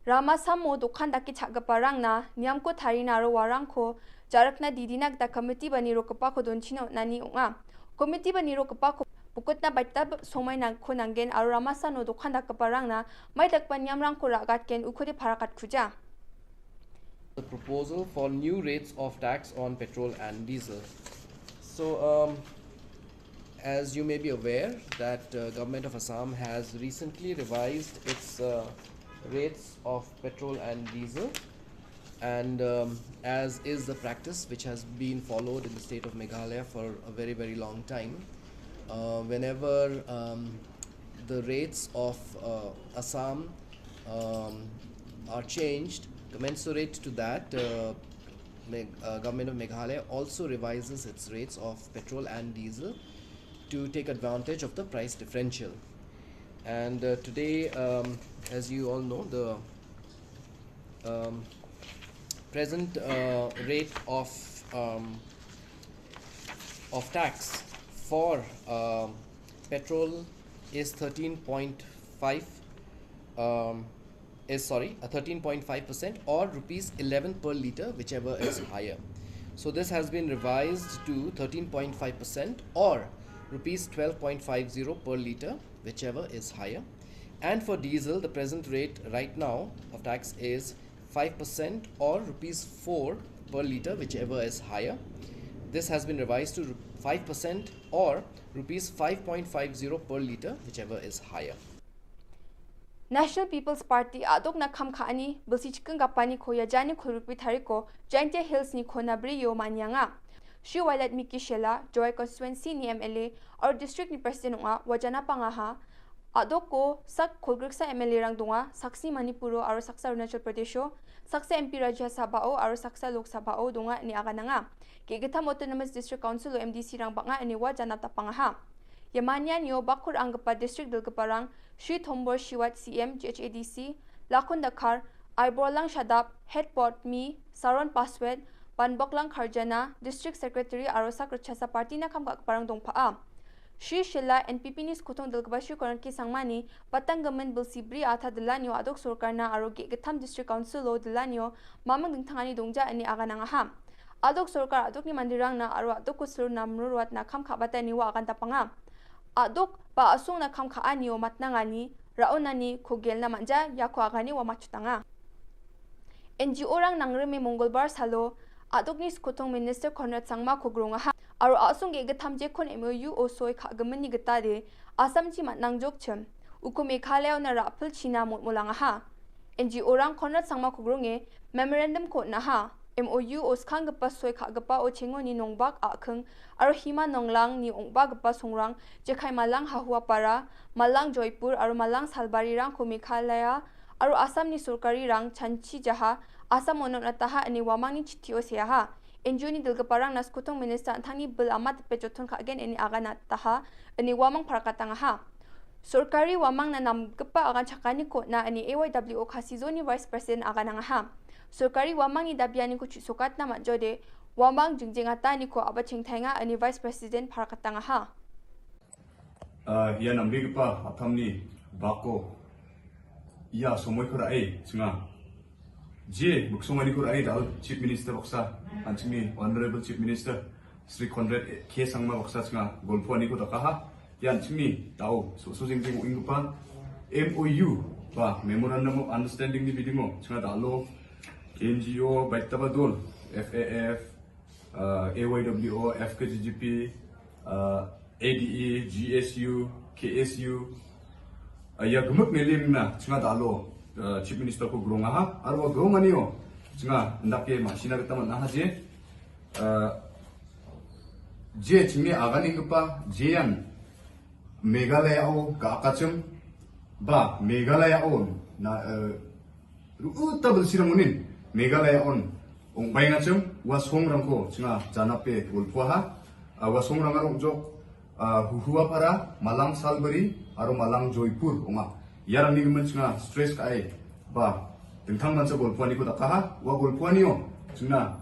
Rama Samo dokan daki chagaparang na niamko tharina ro warang ko jarakna didinak da committee bani ro kapa ko donchino nani unga committee bani ro kapa ko pukutna baita somai nang ko nangen aro Rama Sano dokan da kaparang na mai dakpan niamrang ko ragat ken ukhode pharakat khuja. The proposal for new rates of tax on petrol and diesel. So as you may be aware that government of Assam has recently revised its rates of petrol and diesel, and as is the practice which has been followed in the state of Meghalaya for a very long time, whenever the rates of Assam are changed commensurate to that, government of Meghalaya also revises its rates of petrol and diesel to take advantage of the price differential. And today, as you all know, the present rate of tax for petrol is 13.5% or rupees 11 per litre, whichever is higher. So this has been revised to 13.5% or rupees 12.50 per litre, whichever is higher. And for diesel, the present rate right now of tax is 5% or rupees 4 per litre, whichever is higher. This has been revised to 5% or rupees 5.50 per litre, whichever is higher. National People's Party adok na khamkhani bulsichkang gapani khoya jani khurukpi thariko Jainte Hills ni khonabri yo manyanga. Shri Walat Miki Shilla, Joy Constituency ni MLA or District ni President nga wajana pangaha adok ko sak khulgruk sa MLA rang dunga saksi Manipuro aro saksa Arunachal Pradesho saksa MP Rajya Sabao aro saksa Lok Sabao dunga ni agananga Kigitham Autonomous District Council o MDC rang banga ni wajana tapangaha Yamanya niyo bakur anggapa district dalgaparang Shri Thombor Shiwat CM GHADC Lakun Dakar Aiborlang Shadap Headport Mi Saron Paswed Banboklang Kharjana District Secretary Arosak Rachasa Party na kamka parang dongpaa Shri Shilla NPP ni skutong dalgaba Shri Koranki Sangmani Patang Gamen Bilsibri Atha Delanyo Adok Sorkarna Aroge Githam District Council o Delanyo Mamang Dingtangani Dongja ani aganangaham aduk sorkar aduk ni mandirang na aru aduk kusur na mruruat na kham khabata ni wa akan tapanga aduk ba asung na kham kha ani o matnangani raonani khugel na manja yakwa agani wa machutanga NGO rang nangreme mongolbar salo aduk ni skotong minister Conrad Sangma khogronga ha aru asung ge gatham je khon MOU o soi kha gamani gata de asam chi matnang jok chem uku Meghalaya na rapul china mulanga ha NGO rang Conrad Sangma khogronge memorandum ko na ha MOU o skang gapa soi kha gapa o chengo ni nongbak akhung aru hima nonglang ni ongba gapa songrang jekhai malang hahua para malang Joypur aru malang Salbari rang ko Meghalaya aru Assam ni surkari rang chanchi jaha Assam onon ataha ani wamang ni chitio seha NGO ni dilgaparang nas kutong minister anthani bil amat pejothon kha again ani agana taha ani wamang parakatanga ha surkari wamang na nam gapa agan chakani ko na ani AYWO khasizoni vice president agana ha surkari wamang ni dabiani ko chusokat na majode wamang jingjengata ni ko abaching thainga ani vice president parakatanga ha ya nambi gapa athamni bako ya somoy kora singa je muksomani kora dal chief minister boksa anchimi honorable chief minister Sri Conrad K Sangma boksa singa golpuani ko takaha yan chimi tau so jingjeng ingpa MOU ba memorandum of understanding ni bidingo singa dalo NGO Baitabadol FAF AYWO FKGGP ADE GSU KSU ya gemuk melim na singa dalo chief minister ko grong ha arwa grong anio singa ndake masina kita man ha je chimi agani gpa jean Meghalaya o ka akachum ba Meghalaya on na utabel siramunin Meghalaya on ongbai ngachum wasong rangko singa janape golpua ha wasong rangarong jok huhua para malang Salbari aru malang Joypur onga yarang ni gemen singa stress kai ba tentang mansa golpuani ko takaha wa golpuani o singa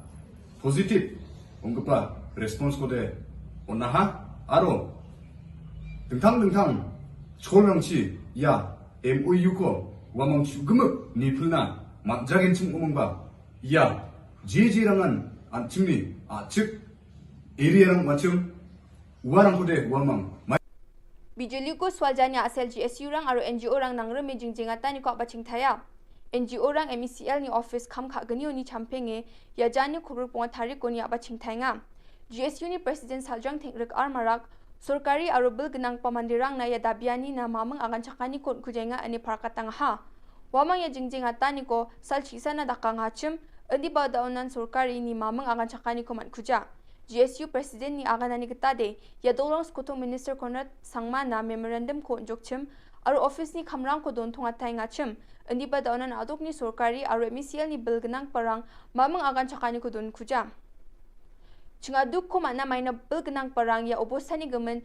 positive ongpa response ko de onaha aru tentang cholrangchi ya MOU ko wamang chugemuk nipulna matjagen chung umongba ya jejerangan anchimni achik area rang machum warang ko de wamang Bijuli ko swaljanya asal GSU rang aru NGO rang nangreme jingjengata ni ko abaching thaya NGO rang MECL ni office kham kha gani oni champenge ya jani khurur ponga thari ko ni abaching thainga GSU ni president Saljang Thengrik Armarak Surkari aru bil genang pamandirang na ya dabiani na mamang agan chakani kon kujenga ani parakatang ha wamang ya jingjengata ni ko salchisa na dakang hachim andi badaunan surkari ni mamang agan chakani ko man kuja GSU president ni aganani gitade ya dolong skutong minister Conrad Sangma na memorandum ko jokchim aru office ni khamrang ko don thonga thai ngachim andi badaunan adok ni surkari aru MECL ni bil genang parang mamang agan chakani ko don kuja Chingaduk ko mana maina bil genang parang ya obosani gemen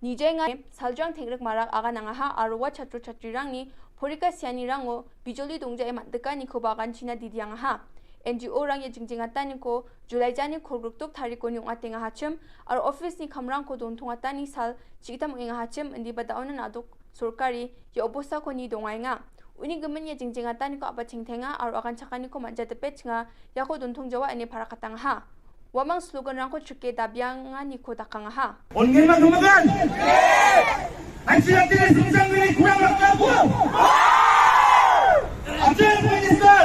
nijenga Saljang Thengrik marak aga nangaha arwa chatru chatrirang ni porika siani rango bijoli dongja e mandeka ni ko bagan china didiang ha NGO rang ya jingjengata ni ko Julai jani khorgruktuk thari ko ni ngatenga hachim ar office ni khamrang ko don thongata ni sal chikitam enga hachim indi badaonan aduk surkari ya obosa ko ni dongainga uni gemen ya jingjengata ni ko aba chingthenga ar agan chakani ko manja tepet nga ya ko don thongjawa ani parakatang ha wamang slogan rang ko chuke dabyanga ni ko dakanga ha Ongen gumagan Anjir tire sungsang ni kurang rakabo Ajeng minister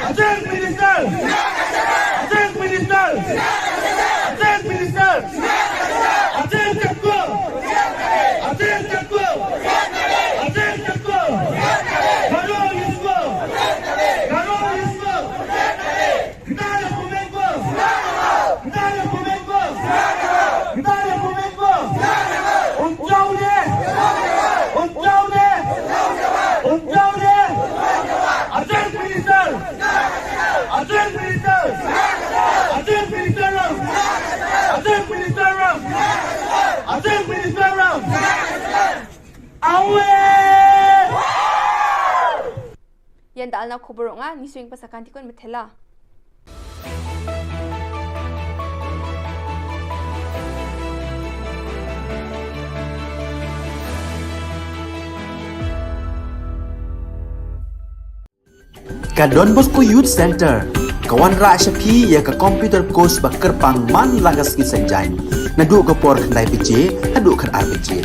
Ajeng minister Ajeng minister Ajeng minister Ajeng jakko Ajeng jakko Ajeng jakko Garo yusbo Garo yusbo Kita ada komengko Kita ada komengko Kita ada komengko Unjau deh Unjau deh Unjau deh Ajeng minister Ajeng minister Ajeng minister Ajeng minister Ajeng minister Awe yan dal na khubor nga ni swing pasakanti kon methela Ka Don Bosco Youth Center kawan ra shapi ya ka computer course ba kerpang man lagas ki sanjain na du ka por khandai pije hadu khar ar pije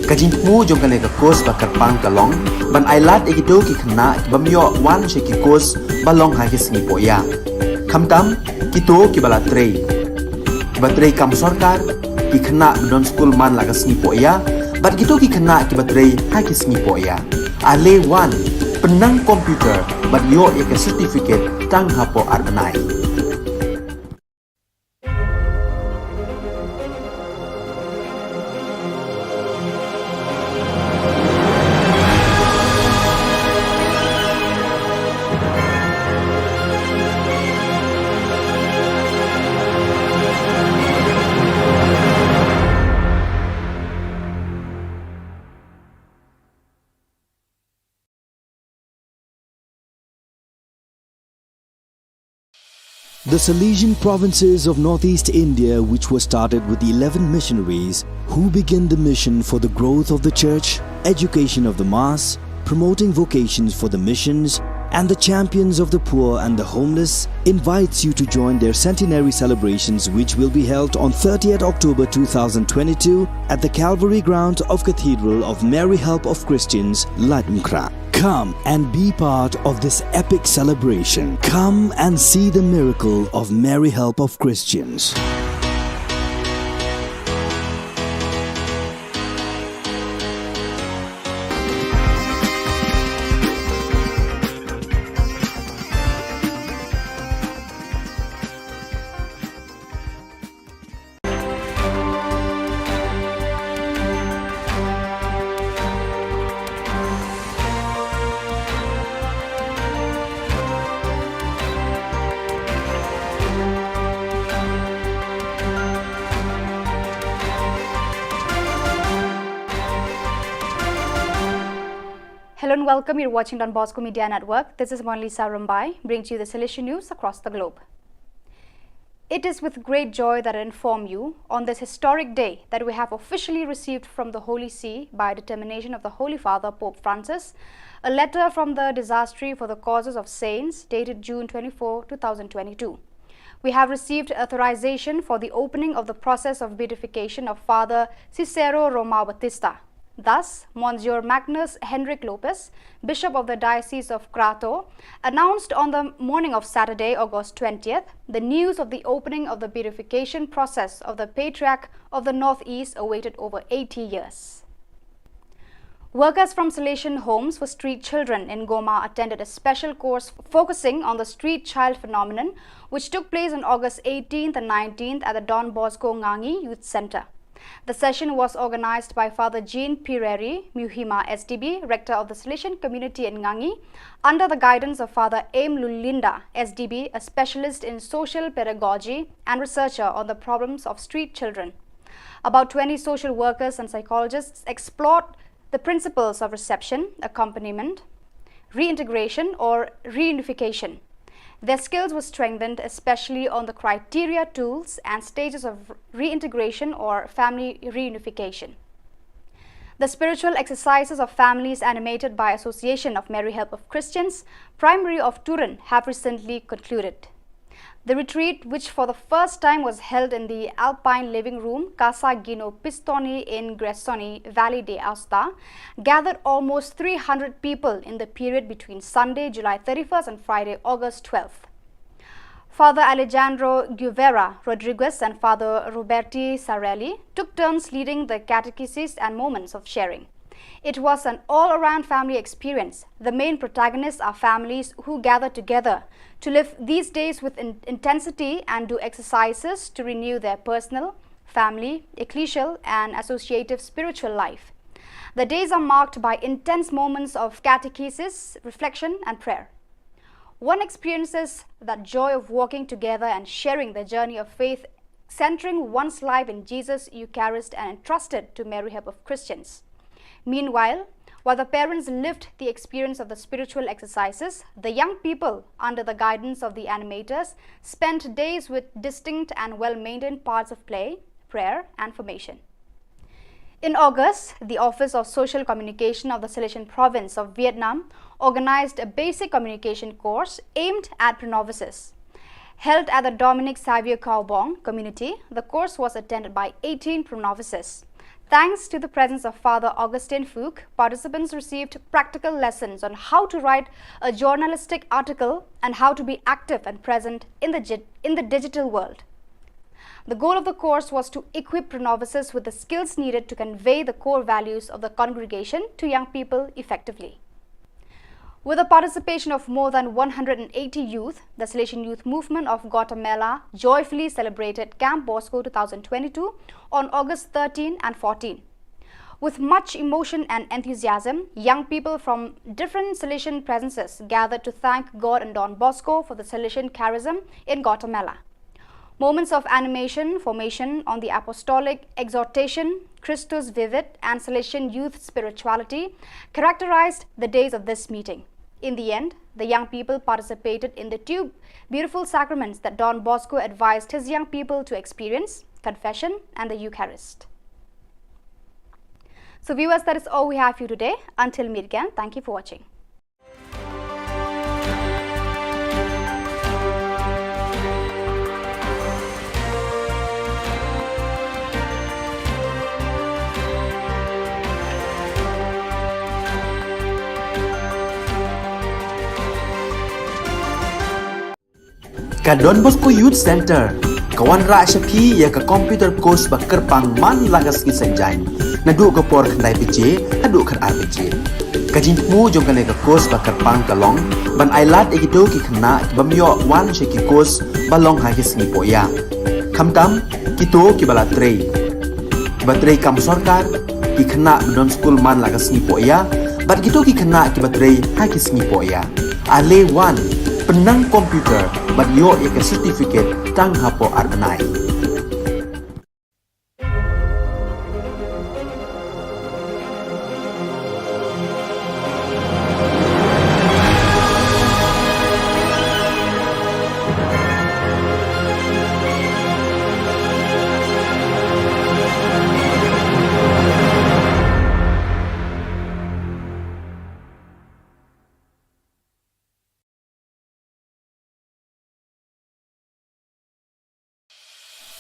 kajin mu jong kane ka course ba kerpang kalong ban ailat egido ki khna bamyo wan she ki course balong ha ki sngi poya khamtam kito ki bala trei batrei kam sarkar ki khna don school man lagas sngi poya bat gitu ki khna ki batrei ha ki sngi poya ale wan penang komputer bat yo ek certificate tang hapo arnai. The Salesian provinces of northeast India, which were started with the 11 missionaries who began the mission for the growth of the church, education of the mass, promoting vocations for the missions, and the champions of the poor and the homeless, invites you to join their centenary celebrations, which will be held on 30th October 2022 at the Calvary Ground of Cathedral of Mary Help of Christians, Ladmkra. Come and be part of this epic celebration. Come and see the miracle of Mary Help of Christians. Hello and welcome. You're watching Don Bosco Media Network. This is Monalisa Rumbai, bringing to you the Salesian news across the globe. It is with great joy that I inform you on this historic day that we have officially received from the Holy See, by determination of the Holy Father Pope Francis, a letter from the Dicastery for the Causes of Saints dated June 24, 2022. We have received authorization for the opening of the process of beatification of Father Cicero Romao Batista. Thus, Monsieur Magnus Henrik Lopez, Bishop of the Diocese of Crato, announced on the morning of Saturday, August 20th, the news of the opening of the beatification process of the Patriarch of the Northeast, awaited over 80 years. Workers from Salesian Homes for Street Children in Goma attended a special course focusing on the street child phenomenon, which took place on August 18th and 19th at the Don Bosco Ngangi Youth Center. The session was organized by Father Jean Pireri, Muhima SDB, Rector of the Salesian Community in Ngangi, under the guidance of Father Aim Lulinda, SDB, a specialist in social pedagogy and researcher on the problems of street children. About 20 social workers and psychologists explored the principles of reception, accompaniment, reintegration or reunification. Their skills were strengthened especially on the criteria, tools and stages of reintegration or family reunification. The spiritual exercises of families animated by Association of Mary Help of Christians, Primary of Turin, have recently concluded. The retreat, which for the first time was held in the Alpine Living Room, Casa Gino Pistoni in Gressoni, Valley de Aosta, gathered almost 300 people in the period between Sunday, July 31st and Friday, August 12th. Father Alejandro Guevara Rodriguez and Father Roberti Sarelli took turns leading the catechesis and moments of sharing. It was an all-around family experience. The main protagonists are families who gather together to live these days with intensity and do exercises to renew their personal, family, ecclesial and associative spiritual life. The days are marked by intense moments of catechesis, reflection and prayer. One experiences that joy of walking together and sharing the journey of faith, centering one's life in Jesus Eucharist and entrusted to Mary Help of Christians. Meanwhile, while the parents lived the experience of the spiritual exercises, the young people, under the guidance of the animators, spent days with distinct and well-maintained parts of play, prayer and formation. In August, the Office of Social Communication of the Salesian Province of Vietnam organized a basic communication course aimed at pre-novices. Held at the Dominic Xavier Kaobong community, the course was attended by 18 pro-novices. Thanks to the presence of Father Augustine Fuchs, participants received practical lessons on how to write a journalistic article and how to be active and present in the digital world. The goal of the course was to equip pro-novices with the skills needed to convey the core values of the congregation to young people effectively. With the participation of more than 180 youth, the Salesian Youth Movement of Guatemala joyfully celebrated Camp Bosco 2022 on August 13 and 14. With much emotion and enthusiasm, young people from different Salesian presences gathered to thank God and Don Bosco for the Salesian charism in Guatemala. Moments of animation, formation on the apostolic exhortation, Christus Vivid and Salesian youth spirituality characterized the days of this meeting. In the end, the young people participated in the two beautiful sacraments that Don Bosco advised his young people to experience, confession and the Eucharist. So viewers, that is all we have for you today. Until meet again, thank you for watching. Ka Don Bosco Youth Center, kawan ra syapi ya ka computer course ba kerpang man lagas ki senjain. Nadu ka por kandai PJ, nadu kan RPG. Ka jingmu jong kan ka course ba kerpang kalong, ban ailat ikido ki kena ki bamyo wan ki course balong ha ki singi poya. Kamtam kito ki bala trei. Batrei kam sorkar ki kena don school man lagas singi poya, ban kito ki kena ki batrei ha ki singi poya. Ale wan penang komputer bat yo ke certificate tang hapo arnai.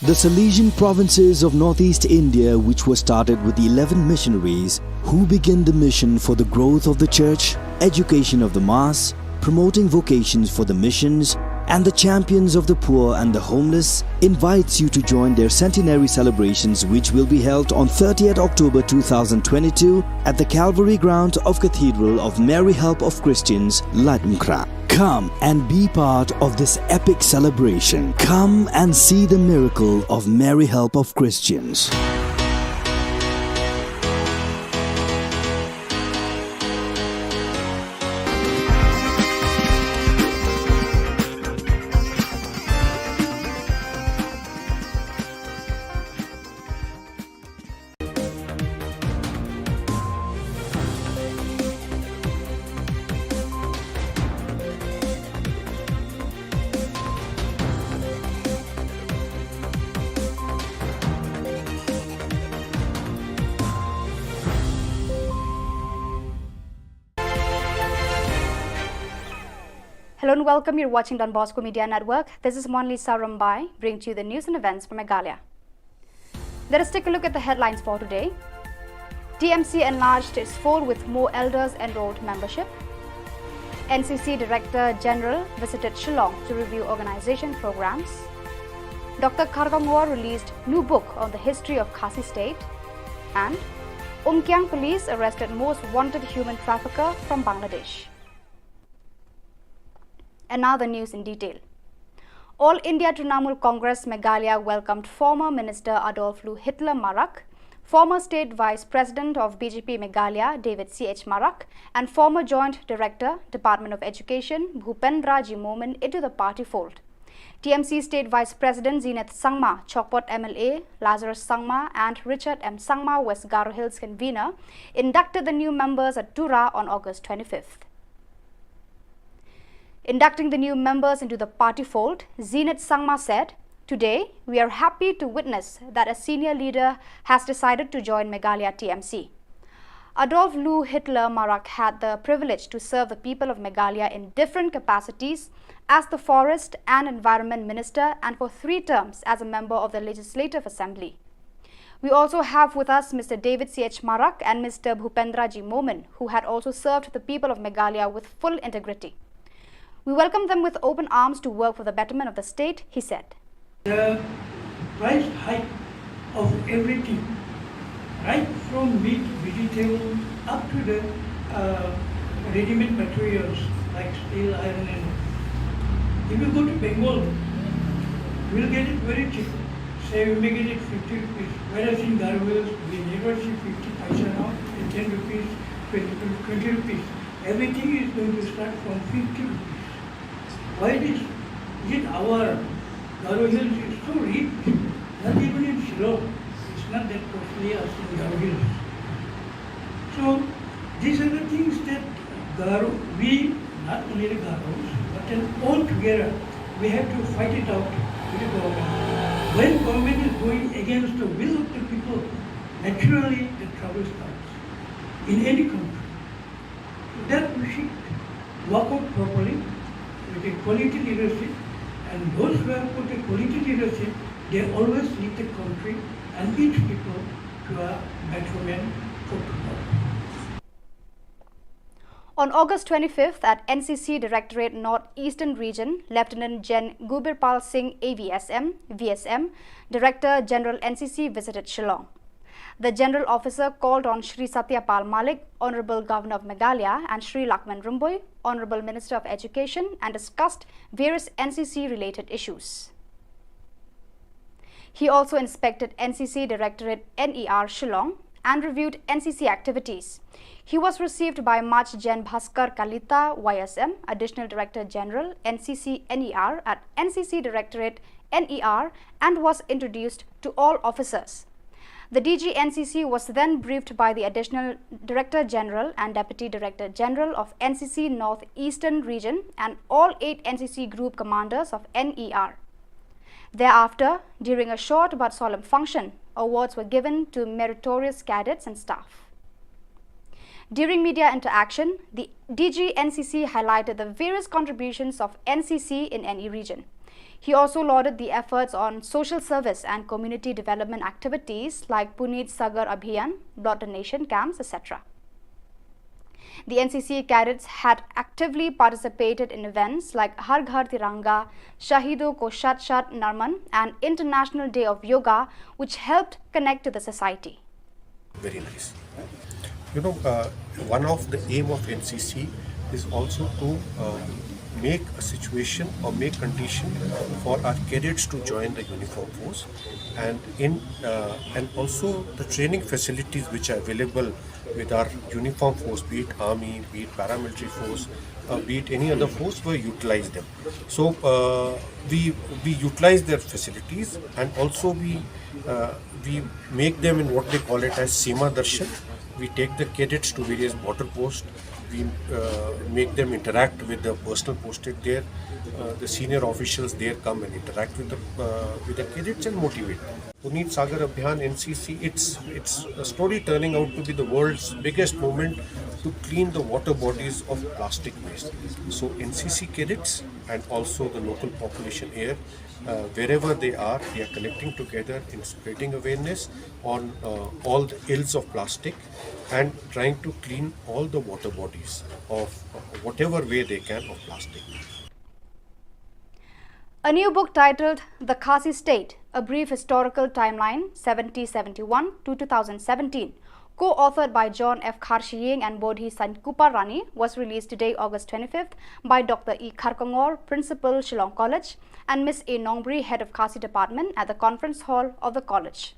The Salesian provinces of northeast India, which were started with the 11 missionaries who began the mission for the growth of the church, education of the mass, promoting vocations for the missions, and the champions of the poor and the homeless, invites you to join their centenary celebrations, which will be held on 30th October 2022 at the Calvary Ground of Cathedral of Mary Help of Christians, Ladumkra. Come and be part of this epic celebration. Come and see the miracle of Mary Help of Christians. Hello and welcome. You're watching Don Bosco Media Network. This is Monlisa Rambai, bringing to you the news and events from Meghalaya. Let us take a look at the headlines for today. TMC enlarged its fold with more elders enrolled membership. NCC Director General visited Shillong to review organization programs. Dr. Khargangwar released new book on the history of Khasi State. And Umkyang police arrested most wanted human trafficker from Bangladesh. And now the news in detail. All India Trinamool Congress Meghalaya welcomed former Minister Adolf Hitler Marak, former State Vice President of BJP Meghalaya David C.H. Marak, and former Joint Director, Department of Education Bhupendra Jimomin into the party fold. TMC State Vice President Zenith Sangma, Chokpot MLA Lazarus Sangma, and Richard M. Sangma, West Garo Hills convener, inducted the new members at Tura on August 25th. Inducting the new members into the party fold, Zenith Sangma said, "Today, we are happy to witness that a senior leader has decided to join Meghalaya TMC. Adolf Lou Hitler Marak had the privilege to serve the people of Meghalaya in different capacities as the Forest and Environment Minister and for 3 terms as a member of the Legislative Assembly. We also have with us Mr. David C.H. Marak and Mr. Bhupendra G. Momin, who had also served the people of Meghalaya with full integrity. We welcome them with open arms to work for the betterment of the state, he said. The price hike of everything, right from meat, vegetable, up to the ready-made materials like steel, iron, and if you go to Bengal, you will get it very cheap. Say we may get it 50 rupees, whereas in Garwells we never see 50 paisa now, 10 rupees, 20 rupees. Everything is going to start from 50 rupees. Why this? Is it our Garo Hills is so rich, not even in Shillong. It's not that costly as in Garo Hills. So these are the things that we, not only the Garos, but then all together, we have to fight it out with the government. When government is going against the will of the people, naturally the trouble starts in any country. So that we should work out properly with a quality leadership, and those who have put a quality leadership, they always lead the country and each people to a betterment for tomorrow. On August 25th at NCC Directorate North-Eastern Region, Lieutenant Gen Gubirpal Singh AVSM, VSM, Director General NCC visited Shillong. The General Officer called on Shri Satyapal Malik, Honorable Governor of Meghalaya, and Shri Lakman Rumboy, Honorable Minister of Education, and discussed various NCC-related issues. He also inspected NCC Directorate NER Shillong and reviewed NCC activities. He was received by Maj Gen Bhaskar Kalita, YSM, Additional Director General, NCC NER at NCC Directorate NER, and was introduced to all officers. The DG NCC was then briefed by the Additional Director General and Deputy Director General of NCC North-Eastern Region and all 8 NCC Group Commanders of NER. Thereafter, during a short but solemn function, awards were given to meritorious cadets and staff. During media interaction, the DG NCC highlighted the various contributions of NCC in any region. He also lauded the efforts on social service and community development activities like Puneet Sagar Abhiyan, blood donation camps, etc. The NCC cadets had actively participated in events like Har Ghar Tiranga, Shahido Ko Shat Shat Narman, and International Day of Yoga, which helped connect to the society. Very nice. You know, one of the aim of NCC is also to make a situation or make condition for our cadets to join the uniform force, and also the training facilities which are available with our uniform force, be it army, be it paramilitary force, be it any other force, we utilize them. So we utilize their facilities, and also we make them in what they call it as Seema Darshan. We take the cadets to various border posts. We make them interact with the personnel posted there. The senior officials there come and interact with the cadets and motivate them. Puneet Sagar Abhiyan NCC, it's a story turning out to be the world's biggest movement to clean the water bodies of plastic waste. So NCC cadets and also the local population here, wherever they are connecting together in spreading awareness on all the ills of plastic and trying to clean all the water bodies of whatever way they can of plastic. A new book titled The Khasi State, A Brief Historical Timeline 1771 to 2017, co-authored by John F. Kharshiying and Bodhi Sankuparani, was released today, August 25th, by Dr. E. Kharkongor, Principal, Shillong College, and Ms. A. Nongbri, Head of Khasi Department, at the conference hall of the college.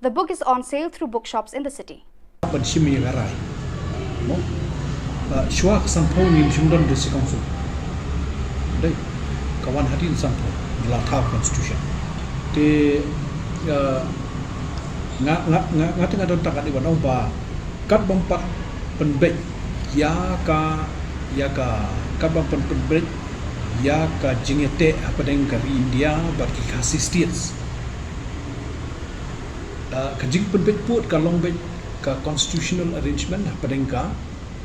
The book is on sale through bookshops in the city. Kawan hadin sampo latah constitution te ngati ngadon takat iwan ba kat bampat penbek ya ka kat bampat penbek ya ka jingete apa dengan ka India bagi Khasi states ka jing penbek put ka longbek ka constitutional arrangement hapadengka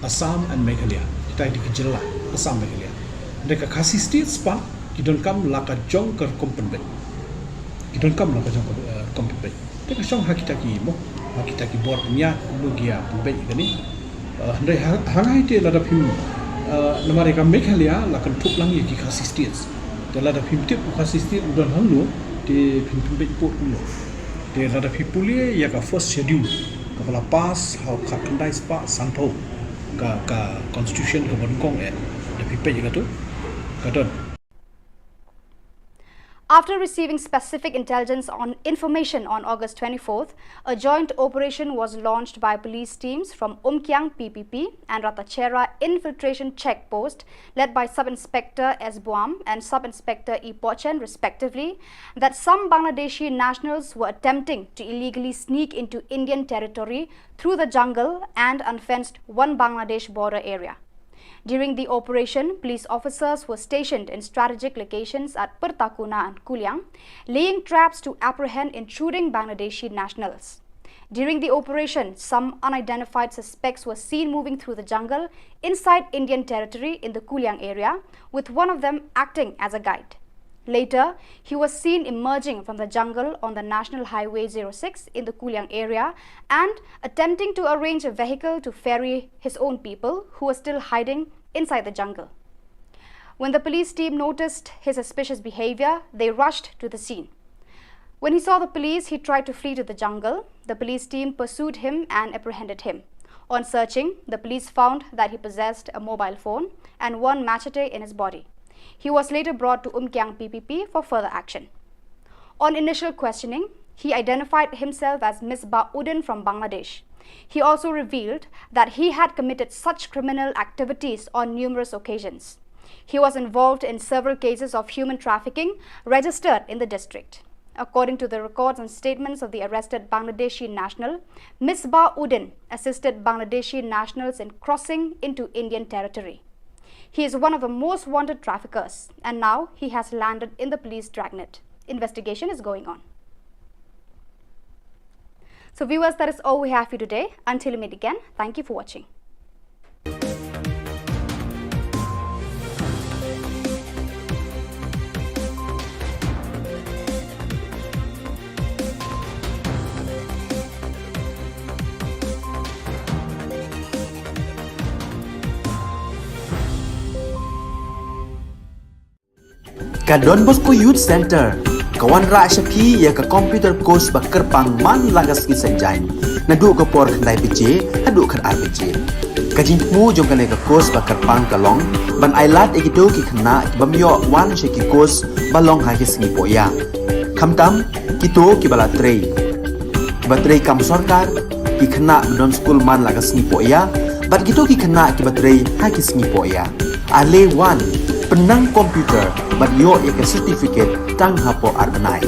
Assam and Meghalaya itai di Jylla Assam Meghalaya mereka kasih state span kidon kam laka jong ker kompenbet kidon kam laka jong kompenbet mereka song hakita ki mo hakita ki bor nya logia pubet gani ndai hangai te lada phim namare ka Meghalaya lakan thuk lang ki kasih states te lada phim tip kasih state udon hangno te phim pubet pot no te lada phipuli ya ka first schedule kepala pas how kakandai spa sanpo ka constitution ka bonkong da pipe juga tu kadon. After receiving specific information on August 24th, a joint operation was launched by police teams from Umkyang PPP and Ratachera Infiltration Check Post, led by Sub-Inspector S. Buam and Sub-Inspector E. Pochen, respectively, that some Bangladeshi nationals were attempting to illegally sneak into Indian territory through the jungle and unfenced one Bangladesh border area. During the operation, police officers were stationed in strategic locations at Pertakuna and Kuliang, laying traps to apprehend intruding Bangladeshi nationals. During the operation, some unidentified suspects were seen moving through the jungle inside Indian territory in the Kuliang area, with one of them acting as a guide. Later, he was seen emerging from the jungle on the National Highway 06 in the Kuliang area and attempting to arrange a vehicle to ferry his own people who were still hiding inside the jungle. When the police team noticed his suspicious behavior, they rushed to the scene. When he saw the police, he tried to flee to the jungle. The police team pursued him and apprehended him. On searching, the police found that he possessed a mobile phone and one machete in his body. He was later brought to Umkyang PPP for further action. On initial questioning, he identified himself as Misbah Uddin from Bangladesh. He also revealed that he had committed such criminal activities on numerous occasions. He was involved in several cases of human trafficking registered in the district. According to the records and statements of the arrested Bangladeshi national, Misbah Uddin assisted Bangladeshi nationals in crossing into Indian territory. He is one of the most wanted traffickers, and now he has landed in the police dragnet. Investigation is going on. So viewers, that is all we have for you today. Until we meet again, thank you for watching. Ka Don Bosco Youth Center, kawan ra syapi ya ka computer course ba kerpang man lagas ki senjain. Nadu ka por khandai PJ, hadu khan RPG. Ka jingmu jong ka course ba kerpang kalong, ban ailat egido ki khna bamyo wan sheki course balong ha ki sngi poya. Khamtam kito ki bala trei. Ba trei kam sarkar ki khna don school man lagas sngi poya, bat kito ki khna ki ba trei ha ki sngi poya. Ale wan penang komputer bat yo ek certificate tang hapo arbenai.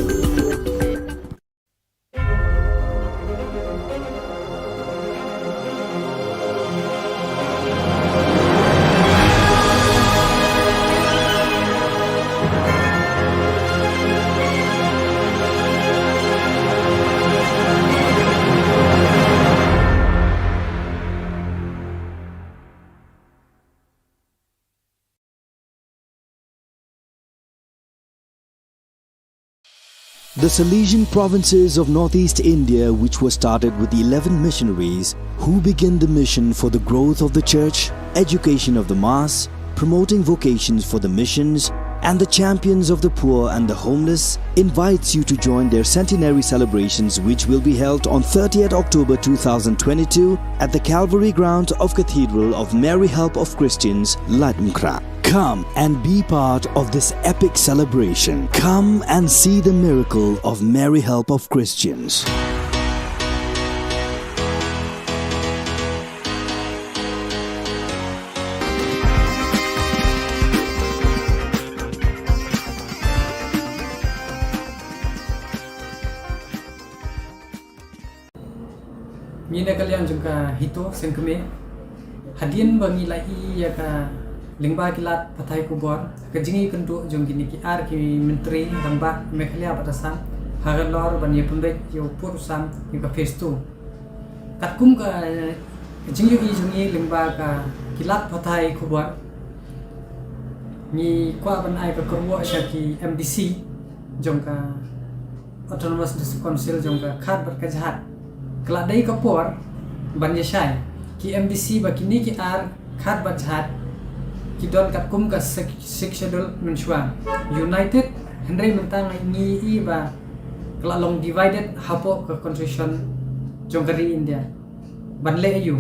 The Salesian provinces of northeast India, which were started with the 11 missionaries who began the mission for the growth of the church, education of the mass, promoting vocations for the missions, and the champions of the poor and the homeless, invites you to join their centenary celebrations, which will be held on 30th October 2022 at the Calvary Ground of Cathedral of Mary Help of Christians, Latmkra. Come and be part of this epic celebration. Come and see the miracle of Mary Help of Christians. Mina kalian juga hito sengkeme hadian bangi lahi ya ka lingba kilat patai Khubor kejingi kentu jong gini ki ar ki menteri ramba Meghalaya batasan hagalor ban ye pembek yo purusam yo ka festu kat kum ka jingyu i jungi lingba ka kilat patai Khubor ni kwa ban ai ka korwo syaki MDC jong ka Autonomous District Council jong ka khat bar ka jahat kala dai ka por ban ye shai ki MDC ba kini ki ar khat bar jahat ki don kat kum ka schedule menshwa united hendrai mentang ni i ba kala long divided hapo ka constitution jong kari India ban le ayu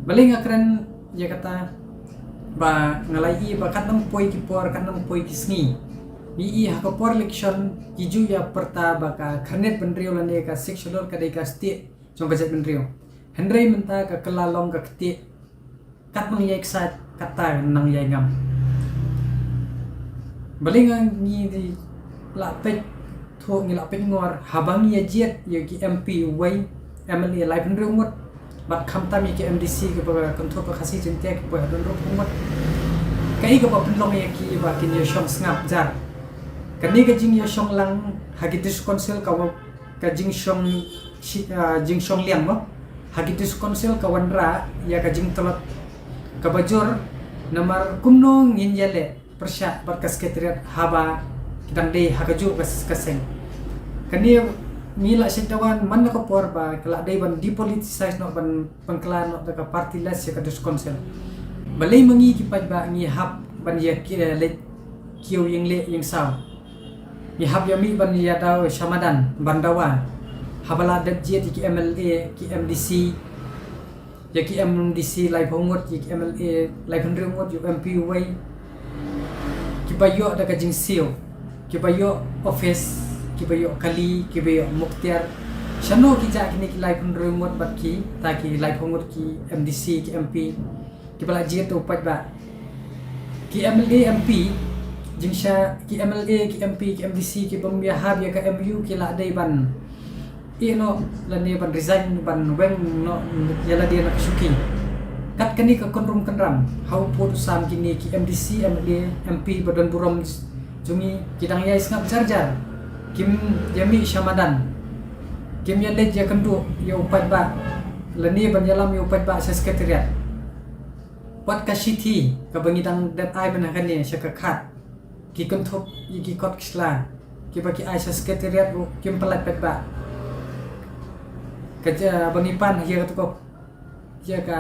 baling akran ya kata ba ngalai ba kanang poi ki por kanang poi ki sngi ni i ha ko por election ki ju ya perta ba ka khanet benrio lane ka sexual ka dei ka state jong ka jet benrio hendrai menta ka kelalong ka kti kat mang yai sat kata nang yai ngam baling ni di la pek tho ngi la pek ngor habang ya jet ya ki MP wai MLA lai benrio ngot bat khamta mi ke MDC ke ba kontrol pa khasi jintia ke pa don ro pumat kai ke pa penlong ya ki ba kin yo shong snap jar kani ke jing yo shong lang hagitis council ka jing shong liang mo hagitis council ka wanra ya ka jing tolot ka bajor namar kumno ngin yale persya bat ka sekretariat haba kidang dei hakaju kaseng kani mila setawan man ko por ba kala dai ban depoliticize no ban pangklan no ka party less ya ka council balai mangi ki paj ba ngi hap ban ya ki le kiu yang le yang saw ngi hap ya mi ban ya daw shamadan bandawa habala dat je ki MLA ki MDC ya ki MDC lai phongot ki MLA lai phongot yu MP wai ki bayo da ka jing sio ki bayo office ki bayo kali ki bayo muktiar shano ki ja kini ki lai phongot bat ki ta ki lai phongot ki MDC ki MP ki bala je to pat ba ki MLA MP jingsha ki MLA ki MP ki MDC ki bam ya hab ya ka MU ki la dai ban ino la ne ban resign ban weng no yala dia nak suki kat kani ka konrum kanram how pot sam kini ki MDC MLA MP badan burom jungi kidang ya isngap jarjar kim yami shamadan kim ya lej ya kendu ya upat ba lani ban yalam ya upat ba sekretariat wat ka city ka bangidang dat ai ban kan ni syaka khat ki konthop ki kot kisla ki baki ai sekretariat kim pelat pet ba kerja banipan ya ka ya ka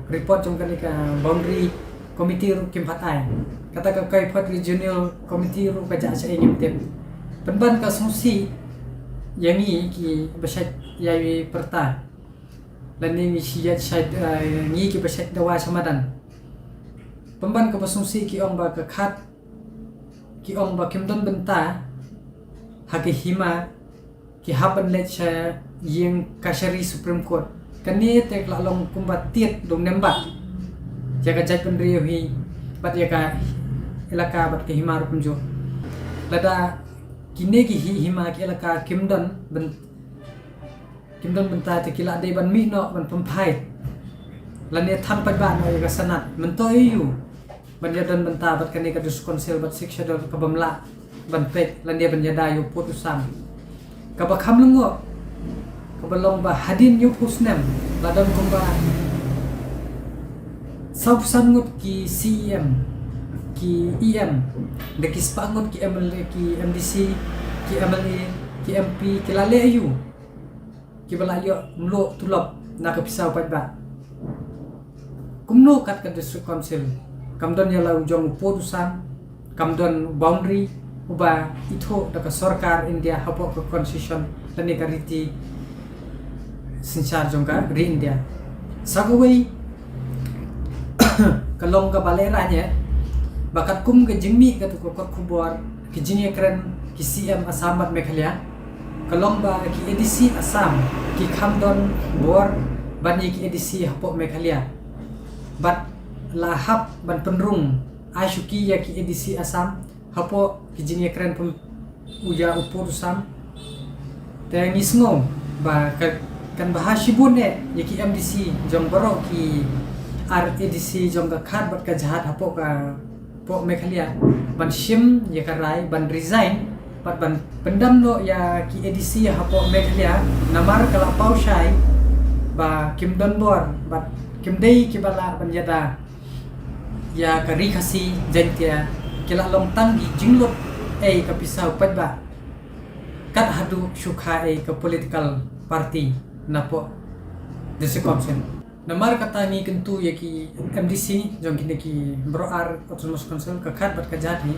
report jong kan ka boundary committee kim patai kata ka kai pat regional committee ru ka ja sa ingim tem penban ka sungsi yang ni ki besat yai perta dan ni siat sat ni ki besat dawa samadan penban ka sungsi ki ong ba ka khat ki ong ba kimdon benta haki hima ki hapan let sa yang kasari Supreme Court kani tek la long kumbat tiet dong nembak jaga jaj pendrio hi bat ya ka elaka bat ke hima rupunjo lada kini ki hima ki elaka kimdon benta te kila dei ban mi no ban pempai lane tham pat ba no ya sanat mentoi yu ban ya don benta bat kani ka dus konsel bat seksha ka bamla ban pet lane ban ya da yu putusan ka ba kham lungo kabalong ba hadin yu pusnem ladon kumba sabsangut ki CM ki EM dekis pangut ki MLA ki MDC ki MLA ki MP ki lale ayu ki balayo mlo tulop na kapisaw pat ba kumno kat ka district council kamdon ya law jong putusan kamdon boundary uba itho da ka sarkar India hapo ka constitution lani kariti sinsar jongka ri India sagawai kalong ka baleranya bakat kum ke jingmi ka tu ko Khubor ki jinge kren ki CM Asamat Meghalaya kalong ba ki EDC Assam ki Khamdon Bor bani ki EDC hapo Meghalaya bat lahap ban penrung Ashuki ya ki EDC Assam hapo ki jinge kren pun uja upur sam te ngisngom ba kan bahasibun ya ki MDC jong baro ki RADC jong ka khat bat ka jahat hapo ka po Meghalaya ban sim ya karai ban resign pat ban pendam no ya ki EDC hapo Meghalaya namar kala pau shai ba kim don bor bat kim dei ki bala banjada ya kari khasi jentia kila long tang gi jinglot ka pisau pat ba kat hadu syukha ke political party napo desekomsen namar kata ni kentu yaki MDC jong kini ki broar autonomous council ka khat bat ka jadi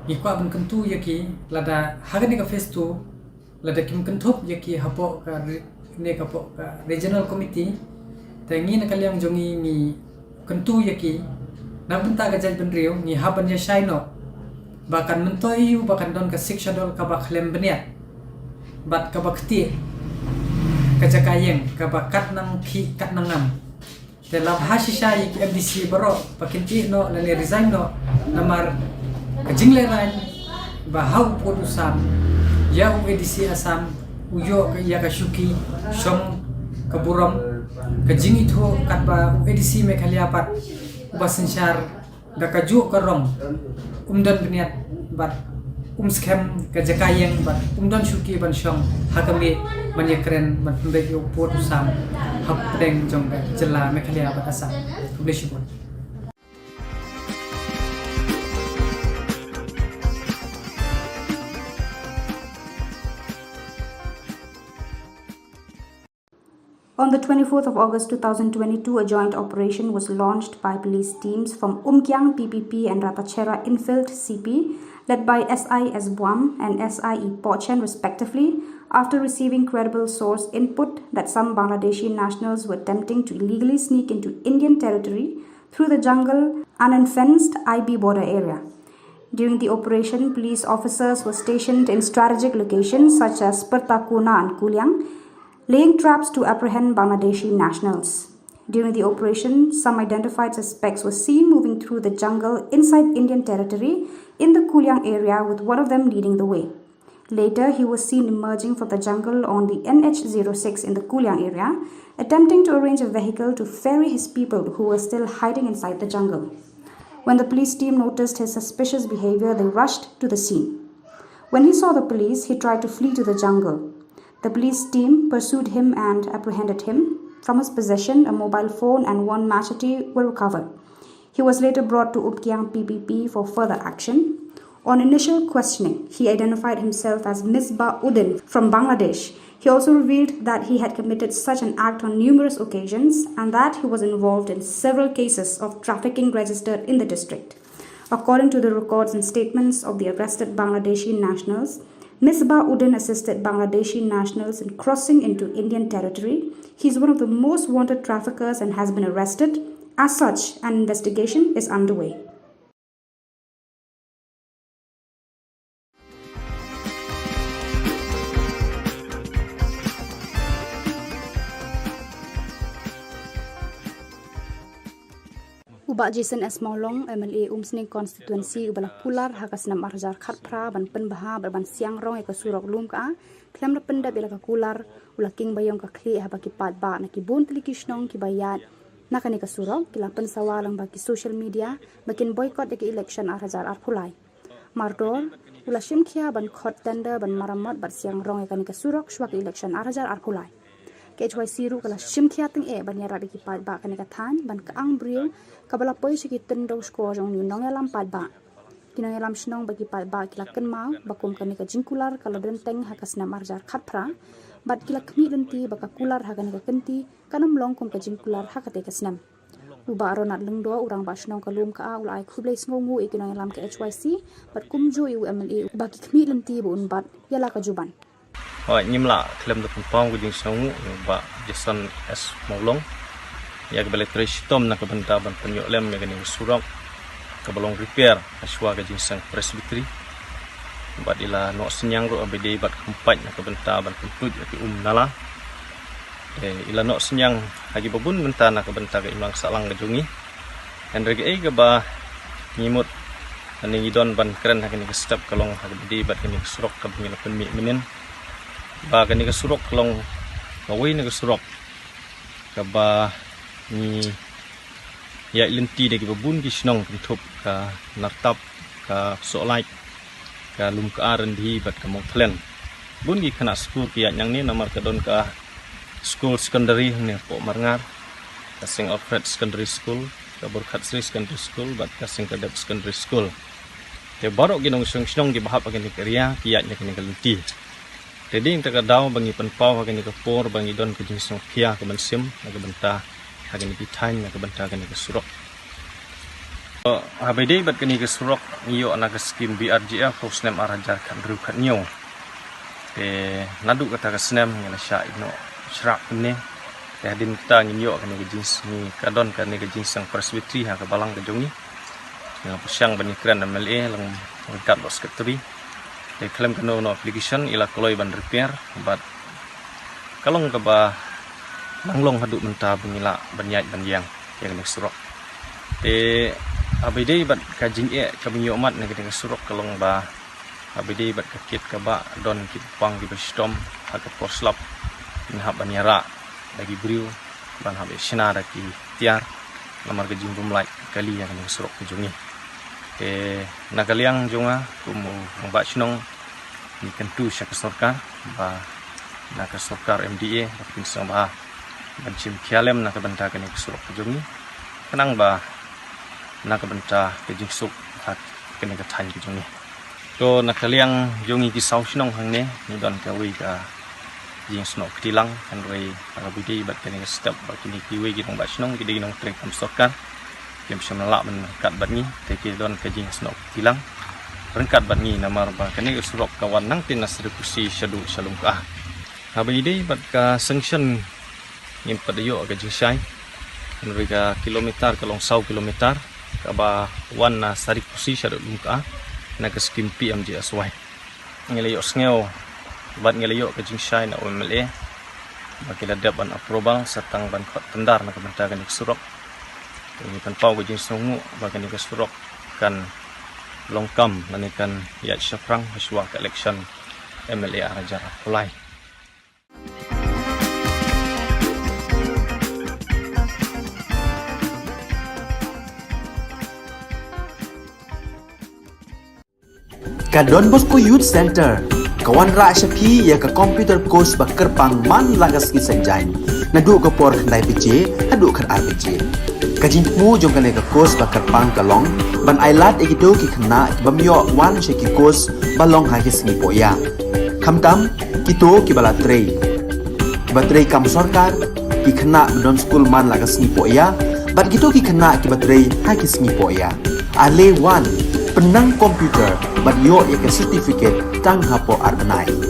ikwa ban kentu yaki lada hagani ka face tu lada kim kentup yaki hapo ka ne ka po ka regional committee tangi na kalyang jongi ni kentu yaki na bunta ka jaj benrio ni haban ya shaino bahkan mentoi bahkan don ke sikshadol ka bakhlem beniat bat ka bakti ka jakayeng ka bakat nang ki kat nangam dalam hasisha yaki MDC baro pakinti no lani resign no namar ka jingleran bahau podusam ya UEDC Asam uyo ya ka syuki shong ka buram ka jing itu kat ba UEDC Meghalaya pat ubasensyar da ka ju ka rong umdan beniat bat scam ka jakayeng bat umdan syuki ban shong hakami manyekren ban pembek yo podusam hapdeng jong ka Jylla Meghalaya bat Asam publishibon. On the 24th of August 2022, a joint operation was launched by police teams from Umkyang PPP and Ratachera Infield CP, led by SI Esbuam and SIE Pochen respectively, after receiving credible source input that some Bangladeshi nationals were attempting to illegally sneak into Indian territory through the jungle and unfenced IB border area. During the operation, police officers were stationed in strategic locations such as Pertakuna and Kuliang, laying traps to apprehend Bangladeshi nationals. During the operation, some identified suspects were seen moving through the jungle inside Indian territory in the Kuliang area, with one of them leading the way. Later, he was seen emerging from the jungle on the NH06 in the Kuliang area, attempting to arrange a vehicle to ferry his people who were still hiding inside the jungle. When the police team noticed his suspicious behavior, they rushed to the scene. When he saw the police, he tried to flee to the jungle. The police team pursued him and apprehended him. From his possession, a mobile phone and one machete were recovered. He was later brought to Umkyang PPP for further action. On initial questioning, he identified himself as Misbah Uddin from Bangladesh. He also revealed that he had committed such an act on numerous occasions and that he was involved in several cases of trafficking registered in the district. According to the records and statements of the arrested Bangladeshi nationals, Misbah Uddin assisted Bangladeshi nationals in crossing into Indian territory. He is one of the most wanted traffickers and has been arrested. As such, an investigation is underway. Ubak Jason S. Maulong, MLA Umsning Constituency, Ubalak Pular, Hakasnam Arjar Khatpra, Ban Penbaha, Ban Siang Rong, Eka Surok Lum Ka, Klem na Penda Bila Kakular, Ulaking Bayong Kakli, Habaki Padba, Nakibun Tilikishnong, Kibayat, Nakanika Surok, Kilapan Sawalang Baki social media, Bakin boycott Eki election Arhajar Arpulai. Mardor, Ulashim Kia, Ban Khot Tender, Ban Maramot, Ban Siang Rong, Eka Nika Surok, Shwak election Arhajar Arpulai. KHYC ru kala shimkhia ting ban yara biki pat ba kanika than ban ka ang bril kabala poi siki tendo score jong ni nong yalam pat ba kinong yalam shnong baki pat ba kila kan mau bakum kanika jingkular kala den teng hakasna marjar khapra bat kila khmi lenti baka kular hakanika kenti kanam long kum ka jingkular hakate kasnam uba ronat lengdo urang ba shnong kalum ka ulai khublei sngongu ikinong yalam KHYC bat kumjo UMLA baki khmi lenti bu unbat yala ka juban Hoi nyimla klem da pong guding sangu ba Jason S Maulong ya ke balik tom na kabanta ban penyo lem ya gani surok ka balong repair aswa ga jing sang presbytery ba ila no senyang ro abdi bat kempat na kabanta ban pentut ya ki nala ila no senyang hagi babun benta na kabanta ga imlang salang ga jungi and rege ga ba nyimut ani idon ban keren hagi ni step kalong hagi bat gani surok ka bingin pen mi menen ba kani ka surok long bawai na ka surok ka ba ni ya lenti de ki babun ki snong tup ka nartap ka solai ka lum ka aran di bat ka mong klen bun gi khana skur ki yang ni namar ka don ka school secondary ni po marngar kasing Alfred Secondary School kabur Khatsri Secondary School bat kasing Kadep Secondary School te baru ginong sung gibahap agin ni area kiat nya kini galenti jadi inta daw bangi penpau agin ni kapor bangi don ke jenis kia ke mensim aga benta agin ni pitain aga benta agin ni surok habede bat kini ke surok iyo anak skim BRGF hosnem arajar kan ru kan nyo te nadu kata ke snem ngala sya ino syak ni din kita nginyo kan ke jenis ni kadon kan ke jenis sang presbytery ha ke balang ke jongi yang pesyang bani kran MLA lang dekat bos sekretari they claim kano no application ila koloi ban repair but kalong ka ba langlong hadu menta bengila banyai banjang yang nek surok te abide bat kajing ka binyo mat nek nek surok kalong ba abide bat kakit ka ba don kit pang di bestom ha ka poslap minhab banyara lagi briu ban habe sina da ki tiar lamar ke jing bumlai kali yang nek surok ke jungi te nakaliang jonga kumu ngba chnong ni kentu syak sarkar ba nak sarkar MDA bakin samba bancim khialem nak benta kan surok jongi kanang ba nak benta ke jingsuk hak kene ka than ke jongi to nakaliang jongi ki sau chnong hangne ni don ka wi ka jing snok tilang kan rei arabidi bat kene step bakini ki wi ki ngba chnong ki dinong trek kam sarkar yang bisa melak menkat batni teki don kajing snok tilang rengkat batni namar ba kani surok kawan nang tin nasrekusi syadu Shillong ka habide bat ka sanction nim padayo ka jingsai mereka kilometer kalong 100 kilometer ka ba wan na sarikusi syadu ka na ka skim PMJ aswai ngelayo sngew bat ngelayo ka jingsai na MLA bakila dapat approval sertang ban khot tendar na ka bentakan surok ini kan pau gajing sungu bagan ni surok kan longkam nanikan ya syafrang haswa election MLA arajar pulai Kadon Bosco Youth Center kawan ra syapi ya ka computer course bakar pang man lagas ki sanjain nadu ka por khandai pj adu khar RPG kajin mu jong kane ka course bakar pang kalong ban ailat egido ki khna bamyo wan she ki course balong ha ki sni poya khamtam kito ki bala trei batrei kam sarkar ki khna don school man lagas ni poya bat gito ki khna ki batrei ha ki sni poya ale wan penang komputer bat yo ya ka certificate tang hapo arbanai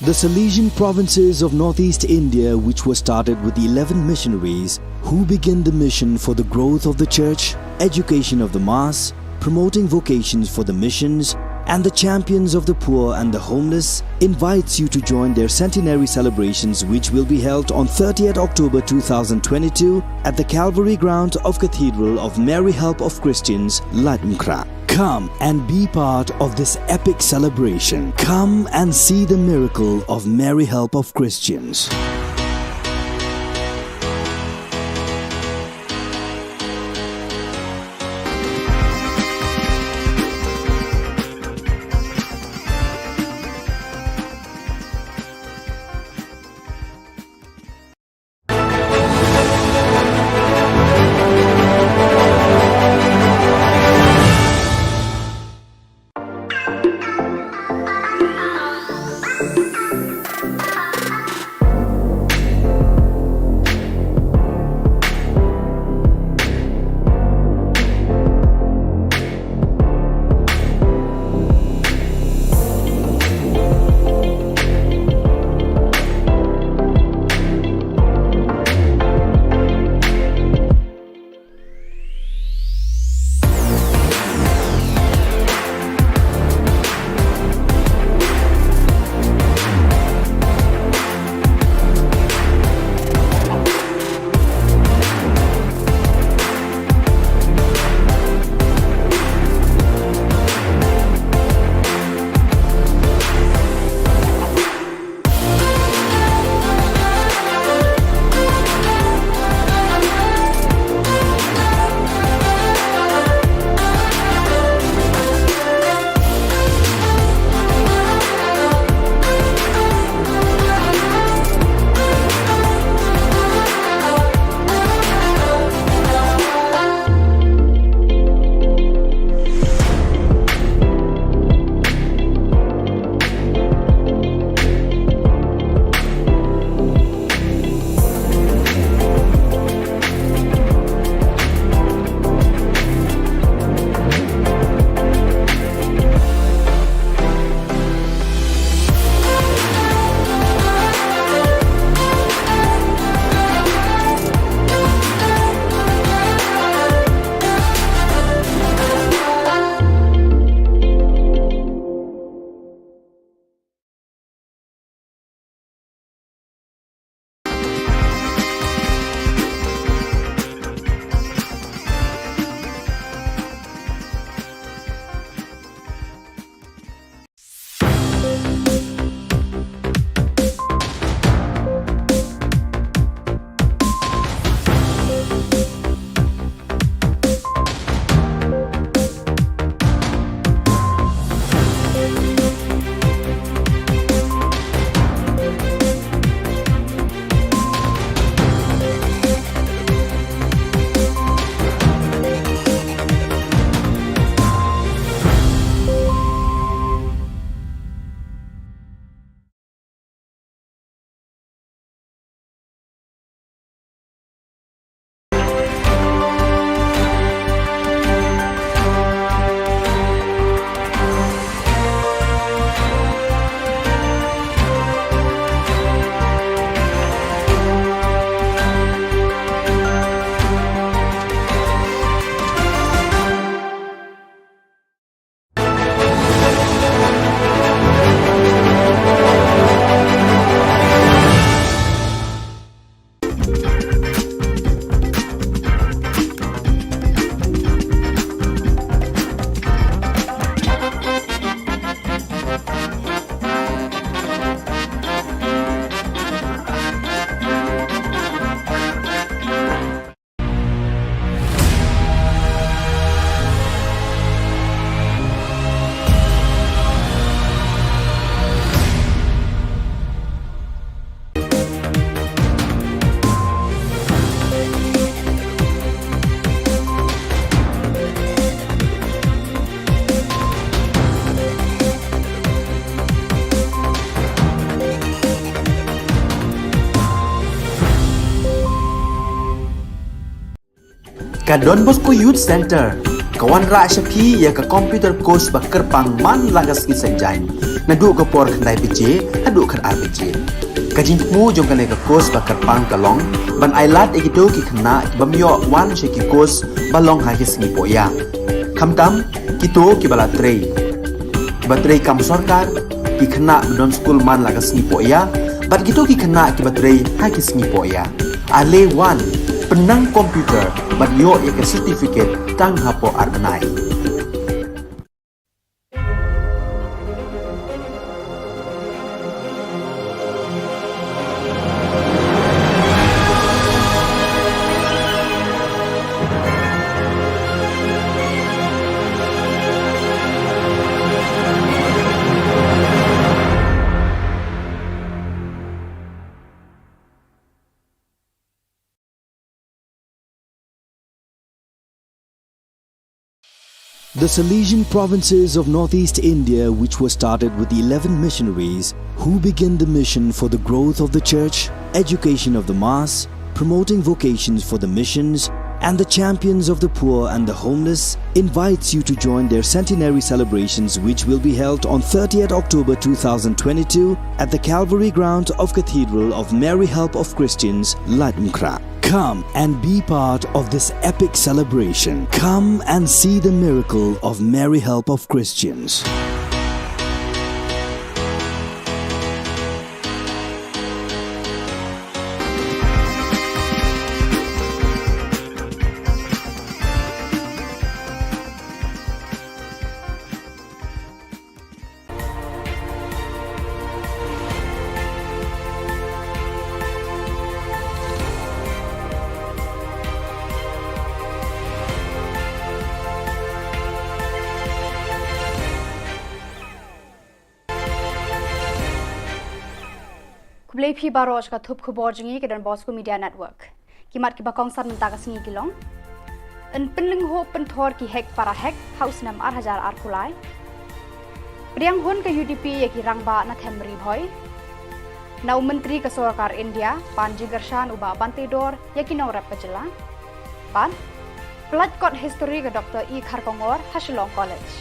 The Salesian provinces of northeast India, which were started with the 11 missionaries who began the mission for the growth of the church, education of the mass, promoting vocations for the missions, and the champions of the poor and the homeless, invites you to join their centenary celebrations, which will be held on 30th October 2022 at the Calvary Ground of Cathedral of Mary Help of Christians, Ladmkra. Come and be part of this epic celebration. Come and see the miracle of Mary Help of Christians. Ka Don Bosco Youth Center, kawan rak syapi ya ka computer course ba kerpang man lagas ki senjain. Nadu ka por khandai PJ, hadu khan RPG. Ka jingmu jong ka course ba kerpang kalong, ban ailat ikito ki khna bamyo wan sheki course balong ha ki singi poya. Khamtam kito ki bala trei. Batrei kam sarkar ki khna don school man lagas singi poya, bat kito ki khna ki batrei ha ki singi poya. Ale wan penang komputer bat yo ya ke certificate tang hapo arnai. The Salesian provinces of northeast India, which were started with the 11 missionaries who began the mission for the growth of the church, education of the mass, promoting vocations for the missions, and the champions of the poor and the homeless, invites you to join their centenary celebrations, which will be held on 30th October 2022 at the Calvary Ground of Cathedral of Mary Help of Christians, Latumkra. Come and be part of this epic celebration. Come and see the miracle of Mary Help of Christians. Kublai phi baroj ka thup khubor jingi ke Don Bosco Media Network. Kimat ki bakong san menta ka singi kilong. En penling ho penthor ki hek para hek house nam 8000 ar kulai. Priang hon ka UDP ya ki rangba na themri bhoi. Nau menteri ka Sarkar India Panji Gershan uba Bantedor ya ki nau rap Jilla. Pan Plat kot history ka Dr. E Kharkongor Shillong College.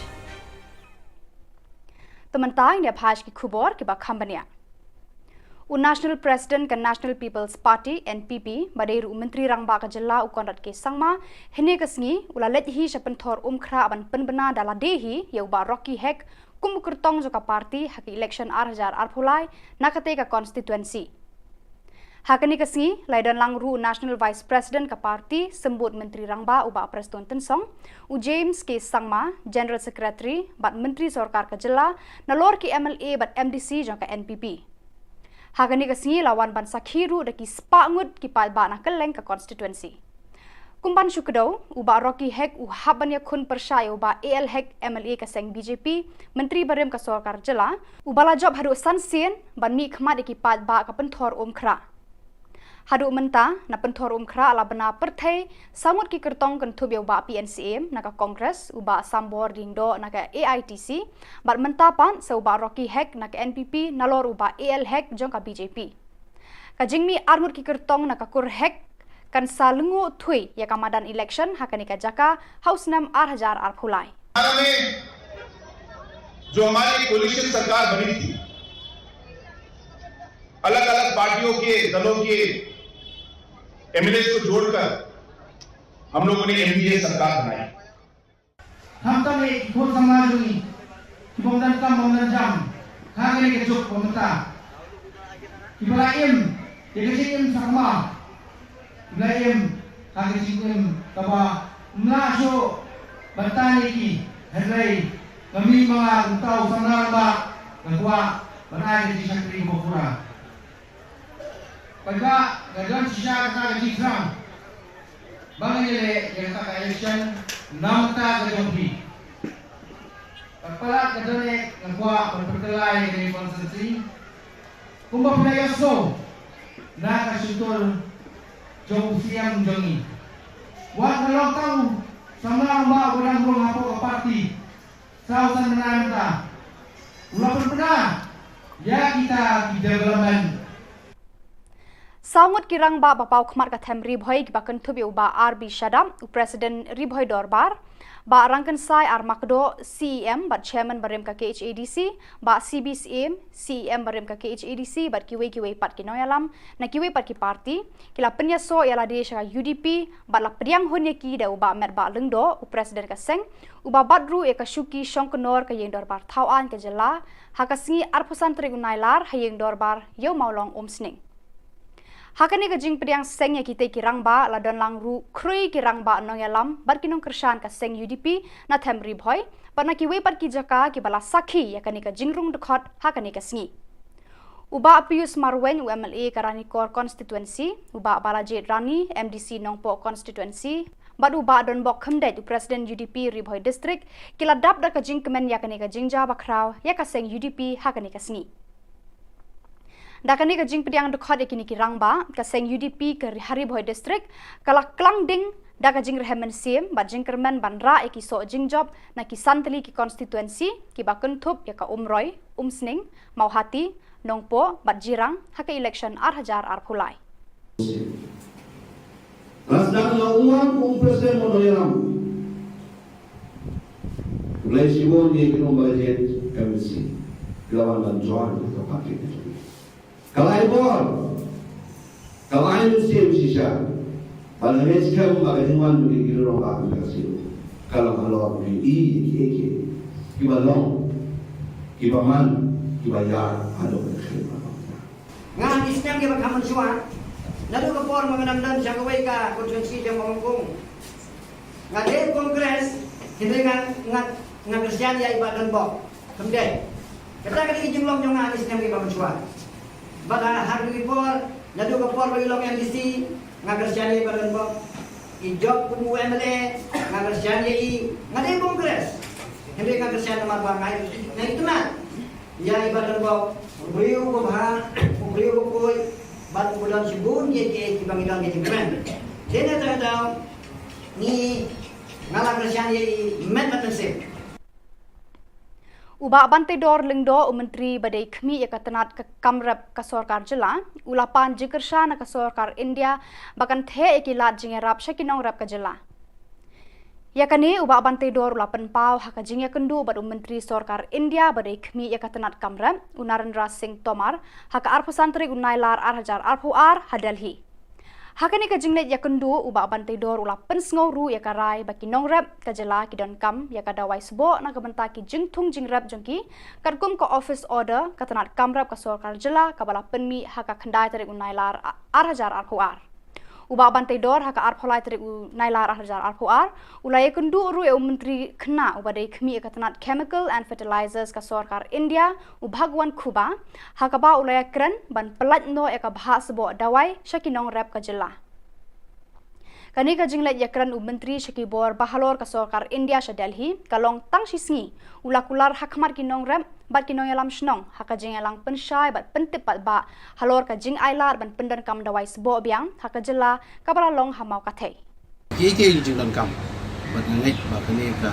Tementang dia phaj ki khubor ki ba khambania. National President ka National People's Party NPP Baderu Menteri Rangba Ka Jylla ukonrat ke sangma hene kasngi ulalet hi sapenthor umkhra aban penbena dala dehi ya uba Rocky Hek kumukurtong joka party haki election 8000 arphulai nakate ka constituency. Hakani kasngi laidan langru National Vice President ka party sembut Menteri Rangba uba Preston Tensong u James ke sangma General Secretary bat Menteri Sarkar Ka Jylla nalor ki MLA bat MDC joka NPP. Hagani kasngi lawan ban sakhiru daki spangut ki palba na keleng ka constituency. Kumban syukdo uba Rocky Hek u habanya khun persaya uba AL Hek MLA ka seng BJP Menteri Barem ka Sarkar Jylla ubala job haru sansien ban mi khmat daki palba ka penthor umkhra. Hadu menta na penthor umkhra ala bana perthai samut ki kertong kan thubya uba PNCM na ka Congress uba Sambor dingdo na ka AITC bat menta pan sa uba Rocky Hek na ka NPP nalor uba AL Hek jong ka BJP. Ka jingmi armut ki kertong na ka Kur Hek kan salungu thui ya ka madan election hakani ka jaka house nam 8000 arphulai. जो हमारी कोलिशन सरकार बनी थी अलग-अलग पार्टियों के दलों के एमएलए को जोड़कर हम लोगों ने एनडीए सरकार बनाई. हम तो ने खोल समाज में किबोंdan kam bondan jam khagene ke chok komata kibalaim yekesim sakma kibalaim khagesim kaba mlasho batani ki hadai kami mga utau sanar ba kagwa banai di sakri bokura pagka gadon siya ka di gram bangile yang ka election namta gadon Kepala kadone ngagwa perkelai dari konsensi kumba pinayaso na kasutor jong siang jongi wa kalong tau sama ba urang rong hapo ka party sausan menanta ula pernah ya kita di development. Sangut kirang ba bapau khmat ka them ribhoi ki bakan thubi uba RB Shadam President ribhoi dorbar ba rangkan sai ar makdo CEM ba chairman barem ka KHADC ba CBCM CEM barem ka KHADC ba kiwe pat ki noyalam na kiwe pat ki parti kila penya so yala de sha UDP ba la priang honya ki da uba mer ba lengdo President ka seng uba badru e ka shuki shongkonor ka yeng dorbar thawan ka jela hakasingi arpusan trigunailar hayeng dorbar yo maulong omsning Hakani ka jing priang seng ya kita kirang ba la don lang ru krui kirang ba nong yalam bar kinong kershan ka seng UDP na them ribhoi parna kiwe par ki jaka ki bala sakhi ya kani ka jingrung dekhot hakani ka singi uba Pius Marwen UMLA Karani Kor constituency uba Balaji Rani MDC Nongpo constituency bad uba don bok khamdai President UDP ribhoi district kila dap da ka jing kemen ya kani ka jingja bakraw ya ka seng UDP hakani ka singi Dakani ka jing pediang dekhot ekini ki rangba ka seng UDP ke Haribhoi district kala klang ding da ka jing rehemen sim ba jing kermen banra eki so jing job na ki santli ki constituency ki bakun thup ya ka umroy umsning mauhati nongpo bat jirang haka election arhajar arphulai Nasdaq laungan Presiden Monoyaram Mulai Shillong di Khubor Na Ka Jylla MSC lawan dan Johan ke parti itu Kalai bor, kalai musim sisa. Kalau heskem bagai tuan bagi kira orang akan kasih. Kalau bagi eki, kibalong, kibaman, kibayar, ada berkhidmat. Ngan Islam kita kaman suan. Nado ka por mengenam siang kawai ka konstitusi yang mengungkung. Ngade kongres hindi nga Kristian ya ibadan bok. Kemudian kita kali jumlah jongan Islam kita kaman suan. Bada hargi por nado ka por ilong MDC nga Kristiani badan bok ijob kumu MLA nga Kristiani ngade kongres hindi nga Kristiani mabang ngai na itu na ya ibadan bok beliau ko bah beliau ko koy bat bulan sibun ye ke bangidan ke jengkemen dene tahu ni ngala Kristiani met matensip Uba Bante Dor Lingdo Menteri Badai Khmi ya katanat ka kamrap ka Sarkar Jilla ulapan jikersha na ka Sarkar India bakan the ekilat jingerap shakinong rap ka Jilla yakani uba Bante Dor ulapan pau haka jingya kendu bad Menteri Sarkar India Badai Khmi ya katanat kamrap Narendra Singh Tomar haka arpusantri unailar arhajar arpuar hadelhi Hakani ka jinglet ya kendu uba Bante Dor ulapan sngoru ya karai baki nongrap ka Jilla ki don kam ya ka dawai sbo na ka banta ki jingthung jingrap jongki kadkum ka office order katanat kamrap ka Sarkar Jilla ka bala penmi haka khandai tarik unailar arhajar arpuar uba Bante Dor haka arpholai tarik unailar arhajar arpuar ulai kendu ru e menteri khna uba dei khmi katanat chemical and fertilizers ka Sarkar India ubhagwan khuba haka ba ulai kran ban pelat no e ka bhas bo dawai shakinong rap ka Jilla Kani ka jinglet yakran Menteri Shakibor Bahalor ka Sarkar India sha Delhi kalong tang shisngi ulakular hakmar kinong rem bat kinong yalam shnong haka jing yalang penshai bat pentip bat ba halor ka jing ailar ban pendan kam dawai sbo biang haka Jilla kabala long hamau ka thei Iki jing don kam bat ngai ba kani ka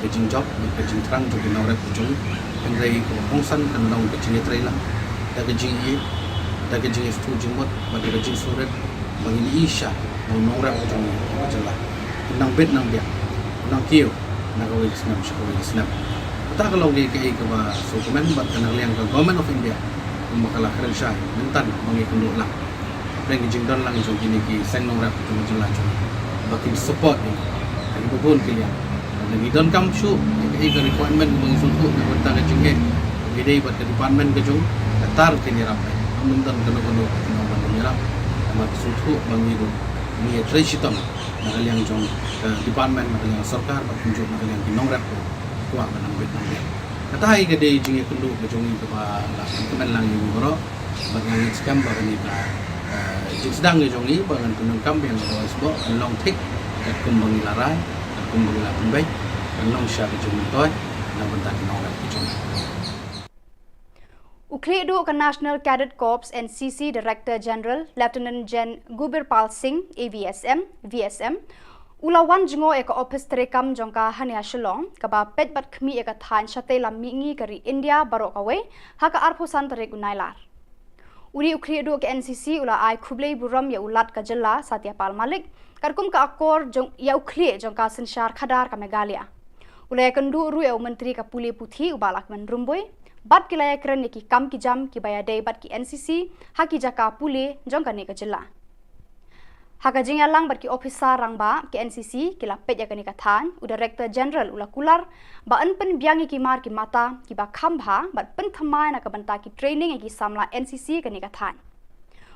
ka jing job ka jing trang jo kinong rep jung penrai ko hongsan kan long ka jing trai la da ka jing yi da ka jing stu jing mot ba ka jing suret bagi isha nong rep jung Jilla nang bet nang dia nang kio na ka wik snap shko wik snap ta ka long ge ka ba so komen bat kan liang ka government of India makala kren sha mentan mangi kundu lang dan jing don lang jung kini ki sen nong rep jung Jilla jung bagi support ni ani bubun kilian lagi don kam shu ka requirement bagi suntuk na banta ka jing gede bat ka department ka jung tar kini rap mentan kono kono rap mat suntuk bangi do ni tresitom na kaliang jong department na kaliang sarkar bat kunjuk na kaliang kinong rep ko ang nang bit nang dia katay gede jing kundu ka jong ko ba la kemen lang yung bro bat nang scam ba ni ka jing sedang ni jong ni ba ngan kunong kam yang ko sbo long tik at kumbang larai at kumbang la tumbay long sha ka jong toy na banta kinong rep jong Ukledu ka National Cadet Corps NCC Director General Lieutenant Gen Gubirpal Singh AVSM VSM ulawan jingo eka office terekam jongka hania Shillong kaba pet bat khmi eka than shate lammi ngi kari India barok away haka arphusan terek unailar Uri ukri du ke NCC ula ai Khubor buram ya ulat ka Jylla Satyapal Malik karkum ka akor jong ya ukli jong ka sensyar khadar ka Meghalaya. Ula kendu ru ya menteri ka puli puthi ubalak men rumboi bat kilaya kren ki kam ki jam ki baya dei bat ki NCC haki jaka puli jong ka ne ka Jylla. Haka jing lang bat ki officer rangba ki NCC ki la pet ya ka ni ka than u director general ula kular ba an pen biang ki mar ki mata ki ba khambha bat pen thamai na ka banta ki training ki samla NCC ka ni ka than.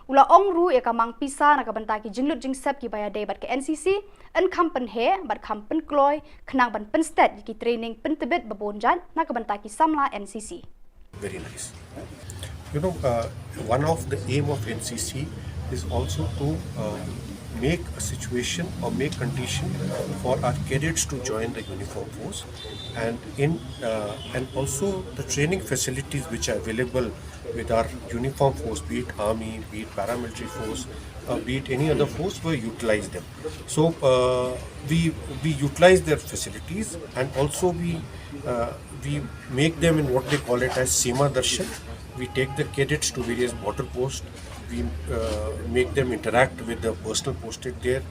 Ula ong ru ya ka mang pisa na ka banta ki jinglut jing sep ki baya dei bat ki NCC an kham pen he bat kham pen kloy khnang ban pen stat ki training pen tebet babonjan na ka banta ki samla NCC. Very nice. You know, one of the aim of NCC is also to make a situation or make condition for our cadets to join the uniform force, and also the training facilities which are available with our uniform force, be it army, be it paramilitary force, be it any other force, we utilize them. So we utilize their facilities, and also we make them in what they call it as Seema Darshan. We take the cadets to various border posts. We make them interact with the personnel posted there.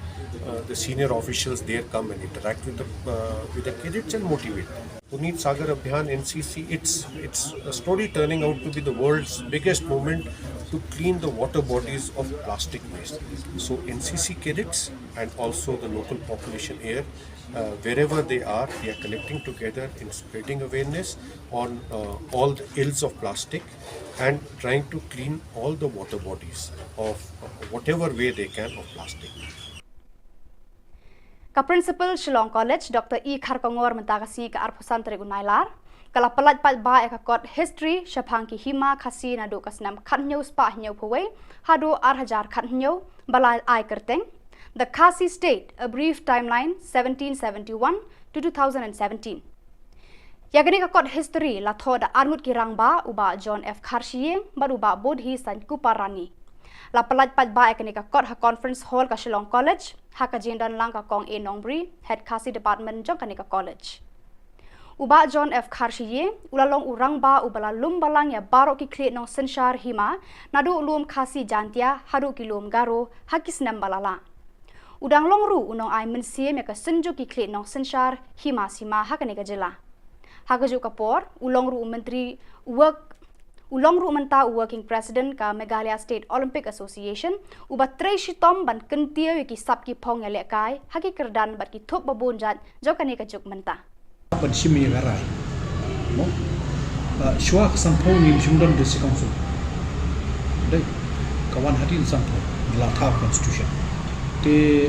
The senior officials there come and interact with the cadets and motivate them. Puneet Sagar Abhiyan NCC, it's a story turning out to be the world's biggest movement to clean the water bodies of plastic waste. So NCC cadets and also the local population here, wherever they are connecting together in spreading awareness on all the ills of plastic and trying to clean all the water bodies of whatever way they can of plastic. Ka Principal Shillong College Dr. E. Kharkongor mentagasi ka arpusan trigunailar kala pelat pat ba ka kot history shapang ki hima khasi na do kasnam khanyo spa hnyo phawai hado 8000 khanyo balai ai kerteng the Khasi State, a brief timeline 1771 to 2017. Yagani ka kot history la thoda arngut ki rangba uba John F. Kharshiye baruba bodhi san kuparani. La pelat pat ba ekani ka kot ha conference hall ka Shillong College ha ka jindan lang ka kong A Nongbri head Khasi department jong kani ka college. Uba John F. Kharshiye ulalong urang ba ubala lum balang ya baro ki kle nong senshar hima nadu ulum Khasi jantia hadu ki lum garo hakis nam balala. Udang longru unong ai mensie me ka senju ki kle nong senshar hima sima ha kani ka Jylla. Ha ka ju kapor ulongru menteri ulongru menta working president ka Meghalaya State Olympic Association uba trei shitom ban kentia ki sap ki phong ele kai ha ki kerdan bat ki thop babonjat jo kani ka juk menta. Ban shimi garai mo shwa sampho ni jungdon de council dai kawan hadin sampho la tha constitution te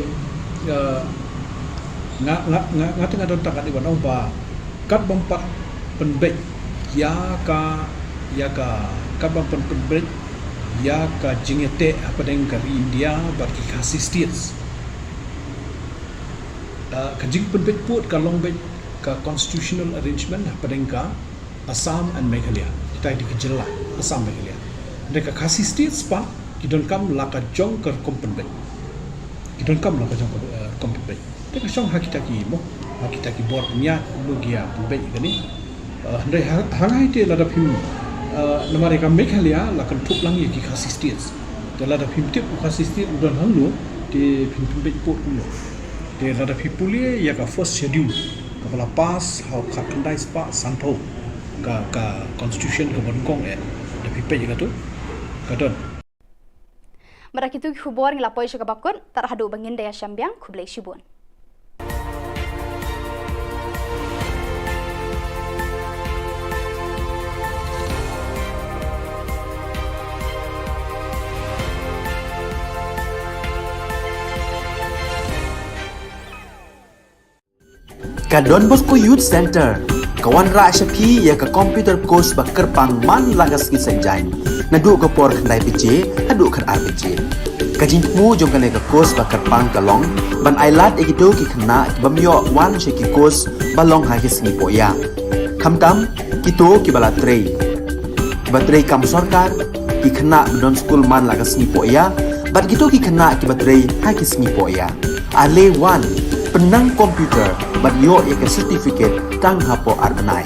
nga tengah don tak di wan ba kat bampat penbek ya ka kat bampat penbek ya ka jingete apa deng ka India bagi Khasi states ka jing penbek put ka longbek ka constitutional arrangement apa deng ka Assam and Meghalaya kita di Jylla Assam Meghalaya mereka Khasi states pa kidon kam la ka jong ka kompenbek kidon kam la ka jong ka kompenbek te ka song hakita ki mo hakita ki bor nya logia penbek gani ndai hangai te la da phim namare ka Meghalaya la kan thup lang ye ki Khasi states te la da phim tip Khasi state udon hanglo te phim penbek pot lo te la da phipuli ya ka first schedule kepala pas how kandai spa sanpo ka constitution ka bonkong da phipe juga tu kadon Marakitu Khubor ngila poy ka bakun tar hadu bangin daya syambiang Khublai Shibun. Ka Don Bosco Youth Center kawan ra shapi ya ka computer course ba kerpang man lagas ki senjain nadu ka por khandai pije hadu khar RPG kajin mu jong kane ka course ba kerpang kalong ban ailat egido ki khna bamyo wan she ki course balong ha ki sni poya khamtam kito ki bala trei batrei kam sarkar ki khna don school man lagas ni poya bat kito ki khna ki batrei ha ki sni poya ale wan penang komputer bat yo ya ke certificate tang hapo arnai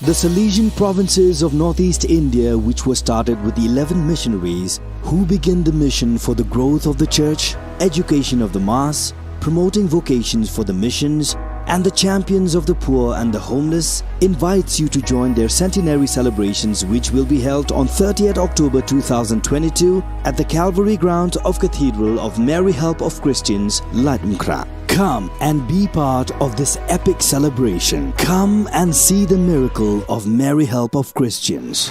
The Salesian provinces of northeast India, which were started with the 11 missionaries who began the mission for the growth of the church, education of the mass, promoting vocations for the missions, and the champions of the poor and the homeless, invites you to join their centenary celebrations, which will be held on 30th October 2022 at the Calvary Ground of Cathedral of Mary Help of Christians, Latumkra. Come and be part of this epic celebration. Come and see the miracle of Mary Help of Christians.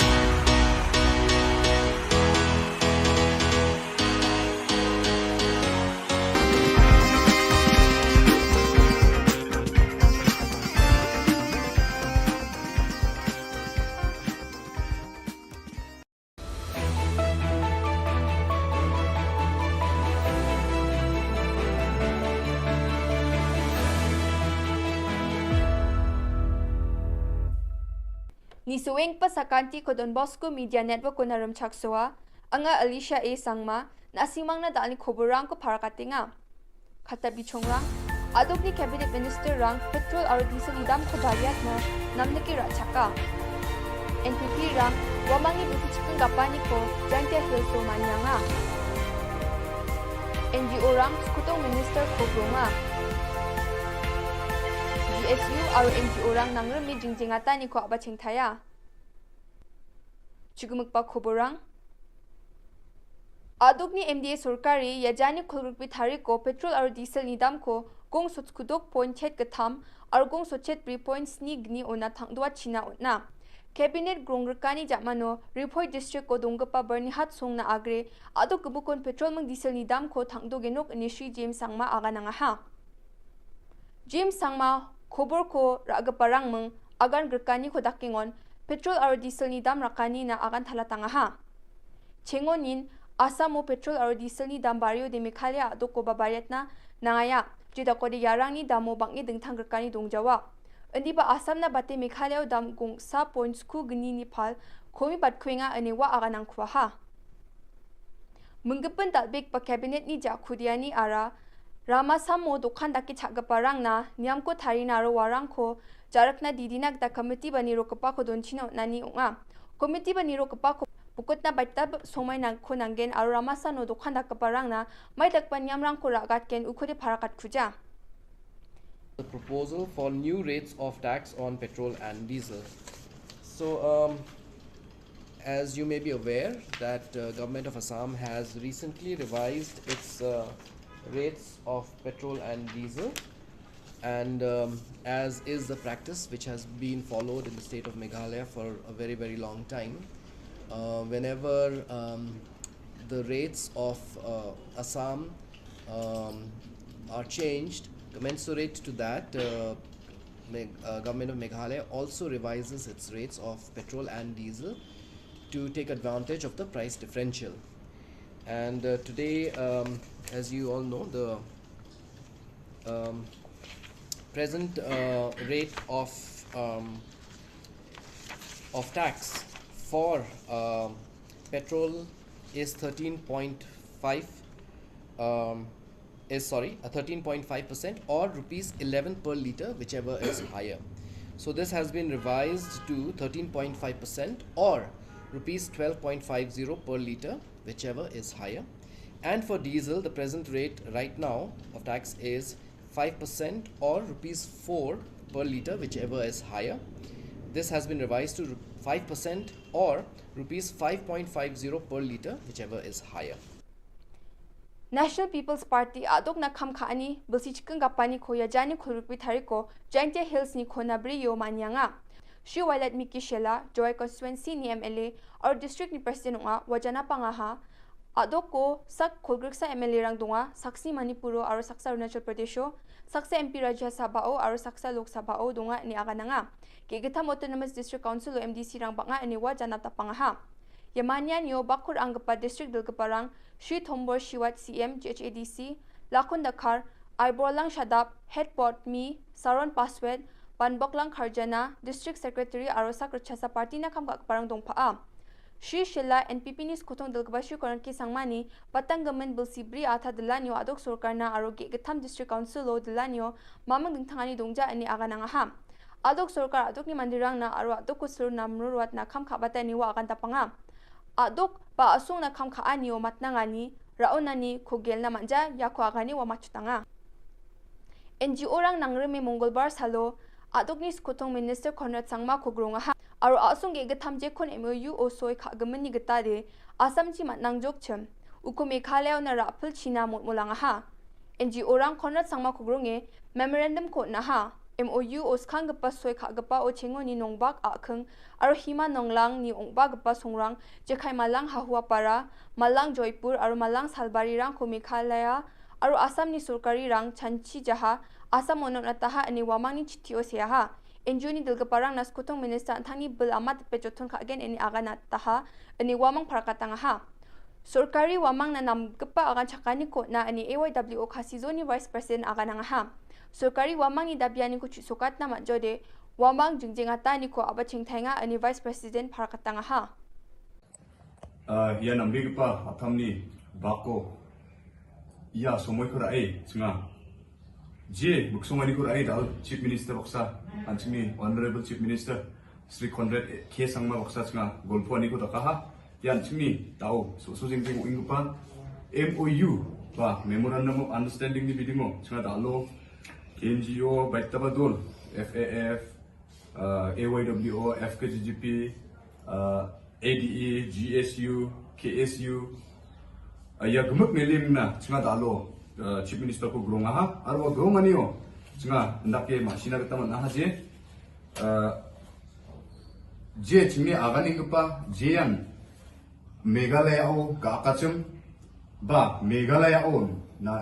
Ni suweng pa sa kanti ko Don Bosco Media Network ko naram chaksoa, anga Alicia A. Sangma, na asimang na daan ni Khuborang ko para katinga. Kata bichong rang, adok ni Cabinet Minister rang petrol aro diesel idam ko bariat na namnaki rachaka. NPP rang, wamangi bukitsikang gapani ko, jante hilso manyanga. NGO rang, skutong Minister Khubor nga. GSU aro NGO rang nangrumi jingjingata ni ko abaching thaya. Chugumukpa Khuborang Aduk ni MDA Surkari yajani khulrukpi thari ko petrol aro diesel ni dam ko gong sochkudok point chet katham aro gong sochet pri point snig ni ona thangdwa china otna. Cabinet grongrkani jamano Riphoi district ko donggapa Bernihat song na agre aduk kubukon petrol mang diesel ni dam ko thangdo genok inishri James Sangma aga nanga ha. James Sangma Khubor ko ragaparang meng agan grkani ko dakingon petrol aro diesel ni dam rakani na agan thalatanga ha. Chengonin Asam mo petrol aro diesel ni dam barrio de Meghalaya adok ko babariat na nangaya jida ko de yarang ni damo bangni dengthang grkani dongjawa. Endi ba Asam na bate Meghalaya dam gong sa points ku gni ni phal khomi bat khwenga anewa aga nang khwa ha. Menggepen dalbek pa cabinet ni ja khudiani ara Rama Samo dokhan daki chagaparang na niamko tharina ro warang ko jarakna didinak da committee bani ro kapa ko donchino nani unga committee bani ro kapa ko pukutna baita somai nang ko nangen aro Rama Sano dokhan da kaparang na mai dakpan yamrang ko ragat ken ukhode pharakat khuja. The proposal for new rates of tax on petrol and diesel. So as you may be aware that government of Assam has recently revised its rates of petrol and diesel, and as is the practice which has been followed in the state of Meghalaya for a very long time, whenever the rates of Assam are changed commensurate to that, government of Meghalaya also revises its rates of petrol and diesel to take advantage of the price differential. And today, as you all know, the present rate of tax for petrol is 13.5% or rupees 11 per litre, whichever is higher. So this has been revised to 13.5% or rupees 12.50 per litre, whichever is higher. And for diesel, the present rate right now of tax is 5% or rupees 4 per litre, whichever is higher. This has been revised to 5% or rupees 5.50 per litre, whichever is higher. National People's Party adok na khamkhani bulsichkang gapani khoya jani khulrukpi thariko Jainte Hills ni khonabri yo manyanga. Shi Wailat Miki Shilla, Joy Constituency ni MLA or District ni President nga wajana pangaha adok ko sak khulgruk sa MLA rang dunga saksi Manipuro aro saksa Arunachal Pradesho saksa MP Rajya Sabhao aro saksa Lok Sabhao dunga ni agananga Kigitham Autonomous District Council o MDC rang banga ni wajana tapangaha Yamanya nyo bakur anggapa district dilgaparang Shri Thombor Shiwat CM GHADC Lakun Dakar Aiborlang Shadap Headport Mi Saron Paswed Banboklang Kharjana District Secretary Arosak Rachasa Party na kamka parang dongpaa Shri Shilla NPP ni skutong dilgabashi koran ki sangmani patang gamen bilsibri atha dilanyo adok sorkar na aro Githam District Council o dilanyo mamang dingthangani dongja ani agananga ha adok sorkar adok ni mandirang na aru adok kusur na mruruat na kham khabata ni wa akan tapanga adok ba asung na kham kha ani o matnangani raonani khogel na manja yakho agani wa machutanga NGO rang nangreme mongolbar salo adok ni skotong minister Conrad Sangma khogronga ha aru asung ge thamje khon MOU o soi kha gamani gata de asam chi matnang jok chem uku Meghalaya na rapul china motmolanga ha NGO rang Conrad Sangma khogronge memorandum ko na ha MOU o skang gapa soi kha gapa o chengo ni nongbak akhang aru hima nonglang ni ongba gapa songrang jekhai malang hahua para malang Joypur aru malang Salbari rang ko Meghalaya aru Assam ni surkari rang chanchi jaha Assam onon ataha ani wamang ni chitio seha NGO ni dilgaparang nas kutong minister thani bil amat pejothon kha again ani agana taha ani wamang parakatanga ha surkari wamang na nam gapa agan chakani ko na ani AYWO khasizo ni vice president agana ha surkari wamang ni dabiani ko chusokat na majode wamang jingjingata ni ko abaching thainga ani vice president parakatanga ha ya nambi gapa athamni bako ya somoy ko rai singa je muksomani ko rai dal chief minister boksa anchimi honorable chief minister Sri Conrad K Sangma boksa singa golponi ko takaha yan chimi tao so jingjing ingpa MOU ba memorandum of understanding ni bidingo singa dalo NGO Baitabadol FAF AYWO FKGGP ADE GSU KSU ya gemuk nelim na singa dalo chief minister ko grong ha arwa grong anio singa ndake masina gata man ha je chimi agani gpa jean Meghalaya o kakachum ba Meghalaya on na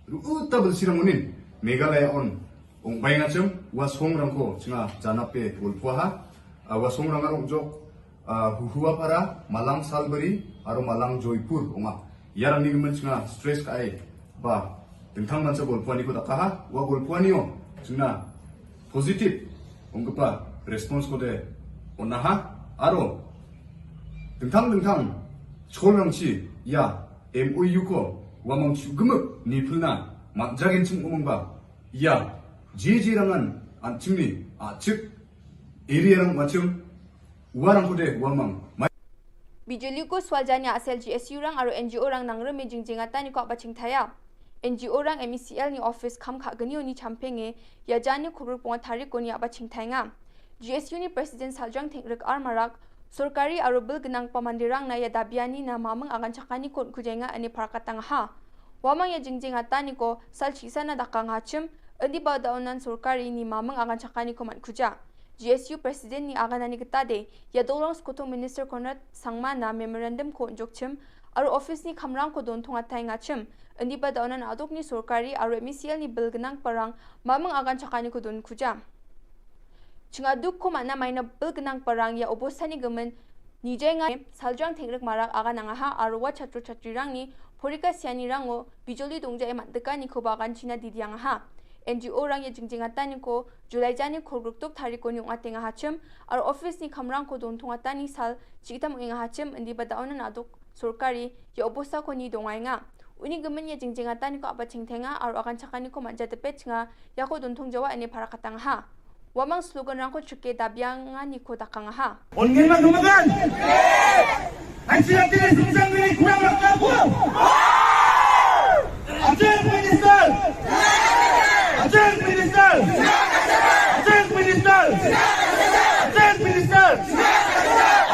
utabel siramunin Meghalaya on ongbai ngachum wasong rangko singa janape golpwa ha wasong rangarong jok huhua para malang Salbari aru malang Joypur onga yarang ni gemen singa stress kai ba tentang mansa golpuani ko takaha wa golpuani o singa positive ongpa response ko de onaha aru tentang cholrangchi ya MOU ko wamang chugemek nipulna matjagin chung umongba ya jejerangan anchimni achik area rang machum warang ko de wamang Bijoli ko swaljanya asal GSU rang aru NGO rang nangreme jingjingata ni ko abaching thaya NGO rang MECL ni office kham kha gani oni champenge ya jani khubur ponga thari ko ni abaching thainga GSU ni president Saljang Thengrik Armarak Surkari aru bil genang pamandirang na ya dabiani na mamang agan chakani kon kujenga ani parakatang ha wamang ya jingjingata ni ko sal chisa na dakang hachim adi badaunan surkari ni mamang agan chakani ko man kuja GSU President ni aganani gitade ya dolong skotong Minister Conrad Sangma na memorandum ko jokchim aru office ni khamrang ko don thonga thai ngachim andi ba daunan adok ni sorkari aru MECL ni bilgnang parang mamang agan chakani ko don kuja chinga duk ko mana maina bilgnang parang ya obosani gemen nijenga Saljang Thengrik marak agananga ha aru wa chatru chatrirang ni porika siani rango bijoli dongja e mandeka ni ko bagan china didiang ha NGO rang ya jingjingata ni ko Julai jani khorgruk thari ko ni ngatenga hachim ar office ni khamrang ko don thongata ni sal chitam inga hachim indi badauna na dok sorkari ya obosa ko ni dongainga uni gemen ya jingjingata ni ko aba chingthenga ar akan chakani ko manja tepe chinga ya ko don thongjawa ani parakatang ha wamang slogan rang ko chuke dabyanga ni ko takanga ha ongenma numagan ansilang tine sumsang ni kurang rakabo Ajay Minister! Ajay Minister! Ajay Minister! Ajay Minister!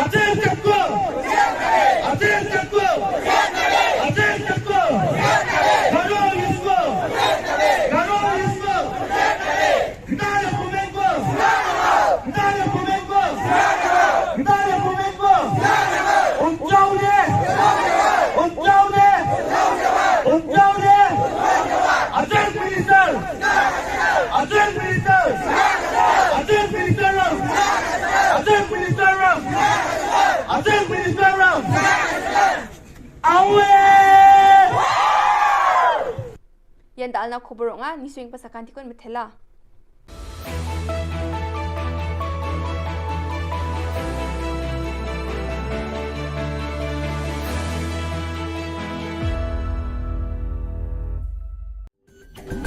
Ajay Chakko! Ajay Chakko! Ajay Chakko! Garo Yusko! Garo Yusko! Gitaya Kumenko! Gitaya Kumenko! Gitaya Kumenko! Unjaude! Unjaude! Unjaude! Ajay Minister! Ajay Minister! Ajay Minister! Ajay Minister! Ajay Minister! Awe! yan dal na khubor nga ni swing pasakanti kon methela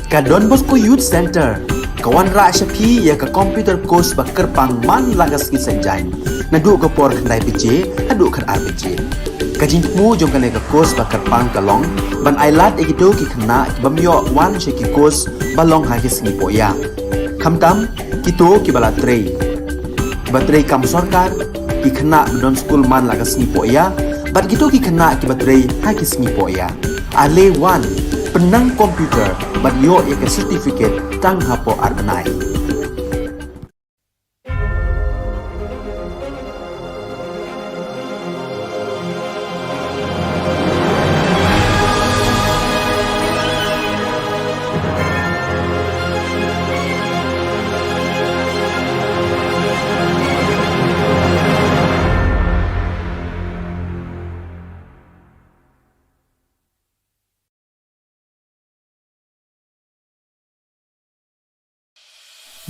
Ka Don Bosco Youth Center Kawan ra shapi ya ka computer course ba kerpang man lagas ki senjain. Nadu ka por khandai pije, hadu khar ar pije. Kajin mu jong kane ka course ba kerpang kalong, ban ailat egido ki khna bamyo wan she ki course balong ha ki sngi poya. Khamtam kito ki bala trei. Batrei kam sarkar ki khna don school man lagas sngi poya, bat gitu ki khna ki batrei ha ki sngi poya. Ale wan penang komputer bat yo ya ka certificate tang hapo arbenai.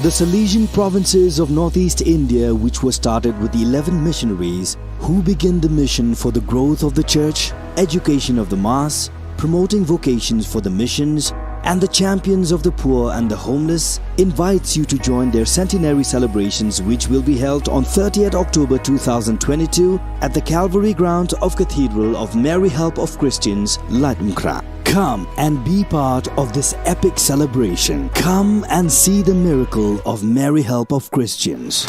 The Salesian provinces of northeast India, which were started with the 11 missionaries who began the mission for the growth of the church, education of the mass, promoting vocations for the missions, and the champions of the poor and the homeless, invites you to join their centenary celebrations, which will be held on 30th October 2022 at the Calvary Ground of Cathedral of Mary Help of Christians, Ladmkra. Come and be part of this epic celebration. Come and see the miracle of Mary Help of Christians.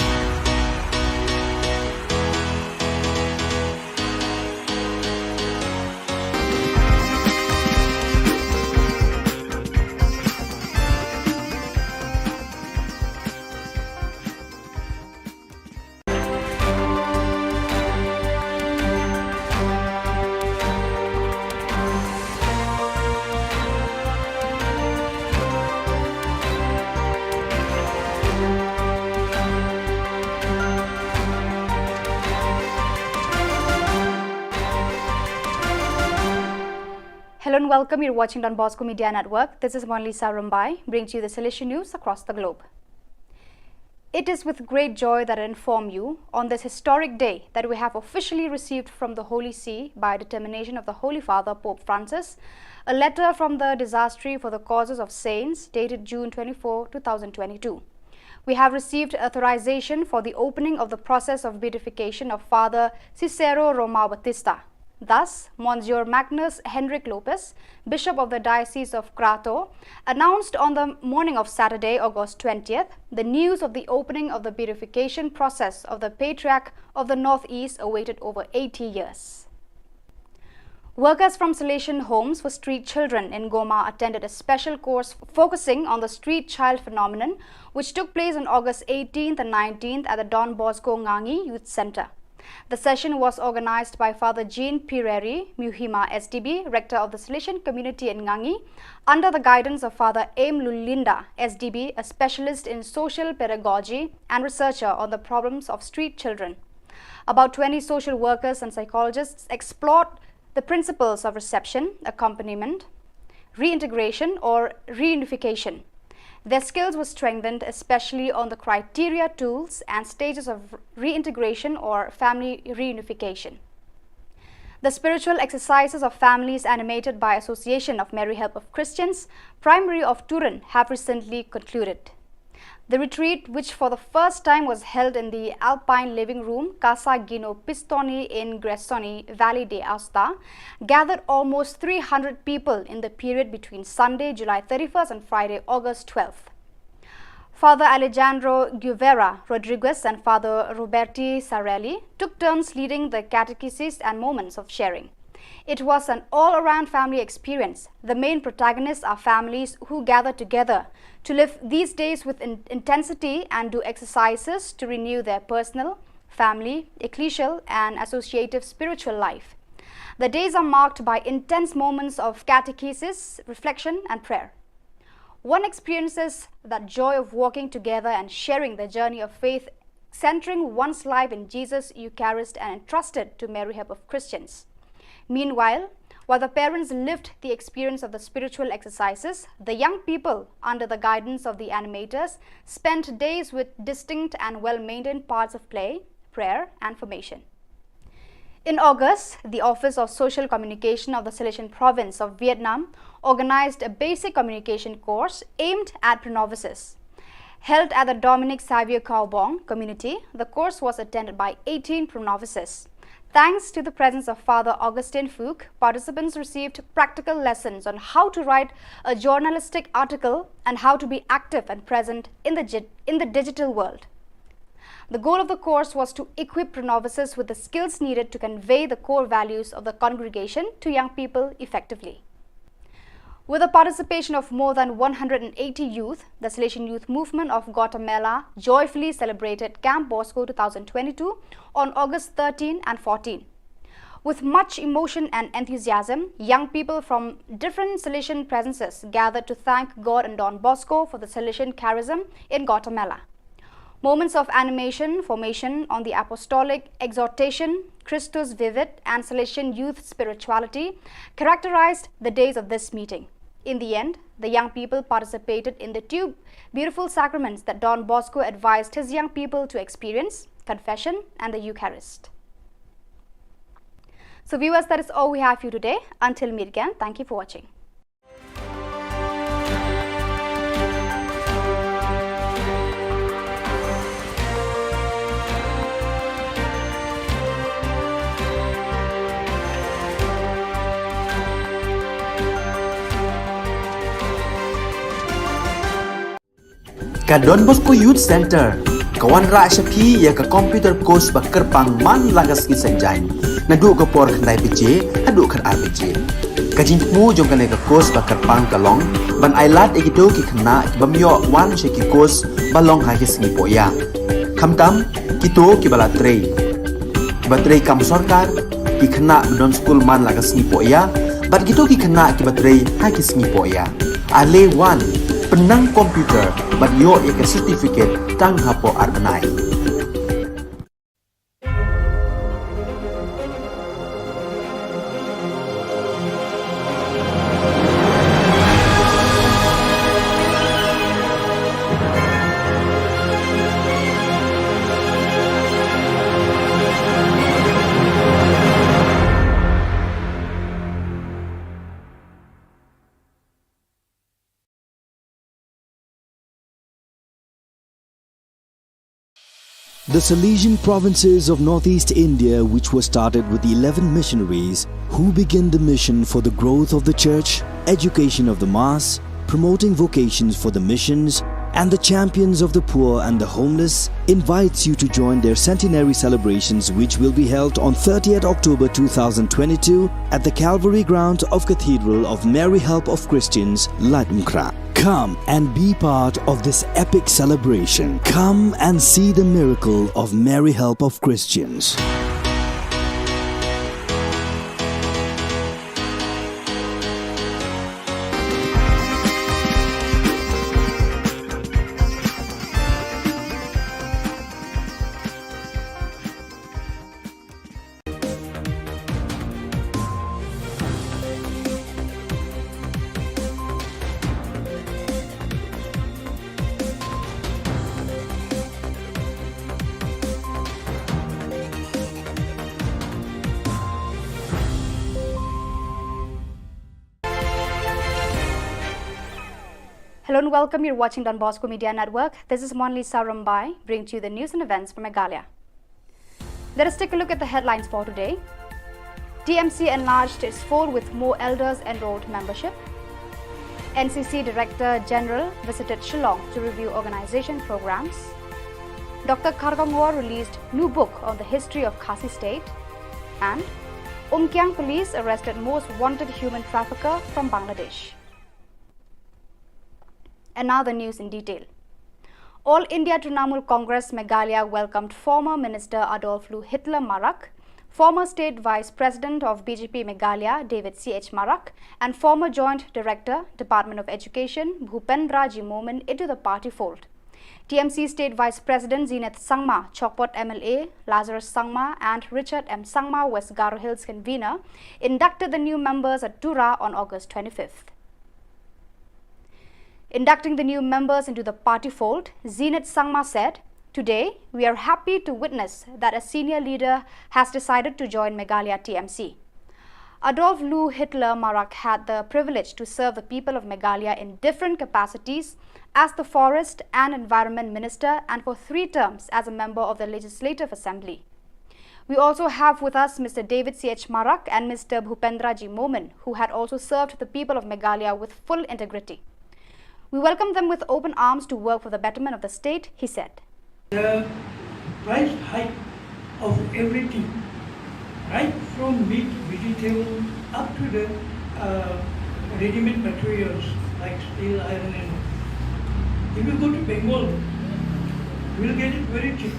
Hello and welcome. You're watching Don Bosco Media Network. This is Monalisa Rumbai, bringing to you the Salesian news across the globe. It is with great joy that I inform you on this historic day that we have officially received from the Holy See, by determination of the Holy Father Pope Francis, a letter from the Dicastery for the Causes of Saints dated June 24, 2022. We have received authorization for the opening of the process of beatification of Father Cicero Romao Batista. Thus, Monsieur Magnus Henrik Lopez, Bishop of the Diocese of Crato, announced on the morning of Saturday, August 20th, the news of the opening of the beatification process of the Patriarch of the Northeast, awaited over 80 years. Workers from Salesian Homes for Street Children in Goma attended a special course focusing on the street child phenomenon, which took place on August 18th and 19th at the Don Bosco Ngangi Youth Center. The session was organized by Father Jean Pireri, Muhima SDB, Rector of the Salesian Community in Ngangi, under the guidance of Father Aim Lulinda SDB, a specialist in social pedagogy and researcher on the problems of street children. About 20 social workers and psychologists explored the principles of reception, accompaniment, reintegration or reunification. Their skills were strengthened especially on the criteria, tools and stages of reintegration or family reunification. The spiritual exercises of families animated by Association of Mary Help of Christians, Primary of Turin, have recently concluded. The retreat, which for the first time was held in the Alpine Living Room, Casa Gino Pistoni in Gressoni, Valley de Aosta, gathered almost 300 people in the period between Sunday, July 31st and Friday, August 12th. Father Alejandro Guevara Rodriguez and Father Roberti Sarelli took turns leading the catechesis and moments of sharing. It was an all-around family experience. The main protagonists are families who gather together to live these days with intensity and do exercises to renew their personal, family, ecclesial and associative spiritual life. The days are marked by intense moments of catechesis, reflection and prayer. One experiences that joy of walking together and sharing the journey of faith, centering one's life in Jesus Eucharist and entrusted to Mary Help of Christians. Meanwhile, while the parents lived the experience of the spiritual exercises, the young people, under the guidance of the animators, spent days with distinct and well-maintained parts of play, prayer and formation. In August, the Office of Social Communication of the Salesian Province of Vietnam organized a basic communication course aimed at pre-novices. Held at the Dominic Xavier Kaobong community, the course was attended by 18 pro-novices. Thanks to the presence of Father Augustine Fuchs, participants received practical lessons on how to write a journalistic article and how to be active and present in the digital world. The goal of the course was to equip pro-novices with the skills needed to convey the core values of the congregation to young people effectively. With the participation of more than 180 youth, the Salesian Youth Movement of Guatemala joyfully celebrated Camp Bosco 2022 on August 13 and 14. With much emotion and enthusiasm, young people from different Salesian presences gathered to thank God and Don Bosco for the Salesian charism in Guatemala. Moments of animation, formation on the apostolic exhortation, Christus Vivid and Salesian youth spirituality characterized the days of this meeting. In the end, the young people participated in the two beautiful sacraments that Don Bosco advised his young people to experience, confession and the Eucharist. So viewers, that is all we have for you today. Until meet again, thank you for watching. Ka Don Bosco Youth Center, kawan ra shapi ya ka computer course ba kerpang man lagas ki senjain. Nadu ka por khnai pije, hadu khan RPG. Ka jingmu jong ka course ba kerpang kalong, ban ailat ekido ki khna bamyo wan she ki course balong ha ki sngi poya. Khamtam kito ki bala trei. Batrei kam sarkar ki khna don school man lagas sngi poya, bat kito ki khna ki batrei ha ki sngi poya. Ale wan penang komputer bat yo ek certificate tang hapo arbenai. The Salesian provinces of northeast India, which were started with the 11 missionaries who began the mission for the growth of the church, education of the mass, promoting vocations for the missions, and the champions of the poor and the homeless, invites you to join their centenary celebrations, which will be held on 30th October 2022 at the Calvary Ground of Cathedral of Mary Help of Christians, Ladmkra. Come and be part of this epic celebration. Come and see the miracle of Mary Help of Christians. Hello and welcome. You're watching Don Bosco Media Network. This is Monli Sarambai, bringing to you the news and events from Meghalaya. Let us take a look at the headlines for today. TMC enlarged its fold with more elders enrolled membership. NCC Director General visited Shillong to review organization programs. Dr. Khargangor released new book on the history of Khasi state. And Umkyang police arrested most wanted human trafficker from Bangladesh. And now the news in detail. All India Trinamool Congress Meghalaya welcomed former Minister Adolfo Hitler Marak, former State Vice President of BJP Meghalaya David C.H. Marak, and former Joint Director, Department of Education Bhupendra Jimomin into the party fold. TMC State Vice President Zenith Sangma, Chokpot MLA Lazarus Sangma, and Richard M. Sangma, West Garo Hills convener, inducted the new members at Tura on August 25th. Inducting the new members into the party fold, Zenith Sangma said, "Today, we are happy to witness that a senior leader has decided to join Meghalaya TMC. Adolf Lu Hitler Marak had the privilege to serve the people of Meghalaya in different capacities as the Forest and Environment Minister and for 3 terms as a member of the Legislative Assembly. We also have with us Mr. David C.H. Marak and Mr. Bhupendra G. Momin, who had also served the people of Meghalaya with full integrity. We welcome them with open arms to work for the betterment of the state, he said. The price hike of everything, right from meat, vegetable, up to the ready-made materials like steel, iron, and if you go to Bengal, you will get it very cheap.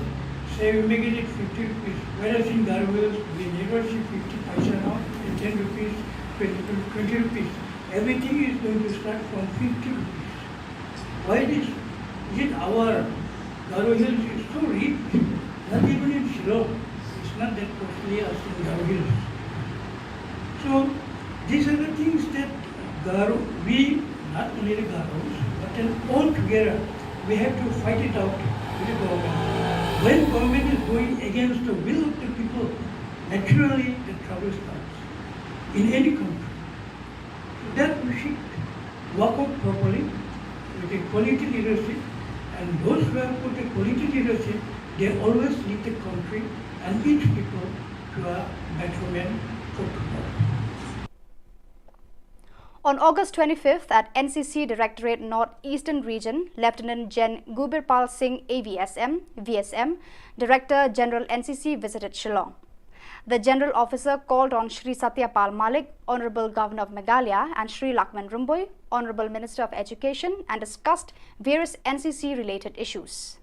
Say we may get it 50 rupees, whereas in Garwells we never see 50 paisa now, 10 rupees, 20 rupees. Everything is going to start from 50 rupees. Why this? Is it our Garo Hills is so rich, not even in Shillong. It's not that costly as in Garo Hills. So these are the things that we, not only the Garos, but then all together, we have to fight it out with the government. When government is going against the will of the people, naturally the trouble starts in any country. So that we should work out properly with a quality leadership, and those who have put a quality leadership, they always lead the country and each people to a betterment for tomorrow. On August 25th at NCC Directorate North Eastern Region, Lieutenant Gen Gubirpal Singh AVSM, VSM, Director General NCC visited Shillong. The General Officer called on Shri Satyapal Malik, Honorable Governor of Meghalaya, and Shri Lakman Rumboy, Honorable Minister of Education, and discussed various NCC-related issues.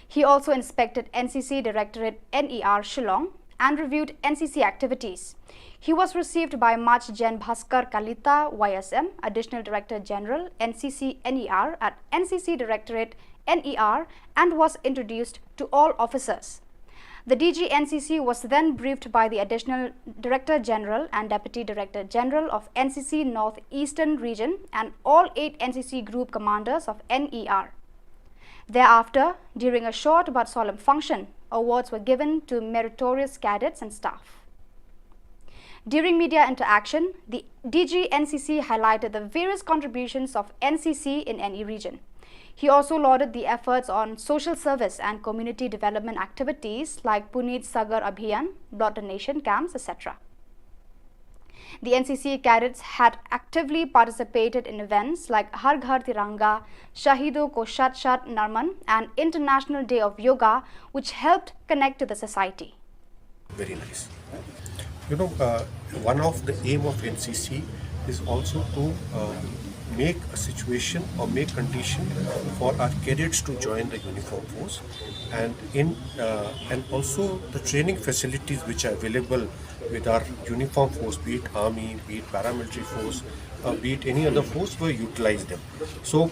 He also inspected NCC Directorate NER Shillong and reviewed NCC activities. He was received by Maj Gen Bhaskar Kalita, YSM, Additional Director General, NCC NER at NCC Directorate NER, and was introduced to all officers. The DG NCC was then briefed by the Additional Director General and Deputy Director General of NCC North Eastern Region and all 8 NCC Group Commanders of NER. Thereafter, during a short but solemn function, awards were given to meritorious cadets and staff. During media interaction, the DG NCC highlighted the various contributions of NCC in any region. He also lauded the efforts on social service and community development activities like Puneet Sagar Abhiyan, blood donation camps, etc. The NCC cadets had actively participated in events like Har Ghar Tiranga, Shahido Ko Shat Shat Narman, and International Day of Yoga, which helped connect to the society. Very nice. You know, one of the aim of NCC is also to make a situation or make condition for our cadets to join the uniform force, and also the training facilities which are available with our uniform force, be it army, be it paramilitary force, be it any other force, we utilize them. So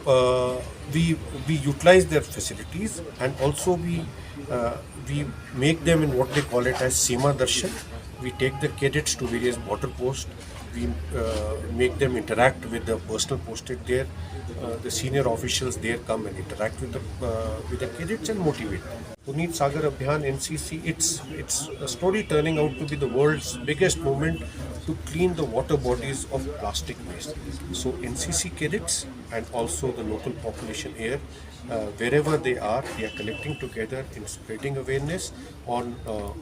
we utilize their facilities, and also we make them in what they call it as Seema Darshan. We take the cadets to various border posts. We make them interact with the personnel posted there. The senior officials there come and interact with the cadets and motivate them. Puneet Sagar Abhiyan NCC, it's a story turning out to be the world's biggest movement to clean the water bodies of plastic waste. So NCC cadets and also the local population here, wherever they are collecting together in spreading awareness on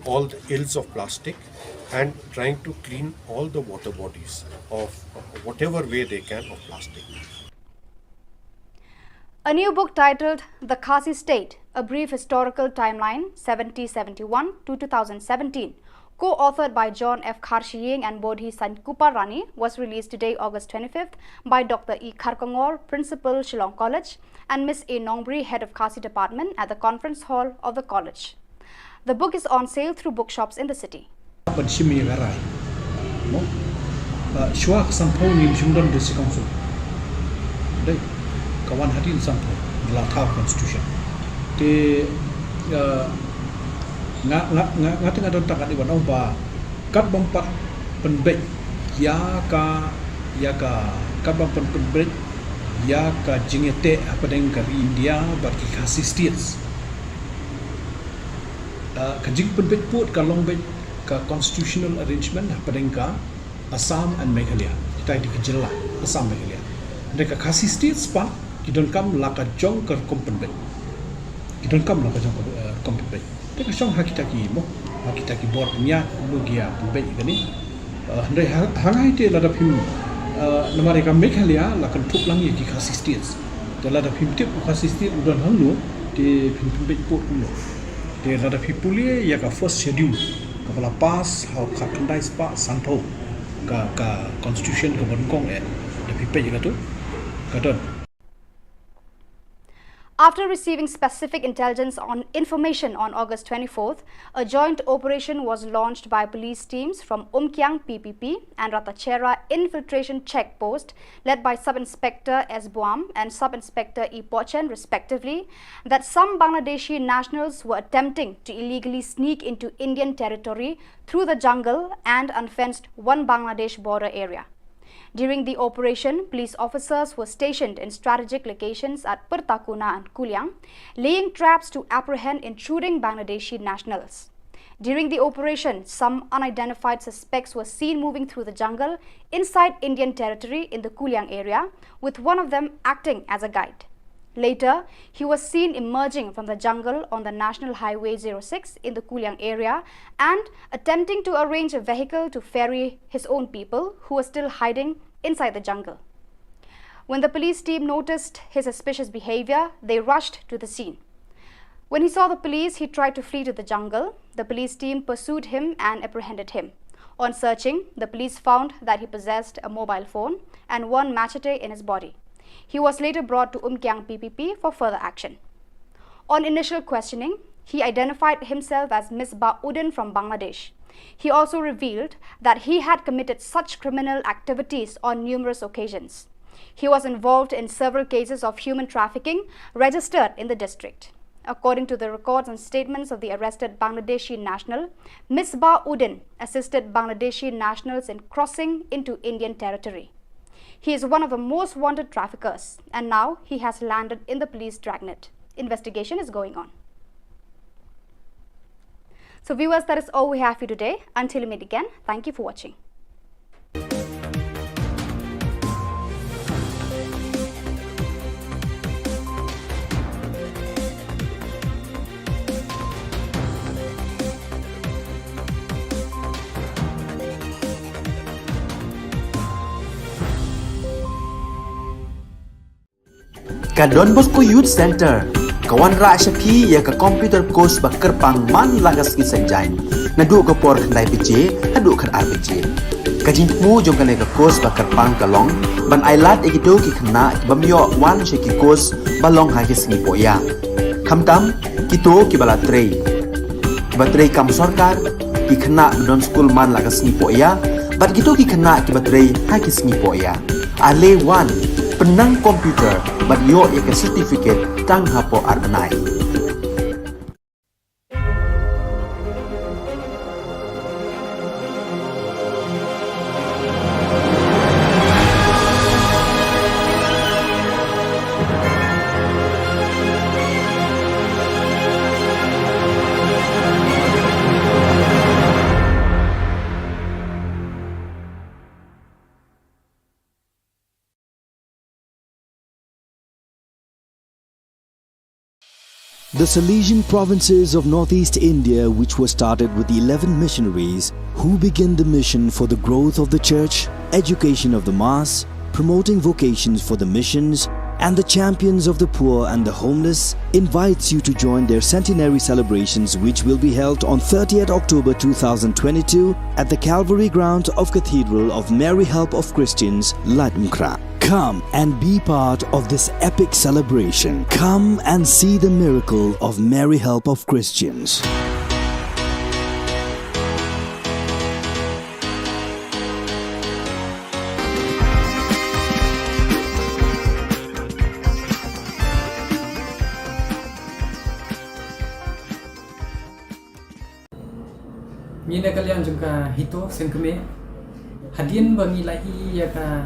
all the ills of plastic and trying to clean all the water bodies of whatever way they can of plastic. A new book titled The Khasi State, A Brief Historical Timeline 1771 to 2017, co-authored by John F. Kharshiyeng and Bodhi Sankuparani, was released today, August 25th, by Dr. E. Kharkongor, Principal, Shillong College, and Ms. A. Nongbri, Head of Khasi Department, at the conference hall of the college. The book is on sale through bookshops in the city. Kawan hadin sampo latau constitution te nga tengah don tak di wan ba kat bampat penbet ya ka kat bampat penbet ya ka jingete apa deng ka India bagi Khasi states ka jing penbet put ka long bet ka constitutional arrangement hapadengka Assam and Meghalaya kita di Ka Jylla Assam Meghalaya mereka khasi state span kidon kam laka jong kar kompenben kidon kam laka jong kompenben mereka song hakita ki mo hakita ki bor nya logia pembe gani ndai hangai te lada phim namare ka Meghalaya la kan thup lang ki khasi states te lada phim tip khasi state udon hangno te phim pembe pot kuno te lada phipulie ya ka first schedule kepala pas how kandai spa santo ka constitution ka bonkong da phipe jaga tu kadon. After receiving specific intelligence on information on August 24th, a joint operation was launched by police teams from Umkyang PPP and Ratachera Infiltration Check Post, led by Sub-Inspector S. Buam and Sub-Inspector E. Pochen, respectively, that some Bangladeshi nationals were attempting to illegally sneak into Indian territory through the jungle and unfenced one Bangladesh border area. During the operation, police officers were stationed in strategic locations at Pertakuna and Kuliang, laying traps to apprehend intruding Bangladeshi nationals. During the operation, some unidentified suspects were seen moving through the jungle inside Indian territory in the Kuliang area, with one of them acting as a guide. Later, he was seen emerging from the jungle on the National Highway 06 in the Kuliang area and attempting to arrange a vehicle to ferry his own people who were still hiding inside the jungle. When the police team noticed his suspicious behavior, they rushed to the scene. When he saw the police, he tried to flee to the jungle. The police team pursued him and apprehended him. On searching, the police found that he possessed a mobile phone and one machete in his body. He was later brought to Umkyang PPP for further action. On initial questioning, he identified himself as Misbah Udin from Bangladesh. He also revealed that he had committed such criminal activities on numerous occasions. He was involved in several cases of human trafficking registered in the district. According to the records and statements of the arrested Bangladeshi national, Misbah Udin assisted Bangladeshi nationals in crossing into Indian territory. He is one of the most wanted traffickers, and now he has landed in the police dragnet. Investigation is going on. So viewers, that is all we have for you today. Until we meet again, thank you for watching. Ka Don Bosco Youth Center, kawan ra syapi ya ka computer course ba kerpang man lagas ki sanjain. Nadu ka por khandai PJ, hadu kan RPG. Ka jingmu jong kan ka course ba kerpang kalong, ban ailat egido ki khna bamyo wan she ki course balong ha ki sngi poya. Khamtam kito ki bala trei. Ba trei kam sarkar ki khna don school man lagas sngi poya, bat kito ki khna ki ba trei ha ki sngi poya. Ale wan penang komputer bat yo ya ke certificate tang hapo arbenai. The Salesian provinces of northeast India, which were started with the 11 missionaries who began the mission for the growth of the church, education of the mass, promoting vocations for the missions, and the champions of the poor and the homeless, invites you to join their centenary celebrations, which will be held on 30th October 2022 at the Calvary Ground of Cathedral of Mary Help of Christians, Latmkra. Come and be part of this epic celebration. Come and see the miracle of Mary Help of Christians. Mina kalian juga hito sengkeme hadian bangi lai ya ka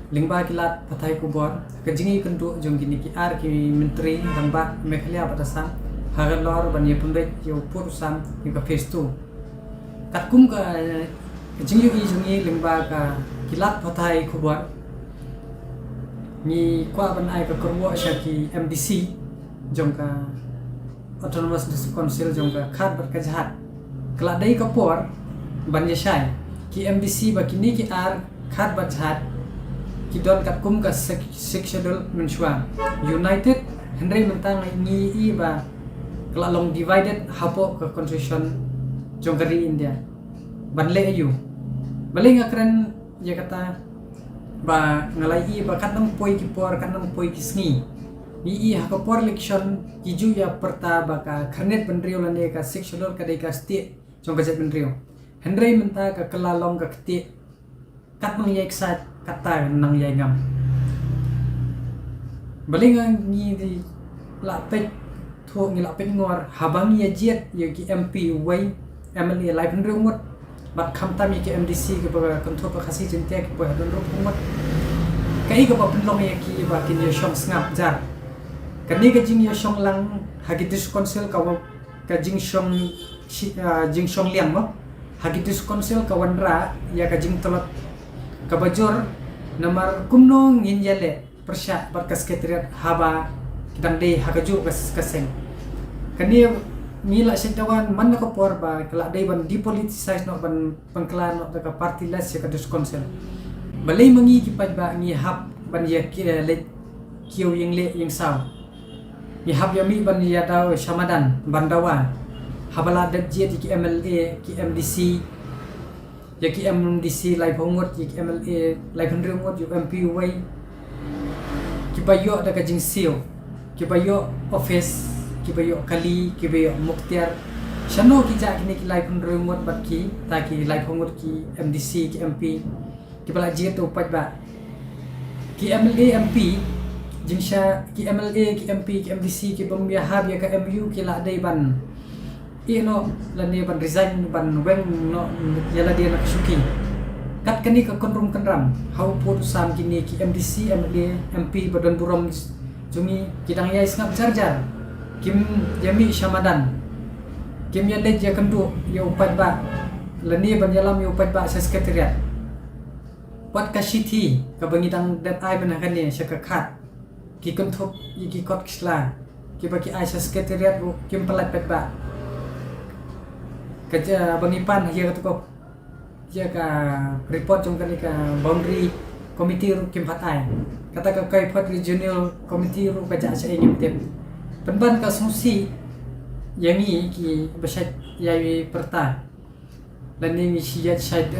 lingba kilat pathai Khubor kejingi kentu jong gini ki ar ki menteri ramba Meghalaya batasan hagalor ban ye pembek yo purusam ni ka phase 2 kat kum ka jingyu i jungi lingba ka kilat patai Khubor ni kwa ban ai ka korwo syaki MDC jong ka Autonomous District Council jong ka khat bat ka jahat kala dai ka por ban yashai ki MDC ba kini ki ar khat bat jahat ki don kat kum ka schedule menshwa united hendrai mentang ni i ba kala long divided hapo ka constitution jong kari India ban le ayu baling akran ya kata ba ngalai ba kanang poi ki por kanang poi ki sngi ni i ha ko por election ki ju ya perta ba ka kharnet benrio lane ka sexual ka dai ka state jong ka jet benrio hendrai menta ka kelalong ka kti kat mang yai sat kata nang yai ngam baling ni di la pek thu ngi la pek ngor habang ya jet ya ki MP wai MLA lai benrio ngot bat kham tami ki MDC ke ba kontrol pa khasi jente ke pa don ro ngot kai ka ba penlong ya ki ba kin ya shong ngap jar kani ka jing ya shong lang hagidis council ka jing shong liang mo hagidis council ka wanra ya ka jing tolot ka bajor namar kumno ngin yale persya bat ka sekretariat haba kidang dei hakaju kaseng kani mila setawan man ko por ba kala dai ban depoliticize no ban pangklan no ka party less ya ka dis council balai mangi ki paj ba ngi hap ban ya ki le kiu ying le ying saw ni hap ya mi ban ya daw shamadan bandawa habala dat je ki MLA ki MDC ya ki MDC lai phongot ki MLA lai phandrungot yu MP wai ki bayo da ka jing sio ki bayo office ki bayo kali ki bayo muktiar shano ki ja kini ki lai phandrungot bat ki ta ki lai phongot ki MDC ki MP ki bala je to pat ba ki MLA MP jingsha ki MLA ki MP ki MDC ki bam ya hab ya ka MU ki la dai ban ino lani ban resign ban weng no yala dia nak suki kat kani ka konrum kanram hau pot sam kini ki MDC MLA MP badan burom jungi kidang ya isngap jarjar kim yami shamadan kim ya lej ya kendu ya upat ba lani ban yalam ya upat ba sa sekretariat pat ka city ka bangidang dat ai ban kan ni sa ka khat ki konthop ki kot kisla ki baki ai sa sekretariat kim pelat pet ba kerja bangipan ya kata ya ka report jong kali ka boundary committee ru kim patai kata ka kai pat regional committee ru kaja sa ingin tip penban ka sungsi yangi ki basat yai perta lani mi siyat sait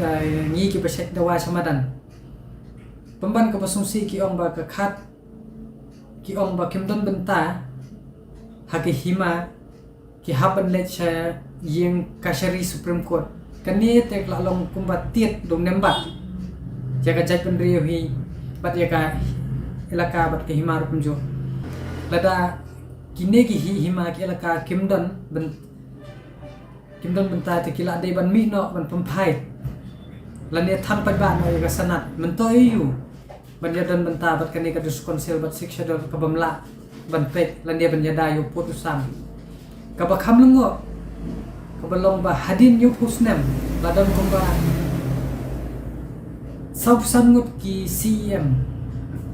ngi ki basat dawa samadan penban ka basungsi ki ong ba ka khat ki ong ba kimdon benta haki hima ki haban let sa yang Kashari Supreme Court kani tek la long kumbat tiet dong nembat jaga jaj pendrio hi bat jaga elaka bat ke himar punjo lada kine ki hima ki elaka kimdon benta te kila dai ban mi no ban pampai lane thang pat ba no jaga sanat mentoi yu ban yadan benta bat kani ka dus konsel bat siksha do ka bamla ban pet lane ban yada yu putusan ka ba kham lengo kabalong ba hadin yu pusnem ladon kumba sausangut ki CM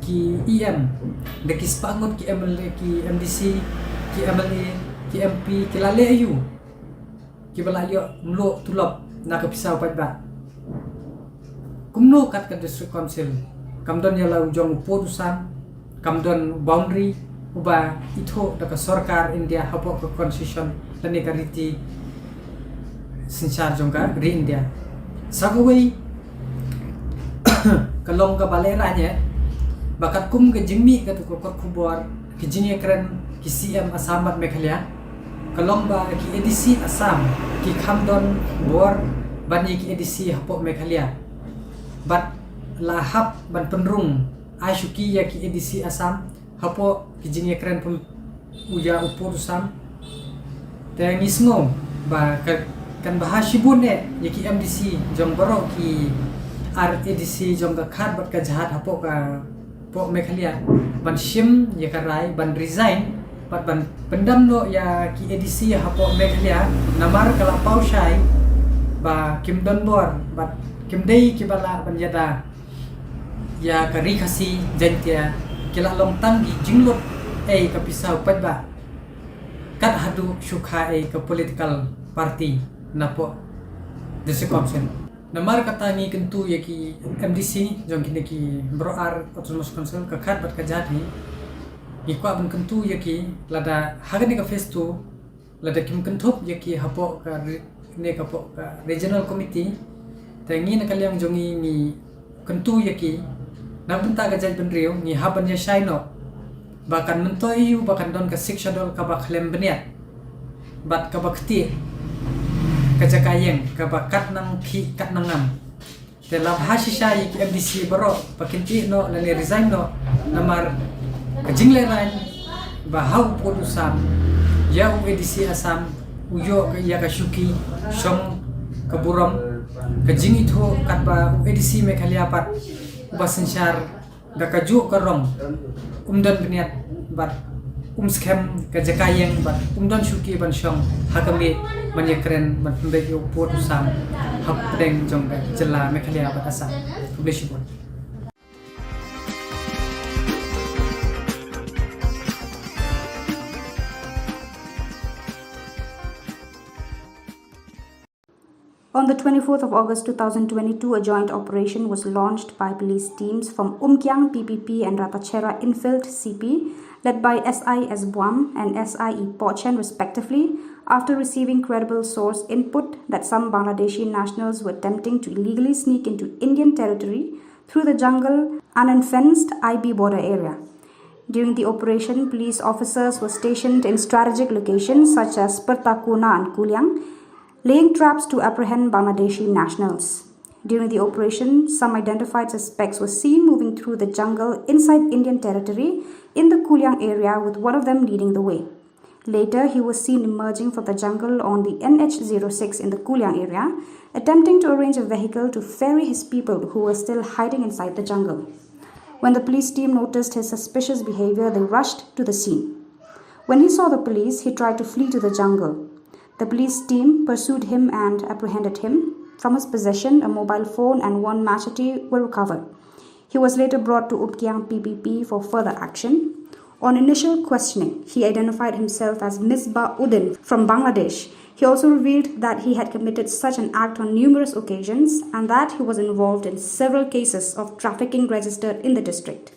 ki EM dekis pangut ki MLA ki MDC ki MLA ki MP ki lale ayu ki balayo mlo tulop na ka pisau pat ba kumno kat ka district council kamdon yala ujong putusan kamdon boundary uba itho daka sarkar India hapo ka constitution tani kariti sinsar jongka ri India sagawai kalong ka balera nya bakat kum ke jingmi ka tu ko Khubor ki jinge kren ki CM Assam bat Meghalaya kalong ba ki EDC Assam ki khamdon bor bani ki EDC hapo Meghalaya bat lahap ban penrung asyuki ya ki EDC Assam hapo ki jinge kren pun uja upur sam te ngisngom ba kan bahasibun ne yaki MDC jong borok ki RADC jong ka khat bat ka jahat hapo ka po Meghalaya ban sim ya karai ban resign pat ban pendam no ya ki ADC hapo Meghalaya namar kala pausai ba kim don bor bat kim dei kibala banjada ya kari khasi jentia kila long tang gi jinglot ka pisau pat ba kat hadu syukha ke political party napo desekomsen namar kata ngi kentu yaki MDC jong kini ki broar autonomous council ka khat bat ka jati ikwa ban kentu yaki lada hagani ka face tu lada kim kentup yaki hapo ka ne ka po ka regional committee tangi na kalyang jongi ni kentu yaki nabunta ka jaj benrio ni haban ya shaino bahkan mentoyu bahkan don ke sikshadol ka bakhlem beniat bat ka bakti kajakayeng ka bakat nang ki kat nangam te labha shisha ki MDC baro pakinti no lani resign no namar kajingle rain bahau podusam ya UEDC asam uyo ya ka shuki shong kaburam kajingi tho kat ba UEDC Meghalaya pat ubasensyar gakaju karong umdan beniat bat scam kajakayeng bat umdan shuki ban shong hakami manyekren ban pembeyo pot usam hap pedeng jong jela Meghalaya bat asam publishipun. On the 24th of August 2022, a joint operation was launched by police teams from Umkyang PPP and Ratachera Infield CP, led by SI Esbuam and SIE Pochen respectively, after receiving credible source input that some Bangladeshi nationals were attempting to illegally sneak into Indian territory through the jungle and unfenced IB border area. During the operation, police officers were stationed in strategic locations such as Pertakuna and Kuliang, laying traps to apprehend Bangladeshi nationals. During the operation, some identified suspects were seen moving through the jungle inside Indian territory in the Kuliang area, with one of them leading the way. Later, he was seen emerging from the jungle on the NH06 in the Kuliang area, attempting to arrange a vehicle to ferry his people who were still hiding inside the jungle. When the police team noticed his suspicious behavior, they rushed to the scene. When he saw the police, he tried to flee to the jungle. The police team pursued him and apprehended him. From his possession, a mobile phone and one machete were recovered. He was later brought to Umkyang PPP for further action. On initial questioning, he identified himself as Misbah Uddin from Bangladesh. He also revealed that he had committed such an act on numerous occasions and that he was involved in several cases of trafficking registered in the district.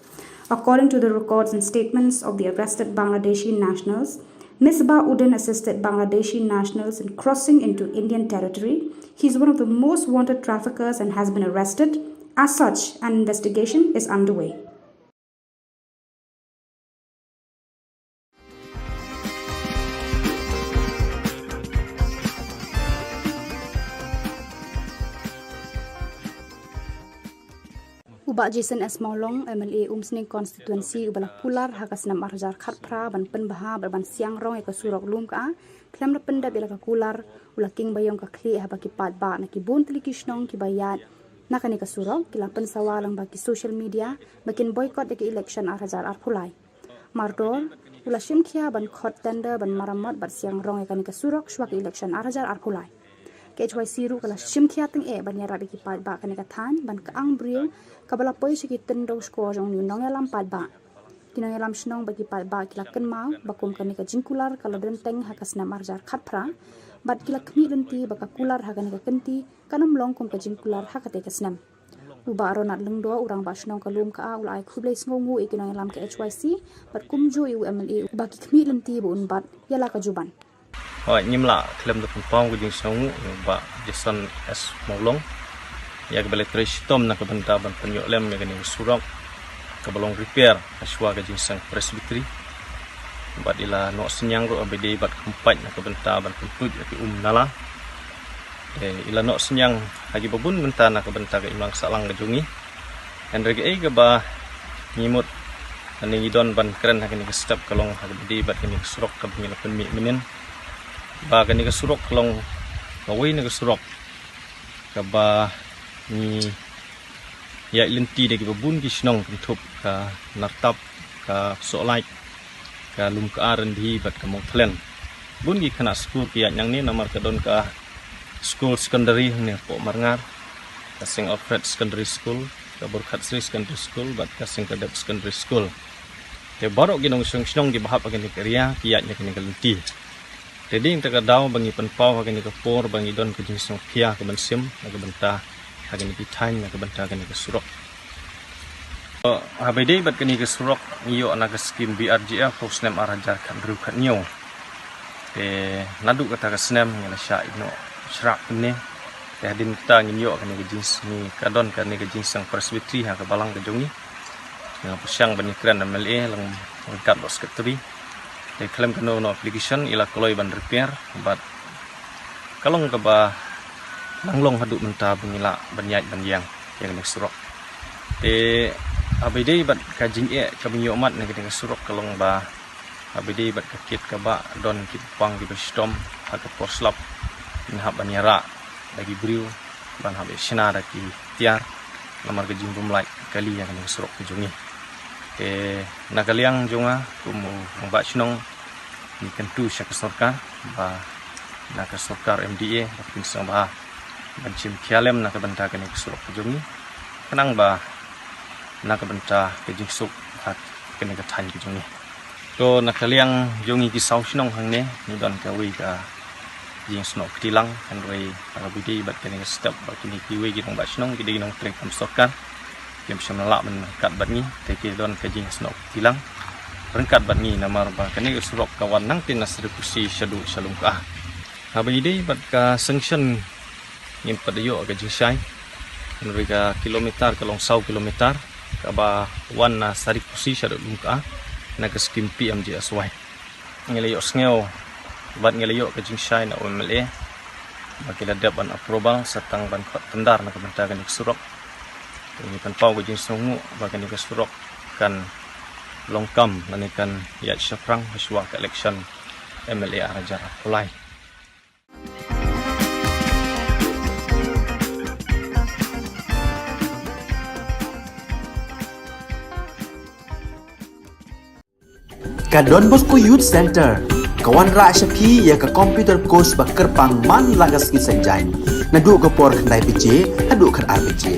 According to the records and statements of the arrested Bangladeshi nationals, Misbah Uddin assisted Bangladeshi nationals in crossing into Indian territory. He is one of the most wanted traffickers and has been arrested. As such, an investigation is underway. Ubak Jason S. Maulong, MLA Umsning Constituency, Ubalak Pular, Hakasnam Arjar Khatpra, Ban Penbaha, Ban Siang Rong, Eka Surok Lum Ka, Klem na Penda Bila Kakular, Ulaking Bayong Kakli, Habaki Padba, Nakibun Tilikishnong, Kibayat, Nakanika Surok, Kilapan Sawalang Baki social media, Bakin boycott Eki election Arhajar Arpulai. Mardor, Ulashim Kia, Ban Khot Tender, Ban Maramot, Ban Siang Rong, Eka Nika Surok, Shwak election Arhajar Arpulai. KHYC ru kala shimkhia teng ban yara biki pat ba kanika than ban ka ang bril kabala poi siki tendo score jong ni nong yalam pat ba kinong yalam shnong baki pat ba kila ken mau bakum kanika jingkular kala den teng hakasna marjar khatpra bat kila khmi lenti baka kular hakanika kenti kanam long kum ka jingkular hakate kasnam uba ronat lengdo urang ba shnong kalum ka ulai khuble sngongu ikinong yalam KHYC bat kumjo UMLA baki khmi lenti bu unbat yala ka juban Hoi nyimla klem da pong guding sangu ba Jason S Maulong ya ke balai tom na ka banta ban penyo lem ya gani surok ka balong repair aswa ga jing sang presbytery ba ila no senyang ro abdi bat kempat na ka banta ban pentut ya ki nala ila no senyang hagi babun banta na ka banta ga imlang salang ga jungi and rege ga ba nyimut ani idon ban keren hagi ni step kalong hagi bat ni surok ka bingila pen minen ba kani ka surok long kawai na ka surok ka ba ni ya lenti de ki babun ki snong tup ka nartap ka solai ka lum ka aran di bat ka mongklen bun gi khana sku ki yang ni namar ka don ka school secondary ni po marngar kasing Alfred Secondary School kabur Khatsri Secondary School bat kasing Kadep Secondary School te baru ginong sung gibahap agin ni area kiatnya kini galenti jadi inta daw bangi penpau agin ni kapor bangi don ke jenis kia ke bensim agin benta agin ni pitain agin benta agin ni kesurok habede bat kini kesurok iyo anak skim BRGF posnem arajar kan gru kan nyo te nadu kata kesnem ngala sya ino syrak ni hadin kita nginyo kan ni jenis ni kadon kan ni jenis sang presbytery ha ke balang ke jongi yang pusyang bani kran MLA lang kat bos ketri they claim kano no application ila koloi ban repair but kalong ka ba langlong hadu menta bangila banyai banyang yang ni surok te abide bat kajing ka binyo mat ni kini surok kalong ba abide bat kakit ka ba don kit pang di bestom ha ka poslap ni hab banyara lagi briu ban habe sina da ki tiar lamar ke jing bumlai kali yang ni surok ke jungi te nakaliang jonga kumu ngba chnong ni kentu syak sarkar ba nak sarkar MDA bakin sang ba bancim khialem nak benta kan surok kejungi kenang ba nak benta kejing suk hat kene ka than kejungi to nakaliang jongi ki sau chnong hangne ni don ka wi ka jing snok tilang kan roi arabidi bat kene step ba kini ki wi ki ngba chnong ki ding nong trek kam sarkar yang bisa melak menkat batni teki don kajing snok tilang rengkat batni namar ba kani surok kawan nang tin nasrekusi syadu Shillong ka habide bat ka sanction nim padayo kajing sai mereka kilometer kalong 100 kilometer ka ba wan nasrekusi syadu ka na ka skim PMJ aswai ngelayo sngew bat ngelayo kajing sai na MLA bakila dapat approval sertang ban khot tendar na kebentakan surok ini kan pau gajing songu bagan ni kesurok kan longkam nanikan ya syafrang haswa ke election MLA arajar apulai Kadon Bosco Youth Center kawan ra syapi ya ke computer course bakar pang man lagas ki senjain nadu ke por khandai pc adu khar RPG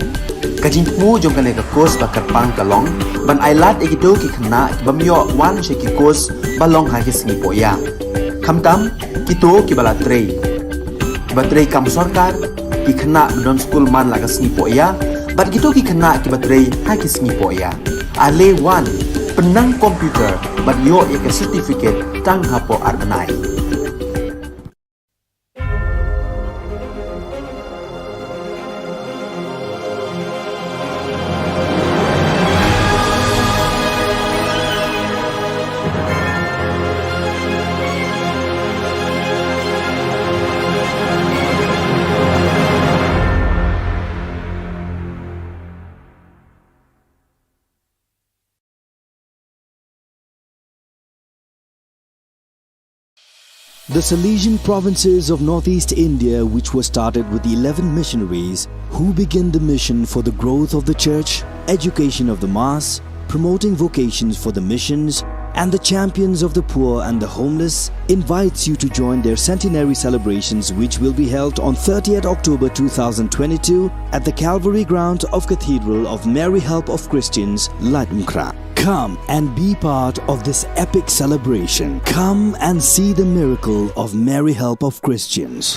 kajing mu jong kane ka course bakar pang kalong ban ailat egido ki khna bamyo wan she ki course balong ha ki sngi poya khamtam kito ki bala trei batrei kam sarkar ki khna don school man lagas sngi poya bat gitu ki khna ki batrei ha ki sngi poya ale wan penang komputer bat yo ya ke certificate tang hapo arnai The Salesian provinces of northeast India, which were started with the 11 missionaries who began the mission for the growth of the church, education of the mass, promoting vocations for the missions, and the champions of the poor and the homeless, invites you to join their centenary celebrations, which will be held on 30th October 2022 at the Calvary Ground of Cathedral of Mary Help of Christians, Ladmkra. Come and be part of this epic celebration. Come and see the miracle of Mary Help of Christians.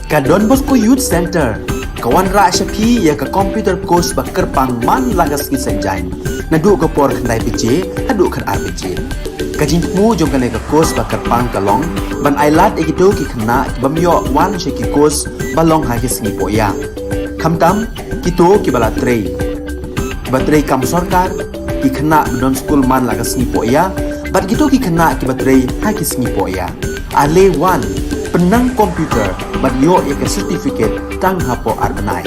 Ka Don Bosco Youth Center, kawan ra syapi ya ka computer course ba kerpang man lagas ki senjain. Nadu ka por khnai PJ, hadu khan RPG. Ka jingmu jong kan ka course ba kerpang kalong, ban ailat egito ki khna bamyo wan sheki course balong ha ki sngi poya. Khamtam kito ki bala trei. Batrei kam sarkar ki khna don school man lagas sngi poya, bat kito ki khna ki batrei ha ki sngi poya. Ale wan penang komputer bat yo ya ke certificate tang hapo arbenai.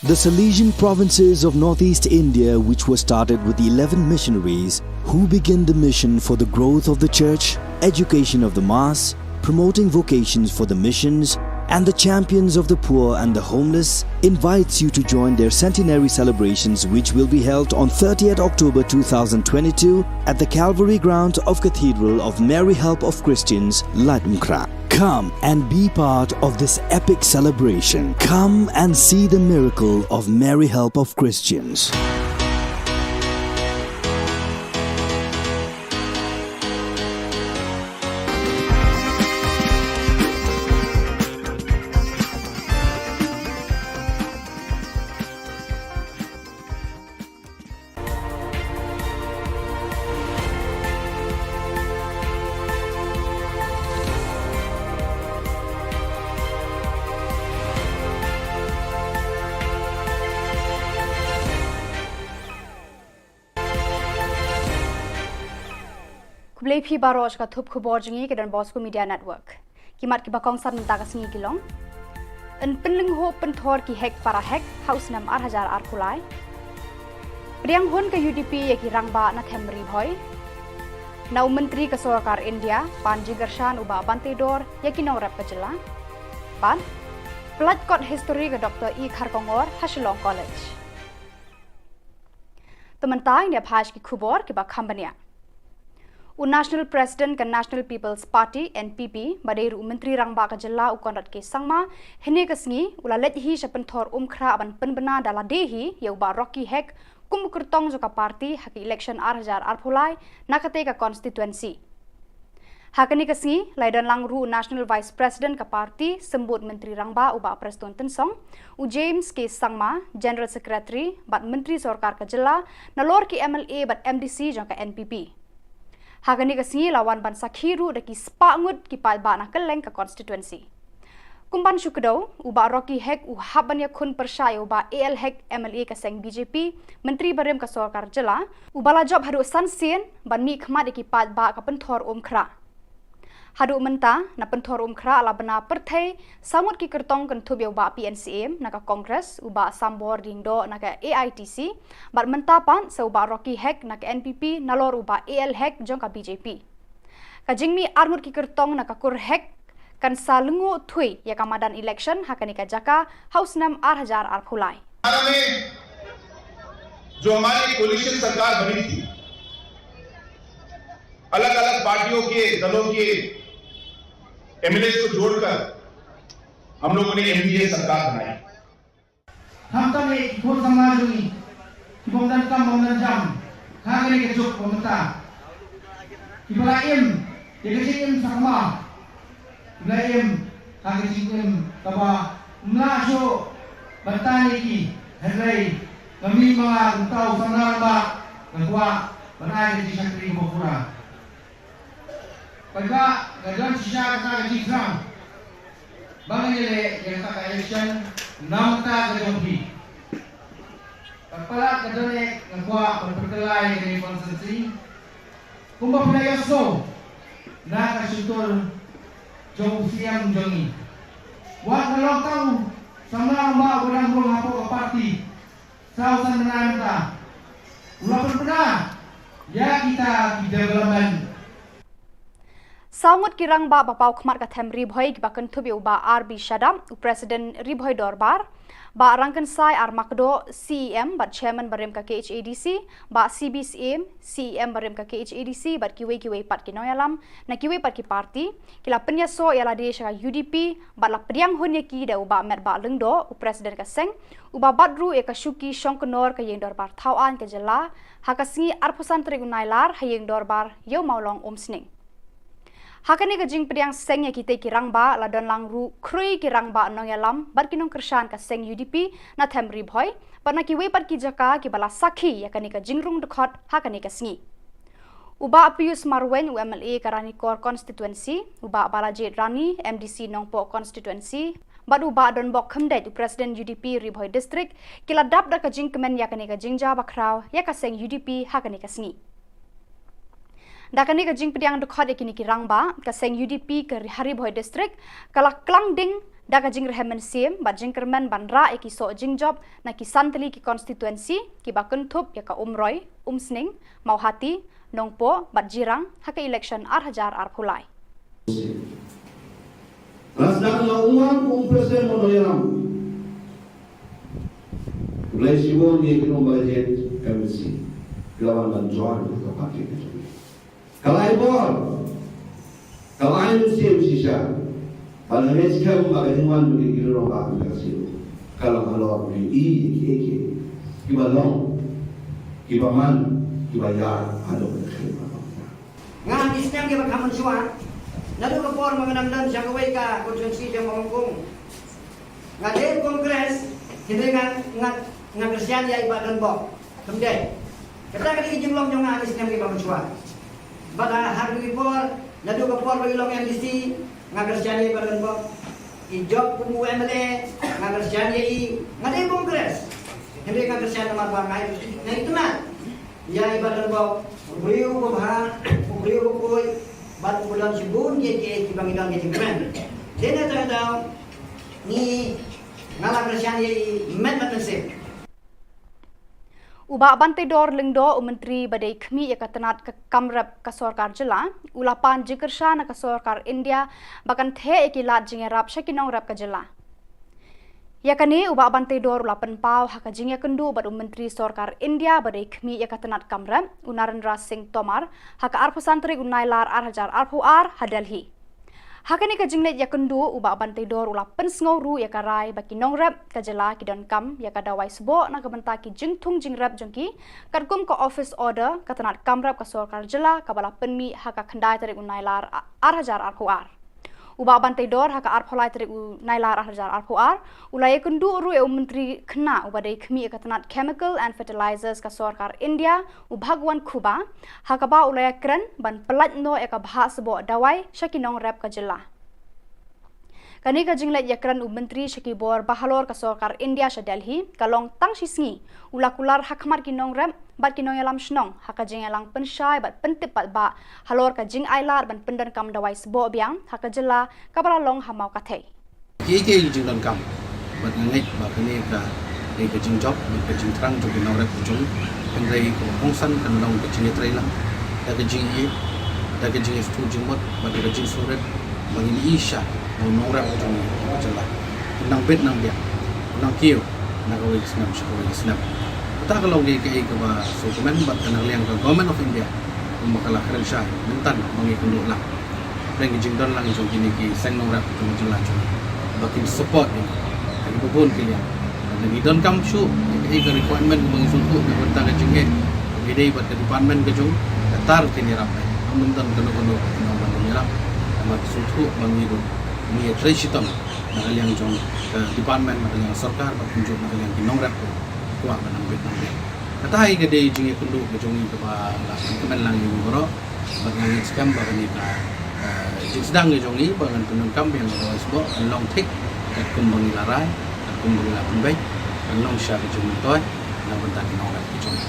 The Salesian provinces of northeast India, which were started with the 11 missionaries who began the mission for the growth of the church, education of the mass, promoting vocations for the missions, and the champions of the poor and the homeless, invites you to join their centenary celebrations, which will be held on 30th October 2022 at the Calvary ground of Cathedral of Mary Help of Christians, Ladmkra. Come and be part of this epic celebration. Come and see the miracle of Mary Help of Christians. Kublai phi baroj ka thup khubor jingi ke dan Bosco Media Network. Kimat ki bakong san ta ka singi kilong. En penling ho penthor ki hek para hek house nam 8000 ar kulai. Priang hon ka UDP ya ki rangba na themri bhoi. Nau menteri ka sarkar India Panji Gershan uba Bantedor ya ki nong rap ka jilla. Pan Blood Court History ka Dr. E Kharkongor Shillong College. Tementai ni bhaj ki khubor ki ba khambania. National President kan National People's Party NPP Baderu Menteri Rangba Ka Jylla Ukonrat ke sangma hene kasngi ulalet hi sapenthor umkhra ban penbena dala dehi yau ba Rocky Hek kumkurtong joka party haki election 8000 arphulai nakate ka constituency. Hakani kasngi laidan langru National Vice President ka party sembut Menteri Rangba uba Preston Tensong u James ke sangma General Secretary bat Menteri Sarkar Ka Jylla nalor ki MLA bat MDC joka NPP. Hagani kasngi lawan ban sakhiru daki spangut ki palba na keleng ka constituency. Kumban syukdo uba Rocky Hek u habanya khun persaya uba AL Hek MLA ka seng BJP Menteri Barem ka Sarkar Jylla ubala job haru sansien ban mi khmat ki palba ka penthor umkhra. Hadu menta na penthor umkhra ala bana perthai samut ki kertong kan thub uba PNCM na ka Congress uba Sambor dingdo na ka AITC bat menta pan sa uba Rocky Hek na ka NPP nalor uba AL Hek jong ka BJP. Ka jingmi armut ki kertong na ka kur Hek kan salungu thui ya ka madan election hakani ka jaka house nam 8000 arphulai. जो हमारी कोलिशन सरकार बनी थी अलग अलग पार्टियों के दलों के एमएलए को जोड़कर हम लोगों ने एनडीए सरकार बनाई. हम तो ने थोड़ समाज में कि बंदन कम बंदन जम खाने के चुप पमता कि बला एम ये के एम सकमा बला एम खाने के एम तबा ना जो बताने की है kami mga tao sa narba nagwa banay di sa kring bokura pagka gadon siya ka di gram bangile yang ka election namta gadon hi pagpala gadon nagwa pagpalay ni constituency kung mapalayaso na kasutor jong siyang jongi wa kalong tao sa narba walang hapo ka party Sausan menanta, ulapan pernah, ya kita di development. Sangut kirang ba bapau khmat ka them ribhoi ki bakan thubi uba RB Shadam President ribhoi dorbar ba rangkan sai ar makdo CEM ba chairman barem ka KHADC ba CBCM CEM barem ka KHADC ba kiwe pat ki noyalam na kiwe pat ki parti kila penyaso yala desha UDP ba la priang hunya ki da uba met ba lengdo President ka seng uba badru e ka shuki shongkonor ka yeng dorbar thawan ka jela hakasngi arpusan trigunailar hayeng dorbar yo maulong omsning Hakani ka jing priang seng ya kita kirang ba la don lang ru krui kirang ba nong yalam bar kinong kershan ka seng UDP na them ribhoi par na kiwe par ki jaka ki bala sakhi ya kani ka jingrung dekhot hakani ka sngi uba Pius Marwen UMLA Karani Kor constituency uba Balajet Rani MDC Nongpo constituency bad uba don bok khemdet President UDP ribhoi district kila dap da ka jing kemen ya kani ka jingja bakraw ya ka seng UDP hakani ka sngi Dakani ka jing pediang dekhot ekini kirang ba ka seng UDP ke Haribhoi district kala klang ding da ka jing rehemen sim ba jing kermen bandra eki so jing job na ki santli ki constituency ki ba kentup ya ka umroy umsning mauhati nongpo bat jirang haka election hajar pulai Rasdang na umang Presiden monoyaram Mulai Shillong ni bajet MDC lawan bantuan ke pakai Kalai bor, kalai nusia sisa, kalau heskem bagaimana bagi kita orang bagi kasih, kalau bagi eki, kita long, kita man, kita yar, ada berkhidmat. Ngan Islam kita kaman suan, lalu kapor mengenang jangkauai ka konstitusi yang mengungkung. Ngadem kongres, kita ngan Kristian ya ibadah bok, kemudian kita kali jumlah jangan Islam kita kaman suan. Pada hari report, nadu kapor bagi long MDC, ngagar jani badan bok, ijok kubu MLA, ngagar jani ngadai kongres, hendak ngagar jani marwah kai, nah itu nak, ya badan bok, beriu kubah, beriu kubui, bat bulan sibun ye kibang idang ye kibang, dena tahu ni ngagar jani met sih. Uba Bantai Dor Lingdo Menteri Badai Khmi Yakatanat ka Kamrap ka Sarkar Jilla ulapan jikersha na ka Sarkar India bakan the ekilat jingerap shakinong rap ka jilla yakani uba Bantai Dor ulapan pau haka jingya kendu bad Menteri Sarkar India Badai Khmi Yakatanat Kamrap Narendra Singh Tomar haka arpusantri unailar hajar ar Delhi Hakani ka jingnet yakundu uba Bantai Dor ulapan sngoru yakarai baki nongrap ka jela ki don kam yakadawai sbo na kabenta ki jingthung jingrap jongki kadkum ka office order katanat kamrap ka Sarkar jela kabala penmi haka khandai tarik unailar hajar ar uba Bantai Dor haka arpholai tarik unailar hajar ar ulai kundu ru menteri khna ubadai khmi katanat chemical and fertilizers ka Sarkar India ubhagwan khuba haka ba ulai kran ban pelat no eka bha sbo dawai shakinong rap ka jela Kani ka jinglet yakran Menteri Shakibor Bahalor ka Sarkar India sha Delhi kalong tang shisngi ulakular hakmar kinong rem bat kinong yalam shnong haka jing yalang penshai bat pentipat ba halor ka jing ailar ban pendan kam dawai sbo biang haka jela kabala long hamau kathei Kiki jing don kam bat ngait ba kani ka jing job ka jing trang jo kinong rep jung pengrei ko hongsan kan long ka jing traila ka jing yi ka jing stu jing mot ba ka jing suret bangini isha nongrap jong jela nang bet nang dia nang kiu nang away snap ta kalau ge ke ba so komen bat kanang liang ka government of India makala keren sha mentan mangi kundu lang reng jing don lang jong kini ki seng nongrap jong jela jong bakin support ni ai bubun kilian dan don kam shu ke requirement mangi suntu ke benta ke jing ge dei bat ke department ke jong tar kini rap mentan kono nang nyerap amat suntu mangi ni tresitam nakaliang jong department nakaliang sarkar bakunjuk nakaliang kinongrap kuat banang bet nang dia katai ke dei jingi kundu ke jongi ke ba la kemen lang ni boro bagang skam bagani ka jing sedang ke jongi bangan penung kam yang sebab long tik kat kumbang larai kat kumbang la pembai long sha ke jongi toy na bentak kinongrap ke jongi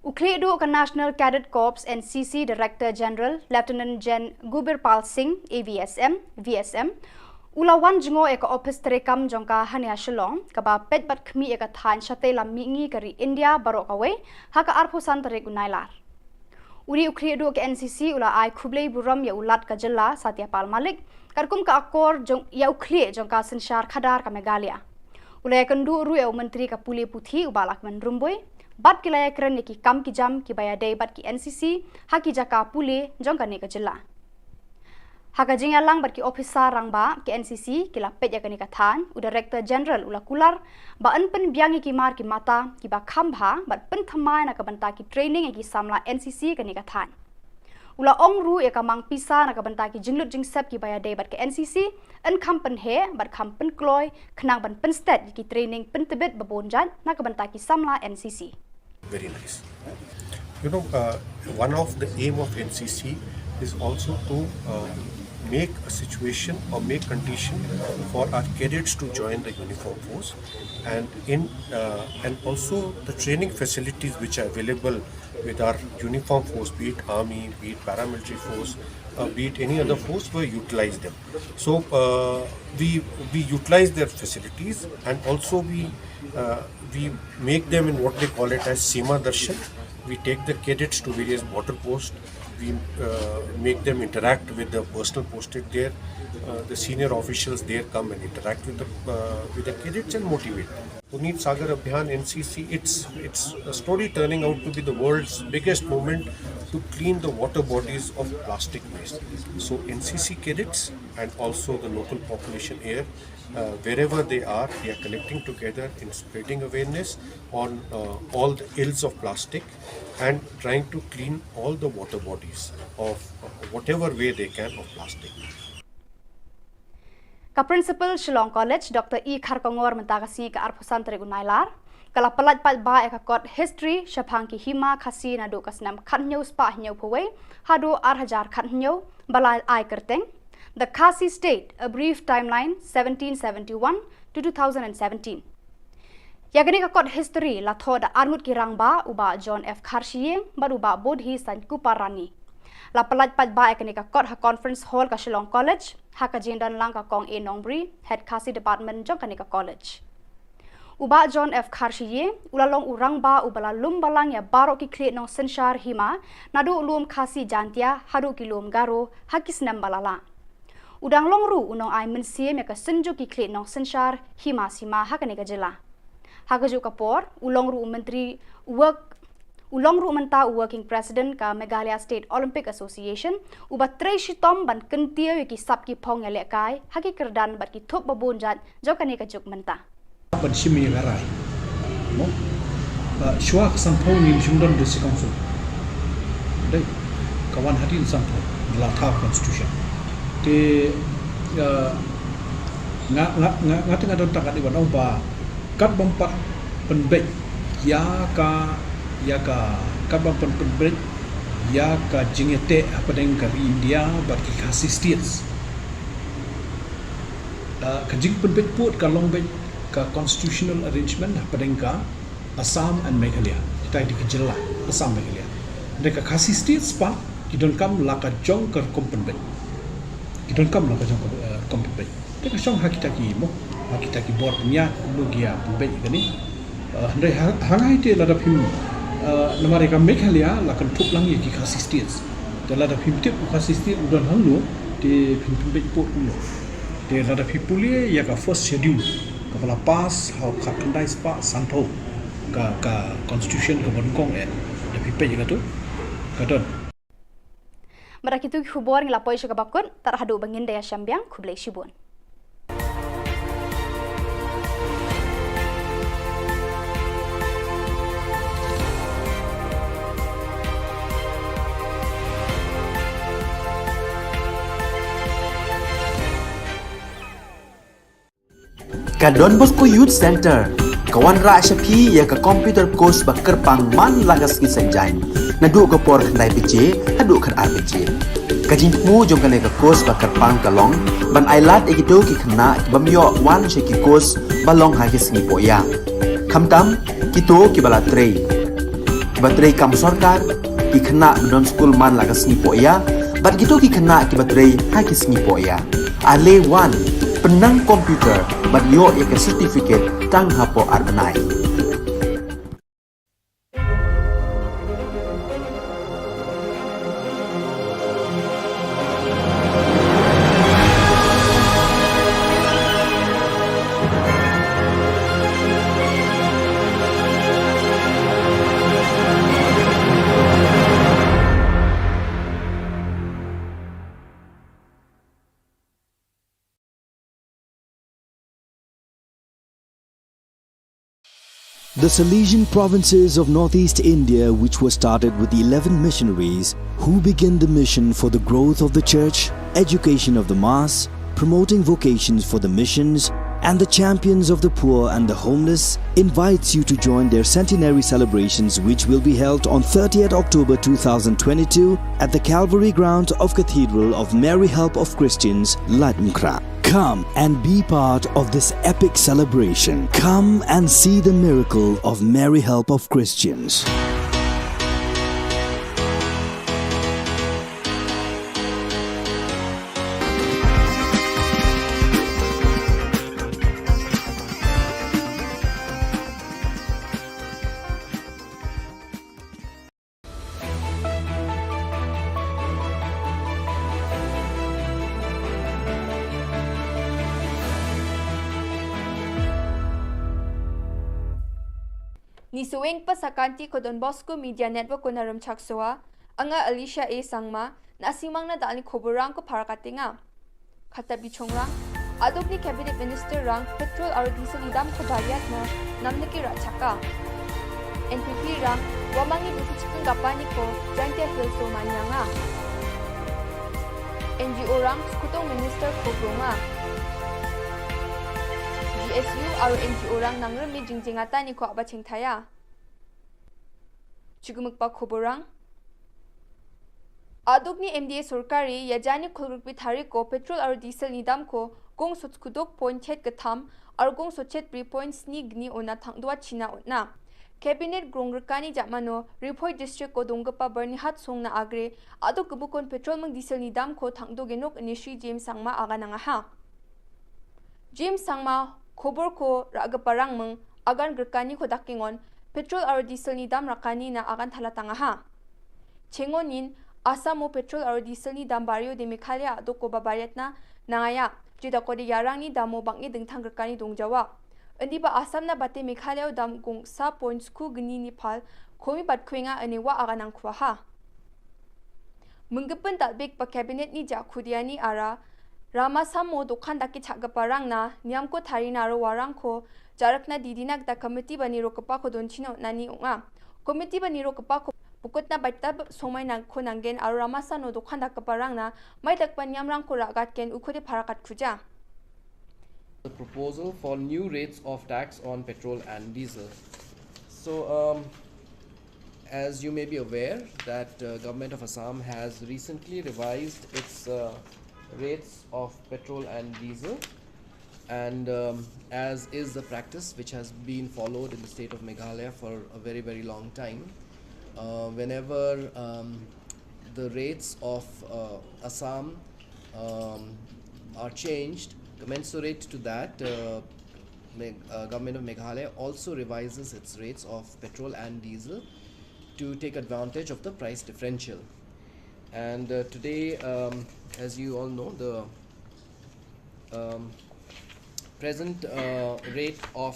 Ukredu ka National Cadet Corps NCC Director General Lieutenant Gen Gubirpal Singh VSM ulawan jingo eka office terekam jongka hania Shillong kaba pet bat khmi eka than shate lam mingi kari India barok away haka arphusan terek unailar Uri ukli dua ke NCC ula ai Khubor buram ya ulat ka Jylla Satyapal Malik karkum ka akor jong ya ukli jong ka sensyar khadar ka Meghalaya. Ula ya kendu ru ya menteri ka puli puthi ubalak men rumboi bat kilaya keren ki kam ki jam ki baya dei bat ki NCC haki jaka puli jong ka ne ka Jylla. Haka jing lang bat ki officer rangba ki NCC ki lapet ya ka than u director general ula kular ba an pen biangi ki mar ki mata ki ba khambha bat pen thamai na ka banta ki training ki samla NCC ka than. Ula ong ru ya ka mang pisa na ka banta ki jinglut jing sep ki baya dei bat ki NCC an kampen he bat kampen kloy khnang ban pen stat ki training pen tebet babonjan na ka banta ki samla NCC. Very nice. You know, one of the aim of NCC is also to make a situation or make condition for our cadets to join the uniform force, and also the training facilities which are available with our uniform force, be it army, be it paramilitary force, be it any other force, we utilize them. So we utilize their facilities, and also we make them in what they call it as Seema Darshan. We take the cadets to various border posts. We make them interact with the personnel posted there. The senior officials there come and interact with the cadets and motivate them. Puneet Sagar Abhiyan NCC, it's a story turning out to be the world's biggest movement to clean the water bodies of plastic waste. So NCC cadets and also the local population here, wherever they are connecting together in spreading awareness on all the ills of plastic and trying to clean all the water bodies of whatever way they can of plastic. Ka Principal Shillong College Dr. E. Kharkongor mentagasi ka arpusan terigu nailar kala pelat pat ba ka kot history syapang ki hima khasi na do kasnam khatnyau spa hnyau phawai hado 8000 khatnyau balai ai kerteng the Khasi State, a brief timeline 1771 to 2017. Yagani ka kot history la thoda armut ki rangba uba John F. Kharshiyeng baru ba bodhi san kuparani. La pelat pat ba ekani ka kot ha conference hall ka Shillong College ha ka jindan lang ka kong e Nongbri head Khasi department jong kani ka college. Uba John F. Kharshiyeng ulalong urang ba ubala lum balang ya barok ki kle nong sensyar hima nadu ulum Khasi jantia hadu kilum garo hakisnam balala. Udang longru unong ai mensie me ka senju ki kle nong sensyar hima sima ha kani ka Jylla. Ha ka ju kapor ulongru menteri ulongru menta working president ka Meghalaya State Olympic Association uba trei shitom ban kentia ki sap ki phong ele kai ha ki kerdan bat ki thop babon jat jo kani ka juk menta. Ban shimi garai mo shwa sampau nim jumdan de council dai kawan hadin sampau la tha constitution te nga tengah don tak di wanau ba kat bompat penbek ya ka kat bompat penbek ya ka jingete apa deng ka India bagi Khasi states ka jing penbek put ka longbek ka constitutional arrangement apa deng ka Assam and Meghalaya kita di Jylla Assam Meghalaya mereka Khasi states pa kidon kam la ka jong ka kompenbek kidon kam la ka jong kompenbek teka song hakita ki board nya logia penbek gani ndai hangai te la da phim namare ka Meghalaya la kan thup lang ki Khasi states te la da phim tip Khasi state udon hanglo te phim penbek pot ulo te la da phipuli ya ka first schedule kepala pas how kandai spa santo ka constitution ka bonkong da pipe juga tu kadon Marakitu Khubor ngelapoi syaka bakun tarhadu bangin daya syambiang kublai shibun. Ka Don Bosco Youth Center, kawan ra syapi ya ka computer course bakar pang man lagas ki sanjai. Nadu ka por khandai pije, hadu khan RPG. Ka jingmu jong ka course bakar pang kalong, ban ailat ekito ki khna bamyo wan sheki course balong ha ki singi poya. Khamtam kito ki bala trei. Batrei kam sarkar ki khna don school man lagas singi poya, bat kito ki khna ki batrei ha ki singi poya. Ale wan penang komputer bat yo eka certificate tang hapo arnai. The Salesian provinces of northeast India, which was started with the 11 missionaries who began the mission for the growth of the church, education of the mass, promoting vocations for the missions, and the champions of the poor and the homeless, invites you to join their centenary celebrations, which will be held on 30th October 2022 at the Calvary ground of Cathedral of Mary Help of Christians, Latmkra. Come and be part of this epic celebration. Come and see the miracle of Mary Help of Christians. Ni suweng pa sa kanti ko Don Bosco Media Network ko naram chaksua, anga Alicia A. Sangma, na asimang na daan ni Khubor ko para katinga. Katabi chongrang, adog ni Cabinet Minister rang petrol aro diesel idam ko bayat na namniki rachaka. NPP rang, wamangi busi chikang gapani ko, jante hilso manyanga. NGO rang, skutong Minister Khubor nga. GSU aro NGO rang nangrami jingjingata ni ko abaching thaya. Chugumukpa Khubor rang. Adog ni MDA Sorkari yajani khulrukpi thari ko petrol aro diesel ni dam ko gong sochkudok point het katham aro gong sochet 3.2 gni ona thangdwa china otna. Cabinet grongrkani jamano Riphoy district ko donggapa Bernihat song na agre adog kubukon petrol mang diesel ni dam ko thangdo genok inishri James Sangma aga nangaha. James Sangma Khubor ko raga parang meng agan gerkani ko dakingon petrol aro diesel ni dam rakani na agan thalatanga ha. Chengonin Asamo petrol aro diesel ni dam barrio de Meghalaya adok ko babayat na nangaya jida ko de yarang ni damo bangi dingthang gerkani dongjawa. Endi ba Assam na bate Meghalaya dam gong sa points ku gni ni phal khomi bat khwenga anewa agan ang khwa ha. Menggepen dalbek pa cabinet ni ja khudiani ara Rama Samo dokhan daki chagaparang na niam ko tharina ro warang ko jarakna didinak da committee bani ro kapa ko donchino nani unga committee bani ro kapa ko pukutna baita somai nang ko nanggen aro Rama Sano dokhan da kaparang na mai dakpan niamrang ko ragat ken ukhode pharakat khuja. The proposal for new rates of tax on petrol and diesel. So as you may be aware that government of Assam has recently revised its rates of petrol and diesel, and as is the practice which has been followed in the state of Meghalaya for a very long time, whenever the rates of Assam are changed commensurate to that, government of Meghalaya also revises its rates of petrol and diesel to take advantage of the price differential. And today, as you all know, the present rate of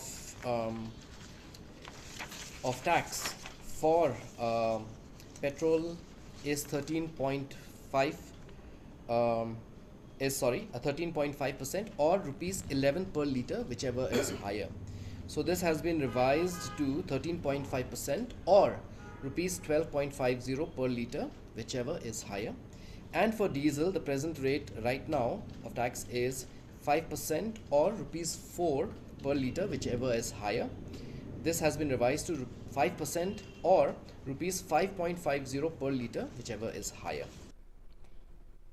tax for petrol is 13.5% or rupees 11 per liter, whichever is higher. So this has been revised to 13.5% or rupees 12.50 per liter, whichever is higher. And for diesel, the present rate right now of tax is 5% or rupees 4 per liter, whichever is higher. This has been revised to 5% or rupees 5.50 per liter, whichever is higher.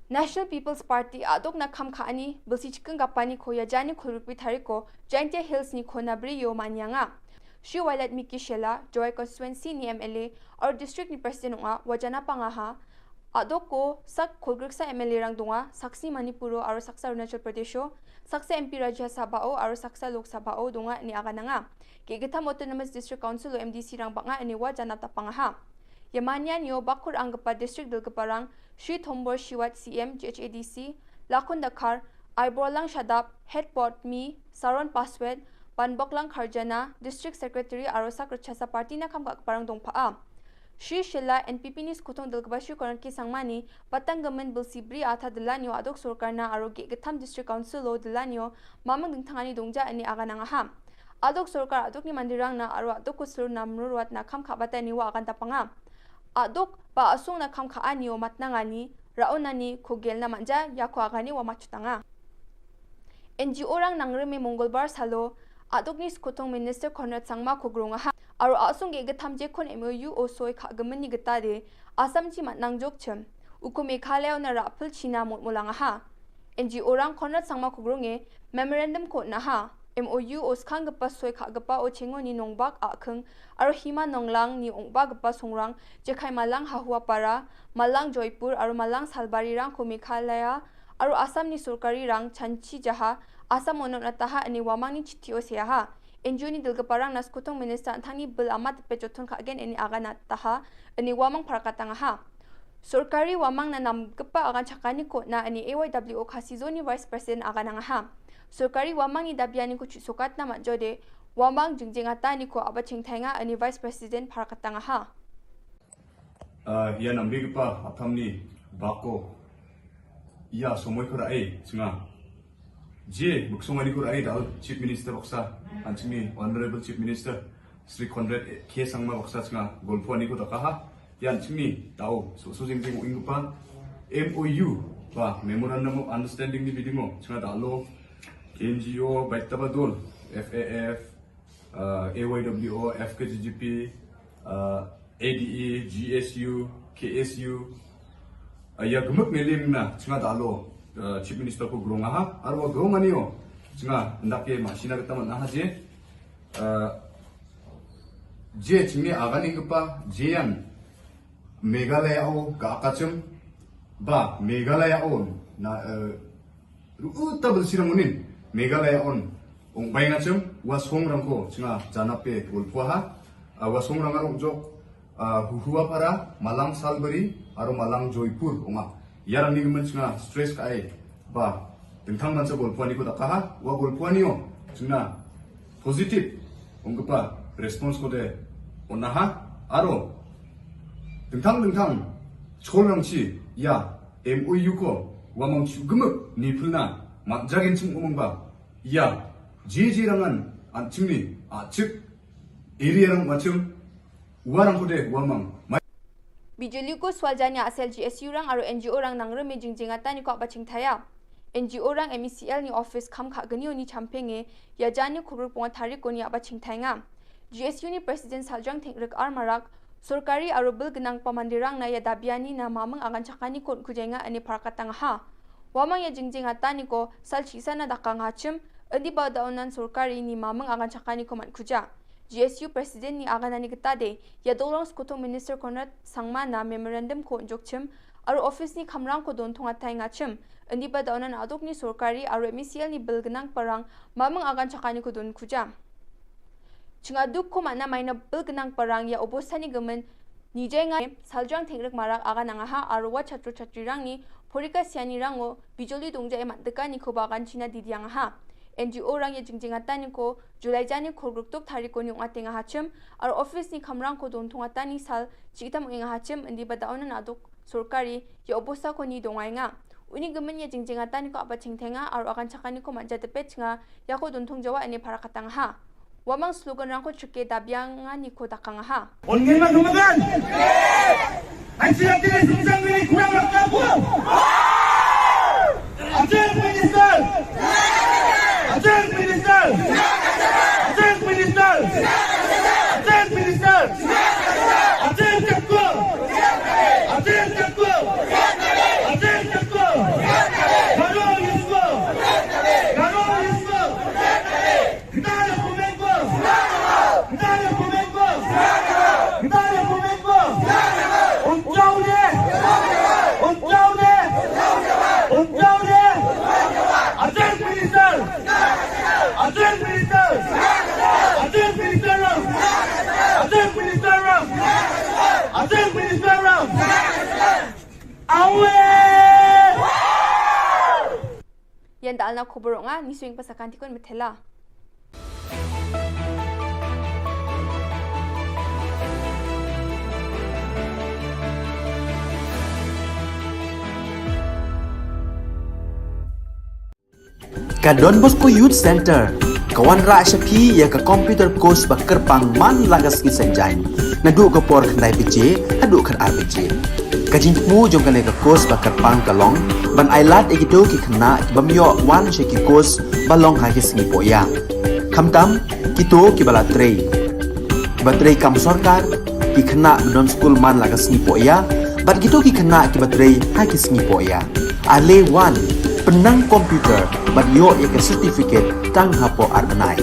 National People's Party adok na kham khani bulsi chikang gapani ko yajani khulrukpi thariko Jaintia Hills ni khonabri yo manyanga. Shri Wailat Miki Shilla, Joy Constituency ni MLA or District ni President nga wajana pangaha adok ko sak khulgriksa MLA rang dunga saksi Manipuro aro saksa Arunachal Pradesho saksa MP Rajya Sabhao aro saksa Lok Sabhao dunga ni agananga Kigitham Autonomous District Council o MDC rang banga ni wajana tapangaha Yamanyan yo bakur anggapa District Dilgaparang Shri Thombor Shiwat CM GHADC Lakon Dakar Aiborlang Shadap Headport Mi Saron Paswed Banboklang Kharjana District Secretary Arosak Rachasa Party na kamgak parang dongpaa Shri Shilla NPP ni skutong Dilgabashi Koranki Sangmani Patanggaman Bilsibri Atha Dilanyo Adok Sorkarna Aroge Gatham District Council o Dilanyo Mamang Dingtangani Dongja ani aganangaha adok sorkar adok ni mandirang na aro adok kusur na mruruat na kham khabata ni wa akan tapanga adok ba asung na kham kha ani o matnangani raonani khogel na manja yakho agani wa machutanga NGO rang nangreme mongolbar salo adok ni skotong minister Conrad Sangma khogronga ha aro asung ge gathamje khon MOU o soi khagamani gatade asam chi matnangjok chem uko Meghalaya na rapul china motmolanga ha NGO rang Conrad Sangma khogronge memorandum ko na ha MOU o skang gapa soi khagapa o chengo ni nongbak akhung aro hima nonglang ni ongba gapa songrang jekhai malang hahua para malang Joypur aro malang Salbari rang ko Meghalaya aro asam ni sorkari rang chanchi jaha asam onona taha ani wamang ni chitio sia ha NGO ni dilgaparang naskutong minister anthani bil amat pejothon kha again ani agana taha ani wamang parakatanga ha sorkari wamang na namgapa agan chakani ko na ani AYWO khasizo ni vice president agana ha sorkari wamang ni dabiani ko chusokat na majode wamang jingjingata ni ko abaching thainga ani vice president parakatanga ha ya nambigipa athamni bako ya somoy kora ai singa je muksongani kora ai dal chief minister baksa anchimi honorable chief minister Sri Conrad K Sangma baksa singa golpuani ko dakaha yan chimi dao so jingjing ingpa MOU ba memorandum of understanding ni bidimo singa dalo NGO Baitabadol FAF AYWO FKGGP ADE GSU KSU ya gemuk melim na singa dalo chief minister ko gronga ha arwa gromaniyo singa ndake masina kita man ha je chimi agani gpa jean Meghalaya o kakachum ba Meghalaya on na utabel siramunin Meghalaya on ongbai ngachum wasong rangko singa janape golpuha wasong rangarong jok huhua para malang Salbari aro malang Joypur onga yarang ni gemen singa stress kai ba tentang mansa golpuani ko dakaha wa golpuanio singa positive ongpa response ko de onaha aro tentang cholangchi ya MOU ko wamang chugemuk nipulna matjagin chung umongba ya jejerangan anchimni achik area rang machum warang ko de wamang Bijoli ko swaljani asel GSU rang aro NGO rang nangreme jingjingata ni ko abaching thaya NGO rang MECL ni office kham kha gani oni champenge ya jani khurur ponga thari ko ni abaching thainga GSU ni president Saljang Thengrik Armarak sorkari aro bil gnang pamandirang na ya dabiani na mamang agan chakani kon kujenga ani parakatang ha wamang ya jingjingata ni ko salchisa na dakang hachim andi ba daonan sorkari ni mamang agan chakani ko man kuja GSU president ni aganani gitade ya dolong skotong minister Conrad Sangma na memorandum ko jokchim aro office ni khamrang ko don thonga thainga chim andi ba daonan adok ni sorkari aro MECL ni bil gnang parang mamang agan chakani ko don kuja chinga duk ko mana maina bil gnang parang ya obosani gemen nijenga Saljang Thengrik marak agananga ha aro wa chatro chatrirang ni porika siani rango bijoli dongja e mandeka ni ko bagan china didiang ha NGO rang ye jingjingata ni ko Julai jani khorgruk tok thari ko nyong atenga hachim aro office ni khamrang ko don thonga tani sal chitam inga hachim indi badaona adok sorkari ya obosa ko ni dongainga uni gemen ye jingjingata ni ko abaching thenga aro agan chakani ko manja de pechnga ya ko don thongjawa ani parakatang ha wamang slogan rang ko chuke dabyanga ni ko dakanga ha ongenma numagan ansiati sungsang ni kurang lakapu Ajeng Minister Ajeng Minister Ajeng Minister Ajeng Minister Ajeng Jakko Ajeng Jakko Ajeng Jakko Garo Yusko Garo Yusko Gitara Kumenko Gitara Kumenko Gitara Kumenko Unjaude Unjaude Unjaude Ajeng Minister Ajeng Minister Ajeng Minister Ajeng Minister Ajeng Minister Awe yan dal na khubor nga ni swing pasakanti kon methela Ka Don Bosco Youth Center Kawan ra Shapi ya ka computer course ba kerpang man lagas ki senjain. Nadu ka por khnai pije, hadu khan arbije. Kajin mu jong kane ka course ba kerpang kalong, ban ailat ekito ki khna bamyo wan she ki course balong ha ki singi poya. Khamtam kito ki bala trei. Batrei kam sarkar ki khna non school man lagas singi poya, ban kito ki khna ki batrei ha ki singi poya. Ale wan penang komputer ban yo ya ka certificate tang hapo arnai.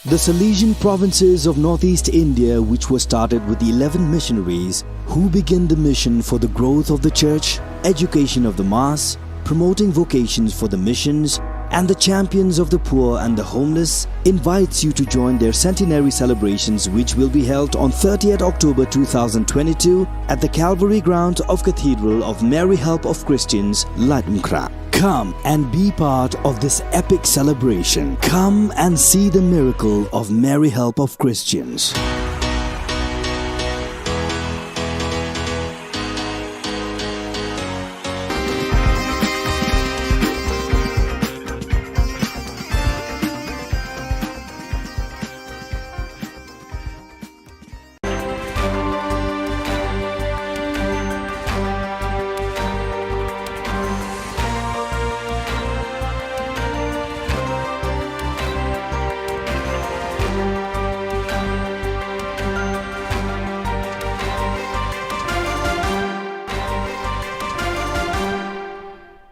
The Salesian provinces of northeast India, which were started with the 11 missionaries who began the mission for the growth of the church, education of the mass, promoting vocations for the missions, and the champions of the poor and the homeless, invites you to join their centenary celebrations, which will be held on 30th October 2022 at the Calvary Ground of Cathedral of Mary Help of Christians, Latimkra. Come and be part of this epic celebration. Come and see the miracle of Mary Help of Christians.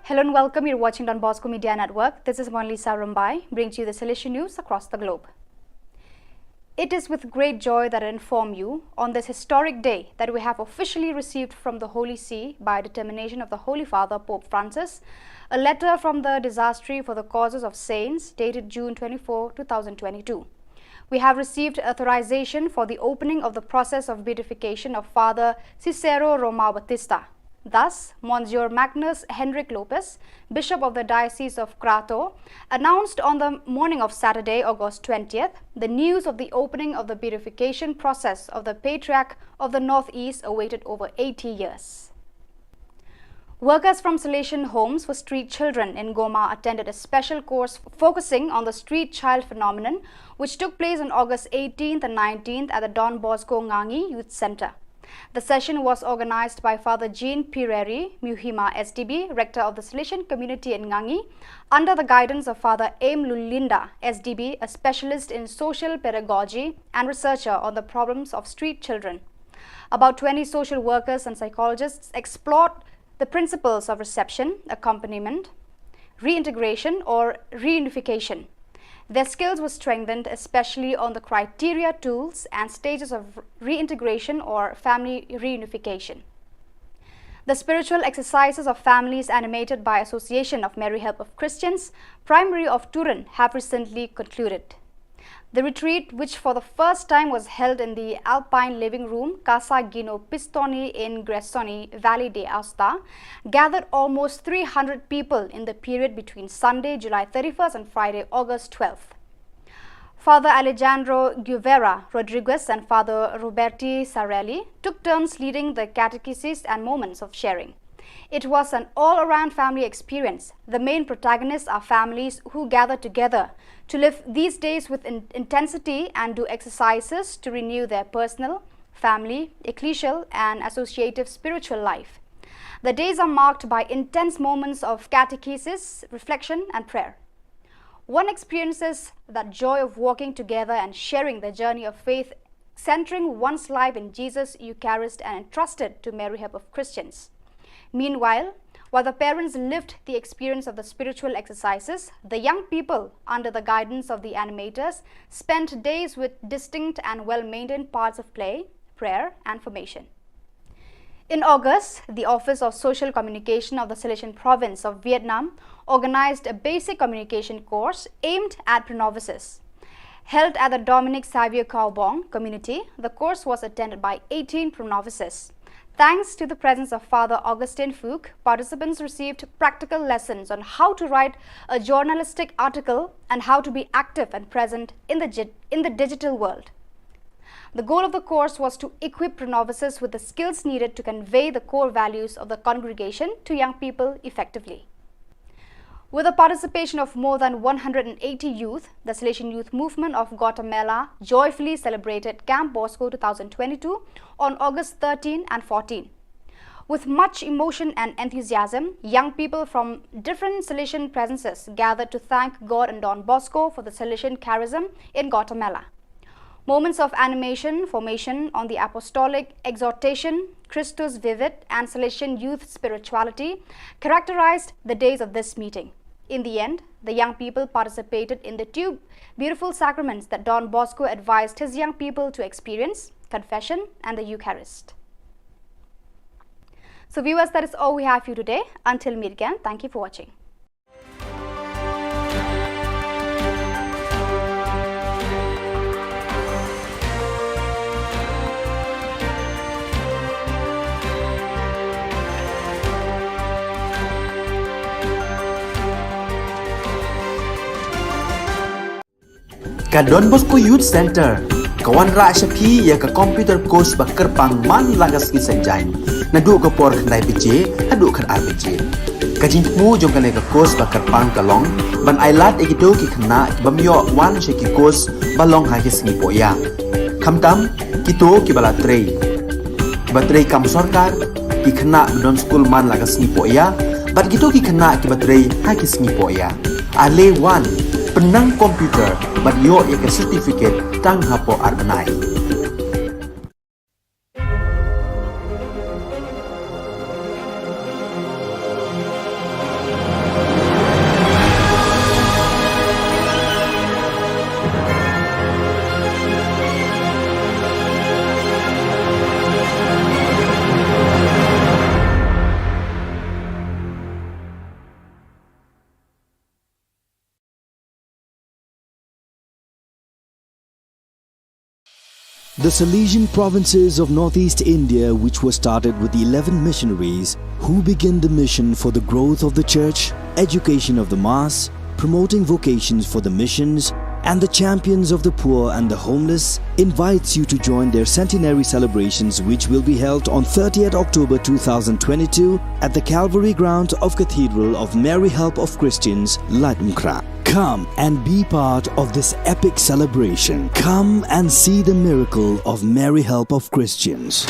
Hello and welcome. You're watching Don Bosco Media Network. This is Monalisa Rumbai, bringing to you the Salesian news across the globe. It is with great joy that I inform you on this historic day that we have officially received from the Holy See, by determination of the Holy Father Pope Francis, a letter from the Dicastery for the Causes of Saints dated June 24, 2022. We have received authorization for the opening of the process of beatification of Father Cicero Romao Batista. Thus, Monsieur Magnus Henrik Lopez, Bishop of the Diocese of Crato, announced on the morning of Saturday, August 20th, the news of the opening of the beatification process of the Patriarch of the Northeast, awaited over 80 years. Workers from Salesian Homes for Street Children in Goma attended a special course focusing on the street child phenomenon, which took place on August 18th and 19th at the Don Bosco Ngangi Youth Center. The session was organized by Father Jean Pireri, Muhima SDB, Rector of the Salesian Community in Ngangi, under the guidance of Father Aim Lulinda SDB, a specialist in social pedagogy and researcher on the problems of street children. About 20 social workers and psychologists explored the principles of reception, accompaniment, reintegration or reunification. Their skills were strengthened, especially on the criteria, tools, and stages of reintegration or family reunification. The spiritual exercises of families animated by Association of Mary Help of Christians, Primary of Turin, have recently concluded. The retreat, which for the first time was held in the Alpine Living Room, Casa Gino Pistoni in Gressoni, Valley de Aosta, gathered almost 300 people in the period between Sunday, July 31st and Friday, August 12th. Father Alejandro Guevara Rodriguez and Father Roberti Sarelli took turns leading the catechesis and moments of sharing. It was an all-around family experience. The main protagonists are families who gather together to live these days with intensity and do exercises to renew their personal, family, ecclesial, and associative spiritual life. The days are marked by intense moments of catechesis, reflection, and prayer. One experiences that joy of walking together and sharing the journey of faith, centering one's life in Jesus Eucharist and entrusted to Mary Help of Christians. Meanwhile, while the parents lived the experience of the spiritual exercises, the young people, under the guidance of the animators, spent days with distinct and well-maintained parts of play, prayer, and formation. In August, the Office of Social Communication of the Salesian Province of Vietnam organized a basic communication course aimed at pre-novices. Held at the Dominic Xavier Kaobong community, the course was attended by 18 pro-novices. Thanks to the presence of Father Augustine Fuchs, participants received practical lessons on how to write a journalistic article and how to be active and present in the digital world. The goal of the course was to equip pro-novices with the skills needed to convey the core values of the congregation to young people effectively. With the participation of more than 180 youth, the Salesian Youth Movement of Guatemala joyfully celebrated Camp Bosco 2022 on August 13 and 14. With much emotion and enthusiasm, young people from different Salesian presences gathered to thank God and Don Bosco for the Salesian charism in Guatemala. Moments of animation, formation on the apostolic exhortation, Christus Vivit and Salesian youth spirituality characterized the days of this meeting. In the end, the young people participated in the two beautiful sacraments that Don Bosco advised his young people to experience, confession and the Eucharist. So viewers, that is all we have for you today. Until meet again, thank you for watching. Ka Don Bosco Youth Center, kawan ra syapi ya ka computer course bakar pangman lagas ki senjai. Nadu ka por khnai pije, hadu khan RPG. Ka jingmu jong ka course bakar pang kalong, ban ailat egito ki khna bamyo wan sheki course balong ha ki singi poya. Khamtam kito ki bala trei. Batrei kam sarkar ki khna don school man lagas singi poya, bat gito ki khna ki batrei ha ki singi poya. Ale wan penang komputer bat yo ya ke certificate tang hapo arbenai. The Salesian provinces of northeast India, which were started with the 11 missionaries who began the mission for the growth of the church, education of the mass, promoting vocations for the missions, and the champions of the poor and the homeless, invites you to join their centenary celebrations, which will be held on 30th October 2022 at the Calvary ground of Cathedral of Mary Help of Christians, Ladmkra. Come and be part of this epic celebration. Come and see the miracle of Mary Help of Christians.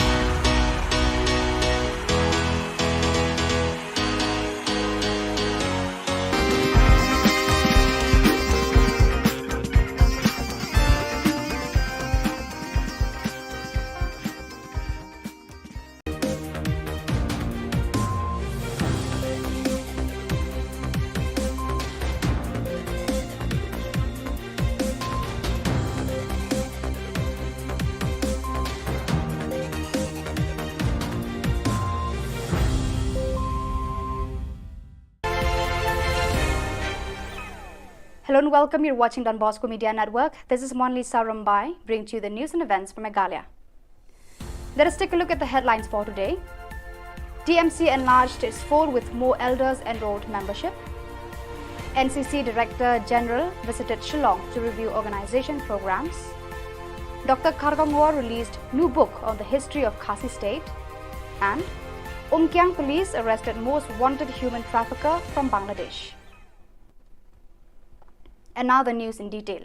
Hello and welcome. You're watching Don Bosco Media Network. This is Monlisa Rambai, bringing to you the news and events from Meghalaya. Let us take a look at the headlines for today. TMC enlarged its fold with more elders enrolled membership. NCC Director General visited Shillong to review organization programs. Dr. Khargangwar released new book on the history of Khasi state. And Umkyang police arrested most wanted human trafficker from Bangladesh. And now the news in detail.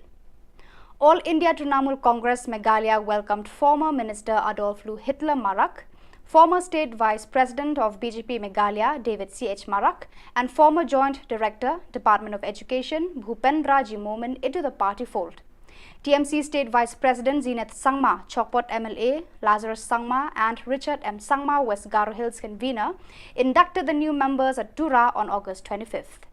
All India Trinamool Congress Meghalaya welcomed former Minister Adolf Hitler Marak, former State Vice President of BJP Meghalaya David C.H. Marak, and former Joint Director, Department of Education Bhupendra Jimomin into the party fold. TMC State Vice President Zenith Sangma, Chokpot MLA Lazarus Sangma, and Richard M. Sangma, West Garo Hills convener, inducted the new members at Tura on August 25th.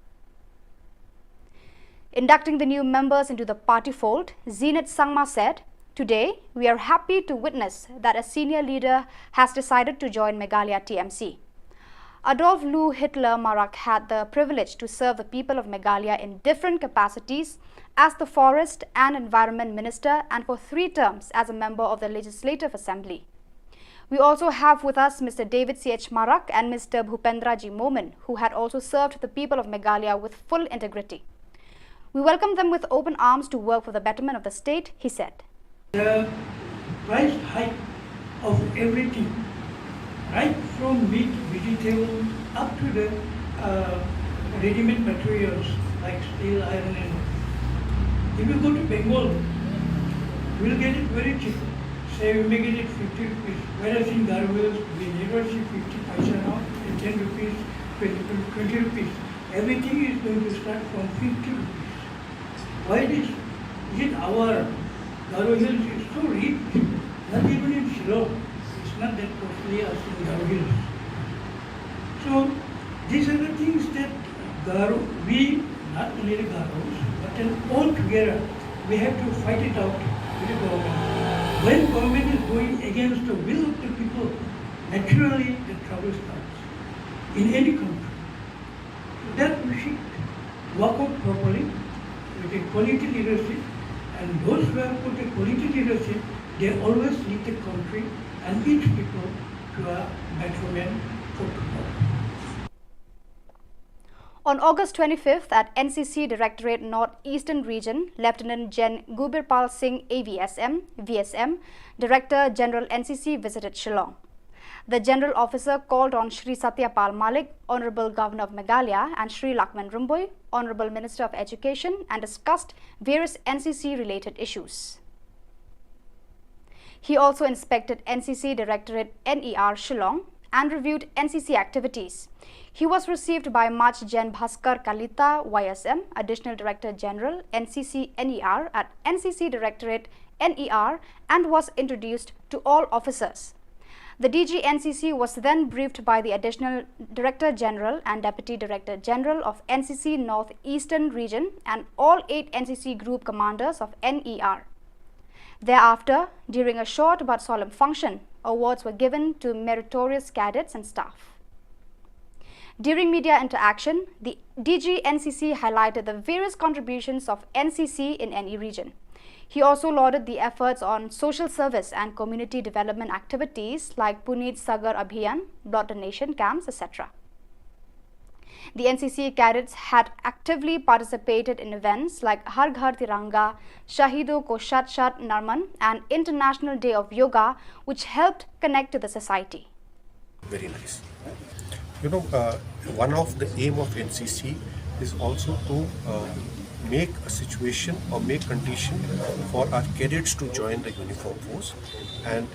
Inducting the new members into the party fold, Zenith Sangma said, "Today, we are happy to witness that a senior leader has decided to join Meghalaya TMC. Adolf Lou Hitler Marak had the privilege to serve the people of Meghalaya in different capacities as the Forest and Environment Minister and for 3 terms as a member of the Legislative Assembly. We also have with us Mr. David C.H. Marak and Mr. Bhupendra G. Momin, who had also served the people of Meghalaya with full integrity. We welcome them with open arms to work for the betterment of the state, he said. The price hike of everything, right from meat, vegetable, up to the ready-made materials like steel, iron, and if you go to Bengal, you will get it very cheap. Say we may get it 50 rupees, whereas in Garwells we never see 50 paisa now, 10 rupees, 20 rupees. Everything is going to start from 50 rupees. Why this? Is it our Garo Hills is so rich, not even in Shillong. It's not that costly as in Garo Hills. So these are the things that Garo, we, not only the Garos, but then all together, we have to fight it out with the government. When government is going against the will of the people, naturally the trouble starts in any country. So that we should work out properly with a quality leadership, and those who have put a quality leadership, they always lead the country and each people to a betterment for tomorrow. On August 25th at NCC Directorate North Eastern Region, Lieutenant Gen Gubirpal Singh AVSM, VSM, Director General NCC visited Shillong. The General Officer called on Shri Satyapal Malik, Honorable Governor of Meghalaya, and Shri Lakman Rumboy, Honorable Minister of Education, and discussed various NCC-related issues. He also inspected NCC Directorate NER Shillong and reviewed NCC activities. He was received by March Gen Bhaskar Kalita, YSM, Additional Director General, NCC NER at NCC Directorate NER, and was introduced to all officers. The DG NCC was then briefed by the Additional Director General and Deputy Director General of NCC North Eastern Region and all 8 NCC Group Commanders of NER. Thereafter, during a short but solemn function, awards were given to meritorious cadets and staff. During media interaction, the DG NCC highlighted the various contributions of NCC in any region. He also lauded the efforts on social service and community development activities like Puneet Sagar Abhiyan, blood donation camps, etc. The NCC cadets had actively participated in events like Har Ghar Tiranga, Shahido Ko Shat Shat Narman, and International Day of Yoga, which helped connect to the society. Very nice. You know, one of the aim of NCC is also to make a situation or make condition for our cadets to join the uniform force, and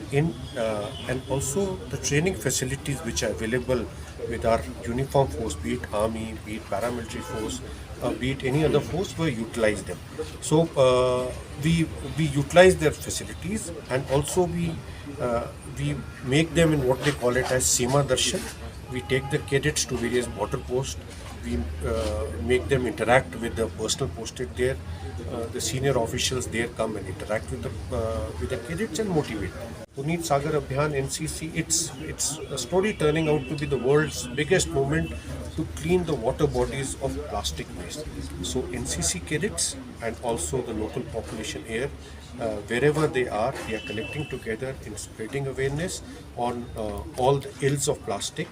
also the training facilities which are available with our uniform force, be it army, be it paramilitary force, be it any other force, we utilize them. So we utilize their facilities, and also we make them in what they call it as Seema Darshan. We take the cadets to various border posts. We make them interact with the personnel posted there. The senior officials there come and interact with the cadets and motivate them. Puneet Sagar Abhiyan NCC, it's a story turning out to be the world's biggest movement to clean the water bodies of plastic waste. So NCC cadets and also the local population here, wherever they are connecting together in spreading awareness on all the ills of plastic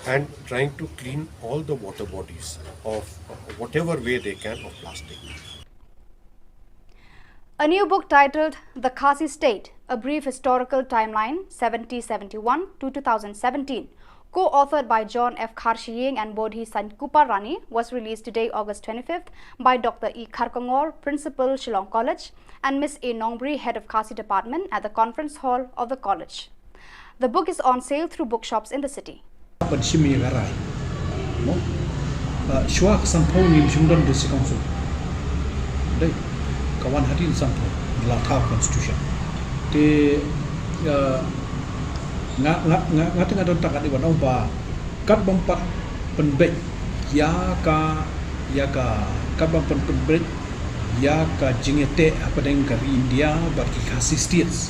and trying to clean all the water bodies of whatever way they can of plastic. A new book titled The Khasi State, A Brief Historical Timeline 1771 to 2017, co-authored by John F. Kharshiying and Bodhi Sankuparani, was released today, August 25th, by Dr. E. Kharkongor, Principal, Shillong College, and Ms. A. Nongbri, Head of Khasi Department, at the Conference Hall of the college. The book is on sale through bookshops in the city. Kawan hatin sampo latau constitution te nga tengah don takat iban ba kat bampat penbek ya ka kat bampat penbek ya ka jingete apa deng ka India bagi Khasi states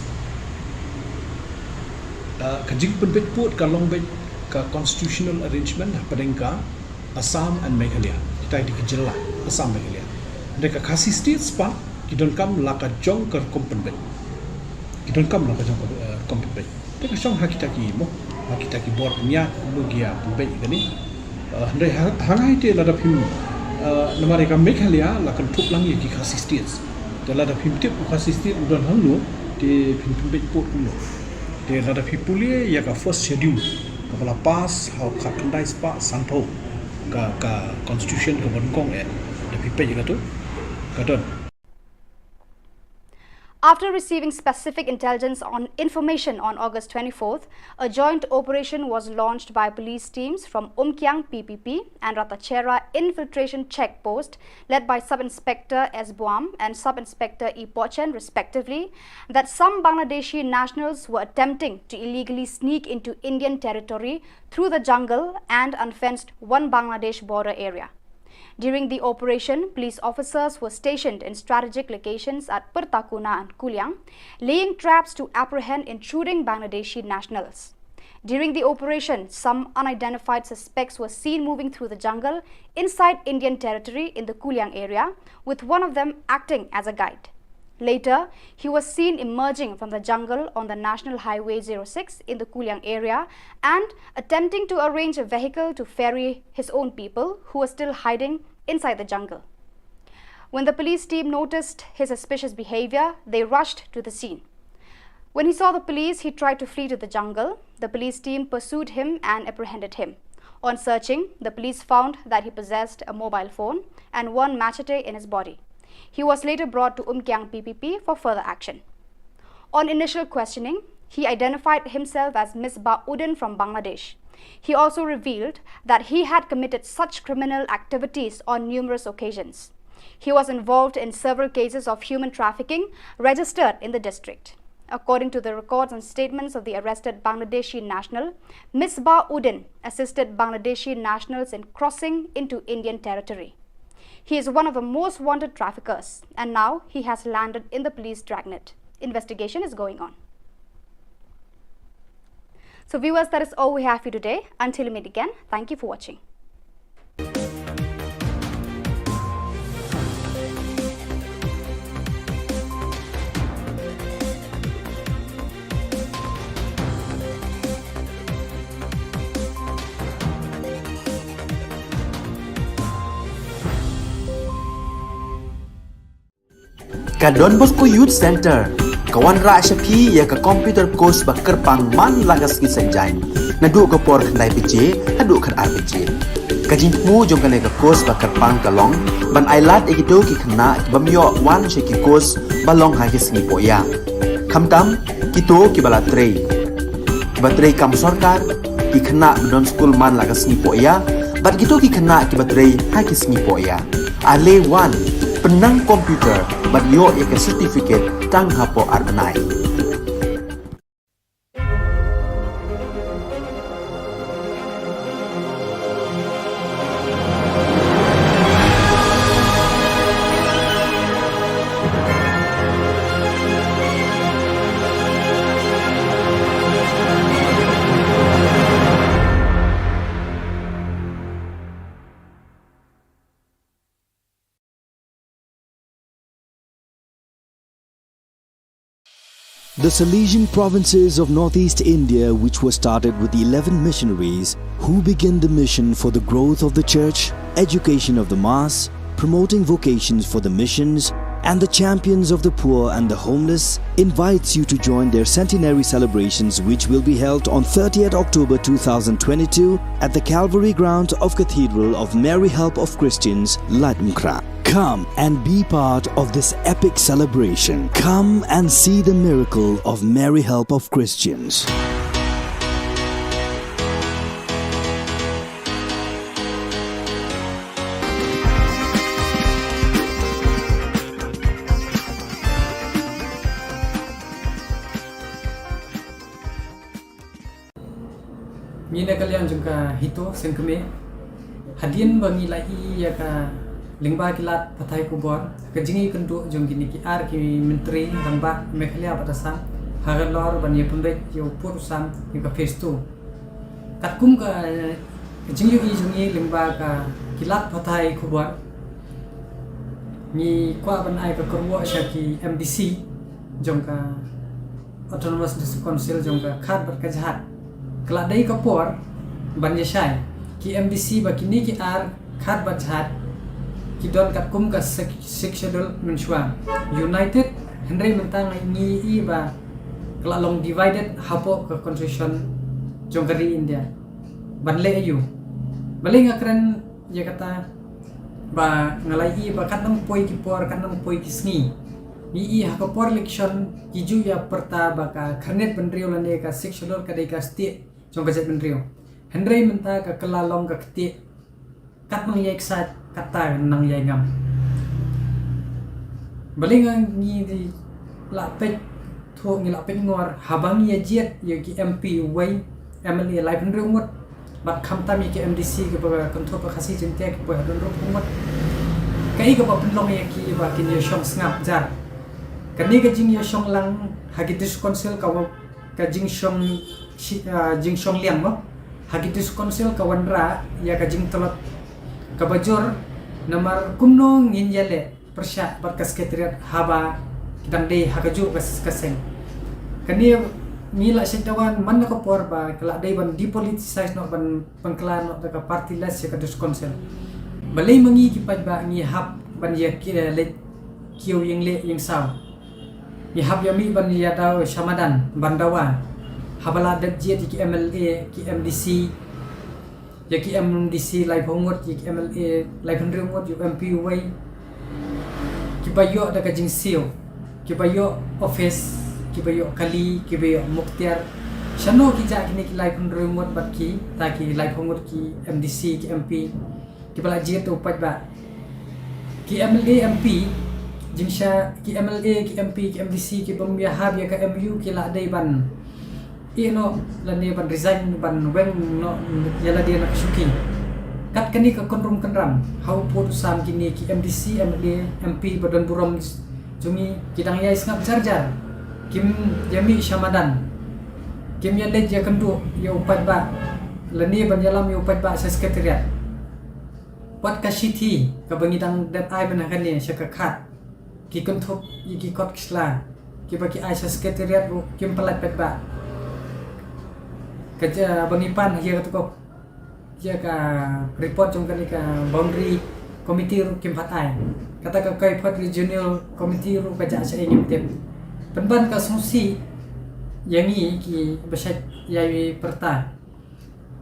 ka jing penbek put ka long bek ka constitutional arrangement hapadengka Assam and Meghalaya itai di Jylla Assam Meghalaya mereka kasih state span kidon kam laka jong ker kompen kidon kam laka jong kompen mereka song hakita ki mo hakita ki bor nya logia pembe gani handai hangai te lada phim namare ka Meghalaya lakan thuk lang ye ki kasih states lada phim tip kasih state udon hangno te phim pembe pot kuno te lada phipuli ya ka first schedule kepala pas how kakandai spa sanpo ka constitution ka bonkong da pipe juga tu kadon. After receiving specific information on August 24th, a joint operation was launched by police teams from Umkyang PPP and Ratachera Infiltration Check Post, led by Sub-Inspector S. Buam and Sub-Inspector E. Pochen, respectively, that some Bangladeshi nationals were attempting to illegally sneak into Indian territory through the jungle and unfenced one Bangladesh border area. During the operation, police officers were stationed in strategic locations at Pertakuna and Kuliang, laying traps to apprehend intruding Bangladeshi nationals. During the operation, some unidentified suspects were seen moving through the jungle inside Indian territory in the Kuliang area, with one of them acting as a guide. Later, he was seen emerging from the jungle on the National Highway 06 in the Kuliang area and attempting to arrange a vehicle to ferry his own people who were still hiding inside the jungle. When the police team noticed his suspicious behavior, they rushed to the scene. When he saw the police, he tried to flee to the jungle. The police team pursued him and apprehended him. On searching, the police found that he possessed a mobile phone and one machete in his body. He was later brought to Umkyang PPP for further action. On initial questioning, he identified himself as Misbah Uddin from Bangladesh. He also revealed that he had committed such criminal activities on numerous occasions. He was involved in several cases of human trafficking registered in the district. According to the records and statements of the arrested Bangladeshi national, Misbah Uddin assisted Bangladeshi nationals in crossing into Indian territory. He is one of the most wanted traffickers, and now he has landed in the police dragnet. Investigation is going on. So viewers, that is all we have for you today. Until we meet again, thank you for watching. Ka Don Bosco Youth Center, kawan ra Shapi ya ka computer course bakar pangman lagas ki sanjai. Nadu ka por khandai piche, hadu khar RPG. Ka jingmu jong ka course bakar pang kalong, ban ailat egito ki khna bamyo wan she ki course balong ha ki singi poya. Khamtam kito ki bala trei. Batrei kam sarkar ki khna don school man lagas singi poya, bat kito ki khna ki batrei ha ki singi poya. Ale wan penang komputer bat yo ke certificate tang hapo arnai. The Salesian provinces of northeast India, which were started with the 11 missionaries who began the mission for the growth of the church, education of the mass, promoting vocations for the missions, and the champions of the poor and the homeless, invites you to join their centenary celebrations, which will be held on 30th October 2022 at the Calvary ground of Cathedral of Mary Help of Christians, Latmkra. Come and be part of this epic celebration. Come and see the miracle of Mary Help of Christians. Mina kalian juga hito sengkeme hadian bangi lai ya ka lingba kilat patai kubor kejingi kendu jong gini ki ar ki menteri ramba Meghalaya batasan hagalor ban ye pembek yo purusam ni ka phase 2 kat kum ka jingyu I jungi limba ka kilat patai Khubor ni kwa ban ai ka korwo syaki MDC jong ka Autonomous District Council jong ka khat bat ka jahat kala dai ka por ban yashai ki MDC ba kini ki ar khat bat jahat ki don kat kum ka schedule menshwa united Henry mentang ni I ba kala long divided hapo ka constitution jong ka di India banle ayu baling akran ya kata ba ngalai I ba kanang poi ki por kanang poi ki sngi ni I ha ka por election ki ju ya perta ba ka khanet benrio lane ka schedule ka dai ka state jong ka jet benrio Henry menta ka kala long ka kti kat mang yek sa kata nang yai ngam baling ni di la pet tho ngi la pet ngor habang ya jet ya ki MP wai MLA lai benrio ngot bat kham tam ki MDC ke ba kontrol pa khasi jente ke pa don ro ngot kai ka pa penlong ya ki ba kin ya shong ngap jar kani ka jing ya shong lang hagitis council ka jing shong liang mo hagitis council ka wanra ya ka jing tolot ka bajor namar kumno ngin yale persya bat ka sekretariat haba kidang dei hakaju kaseng kani nila setawan man ka por ba kala dai ban depoliticize no ban pangklan no ka partyless ya ka council balai mangi ki pat ba ngi hap ban ya ki le kiu yang le yang saw ni hab ya mi ban ya daw Shamadan bandawa habala dat je ki MLA ki MDC ya ki MDC lai phongot ki MLA lai phandrungot yu MP wai ki bayo da ka jing sio ki bayo office ki bayo kali ki bayo muktiar shano ki ja kini ki lai phandrungot bat ki ta ki lai phongot ki MDC ki MP ki bala je to pat ba ki MLA MP jingsha ki MLA ki MP ki MDC ki bamya hab ya ka MU ki la dai ban ino lani ban resign ban weng no yala dia nak suki kat kani ka konrum kanram hau pot sam kini ki MDC MLA MP badan buram jungi kidang yai ngap jarjar kim yami Shamadan kim ya lej ya kendu ya upat ba lani ban yalam ya upat ba sekretariat pat ka city ka bangitang dat ai ban kan ni syaka khat ki konthop ki kot kisla ki baki ai sekretariat kim pelat pet ba kerja bangipan ya kata ya ka report jong kali ka boundary committee ru kim patai kata ka kai pat regional committee ru ka ja sa ingim tep penban ka sungsi yangi ki beset yai perta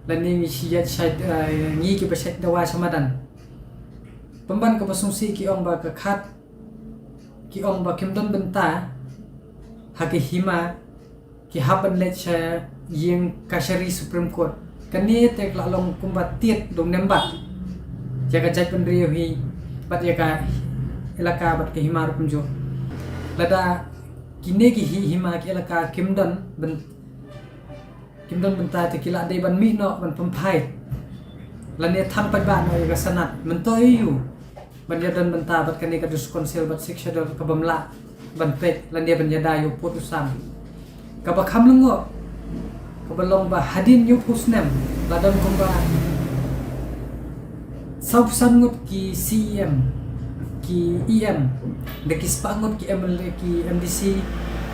lani siat sait ngi ki beset dawa Shamadan penban ka sungsi ki ong ba ka khat ki ong ba kimdon benta haki hima ki haban let sa yang Kashari Supreme Court kani tek la long kumbat tiet dong nembat jaga jaj pendrio hi bat yaga elaka bat ke himar punjo lada kine ki hima ki elaka kimdon benta te kila dei ban mi no ban pampai lane tham pat ba no yaga sanat mentoi yu ban yadan benta bat kani ka dus konsil bat sikshador ka bamla ban pet lane ban yada yu putusan ka bakham lengo kabalong ba hadin yu pusnem ladam kumba sausangut ki CM ki EM dekis pangut ki MLA ki MDC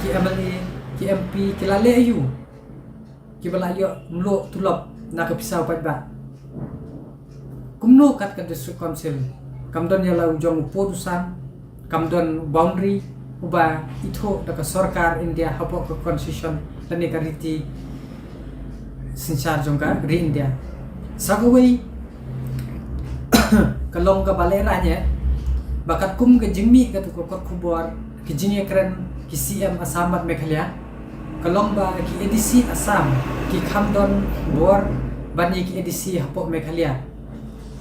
ki MLA ki MP ki lale ayu ki balayo mlo tulop na ka pisau pat ba kumno kat ka district council kamdon ya lau jong putusan kamdon boundary uba itho da ka sarkar India hapo ka constitution lani ka riti sinsar jongka ri India sagawai kalong ka balera nya bakat kum ke jingmi ka tu ko Khubor ki jinge kren ki CM Asamat Meghalaya kalong ba ki EDC Assam ki Khamdon bor bani ki EDC hapo Meghalaya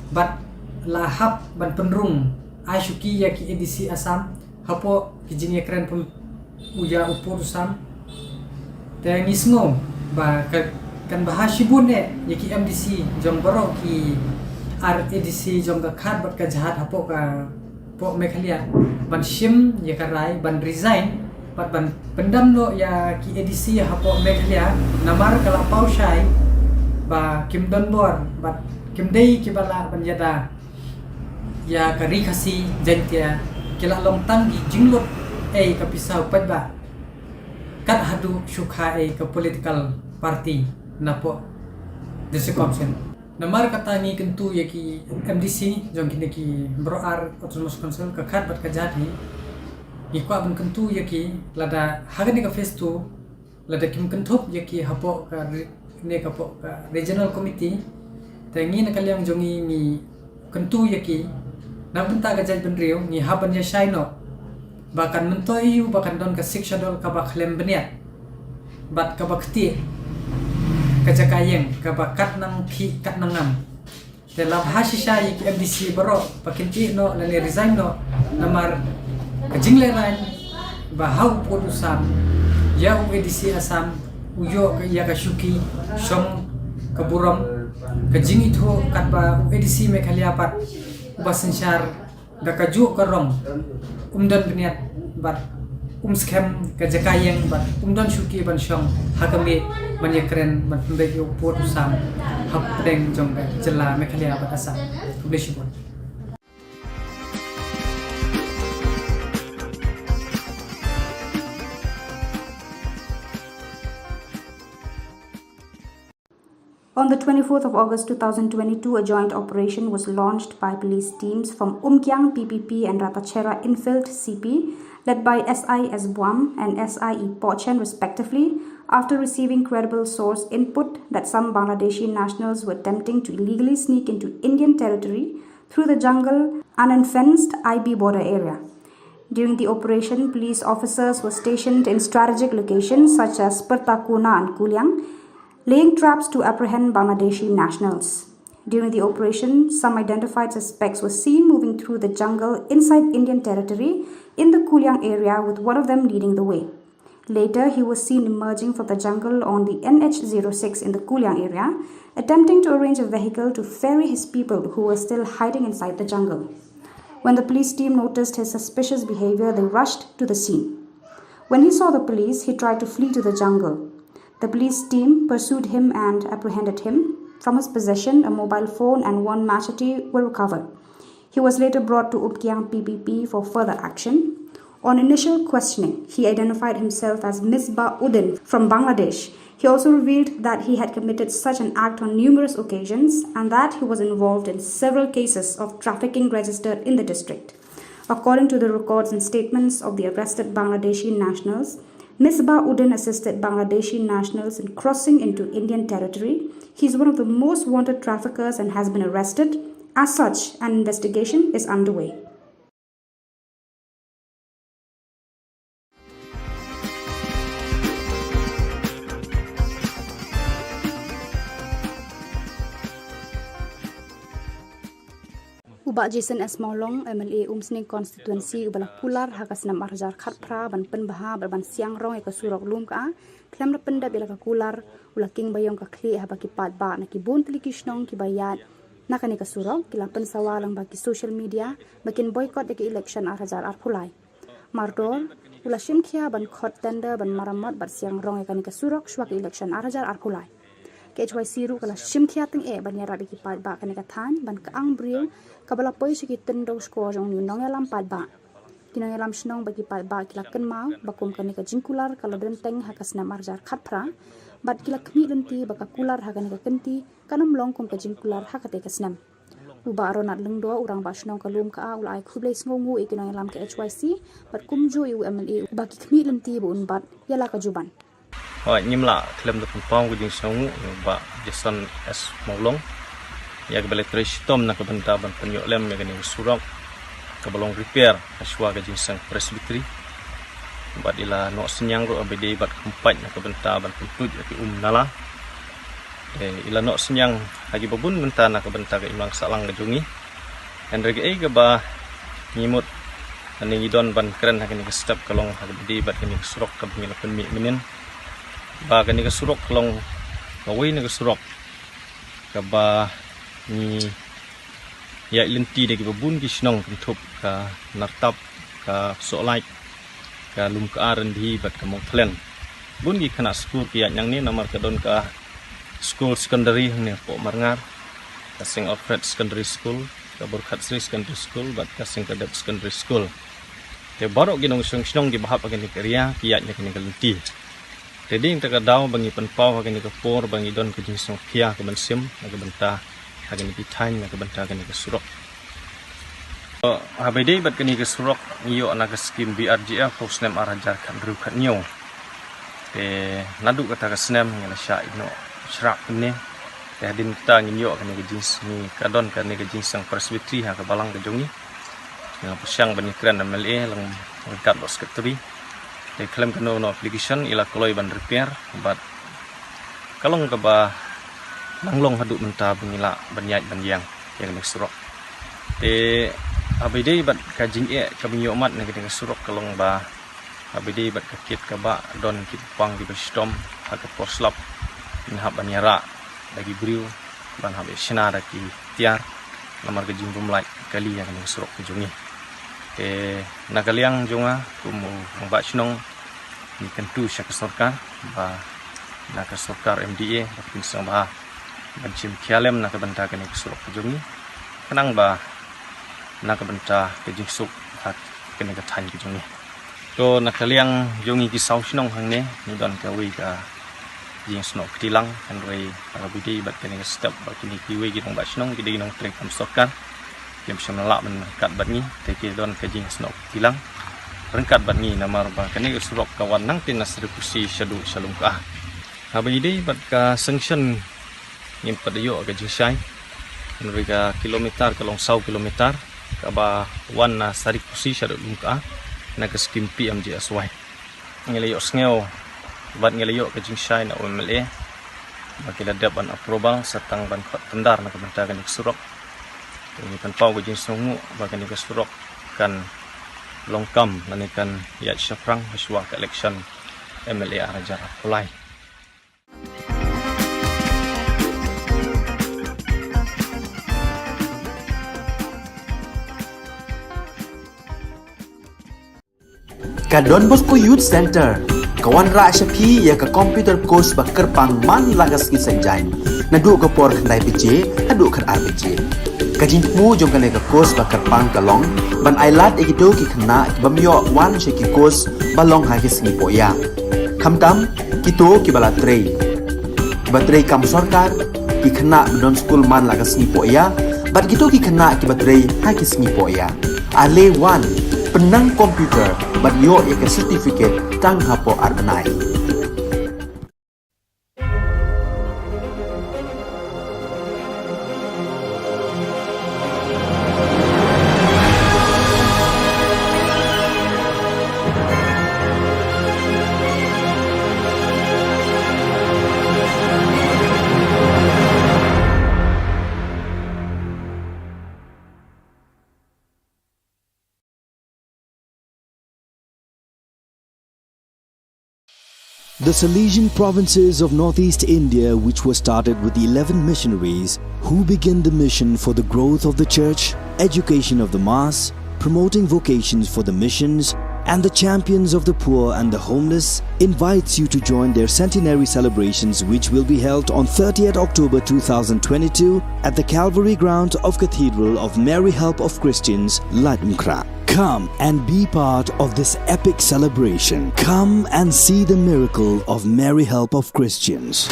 bat lahap ban penrung Ashuki ya ki EDC Assam hapo ki jinge kren pun uya upur sam te ngisngo ba kan bahasibun ne yaki MDC jong baro ki RADC jong ka khat bat ka jahat hapo ka po Meghalaya ban shim ya karai ban resign bat ban pendam no ya ki ADC hapo Meghalaya namar kala pau shai ba kim don bor bat kim dei kibala banjada ya kari khasi jantia kila long tang gi jinglot kapisau padba kat hadu syukha ke political party napo desekomsen namar kata ni kentu yaki MDC jong kini ki broar autonomous council ka khat bat ka jadi ikwa ban kentu yaki lada hagani ka face tu lada kim kentup yaki hapo ka ne ka po ka regional committee tangi na kalyang jongi ni kentu yaki na benta ka jaj benriu ni haban ya shaino bahkan mentoyu bahkan don ka sikshadol ka bakhlem beniat bat ka bakti kajakayeng ka bakat nang ki kat nangam dalam hasisha yik MDC baro pakinti no lani resign no namar kajingleran bahau podusam ya UEDC Asam uyo ya ka syuki shom ka buram kajing itu kat ba UEDC Mekhaliapat ubasensyar da kaju karong umdan beniat bat scam kajakayeng bat umdan syuki ban syong hakami banyakren ban pembagi upur usam hapdeng jong jela Mekhalia bat Asam publish pun. On the 24th of August 2022, a joint operation was launched by police teams from Umkyang PPP and Ratachera Infield CP, led by SI Esbuam and SIE Pochen respectively, after receiving credible source input that some Bangladeshi nationals were attempting to illegally sneak into Indian territory through the jungle and unfenced IB border area. During the operation, police officers were stationed in strategic locations such as Pertakuna and Kuliang, laying traps to apprehend Bangladeshi nationals. During the operation, some identified suspects were seen moving through the jungle inside Indian territory in the Kuliang area, with one of them leading the way. Later, he was seen emerging from the jungle on the NH06 in the Kuliang area, attempting to arrange a vehicle to ferry his people who were still hiding inside the jungle. When the police team noticed his suspicious behavior, they rushed to the scene. When he saw the police, he tried to flee to the jungle. The police team pursued him and apprehended him. From his possession, a mobile phone and one machete were recovered. He was later brought to Umkyang PPP for further action. On initial questioning, he identified himself as Misbah Uddin from Bangladesh. He also revealed that he had committed such an act on numerous occasions and that he was involved in several cases of trafficking registered in the district. According to the records and statements of the arrested Bangladeshi nationals, Misbah Uddin assisted Bangladeshi nationals in crossing into Indian territory. He is one of the most wanted traffickers and has been arrested. As such, an investigation is underway. Ubak Jason S. Maulong, MLA Umsning Constituency, Ubalak Pular, Hakasnam Arjar Khatpra, Ban Penbaha, Ban Siang Rong, Eka Surok Lum Ka, Klam na Penda Bila Kakular, Ulaking Bayong Kakli, Habaki Padba, Nakibun Tilikishnong, Kibayat, Nakanika Surok, Kilapan Sawalang Baki social media, Bakin boycott Eki election Arhajar Arpulai. Mardor, Ulashim Kia, Ban Khot Tender, Ban Maramot, Ban Siang Rong, Ekanika Surok, Shwak election Arhajar Arpulai. KHYC ru kala shimkhia ting banyara biki padba kanika than ban kaang briu kabala poi siki tendo sko jong ni nong yalam padba kinong yalam shnong baki padba kila kenmau bakum kanika jingkular kala denteng hakasna marjar khatpra bat kila khmi lenti baka kular hakanika kenti kanam long kum ka jingkular hakate kasnam uba ronat lengdo urang ba shnong kalum ka ulai khuble sngongu ikinong yalam KHYC bat kumjo u MLA baki khmi lenti bu unbat yala ka juban nyimla klem da pang guding sangu ba Jason S Maulong ya ke balai tom na ka benta ban penyo lem ya gani surok ka balong repair aswa ga jing sang presbytery ba ila no senyang ro abdi bat kempat na ka benta ban putut ya ki nala ila no senyang hagi babun benta na ka benta ga imang salang ga jungi and rege ga ba nyimut ani idon ban keren hagi ni step kalong hagi bat ni surok ka bingila penmi menen ba kani ka surok long bawai ni ka surok ka ba ni ya lenti de ki babun ki snong kentup ka nartap ka solai ka lum ka aran di bat ka mong plan bun gi khana skur ki yang ni namar ka don ka school secondary ni po marngar kasing Alfred Secondary School kabur Khatsri Secondary School bat kasing Kadep Secondary School te baru ginong sung gibahap agin ni area kiat nya kini galenti jadi inta daw bangi penpau agin ni kapor bangi don ke jinsong kia ke mensim agin benta agin ni pitain agin benta agin ni surok habede bat kini ke surok iyo anak skim BRGF posnem arajar kan ru kan nyo te nadu kata ke snem ngala sya ino syak ni din kita nginyo kan ke jins ni kadon kan ke jinsang presbytery ha ke balang ke jongi yang pesyang bani kran MLA lang kat los sekretari they claim kano no application ila koloi ban repair but kalong ka ba langlong hadu menta bengila banyai banyang yang nek surok te abide bat kajing ka binyo mat nek surok kalong ba abide bat kakit ka ba don kit pang di bestom ha ke poslap inhab banyara lagi briu ban habe sina da ki tiar lamar ke jingum like kali yang nek surok ke jungi nakaliang jonga kumu mbak Shillong ni tentu syak sarkar ba nak sarkar MDA bakin sang ba bancim kialem nak benta kan surok jongi kenang ba nak benta ke jingsuk hak kene ka than ke jongi to nakaliang jongi ki sau Shillong hang ne ni don ka wi ka jing snok tilang kan rei arabidi bat kene step ba kini ki wi ki tong ba Shillong ki di nong trek kam sarkar yang bisa melak menkat batni teki don kajing snok tilang rengkat batni namar ba kani surok kawan nang tin nasrekusi syadu shalungka habidi bat ka sanction nim padayo ka jingsai mereka kilometer kalong 100 kilometer ka ba wan na sarikusi syadu lungka na ka skim PMJ aswai ngelayo sngew bat ngelayo ka jingsai na OMLA bakila dapat approval sertang ban khot tendar na ka bentakan surok ini kan pau gajing songu bagan ni surok kan longkam nanikan ya syafrang haswa election MLA arajar apply Kadon Bosco Youth Center kawan ra syapi ya ka computer course bakar pang man lagas ki senjain nadu ka por khandai pj adu khar RPG kajin mu jong kane ka course bakar pang kalong ban ailat egido ki khna bamyo wan she ki course balong ha ki sngi poya khamtam kito ki bala trei batrei kam sarkar ki khna don school man lagas sngi poya bat kito ki khna ki batrei ha ki sngi poya ale wan penang komputer bat yo ya ka certificate tang hapo arbanai The Salesian provinces of northeast India, which were started with the 11 missionaries who began the mission for the growth of the church, education of the mass, promoting vocations for the missions, and the champions of the poor and the homeless, invites you to join their centenary celebrations, which will be held on 30th October 2022 at the Calvary ground of Cathedral of Mary Help of Christians, Ladmkra. Come and be part of this epic celebration. Come and see the miracle of Mary Help of Christians.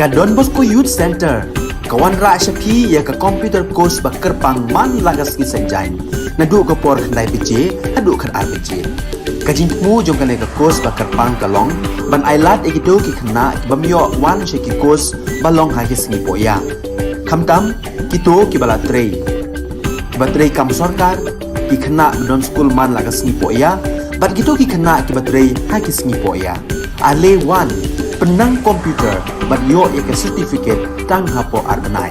Ka Don Bosco Youth Center, kawan ra syapi ya ka computer course ba kerpang man lagas ki senjain. Nadu ka por khandai piche, adu kan ar piche. Ka jingmu jong kan ka course ba kerpang kalong, ban ailat ekido ki khna ki bamyo wan she ki course balong ha ki sngi poya. Khamtam kito ki bala trei. Ki ba trei kam sarkar ki khna don school man lagas sngi poya, ban kito ki khna ki ba trei ha ki sngi poya. Ale wan penang komputer ban yo ek certificate tang hapo arbenai.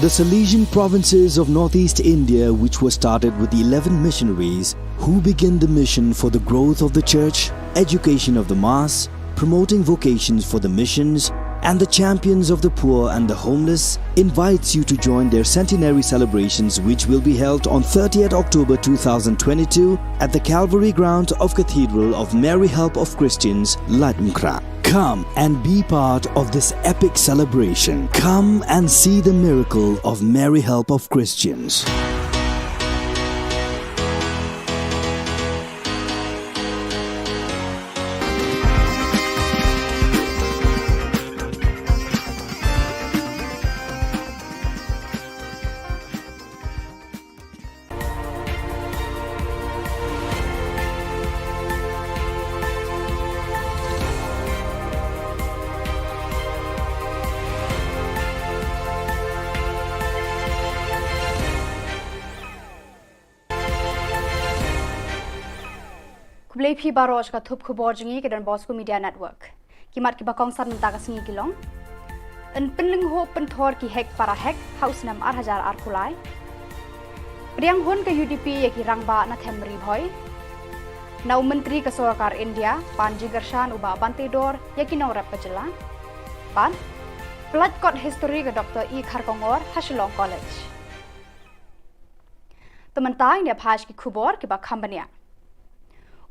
The Salesian provinces of northeast India, which were started with the 11 missionaries who began the mission for the growth of the church, education of the mass, promoting vocations for the missions, and the champions of the poor and the homeless, invites you to join their centenary celebrations, which will be held on 30th October 2022 at the Calvary Ground of Cathedral of Mary Help of Christians, Ladmkra. Come and be part of this epic celebration. Come and see the miracle of Mary Help of Christians. Kublai phi baros ka thup khubor jingi ke Don Bosco Media Network. Kimat ki bakong san menta ka singi kilong. En penling ho penthor ki hek para hek house nam 8000 ar kulai. Priang hon ka UDP ye ki rangba na themri bhoi. Nau menteri ka Sarkar India Panji Gershan uba Bantedor ye ki nong rap pajela. Ban Blood Court History ka Dr. E Kharkongor Shillong College. Tementai ne phaj ki khubor ki ba khambania.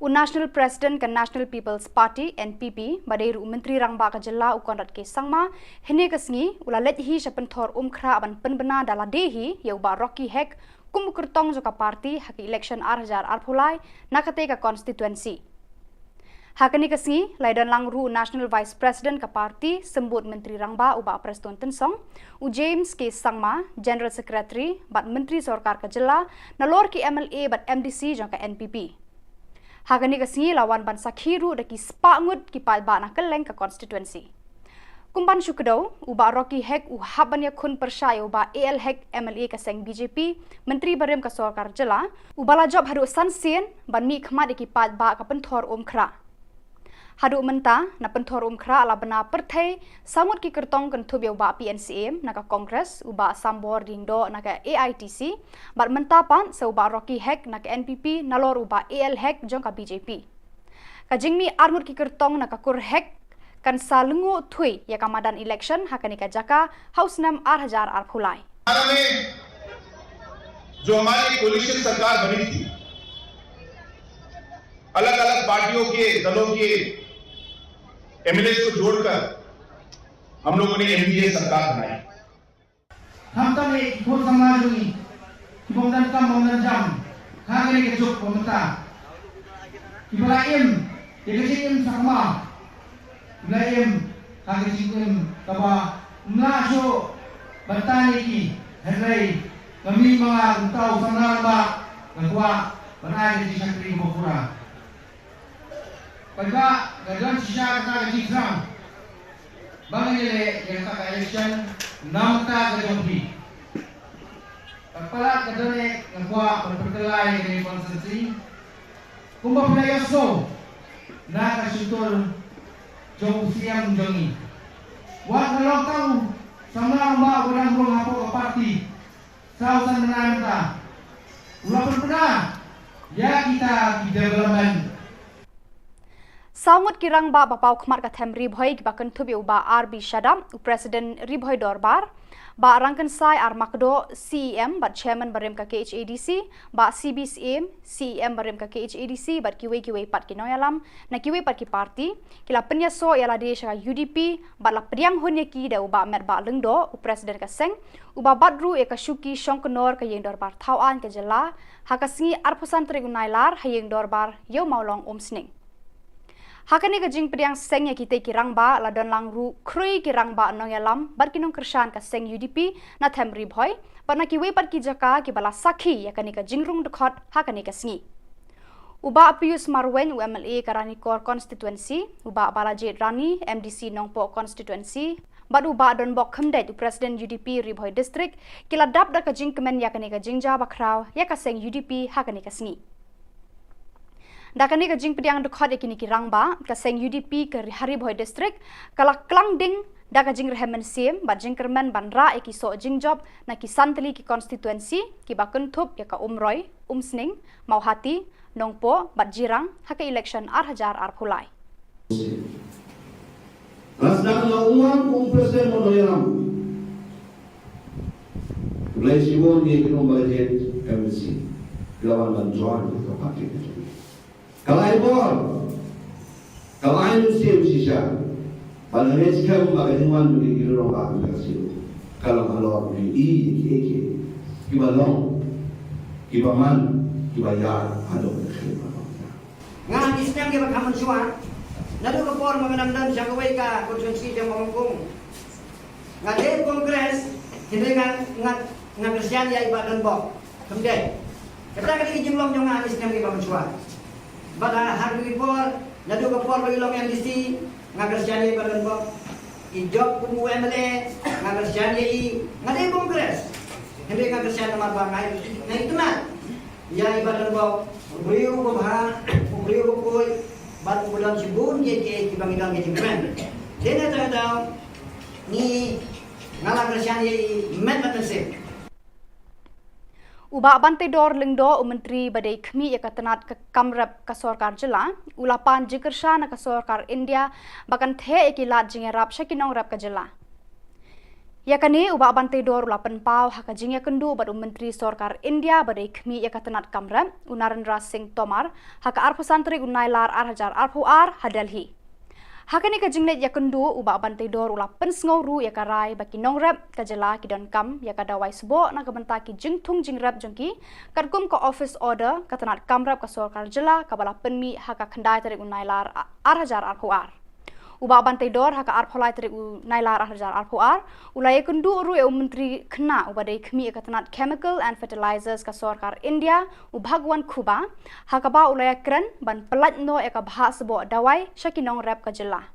National President kan National People's Party NPP Baderu Menteri Rangba Ka Jylla Ukonrat ke sangma hene kasngi ulalet hi sapenthor umkhra aban penbena dala dehi ye uba Rocky Hek kumukurtong joka party haki election 8000 arphulai nakate ka constituency. Hakani kasngi laidon langru National Vice President ka party sembut Menteri Rangba uba Preston Tensong u James ke sangma General Secretary bat Menteri Sarkar Ka Jylla nalor ki MLA bat MDC joka NPP. Hagani kasngi lawan ban sakhiru daki spangut ki palba na keleng ka constituency. Kumban syukdo uba Rocky Hek u habanya khun persaya uba AL Hek MLA ka seng BJP Menteri Barem ka Sarkar Jylla ubala job hadu sansien ban mi khmat daki palba ka penthor umkhra. Hadu menta na penthor umkhra ala bana perthai samut ki kertong kan thub uba PNCM na ka Congress uba Sambor dingdo na ka AITC bat menta pan se uba Rocky Hek na ka NPP nalor uba AL Hek jong ka BJP. Ka jingmi armut ki kertong na ka Kur Hek kan salungu thui ya ka madan election hakani ka jaka house nam 8000 arphulai. में जो हमारी कोलिशन सरकार बनी थी अलग अलग पार्टियों के दलों के एमएलए को जोड़कर हम लोगों ने एनडीए सरकार बनाई. हम तो ने खोल समाज में किबोंदन का मोंदन जम खागने के चुप कोमता किबलाइम येगसिम sakma किबलाइम खागसिम तबा mlasho batani ki henry kami mga tao sanang ba nagwa banay di sakri bokura pagka gadon siya ka di exam bangile yang ka election namta gadon bi pagpala gadon nagwa perkelai ni konsensi kumba playoso na kasutol jong siang jongi wa kalau tahu sama mbak orang belum apa ke parti sausan menanta ulah pernah ya kita di development. Saungut kirang ba bapau khmat ka them ribhoi ki bakan thubi uba RB Shadam President ribhoi dorbar ba rangkan sai ar makdo CEM ba chairman barem ka KHADC ba CBCM CEM barem ka KHADC ba kiwe pat ki noyalam na kiwe pat ki parti kila penya so yala de sha UDP ba la priang honya ki da uba mer ba lengdo President ka seng uba badru e ka shuki shongkonor ka yeng dorbar thawan ka jela hakasngi arpusan trigunailar hayeng dorbar yo maulong omsning Hakani ka jing priang seng ya kita kirang ba la don lang ru krui kirang ba nong yalam bar kinong kershan ka seng UDP na them ribhoi parna kiwe par ki jaka ki bala sakhi ya kani ka jingrung dekhot hakani ka sngi uba Pius Marwen UMLA Karani Kor constituency uba Balaji Rani MDC Nongpo constituency bad uba don bok khamdai President UDP ribhoi district kila dap da ka jing kemen ya kani ka jingja bakraw ya ka seng UDP hakani ka sngi Dakani ka jing pediang dekhot ekini ki rangba ka seng UDP ke Haribhoi district kala klangding da ka jing rehemen sim ba jing kermen banra eki so jing job na ki santli ki constituency ki bakun thup ya ka umroi umsning mauhati nongpo bat jirang haka election arhajar arphulai Rasdan laungan Presiden Monoyalam Mulai Shillong ni pinong bagian MDC lawan bantuan ke parti itu Kalai bor, kalai nusim sisa, pada hari sekarang bagaimana bagi kita orang akan kasih. Kalau kalau di eke, kibalong, kibaman, kibayar, ada berkhidmat. Ngan istem kita kaman suan, nado kapor mengenam siang kawika konstitusi yang mengungkung. Ngan kongres, hindi ngan Kristian ya ibadan bok, kemudian kita kali jumlah jongan istem kita kaman suan. Pada hari report, nado kapor bagi long MDC, ngagersyani badan bok, ijok kumu MLA, ngagersyani ngadai kongres, hindi ngagersyani marbang na itu mat, ya badan bok, beliau babah, beliau bakoy, bat bulan sibun ye ke kibangidang ke jengkren, dene tahu ni ngagersyani met matensip. Uba Bante Dor Lingdo Menteri Badai Khmi Yakatanat ke Kamrap ka Sarkar Jilla ulapan jikersha na ka Sarkar India bakan the ekilat jingerap shakinong rap ka Jilla Yakani uba Bante Dor ulapan pau haka jingya kendu bad Menteri Sarkar India Badai Khmi Yakatanat Kamrap Narendra Singh Tomar haka arpusantri unailar arhajar arpuar hadelhi Hakani ka jinglet yakendu uba Bante Dor ulapan sngoru yakarai baki nongrap ka Jilla kidon kam yakadawai subo na kabanta ki jingthung jingrap jongki kadkum ka office order katanat kamrap ka Sarkar Jilla kabala penmi haka khandai tarik unailar arhajar arpuar uba Bante Dor haka arpholai tarik unailar arhajar arpuar ulai kendu ru e menteri khna ubadai khmi katanat chemical and fertilizers ka Sarkar India ubhagwan khuba haka ba ulai kren ban pelat no eka bahas bo dawai shakinong rap ka Jilla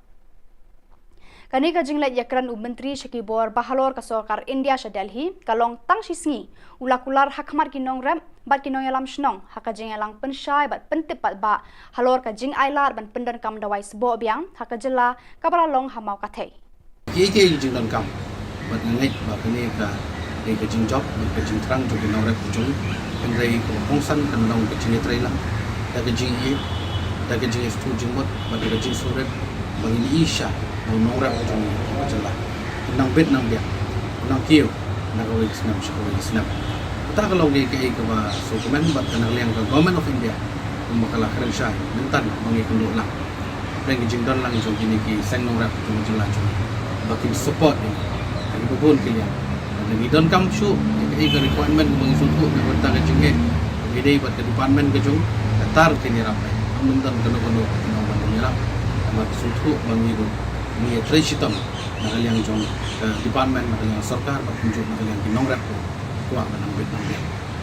Kani ka jinglet yakran Menteri Shakibor Bahalor ka Sarkar India sha Delhi kalong tang shisngi ulakular hakmar kinong rem bat kinong yalam shnong haka jing yalang penshai bat pentip bat ba halor ka jing ailar ban pendan kam dawai sbo biang haka Jilla kabala long hamau ka thei Ike jing don kam bat ngai ba kani ka ke jing job ka jing trang jo kinong rep jong penrai ko pongsan kan long ka jing trai lang da ka jing ye da ka jing stu jing mot ba ka jing suret ba ni isha nong rep jong ka Jilla nang bet nang dia nang kiu na ko isnam sho isnam ta ka long ke ba so komen bat kan liang ka government of India makala kren shai mentan mangi kundu lang reng jing don lang jong kini ki seng nong rep jong Jilla jong bakin support ni ani bubun kilian dan don kam shu ke requirement bang suntu na banta ka jing ide bat ke department ke jong tar kini rap mentan kono no ban ni rap mat suntu bang ibu ni tresitam na kaliang jong department na kaliang sarkar bat kunjuk na kaliang kinong rep ko ang nang bet nang dia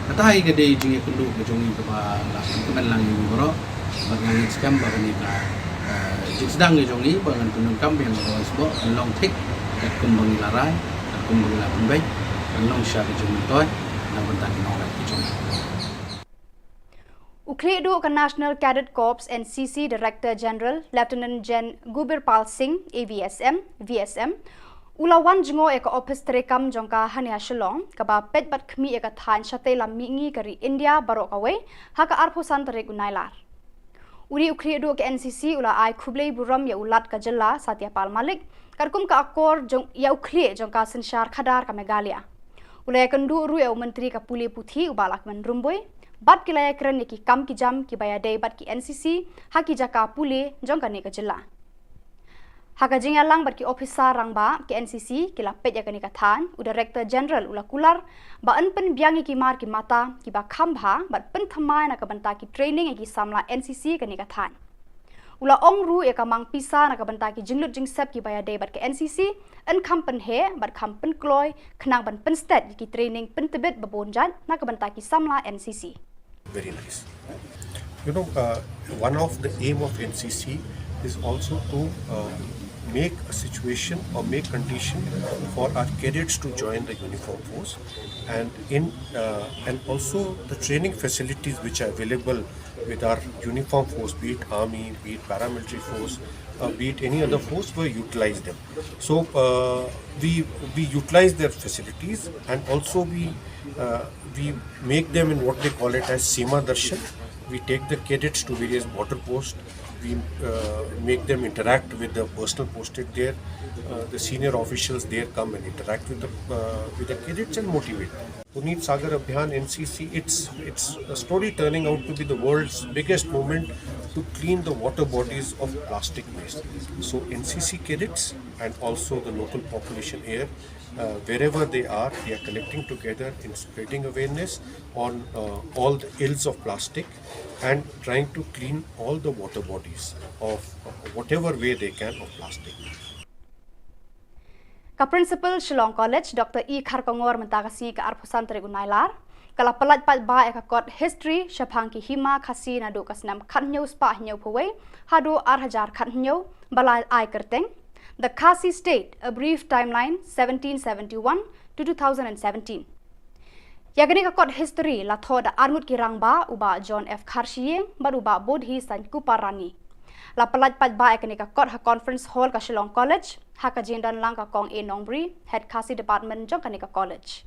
katai ke de jing kundu ke jong ni ba la kemen lang ni bro bat nang scam ba ni ka jing sedang ni jong ni bangan tunung kam yang bawa sebab long tik kat kumbang larai kat kumbang la pembai long sha ke jong toy na bentan kinong rep ke jong Ukledu ka National Cadet Corps NCC Director General Lieutenant Gen Gubirpal Singh AVSM VSM ulawan jingo eka office terekam jongka hania Shillong kaba pet bat khmi eka than shate lam mingi kari India barok away haka arphusan terek unailar Uri ukri du ke NCC ula ai Khubor Na Ka Jylla Satyapal Malik karkum ka akor jong ya ukri jong ka sensyar khadar ka Meghalaya. Ula kendu ru ya menteri ka puli puthi ubalak men rumboi bat kilaya kren ki kam ki jam ki baya dei bat ki NCC haki jaka puli jong ka ne ka Jylla. Haka jing lang bat ki officer rangba ki NCC kila pet ya ka ne ka than u director general ula kular ba an pen biang ki mar ki mata ki ba khambha bat pen thamai na ka banta ki training ki samla NCC ka ne ka than. Ula ong ru ya ka mang pisa na ka banta ki jinglut jing sep ki baya dei bat ki NCC an kampen he bat kampen kloy khnang ban pen stat ki training pen tebet babonjan na ka banta ki samla NCC. Very nice. You know, one of the aim of NCC is also to make a situation or make condition for our cadets to join the uniform force, and also the training facilities which are available with our uniform force, be it army, be it paramilitary force, be it any other force, we utilize them. So we utilize their facilities, and also we make them in what they call it as Seema Darshan. We take the cadets to various border posts. We make them interact with the personnel posted there. The senior officials there come and interact with the cadets and motivate them. Puneet Sagar Abhiyan NCC, it's a story turning out to be the world's biggest movement to clean the water bodies of plastic waste. So NCC cadets and also the local population here, wherever they are connecting together in spreading awareness on all the ills of plastic and trying to clean all the water bodies of whatever way they can of plastic. Ka Principal Shillong College Dr. E. Kharkongor mentagasi ka arpusan terigu nailar kala pelat pat ba ka kot history syapang ki hima khasi na do kasnam khatnyau spa hnyau phawai hado 8000 khatnyau balai ai kerteng the Khasi State, a brief timeline 1771 to 2017. Yagani ka kot history la thoda arngut ki rangba uba John F. Kharshiyeng ba uba Bodhi San Kuparani. La pelat pat ba ekani ka kot ha conference hall ka Shillong College ha ka jindan lang ka kong A Nongbri head Khasi department jong kani ka college.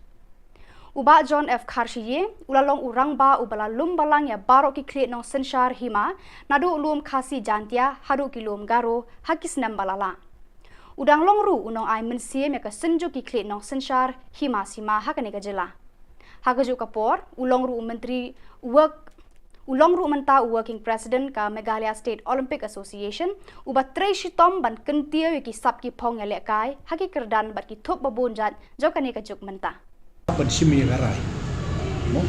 Uba John F. Kharshiyeng ulalong urang ba ubala lum balang ya baro ki kle nong senshar hima nadu ulum Khasi jantia hadu ki lum garo hakis nam balala. Udang longru unong ai mensiem ya ka senju ki kle nong senshar hima sima ha kani ka Jylla. Ha ka ju kapor ulongru menteri ulongru menta working president ka Meghalaya State Olympic Association uba trei shitom ban kentia ki sap ki phong ya lekai ha ki kerdan bat ki thop babonjat jo kani ka juk menta. Ban shimi garai mo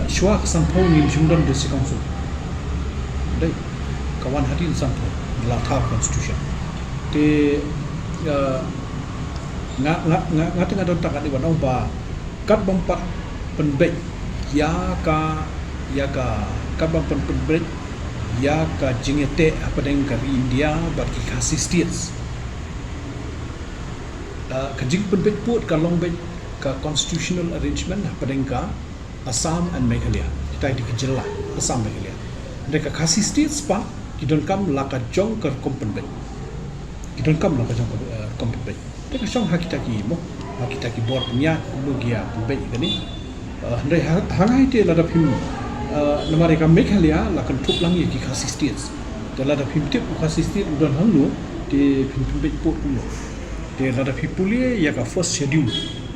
shwa sampau ni jungdon de council dai kawan hadin sampau la tha constitution te nga tengah don tak di wanau ba kat bampat penbek ya ka kat bampat penbek ya ka jingete apa deng ka India bat ki Khasi states ka jing penbek put ka longbek ka constitutional arrangement apa deng ka Assam and Meghalaya kita di Jylla Assam Meghalaya mereka Khasi states pa kidon kam la ka jong ka kompenbek kidon kam la ka jong kompenbek mereka song hakita ki mo hakita ki bor nya logia penbek gani ndai hangai te la da phim namare ka Meghalaya la kan thup lang ki Khasi states te la da phim tip Khasi state don hanglo te phim penbek pot kulo te la da phipuli ya ka first schedule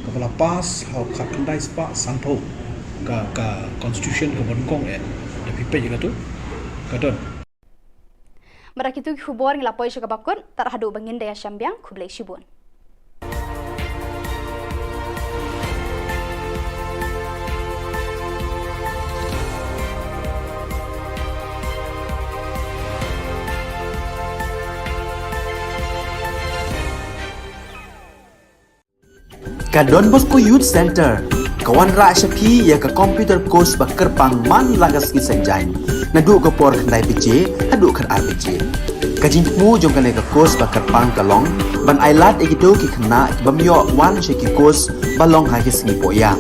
kepala pas how kandai spa sanpo ka constitution ka bonkong da pipe juga tu kadon Marakitu Khubor ngila poi ka bakun tar hadu bangin daya syambiang khublai shibun. Ka Don Bosco Youth Center, kawan ra syapi ya ka computer course ba kerpang man lagas ki senjain. Nadu ka por khandai pije, hadu khar RPG. Ka jingmu jong ka course ba kerpang kalong, ban ailat ekito ki khna bamyo wan she ki course balong ha ki singi poya.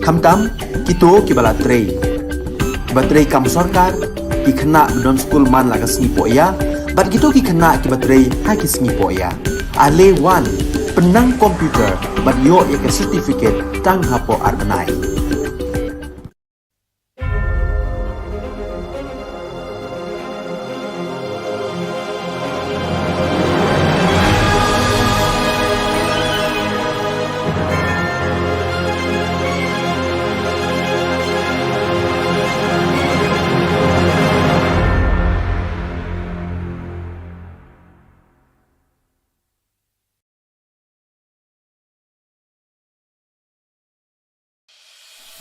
Khamtam kito ki bala trei. Batrei kam sarkar ki khna don school man lagas singi poya, bat kito ki khna ki batrei ha ki singi poya. Ale wan penang komputer bat yo ya ke certificate tang hapo arbenai.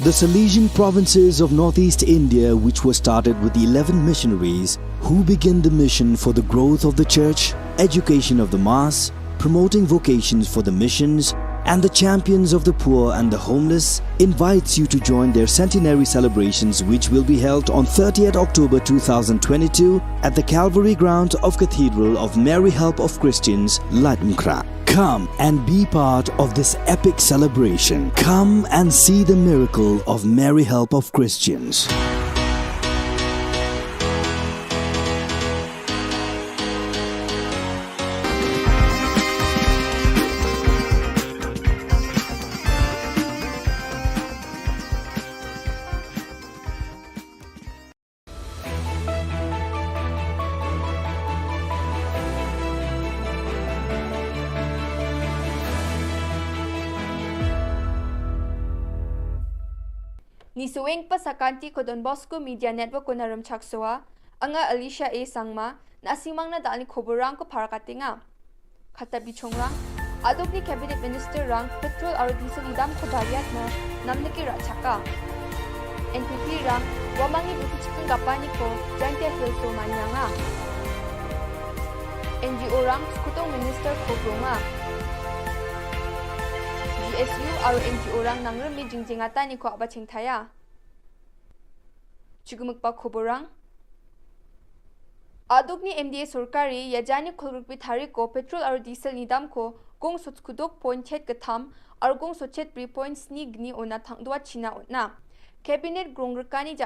The Salesian provinces of northeast India, which were started with the 11 missionaries who began the mission for the growth of the church, education of the mass, promoting vocations for the missions, and the champions of the poor and the homeless, invites you to join their centenary celebrations, which will be held on 30th October 2022 at the Calvary ground of Cathedral of Mary Help of Christians, Latmkra. Come and be part of this epic celebration. Come and see the miracle of Mary Help of Christians. Nisuweng pa sa kanti ko Don Bosco Media Network ko naram chaksoa, anga Alicia A. Sangma, na asimang na daan ni Khoborang ko para katinga. Katabi chongrang, adok ni Cabinet Minister rang petrol aro diesel idam ko bariat na namniki rachaka. NPP rang, wamangi bukichikang gapani ko, jante hilso manyanga. NGO rang, skutong Minister Khobroma. GSU aro NGO rang nangrumi jingjingata ni ko abaching thaya. Chugumukpa Khoborang Aduk ni MDA Surkari yajani khulrukpi thari ko petrol aro diesel ni dam ko gong sochkudok point chet katham aro gong sochet 3 points ni gni ona thangdwa china ona Cabinet grongrakani jam